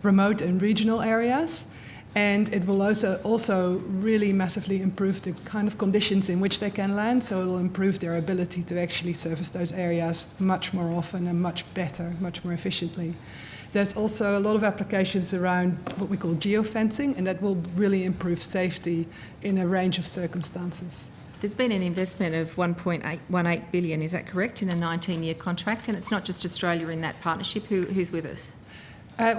remote and regional areas. And it will also really massively improve the kind of conditions in which they can land, so it will improve their ability to actually service those areas much more often and much better, much more efficiently. There's also a lot of applications around what we call geofencing, and that will really improve safety in a range of circumstances. There's been an investment of 1.18 billion, is that correct, in a 19-year contract? And it's not just Australia in that partnership. Who's with us?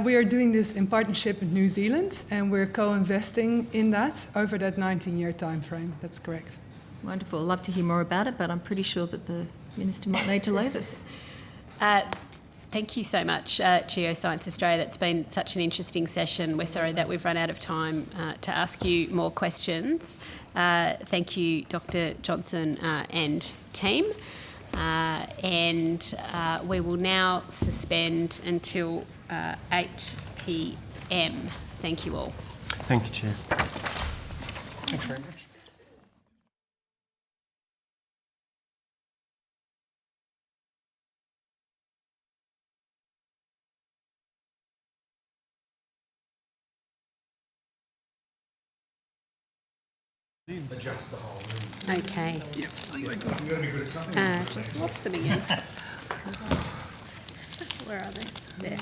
We are doing this in partnership with New Zealand, and we're co-investing in that over that 19-year time frame. That's correct. Wonderful. I'd love to hear more about it, but I'm pretty sure that the Minister might need to leave us. Thank you so much, Geoscience Australia. That's been such an interesting session. We're sorry that we've run out of time to ask you more questions. Thank you, Dr. Johnson and team. We will now suspend until 8 p.m. Thank you all. Thank you, Chair. Thanks very much. Adjust the whole room. Okay. Yep. You've got to be good at something. Just lost them again. Where are they? There.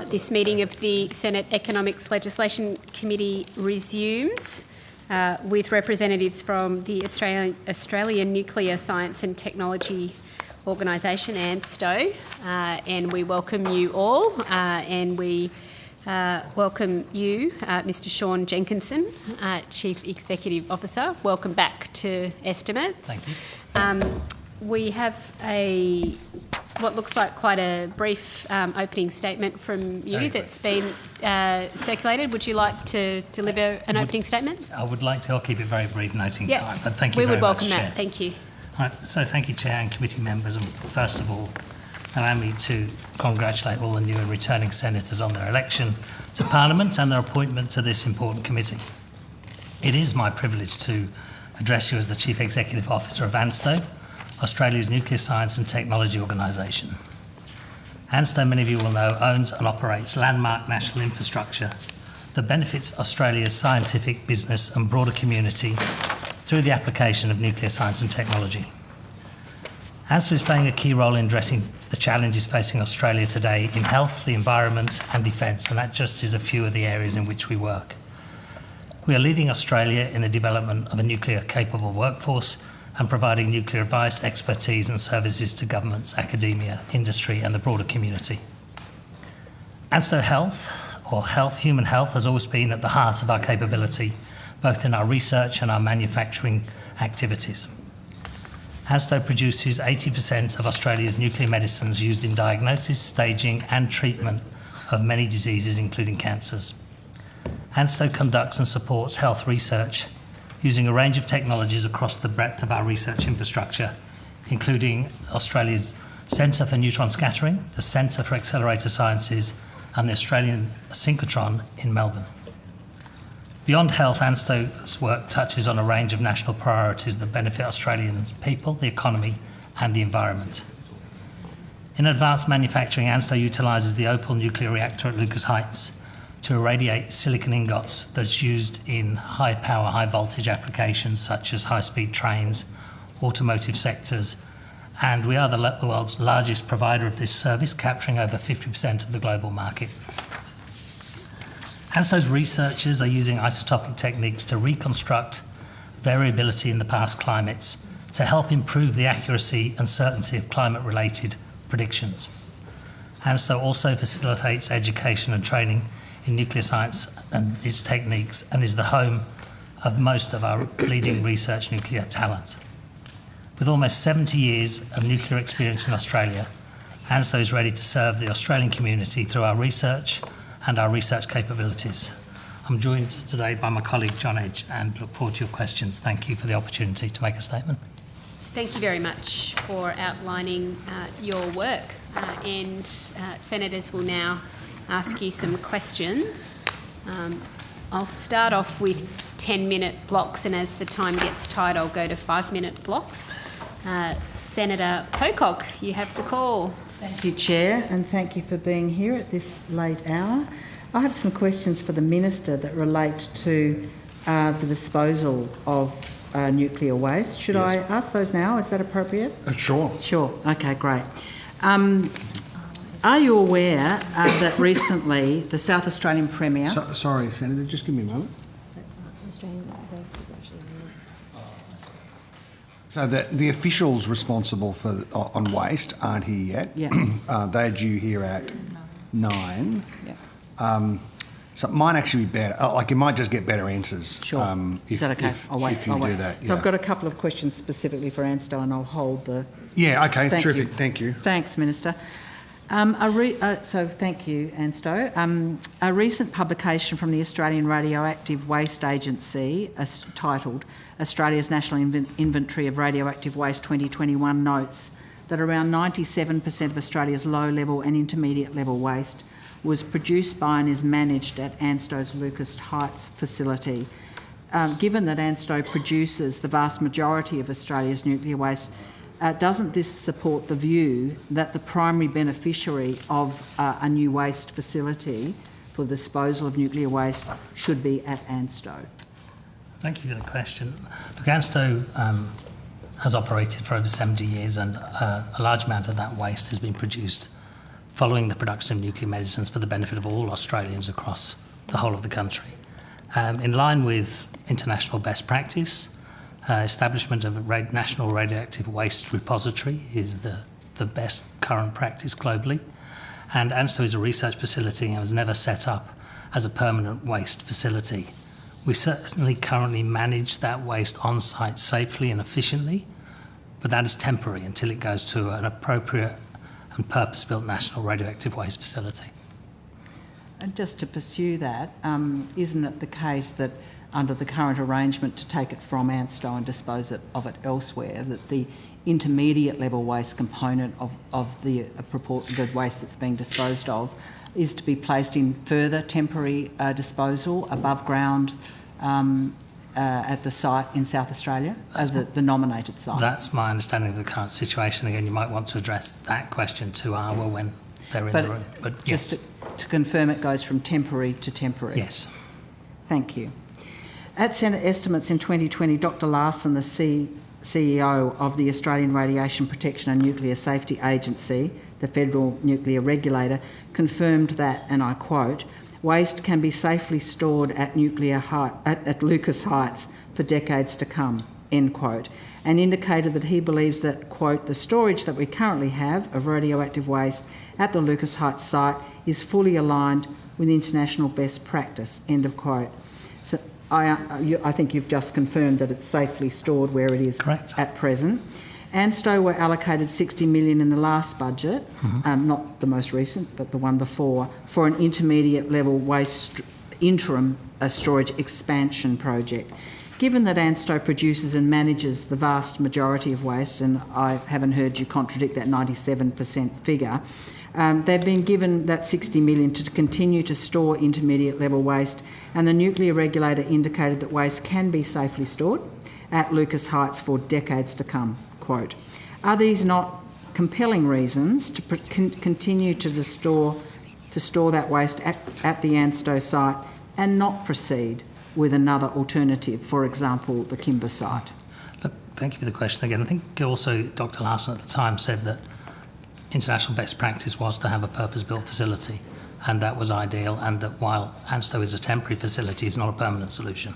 This meeting of the Senate Economics Legislation Committee resumes with representatives from the Australian Nuclear Science and Technology Organisation, ANSTO, and we welcome you all, and we welcome you, Mr Sean Jenkinson, Chief Executive Officer. Welcome back to Estimates. Thank you. We have what looks like quite a brief opening statement from you that's been circulated. Would you like to deliver an opening statement? I would like to. I'll keep it very brief, noting time, but thank you we very would much, welcome Chair. that. Thank you. Right, so thank you, Chair and committee members, and first of all, allow me to congratulate all the new and returning senators on their election to Parliament and their appointment to this important committee. It is my privilege to address you as the Chief Executive Officer of ANSTO, Australia's Nuclear Science and Technology Organisation. ANSTO, many of you will know, owns and operates landmark national infrastructure that benefits Australia's scientific, business and broader community through the application of nuclear science and technology. ANSTO is playing a key role in addressing the challenges facing Australia today in health, the environment and defence, and that just is a few of the areas in which we work. We are leading Australia in the development of a nuclear-capable workforce and providing nuclear advice, expertise and services to governments, academia, industry and the broader community. ANSTO Health, or human health, has always been at the heart of our capability, both in our research and our manufacturing activities. ANSTO produces 80% of Australia's nuclear medicines used in diagnosis, staging and treatment of many diseases, including cancers. ANSTO conducts and supports health research using a range of technologies across the breadth of our research infrastructure, including Australia's Centre for Neutron Scattering, the Centre for Accelerator Sciences and the Australian Synchrotron in Melbourne. Beyond health, ANSTO's work touches on a range of national priorities that benefit Australians' people, the economy and the environment. In advanced manufacturing, ANSTO utilises the Opal nuclear reactor at Lucas Heights to irradiate silicon ingots that's used in high-power, high-voltage applications such as high-speed trains, automotive sectors, and we are the world's largest provider of this service, capturing over 50% of the global market. ANSTO's researchers are using isotopic techniques to reconstruct variability in the past climates to help improve the accuracy and certainty of climate-related predictions. ANSTO also facilitates education and training in nuclear science and its techniques and is the home of most of our leading research nuclear talent. With almost 70 years of nuclear experience in Australia, ANSTO is ready to serve the Australian community through our research and our research capabilities. I'm joined today by my colleague John Edge and look forward to your questions. Thank you for the opportunity to make a statement. Thank you very much for outlining your work. Senators will now ask you some questions. I'll start off with 10-minute blocks, and as the time gets tight, I'll go to 5-minute blocks. Senator Pocock, you have the call. Thank you, Chair, and thank you for being here at this late hour. I have some questions for the Minister that relate to the disposal of nuclear waste. Should Yes. I ask those now? Is that appropriate? Sure. Sure. Okay, great. Are you aware that recently the South Australian Premier... Sorry, Senator, just give me a moment. So the officials responsible for on waste aren't here yet. Yeah. They're due here at 9. Yeah. So it might actually be better. Like you might just get better answers. Sure. Is that okay? I'll wait. If you I'll do wait. that. So I've got a couple of questions specifically for ANSTO, and I'll hold the... Yeah. Okay. Thank Terrific. you. Thank you. Thanks, Minister. So thank you, ANSTO. A recent publication from the Australian Radioactive Waste Agency, titled Australia's National Inventory of Radioactive Waste 2021, notes that around 97% of Australia's low-level and intermediate-level waste was produced by and is managed at ANSTO's Lucas Heights facility. Given that ANSTO produces the vast majority of Australia's nuclear waste, doesn't this support the view that the primary beneficiary of a new waste facility for the disposal of nuclear waste should be at ANSTO? Thank you for the question. Look, ANSTO has operated for over 70 years, and a large amount of that waste has been produced following the production of nuclear medicines for the benefit of all Australians across the whole of the country. In line with international best practice, establishment of a national radioactive waste repository is the best current practice globally, and ANSTO is a research facility and was never set up as a permanent waste facility. We certainly currently manage that waste on site safely and efficiently, but that is temporary until it goes to an appropriate and purpose-built national radioactive waste facility. And just to pursue that, isn't it the case that under the current arrangement to take it from ANSTO and dispose of it elsewhere, that the intermediate level waste component of the waste that's being disposed of is to be placed in further temporary disposal above ground at the site in South Australia, as the nominated site? That's my understanding of the current situation. Again, you might want to address that question to ARWA when they're in the room. But just yes. to confirm, it goes from temporary to temporary? Yes. Thank you. At Senate estimates in 2020, Dr Larson, the CEO of the Australian Radiation Protection and Nuclear Safety Agency, the federal nuclear regulator, confirmed that, and I quote, "Waste can be safely stored at Lucas Heights for decades to come," end quote, and indicated that he believes that, quote, "the storage that we currently have of radioactive waste at the Lucas Heights site is fully aligned with international best practice," end of quote. So I think you've just confirmed that it's safely stored where it is at present. ANSTO were allocated $60 million in the last budget, not the most recent, but the one before, for an intermediate level waste interim storage expansion project. Given that ANSTO produces and manages the vast majority of waste, and I haven't heard you contradict that 97% figure, they've been given that $60 million to continue to store intermediate level waste, and the nuclear regulator indicated that waste can be safely stored at Lucas Heights for decades to come, quote. Are these not compelling reasons to continue to store that waste at the ANSTO site and not proceed with another alternative, for example, the Kimber site? Look, thank you for the question again. I think also Dr Larson at the time said that international best practice was to have a purpose-built facility, and that was ideal, and that while ANSTO is a temporary facility, it's not a permanent solution.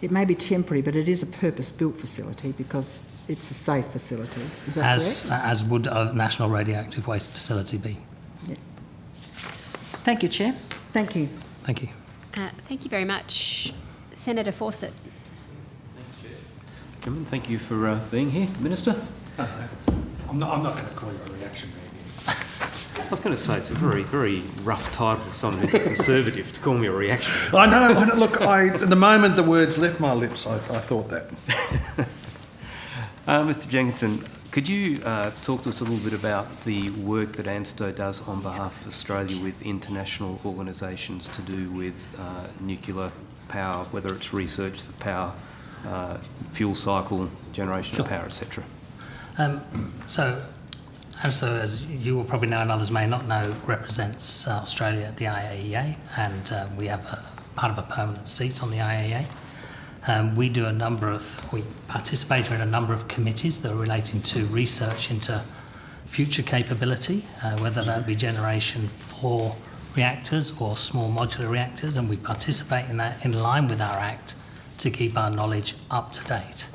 It may be temporary, but it is a purpose-built facility because it's a safe facility. Is that correct? As would a national radioactive waste facility be. Yeah. Thank you, Chair. Thank you. Thank you. Thank you very much. Senator Fawcett. Chairman, thank you for being here. Minister? I'm not going to call you a reaction meeting. I was going to say, it's a very, very rough title for someone who's a Conservative to call me a reaction. I know. Look, the moment the words left my lips, I thought that. Mr Jenkinson, could you talk to us a little bit about the work that ANSTO does on behalf of Australia with international organisations to do with nuclear power, whether it's research, the power, fuel cycle, generation of power, etc.? So, ANSTO, as you will probably know and others may not know, represents Australia at the IAEA, and we have a part of a permanent seat on the IAEA. We participate in a number of committees that are relating to research into future capability, whether that be generation 4 reactors or small modular reactors, and we participate in that in line with our Act to keep our knowledge up to date.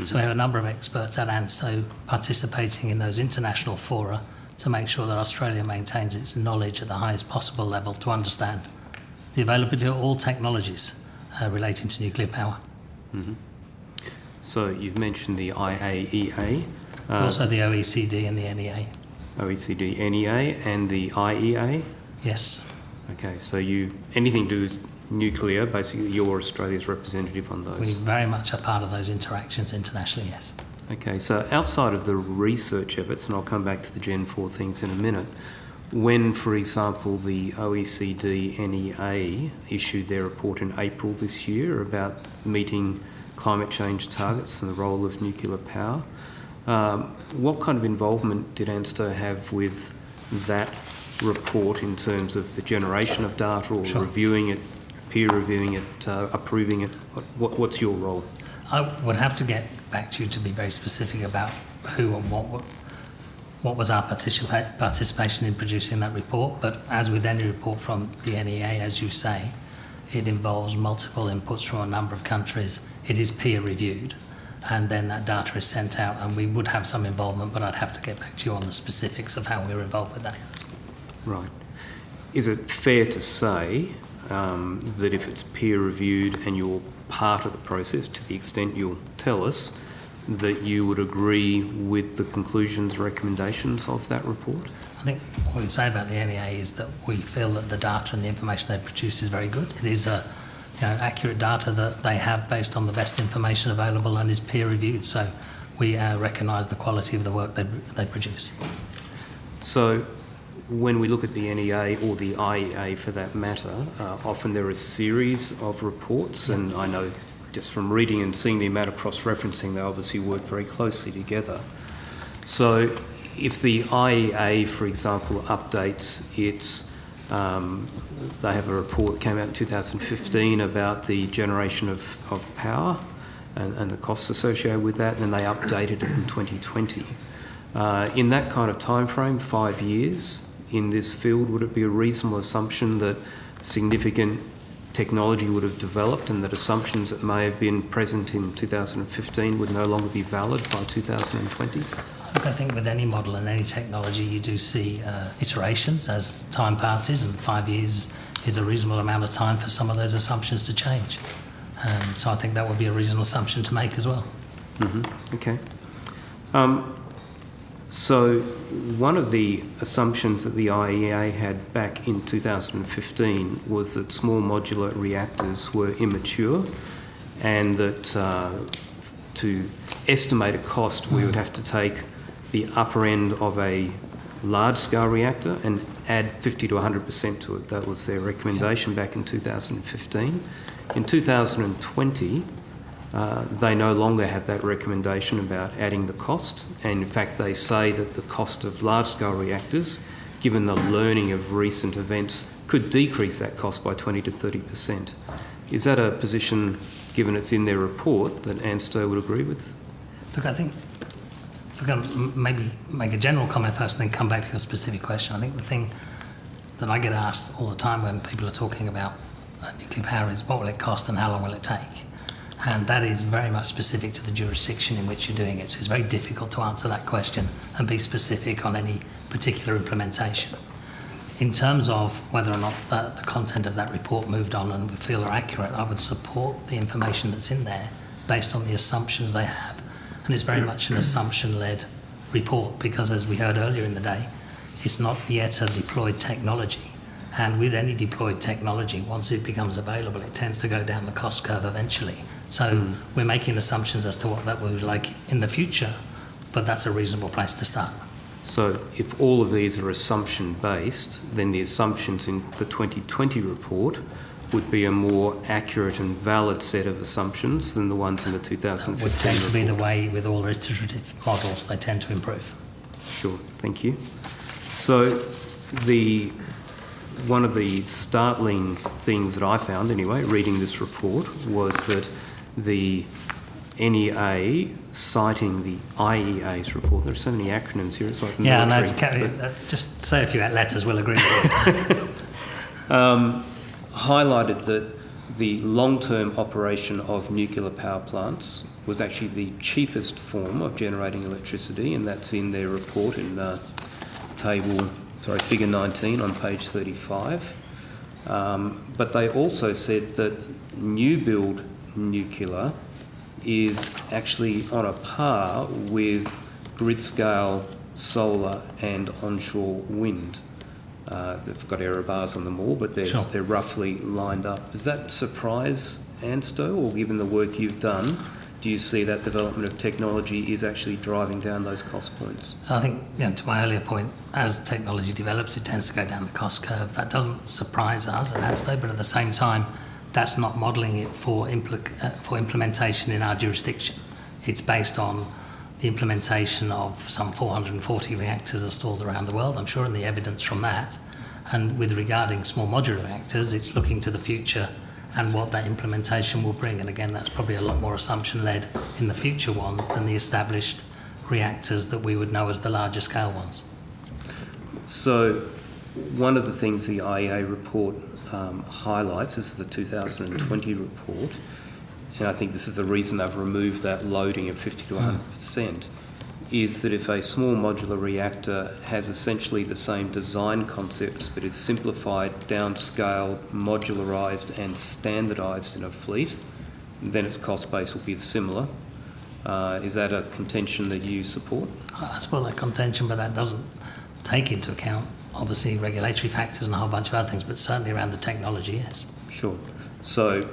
So we have a number of experts at ANSTO participating in those international fora to make sure that Australia maintains its knowledge at the highest possible level to understand the availability of all technologies relating to nuclear power. So you've mentioned the IAEA. Also the OECD and the NEA. OECD, NEA and the IEA? Yes. Okay, so anything to do with nuclear, basically you're Australia's representative on those? We very much are part of those interactions internationally, yes. Okay, so outside of the research efforts, and I'll come back to the Gen 4 things in a minute, when, for example, the OECD NEA issued their report in April this year about meeting climate change targets and the role of nuclear power, what kind of involvement did ANSTO have with that report in terms of the generation of data or reviewing it, peer reviewing it, approving it? What's your role? I would have to get back to you to be very specific about who and what was our participation in producing that report. But as with any report from the NEA, as you say, it involves multiple inputs from a number of countries. It is peer reviewed, and then that data is sent out, and we would have some involvement, but I'd have to get back to you on the specifics of how we were involved with that. Right. Is it fair to say that if it's peer reviewed and you're part of the process, to the extent you'll tell us, that you would agree with the conclusions, recommendations of that report? I think what we'd say about the NEA is that we feel that the data and the information they produce is very good. It is accurate data that they have based on the best information available and is peer reviewed. So we recognise the quality of the work they produce. So when we look at the NEA or the IEA for that matter, often there are a series of reports, and I know just from reading and seeing the amount of cross-referencing, they obviously work very closely together. So if the IEA, for example, updates its, they have a report that came out in 2015 about the generation of power and the costs associated with that, and they updated it in 2020. In that kind of time frame, 5 years in this field, would it be a reasonable assumption that significant technology would have developed and that assumptions that may have been present in 2015 would no longer be valid by 2020? I think with any model and any technology, you do see iterations as time passes, and 5 years is a reasonable amount of time for some of those assumptions to change. So I think that would be a reasonable assumption to make as well. Okay. So one of the assumptions that the IEA had back in 2015 was that small modular reactors were immature, and that to estimate a cost we would have to take the upper end of a large-scale reactor and add 50 to 100% to it. That was their recommendation back in 2015. In 2020, they no longer have that recommendation about adding the cost, and in fact they say that the cost of large-scale reactors, given the learning of recent events, could decrease that cost by 20 to 30%. Is that a position, given it's in their report, that ANSTO would agree with? Look, I think, if we're going to maybe make a general comment first and then come back to your specific question, I think the thing that I get asked all the time when people are talking about nuclear power is what will it cost and how long will it take? And that is very much specific to the jurisdiction in which you're doing it. So it's very difficult to answer that question and be specific on any particular implementation. In terms of whether or not the content of that report moved on and we feel are accurate, I would support the information that's in there based on the assumptions they have. And it's very much an assumption-led report because, as we heard earlier in the day, it's not yet a deployed technology. And with any deployed technology, once it becomes available, it tends to go down the cost curve eventually. So we're making assumptions as to what that will be like in the future, but that's a reasonable place to start. So if all of these are assumption-based, then the assumptions in the 2020 report would be a more accurate and valid set of assumptions than the ones in the 2015 report. Would tend to be the way with all iterative models, they tend to improve. Sure, thank you. So the one of the startling things that I found, anyway, reading this report, was that the NEA, citing the IEA's report, there are so many acronyms here, it's like the yeah, military, no, just say a few letters, we'll agree. highlighted that the long-term operation of nuclear power plants was actually the cheapest form of generating electricity, and that's in their report in figure 19 on page 35. But they also said that new build nuclear is actually on a par with grid-scale solar and onshore wind. They've got error bars on them all, but they're roughly lined up. Does that surprise ANSTO, or given the work you've done, do you see that development of technology is actually driving down those cost points? So I think, to my earlier point, as technology develops, it tends to go down the cost curve. That doesn't surprise us at ANSTO, but at the same time, that's not modelling it for implementation in our jurisdiction. It's based on the implementation of some 440 reactors installed around the world, I'm sure, and the evidence from that. And with regarding small modular reactors, it's looking to the future and what that implementation will bring. And again, that's probably a lot more assumption-led in the future ones than the established reactors that we would know as the larger scale ones. So one of the things the IEA report highlights, this is the 2020 report, and I think this is the reason they've removed that loading of 50 to 100%, is that if a small modular reactor has essentially the same design concepts but is simplified, downscaled, modularised and standardised in a fleet, then its cost base will be similar. Is that a contention that you support? I support that contention, but that doesn't take into account, obviously, regulatory factors and a whole bunch of other things, but certainly around the technology, yes. Sure. So,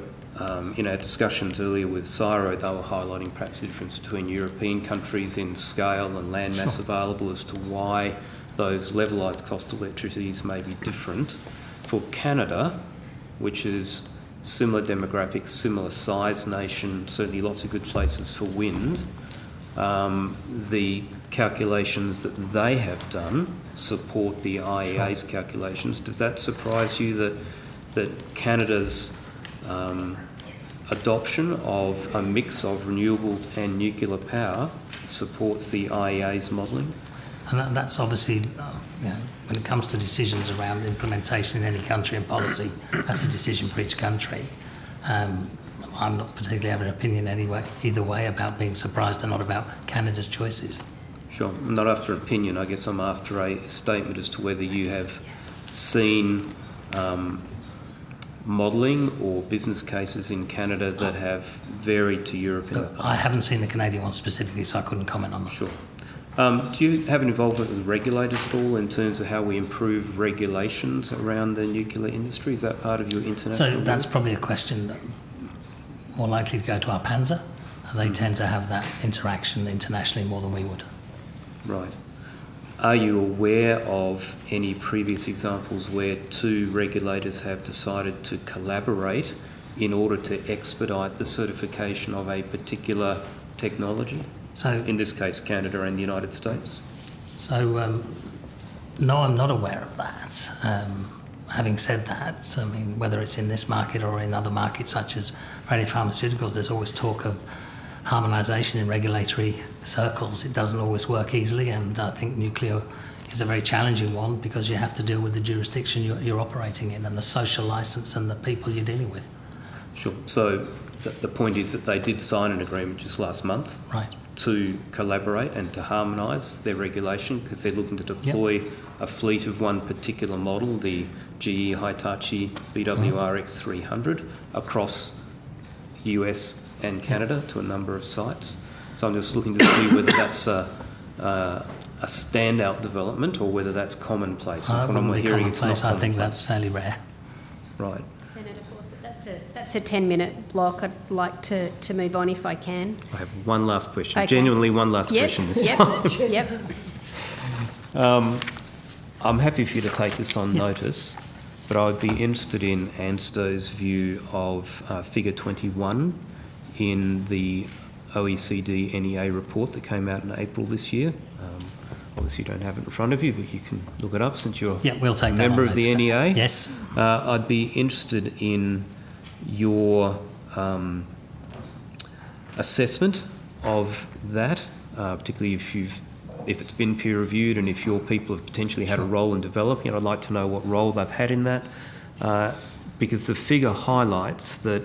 in our discussions earlier with CSIRO, they were highlighting perhaps the difference between European countries in scale and land mass available as to why those levelised cost electricities may be different. For Canada, which is similar demographics, similar size nation, certainly lots of good places for wind, the calculations that they have done support the IEA's calculations. Does that surprise you that Canada's adoption of a mix of renewables and nuclear power supports the IEA's modelling? And that's obviously, when it comes to decisions around implementation in any country and policy, that's a decision for each country. I'm not particularly having an opinion anyway, either way, about being surprised or not about Canada's choices. Sure. I'm not after an opinion, I guess I'm after a statement as to whether you have seen modelling or business cases in Canada that have varied to Europe in the past. I haven't seen the Canadian one specifically, so I couldn't comment on that. Sure. Do you have an involvement with regulators at all in terms of how we improve regulations around the nuclear industry? Is that part of your international So that's work? probably a question that more likely to go to our PANZA. They tend to have that interaction internationally more than we would. Right. Are you aware of any previous examples where two regulators have decided to collaborate in order to expedite the certification of a particular technology? So, in this case, Canada and the United States? So, no, I'm not aware of that. Having said that, I mean, whether it's in this market or in other markets such as radiopharmaceuticals, there's always talk of harmonisation in regulatory circles. It doesn't always work easily, and I think nuclear is a very challenging one because you have to deal with the jurisdiction you're operating in and the social licence and the people you're dealing with. Sure. So the point is that they did sign an agreement just last month to collaborate and to harmonise their regulation because they're looking to deploy a fleet of one particular model, the GE Hitachi BWRX 300, across US and Canada to a number of sites. So I'm just looking to see whether that's a standout development or whether that's commonplace. I think that's fairly rare. Right. Senator Fawcett, that's a 10-minute block. I'd like to move on if I can. I have one last question. Okay. Genuinely one last question this time. Yep. I'm happy for you to take this on notice, but I would be interested in ANSTO's view of figure 21 in the OECD NEA report that came out in April this year. obviously you don't have it in front of you, but you can look it up since you're Yeah, we'll take a that member on of the later. NEA. Yes. I'd be interested in your assessment of that, particularly if it's been peer reviewed and if your people have potentially had a role in developing it. I'd like to know what role they've had in that, because the figure highlights that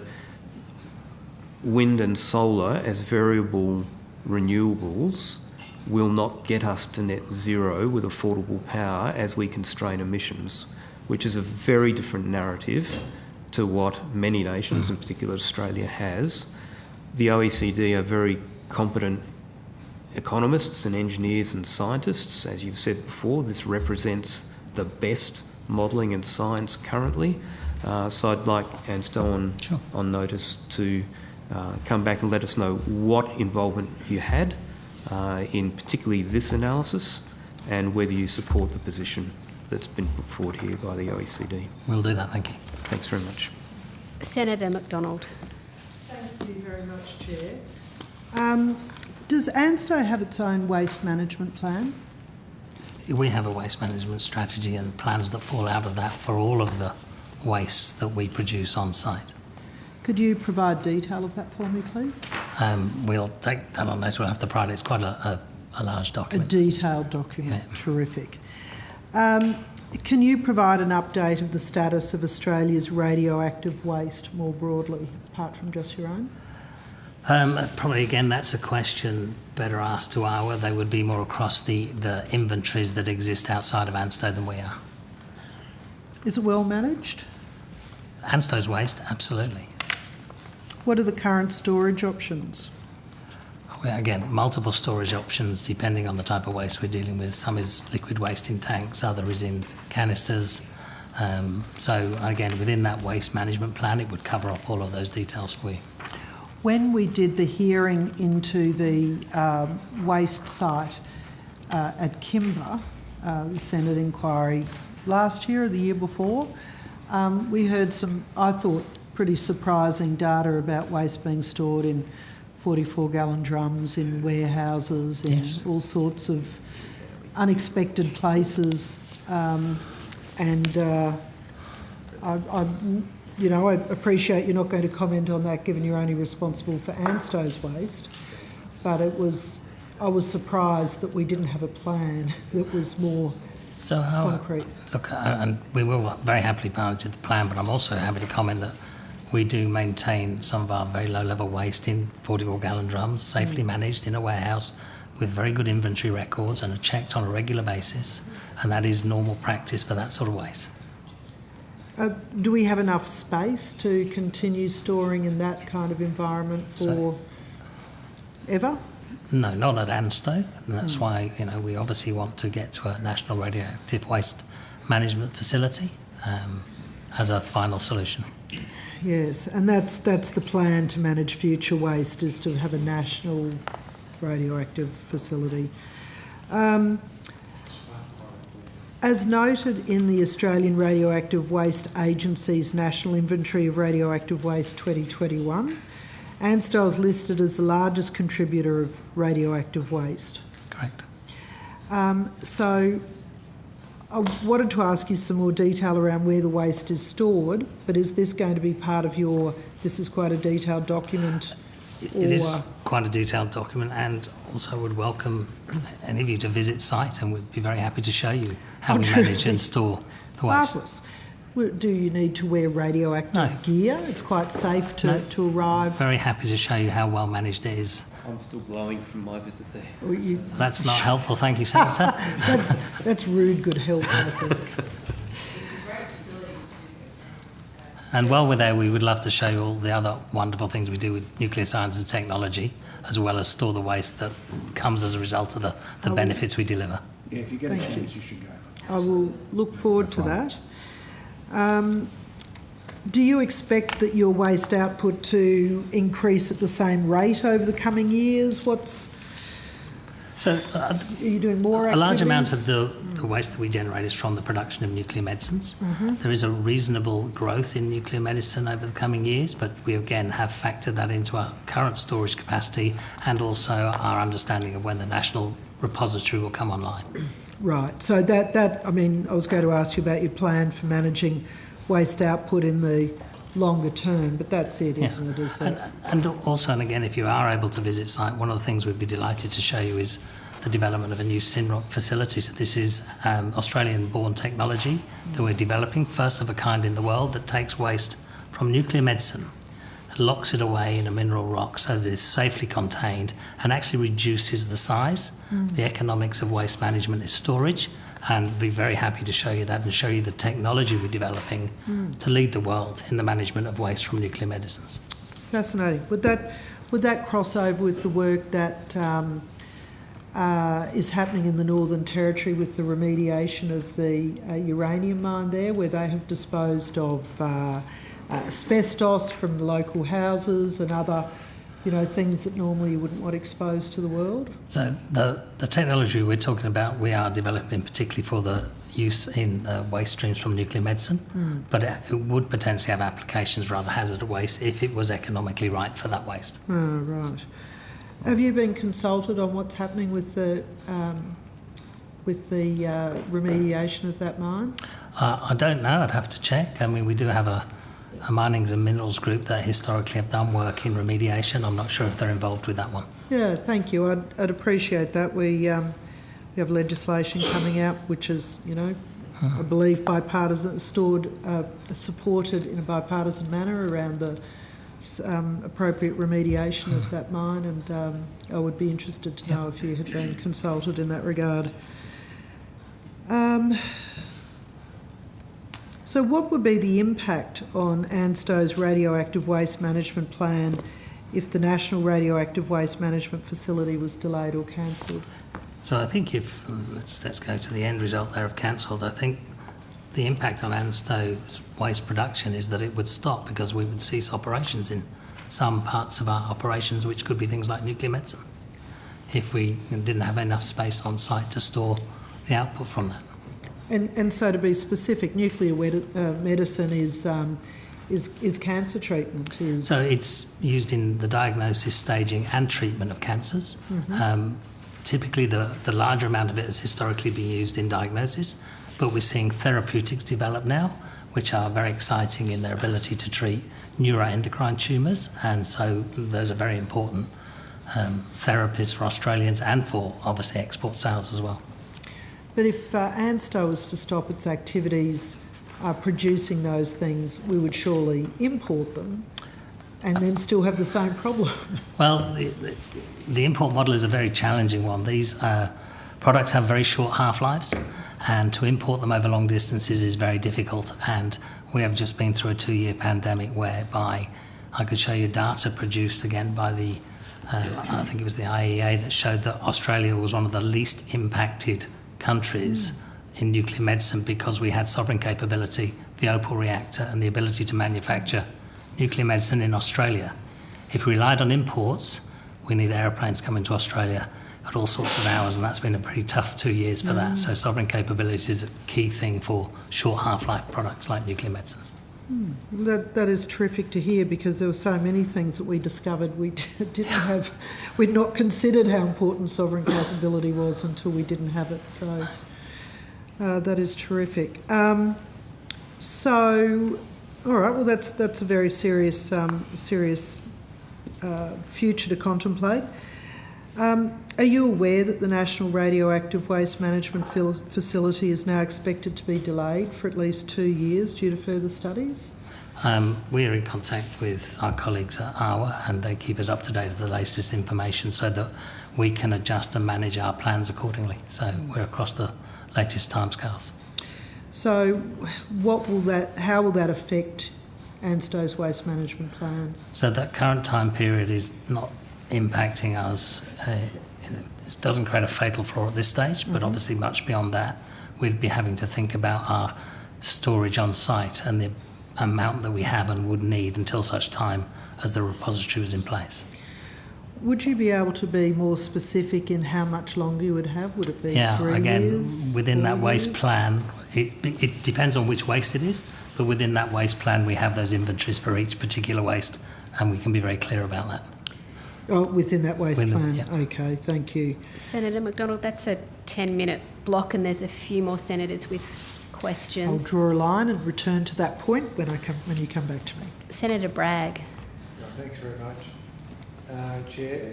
wind and solar as variable renewables will not get us to net zero with affordable power as we constrain emissions, which is a very different narrative to what many nations, in particular Australia, has. The OECD are very competent economists and engineers and scientists. As you've said before, this represents the best modelling and science currently. So I'd like ANSTO on notice to come back and let us know what involvement you had in particularly this analysis and whether you support the position that's been put forward here by the OECD. We'll do that, thank you. Thanks very much. Senator McDonald. Thank you very much, Chair. Does ANSTO have its own waste management plan? We have a waste management strategy and plans that fall out of that for all of the waste that we produce on site. Could you provide detail of that for me, please? We'll take that on notice. We'll have to provide it. It's quite a large A document. detailed document. Yeah. Terrific. Can you provide an update of the status of Australia's radioactive waste more broadly, apart from just your own? Probably, again, that's a question better asked to ARWA. They would be more across the inventories that exist outside of ANSTO than we are. Is it well managed? ANSTO's waste, absolutely. What are the current storage options? Well, again, multiple storage options depending on the type of waste we're dealing with. Some is liquid waste in tanks, other is in canisters. So again, within that waste management plan, it would cover off all of those details for you. When we did the hearing into the waste site at Kimber, the Senate inquiry last year or the year before, we heard some, I thought, pretty surprising data about waste being stored in 44-gallon drums, in warehouses, in all sorts of unexpected places. I appreciate you're not going to comment on that given you're only responsible for ANSTO's waste, but I was surprised that we didn't have a plan that was more concrete. Look, and we will very happily part of the plan, but I'm also happy to comment that we do maintain some of our very low-level waste in 44-gallon drums, safely managed in a warehouse with very good inventory records and are checked on a regular basis, and that is normal practice for that sort of waste. Do we have enough space to continue storing in that kind of environment for ever? No, not at ANSTO, and that's why we obviously want to get to a national radioactive waste management facility as a final solution. Yes, and that's the plan to manage future waste, is to have a national radioactive facility. As noted in the Australian Radioactive Waste Agency's National Inventory of Radioactive Waste 2021, ANSTO is listed as the largest contributor of radioactive waste. Correct. So I wanted to ask you some more detail around where the waste is stored, but is this going to be part of this is quite a detailed document? It is quite a detailed document, and also would welcome any of you to visit site, and we'd be very happy to show you how we manage and store the waste. Marvellous. Do you need to wear radioactive gear? It's quite safe to arrive. Very happy to show you how well managed it is. I'm still glowing from my visit there. That's not helpful, thank you, Senator. That's rude good health, I think. And while we're there, we would love to show you all the other wonderful things we do with nuclear science and technology, as well as store the waste that comes as a result of the benefits we deliver. Yeah, if you get a chance, you should go. I will look forward to that. Do you expect that your waste output to increase at the same rate over the coming years? So Are you doing more a activities? large amount of the waste that we generate is from the production of nuclear medicines. There is a reasonable growth in nuclear medicine over the coming years, but we again have factored that into our current storage capacity and also our understanding of when the national repository will come online. Right. So I mean, I was going to ask you about your plan for managing waste output in the longer term, but that's it, isn't it? Is that... And also, and again, if you are able to visit site, one of the things we'd be delighted to show you is the development of a new Synrock facility. So this is Australian-born technology that we're developing, first of a kind in the world, that takes waste from nuclear medicine and locks it away in a mineral rock so that it's safely contained and actually reduces the size. The economics of waste management is storage, and be very happy to show you that and show you the technology we're developing to lead the world in the management of waste from nuclear medicines. Fascinating. Would that cross over with the work that is happening in the Northern Territory with the remediation of the uranium mine there, where they have disposed of asbestos from the local houses and other things that normally you wouldn't want exposed to the world? So the technology we're talking about, we are developing particularly for the use in waste streams from nuclear medicine, but it would potentially have applications for other hazardous waste if it was economically right for that waste. Oh, right. Have you been consulted on what's happening with the remediation of that mine? I don't know. I'd have to check. I mean, we do have a minings and minerals group that historically have done work in remediation. I'm not sure if they're involved with that one. Yeah, thank you. I'd appreciate that. We have legislation coming out which is, I believe bipartisan, supported in a bipartisan manner around the appropriate remediation of that mine, and I would be interested to know if you had been consulted in that regard. So what would be the impact on ANSTO's radioactive waste management plan if the National Radioactive Waste Management Facility was delayed or cancelled? So I think if, let's go to the end result there of cancelled, I think the impact on ANSTO's waste production is that it would stop because we would cease operations in some parts of our operations, which could be things like nuclear medicine, if we didn't have enough space on site to store the output from that. And so to be specific, nuclear medicine is cancer treatment? So it's used in the diagnosis, staging and treatment of cancers. Typically the larger amount of it has historically been used in diagnosis, but we're seeing therapeutics develop now, which are very exciting in their ability to treat neuroendocrine tumours, and so those are very important therapies for Australians and for obviously export sales as well. But if ANSTO was to stop its activities producing those things, we would surely import them and then still have the same problem. Well, the import model is a very challenging one. These products have very short half-lives, and to import them over long distances is very difficult. And we have just been through a 2-year pandemic whereby I could show you data produced again by the, I think it was the IEA, that showed that Australia was one of the least impacted countries in nuclear medicine because we had sovereign capability, the Opal reactor, and the ability to manufacture nuclear medicine in Australia. If we relied on imports, we need aeroplanes coming to Australia at all sorts of hours, and that's been a pretty tough 2 years for that. So sovereign capability is a key thing for short half-life products like nuclear medicines. That is terrific to hear, because there were so many things that we discovered we didn't have. We'd not considered how important sovereign capability was until we didn't have it. So that is terrific. So, all right. Well, that's a very serious future to contemplate. Are you aware that the National Radioactive Waste Management Facility is now expected to be delayed for at least 2 years due to further studies? We are in contact with our colleagues at ARWA, and they keep us up to date with the latest information so that we can adjust and manage our plans accordingly. So we're across the latest timescales. So how will that affect ANSTO's waste management plan? So that current time period is not impacting us. It doesn't create a fatal flaw at this stage, but obviously much beyond that, we'd be having to think about our storage on site and the amount that we have and would need until such time as the repository was in place. Would you be able to be more specific in how much longer you would have? Would it be 3 again, years? within that 4 waste years? plan, it depends on which waste it is, but within that waste plan we have those inventories for each particular waste, and we can be very clear about that. Oh, within that waste plan? Yeah. Okay, thank you. Senator McDonald, that's a 10-minute block and there's a few more senators with I'll questions. draw a line and return to that point when you come back to me. Senator Bragg. Thanks very much, Chair.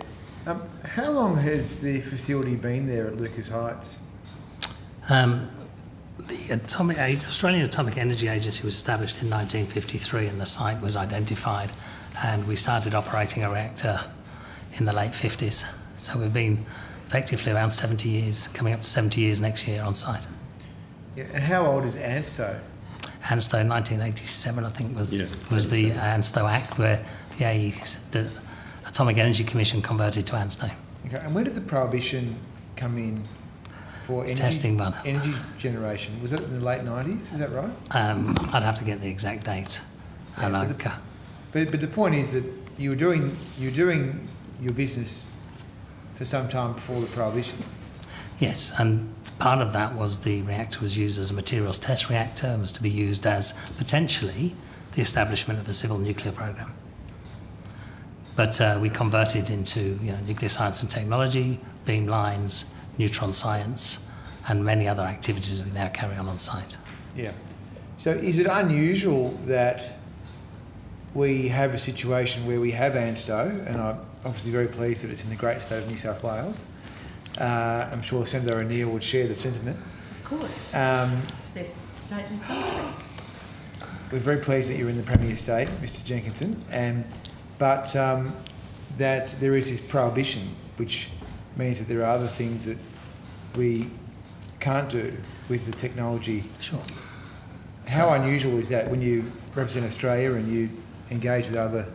How long has the facility been there at Lucas Heights? The Australian Atomic Energy Agency was established in 1953 and the site was identified, and we started operating a reactor in the late 50s. So we've been effectively around 70 years, coming up to 70 years next year on site. Yeah, and how old is ANSTO? ANSTO 1987, I think, was the ANSTO Act, where the Atomic Energy Commission converted to ANSTO. Okay, and when did the prohibition come in for Testing one. energy generation? Was it in the late 90s? Is that right? I'd have to get the exact date. But the point is that you were doing your business for some time before the prohibition. Yes, and part of that was the reactor was used as a materials test reactor and was to be used as potentially the establishment of a civil nuclear program. But we converted into nuclear science and technology, beamlines, neutron science, and many other activities we now carry on site. Yeah. So is it unusual that we have a situation where we have ANSTO, and I'm obviously very pleased that it's in the great state of New South Wales. I'm sure Senator O'Neill would share the sentiment. Of course. Best state in the country. We're very pleased that you're in the Premier State, Mr Jenkinson, but that there is this prohibition, which means that there are other things that we can't do with the technology. Sure. How unusual is that when you represent Australia and you engage with other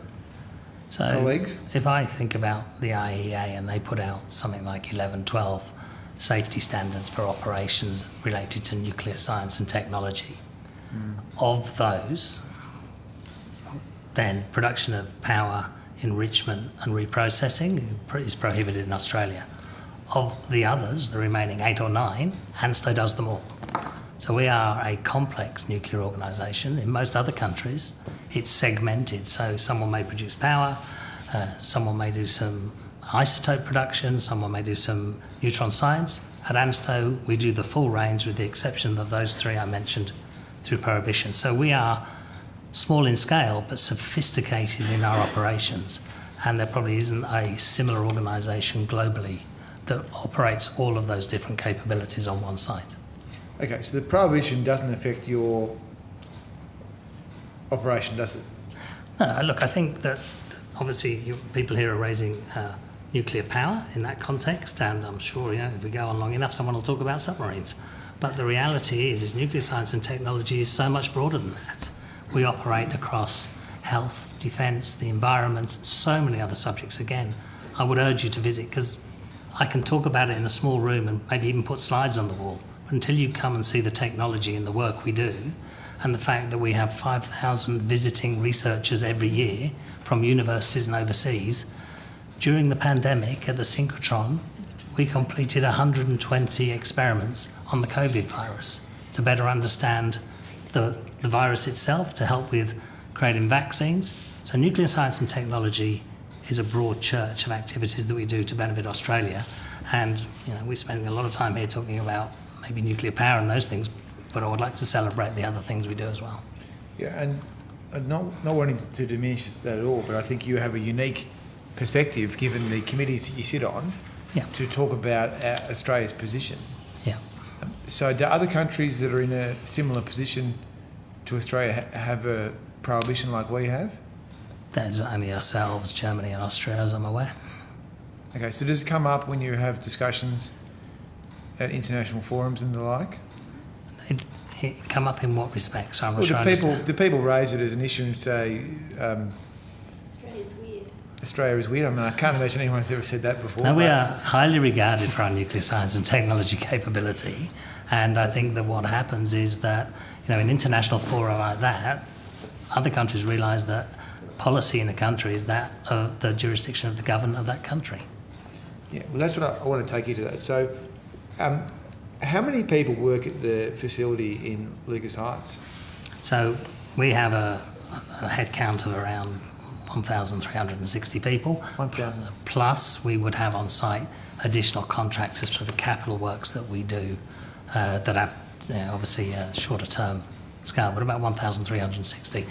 colleagues? If I think about the IEA and they put out something like 11, 12 safety standards for operations related to nuclear science and technology, of those, then production of power, enrichment and reprocessing is prohibited in Australia. Of the others, the remaining 8 or 9, ANSTO does them all. So we are a complex nuclear organisation. In most other countries, it's segmented. So someone may produce power, someone may do some isotope production, someone may do some neutron science. At ANSTO, we do the full range with the exception of those 3 I mentioned through prohibition. So we are small in scale, but sophisticated in our operations. And there probably isn't a similar organisation globally that operates all of those different capabilities on one site. Okay, so the prohibition doesn't affect your operation, does it? No, look, I think that obviously people here are raising nuclear power in that context, and I'm sure if we go on long enough, someone will talk about submarines. But the reality is nuclear science and technology is so much broader than that. We operate across health, defence, the environment, and so many other subjects. Again, I would urge you to visit because I can talk about it in a small room and maybe even put slides on the wall. But until you come and see the technology and the work we do, and the fact that we have 5,000 visiting researchers every year from universities and overseas, during the pandemic at the synchrotron, we completed 120 experiments on the COVID virus to better understand the virus itself, to help with creating vaccines. So nuclear science and technology is a broad church of activities that we do to benefit Australia. And we're spending a lot of time here talking about maybe nuclear power and those things, but I would like to celebrate the other things we do as well. Yeah, and not wanting to diminish that at all, but I think you have a unique perspective, given the committees that you sit on, to talk about Australia's position. Yeah. So do other countries that are in a similar position to Australia have a prohibition like we have? There's only ourselves, Germany and Austria, as I'm aware. Okay, so does it come up when you have discussions at international forums and the like? It come up in what respect? So I'm not Well, sure I understand. do people raise it as an issue and say Australia's weird? Australia is weird? I mean, I can't imagine anyone's ever said that before. No, we are highly regarded for our nuclear science and technology capability, and I think that what happens is that in international fora like that, other countries realise that policy in the country is that of the jurisdiction of the government of that country. Yeah, well, that's what I want to take you to that. So, how many people work at the facility in Lucas Heights? So we have a head count of around 1,360 people. 1,000. Plus, we would have on site additional contractors for the capital works that we do that have obviously a shorter term scale, but about 1,360.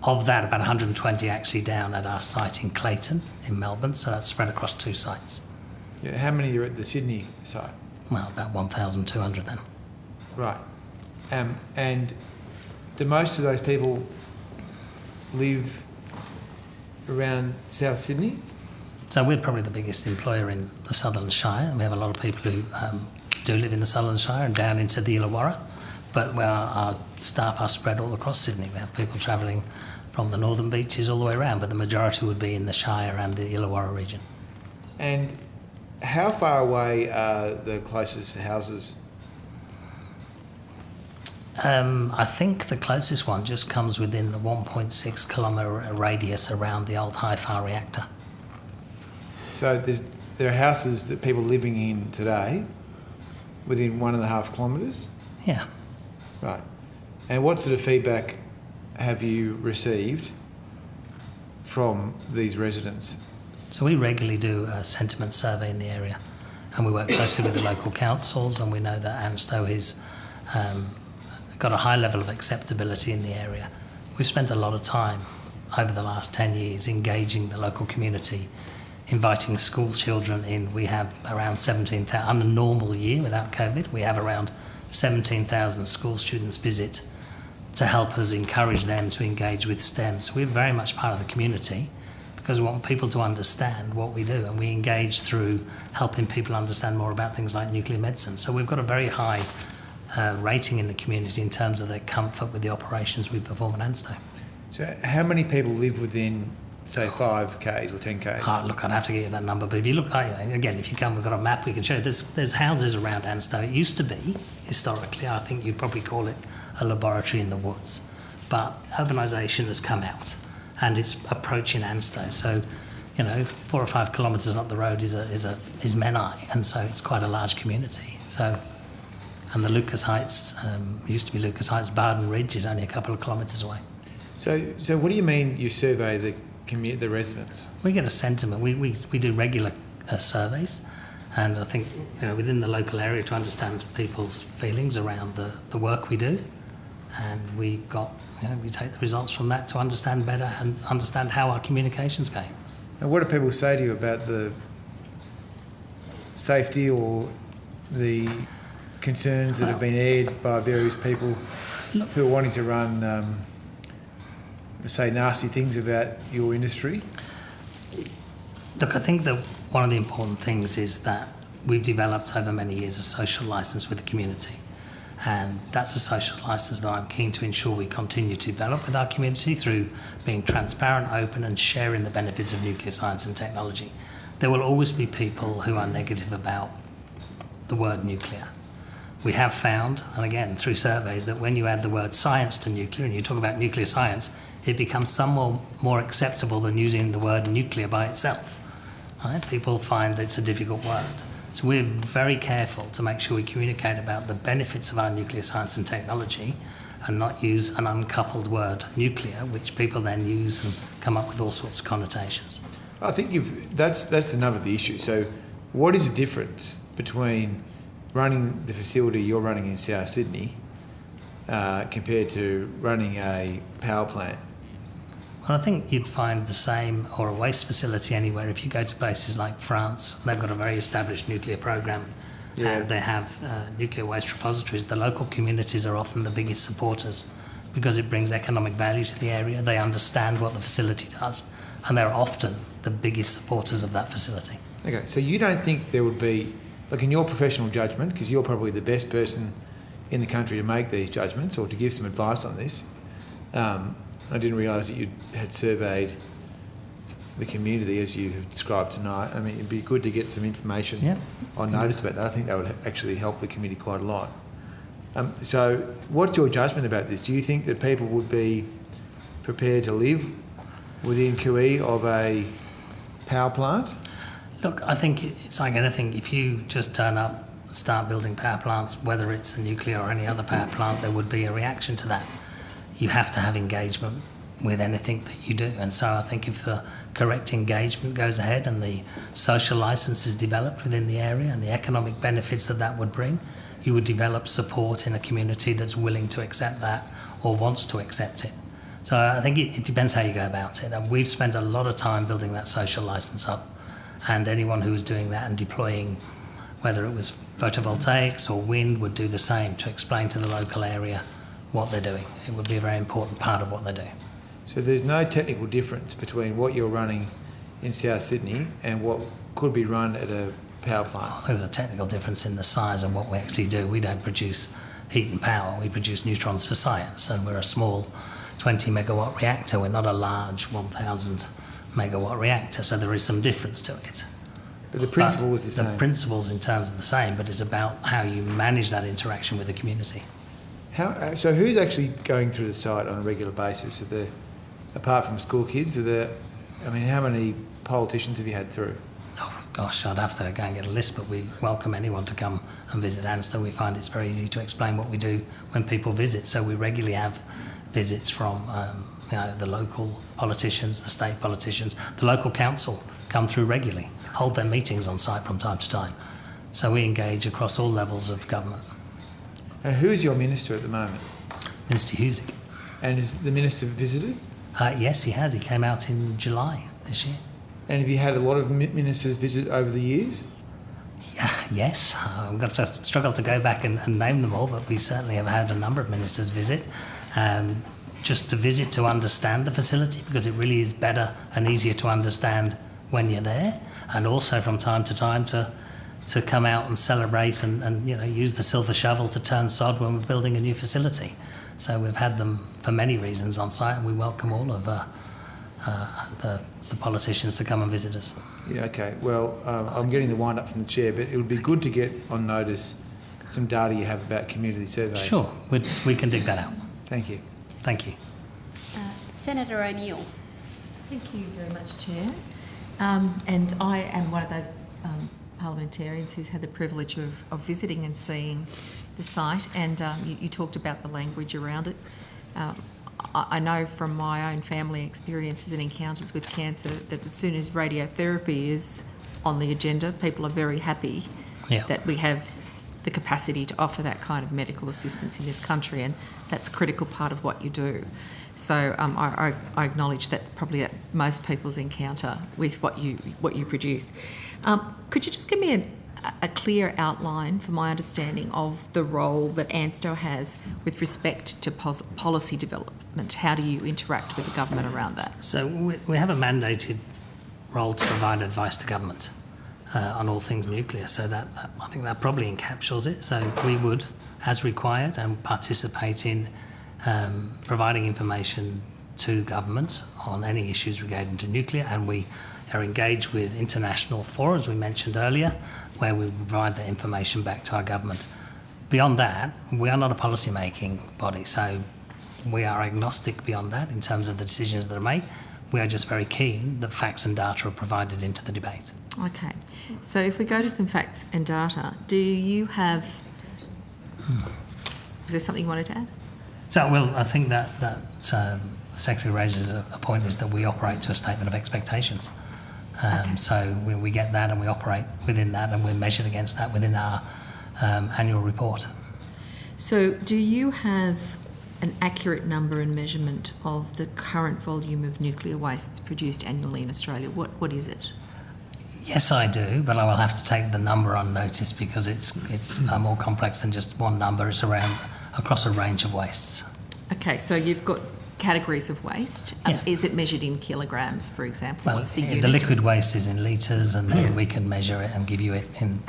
Of that, about 120 actually down at our site in Clayton in Melbourne, so that's spread across 2 sites. Yeah, how many are at the Sydney site? Well, about 1,200 then. Right. And do most of those people live around South Sydney? So we're probably the biggest employer in the Southern Shire, and we have a lot of people who do live in the Southern Shire and down into the Illawarra, but our staff are spread all across Sydney. We have people travelling from the northern beaches all the way around, but the majority would be in the Shire and the Illawarra region. And how far away are the closest houses? I think the closest one just comes within the 1.6 kilometre radius around the old Hifar reactor. So there are houses that people living in today within 1.5 kilometres? Yeah. Right. And what sort of feedback have you received from these residents? So we regularly do a sentiment survey in the area, and we work closely with the local councils, and we know that ANSTO is got a high level of acceptability in the area. We've spent a lot of time over the last 10 years engaging the local community, inviting school children in. We have around 17,000, on a normal year without COVID, we have around 17,000 school students visit to help us encourage them to engage with STEM. So we're very much part of the community because we want people to understand what we do, and we engage through helping people understand more about things like nuclear medicine. So we've got a very high rating in the community in terms of their comfort with the operations we perform at ANSTO. So how many people live within, say, 5 Ks or 10 Ks? Look, I'd have to get you that number, but if you look, again, if you come, we've got a map we can show you. There's houses around ANSTO. It used to be, historically, I think you'd probably call it a laboratory in the woods. But urbanisation has come out and it's approaching ANSTO. So, 4 or 5 kilometres up the road is Menai, and so it's quite a large community. So, and the Lucas Heights, used to be Lucas Heights, Barden Ridge is only a couple of kilometres away. So what do you mean you survey the residents? We get a sentiment. We do regular surveys, and I think within the local area to understand people's feelings around the work we do, and we've got we take the results from that to understand better and understand how our communication's going. And what do people say to you about the safety or the concerns that have been aired by various people who are wanting to run, say, nasty things about your industry? Look, I think that one of the important things is that we've developed over many years a social licence with the community. And that's a social licence that I'm keen to ensure we continue to develop with our community through being transparent, open and sharing the benefits of nuclear science and technology. There will always be people who are negative about the word nuclear. We have found, and again through surveys, that when you add the word science to nuclear and you talk about nuclear science, it becomes somewhat more acceptable than using the word nuclear by itself. Right? People find that it's a difficult word. So we're very careful to make sure we communicate about the benefits of our nuclear science and technology and not use an uncoupled word, nuclear, which people then use and come up with all sorts of connotations. I think that's the nub of the issue. So what is the difference between running the facility you're running in South Sydney compared to running a power plant? Well, I think you'd find the same, or a waste facility anywhere. If you go to places like France, they've got a very established nuclear program. Yeah. They have nuclear waste repositories. The local communities are often the biggest supporters because it brings economic value to the area. They understand what the facility does, and they're often the biggest supporters of that facility. Okay, so you don't think there would be, like in your professional judgment, because you're probably the best person in the country to make these judgments or to give some advice on this, I didn't realise that you had surveyed the community as you have described tonight. I mean, it'd be good to get some information on notice about that. I think that would actually help the community quite a lot. So what's your judgment about this? Do you think that people would be prepared to live within QE of a power plant? Look, I think it's like anything. If you just turn up, start building power plants, whether it's a nuclear or any other power plant, there would be a reaction to that. You have to have engagement with anything that you do. And so I think if the correct engagement goes ahead and the social licence is developed within the area and the economic benefits that that would bring, you would develop support in a community that's willing to accept that or wants to accept it. So I think it depends how you go about it. And we've spent a lot of time building that social licence up. And anyone who was doing that and deploying, whether it was photovoltaics or wind, would do the same to explain to the local area what they're doing. It would be a very important part of what they do. So there's no technical difference between what you're running in South Sydney and what could be run at a power plant? There's a technical difference in the size and what we actually do. We don't produce heat and power, we produce neutrons for science, and we're a small 20 megawatt reactor. We're not a large 1,000 megawatt reactor, so there is some difference to it. But the principle is the same. The principles in terms of the same, but it's about how you manage that interaction with the community. So who's actually going through the site on a regular basis? Apart from school kids, how many politicians have you had through? Oh, gosh, I'd have to go and get a list, but we welcome anyone to come and visit ANSTO. We find it's very easy to explain what we do when people visit. So we regularly have visits from the local politicians, the state politicians, the local council come through regularly, hold their meetings on site from time to time. So we engage across all levels of government. And who is your minister at the moment? Minister Husick. And has the minister visited? Yes, he has. He came out in July this year. And have you had a lot of ministers visit over the years? Yes. I'm going to struggle to go back and name them all, but we certainly have had a number of ministers visit. Just to visit to understand the facility, because it really is better and easier to understand when you're there, and also from time to time to come out and celebrate and use the silver shovel to turn sod when we're building a new facility. So we've had them for many reasons on site, and we welcome all of the politicians to come and visit us. Yeah, okay. Well, I'm getting the wind up from the chair, but it would be good to get on notice some data you have about community surveys. Sure, we can dig that out. Thank you. Thank you. Senator O'Neill. Thank you very much, Chair. And I am one of those parliamentarians who's had the privilege of visiting and seeing the site, and you talked about the language around it. I know from my own family experiences and encounters with cancer that as soon as radiotherapy is on the agenda, people are very happy that we have the capacity to offer that kind of medical assistance in this country, and that's a critical part of what you do. So I acknowledge that's probably most people's encounter with what you produce. Could you just give me a clear outline for my understanding of the role that ANSTO has with respect to policy development? How do you interact with the government around that? So we have a mandated role to provide advice to government on all things nuclear. So that I think that probably encapsulates it. So we would, as required, and participate in providing information to government on any issues relating to nuclear, and we are engaged with international fora, as we mentioned earlier, where we provide that information back to our government. Beyond that, we are not a policy-making body, so we are agnostic beyond that in terms of the decisions that are made. We are just very keen that facts and data are provided into the debate. Okay, so if we go to some facts and data, do you have... Was there something you wanted to add? So, well, I think that the Secretary raises a point, is that we operate to a statement of expectations. So we get that and we operate within that, and we're measured against that within our annual report. So do you have an accurate number and measurement of the current volume of nuclear waste that's produced annually in Australia? What is it? Yes, I do, but I will have to take the number on notice because it's more complex than just one number. It's across a range of wastes. Okay, so you've got categories of waste. Is it measured in kilograms, for example? Well, what's the unit? The liquid waste is in litres, and then we can measure it and give you it in,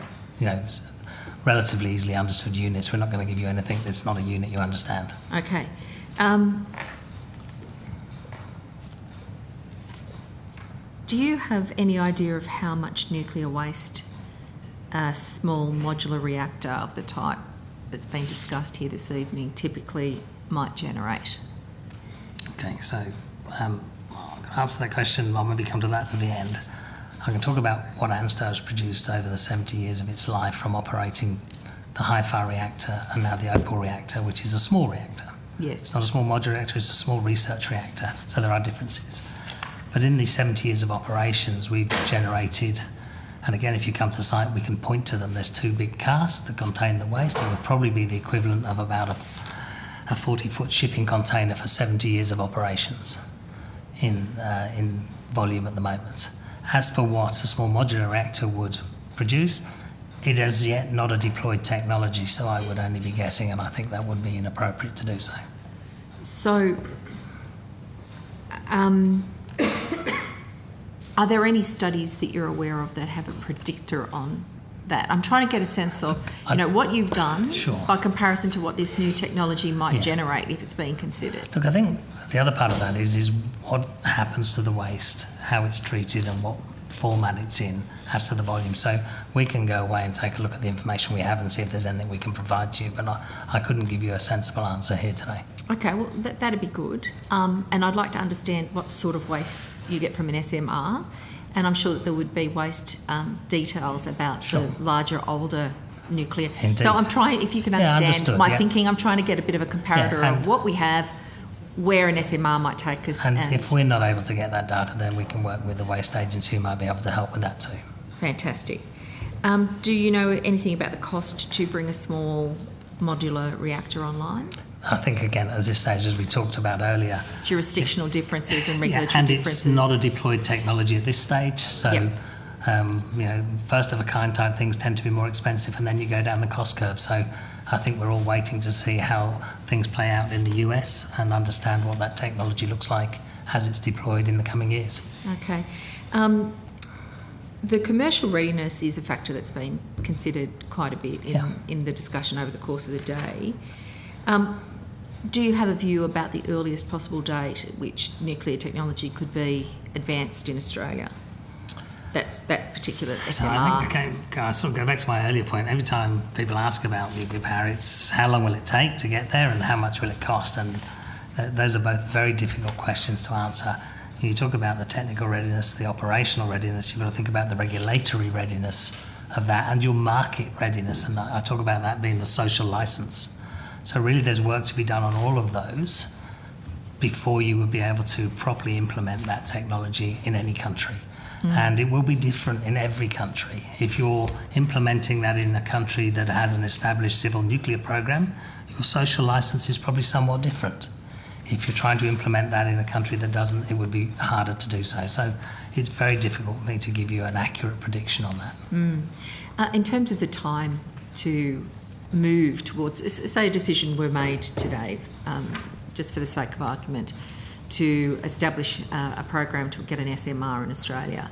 relatively easily understood units. We're not going to give you anything that's not a unit you understand. Okay. Do you have any idea of how much nuclear waste a small modular reactor of the type that's been discussed here this evening typically might generate? Okay, so I'm going to answer that question, I'll maybe come to that at the end. I can talk about what ANSTO has produced over the 70 years of its life from operating the HIFAR reactor and now the OPAL reactor, which is a small reactor. Yes. It's not a small modular reactor, it's a small research reactor, so there are differences. But in these 70 years of operations, we've generated, and again, if you come to site, we can point to them. There's 2 big casks that contain the waste. It would probably be the equivalent of about a 40-foot shipping container for 70 years of operations in volume at the moment. As for what a small modular reactor would produce, it is yet not a deployed technology, so I would only be guessing, and I think that would be inappropriate to do so. So, are there any studies that you're aware of that have a predictor on that? I'm trying to get a sense of, what you've done by comparison to what this new technology might generate if it's being considered. Look, I think the other part of that is what happens to the waste, how it's treated and what format it's in as to the volume. So we can go away and take a look at the information we have and see if there's anything we can provide to you, but I couldn't give you a sensible answer here today. Okay, well, that'd be good. And I'd like to understand what sort of waste you get from an SMR. And I'm sure that there would be waste details about the larger, older nuclear. Indeed. So I'm trying, if you can understand my thinking, I'm trying to get a bit of a comparator of what we have, where an SMR might take us. And if we're not able to get that data, then we can work with the waste agency who might be able to help with that too. Fantastic. Do you know anything about the cost to bring a small modular reactor online? I think, again, at this stage, as we talked about earlier, jurisdictional differences and regulatory and differences. It's not a deployed technology at this stage. So, first of a kind type things tend to be more expensive, and then you go down the cost curve. So I think we're all waiting to see how things play out in the US and understand what that technology looks like as it's deployed in the coming years. Okay. The commercial readiness is a factor that's been considered quite a bit in the discussion over the course of the day. Do you have a view about the earliest possible date at which nuclear technology could be advanced in Australia? That's that particular SMR. So I think, I sort of go back to my earlier point. Every time people ask about nuclear power, it's how long will it take to get there and how much will it cost? And those are both very difficult questions to answer. You talk about the technical readiness, the operational readiness, you've got to think about the regulatory readiness of that and your market readiness. And I talk about that being the social licence. So really there's work to be done on all of those before you would be able to properly implement that technology in any country. And it will be different in every country. If you're implementing that in a country that has an established civil nuclear program, your social licence is probably somewhat different. If you're trying to implement that in a country that doesn't, it would be harder to do so. So it's very difficult for me to give you an accurate prediction on that. In terms of the time to move towards, say a decision were made today, just for the sake of argument, to establish a program to get an SMR in Australia.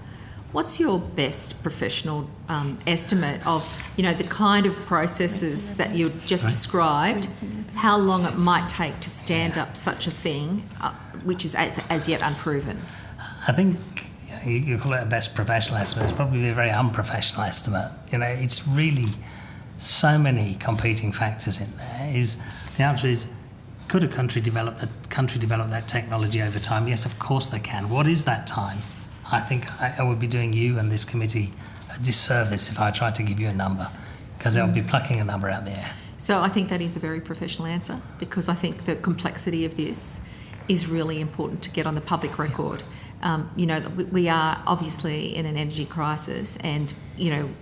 What's your best professional estimate of, the kind of processes that you just described, how long it might take to stand up such a thing, which is as yet unproven? I think you call it a best professional estimate. It's probably a very unprofessional estimate. It's really so many competing factors in there. The answer is, could a country develop that technology over time? Yes, of course they can. What is that time? I think I would be doing you and this committee a disservice if I tried to give you a number, because I would be plucking a number out there. So I think that is a very professional answer, because I think the complexity of this is really important to get on the public record. We are obviously in an energy crisis, and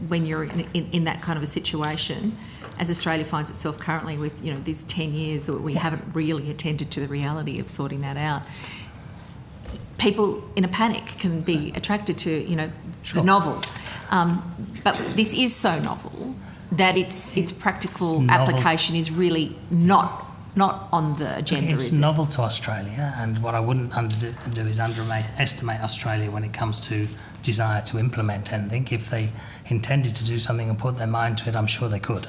when you're in that kind of a situation, as Australia finds itself currently with these 10 years that we haven't really attended to the reality of sorting that out, people in a panic can be attracted to the novel, but this is so novel that its practical application is really not on the agenda. It's novel to Australia, and what I wouldn't do is underestimate Australia when it comes to desire to implement anything. If they intended to do something and put their mind to it, I'm sure they could.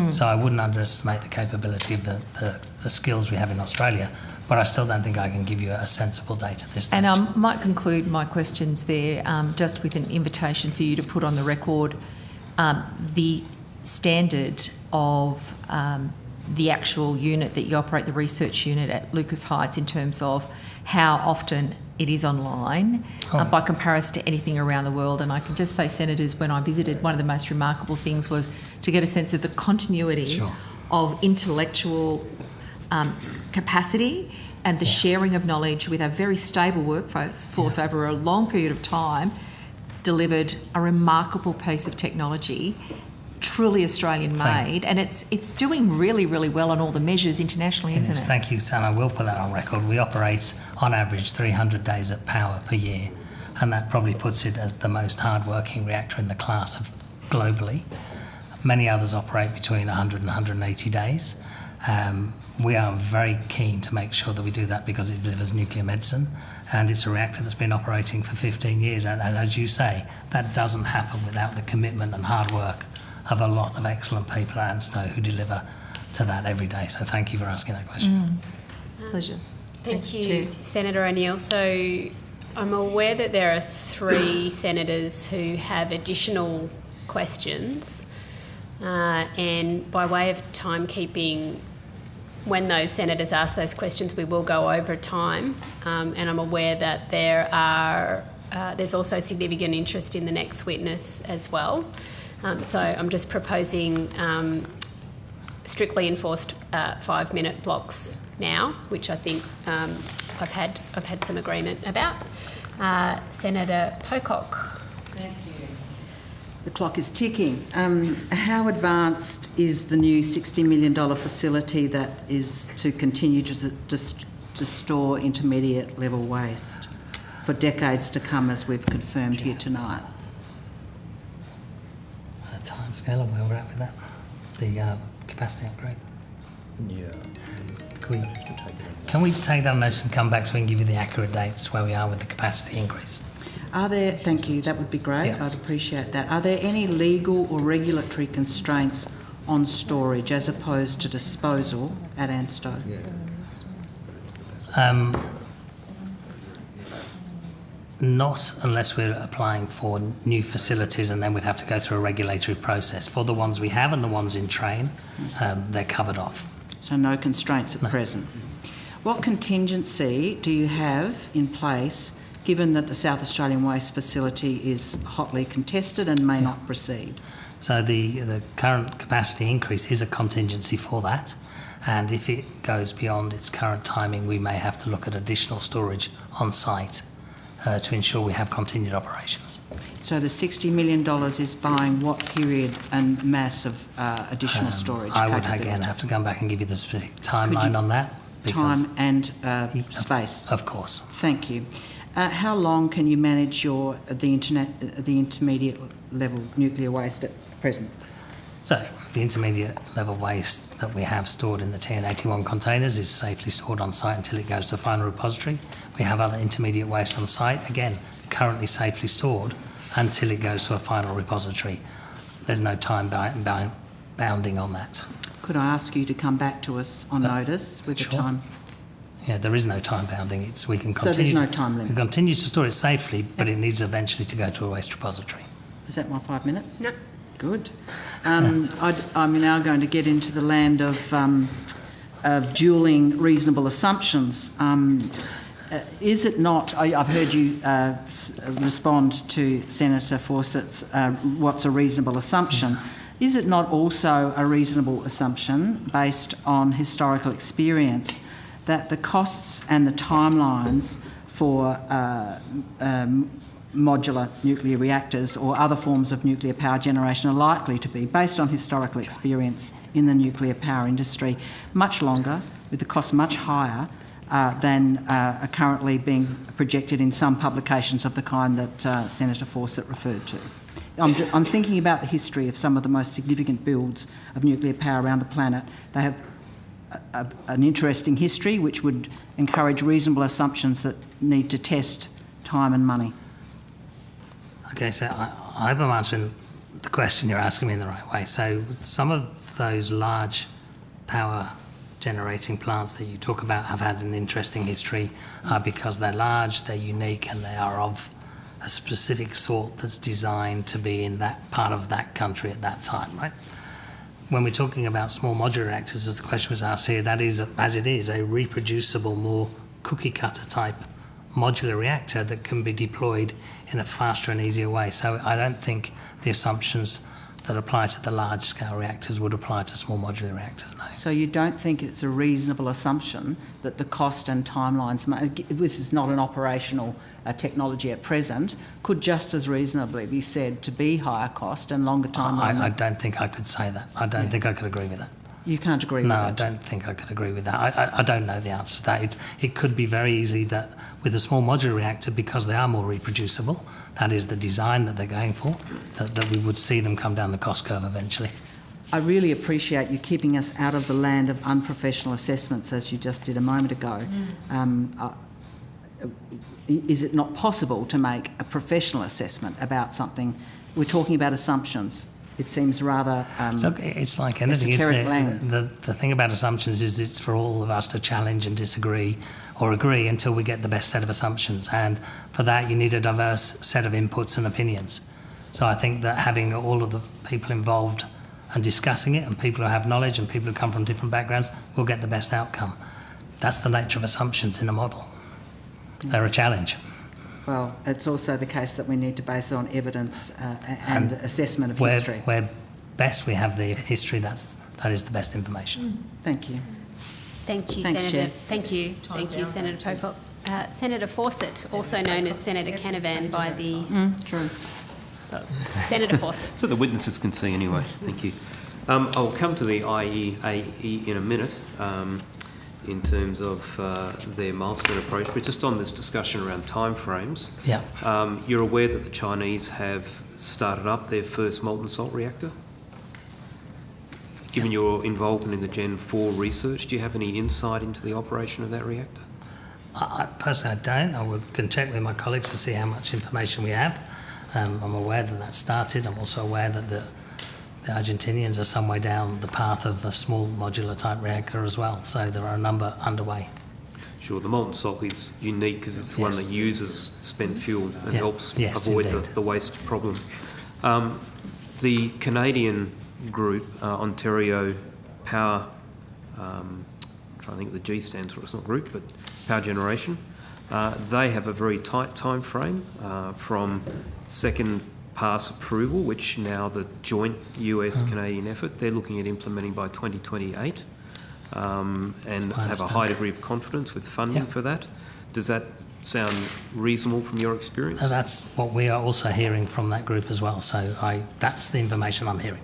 So I wouldn't underestimate the capability of the skills we have in Australia, but I still don't think I can give you a sensible date at this stage. And I might conclude my questions there just with an invitation for you to put on the record the standard of the actual unit that you operate, the research unit at Lucas Heights, in terms of how often it is online by comparison to anything around the world. And I can just say, Senators, when I visited, one of the most remarkable things was to get a sense of the continuity of intellectual capacity and the sharing of knowledge with a very stable workforce over a long period of time, delivered a remarkable piece of technology, truly Australian made, and it's doing really, really well on all the measures internationally, isn't it? Thank you, Sam. I will put that on record. We operate on average 300 days at power per year, and that probably puts it as the most hard-working reactor in the class of globally. Many others operate between 100 and 180 days. We are very keen to make sure that we do that because it delivers nuclear medicine, and it's a reactor that's been operating for 15 years. And as you say, that doesn't happen without the commitment and hard work of a lot of excellent people at ANSTO who deliver to that every day. So thank you for asking that question. Pleasure. Thank you, Senator O'Neill. So I'm aware that there are 3 senators who have additional questions, and by way of timekeeping, when those senators ask those questions, we will go over time, and I'm aware that there's also significant interest in the next witness as well. So I'm just proposing strictly enforced 5-minute blocks now, which I think I've had some agreement about. Senator Pocock. Thank you. The clock is ticking. How advanced is the new $60 million facility that is to continue to store intermediate level waste for decades to come, as we've confirmed here tonight? Timescale and where we're at with that, the capacity upgrade. Yeah. Can we take that on notice and come back so we can give you the accurate dates where we are with the capacity increase? Thank you, that would be great. I'd appreciate that. Are there any legal or regulatory constraints on storage as opposed to disposal at ANSTO? Not unless we're applying for new facilities, and then we'd have to go through a regulatory process. For the ones we have and the ones in train, they're covered off. So no constraints at present. What contingency do you have in place given that the South Australian Waste Facility is hotly contested and may not proceed? So the current capacity increase is a contingency for that, and if it goes beyond its current timing, we may have to look at additional storage on site to ensure we have continued operations. So the $60 million is buying what period and mass of additional storage? I would again have to come back and give you the specific timeline on that. Time and space? Of course. Thank you. How long can you manage the intermediate level nuclear waste at present? So the intermediate level waste that we have stored in the TN81 containers is safely stored on site until it goes to a final repository. We have other intermediate waste on site, again, currently safely stored until it goes to a final repository. There's no time bounding on that. Could I ask you to come back to us on notice with the time? Yeah, there is no time bounding. We can continue. So there's no time limit? We can continue to store it safely, but it needs eventually to go to a waste repository. Is that my 5 minutes? No. Good. I'm now going to get into the land of dueling reasonable assumptions. Is it not, I've heard you respond to Senator Fawcett's what's a reasonable assumption. Is it not also a reasonable assumption based on historical experience that the costs and the timelines for modular nuclear reactors or other forms of nuclear power generation are likely to be, based on historical experience in the nuclear power industry, much longer, with the costs much higher than are currently being projected in some publications of the kind that Senator Fawcett referred to? I'm thinking about the history of some of the most significant builds of nuclear power around the planet. They have an interesting history which would encourage reasonable assumptions that need to test time and money. Okay, so I hope I'm answering the question you're asking me in the right way. So some of those large power generating plants that you talk about have had an interesting history because they're large, they're unique, and they are of a specific sort that's designed to be in that part of that country at that time, right? When we're talking about small modular reactors, as the question was asked here, that is, as it is, a reproducible, more cookie cutter type modular reactor that can be deployed in a faster and easier way. So I don't think the assumptions that apply to the large-scale reactors would apply to small modular reactors, no. So you don't think it's a reasonable assumption that the cost and timelines, this is not an operational technology at present, could just as reasonably be said to be higher cost and longer timeline? I don't think I could say that. I don't think I could agree with that. You can't agree with No, that? I don't think I could agree with that. I don't know the answer to that. It could be very easy that with a small modular reactor, because they are more reproducible, that is the design that they're going for, that we would see them come down the cost curve eventually. I really appreciate you keeping us out of the land of unprofessional assessments, as you just did a moment ago. Is it not possible to make a professional assessment about something? We're talking about assumptions. It seems rather Look, it's like anything, isn't esoteric it? The thing about assumptions is it's for all of us to challenge and disagree or agree until we get the best set of assumptions. And for that, you need a diverse set of inputs and opinions. So I think that having all of the people involved and discussing it, and people who have knowledge and people who come from different backgrounds, will get the best outcome. That's the nature of assumptions in a model. They're a challenge. Well, it's also the case that we need to base it on evidence and assessment of history. Where best we have the history, that is the best information. Thank you. Thank you, Thanks, Senator. Chair. Thank you, Senator Pocock. Senator Fawcett, also known as Senator Canavan by the... True. Senator Fawcett. So the witnesses can see anyway. Thank you. I'll come to the IEAE in a minute in terms of their milestone approach, but just on this discussion around timeframes. Yeah. You're aware that the Chinese have started up their first molten salt reactor? Given your involvement in the Gen 4 research, do you have any insight into the operation of that reactor? Personally, I don't. I can check with my colleagues to see how much information we have. I'm aware that that started. I'm also aware that the Argentinians are some way down the path of a small modular type reactor as well. So there are a number underway. Sure, the molten salt is unique because it's the one that uses spent fuel and helps Yes, avoid indeed. the waste problem. The Canadian group, Ontario Power, I'm trying to think what the G stands for, it's not group, but Power Generation, they have a very tight time frame from second pass approval, which now the joint US-Canadian effort, they're looking at implementing by 2028 and have a high degree of confidence with funding for that. Does that sound reasonable from your experience? That's what we are also hearing from that group as well. So that's the information I'm hearing.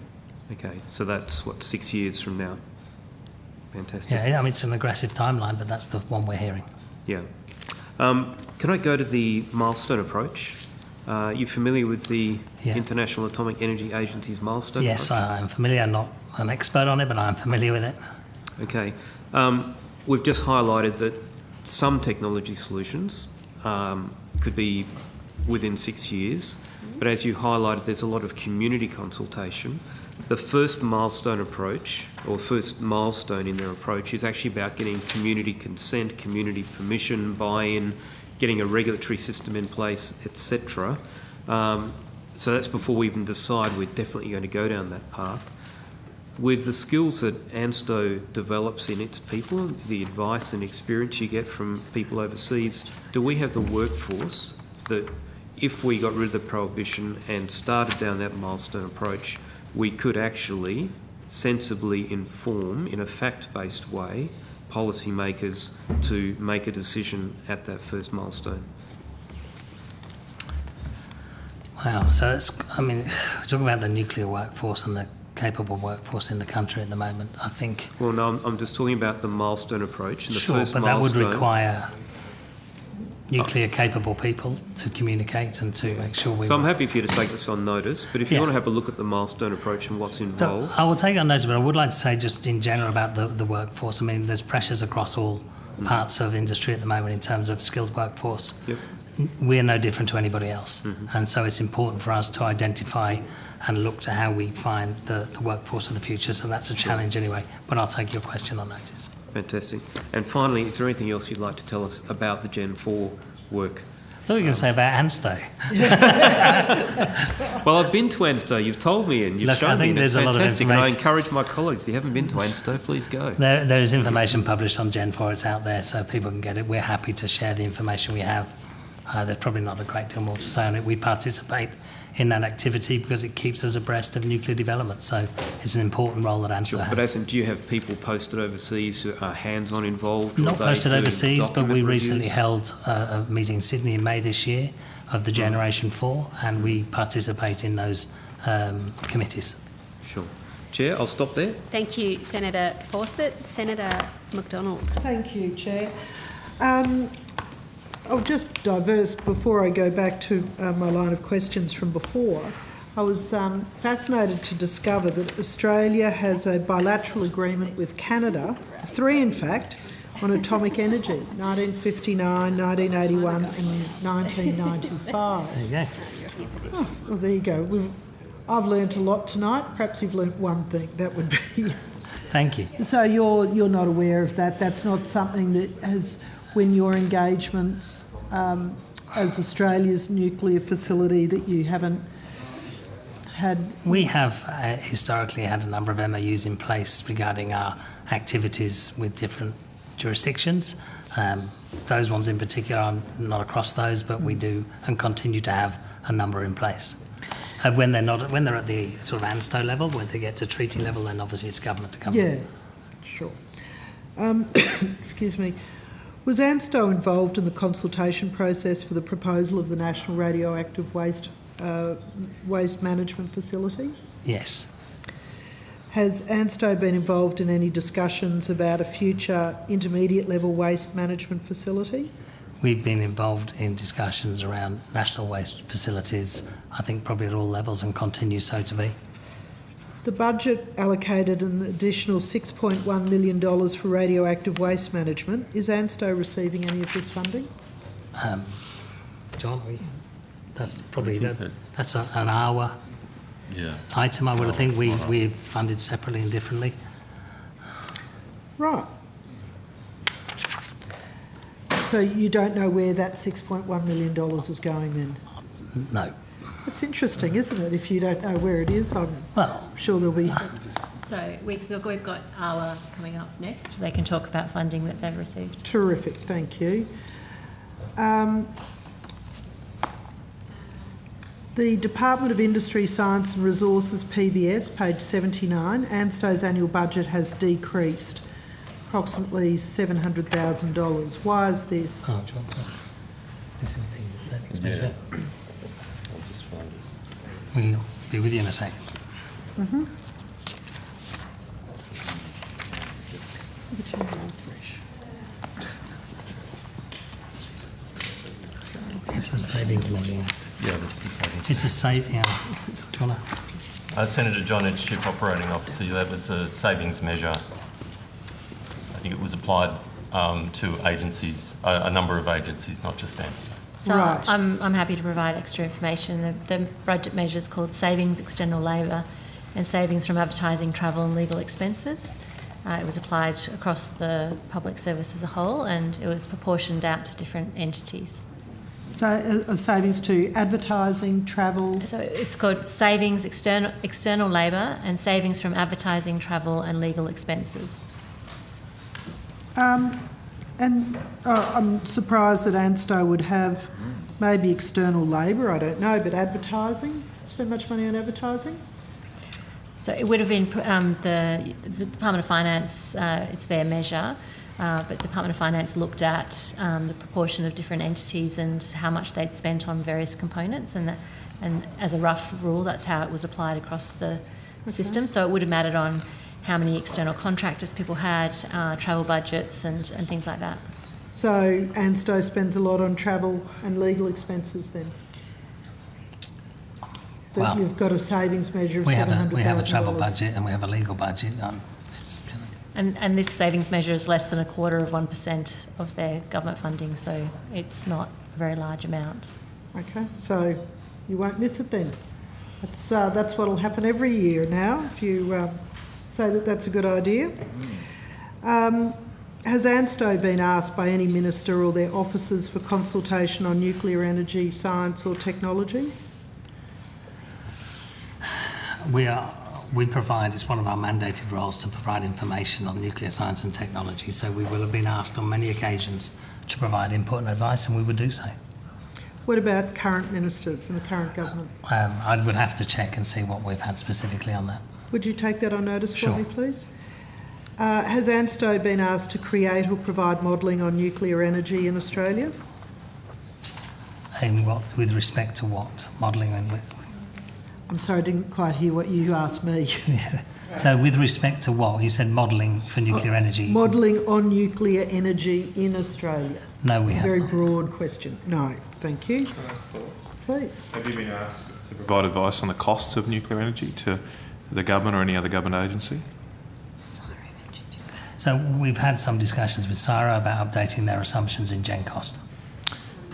Okay, so that's, 6 years from now? Fantastic. Yeah, I mean, it's an aggressive timeline, but that's the one we're hearing. Yeah. Can I go to the milestone approach? You familiar with the International Atomic Energy Agency's milestone approach? Yes, I am familiar. I'm not an expert on it, but I'm familiar with it. Okay. We've just highlighted that some technology solutions could be within 6 years, but as you highlighted, there's a lot of community consultation. The first milestone approach, or first milestone in their approach, is actually about getting community consent, community permission, buy-in, getting a regulatory system in place, etc. So that's before we even decide we're definitely going to go down that path. With the skills that ANSTO develops in its people, the advice and experience you get from people overseas, do we have the workforce that if we got rid of the prohibition and started down that milestone approach, we could actually sensibly inform, in a fact-based way, policymakers to make a decision at that first milestone? Wow, so that's, I mean, we're talking about the nuclear workforce and the capable workforce in the country at the moment, I think. Well, no, I'm just talking about the milestone approach. And the Sure, first but that would milestone, require nuclear capable people to communicate and to make sure we... So I'm happy for you to take this on notice, but if you want to have a look at the milestone approach and what's involved... I will take it on notice, but I would like to say just in general about the workforce. I mean, there's pressures across all parts of industry at the moment in terms of skilled workforce. Yep. We're no different to anybody else. And so it's important for us to identify and look to how we find the workforce of the future. So that's a challenge anyway, but I'll take your question on notice. Fantastic. And finally, is there anything else you'd like to tell us about the Gen 4 work? thought you were going to say about ANSTO. Well, I've been to ANSTO. You've told me and you've Look, I shown me. think And it's there's a lot of fantastic. And I information. encourage my colleagues. If you haven't been to ANSTO, please go. There is information published on Gen4. It's out there, so people can get it. We're happy to share the information we have. There's probably not a great deal more to say on it. We participate in that activity because it keeps us abreast of nuclear development. So it's an important role that ANSTO has. But Nathan, do you have people posted overseas who are hands-on involved? or Not are they posted doing overseas, but we document recently reviews? held a meeting in Sydney in May this year of the Generation 4, and we participate in those committees. Sure. Chair, I'll stop there. Thank you, Senator Fawcett. Senator McDonald. Thank you, Chair. I'll just diverse before I go back to my line of questions from before. I was fascinated to discover that Australia has a bilateral agreement with Canada, 3 in fact, on atomic energy, 1959, 1981 and 1995. There you go. Oh, well, there you go. I've learnt a lot tonight. Perhaps you've learnt one thing. That would be... Thank you. So you're not aware of that? That's not something that has, when your engagements as Australia's nuclear facility, that you haven't had... We have historically had a number of MOUs in place regarding our activities with different jurisdictions. Those ones in particular, I'm not across those, but we do and continue to have a number in place. When they're at the sort of ANSTO level, when they get to treaty level, then obviously it's government to government. Yeah, sure. Excuse me. Was ANSTO involved in the consultation process for the proposal of the National Radioactive Waste Management Facility? Yes. Has ANSTO been involved in any discussions about a future intermediate level waste management facility? We've been involved in discussions around national waste facilities, I think probably at all levels, and continue so to be. The budget allocated an additional $6.1 million for radioactive waste management. Is ANSTO receiving any of this funding? John, that's probably that's an hour item, I would have think. We've funded separately and differently. Right. So you don't know where that $6.1 million is going then? No. It's interesting, isn't it? If you don't know where it is, I'm sure there'll be... So we've got AWA coming up next. They can talk about funding that they've received. Terrific, thank you. The Department of Industry, Science and Resources, PBS, page 79, ANSTO's annual budget has decreased approximately $700,000. Why is this? Oh, do you want to? This is the savings measure. I'll just find it. We'll be with you in a second. Mm-hmm. It's the savings measure. Yeah, that's the savings. It's a save, yeah. Do you want to? Senator John Edge, Chief Operating Officer, that was a savings measure. I think it was applied to agencies, a number of agencies, not just ANSTO. So I'm happy to provide extra information. The budget measure is called Savings External Labour and Savings from Advertising, Travel and Legal Expenses. It was applied across the public service as a whole, and it was proportioned out to different entities. So savings to advertising, travel... So it's called Savings External Labour and Savings from Advertising, Travel and Legal Expenses. I'm surprised that ANSTO would have maybe external labour, I don't know, but advertising? Spend much money on advertising? So it would have been the Department of Finance, it's their measure, but the Department of Finance looked at the proportion of different entities and how much they'd spent on various components, and as a rough rule, that's how it was applied across the system. So it would have mattered on how many external contractors people had, travel budgets and things like that. So ANSTO spends a lot on travel and legal expenses then? Well, you've got a savings measure of $700,000. We have a travel budget and we have a legal budget. And this savings measure is less than 1/4% of their government funding, so it's not a very large amount. Okay, so you won't miss it then. That's what will happen every year now, if you say that that's a good idea. Has ANSTO been asked by any minister or their officers for consultation on nuclear energy, science or technology? We provide, it's one of our mandated roles to provide information on nuclear science and technology, so we will have been asked on many occasions to provide input and advice, and we would do so. What about current ministers and the current government? I would have to check and see what we've had specifically on that. Would you take that on notice Sure. for me, please? Has ANSTO been asked to create or provide modelling on nuclear energy in Australia? In what, with respect to what? Modelling and... I'm sorry, I didn't quite hear what you asked me. Yeah. So with respect to what? You said modelling for nuclear energy. Modelling on nuclear energy in Australia. No, we It's a haven't. very broad question. No, thank you. Please. Have you been asked to provide advice on the costs of nuclear energy to the government or any other government agency? So we've had some discussions with SIRA about updating their assumptions in gen cost.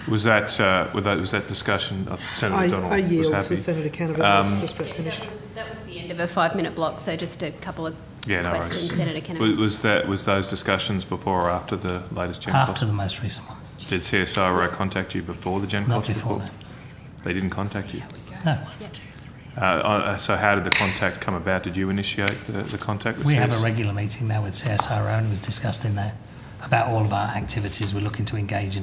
Was that discussion? Senator McDonald I was yield happy. to Senator Canavan. Just about finished. That was the end of a 5-minute block, so just a couple of questions, Senator Canavan. Was those discussions before or after the latest gen cost? After the most recent one. Did CSIRO contact you before the gen Not cost before, report? They didn't contact you? No. So how did the contact come about? Did you initiate the contact with We CS? have a regular meeting now with CSIRO, and it was discussed in there about all of our activities we're looking to engage in.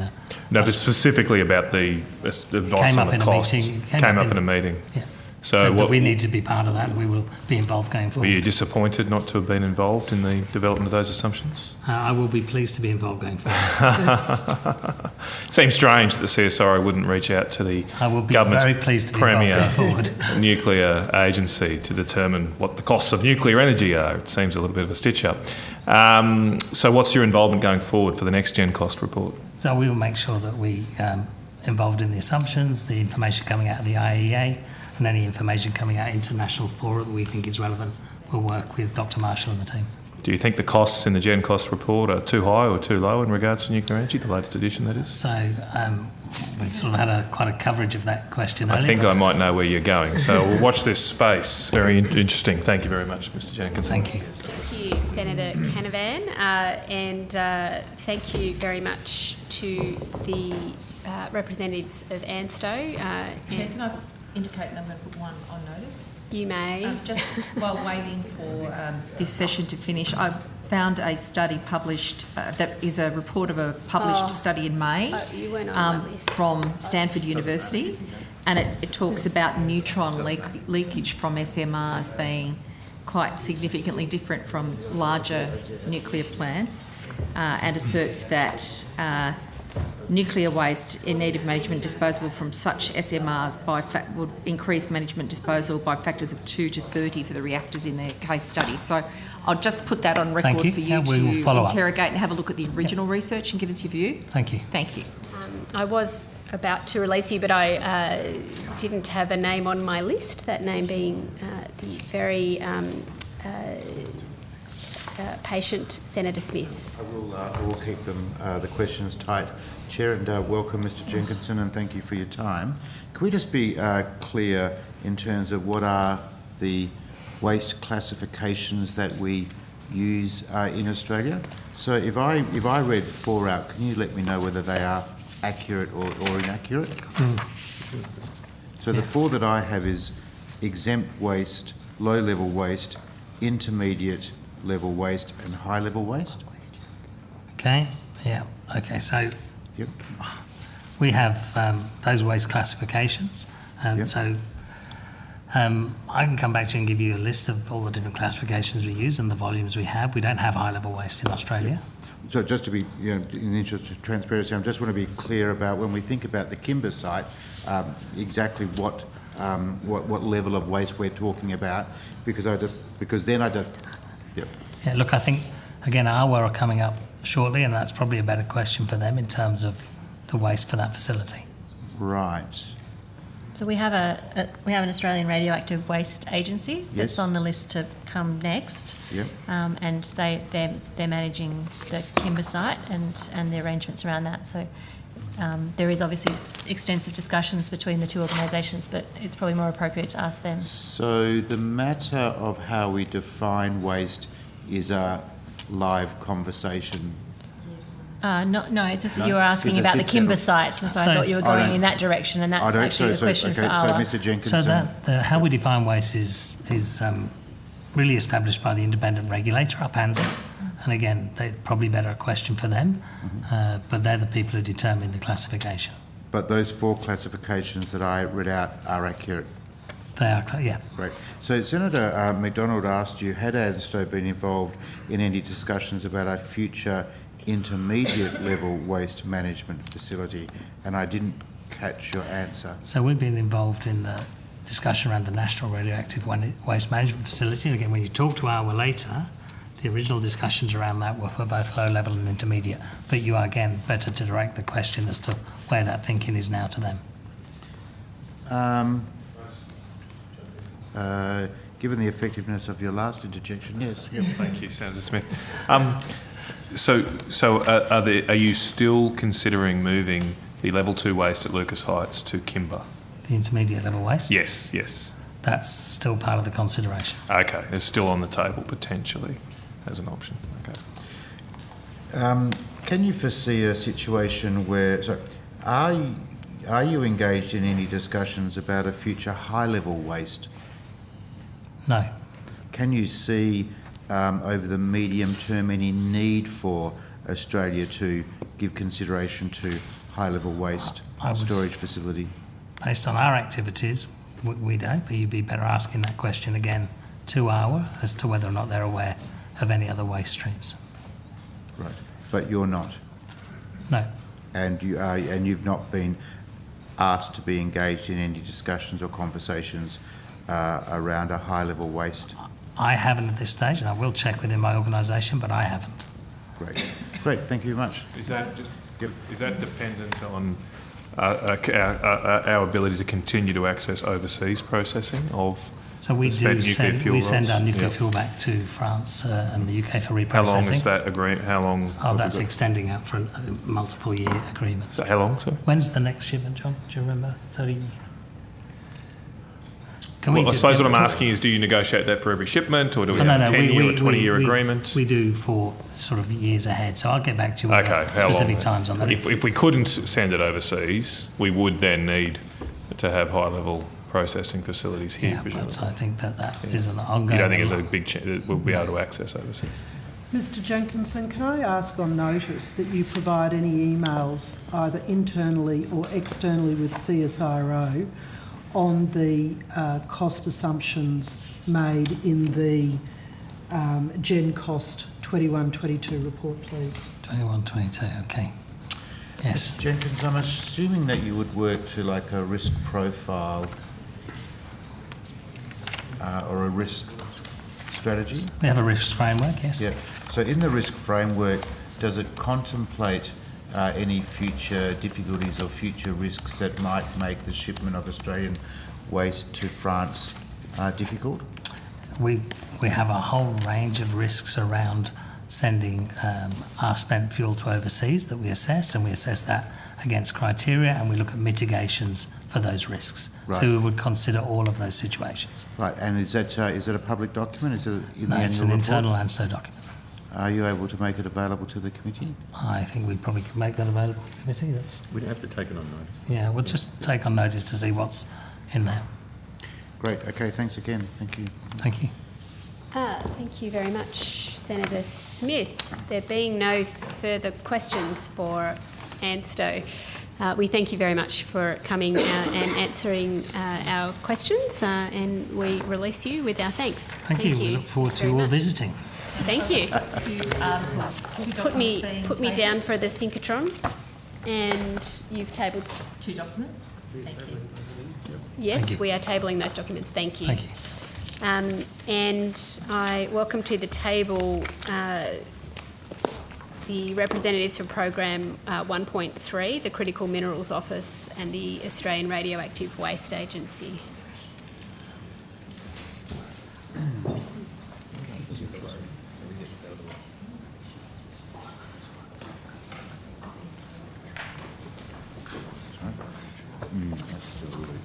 No, but specifically about the advice Came on up the in a costs. meeting. Came up in a meeting. Yeah. So So what, we need to be part of that, and we will be involved going were forward. you disappointed not to have been involved in the development of those assumptions? I will be pleased to be involved going forward. Seems strange that the CSIRO wouldn't reach out to the I will be government's very pleased to be premier involved going forward. nuclear agency to determine what the costs of nuclear energy are. It seems a little bit of a stitch up. So what's your involvement going forward for the next gen cost report? So we will make sure that we involved in the assumptions, the information coming out of the IAEA, and any information coming out international fora that we think is relevant. We'll work with Dr. Marshall and the team. Do you think the costs in the gen cost report are too high or too low in regards to nuclear energy, the latest edition that is? So we sort of had quite a coverage of that question earlier. I think I might know where you're going, so we'll watch this space. Very interesting. Thank you very much, Mr. Jenkinson. Thank you. Thank you, Senator Canavan, and thank you very much to the representatives of ANSTO. Chair, can I indicate that I'm going to put one on notice? You may. Just while waiting for this session to finish, I found a study published that is a report of a published study in May you weren't on my list. from Stanford University, and it talks about neutron leakage from SMRs being quite significantly different from larger nuclear plants, and asserts that nuclear waste in need of management disposal from such SMRs would increase management disposal by factors of 2 to 30 for the reactors in their case study. So I'll just put that on record Thank you. for you Yeah, we will to follow up. interrogate and have a look at the original research and give us your view. Thank you. Thank you. I was about to release you, but I didn't have a name on my list, that name being the very patient Senator Smith. I will keep the questions tight, Chair, and welcome Mr. Jenkinson, and thank you for your time. Can we just be clear in terms of what are the waste classifications that we use in Australia? So if I read 4 out, can you let me know whether they are accurate or inaccurate? So the 4 that I have is exempt waste, low-level waste, intermediate level waste and high level waste. Okay, yeah, okay, so we have those waste classifications, and so I can come back to you and give you a list of all the different classifications we use and the volumes we have. We don't have high level waste in Australia. So just to be, in the interest of transparency, I just want to be clear about when we think about the Kimber site, exactly what level of waste we're talking about, because Yeah, look, I think, again, Arwa are coming up shortly, and that's probably a better question for them in terms of the waste for that facility. Right. So we have an Australian Radioactive Waste Agency that's on the list to come next. Yep. And they're managing the Kimber site and the arrangements around that. So there is obviously extensive discussions between the two organisations, but it's probably more appropriate to ask them. So the matter of how we define waste is a live conversation No, it's just No? you were asking It's a about the fit Kimber settle. site, so I thought you were going in that direction, and that's actually a question for Mr. So Jenkinson. how we define waste is really established by the independent regulator, ANZSA. And again, probably better a question for them, but they're the people who determine the classification. But those 4 classifications that I read out are accurate? They are, yeah. Great. So Senator McDonald asked you, had ANSTO been involved in any discussions about a future intermediate level waste management facility? And I didn't catch your answer. So we've been involved in the discussion around the National Radioactive Waste Management Facility. And again, when you talk to Our later, the original discussions around that were for both low level and intermediate. But you are, again, better to direct the question as to where that thinking is now to them. Given the effectiveness of your last interjection, yes. Yep. Thank you, Senator Smith. Are you still considering moving the level 2 waste at Lucas Heights to Kimber? The intermediate level waste? Yes, yes. That's still part of the consideration. Okay, it's still on the table potentially as an option. Okay. Can you foresee a situation where, are you engaged in any discussions about a future high-level waste? No. Can you see over the medium term any need for Australia to give consideration to high-level waste storage facility? Based on our activities, we don't, but you'd be better asking that question again to Our as to whether or not they're aware of any other waste streams. Right, but you're not? No. And you've not been asked to be engaged in any discussions or conversations around a high-level waste? I haven't at this stage, and I will check within my organisation, but I haven't. Great. Great, thank you very much. Is that dependent on our ability to continue to access overseas processing of So we send our nuclear fuel back to France and the UK for reprocessing. How long is that agreement? How long? Oh, that's extending out for a multiple year agreement. So how long, sir? When's the next shipment, John? Do you remember? 30. I suppose what I'm asking is, do you negotiate that for every shipment, or do we have a 10-year or 20-year agreement? We do for sort of years ahead, so I'll get back to you with specific times on that. If we couldn't send it overseas, we would then need to have high-level processing facilities here, presumably. But I think that is an ongoing... You don't think there's a big chance that we'll be able to access overseas? Mr Jenkinson, can I ask on notice that you provide any emails either internally or externally with CSIRO on the cost assumptions made in the GenCost 21-22 report, please? 21-22, okay. Yes. Jenkins, I'm assuming that you would work to like a risk profile or a risk strategy? We have a risk framework, yes. Yeah. So in the risk framework, does it contemplate any future difficulties or future risks that might make the shipment of Australian waste to France difficult? We have a whole range of risks around sending our spent fuel to overseas that we assess, and we assess that against criteria, and we look at mitigations for those risks. Right. So we would consider all of those situations. Right, and is that a public document? Is it in the It's an annual internal report? ANSTO document. Are you able to make it available to the committee? I think we probably could make that available to the committee. We'd have to take it on notice. Yeah, we'll just take on notice to see what's in there. Great, okay, thanks again, thank you. Thank you. Thank you very much, Senator Smith. There being no further questions for ANSTO, we thank you very much for coming and answering our questions, and we release you with our thanks. Thank you. We look forward to you all visiting. Thank you. Put me tabled. down for the synchrotron, and you've tabled 2 documents. Thank you. Yes, Thank you. we are tabling those documents. Thank you. Thank you. And I welcome to the table the representatives from Program 1.3, the Critical Minerals Office and the Australian Radioactive Waste Agency. Absolutely.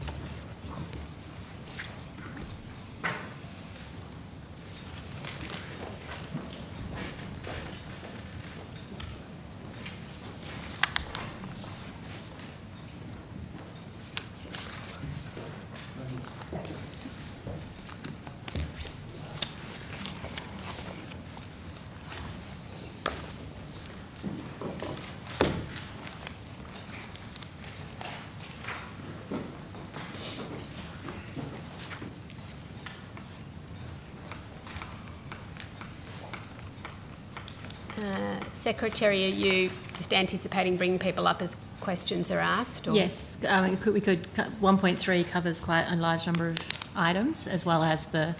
Secretary, are you just anticipating bringing people up as questions are asked? Or? Yes, we could. 1.3 covers quite a large number of items, as well as the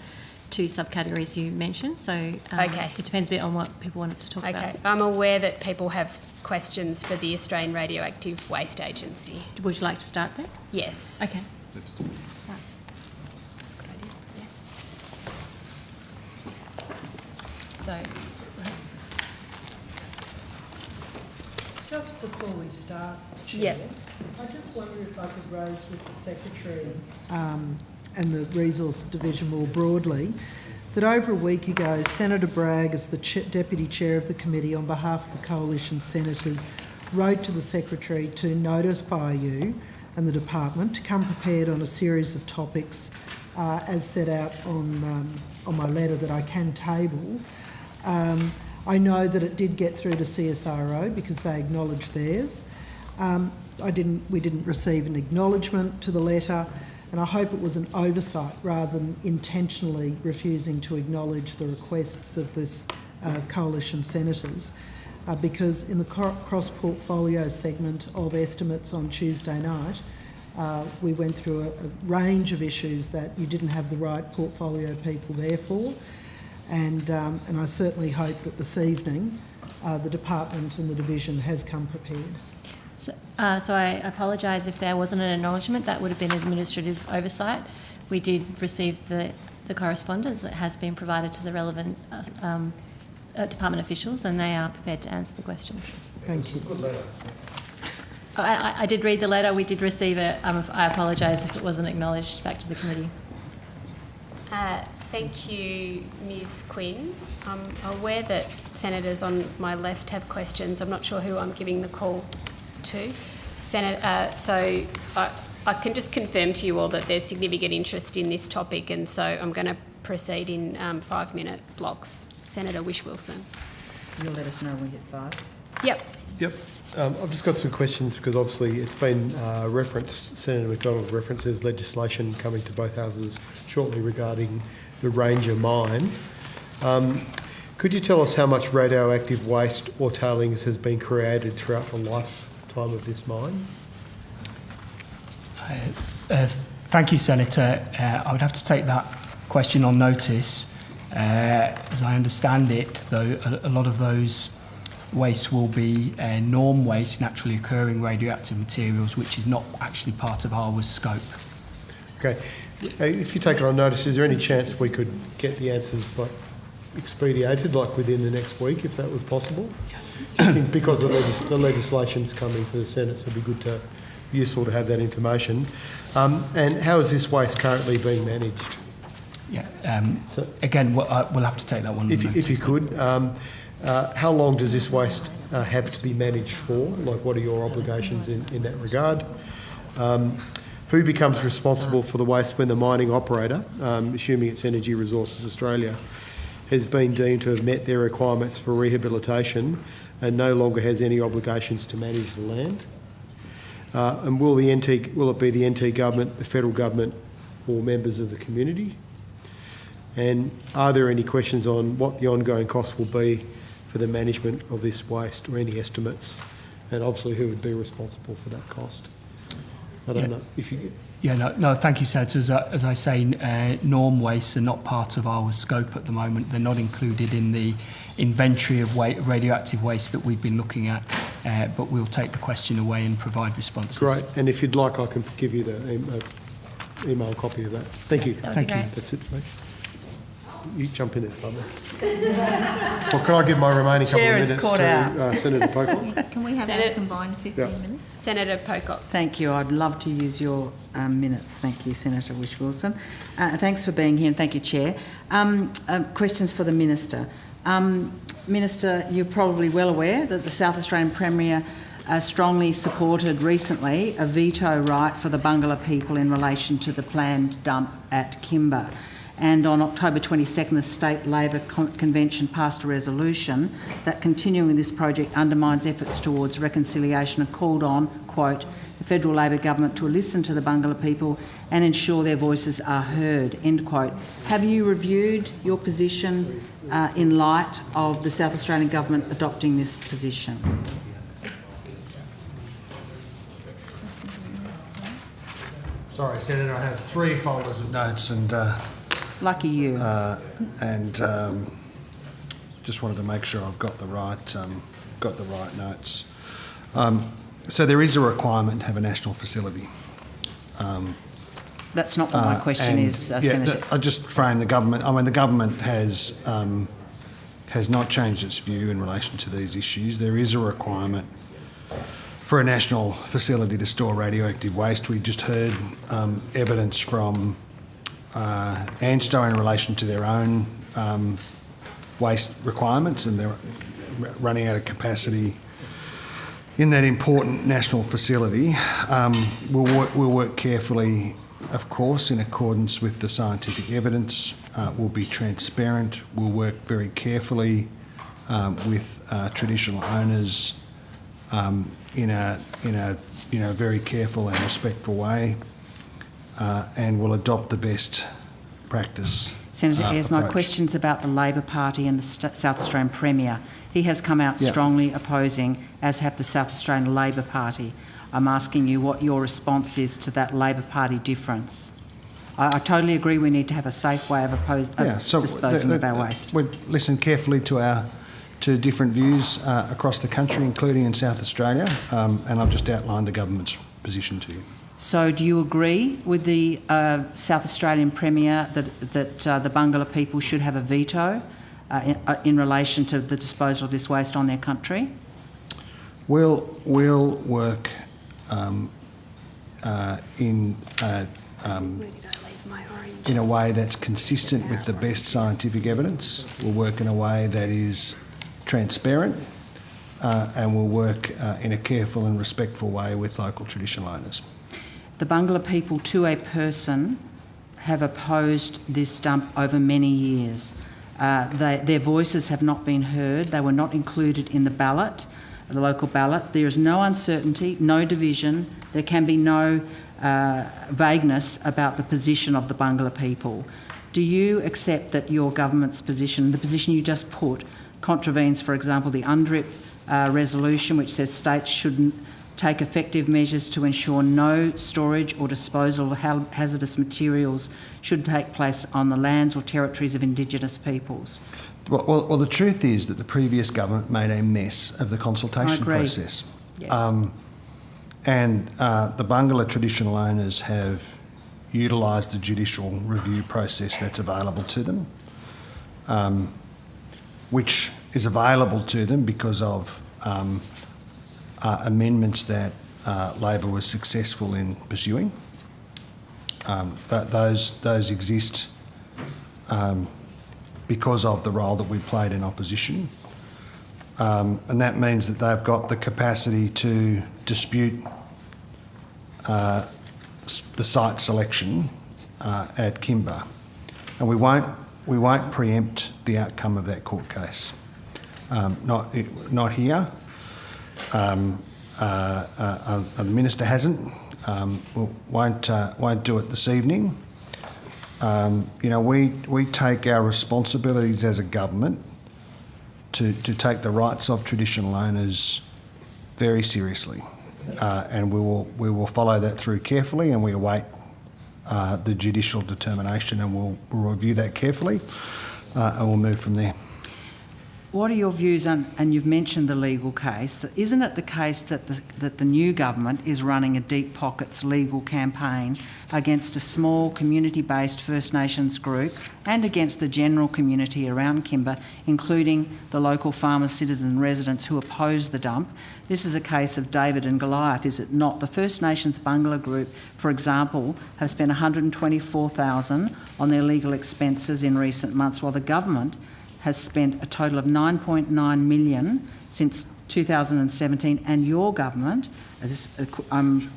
2 subcategories you mentioned. So okay. It depends a bit on what people wanted to talk about. Okay, I'm aware that people have questions for the Australian Radioactive Waste Agency. Would you like to start there? Yes. Okay. That's a good idea. Yes. So. Just before we start, Chair, Yep. I just wonder if I could raise with the Secretary and the Resource Division more broadly, that over a week ago, Senator Bragg, as the Deputy Chair of the Committee on behalf of the Coalition Senators, wrote to the Secretary to notify you and the Department to come prepared on a series of topics as set out on my letter that I can table. I know that it did get through to CSIRO because they acknowledged theirs. We didn't receive an acknowledgement to the letter, and I hope it was an oversight rather than intentionally refusing to acknowledge the requests of this coalition senators, because in the cross-portfolio segment of estimates on Tuesday night, we went through a range of issues that you didn't have the right portfolio people there for. And I certainly hope that this evening the department and the division has come prepared. So I apologise if there wasn't an acknowledgement. That would have been administrative oversight. We did receive the correspondence that has been provided to the relevant department officials, and they are prepared to answer the questions. Thank you. Good letter. I did read the letter. We did receive it. I apologise if it wasn't acknowledged back to the committee. Thank you, Ms Quinn. I'm aware that senators on my left have questions. I'm not sure who I'm giving the call to. So I can just confirm to you all that there's significant interest in this topic, and so I'm going to proceed in 5-minute blocks. Senator Whish-Wilson. You'll let us know when we hit 5. Yep. Yep. I've just got some questions because obviously it's been referenced, Senator McDonald references legislation coming to both houses shortly regarding the Ranger mine. Could you tell us how much radioactive waste or tailings has been created throughout the lifetime of this mine? Thank you, Senator. I would have to take that question on notice. As I understand it, though, a lot of those waste will be norm waste, naturally occurring radioactive materials, which is not actually part of HAWA's scope. Okay. If you take it on notice, is there any chance we could get the answers expedited, within the next week, if that was possible? Yes. Just think because the legislation's coming for the Senate, so it'd be useful to have that information. And how is this waste currently being managed? Yeah. Again, we'll have to take that one. If you could, how long does this waste have to be managed for? What are your obligations in that regard? Who becomes responsible for the waste when the mining operator, assuming it's Energy Resources Australia, has been deemed to have met their requirements for rehabilitation and no longer has any obligations to manage the land? And will it be the NT government, the federal government, or members of the community? And are there any questions on what the ongoing cost will be for the management of this waste, or any estimates? And obviously, who would be responsible for that cost? I don't know if you... Yeah, no, thank you, Senator. As I say, norm wastes are not part of our scope at the moment. They're not included in the inventory of radioactive waste that we've been looking at, but we'll take the question away and provide responses. Great. And if you'd like, I can give you the email copy of that. Thank you. Thank you. That's it for me. You jump in there, Barbara. Well, can I give my remaining couple of minutes to Senator Pocock? Can we have a combined 15 minutes? Senator Pocock. Thank you. I'd love to use your minutes. Thank you, Senator Whish-Wilson. Thanks for being here, and thank you, Chair. Questions for the Minister. Minister, you're probably well aware that the South Australian Premier strongly supported recently a veto right for the Bangala people in relation to the planned dump at Kimba. And on October 22nd, the State Labor Convention passed a resolution that continuing this project undermines efforts towards reconciliation and called on, quote, the federal Labor government to listen to the Bangala people and ensure their voices are heard, end quote. Have you reviewed your position in light of the South Australian government adopting this position? Sorry, Senator, I have 3 folders of notes and... Lucky you. Just wanted to make sure I've got the right notes. So there is a requirement to have a national facility. That's not what my question is, Senator. I just frame the government. I mean, the government has not changed its view in relation to these issues. There is a requirement for a national facility to store radioactive waste. We just heard evidence from ANSTO in relation to their own waste requirements, and they're running out of capacity in that important national facility. We'll work carefully, of course, in accordance with the scientific evidence. We'll be transparent. We'll work very carefully with traditional owners in a very careful and respectful way, and we'll adopt the best practice. Senator Ayres, my question's about the Labor Party and the South Australian Premier. He has come out strongly opposing, as have the South Australian Labor Party. I'm asking you what your response is to that Labor Party difference. I totally agree we need to have a safe way of disposing of our waste. We listen carefully to different views across the country, including in South Australia, and I've just outlined the government's position to you. So do you agree with the South Australian Premier that the Bangala people should have a veto in relation to the disposal of this waste on their country? We'll work in a way that's consistent with the best scientific evidence. We'll work in a way that is transparent, and we'll work in a careful and respectful way with local traditional owners. The Bangala people, to a person, have opposed this dump over many years. Their voices have not been heard. They were not included in the ballot, the local ballot. There is no uncertainty, no division. There can be no vagueness about the position of the Bangala people. Do you accept that your government's position, the position you just put, contravenes, for example, the UNDRIP resolution, which says states shouldn't take effective measures to ensure no storage or disposal of hazardous materials should take place on the lands or territories of Indigenous peoples? Well, the truth is that the previous government made a mess of the consultation process. Yes. And the Bangala traditional owners have utilised the judicial review process that's available to them, which is available to them because of amendments that Labor was successful in pursuing. Those exist because of the role that we played in opposition. And that means that they've got the capacity to dispute the site selection at Kimba. And we won't preempt the outcome of that court case. Not here. The Minister hasn't. Won't do it this evening. We take our responsibilities as a government to take the rights of traditional owners very seriously, and we will follow that through carefully, and we await the judicial determination, and we'll review that carefully, and we'll move from there. What are your views on, and you've mentioned the legal case, isn't it the case that the new government is running a deep pockets legal campaign against a small community-based First Nations group and against the general community around Kimba, including the local farmers, citizens and residents who oppose the dump? This is a case of David and Goliath, is it not? The First Nations Bangala group, for example, have spent $124,000 on their legal expenses in recent months, while the government has spent a total of $9.9 million since 2017, and your government, as I'm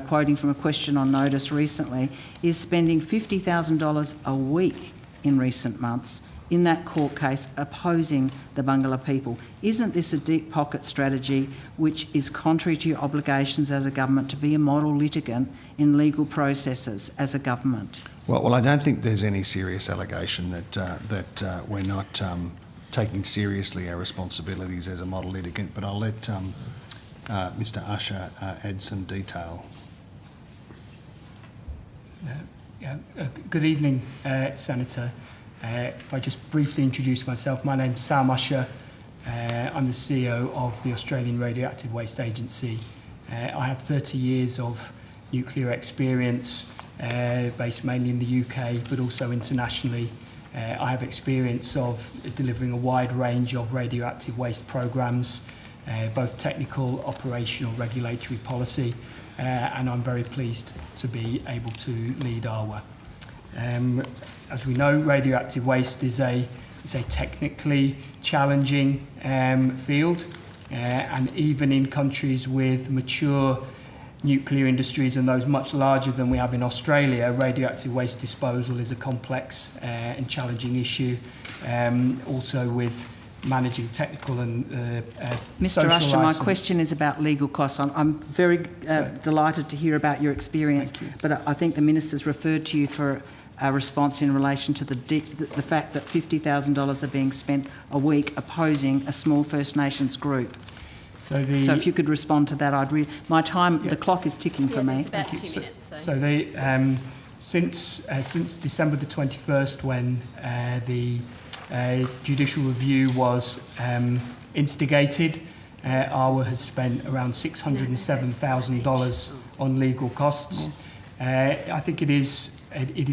quoting from a question on Notice recently, is spending $50,000 a week in recent months in that court case opposing the Bangala people. Isn't this a deep pocket strategy which is contrary to your obligations as a government to be a model litigant in legal processes as a government? Well, I don't think there's any serious allegation that we're not taking seriously our responsibilities as a model litigant, but I'll let Mr Usher add some detail. Good evening, Senator. If I just briefly introduce myself, my name's Sam Usher. I'm the CEO of the Australian Radioactive Waste Agency. I have 30 years of nuclear experience, based mainly in the UK, but also internationally. I have experience of delivering a wide range of radioactive waste programs, both technical, operational, regulatory policy, and I'm very pleased to be able to lead ARWA. As we know, radioactive waste is a technically challenging field, and even in countries with mature nuclear industries and those much larger than we have in Australia, radioactive waste disposal is a complex and challenging issue, also with managing technical and Mr Usher, my question is about legal costs. I'm very delighted to hear about your experience, but I think the Minister's referred to you for a response in relation to the fact that $50,000 are being spent a week opposing a small First Nations group. So if you could respond to that, my time, the clock is ticking for me. It's about 2 minutes. So they, since December the 21st, when the judicial review was instigated, ARWA has spent around $607,000 on legal costs. I think it is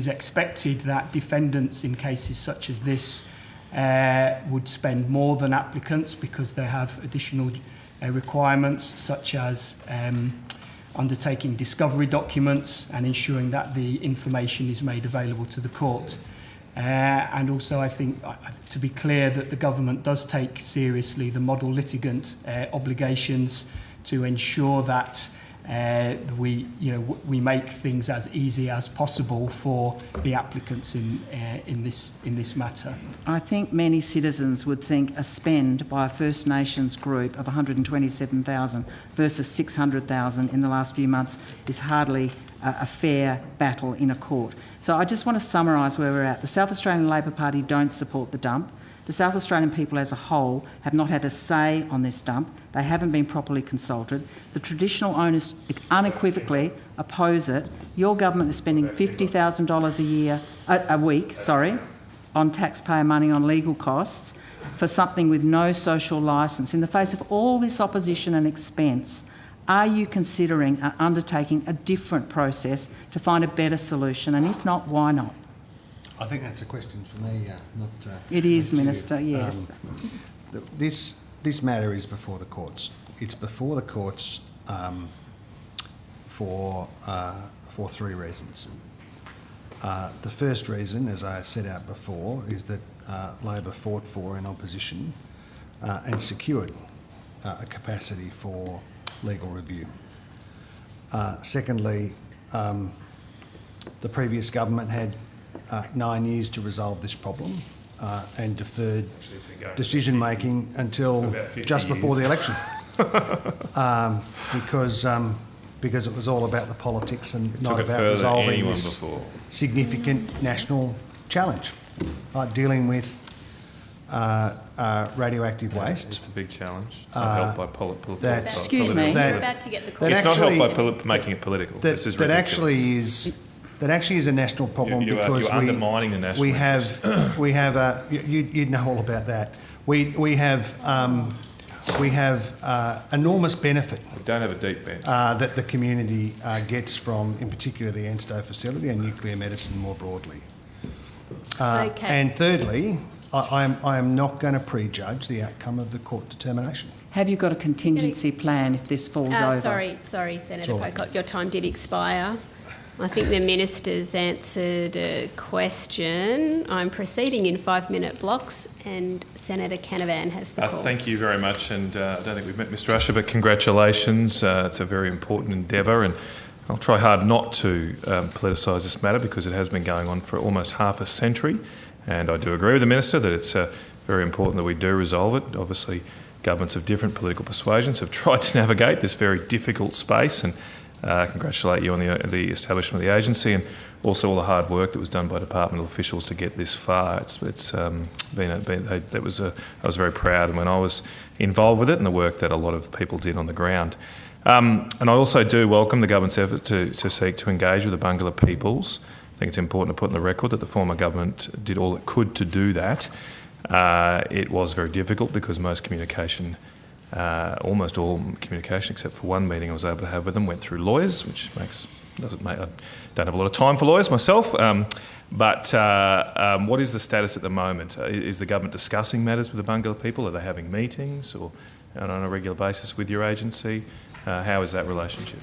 expected that defendants in cases such as this would spend more than applicants because they have additional requirements such as undertaking discovery documents and ensuring that the information is made available to the court. And also I think, to be clear, that the government does take seriously the model litigant obligations to ensure that we make things as easy as possible for the applicants in this matter. I think many citizens would think a spend by a First Nations group of $127,000 versus $600,000 in the last few months is hardly a fair battle in a court. So I just want to summarise where we're at. The South Australian Labor Party don't support the dump. The South Australian people as a whole have not had a say on this dump. They haven't been properly consulted. The traditional owners unequivocally oppose it. Your government is spending $50,000 a week, on taxpayer money on legal costs for something with no social licence. In the face of all this opposition and expense, are you considering undertaking a different process to find a better solution? And if not, why not? I think that's a question for me, not... It is, Minister, yes. This matter is before the courts. It's before the courts for three reasons. The first reason, as I set out before, is that Labor fought for in opposition and secured a capacity for legal review. Secondly, the previous government had 9 years to resolve this problem and deferred decision-making until just before the election because it was all about the politics and not about resolving this significant national challenge, dealing with radioactive waste. It's a big challenge. It's not helped by political. Excuse me. We're about to get the It's not helped by making it political. This is ridiculous. That actually is a national problem because you're undermining the national we have you'd know all about that. We have enormous benefit. We don't have a deep bench. That the community gets from, in particular, the ANSTO facility and nuclear medicine more broadly. Okay. And thirdly, I am not going to prejudge the outcome of the court determination. Have you got a contingency plan if this falls over? Sorry, Senator Pocock, your time did expire. I think the Minister's answered a question. I'm proceeding in 5-minute blocks, and Senator Canavan has the call. Thank you very much, and I don't think we've met Mr Usher, but congratulations. It's a very important endeavour, and I'll try hard not to politicise this matter because it has been going on for almost half a century, and I do agree with the Minister that it's very important that we do resolve it. Obviously, governments of different political persuasions have tried to navigate this very difficult space, and congratulate you on the establishment of the agency and also all the hard work that was done by departmental officials to get this far. I was very proud when I was involved with it and the work that a lot of people did on the ground. And I also do welcome the government's effort to seek to engage with the Bangala peoples. I think it's important to put in the record that the former government did all it could to do that. It was very difficult because most communication, almost all communication except for one meeting I was able to have with them, went through lawyers, which I don't have a lot of time for lawyers myself. But what is the status at the moment? Is the government discussing matters with the Bangala people? Are they having meetings or on a regular basis with your agency? How is that relationship?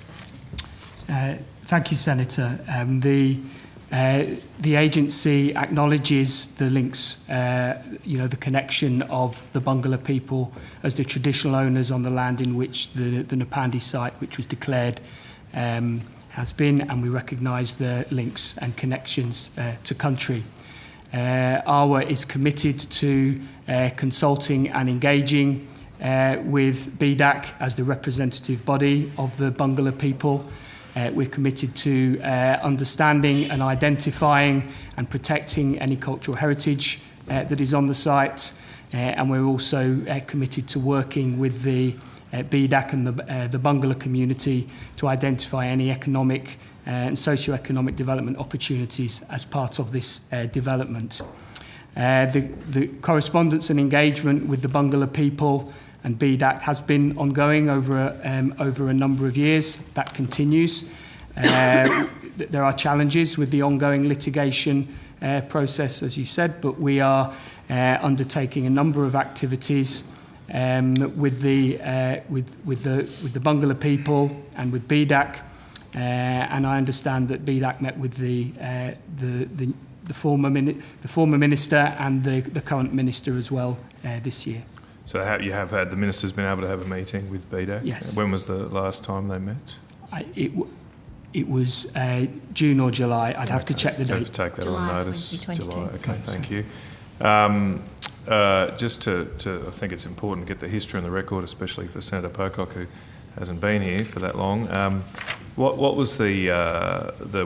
Thank you, Senator. The agency acknowledges the links, the connection of the Bangala people as the traditional owners on the land in which the Napandi site, which was declared, has been, and we recognise the links and connections to country. ARWA is committed to consulting and engaging with BDAC as the representative body of the Bangala people. We're committed to understanding and identifying and protecting any cultural heritage that is on the site, and we're also committed to working with the BDAC and the Bangala community to identify any economic and socio-economic development opportunities as part of this development. The correspondence and engagement with the Bangala people and BDAC has been ongoing over a number of years. That continues. There are challenges with the ongoing litigation process, as you said, but we are undertaking a number of activities with the Bangala people and with BDAC, and I understand that BDAC met with the former minister and the current minister as well this year. So the minister's been able to have a meeting with BDAC? Yes. When was the last time they met? It was June or July. I'd have to check the date. Have to take that on notice. 2022. July. Okay, thank you. Just to, I think it's important to get the history on the record, especially for Senator Pocock, who hasn't been here for that long. What was the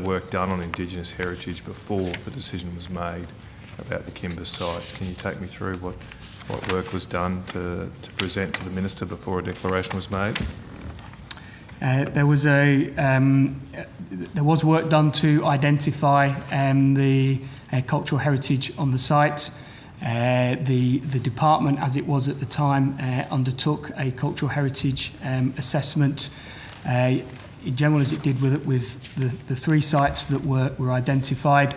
work done on Indigenous heritage before the decision was made about the Kimber site? Can you take me through what work was done to present to the Minister before a declaration was made? There was work done to identify the cultural heritage on the site. The department, as it was at the time, undertook a cultural heritage assessment, in general as it did with the three sites that were identified.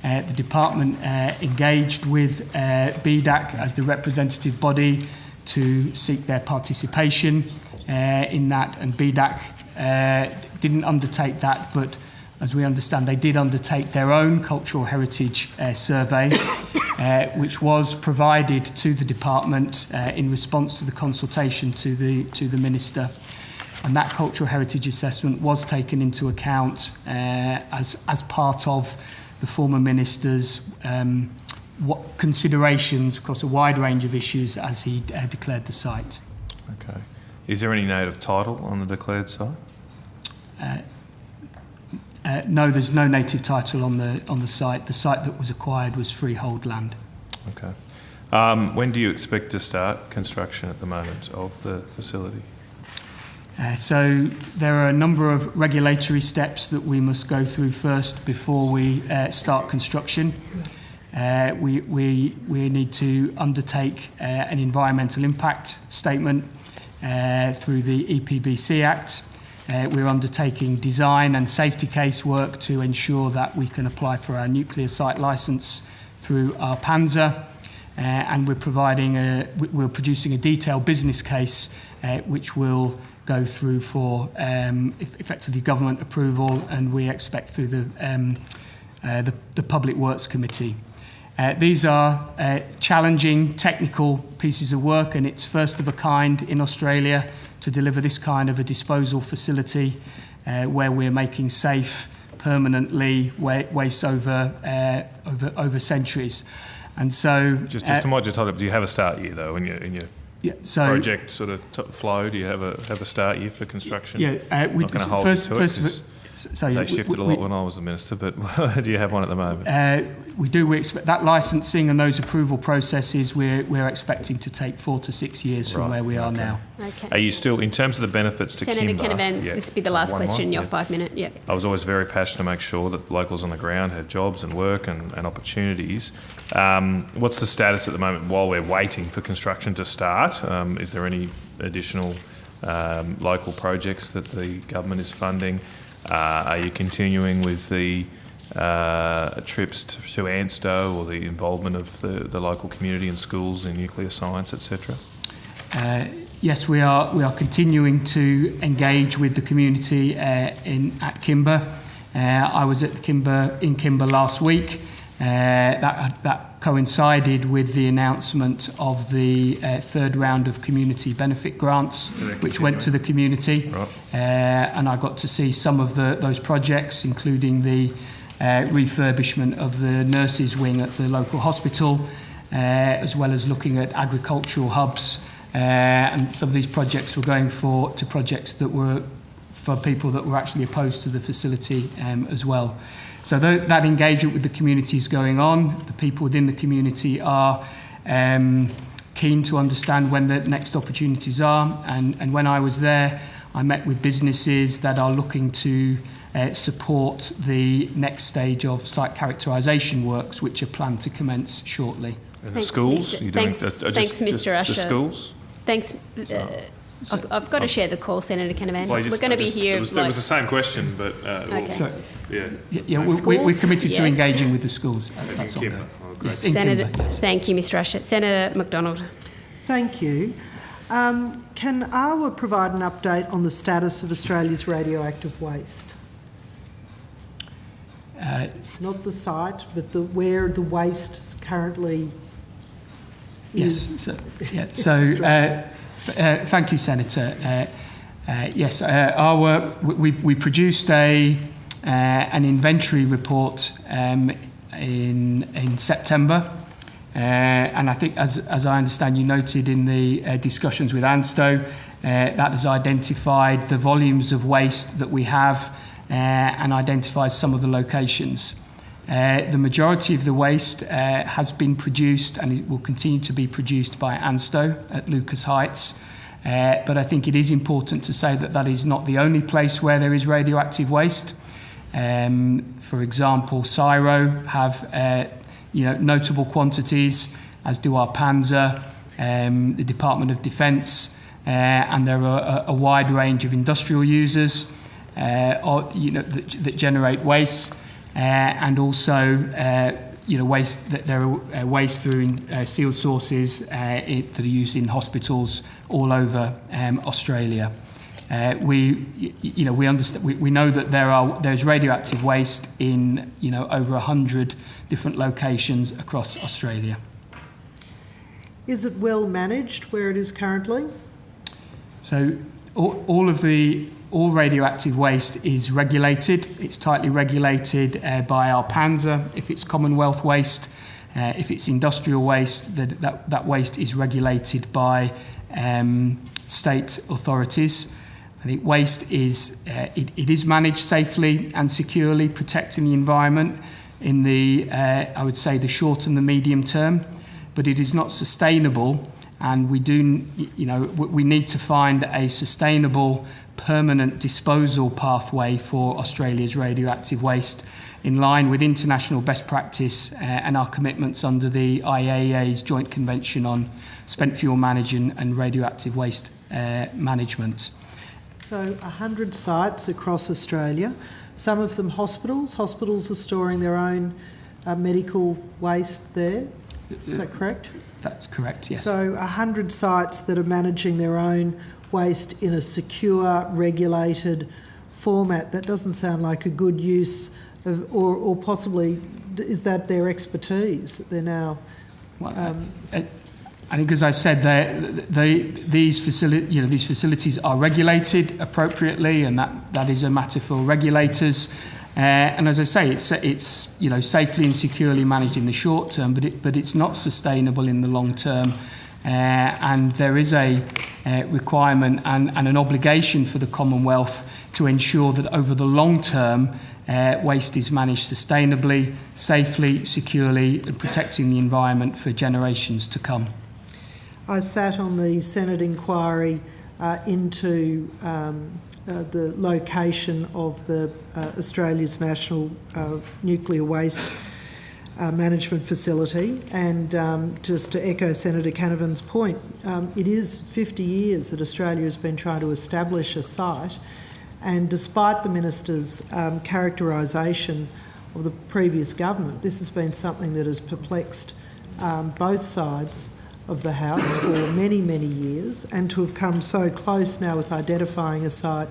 The department engaged with BDAC as the representative body to seek their participation in that, and BDAC didn't undertake that, but as we understand, they did undertake their own cultural heritage survey, which was provided to the department in response to the consultation to the minister. And that cultural heritage assessment was taken into account as part of the former minister's considerations across a wide range of issues as he declared the site. Okay. Is there any native title on the declared site? No, there's no native title on the site. The site that was acquired was freehold land. Okay. When do you expect to start construction at the moment of the facility? So there are a number of regulatory steps that we must go through first before we start construction. We need to undertake an environmental impact statement through the EPBC Act. We're undertaking design and safety case work to ensure that we can apply for our nuclear site licence through our PANZA, and we're producing a detailed business case which will go through for effectively government approval, and we expect through the Public Works Committee. These are challenging technical pieces of work, and it's first of a kind in Australia to deliver this kind of a disposal facility. where we're making safe permanently waste over centuries. And so... I might just hold up, do you have a start year, though, in your project sort of flow? Do you have a start year for construction? Yeah, we not going to hold you to it. They shifted a lot when I was the minister, but do you have one at the moment? We do. We expect that licensing and those approval processes. We're expecting to take 4 to 6 years from where we are now. Okay. Are you still, in terms of the benefits to Senator Kimber? Canavan, this will be the last question. Your 5 minute. Yeah. I was always very passionate to make sure that locals on the ground had jobs and work and opportunities. What's the status at the moment while we're waiting for construction to start? Is there any additional local projects that the government is funding? Are you continuing with the trips to ANSTO or the involvement of the local community and schools in nuclear science, etc.? Yes, we are continuing to engage with the community at Kimber. I was at Kimber last week. That coincided with the announcement of the third round of community benefit grants, which went to the community. Right. And I got to see some of those projects, including the refurbishment of the nurses' wing at the local hospital, as well as looking at agricultural hubs. And some of these projects were going to projects that were for people that were actually opposed to the facility as well. So that engagement with the community is going on. The people within the community are keen to understand when the next opportunities are. And when I was there, I met with businesses that are looking to support the next stage of site characterisation works, which are planned to commence shortly. And the schools? Thanks, Mr Usher. The schools? Thanks. I've got to share the call, Senator Canavan. We're going to be here. It was the same question, but so, yeah. We're committed to engaging with the schools. That's all. Yes, Senator, thank you, Mr Usher. Senator McDonald. Thank you. Can ARWA provide an update on the status of Australia's radioactive waste? Not the site, but where the waste currently is. Yes. Thank you, Senator. Yes, we produced an inventory report in September, and I think, as I understand, you noted in the discussions with ANSTO, that has identified the volumes of waste that we have and identified some of the locations. The majority of the waste has been produced and it will continue to be produced by ANSTO at Lucas Heights. But I think it is important to say that is not the only place where there is radioactive waste. For example, CSIRO have notable quantities, as do our Panzer, the Department of Defence, and there are a wide range of industrial users that generate waste. And also, waste that there are waste through sealed sources that are used in hospitals all over Australia. We understand. We know that there's radioactive waste in over 100 different locations across Australia. Is it well managed where it is currently? So all radioactive waste is regulated. It's tightly regulated by our Panzer. If it's Commonwealth waste, if it's industrial waste, that waste is regulated by state authorities. I think waste is it is managed safely and securely, protecting the environment in the I would say the short and the medium term, but it is not sustainable. And we need to find a sustainable, permanent disposal pathway for Australia's radioactive waste in line with international best practice and our commitments under the IAEA's Joint Convention on Spent Fuel Management and Radioactive Waste Management. So 100 sites across Australia, some of them hospitals. Hospitals are storing their own medical waste there. Is that correct? That's correct, yes. So 100 sites that are managing their own waste in a secure, regulated format. That doesn't sound like a good use of, or possibly, is that their expertise that they're now... I think, as I said, these facilities are regulated appropriately, and that is a matter for regulators. And as I say, it's safely and securely managed in the short term, but it's not sustainable in the long term. And there is a requirement and an obligation for the Commonwealth to ensure that over the long term, waste is managed sustainably, safely, securely, and protecting the environment for generations to come. I sat on the Senate inquiry into the location of the Australia's National Nuclear Waste Management Facility, and just to echo Senator Canavan's point, it is 50 years that Australia has been trying to establish a site, and despite the Minister's characterisation of the previous government, this has been something that has perplexed both sides of the House for many, many years, and to have come so close now with identifying a site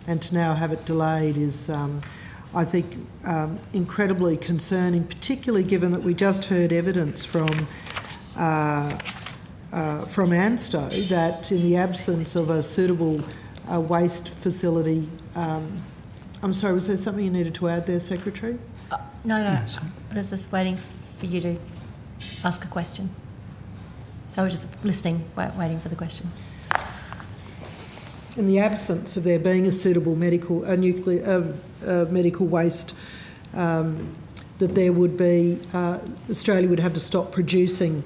and to now have it delayed is, I think, incredibly concerning, particularly given that we just heard evidence from ANSTO that in the absence of a suitable waste facility, I'm sorry, was there something you needed to add there, Secretary? No. I was just waiting for you to ask a question. So I was just listening, waiting for the question. In the absence of there being a suitable medical waste, that there would be, Australia would have to stop producing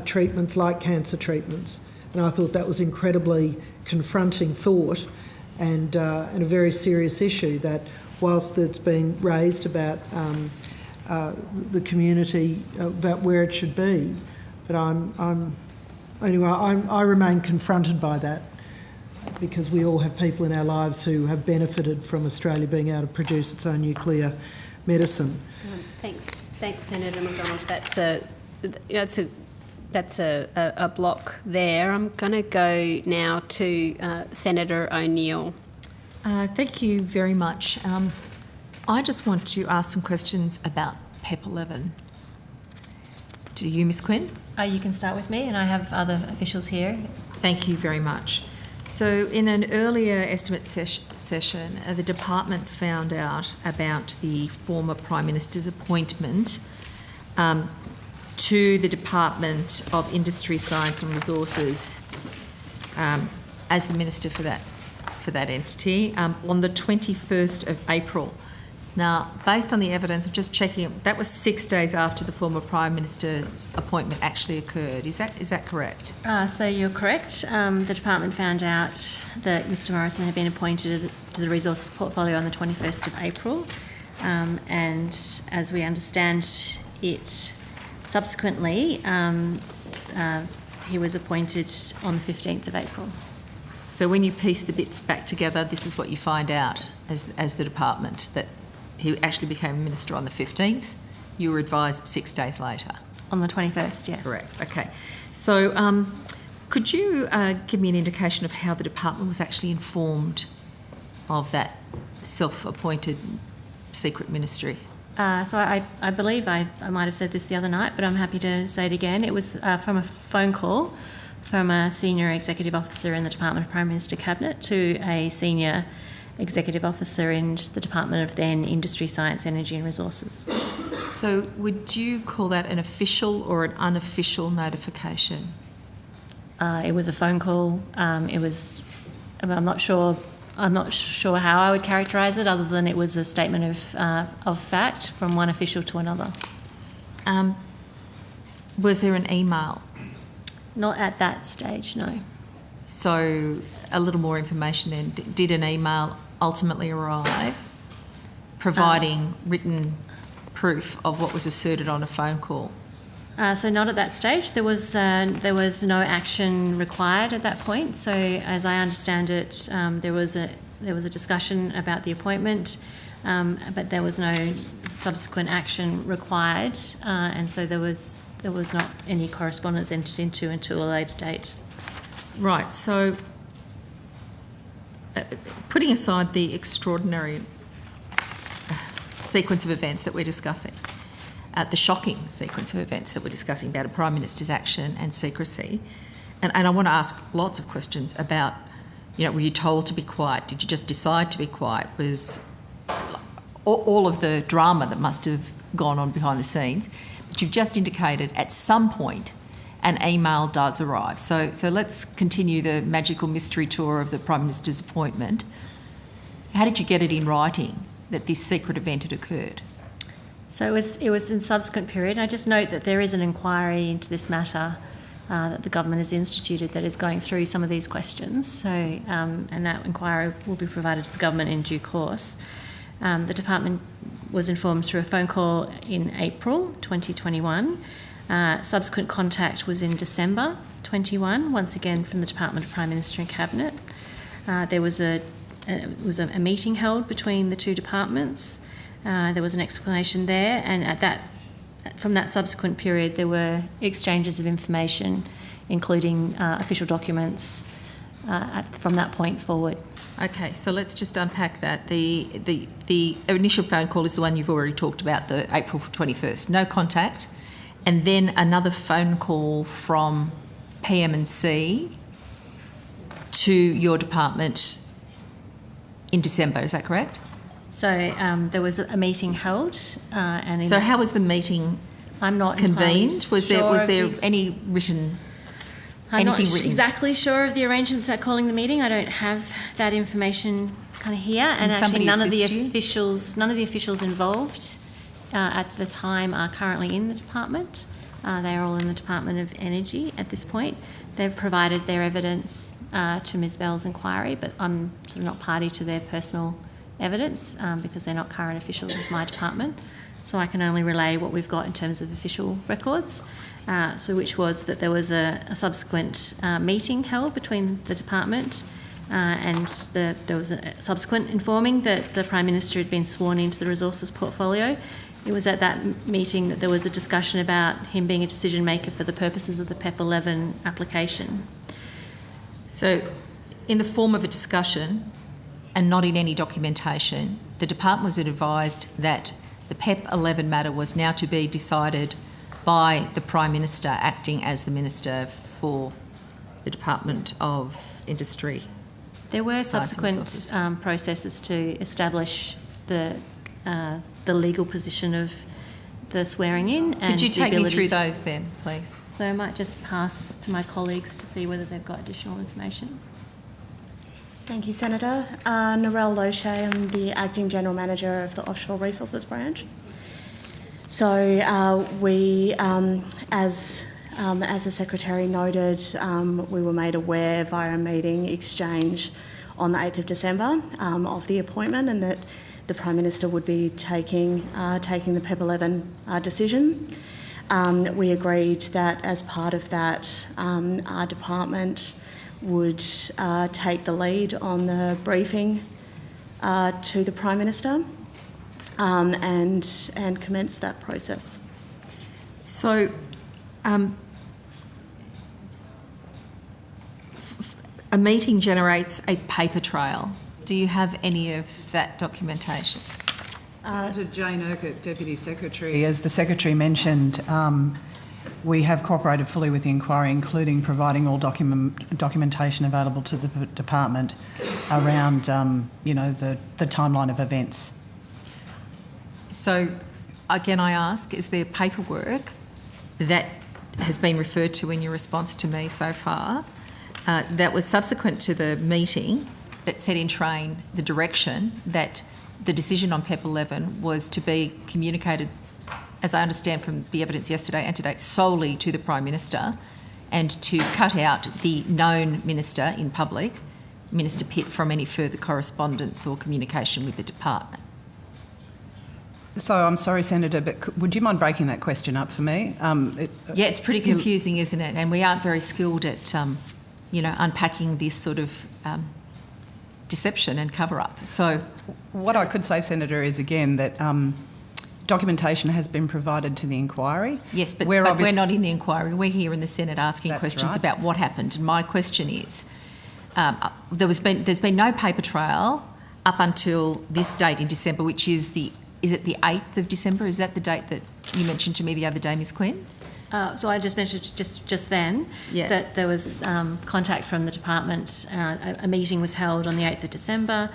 treatments like cancer treatments. And I thought that was incredibly confronting thought and a very serious issue that whilst it's been raised about the community, about where it should be, but I remain confronted by that, because we all have people in our lives who have benefited from Australia being able to produce its own nuclear medicine. Thanks, Senator McDonald. That's a block there. I'm going to go now to Senator O'Neill. Thank you very much. I just want to ask some questions about PEP 11. To you, Ms Quinn? You can start with me, and I have other officials here. Thank you very much. So in an earlier estimate session, the department found out about the former Prime Minister's appointment to the Department of Industry, Science and Resources as the Minister for that entity on the 21st of April. Now, based on the evidence, I'm just checking, that was 6 days after the former Prime Minister's appointment actually occurred. Is that correct? So you're correct. The department found out that Mr Morrison had been appointed to the Resources Portfolio on the 21st of April, and as we understand it, subsequently he was appointed on the 15th of April. So when you piece the bits back together, this is what you find out as the department, that he actually became Minister on the 15th. You were advised 6 days later. On the 21st, yes. Correct. Okay. So could you give me an indication of how the department was actually informed of that self-appointed secret ministry? So I believe I might have said this the other night, but I'm happy to say it again. It was from a phone call from a senior executive officer in the Department of Prime Minister Cabinet to a senior executive officer in the Department of then Industry, Science, Energy and Resources. So would you call that an official or an unofficial notification? It was a phone call. I'm not sure how I would characterise it, other than it was a statement of fact from one official to another. Was there an email? Not at that stage, no. So a little more information then. Did an email ultimately arrive providing written proof of what was asserted on a phone call? So not at that stage. There was no action required at that point. So as I understand it, there was a discussion about the appointment, but there was no subsequent action required, and so there was not any correspondence entered into until a later date. Right. So putting aside the extraordinary sequence of events that we're discussing, the shocking sequence of events that we're discussing about a Prime Minister's action and secrecy. And I want to ask lots of questions about, were you told to be quiet? Did you just decide to be quiet? Was all of the drama that must have gone on behind the scenes? But you've just indicated at some point an email does arrive. So let's continue the magical mystery tour of the Prime Minister's appointment. How did you get it in writing that this secret event had occurred? So it was in subsequent period. I just note that there is an inquiry into this matter that the government has instituted that is going through some of these questions. So, and that inquiry will be provided to the government in due course. The department was informed through a phone call in April 2021. Subsequent contact was in December 21, once again from the Department of Prime Minister and Cabinet. There was a meeting held between the two departments. There was an explanation there, and from that subsequent period, there were exchanges of information, including official documents from that point forward. Okay, so let's just unpack that. The initial phone call is the one you've already talked about, the April 21st, no contact, and then another phone call from PM&C to your department in December, is that correct? So there was a meeting held, and so how was the meeting? I'm not convened. Was there any written? I'm not written? Exactly sure of the arrangements about calling the meeting. I don't have that information kind of here, and actually none of the officials involved at the time are currently in the department. They are all in the Department of Energy at this point. They've provided their evidence to Ms. Bell's inquiry, but I'm sort of not party to their personal evidence because they're not current officials of my department. So I can only relay what we've got in terms of official records, which was that there was a subsequent meeting held between the department and there was a subsequent informing that the Prime Minister had been sworn into the resources portfolio. It was at that meeting that there was a discussion about him being a decision maker for the purposes of the PEP 11 application. So in the form of a discussion and not in any documentation, the department was advised that the PEP 11 matter was now to be decided by the Prime Minister acting as the Minister for the Department of Industry. There were subsequent processes to establish the legal position of the swearing in. Could you take me through those then, please? So I might just pass to my colleagues to see whether they've got additional information. Thank you, Senator. Narelle Loche, I'm the Acting General Manager of the Offshore Resources Branch. So we, as the Secretary noted, we were made aware via a meeting exchange on the 8th of December of the appointment, and that the Prime Minister would be taking the PEP 11 decision. We agreed that as part of that, our department would take the lead on the briefing to the Prime Minister and commence that process. So a meeting generates a paper trail. Do you have any of that documentation? Senator Jane Urquhart, Deputy Secretary. As the Secretary mentioned, we have cooperated fully with the inquiry, including providing all documentation available to the department around, the timeline of events. So, again, I ask, is there paperwork that has been referred to in your response to me so far that was subsequent to the meeting that set in train the direction that the decision on PEP 11 was to be communicated, as I understand from the evidence yesterday and today, solely to the Prime Minister, and to cut out the known minister in public, Minister Pitt, from any further correspondence or communication with the department? So I'm sorry, Senator, but would you mind breaking that question up for me? Yeah, it's pretty confusing, isn't it? And we aren't very skilled at, unpacking this sort of deception and cover-up. So what I could say, Senator, is again that documentation has been provided to the inquiry. Yes, but we're not in the inquiry. We're here in the Senate asking questions about what happened. And my question is, there's been no paper trail up until this date in December, which is the is it the 8th of December? Is that the date that you mentioned to me the other day, Ms Quinn? So I just mentioned just then that there was contact from the department. A meeting was held on the 8th of December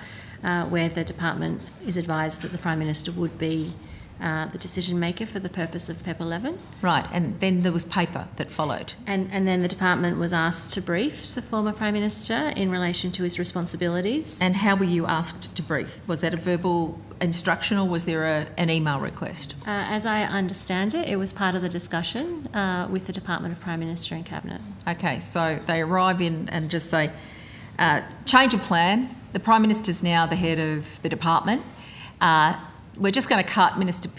where the department is advised that the Prime Minister would be the decision maker for the purpose of PEP 11. Right, and then there was paper that followed. And then the department was asked to brief the former Prime Minister in relation to his responsibilities. And how were you asked to brief? Was that a verbal instruction or was there an email request? As I understand it, it was part of the discussion with the Department of Prime Minister and Cabinet. Okay, so they arrive in and just say, change of plan. The Prime Minister's now the head of the department. We're just going to cut Minister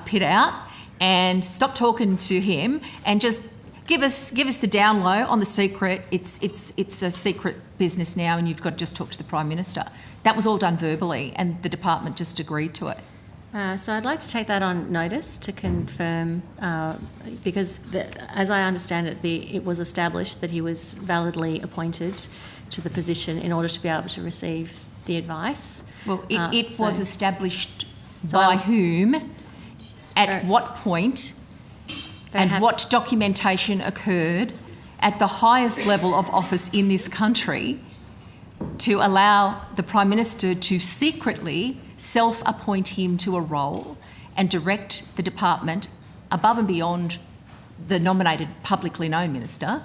Pitt out and stop talking to him and just give us the down low on the secret. It's a secret business now and you've got to just talk to the Prime Minister. That was all done verbally and the department just agreed to it. So I'd like to take that on notice to confirm, because as I understand it, it was established that he was validly appointed to the position in order to be able to receive the advice. Well, it was established by whom, at what point, and what documentation occurred at the highest level of office in this country to allow the Prime Minister to secretly self-appoint him to a role and direct the department above and beyond the nominated publicly known minister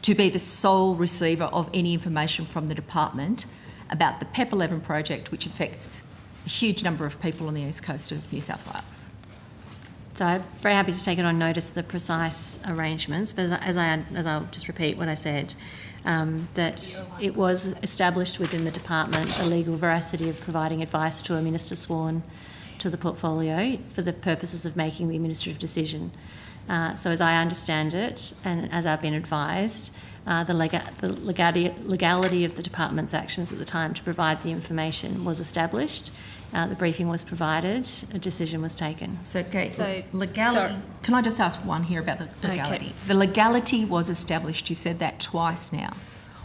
to be the sole receiver of any information from the department about the PEP 11 project, which affects a huge number of people on the east coast of New South Wales. So I'm very happy to take it on notice, the precise arrangements, but as I'll just repeat what I said, that it was established within the department the legal veracity of providing advice to a minister sworn to the portfolio for the purposes of making the administrative decision. So as I understand it, and as I've been advised, the legality of the department's actions at the time to provide the information was established. The briefing was provided, a decision was taken. So legality. Can I just ask one here about the legality? Okay. The legality was established. You've said that twice now.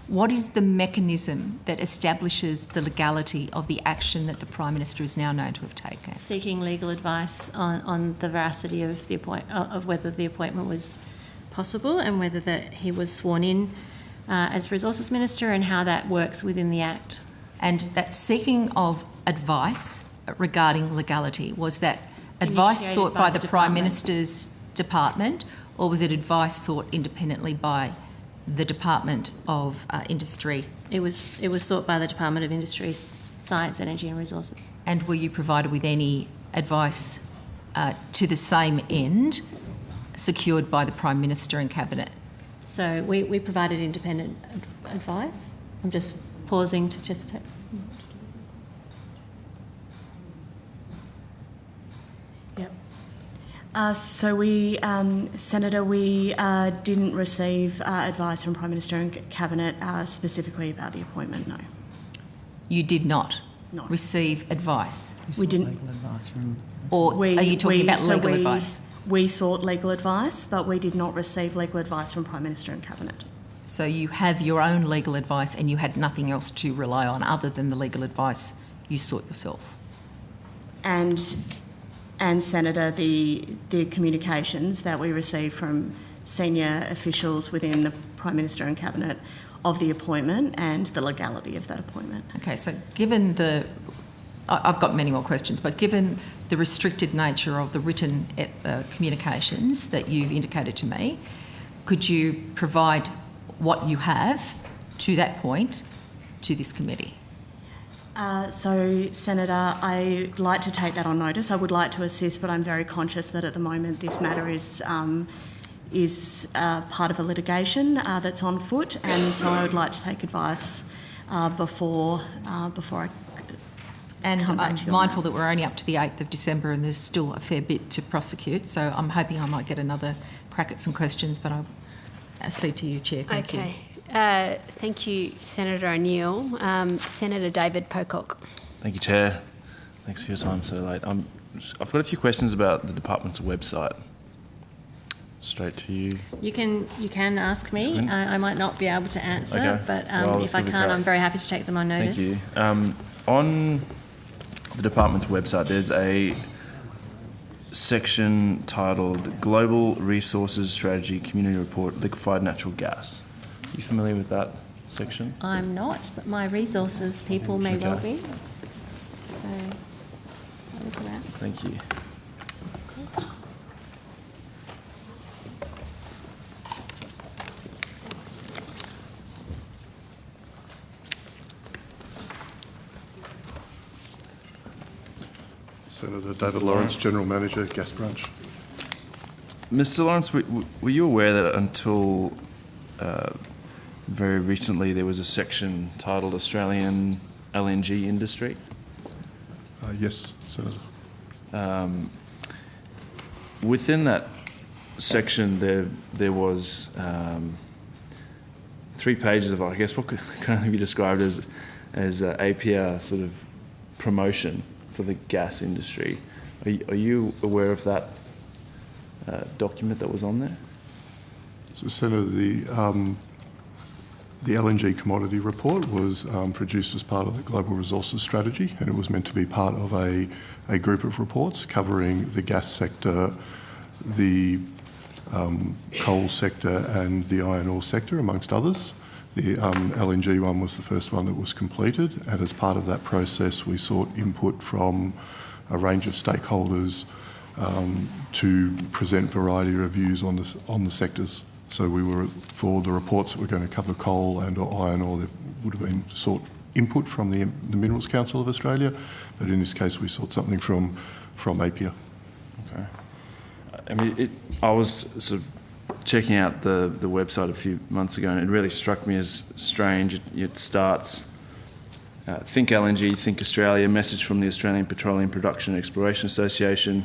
What is the mechanism that establishes the legality of the action that the Prime Minister is now known to have taken? Seeking legal advice on the veracity of of whether the appointment was possible and whether he was sworn in as Resources Minister and how that works within the Act. And that seeking of advice regarding legality, was that advice sought by the Prime Minister's department, or was it advice sought independently by the Department of Industry? It was sought by the Department of Industry, Science, Energy and Resources. And were you provided with any advice to the same end secured by the Prime Minister and Cabinet? So we provided independent advice. I'm just pausing to just take... So we, Senator, we didn't receive advice from Prime Minister and Cabinet specifically about the appointment, no. You did not No. receive advice? We didn't. Legal advice from... Or are you talking about legal advice? We sought legal advice, but we did not receive legal advice from Prime Minister and Cabinet. So you have your own legal advice and you had nothing else to rely on other than the legal advice you sought yourself? And Senator, the communications that we received from senior officials within the Prime Minister and Cabinet of the appointment and the legality of that appointment. Okay, so given the... I've got many more questions, but given the restricted nature of the written communications that you've indicated to me, could you provide what you have to that point to this committee? So, Senator, I'd like to take that on notice. I would like to assist, but I'm very conscious that at the moment this matter is part of a litigation that's on foot, and so I would like to take advice before I come back to you. I'm mindful that we're only up to the 8th of December and there's still a fair bit to prosecute, so I'm hoping I might get another crack at some questions, but I'll cede to you, Chair. Thank you. Thank you, Senator O'Neill. Senator David Pocock. Thank you, Chair. Thanks for your time so late. I've got a few questions about the department's website. Straight to you. You can ask me. I might not be able to answer, okay. But well, if I can, I'm very happy to take them on notice. Thank you. the department's website, there's a section titled Global Resources Strategy Community Report Liquefied Natural Gas. Are you familiar with that section? I'm not, but my resources people may well be. So, I'll look at that. Thank you. Senator David Lawrence, General Manager, Gas Branch. Mr. Lawrence, were you aware that until very recently there was a section titled Australian LNG Industry? Yes, Senator. Within that section, there was 3 pages of, I guess, what can only be described as APR sort of promotion for the gas industry. Are you aware of that document that was on there? So, Senator, the LNG commodity report was produced as part of the Global Resources Strategy, and it was meant to be part of a group of reports covering the gas sector, the coal sector and the iron ore sector, amongst others. The LNG one was the first one that was completed, and as part of that process we sought input from a range of stakeholders to present a variety of views on the sectors. So we were, for the reports that were going to cover coal and or iron ore, there would have been sought input from the Minerals Council of Australia, but in this case we sought something from APIA. Okay. I mean, I was sort of checking out the website a few months ago, and it really struck me as strange. It starts, think LNG, think Australia, message from the Australian Petroleum Production and Exploration Association.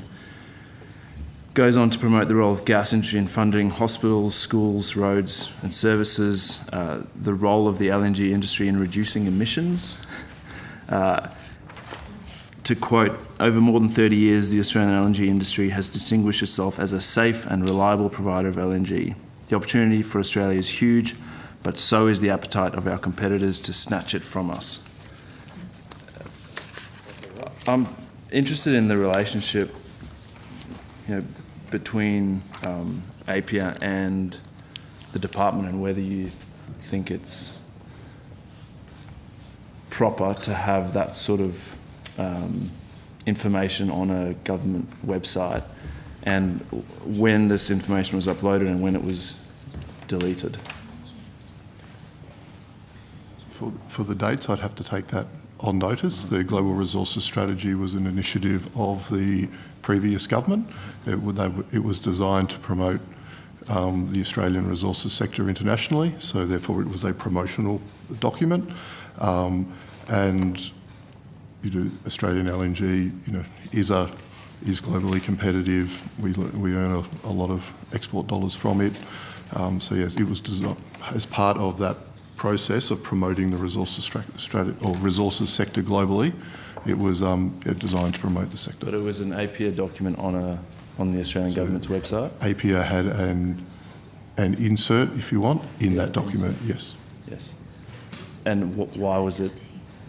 Goes on to promote the role of gas industry in funding hospitals, schools, roads and services, the role of the LNG industry in reducing emissions. To quote, over more than 30 years, the Australian LNG industry has distinguished itself as a safe and reliable provider of LNG. The opportunity for Australia is huge, but so is the appetite of our competitors to snatch it from us. I'm interested in the relationship, between APIA and the department, and whether you think it's proper to have that sort of information on a government website, and when this information was uploaded and when it was deleted. For the dates, I'd have to take that on notice. The Global Resources Strategy was an initiative of the previous government. It was designed to promote the Australian resources sector internationally, so therefore it was a promotional document. And Australian LNG, is globally competitive. We earn a lot of export dollars from it. So yes, it was designed as part of that process of promoting the resources sector globally. It was designed to promote the sector. But it was an APIA document on the Australian government's website? APIA had an insert, if you want, in that document, yes. Yes. And why was it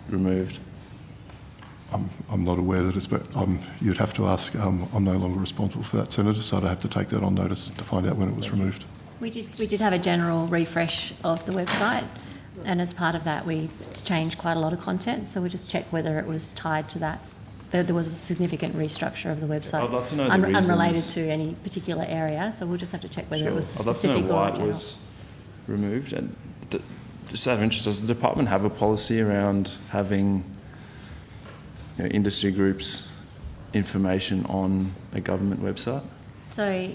removed? I'm not aware that it's, but you'd have to ask. I'm no longer responsible for that, Senator, so I'd have to take that on notice to find out when it was removed. We did have a general refresh of the website, and as part of that we changed quite a lot of content, so we just checked whether it was tied to that. There was a significant restructure of the website. I'd love to know the reasons. Unrelated to any particular area, so we'll just have to check whether it was specific or I'd love to know why general. it was removed. And just out of interest, does the department have a policy around having industry groups' information on a government website? So,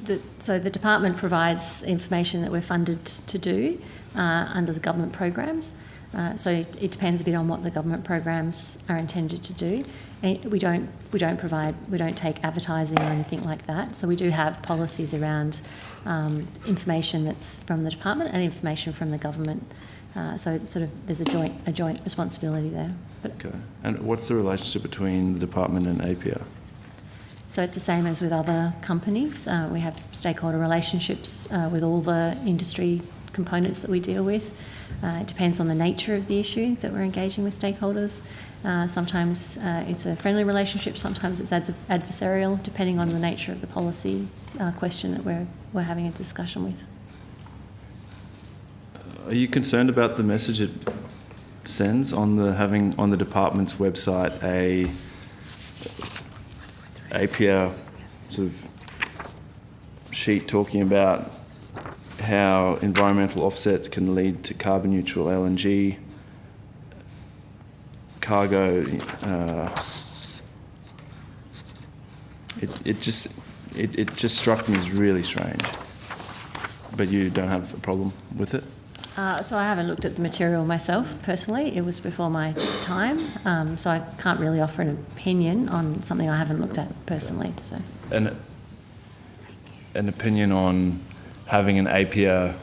the department provides information that we're funded to do under the government programs. So it depends a bit on what the government programs are intended to do. And we don't take advertising or anything like that. So we do have policies around information that's from the department and information from the government. So it's sort of there's a joint responsibility there. But okay. And what's the relationship between the department and APIA? So it's the same as with other companies. We have stakeholder relationships with all the industry components that we deal with. It depends on the nature of the issue that we're engaging with stakeholders. Sometimes it's a friendly relationship, sometimes it's adversarial, depending on the nature of the policy question that we're having a discussion with. Are you concerned about the message it sends on having on the department's website a APR sort of sheet talking about how environmental offsets can lead to carbon neutral LNG cargo? It just struck me as really strange. But you don't have a problem with it? So I haven't looked at the material myself personally. It was before my time, so I can't really offer an opinion on something I haven't looked at personally. So, an opinion on having an APR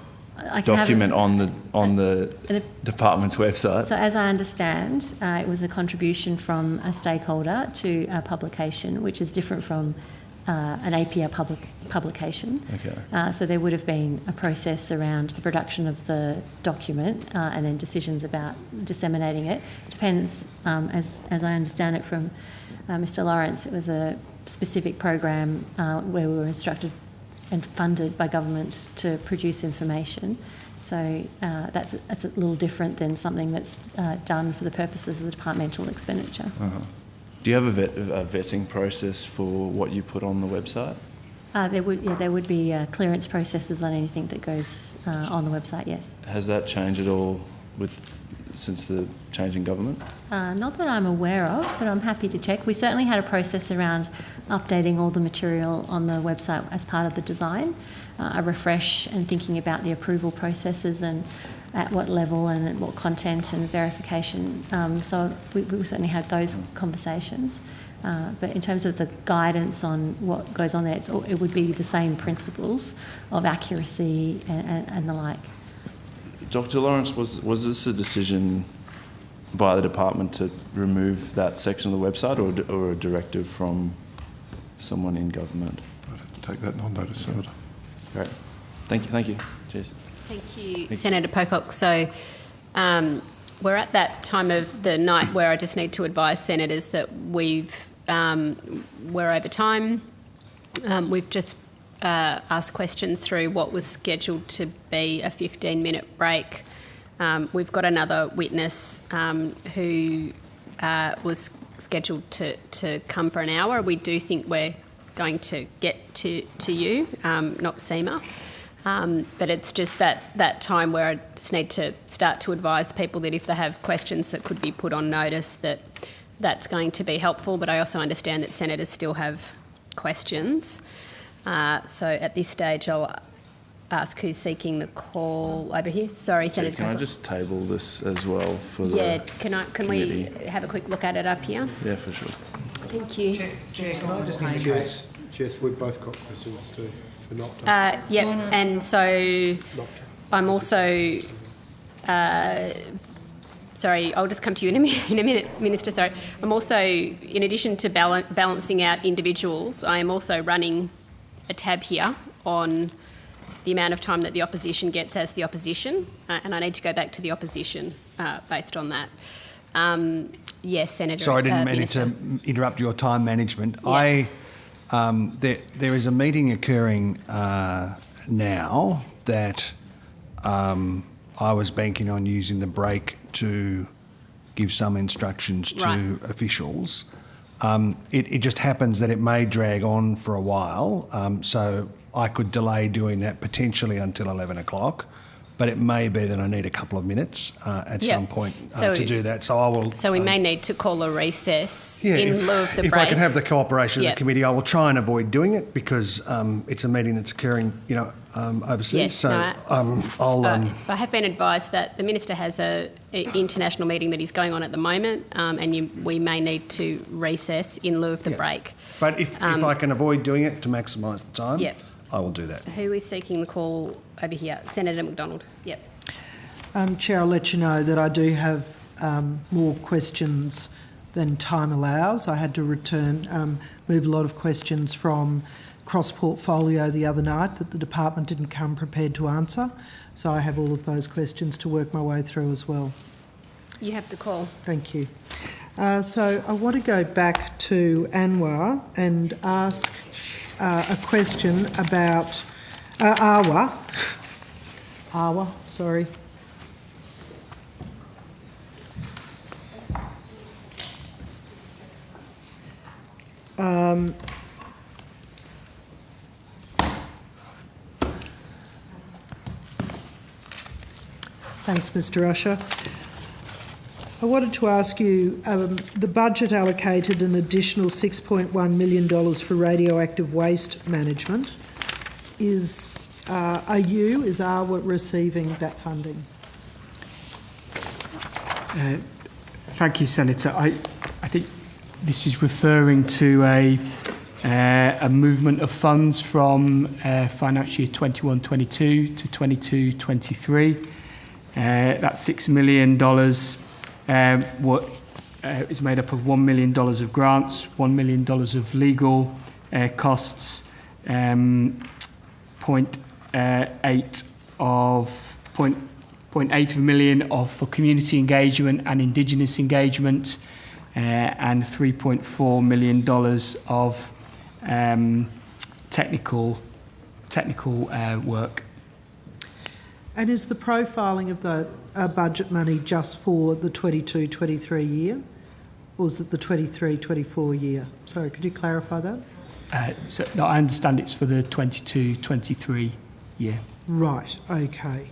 document on the department's website. So as I understand, it was a contribution from a stakeholder to a publication, which is different from an APR publication. Okay. So there would have been a process around the production of the document and then decisions about disseminating it. Depends, as I understand it from Mr. Lawrence, it was a specific program where we were instructed and funded by government to produce information. So that's a little different than something that's done for the purposes of the departmental expenditure. Uh-huh. Do you have a vetting process for what you put on the website? There would be clearance processes on anything that goes on the website, yes. Has that changed at all since the change in government? Not that I'm aware of, but I'm happy to check. We certainly had a process around updating all the material on the website as part of the design, a refresh and thinking about the approval processes and at what level and at what content and verification. So we certainly had those conversations. But in terms of the guidance on what goes on there, it would be the same principles of accuracy and the like. Dr. Lawrence, was this a decision by the department to remove that section of the website or a directive from someone in government? I'd have to take that on notice, Senator. Great. Thank you. Cheers. Thank you, Senator Pocock. So we're at that time of the night where I just need to advise senators that we're over time. We've just asked questions through what was scheduled to be a 15-minute break. We've got another witness who was scheduled to come for an hour. We do think we're going to get to you, not SEMA. But it's just that time where I just need to start to advise people that if they have questions that could be put on notice, that's going to be helpful. But I also understand that senators still have questions. So at this stage, I'll ask who's seeking the call over here. Sorry, Senator. Can I just table this as well for the can we have a quick look at it up here? Yeah, for sure. Thank you. Chair, can I just introduce? Cheers, we've both got questions too. And so I'm also, sorry, I'll just come to you in a minute, Minister, sorry. I'm also, in addition to balancing out individuals, I am also running a tab here on the amount of time that the opposition gets as the opposition, and I need to go back to the opposition based on that. Yes, Senator. Sorry, I didn't mean to interrupt your time management. Yeah. There is a meeting occurring now that I was banking on using the break to give some instructions to officials. It just happens that it may drag on for a while, so I could delay doing that potentially until 11 o'clock. But it may be that I need a couple of minutes at some point to do that. So I will. So we may need to call a recess in lieu of the break. If I can have the cooperation of the committee, I will try and avoid doing it because it's a meeting that's occurring, overseas. Yes, so I have been advised that the minister has an international meeting that is going on at the moment, and we may need to recess in lieu of the break. But if I can avoid doing it to maximise the time, I will do that. Who is seeking the call over here? Senator McDonald. Yep. Chair, I'll let you know that I do have more questions than time allows. I had to move a lot of questions from cross-portfolio the other night that the department didn't come prepared to answer. So I have all of those questions to work my way through as well. You have the call. Thank you. So I want to go back to Anwar and ask a question about Arwa, sorry. Thanks, Mr. Usher. I wanted to ask you, the budget allocated an additional $6.1 million for radioactive waste management. Is ARWA receiving that funding? Thank you, Senator. I think this is referring to a movement of funds from financial year 21-22 to 22-23. That $6 million is made up of $1 million of grants, $1 million of legal costs, 0.8 million for community engagement and Indigenous engagement, and $3.4 million of technical work. And is the profiling of the budget money just for the 22-23 year, or is it the 23-24 year? Sorry, could you clarify that? No, I understand it's for the 22-23 year. Right. Okay.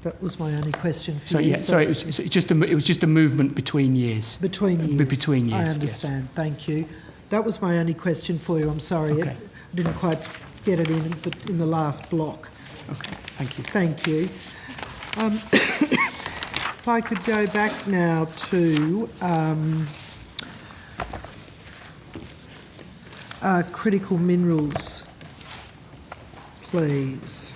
That was my only question for so, you. Yeah, sorry, it was just a movement between years. Between years. Between years. I understand. Yes. Thank you. That was my only question for you. I'm sorry. Okay. I didn't quite get it in the last block. Okay. Thank you. Thank you. If I could go back now to critical minerals, please.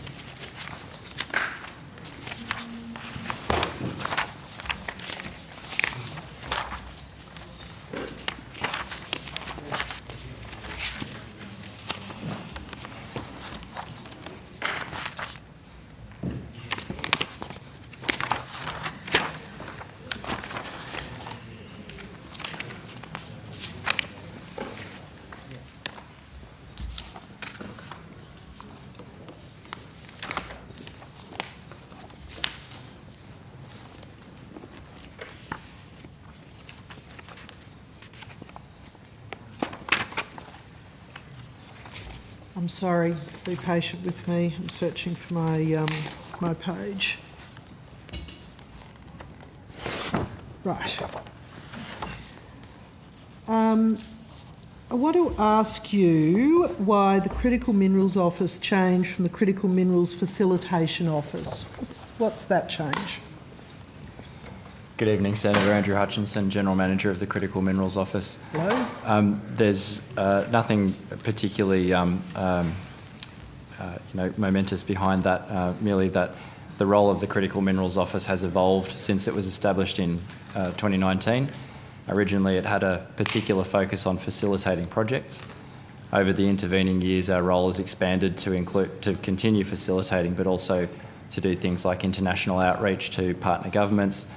I'm sorry, be patient with me. I'm searching for my my page. Right. I want to ask you why the Critical Minerals Office changed from the Critical Minerals Facilitation Office. What's that change? Good evening, Senator Andrew Hutchinson, General Manager of the Critical Minerals Office. Hello. There's nothing particularly momentous behind that, merely that the role of the Critical Minerals Office has evolved since it was established in 2019. Originally, it had a particular focus on facilitating projects. Over the intervening years, our role has expanded to continue facilitating, but also to do things like international outreach to partner governments,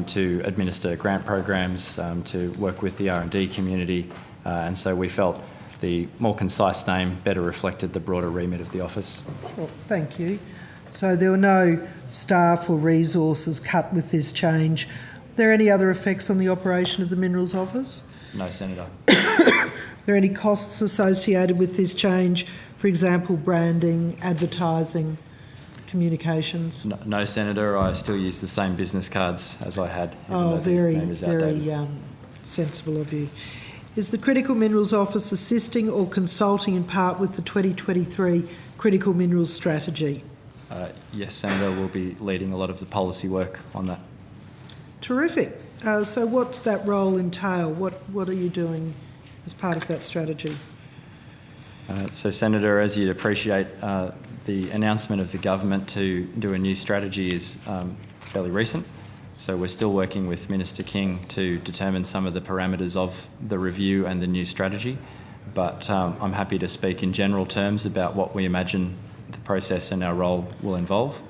to administer grant programs, to work with the R&D community, and so we felt the more concise name better reflected the broader remit of the office. Sure. Thank you. So there were no staff or resources cut with this change. Are there any other effects on the operation of the Minerals Office? No, Senator. Are there any costs associated with this change, for example, branding, advertising, communications? No, Senator. I still use the same business cards as I had. Oh, very sensible of you. Is the Critical Minerals Office assisting or consulting in part with the 2023 Critical Minerals Strategy? Yes, Senator. We'll be leading a lot of the policy work on that. Terrific. So what's that role entail? What are you doing as part of that strategy? So, Senator, as you'd appreciate, the announcement of the government to do a new strategy is fairly recent. So we're still working with Minister King to determine some of the parameters of the review and the new strategy. but I'm happy to speak in general terms about what we imagine the process and our role will involve.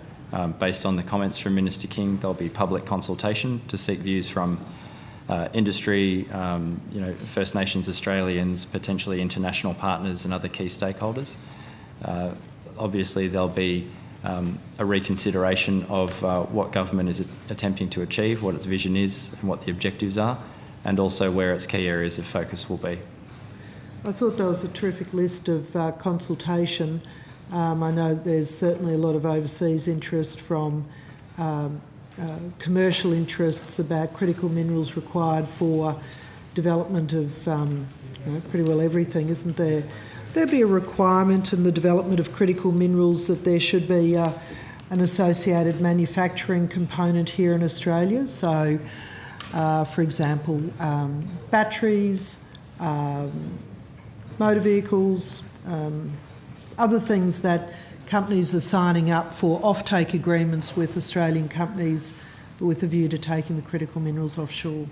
Based on the comments from Minister King, there'll be public consultation to seek views from industry, First Nations Australians, potentially international partners and other key stakeholders. Obviously, there'll be a reconsideration of what government is attempting to achieve, what its vision is and what the objectives are, and also where its key areas of focus will be. I thought that was a terrific list of consultation. I know there's certainly a lot of overseas interest from commercial interests about critical minerals required for development of pretty well everything, isn't there? There'd be a requirement in the development of critical minerals that there should be an associated manufacturing component here in Australia. So, for example, batteries, motor vehicles, other things that companies are signing up for offtake agreements with Australian companies with a view to taking the critical minerals offshore.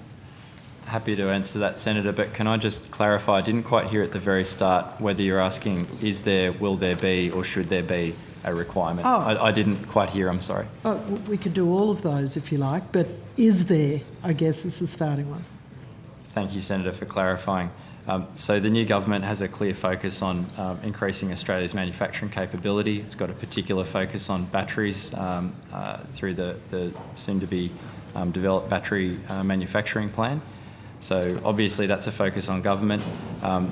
Happy to answer that, Senator, but can I just clarify, I didn't quite hear at the very start whether you're asking is there, will there be, or should there be a requirement? Oh. I didn't quite hear, I'm sorry. Oh, we could do all of those if you like, but is there, I guess, is the starting one. Thank you, Senator, for clarifying. So the new government has a clear focus on increasing Australia's manufacturing capability. It's got a particular focus on batteries through the soon-to-be developed battery manufacturing plan. So obviously that's a focus on government.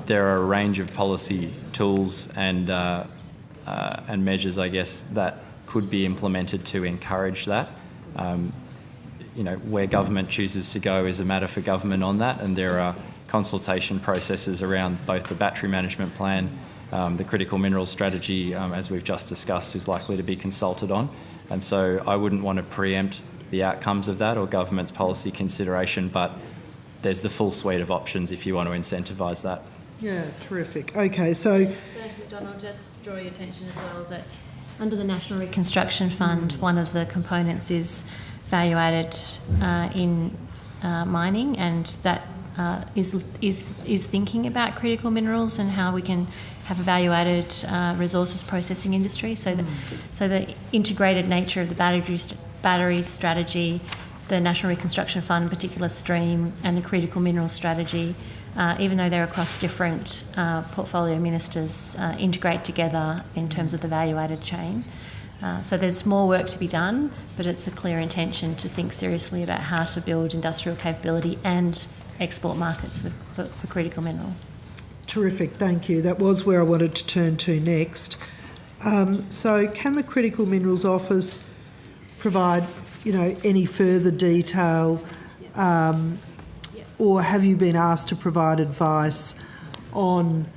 There are a range of policy tools and measures, I guess, that could be implemented to encourage that. Where government chooses to go is a matter for government on that, and there are consultation processes around both the battery management plan, the critical minerals strategy, as we've just discussed, is likely to be consulted on. And so I wouldn't want to preempt the outcomes of that or government's policy consideration, but there's the full suite of options if you want to incentivise that. Yeah, terrific. Okay, so... Senator McDonald, just draw your attention as well that under the National Reconstruction Fund, one of the components is value-added in mining, and that is thinking about critical minerals and how we can have a value-added resources processing industry. So the integrated nature of the battery strategy, the National Reconstruction Fund particular stream, and the critical minerals strategy, even though they're across different portfolio ministers, integrate together in terms of the value-added chain. So there's more work to be done, but it's a clear intention to think seriously about how to build industrial capability and export markets for critical minerals. Terrific, thank you. That was where I wanted to turn to next. So can the Critical Minerals Office provide, any further detail, or have you been asked to provide advice on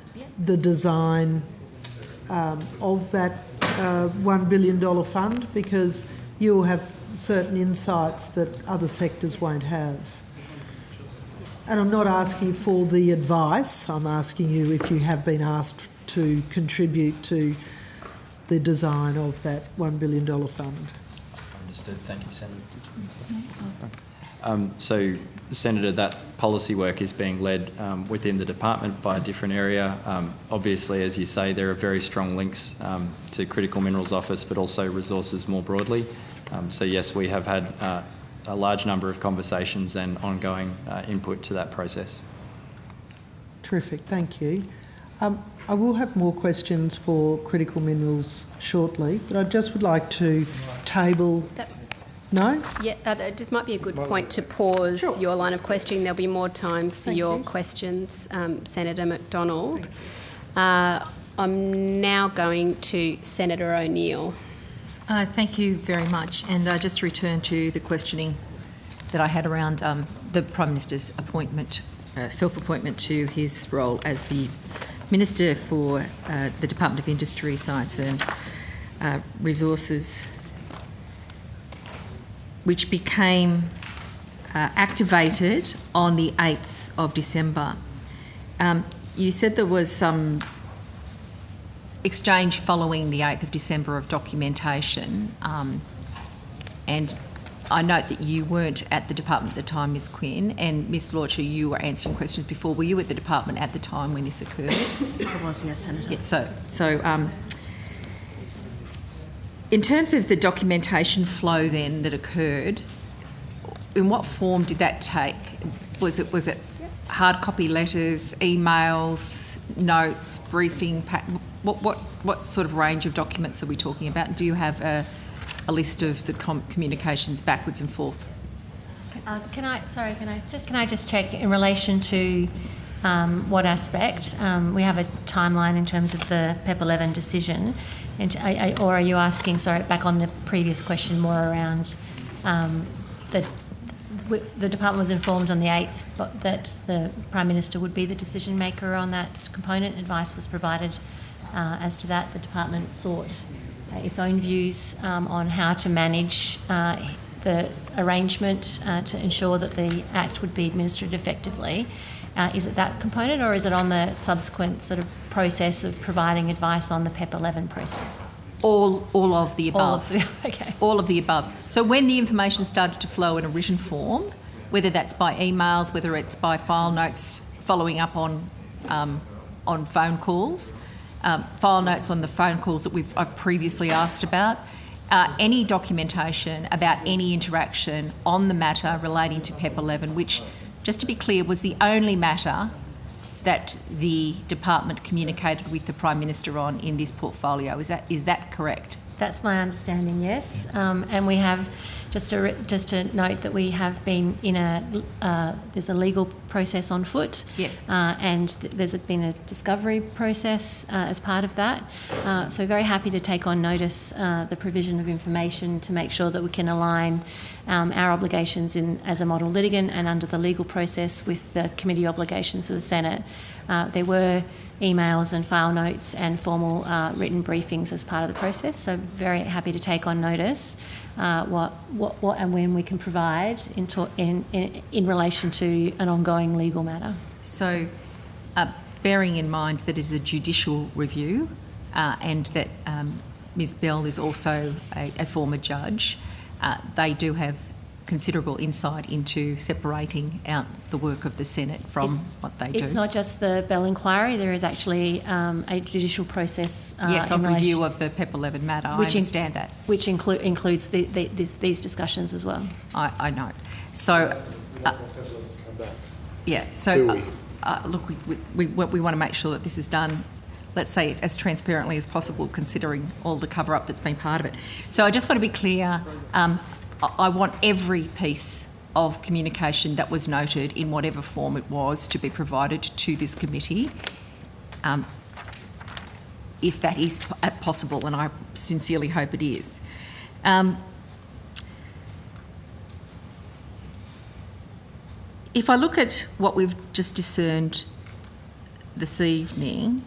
the design of that $1 billion fund? Because you'll have certain insights that other sectors won't have. And I'm not asking you for the advice, I'm asking you if you have been asked to contribute to the design of that $1 billion fund. Understood. Thank you, Senator. So, Senator, that policy work is being led within the department by a different area. Obviously, as you say, there are very strong links to Critical Minerals Office, but also resources more broadly. So, yes, we have had a large number of conversations and ongoing input to that process. Terrific, thank you. I will have more questions for critical minerals shortly, but I just would like to table... No? Yeah, it just might be a good point to pause your line of questioning. There'll be more time for your questions, Senator McDonald. I'm now going to Senator O'Neill. Thank you very much. And just to return to the questioning that I had around the Prime Minister's appointment, self-appointment to his role as the Minister for the Department of Industry, Science and Resources, which became activated on the 8th of December. You said there was some exchange following the 8th of December of documentation, and I note that you weren't at the department at the time, Ms Quinn, and Ms Lorcher, you were answering questions before. Were you at the department at the time when this occurred? I was, yes, Senator. Yeah, so in terms of the documentation flow then that occurred, in what form did that take? Was it hard copy letters, emails, notes, briefing? What sort of range of documents are we talking about? Do you have a list of the communications backwards and forth? Can I just check in relation to what aspect? We have a timeline in terms of the PEP 11 decision, or are you asking, back on the previous question, more around the department was informed on the 8th that the Prime Minister would be the decision maker on that component. Advice was provided as to that. The department sought its own views on how to manage the arrangement to ensure that the Act would be administered effectively. Is it that component, or is it on the subsequent sort of process of providing advice on the PEP 11 process? All of the above. Okay. All of the above. So when the information started to flow in a written form, whether that's by emails, whether it's by file notes following up on phone calls, file notes on the phone calls that I've previously asked about, any documentation about any interaction on the matter relating to PEP 11, which, just to be clear, was the only matter that the department communicated with the Prime Minister on in this portfolio. Is that correct? That's my understanding, yes. And we have, just to note that we have been in there's a legal process on foot. Yes. And there's been a discovery process as part of that. So very happy to take on notice the provision of information to make sure that we can align our obligations as a model litigant and under the legal process with the committee obligations of the Senate. There were emails and file notes and formal written briefings as part of the process, so very happy to take on notice what and when we can provide in relation to an ongoing legal matter. So bearing in mind that it is a judicial review and that Ms Bell is also a former judge, they do have considerable insight into separating out the work of the Senate from what they do. It's not just the Bell inquiry, there is actually a judicial process. Yes, of review of the PEP 11 matter, I understand that. Which includes these discussions as well. I know. So, look, we want to make sure that this is done, let's say, as transparently as possible, considering all the cover-up that's been part of it. So I just want to be clear, I want every piece of communication that was noted in whatever form it was to be provided to this committee, if that is possible, and I sincerely hope it is. If I look at what we've just discerned this evening,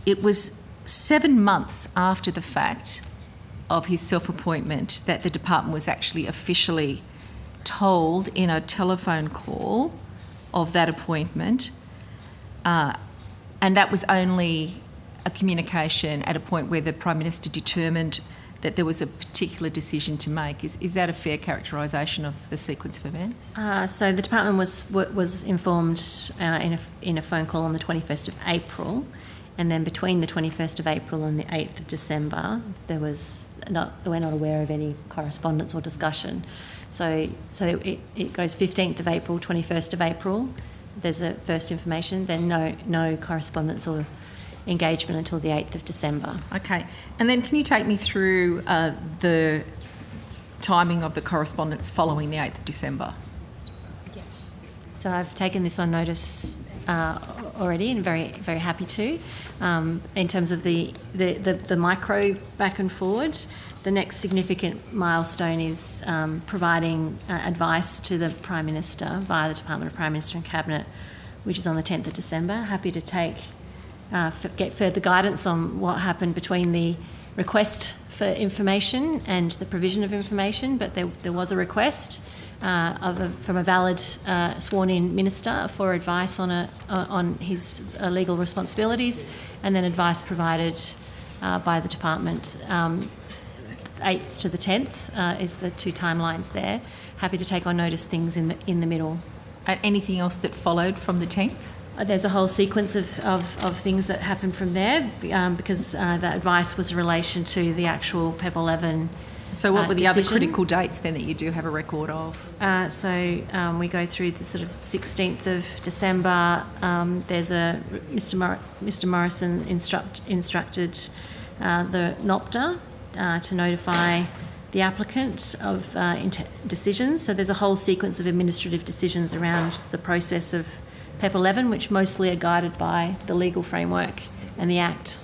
it was 7 months after the fact of his self-appointment that the department was actually officially told in a telephone call of that appointment, and that was only a communication at a point where the Prime Minister determined that there was a particular decision to make. Is that a fair characterisation of the sequence of events? So the department was informed in a phone call on the 21st of April, and then between the 21st of April and the 8th of December, we're not aware of any correspondence or discussion. So it goes 15th of April, 21st of April. There's a first information, then no correspondence or engagement until the 8th of December. Okay. And then can you take me through the timing of the correspondence following the 8th of December? Yes. So I've taken this on notice already, and very, very happy to. In terms of the micro back and forward, the next significant milestone is providing advice to the Prime Minister via the Department of Prime Minister and Cabinet, which is on the 10th of December. Happy to get further guidance on what happened between the request for information and the provision of information, but there was a request from a valid sworn-in minister for advice on his legal responsibilities, and then advice provided by the department. 8th to the 10th is the two timelines there. Happy to take on notice things in the middle. And anything else that followed from the 10th? There's a whole sequence of things that happened from there because the advice was in relation to the actual PEP 11. So what were the other decision. critical dates then that you do have a record of? We go through the sort of 16th of December. There's Mr. Morrison instructed the NOPTA to notify the applicant of decisions. So there's a whole sequence of administrative decisions around the process of PEP 11, which mostly are guided by the legal framework and the Act.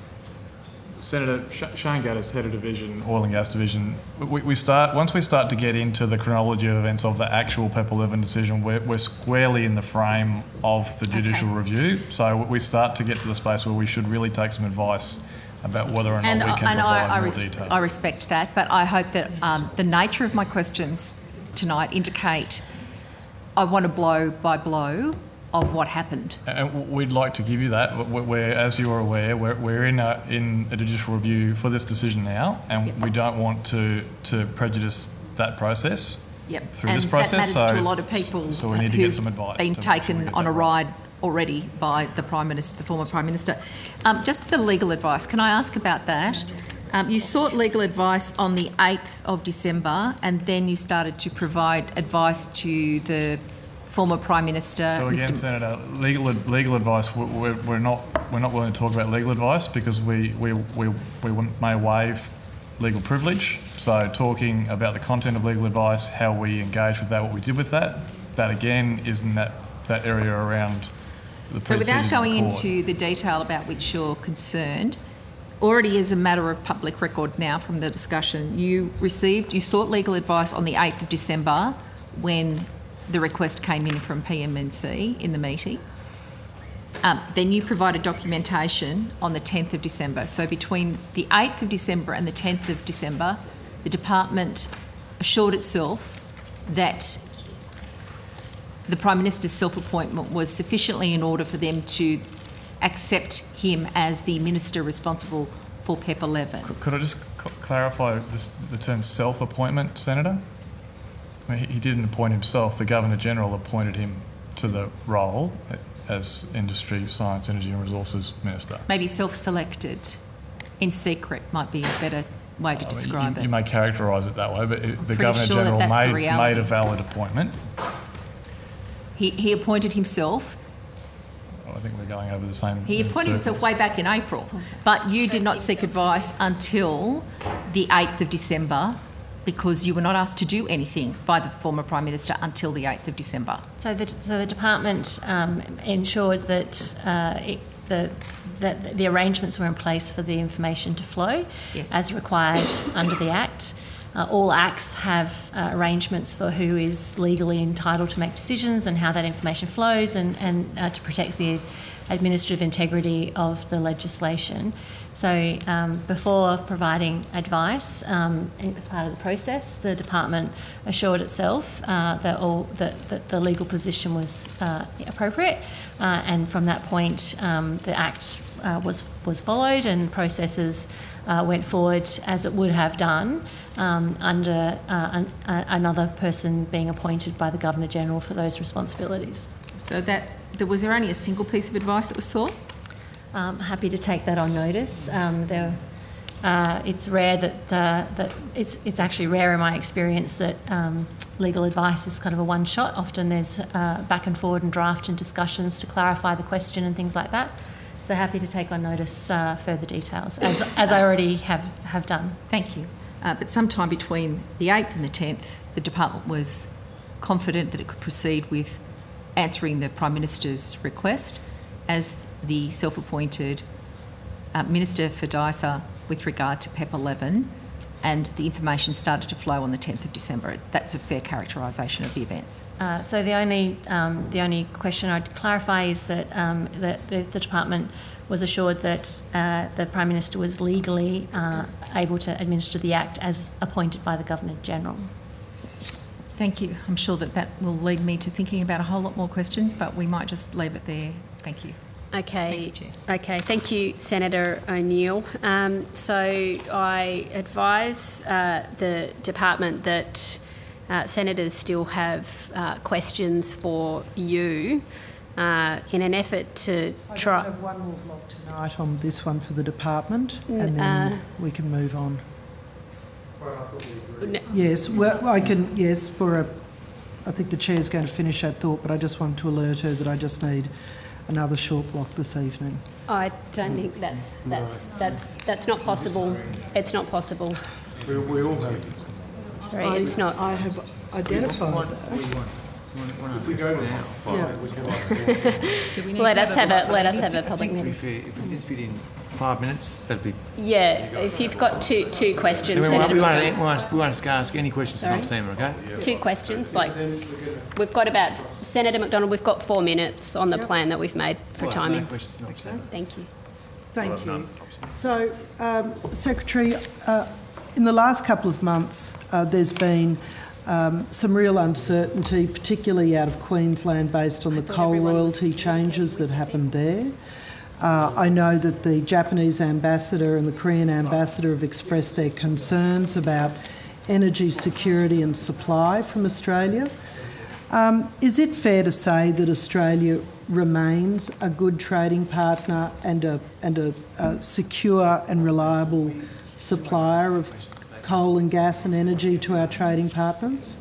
Senator Shane Gaddis, Head of Division, Oil and Gas Division. Once we start to get into the chronology of events of the actual PEP 11 decision, we're squarely in the frame of the judicial review. So we start to get to the space where we should really take some advice about whether or not we can provide more detail. I respect that, but I hope that the nature of my questions tonight indicate I want a blow by blow of what happened. And we'd like to give you that. We're, as you are aware, we're in a judicial review for this decision now, and we don't want to prejudice that process through this process. That matters to a lot of people. So we need to get some advice. Been taken on a ride already by the Prime Minister, the former Prime Minister. Just the legal advice. Can I ask about that? You sought legal advice on the 8th of December, and then you started to provide advice to the former Prime Minister. So again, Senator, legal advice. We're not willing to talk about legal advice because we may waive legal privilege. So talking about the content of legal advice, how we engage with that, what we did with that again is in that area around the So without going into the detail about which you're concerned, already as a matter of public record now from the discussion, you sought legal advice on the 8th of December when the request came in from PMNC in the meeting. Then you provided documentation on the 10th of December. So between the 8th of December and the 10th of December, the department assured itself that the Prime Minister's self-appointment was sufficiently in order for them to accept him as the minister responsible for PEP 11. Could I just clarify the term self-appointment, Senator? I mean, he didn't appoint himself. The Governor-General appointed him to the role as Industry, Science, Energy and Resources Minister. Maybe self-selected in secret might be a better way to describe it. You may characterise it that way, but the Governor-General made a valid appointment. He appointed himself. I think we're going over the same. He appointed himself way back in April, but you did not seek advice until the 8th of December because you were not asked to do anything by the former Prime Minister until the 8th of December. So the department ensured that the arrangements were in place for the information to flow as required under the Act. All acts have arrangements for who is legally entitled to make decisions and how that information flows and to protect the administrative integrity of the legislation. So before providing advice as part of the process, the department assured itself that the legal position was appropriate, and from that point the Act was followed and processes went forward as it would have done under another person being appointed by the Governor-General for those responsibilities. So was there only a single piece of advice that was sought? Happy to take that on notice. It's rare that it's actually rare in my experience that legal advice is kind of a one shot. Often there's back and forward and draft and discussions to clarify the question and things like that. So happy to take on notice further details, as I already have done. Thank you. But sometime between the 8th and the 10th, the department was confident that it could proceed with answering the Prime Minister's request as the self-appointed Minister for DISA with regard to PEP 11, and the information started to flow on the 10th of December. That's a fair characterisation of the events. So the only question I'd clarify is that the department was assured that the Prime Minister was legally able to administer the Act as appointed by the Governor-General. Thank you. I'm sure that will lead me to thinking about a whole lot more questions, but we might just leave it there. Thank you. Okay. Okay. Thank you, Senator O'Neill. So I advise the department that senators still have questions for you in an effort to try. I just have one more block tonight on this one for the department, and then we can move on. Yes, well, I can. Yes, I think the chair's going to finish that thought, but I just want to alert her that I just need another short block this evening. I don't think that's not possible. It's not possible. We all have. Sorry, it's not. I have identified that. If we go now, we can ask. Let us have a public To be meeting. fair, if we just fit in 5 minutes, that'd be... Yeah, if you've got two questions, we Senator won't ask any questions from Sorry? Seamer, okay? 2 questions. Like we've got about Senator McDonald. We've got 4 minutes on the plan that we've made for Well, timing. no questions, not Seamer. Thank you. Thank you. So, Secretary, in the last couple of months, there's been some real uncertainty, particularly out of Queensland, based on the coal royalty changes that happened there. I know that the Japanese ambassador and the Korean ambassador have expressed their concerns about energy security and supply from Australia. Is it fair to say that Australia remains a good trading partner and a secure and reliable supplier of coal and gas and energy to our trading partners?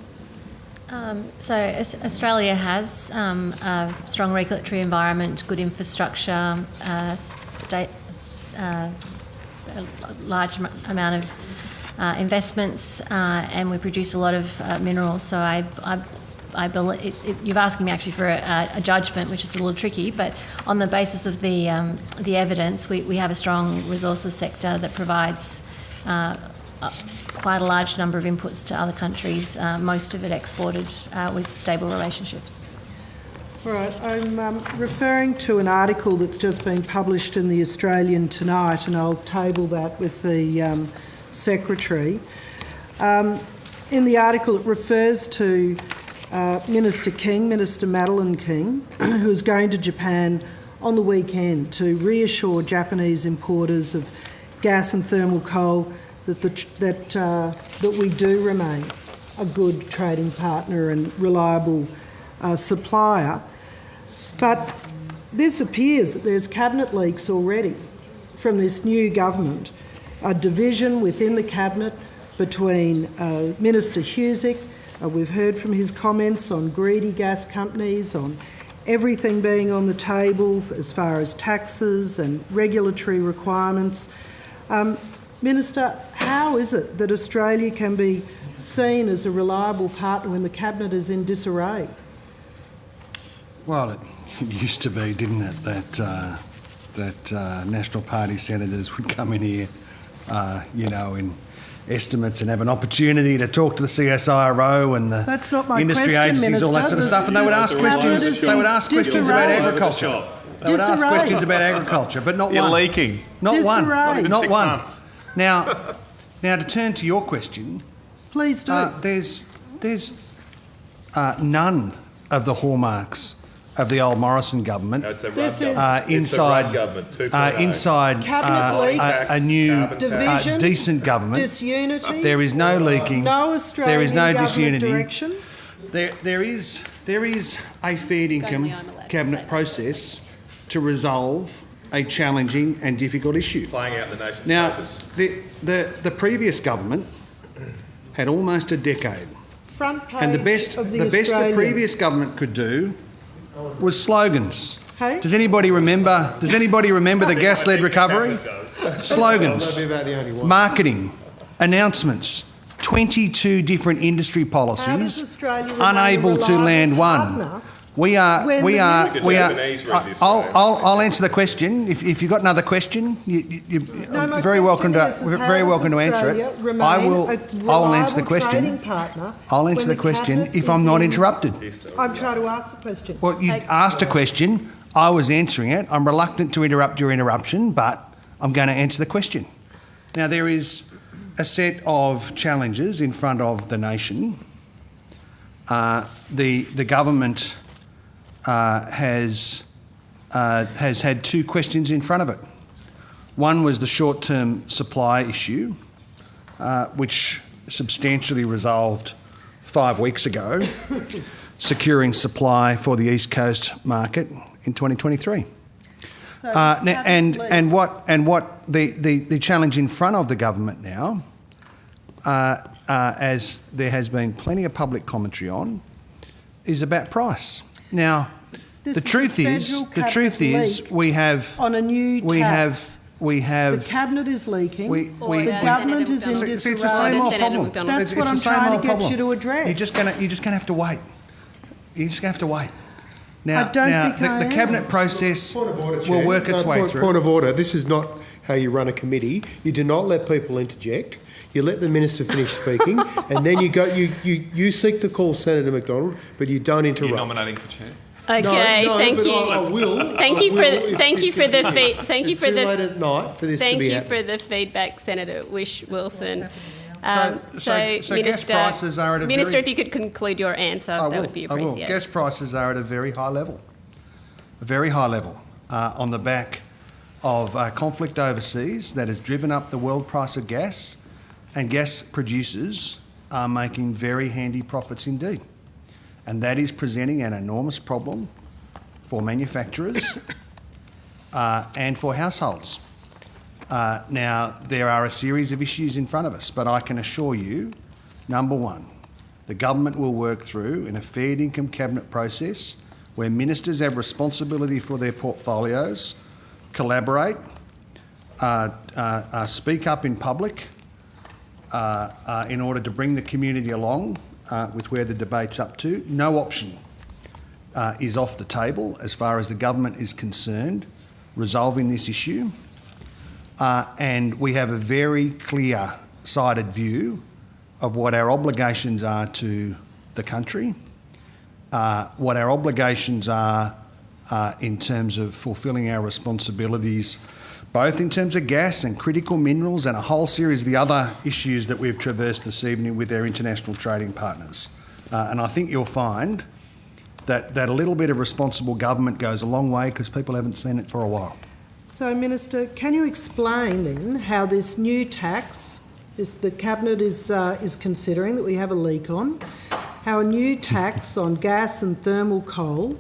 So Australia has a strong regulatory environment, good infrastructure, a large amount of investments, and we produce a lot of minerals. So I believe you've asked me actually for a judgment, which is a little tricky, but on the basis of the evidence, we have a strong resources sector that provides quite a large number of inputs to other countries, most of it exported with stable relationships. All right, I'm referring to an article that's just been published in the Australian tonight, and I'll table that with the Secretary. In the article, it refers to Minister Madeleine King, who is going to Japan on the weekend to reassure Japanese importers of gas and thermal coal that we do remain a good trading partner and reliable supplier. But this appears that there's cabinet leaks already from this new government, a division within the cabinet between Minister Husic. We've heard from his comments on greedy gas companies, on everything being on the table as far as taxes and regulatory requirements. Minister, how is it that Australia can be seen as a reliable partner when the cabinet is in disarray? Well, it used to be, didn't it, that National Party senators would come in here, in estimates and have an opportunity to talk to the CSIRO and the That's not my industry question, agencies, Minister. all that sort of stuff, and they would ask questions. They would ask questions about agriculture. They would ask questions about agriculture, but not one. You're leaking. Not one. Disarray. Not one. Months. Now, to turn to your question, Please do. there's none of the hallmarks of the old Morrison government No, it's the This Rudd is- government. inside It's the Rudd government 2.0. inside Cabinet leaks, a new division, decent government. disunity. There is no leaking. No Australian There is no government disunity. direction. There is a fair income cabinet process to resolve a challenging and difficult issue. Playing out the nation's Now, purpose. the previous government had almost a decade, Front page and the best of the the Australian. previous government could do was slogans. Hey? Does anybody remember the gas-led recovery? Slogans, That'd be about the only one. marketing, announcements, 22 different industry How does policies, Australia remain a unable to reliable land one. partner We are. when the minister- I'll answer the question. If you've got another question, you're my very welcome question to is how very does welcome to answer Australia it. remain I will answer the reliable question. trading partner I'll answer when the question cabinet if I'm is not in- interrupted. I'm trying to ask the question. Well, you asked a question. I was answering it. I'm reluctant to interrupt your interruption, but I'm going to answer the question. Now, there is a set of challenges in front of the nation. The government has has had two questions in front of it. One was the short-term supply issue, which substantially resolved 5 weeks ago, securing supply for the East Coast market in 2023. So and what the challenge in front of the government now, as there has been plenty of public commentary on, is about price. Now, the truth is, we have on a new tax. We have. The cabinet is leaking. The government is in disarray. It's the same old problem. That's what I'm trying to get you to address. You're just gonna have to wait. You're just gonna have to wait. Now, I don't think the cabinet process will work its way through. Point of order. This is not how you run a committee. You do not let people interject. You let the minister finish speaking, and then you go. You seek the call, Senator McDonald, but you don't interrupt. You're nominating for chair. Okay, thank you. I will. Thank you for the feedback, Senator Wilson. So gas prices are at a Minister, very, if you could conclude your answer, that would be appreciated. Gas prices are at a very high level, on the back of conflict overseas that has driven up the world price of gas, and gas producers are making very handy profits indeed. And that is presenting an enormous problem for manufacturers and for households. Now, there are a series of issues in front of us, but I can assure you, number one, the government will work through in a fair income cabinet process where ministers have responsibility for their portfolios, collaborate, speak up in public in order to bring the community along with where the debate's up to. No option is off the table as far as the government is concerned, resolving this issue. And we have a very clear-sighted view of what our obligations are to the country, what our obligations are in terms of fulfilling our responsibilities, both in terms of gas and critical minerals and a whole series of the other issues that we've traversed this evening with our international trading partners. And I think you'll find that a little bit of responsible government goes a long way because people haven't seen it for a while. So, Minister, can you explain then how this new tax, the Cabinet is considering that we have a leak on, how a new tax on gas and thermal coal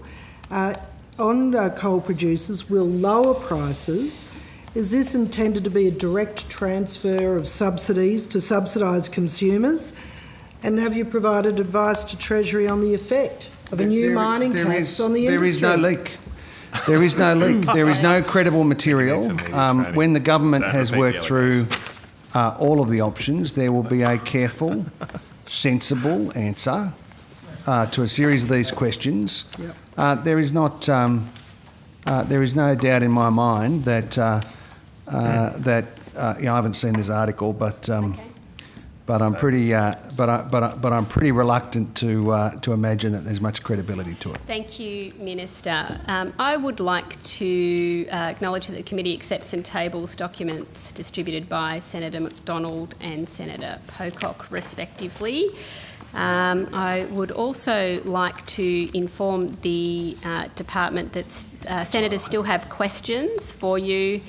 on coal producers will lower prices? Is this intended to be a direct transfer of subsidies to subsidise consumers? And have you provided advice to Treasury on the effect of a new mining tax on the industry? There is no leak. There is no leak. There is no credible material. When the government has worked through all of the options, there will be a careful, sensible answer to a series of these questions. Yep. There is no doubt in my mind that I haven't seen this article, but I'm pretty reluctant to imagine that there's much credibility to it. Thank you, Minister. I would like to acknowledge that the committee accepts and tables documents distributed by Senator McDonald and Senator Pocock, respectively. I would also like to inform the department that senators still have questions for you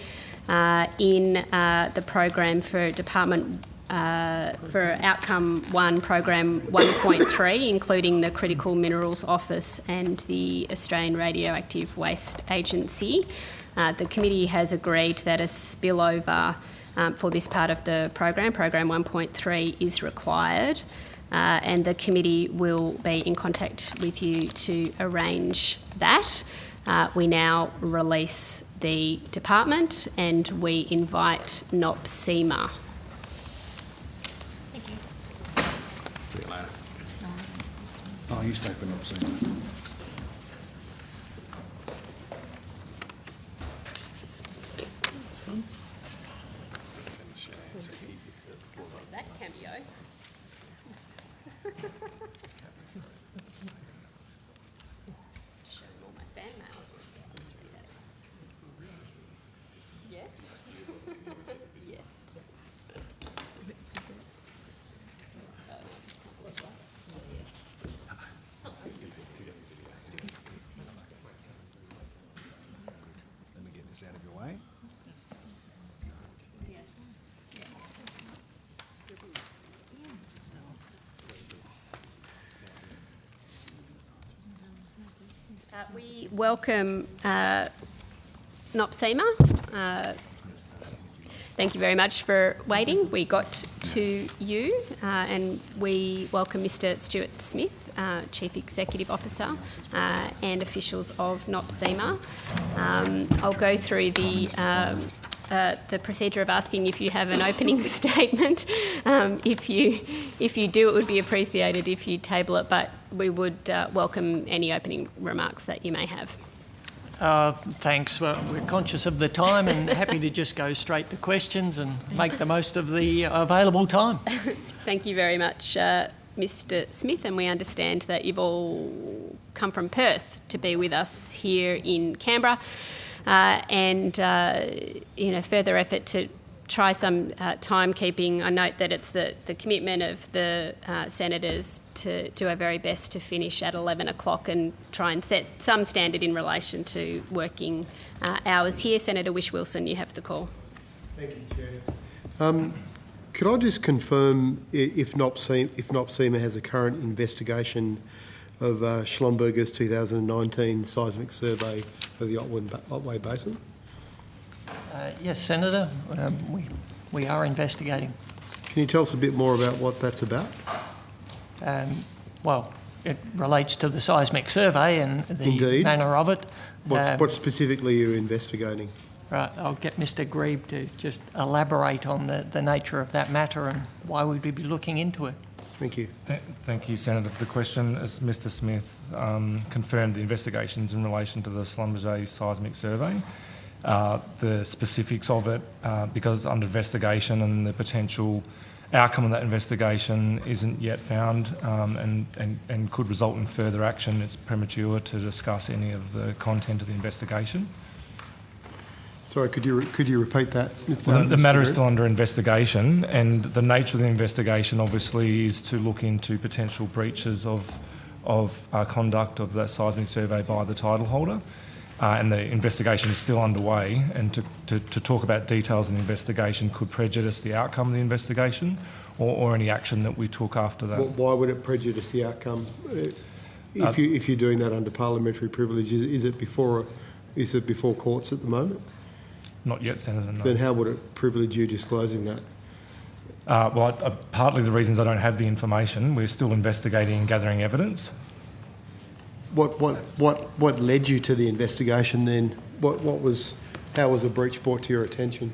in the program for Department for Outcome 1, Program 1.3, including the Critical Minerals Office and the Australian Radioactive Waste Agency. The committee has agreed that a spillover for this part of the program, Program 1.3, is required, and the committee will be in contact with you to arrange that. We now release the department and we invite NOPSEMA. See you later. Oh, you stay for NOPSEMA. That cameo. Showing all my fan mail. Yes. Yes. We welcome NOPSEMA. Thank you very much for waiting. We got to you and we welcome Mr Stuart Smith, Chief Executive Officer and officials of NOPSEMA. I'll go through the procedure of asking if you have an opening statement. If you do, it would be appreciated if you table it, but we would welcome any opening remarks that you may have. Thanks. Well, we're conscious of the time and happy to just go straight to questions and make the most of the available time. Thank you very much, Mr Smith, and we understand that you've all come from Perth to be with us here in Canberra. Further effort to try some timekeeping. I note that it's the commitment of the senators to do our very best to finish at 11 o'clock and try and set some standard in relation to working hours here. Senator Whish-Wilson, you have the call. Thank you, Chair. Could I just confirm if NOPSEMA has a current investigation of Schlumberger's 2019 seismic survey of the Otway Basin? Yes, Senator. We are investigating. Can you tell us a bit more about what that's about? Well, it relates to the seismic survey and the manner of it. What specifically are you investigating? Right, I'll get Mr Grieve to just elaborate on the nature of that matter and why we'd be looking into it. Thank you. Thank you, Senator, for the question. As Mr Smith confirmed, the investigations in relation to the Schlumberger seismic survey. The specifics of it, because under investigation and the potential outcome of that investigation isn't yet found and could result in further action, it's premature to discuss any of the content of the investigation. Sorry, could you repeat that? Well, the matter is still under investigation, and the nature of the investigation obviously is to look into potential breaches of conduct of that seismic survey by the title holder. And the investigation is still underway, and to talk about details in the investigation could prejudice the outcome of the investigation or any action that we took after that. Why would it prejudice the outcome? If you're doing that under parliamentary privilege, is it before courts at the moment? Not yet, Senator, no. Then how would it privilege you disclosing that? Partly the reasons I don't have the information. We're still investigating and gathering evidence. What led you to the investigation then? How was a breach brought to your attention?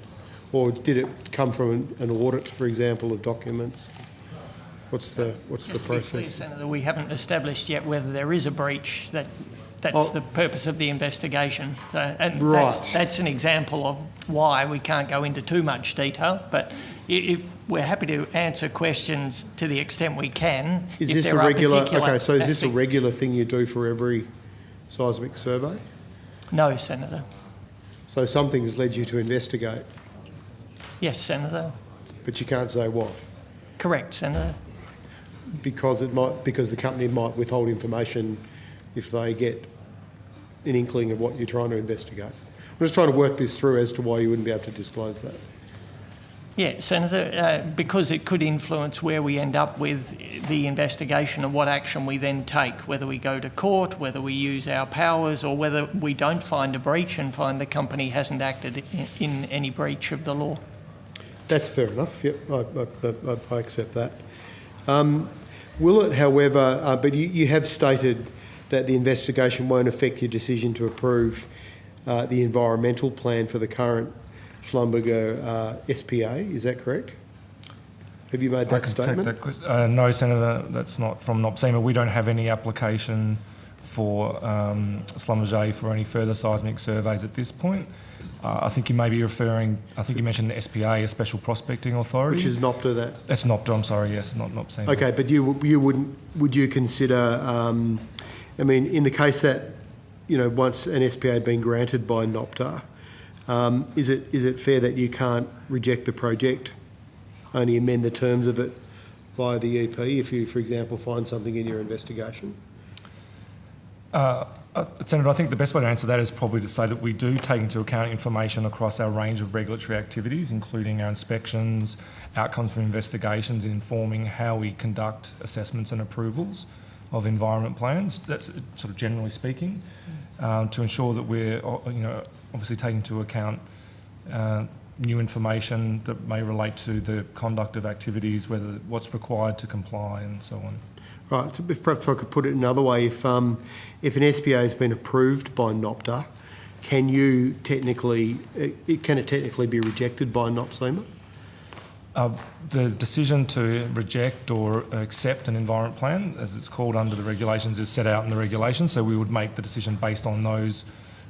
Or did it come from an audit, for example, of documents? What's the process? Clear, Senator, we haven't established yet whether there is a breach. That's the purpose of the investigation. That's an example of why we can't go into too much detail, but if we're happy to answer questions to the extent we can. Is this a regular thing you do for every seismic survey? No, Senator. So something's led you to investigate? Yes, Senator. But you can't say what? Correct, Senator. Because the company might withhold information if they get an inkling of what you're trying to investigate. I'm just trying to work this through as to why you wouldn't be able to disclose that. Yeah, Senator, because it could influence where we end up with the investigation and what action we then take, whether we go to court, whether we use our powers, or whether we don't find a breach and find the company hasn't acted in any breach of the law. That's fair enough. Yep, I accept that. Will it, however, but you have stated that the investigation won't affect your decision to approve the environmental plan for the current Schlumberger SPA, is that correct? Have you made that statement? No, Senator, that's not from NOPSEMA. We don't have any application for Schlumberger for any further seismic surveys at this point. I think you may be referring, I think you mentioned the SPA, a Special Prospecting Authority. Which is NOPTA, that? That's NOPTA, I'm sorry, yes, not NOPSEMA. Okay, but would you consider, in the case that, once an SPA had been granted by NOPTA, is it fair that you can't reject the project, only amend the terms of it via the EP if you, for example, find something in your investigation? Senator, I think the best way to answer that is probably to say that we do take into account information across our range of regulatory activities, including our inspections, outcomes from investigations, in informing how we conduct assessments and approvals of environment plans. That's sort of generally speaking, to ensure that we're, obviously taking into account new information that may relate to the conduct of activities, what's required to comply, and so on. Right. So perhaps I could put it another way: if an SPA has been approved by NOPTA, can it technically be rejected by NOPSEMA? The decision to reject or accept an environment plan, as it's called under the regulations, is set out in the regulations. So we would make the decision based on those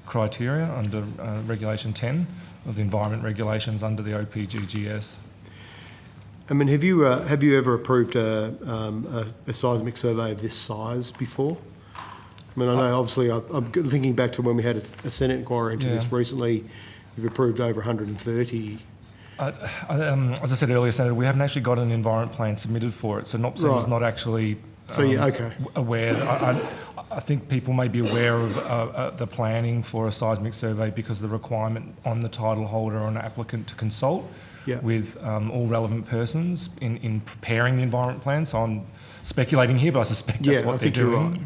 criteria under Regulation 10 of the environment regulations under the OPGGS. I mean, have you ever approved a seismic survey of this size before? I mean, I know obviously I'm thinking back to when we had a Senate inquiry into this recently. You've approved over 130. As I said earlier, Senator, we haven't actually got an environment plan submitted for it, so NOPSEMA is not actually aware. I think people may be aware of the planning for a seismic survey because the requirement on the title holder or an applicant to consult with all relevant persons in preparing the environment plan. So I'm speculating here, but I suspect that's what they're doing.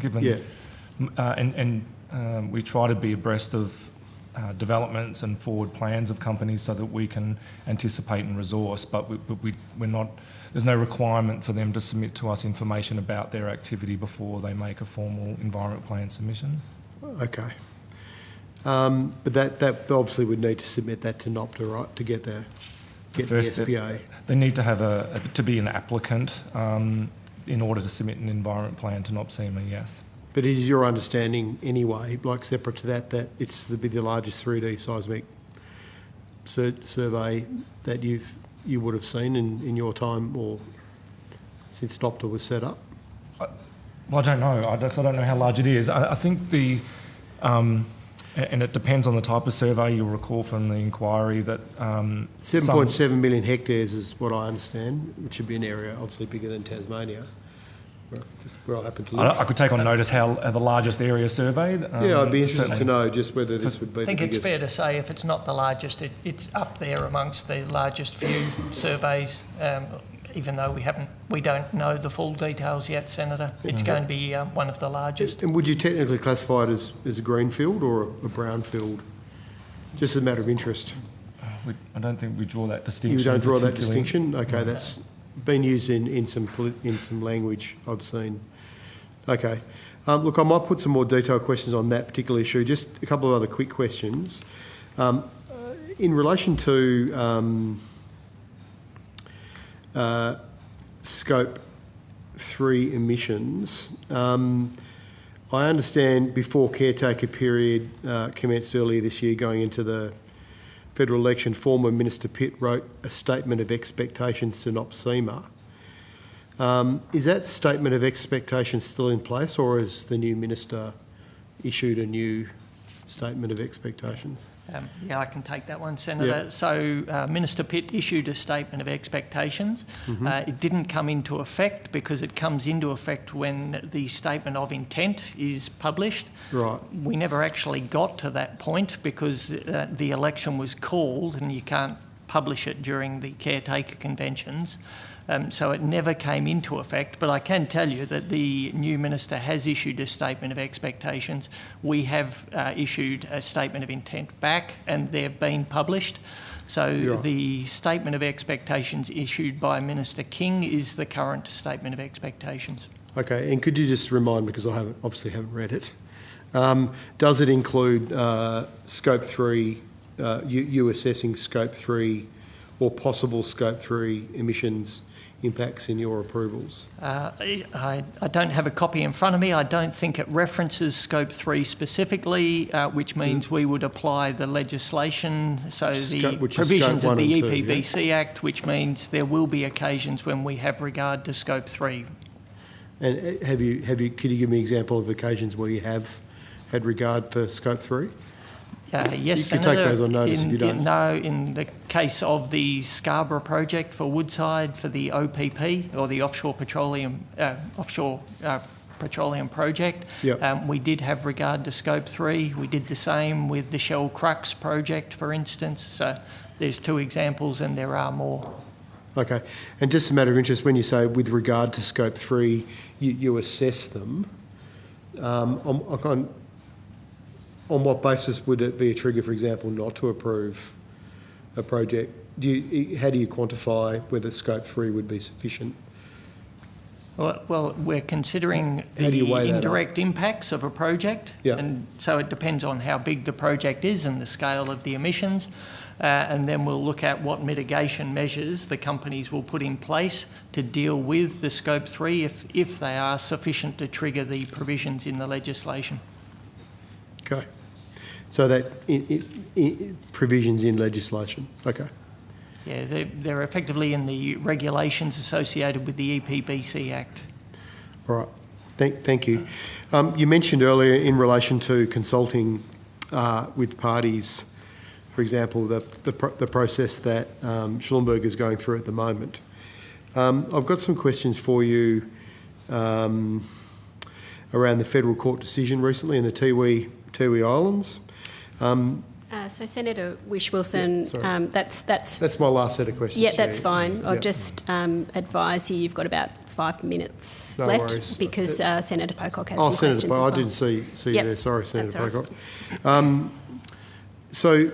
We try to be abreast of developments and forward plans of companies so that we can anticipate and resource, but we're not. There's no requirement for them to submit to us information about their activity before they make a formal environment plan submission. Okay. But that obviously would need to submit that to NOPTA, right, to get the SPA. They need to have to be an applicant in order to submit an environment plan to NOPSEMA, yes. But it is your understanding anyway, like separate to that it's the largest 3D seismic survey that you would have seen in your time or since NOPTA was set up? Well, I don't know. I don't know how large it is. I think and it depends on the type of survey. You'll recall from the inquiry that 7.7 million hectares is what I understand, which should be an area obviously bigger than Tasmania. Just where I happen to live. I could take on notice how the largest area surveyed. I'd be interested to know just whether this would be. I think it's fair to say if it's not the largest, it's up there amongst the largest few surveys. Even though we don't know the full details yet, Senator, it's going to be one of the largest. And would you technically classify it as a greenfield or a brownfield? Just as a matter of interest. I don't think we draw that distinction. You don't draw that distinction? Okay, that's been used in some language I've seen. Okay. Look, I might put some more detailed questions on that particular issue. Just a couple of other quick questions. In relation to Scope 3 emissions, I understand before caretaker period commenced earlier this year going into the federal election, former Minister Pitt wrote a statement of expectations to NOPSEMA. Is that statement of expectations still in place, or has the new minister issued a new statement of expectations? I can take that one, Senator. So Minister Pitt issued a statement of expectations. It didn't come into effect because it comes into effect when the statement of intent is published. Right. We never actually got to that point because the election was called and you can't publish it during the caretaker conventions. So it never came into effect, but I can tell you that the new minister has issued a statement of expectations. We have issued a statement of intent back and they've been published. So the statement of expectations issued by Minister King is the current statement of expectations. Okay, and could you just remind me, because I obviously haven't read it, does it include Scope 3, you assessing Scope 3 or possible Scope 3 emissions impacts in your approvals? I don't have a copy in front of me. I don't think it references Scope 3 specifically, which means we would apply the legislation, so the provisions of the EPBC Act, which means there will be occasions when we have regard to Scope 3. And could you give me an example of occasions where you have had regard for Scope 3? Yes, Senator. You can take those on notice if you don't. No, in the case of the Scarborough project for Woodside, for the OPP, or the Offshore Petroleum project, we did have regard to Scope 3. We did the same with the Shell Crux project, for instance. So there's two examples and there are more. Okay. And just a matter of interest, when you say with regard to Scope 3, you assess them, on what basis would it be a trigger, for example, not to approve a project? How do you quantify whether Scope 3 would be sufficient? Well, we're considering How do you weigh the that indirect impacts of a project, Yeah. and so it depends on how big the project is and the scale of the emissions, and then we'll look at what mitigation measures the companies will put in place to deal with the Scope 3 if they are sufficient to trigger the provisions in the legislation. Okay. So that provisions in legislation. Okay. Yeah, they're effectively in the regulations associated with the EPBC Act. All right. Thank you. You mentioned earlier in relation to consulting with parties, for example, the process that Schlumberger is going through at the moment. I've got some questions for you around the federal court decision recently in the Tiwi Islands. So Senator Whish-Wilson, that's my last set of questions. Yeah, that's fine. Yeah. I'll just advise you've got about 5 minutes No left worries. because Senator Pocock has some Senator questions as Pocock, well. I didn't see you there. Sorry, Senator That's all Pocock. So,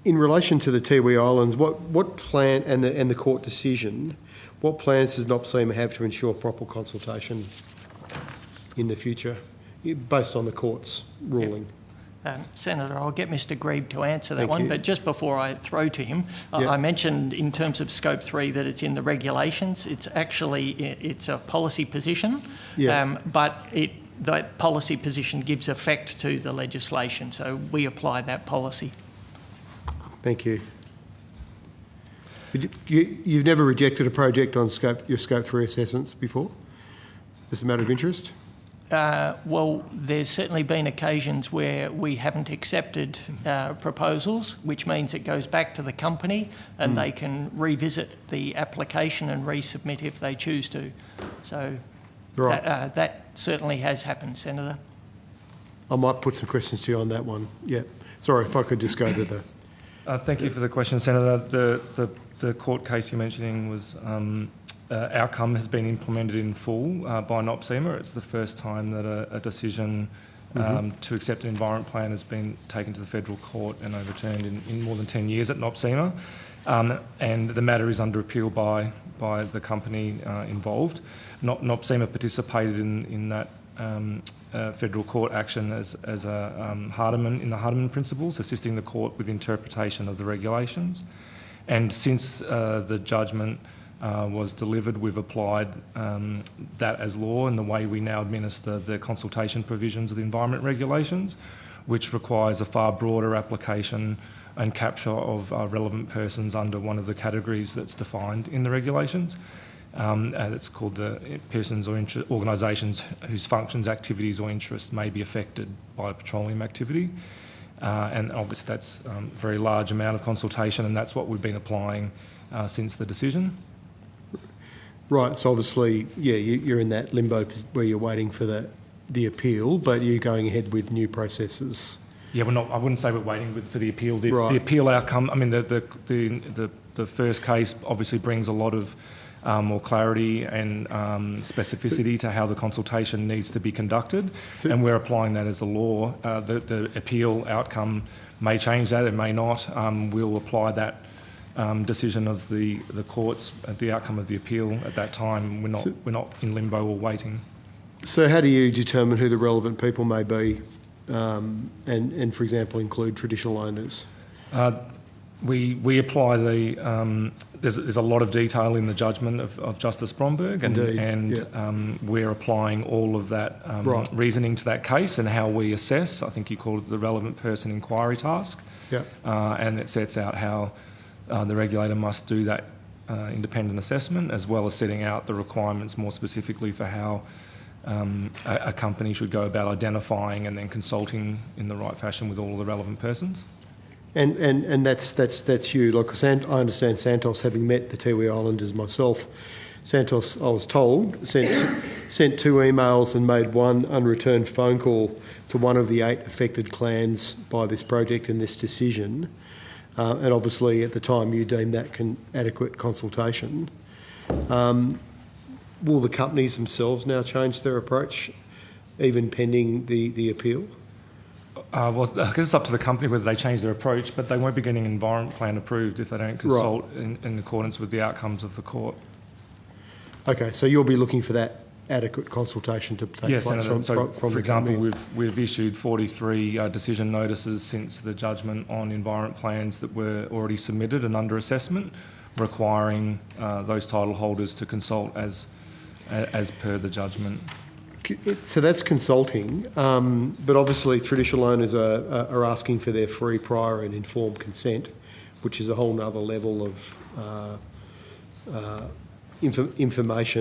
in relation to the Tiwi Islands, what plan and the court decision, what plans does NOPSEMA have to ensure proper consultation in the future, based on the court's ruling? Senator, I'll get Mr Grebe to answer that Thank one, you. but just before I throw to him, Yeah. I mentioned in terms of Scope 3 that it's in the regulations. It's a policy position, Yeah. but that policy position gives effect to the legislation, so we apply that policy. Thank you. You've never rejected a project on your Scope 3 assessments before? As a matter of interest? Well, there's certainly been occasions where we haven't accepted proposals, which means it goes back to the company and they can revisit the application and resubmit if they choose to. So Right. that certainly has happened, Senator. I might put some questions to you on that one. Yeah. Sorry, if I could just go to the... Thank you for the question, Senator. The court case you're mentioning was outcome has been implemented in full by NOPSEMA. It's the first time that a decision to accept an environment plan has been taken to the federal court and overturned in more than 10 years at NOPSEMA. And the matter is under appeal by the company involved. NOPSEMA participated in that federal court action as a Hardeman, in the Hardeman principles, assisting the court with interpretation of the regulations. And since the judgment was delivered, we've applied that as law in the way we now administer the consultation provisions of the environment regulations, which requires a far broader application and capture of relevant persons under one of the categories that's defined in the regulations. And it's called the persons or organisations whose functions, activities or interests may be affected by petroleum activity. And obviously that's a very large amount of consultation, and that's what we've been applying since the decision. Right, so obviously, yeah, you're in that limbo where you're waiting for the appeal, but you're going ahead with new processes. Yeah, I wouldn't say we're waiting for the appeal. Right. The appeal outcome, I mean, the first case obviously brings a lot of more clarity and specificity to how the consultation needs to be conducted, and we're applying that as a law. The appeal outcome may change that, it may not. We'll apply that decision of the courts at the outcome of the appeal at that time. We're not in limbo or waiting. So how do you determine who the relevant people may be and for example, include traditional owners? We apply the... There's a lot of detail in the judgment of Justice Bromberg, and we're applying all of that reasoning to that case and how we assess. I think you called it the relevant person inquiry task. Yeah. And it sets out how the regulator must do that independent assessment, as well as setting out the requirements more specifically for how a company should go about identifying and then consulting in the right fashion with all the relevant persons. And that's you. Like I understand Santos, having met the Tiwi Islanders myself, Santos, I was told, sent 2 emails and made 1 unreturned phone call to one of the 8 affected clans by this project and this decision. And obviously at the time you deemed that adequate consultation. Will the companies themselves now change their approach, even pending the appeal? Well, I guess it's up to the company whether they change their approach, but they won't be getting an environment plan approved if they don't consult in accordance with the outcomes of the court. Okay, so you'll be looking for that adequate consultation to take Yes, place Senator. So, from for the example, companies? we've issued 43 decision notices since the judgment on environment plans that were already submitted and under assessment, requiring those title holders to consult as per the judgment. So that's consulting, but obviously traditional owners are asking for their free, prior and informed consent, which is a whole nother level of information